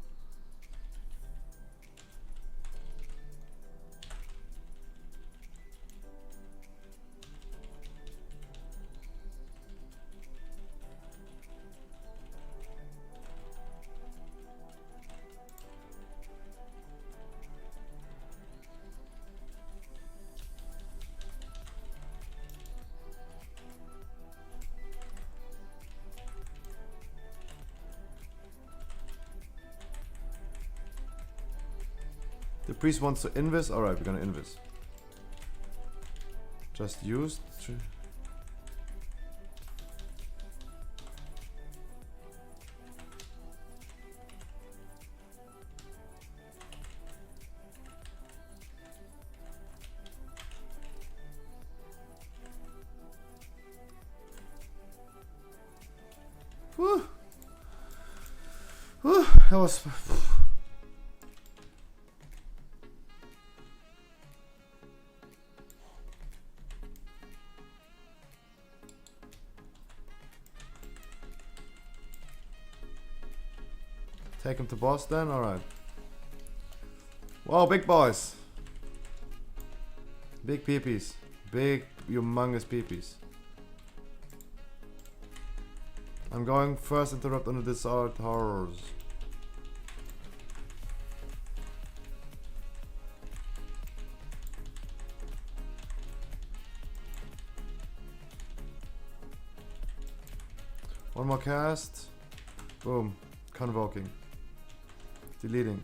The priest wants to invis. Alright, we're gonna invis. Just used. Whew. Whew. That was. Take him to boss then? Alright. Wow, big boys. Big peepees. Big, humongous peepees. I'm going first interrupt on the Disart Horrors. One more cast. Boom. Convoking. Deleting.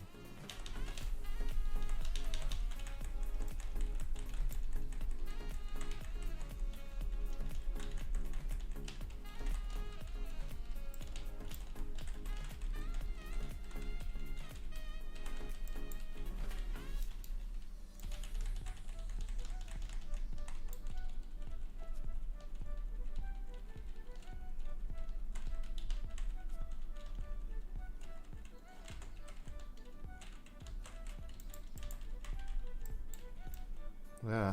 Yeah.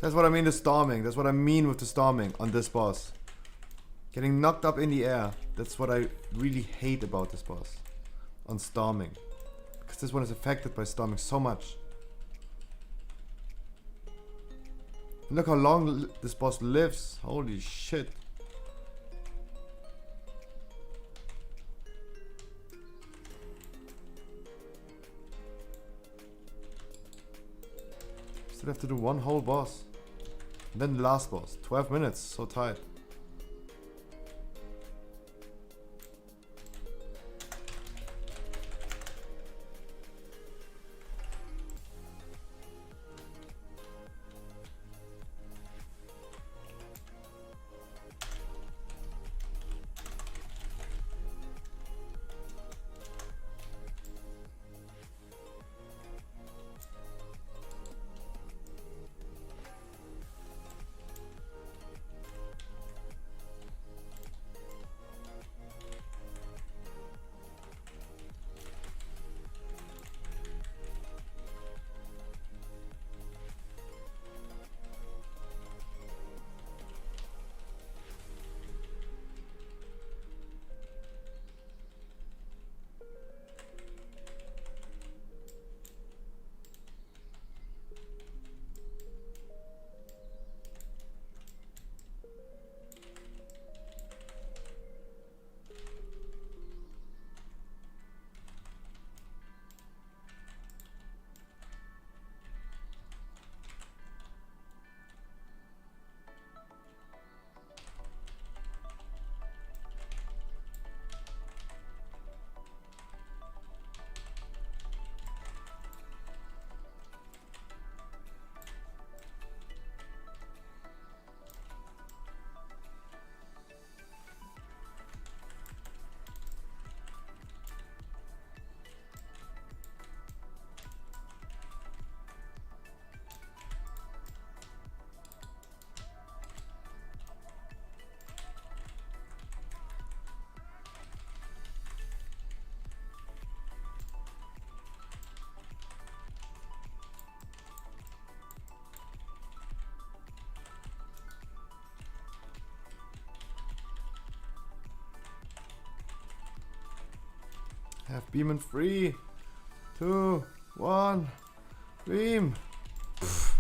That's what I mean, the storming. That's what I mean with the storming on this boss. Getting knocked up in the air. That's what I really hate about this boss. On storming. Because this one is affected by storming so much. And look how long this boss lives. Holy shit. Still have to do one whole boss. And then the last boss. 12 minutes. So tight. Have beam in 3, 2, 1. Beam. Pff.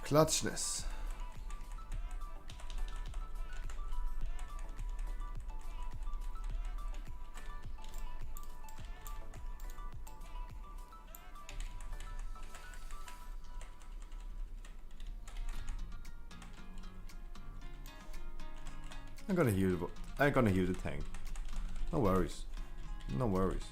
Clutchness. I'm gonna heal. I'm gonna heal the tank. No worries. No worries.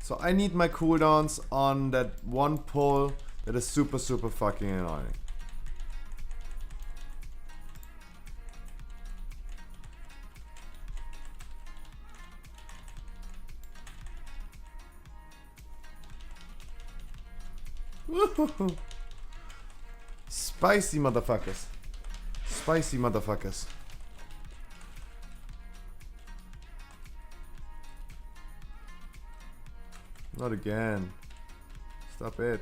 So I need my cooldowns on that one pull that is super fucking annoying. Spicy motherfuckers. Spicy motherfuckers. Not again. Stop it.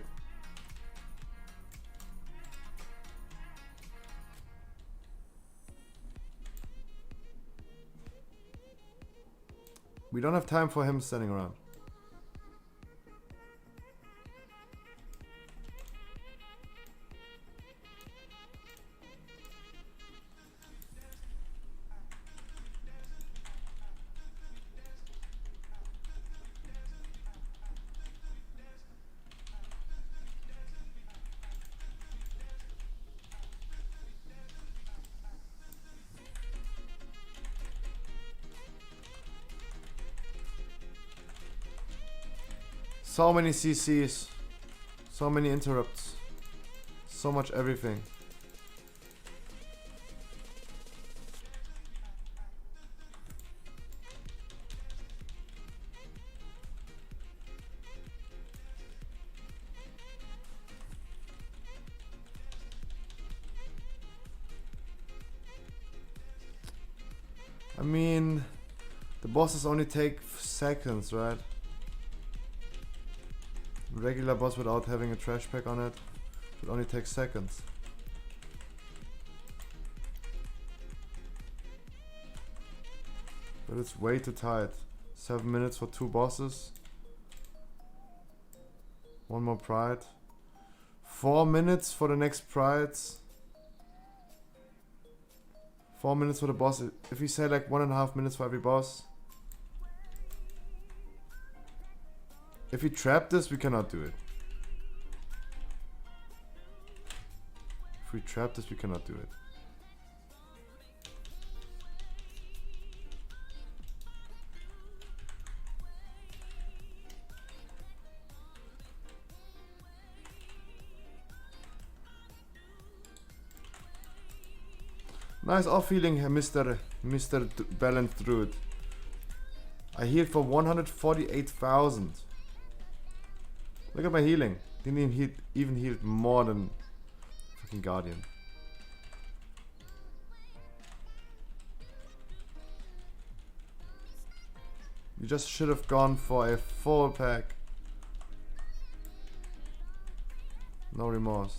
We don't have time for him standing around. So many CCs, so many interrupts, so much everything. I mean, the bosses only take seconds, right? Regular boss without having a trash pack on it would only take seconds. But it's way too tight. 7 minutes for 2 bosses. 1 more pride. 4 minutes for the next prides. 4 minutes for the boss. If we say like 1.5 minutes for every boss. If we trap this, we cannot do it. If we trap this, we cannot do it. Nice off healing, Mr. Balanced Druid. I healed for 148,000. Look at my healing. Didn't even heal more than fucking Guardian. You just should have gone for a full pack. No remorse.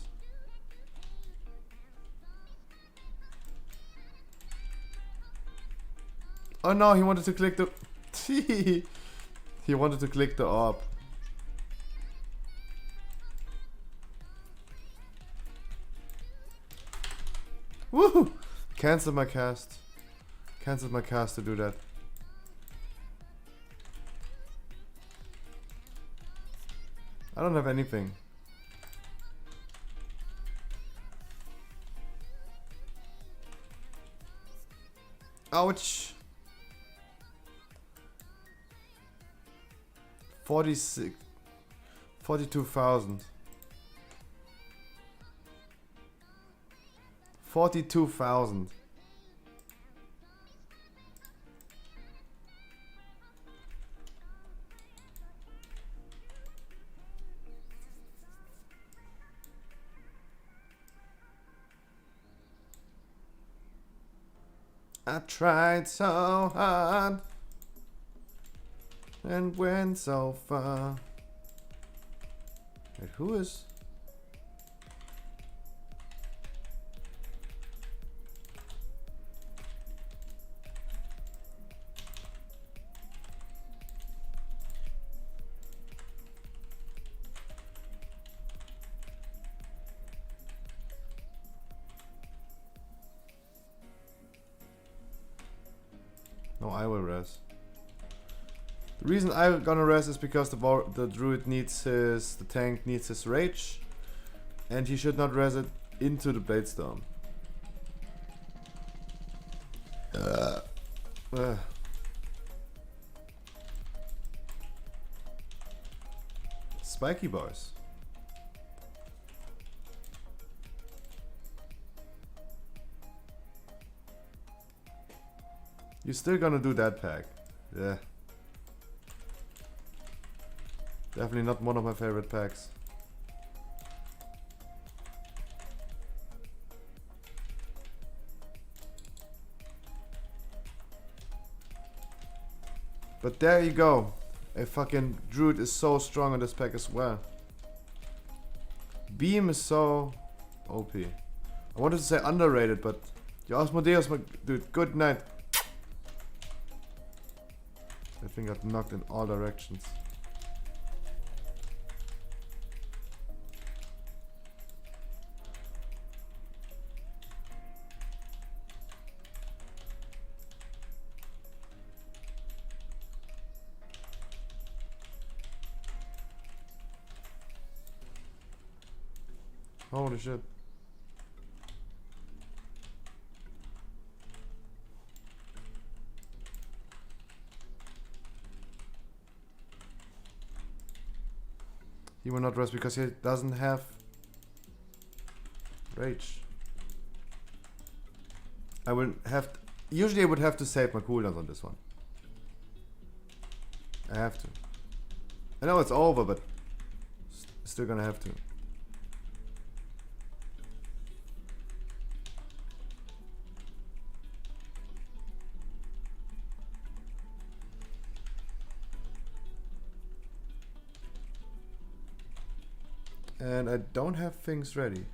Oh no, he wanted to click the... he wanted to click the orb. Woohoo! Cancel my cast. Cancelled my cast to do that. I don't have anything. Ouch! 42,000. 42,000. I tried so hard and went so far. Wait, who is? No, I will res. The reason I'm gonna res is because the druid needs the tank needs his rage, and he should not res it into the Bladestorm. Spiky boys. You're still gonna do that pack. Yeah. Definitely not one of my favorite packs. But there you go. A fucking druid is so strong on this pack as well. Beam is so OP. I wanted to say underrated, but your Asmodeus, my dude, good night. I think I've knocked in all directions. Holy shit. He will not rest because he doesn't have rage. I will have usually I would have to save my cooldowns on this one. I have to. I know it's over, but still gonna have to. And I don't have things ready.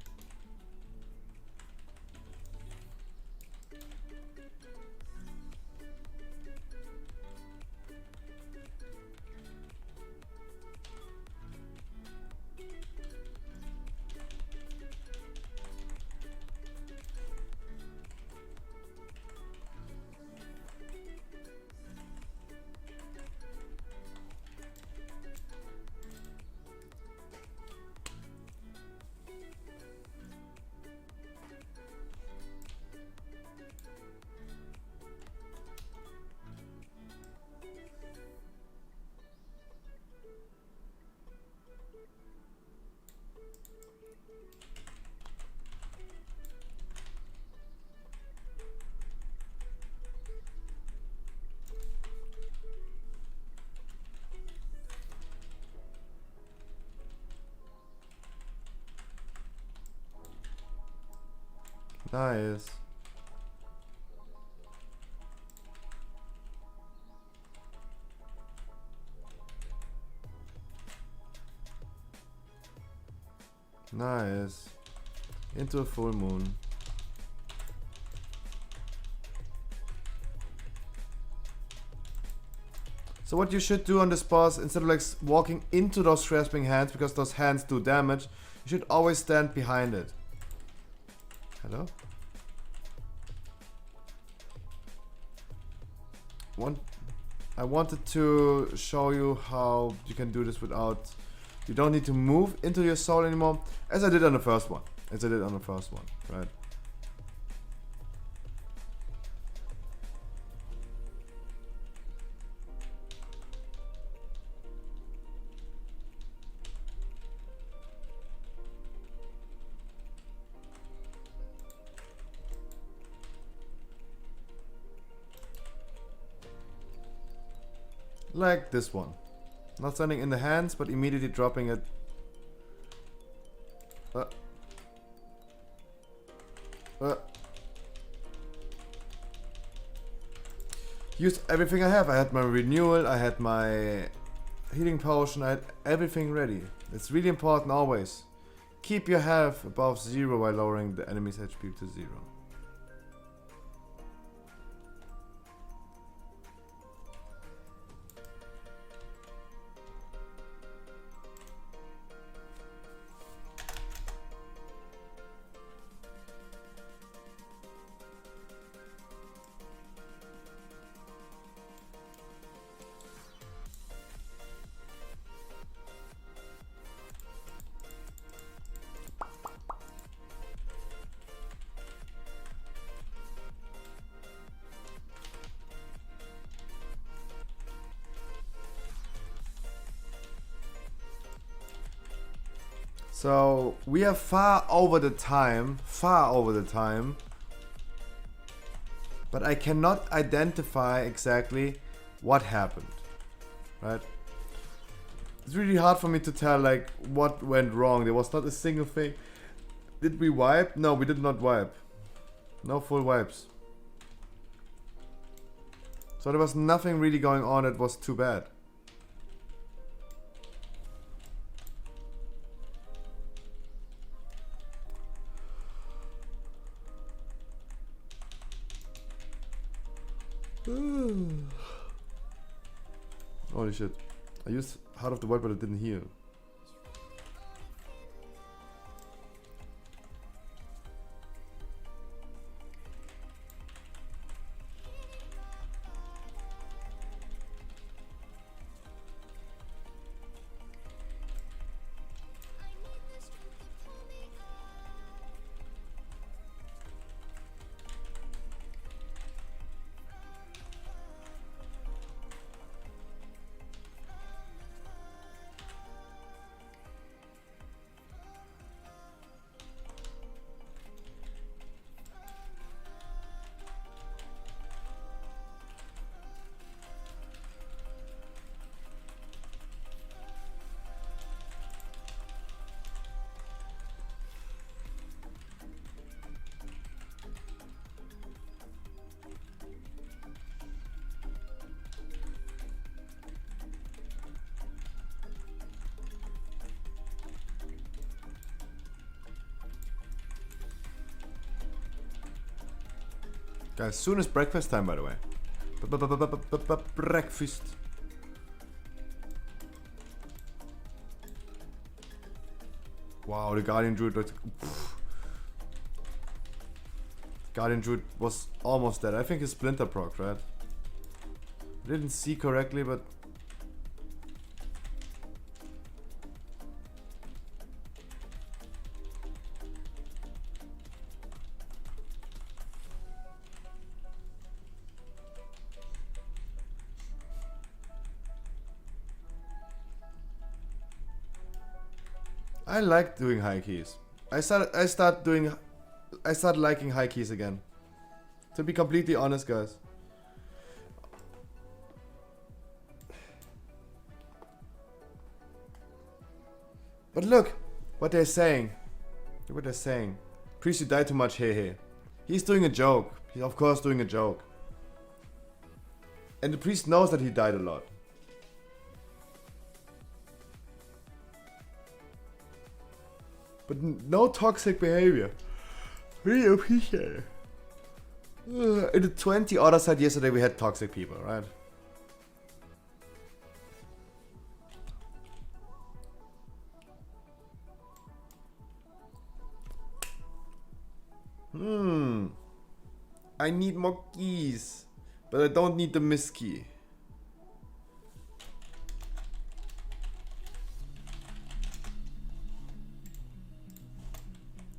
Nice. Nice. Into a full moon. So what you should do on this boss, instead of like walking into those grasping hands, because those hands do damage, you should always stand behind it. Hello? I wanted to show you how you can do this without... You don't need to move into your soul anymore, as I did on the first one. Right? Like this one. Not standing in the hands, but immediately dropping it. Used everything I have. I had my renewal, I had my healing potion, I had everything ready. It's really important always. Keep your health above 0 while lowering the enemy's HP to 0. So we are far over the time, but I cannot identify exactly what happened, right? It's really hard for me to tell like what went wrong. There was not a single thing. Did we wipe? No, we did not wipe. No full wipes. So there was nothing really going on. It was too bad. Holy shit. I used Heart of the Void, but it didn't heal. Guys, soon is breakfast time, by the way. Breakfast. Wow, the Guardian Druid was... Guardian Druid was almost dead. I think his Splinter proc, right? Didn't see correctly, but... I like doing high keys. I start liking high keys again. To be completely honest, guys. But look what they're saying. Look what they're saying. Priest, you died too much, hey. He's doing a joke. He's of course doing a joke. And the priest knows that he died a lot. But no toxic behavior. Really appreciate it. In the 20 other side yesterday we had toxic people, right? I need more keys. But I don't need the miss key.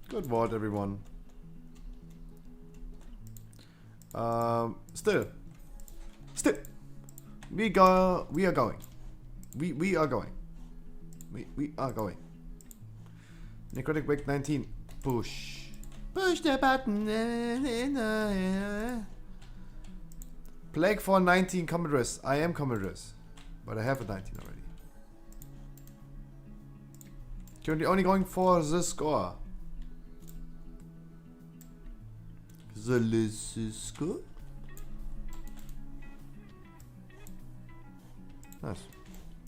Good ward, everyone. Still, we are going. We are going. We are going. Necrotic Wake 19. Push the button. Plague for 19 Commodores. I am Commodores, but I have a 19 already. Currently only going for the score. The score. Nice.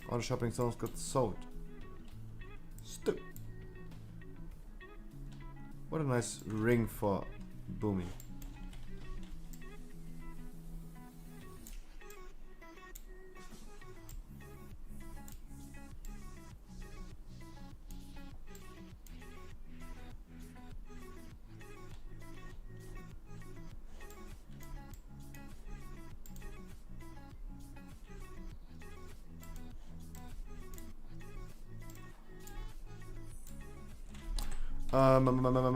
All the shopping zones got sold. Still. What a nice ring for booming.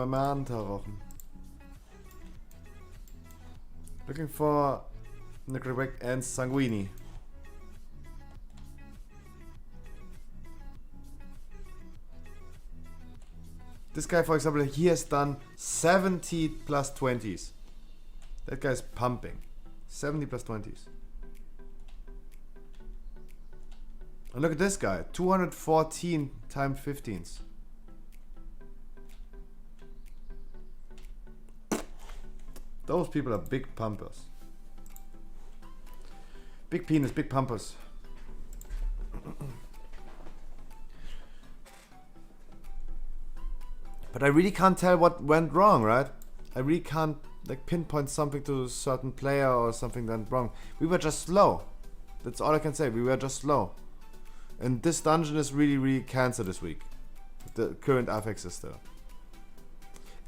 Mantarochen. Looking for Necrotic and Sanguini. This guy, for example, he has done 70 plus 20s. That guy's pumping. 70 plus 20s. And look at this guy. 214 times 15s. Those people are big pumpers. Big penis, big pumpers. But I really can't tell what went wrong, right? I really can't like pinpoint something to a certain player or something that went wrong. We were just slow. That's all I can say. We were just slow. And this dungeon is really cancer this week. The current affix system.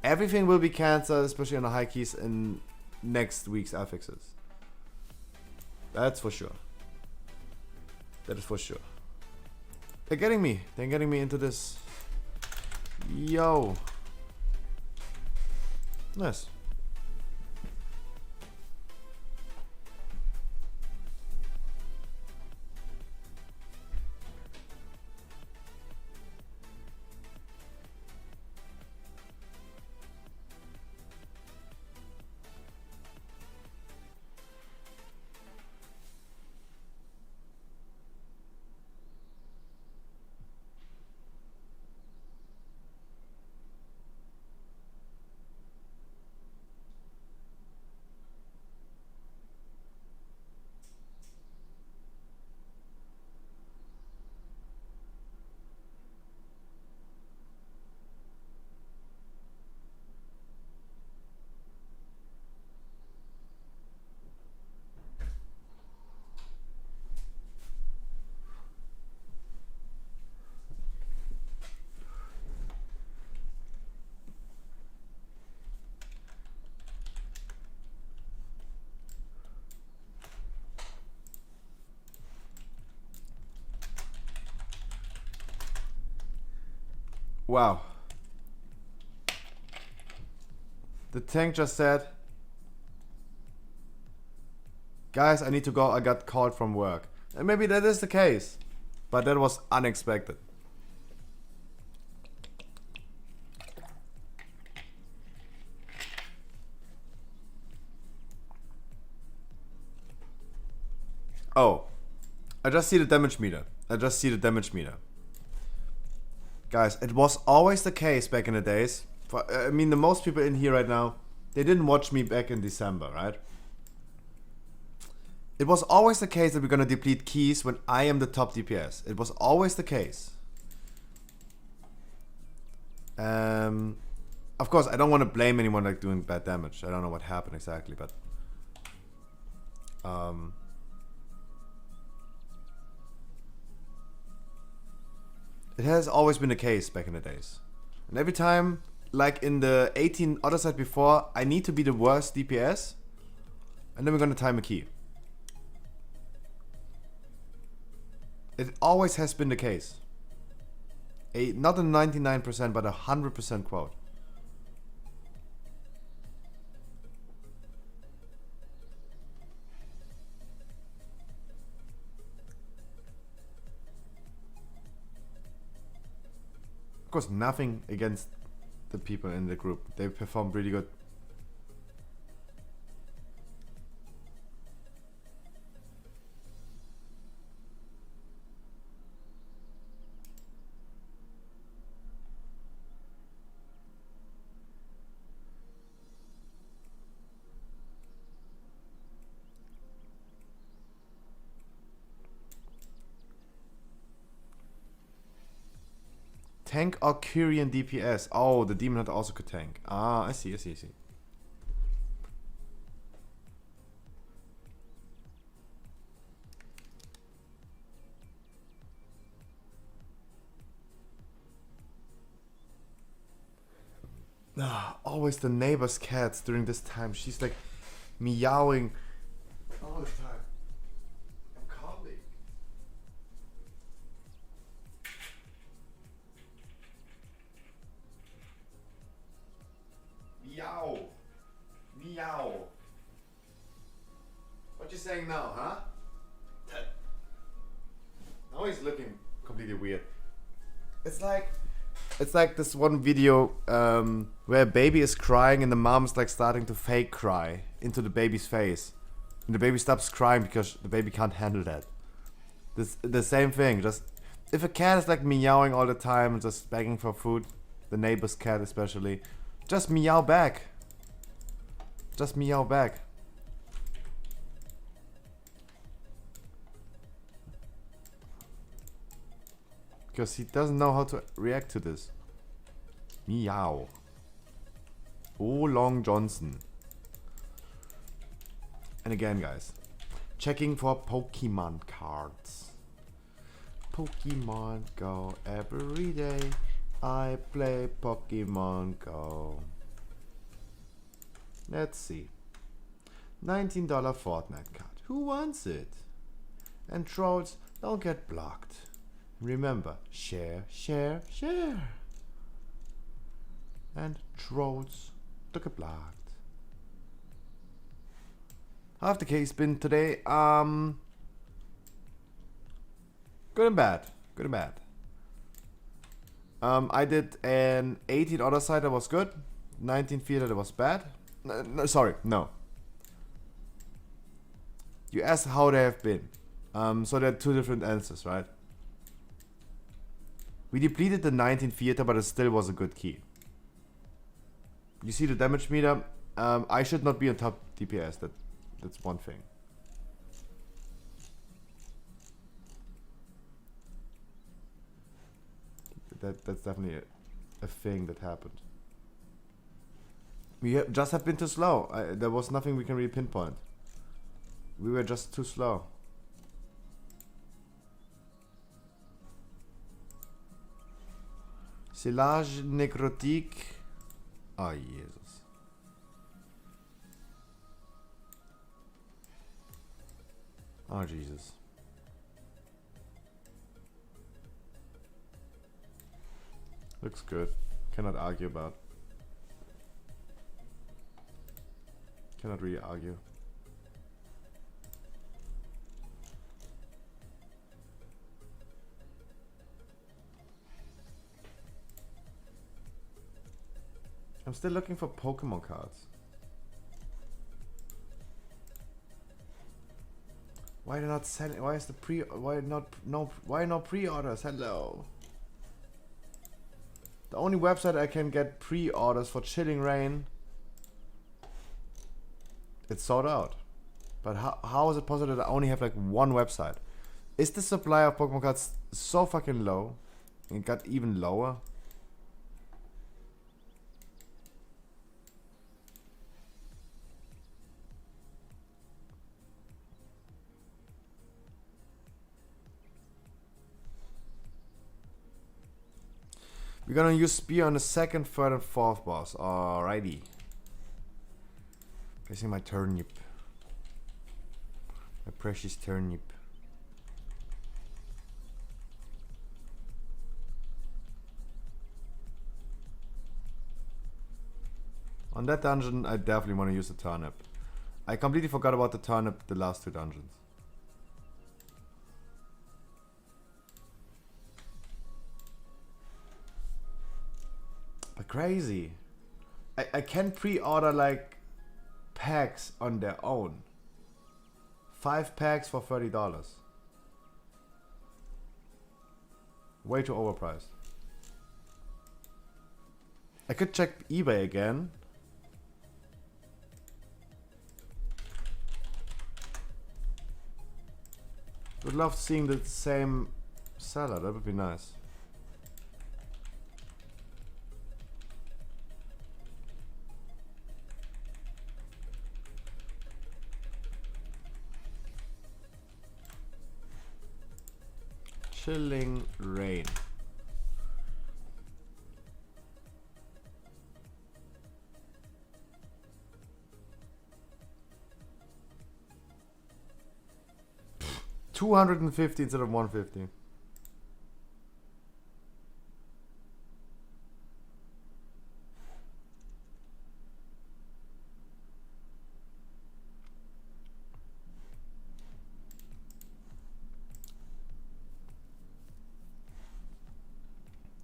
Everything will be cancelled, especially on the high keys in next week's affixes. That's for sure. That is for sure. They're getting me. They're getting me into this. Yo. Nice. Wow. The tank just said, guys, I need to go. I got called from work. And maybe that is the case. But that was unexpected. Oh. I just see the damage meter. Guys, it was always the case back in the days. I mean, the most people in here right now, they didn't watch me back in December, right? It was always the case that we're gonna deplete keys when I am the top DPS. It was always the case. Of course, I don't want to blame anyone like doing bad damage. I don't know what happened exactly, but it has always been the case back in the days. And every time, like in the 18 other side before, I need to be the worst DPS, and then we're gonna time a key. It always has been the case. Not a 99%, but a 100% quote. Of course, nothing against the people in the group. They performed really good. Tank or Kyrian DPS. Oh, the Demon Hunter also could tank. Ah, I see. Always the neighbor's cats during this time. She's like meowing all the time. I'm calming. Meow. Meow. What you saying now, huh? Now he's looking completely weird. It's like this one video where a baby is crying and the mom's like starting to fake cry into the baby's face. And the baby stops crying because the baby can't handle that. The same thing. Just if a cat is like meowing all the time and just begging for food, the neighbor's cat especially, just meow back. Just meow back. Because he doesn't know how to react to this. Meow. Oh, Long Johnson. And again, guys, checking for Pokemon cards. Pokemon Go every day. I play Pokemon Go. Let's see. $19 Fortnite card. Who wants it? And trolls don't get blocked. Remember, share, share, share. And trolls don't get blocked. How's the case been today? Good and bad. Good and bad. I did an 18 other side that was good. 19 theater that was bad. No. You asked how they have been. So there are two different answers, right? We depleted the 19 theater, but it still was a good key. You see the damage meter? I should not be on top DPS. That's one thing. That's definitely a thing that happened. We just have been too slow. There was nothing we can really pinpoint. We were just too slow. Silage necrotique. Oh, Jesus. Oh, Jesus. Looks good. Cannot argue about. Cannot really argue. I'm still looking for Pokemon cards. Why they're not selling? Why is the pre? Why not? No. Why no pre-orders? Hello. The only website I can get pre-orders for Chilling Reign. It's sold out. But how is it possible that I only have like one website? Is the supply of Pokemon cards so fucking low? It got even lower. We're gonna use Spear on the second, third, and fourth boss. Alrighty. Placing my turnip. My precious turnip. On that dungeon, I definitely want to use the turnip. I completely forgot about the turnip the last two dungeons. But crazy. I can pre-order like packs on their own. 5 packs for $30. Way too overpriced. I could check eBay again. Would love seeing the same seller, that would be nice. Chilling Reign. $250 instead of $150.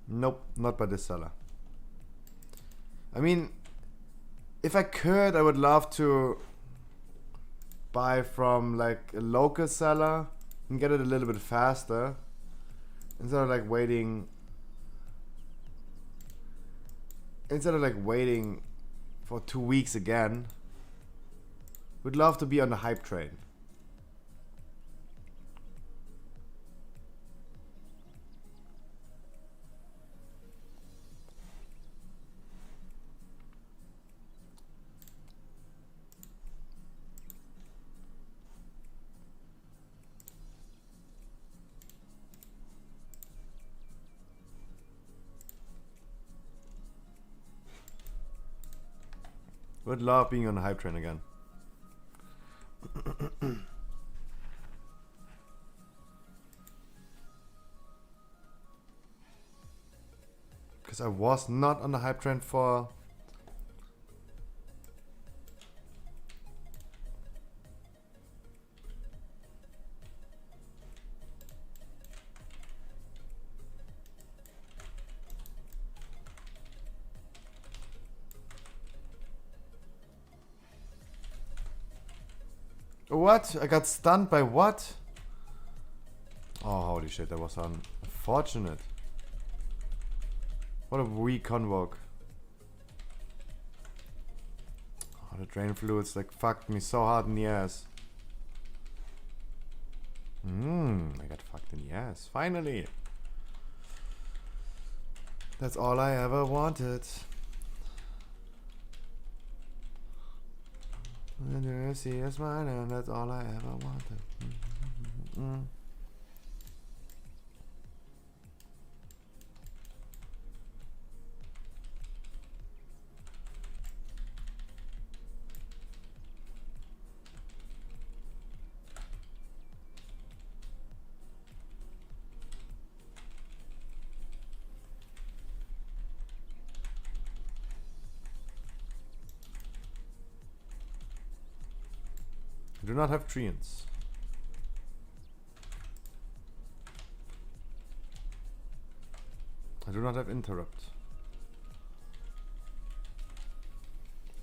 Nope, not by this seller. I mean, if I could, I would love to buy from like a local seller and get it a little bit faster instead of like waiting for 2 weeks again. Would love to be on the hype train. Would love being on the hype train again. Because I was not on the hype train for what? I got stunned by what? Oh, holy shit, that was unfortunate. What a weak convoke. Oh, the drain fluids like fucked me so hard in the ass. I got fucked in the ass. Finally. That's all I ever wanted. And you see a smile, and that's all I ever wanted. I do not have treants. I do not have interrupt.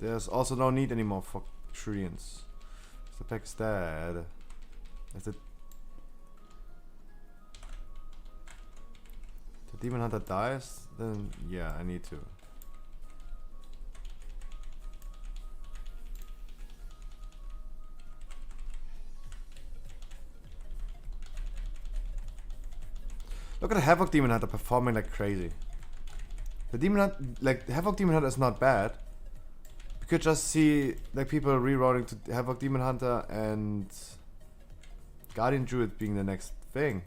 There's also no need anymore for treants. The pack's dead. If the demon hunter dies, then yeah, I need to. Look at the Havoc Demon Hunter performing like crazy. The Demon Hunter, like the Havoc Demon Hunter is not bad. You could just see like people rerolling to Havoc Demon Hunter and Guardian Druid being the next thing.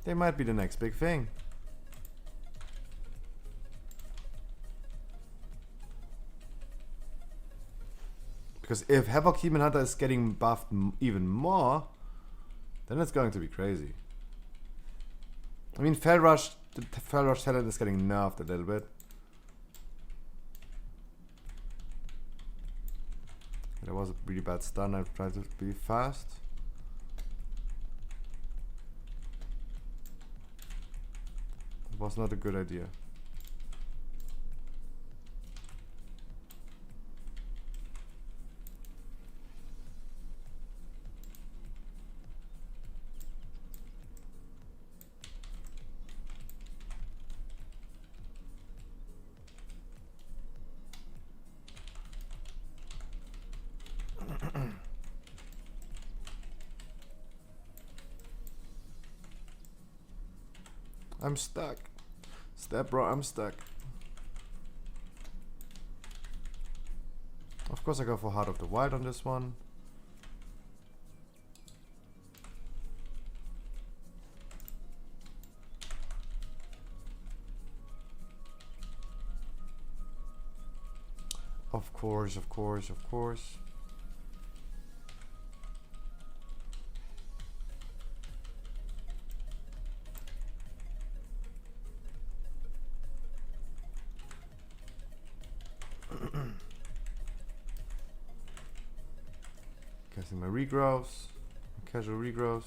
They might be the next big thing. Because if Havoc Demon Hunter is getting buffed even more, then it's going to be crazy. I mean, Fell Rush, the Fell Rush talent is getting nerfed a little bit. That was a really bad stun. I've tried to be fast. It was not a good idea. I'm stuck. Step bro, I'm stuck. Of course I go for Heart of the Wild on this one. Of course, of course, of course. Casting my regrowths, casual regrowths.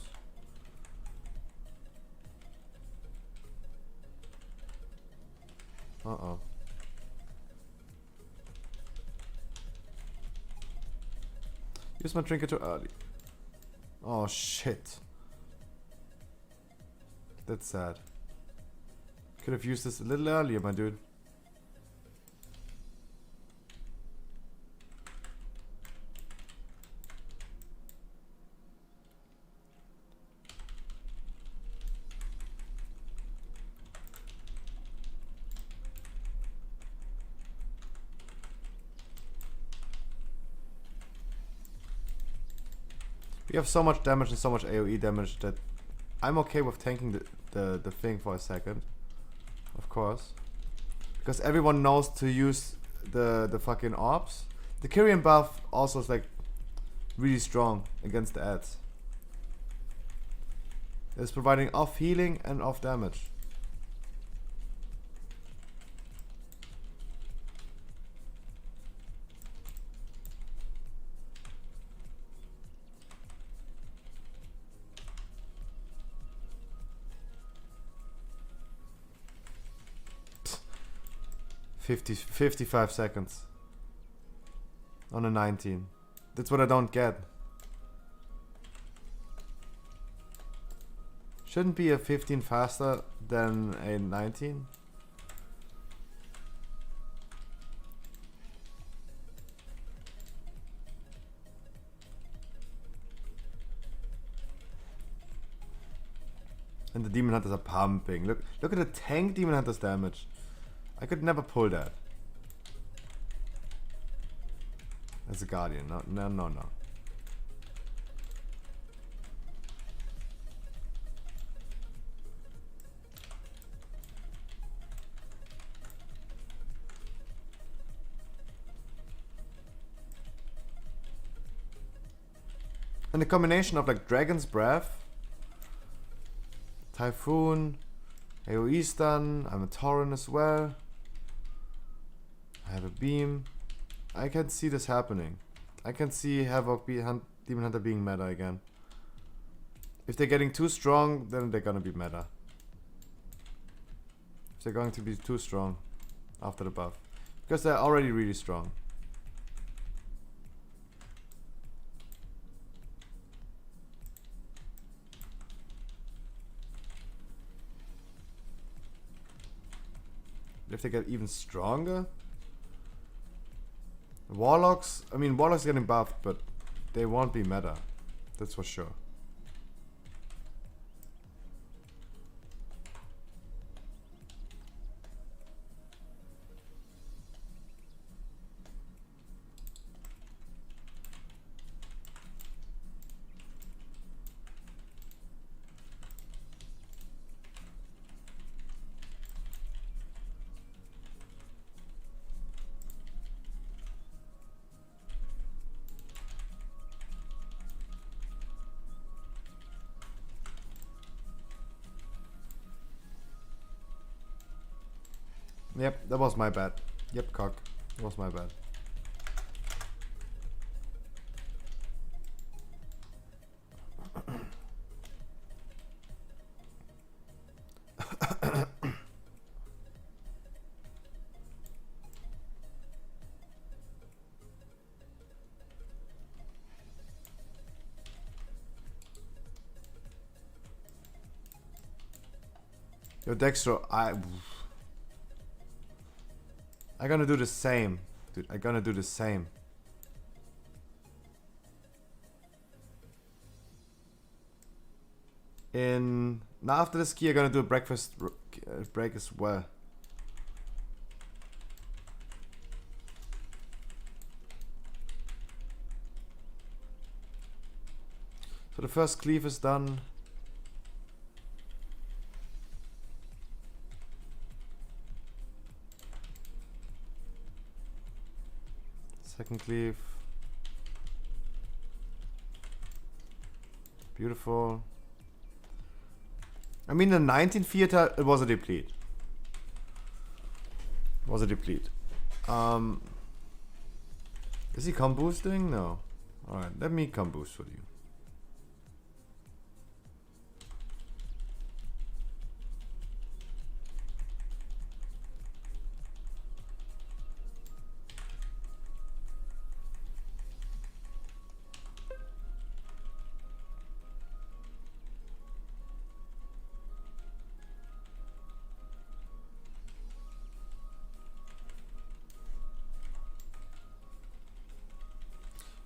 Uh-oh. Use my trinket too early. Oh shit. That's sad. Could have used this a little earlier, my dude. We have so much damage and so much AoE damage that I'm okay with tanking the thing for a second. Of course. Because everyone knows to use the fucking orbs. The Kyrian buff also is like really strong against the ads. It's providing off healing and off damage. Psst. 55 seconds on a 19. That's what I don't get. Shouldn't be a 15 faster than a 19? And the Demon Hunters are pumping. Look at the tank Demon Hunters damage. I could never pull that. As a Guardian. No. And the combination of like Dragon's Breath, Typhoon. AoE's done. I'm a Tauren as well. I have a beam. I can see this happening. I can see Havoc Demon Hunter being meta again. If they're getting too strong, then they're gonna be meta. If they're going to be too strong after the buff. Because they're already really strong. If they get even stronger. Warlocks, I mean Warlocks getting buffed, but they won't be meta. That's for sure. Yep, that was my bad. Yep, cock. That was my bad. Yo, Dextro, I'm gonna do the same. Dude, I'm gonna do the same. Now after this key, I'm gonna do a breakfast break as well. So the first cleave is done. Second cleave. Beautiful. I mean, the 19 theater, it was a deplete. It was a deplete. Is he comp boosting? No. Alright, let me comp boost for you.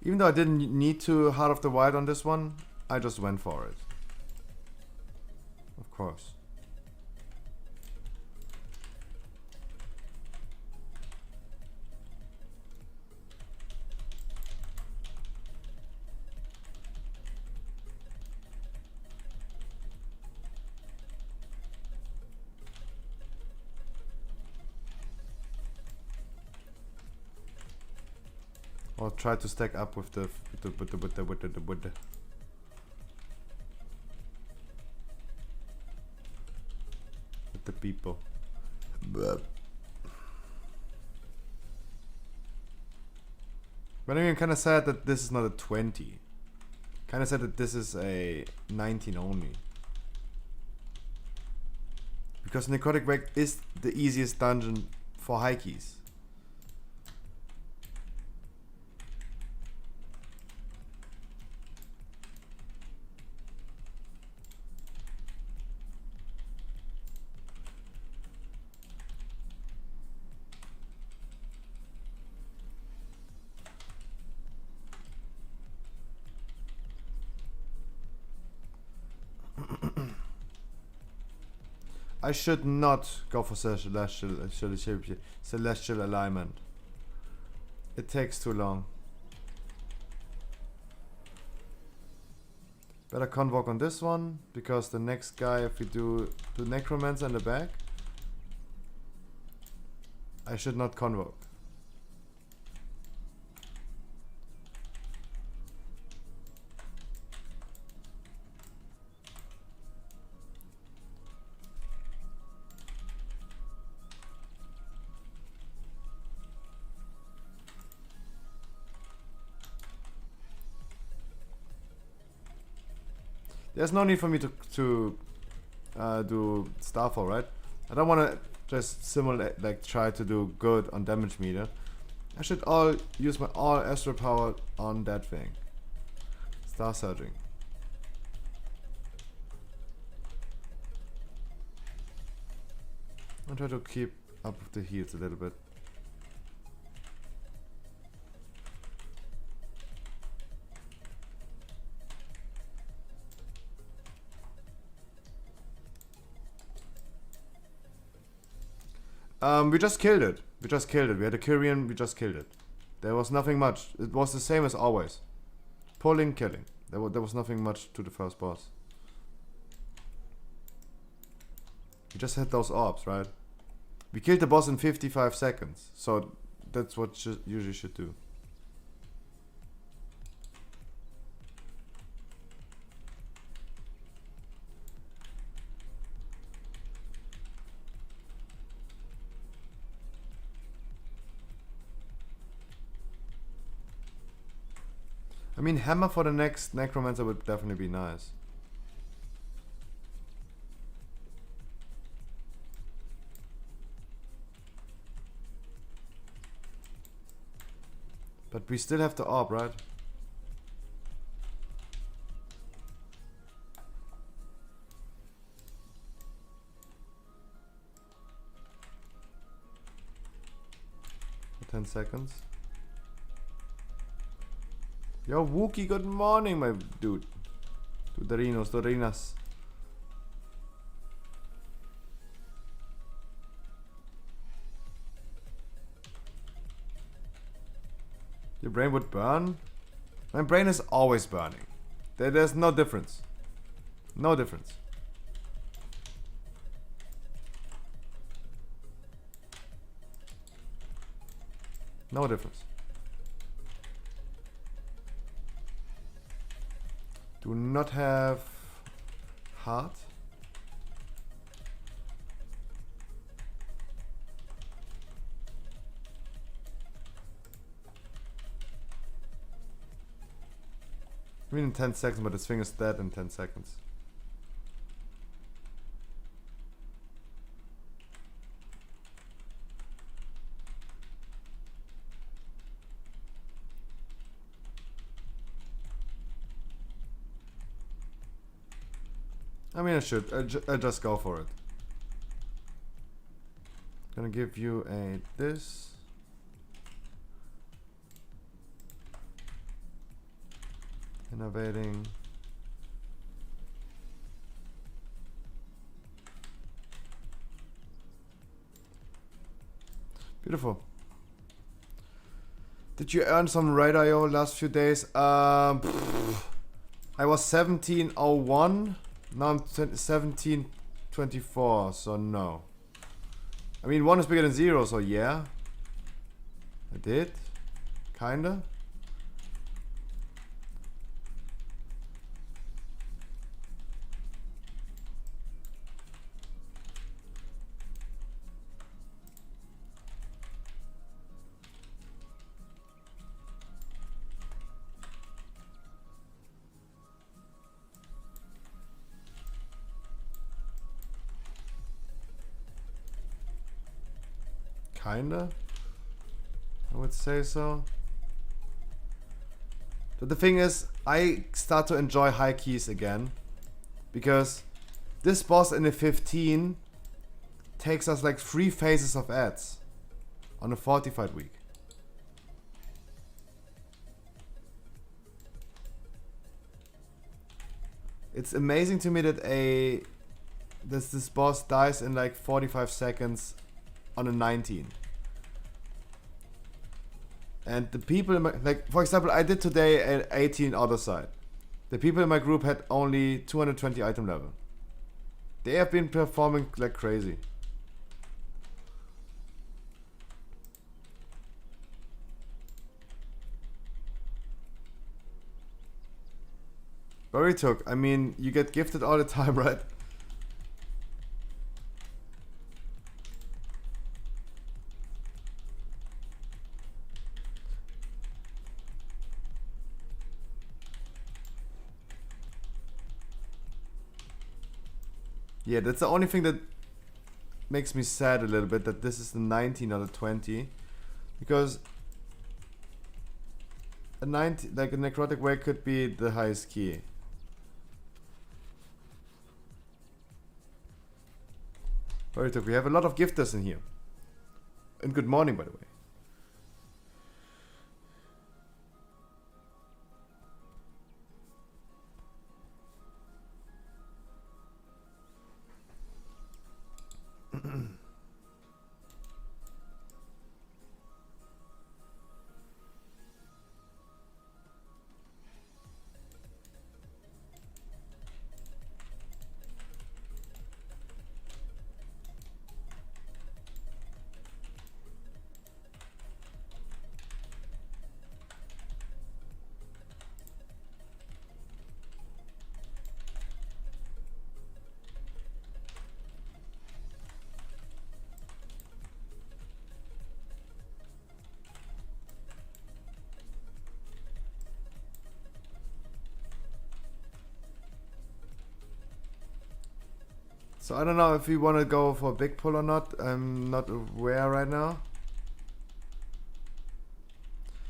Even though I didn't need to Heart of the Wild on this one, I just went for it. Of course. Or try to stack up with the people. But I'm kind of sad that this is not a 20. Kind of sad that this is a 19 only. Because Necrotic Wreck is the easiest dungeon for high keys. I should not go for celestial alignment. It takes too long. Better convoke on this one, because the next guy, if we do the necromancer in the back, I should not convoke. There's no need for me to do Starfall, right? I don't want to just simulate, like try to do good on damage meter. I should use my all astral power on that thing. Star Surging. I'll try to keep up with the heals a little bit. We just killed it. We just killed it. We had a Kyrian, we just killed it. There was nothing much. It was the same as always. Pulling, killing. There was nothing much to the first boss. We just had those orbs, right? We killed the boss in 55 seconds. So that's what you usually should do. I mean, hammer for the next necromancer would definitely be nice. But we still have the orb, right? For 10 seconds. Yo, Wookie, good morning, my dude. Dorinas. Your brain would burn? My brain is always burning. There's no difference. No difference. No difference. Do not have heart. I mean in 10 seconds, but this thing is dead in 10 seconds. I mean, I should. I just go for it. Gonna give you a this. Innovating. Beautiful. Did you earn some raid IO last few days? I was 1701. Now I'm 1724, so no. I mean, 1 is bigger than 0, so yeah. I did. Kinda. Kinda, I would say so. But the thing is, I start to enjoy high keys again, because this boss in the 15 takes us like 3 phases of ads on a fortified week. It's amazing to me that this boss dies in like 45 seconds on a 19. And the people in my, like, for example, I did today an 18 other side. The people in my group had only 220 item level. They have been performing like crazy. Very took. I mean, you get gifted all the time, right? Yeah, that's the only thing that makes me sad a little bit, that this is the 19, not the 20. Because a 90, like a necrotic wake could be the highest key. Veritok, we have a lot of gifters in here. And good morning, by the way. So I don't know if we want to go for a big pull or not. I'm not aware right now.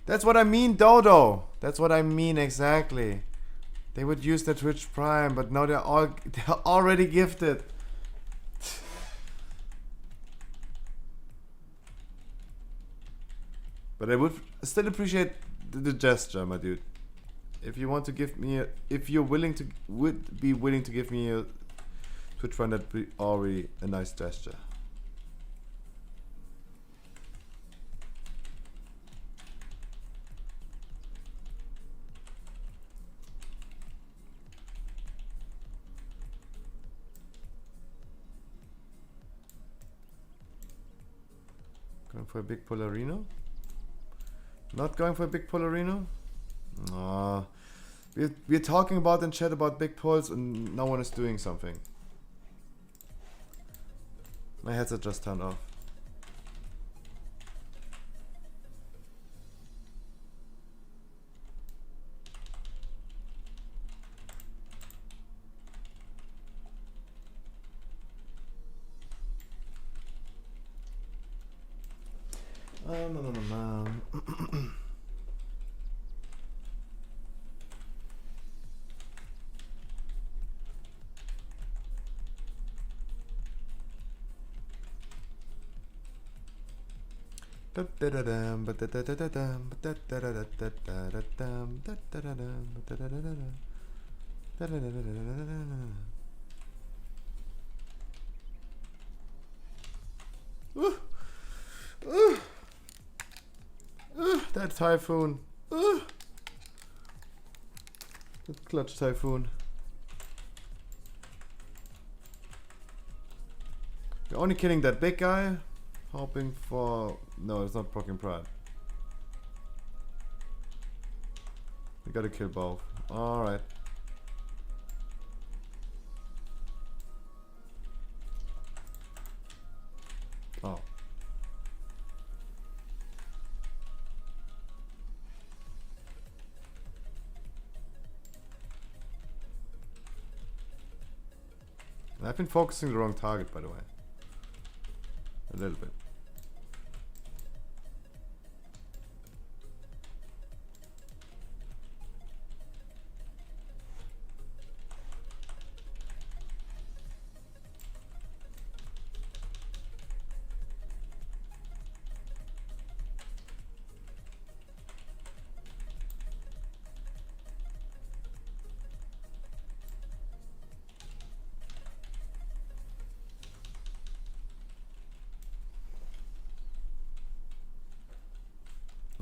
That's what I mean, Dodo. That's what I mean exactly. They would use the Twitch Prime, but now they're already gifted. But I would still appreciate the gesture, my dude. If you want to give me if you're willing to, would be willing to give me a Twitch Prime, that'd be already a nice gesture. Going for a big Polarino? Not going for a big Polarino? No. We're talking about in chat about big pulls and no one is doing something. My headset just turned off. That typhoon. That clutch typhoon. We're only killing that big guy. Hoping for... No, it's not proccing pride. We gotta kill both. Alright. Oh. I've been focusing the wrong target, by the way. A little bit.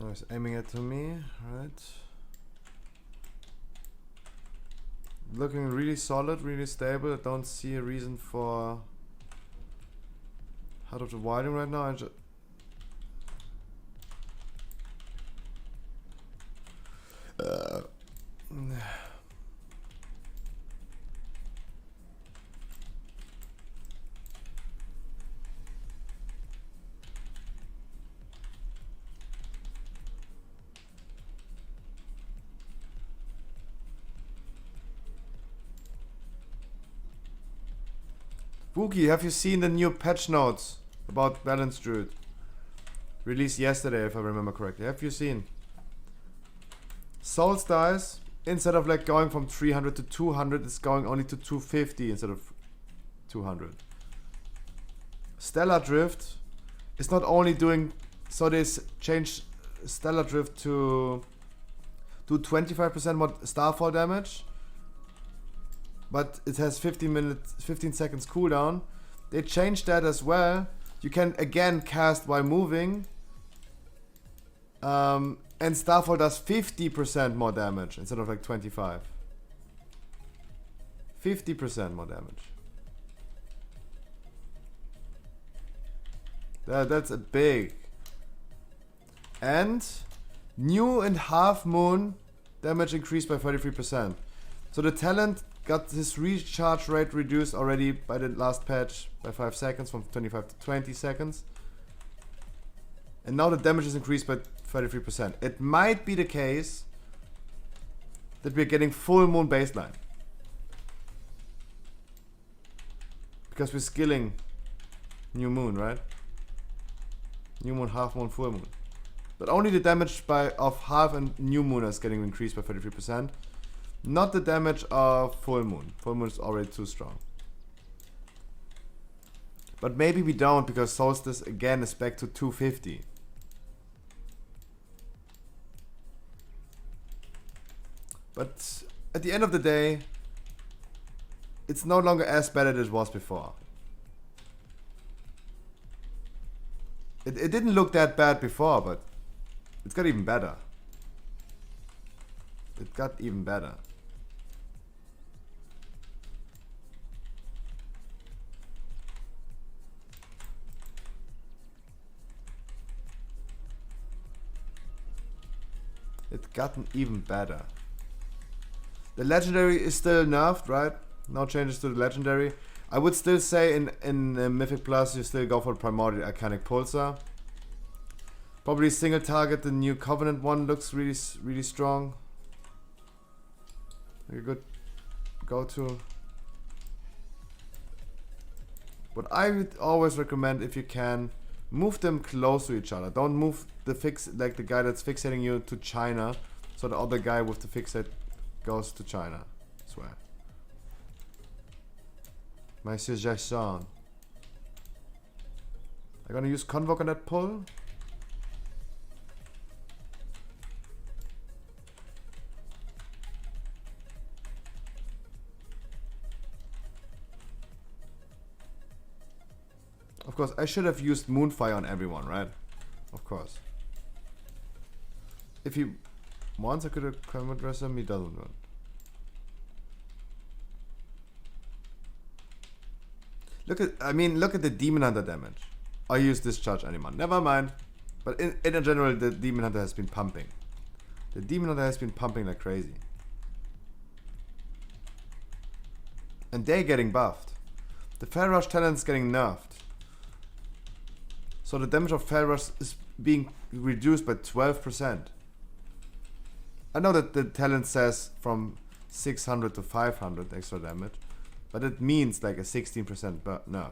Nice, aiming it to me, right? Looking really solid, really stable. I don't see a reason for Heart of the Wilding right now. I just Spooky, have you seen the new patch notes about Balance Druid? Released yesterday, if I remember correctly. Have you seen? Souls dice, instead of like going from 300 to 200, it's going only to 250 instead of 200. Stellar Drift is not only doing, so they changed Stellar Drift to do 25% more starfall damage, but it has 15 seconds cooldown. They changed that as well. You can again cast while moving, and starfall does 50% more damage instead of like 25. 50% more damage. That's a big. And new and half moon damage increased by 33%. So the talent got his recharge rate reduced already by the last patch by 5 seconds, from 25 to 20 seconds. And now the damage is increased by 33%. It might be the case that we're getting full moon baseline, because we're skilling new moon, right? New moon, half moon, full moon. But only the damage of half and new moon is getting increased by 33%. Not the damage of full moon. Full moon is already too strong. But maybe we don't, because Solstice again is back to 250. But at the end of the day, it's no longer as bad as it was before. It didn't look that bad before, but it's got even better. It got even better. It's gotten even better. The legendary is still nerfed, right? No changes to the legendary. I would still say in Mythic Plus you still go for Primordial Arcanic Pulsar. Probably single target. The new Covenant one looks really strong. A good go to. What I would always recommend, if you can, move them close to each other. Don't move the like the guy that's fixating you to China, so the other guy with the fixate goes to China. I swear. My suggestion. I'm gonna use Convoke on that pull. Of course, I should have used Moonfire on everyone, right? Of course. If he wants, I could have come address him. He doesn't want. Look at the Demon Hunter damage. I use Discharge Animal. Never mind. But in general, the Demon Hunter has been pumping. The Demon Hunter has been pumping like crazy. And they're getting buffed. The Fell Rush talent's getting nerfed. So the damage of Fell Rush is being reduced by 12%. I know that the talent says from 600 to 500 extra damage, but it means like a 16% nerf.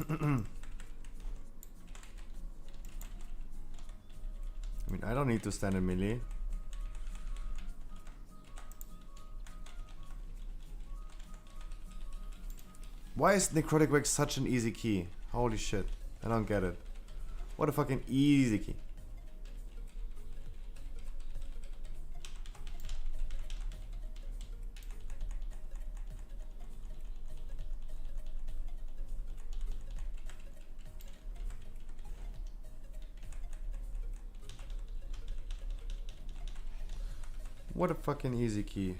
I mean, I don't need to stand in melee. Why is Necrotic Wake such an easy key? Holy shit. I don't get it. What a fucking easy key. What a fucking easy key.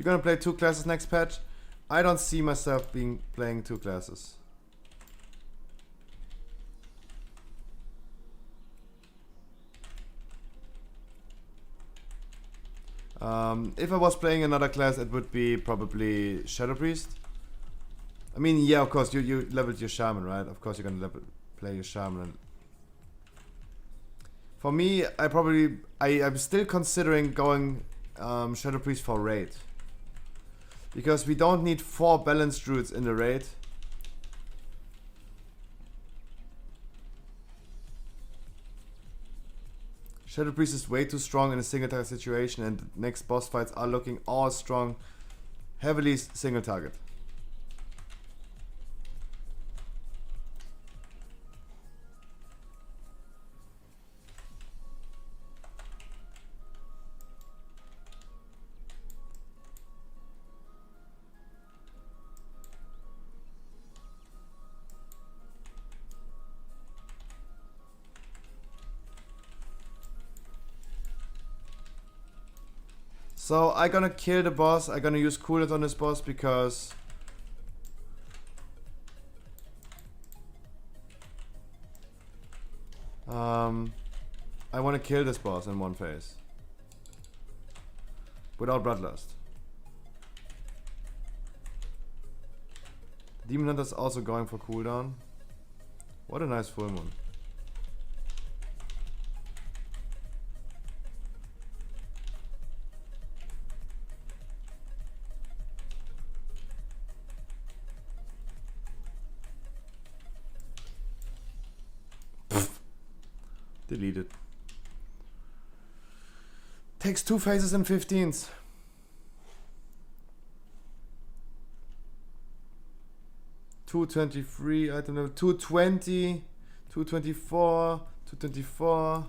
You're gonna play 2 classes next patch? I don't see myself playing 2 classes. If I was playing another class, it would be probably Shadow Priest. I mean, yeah, of course, you leveled your Shaman, right? Of course you're gonna play your Shaman. For me, I'm still considering going Shadow Priest for raid. Because we don't need 4 balanced druids in the raid. Shadow Priest is way too strong in a single target situation, and the next boss fights are looking all strong, heavily single target. So I'm gonna kill the boss. I'm gonna use cooldowns on this boss because I want to kill this boss in one phase without bloodlust. Demon Hunter's also going for cooldown. What a nice full moon. Deleted. Takes 2 phases and 15s. $223 item level, 220, 224, 224.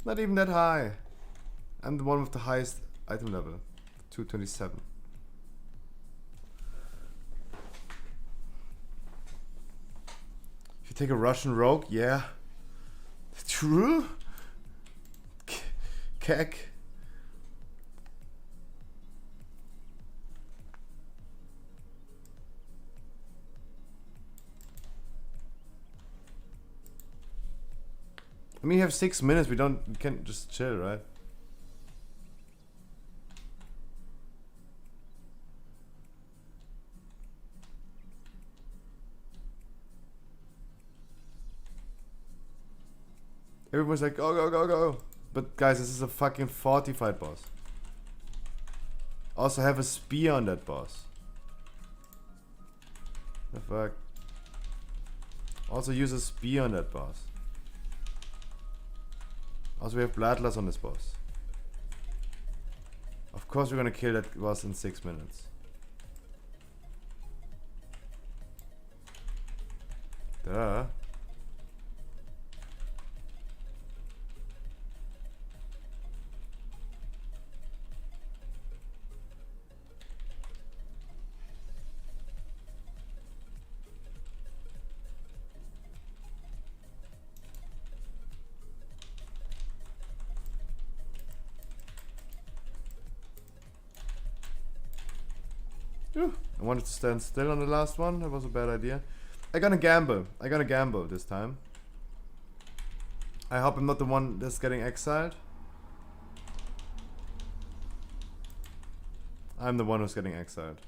Not even that high. I'm the one with the highest item level, 227. If you take a Russian rogue, yeah. True? Keck. I mean, you have 6 minutes. We can't just chill, right? Everyone's like, go, go, go, go. But guys, this is a fucking fortified boss. Also have a spear on that boss. The fuck? Also use a spear on that boss. Also we have bloodlust on this boss. Of course we're gonna kill that boss in 6 minutes. Duh. I wanted to stand still on the last one. That was a bad idea. I'm gonna gamble this time. I hope I'm not the one that's getting exiled. I'm the one who's getting exiled.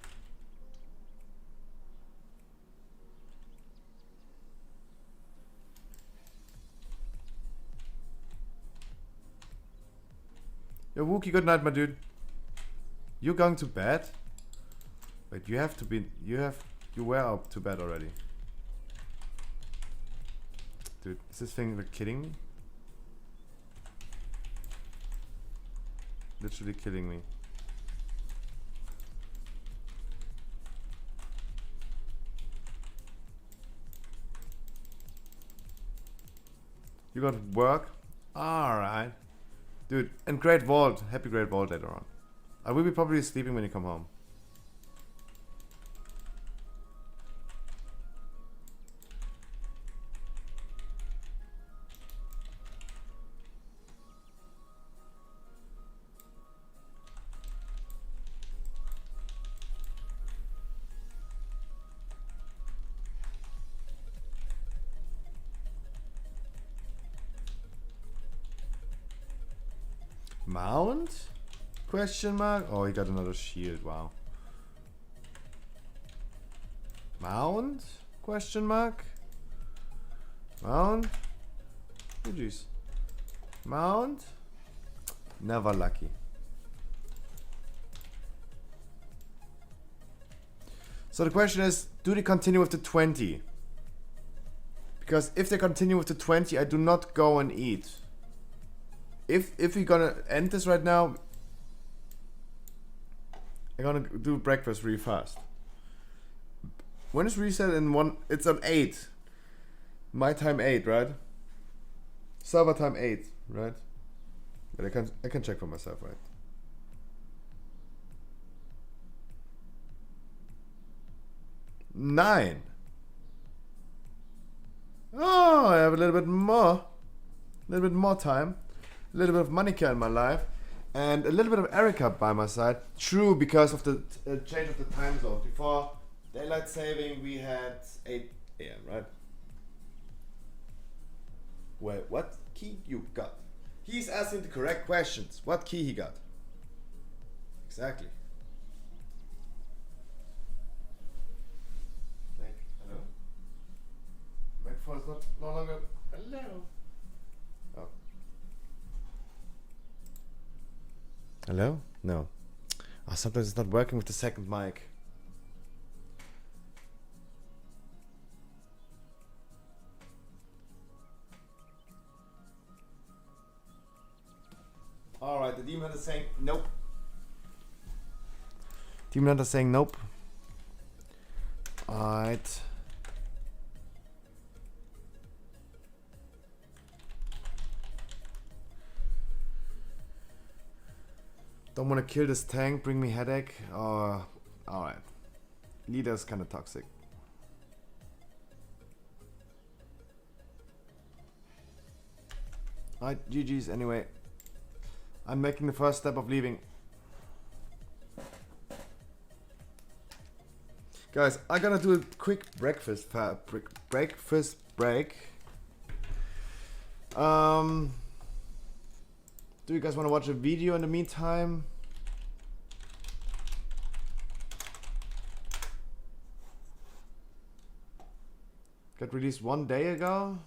Yo, Wookie, good night, my dude. You going to bed? Wait, you were up to bed already. Dude, is this thing like kidding me? Literally killing me. You got work? Alright. Dude, and Great Vault. Happy Great Vault later on. I will be probably sleeping when you come home. Mount? Question mark? Oh, he got another shield. Wow. Mount? Question mark? Mount? Oh, jeez. Mount? Never lucky. So the question is, do they continue with the 20? Because if they continue with the 20, I do not go and eat. If we're gonna end this right now, I'm gonna do breakfast really fast. When is reset in one? It's on 8. My time 8, right? Server time 8, right? But I can check for myself, right? Nine. Oh, I have a little bit more time, a little bit of Monica in my life, and a little bit of Erica by my side. True, because of the change of the time zone. Before daylight saving, we had 8 a.m. right? Wait, what key you got? He's asking the correct questions. What key he got? Exactly. Hello? Microphone is no longer. Hello. Oh. Hello? No. Oh, sometimes it's not working with the second mic. Alright, the demon hunter is saying nope. Demon hunter is saying nope. Alright. Don't want to kill this tank, bring me headache. Alright. Leader is kind of toxic. Alright, GG's anyway. I'm making the first step of leaving. Guys, I'm gonna do a quick breakfast break. Do you guys want to watch a video in the meantime? Got released 1 day ago.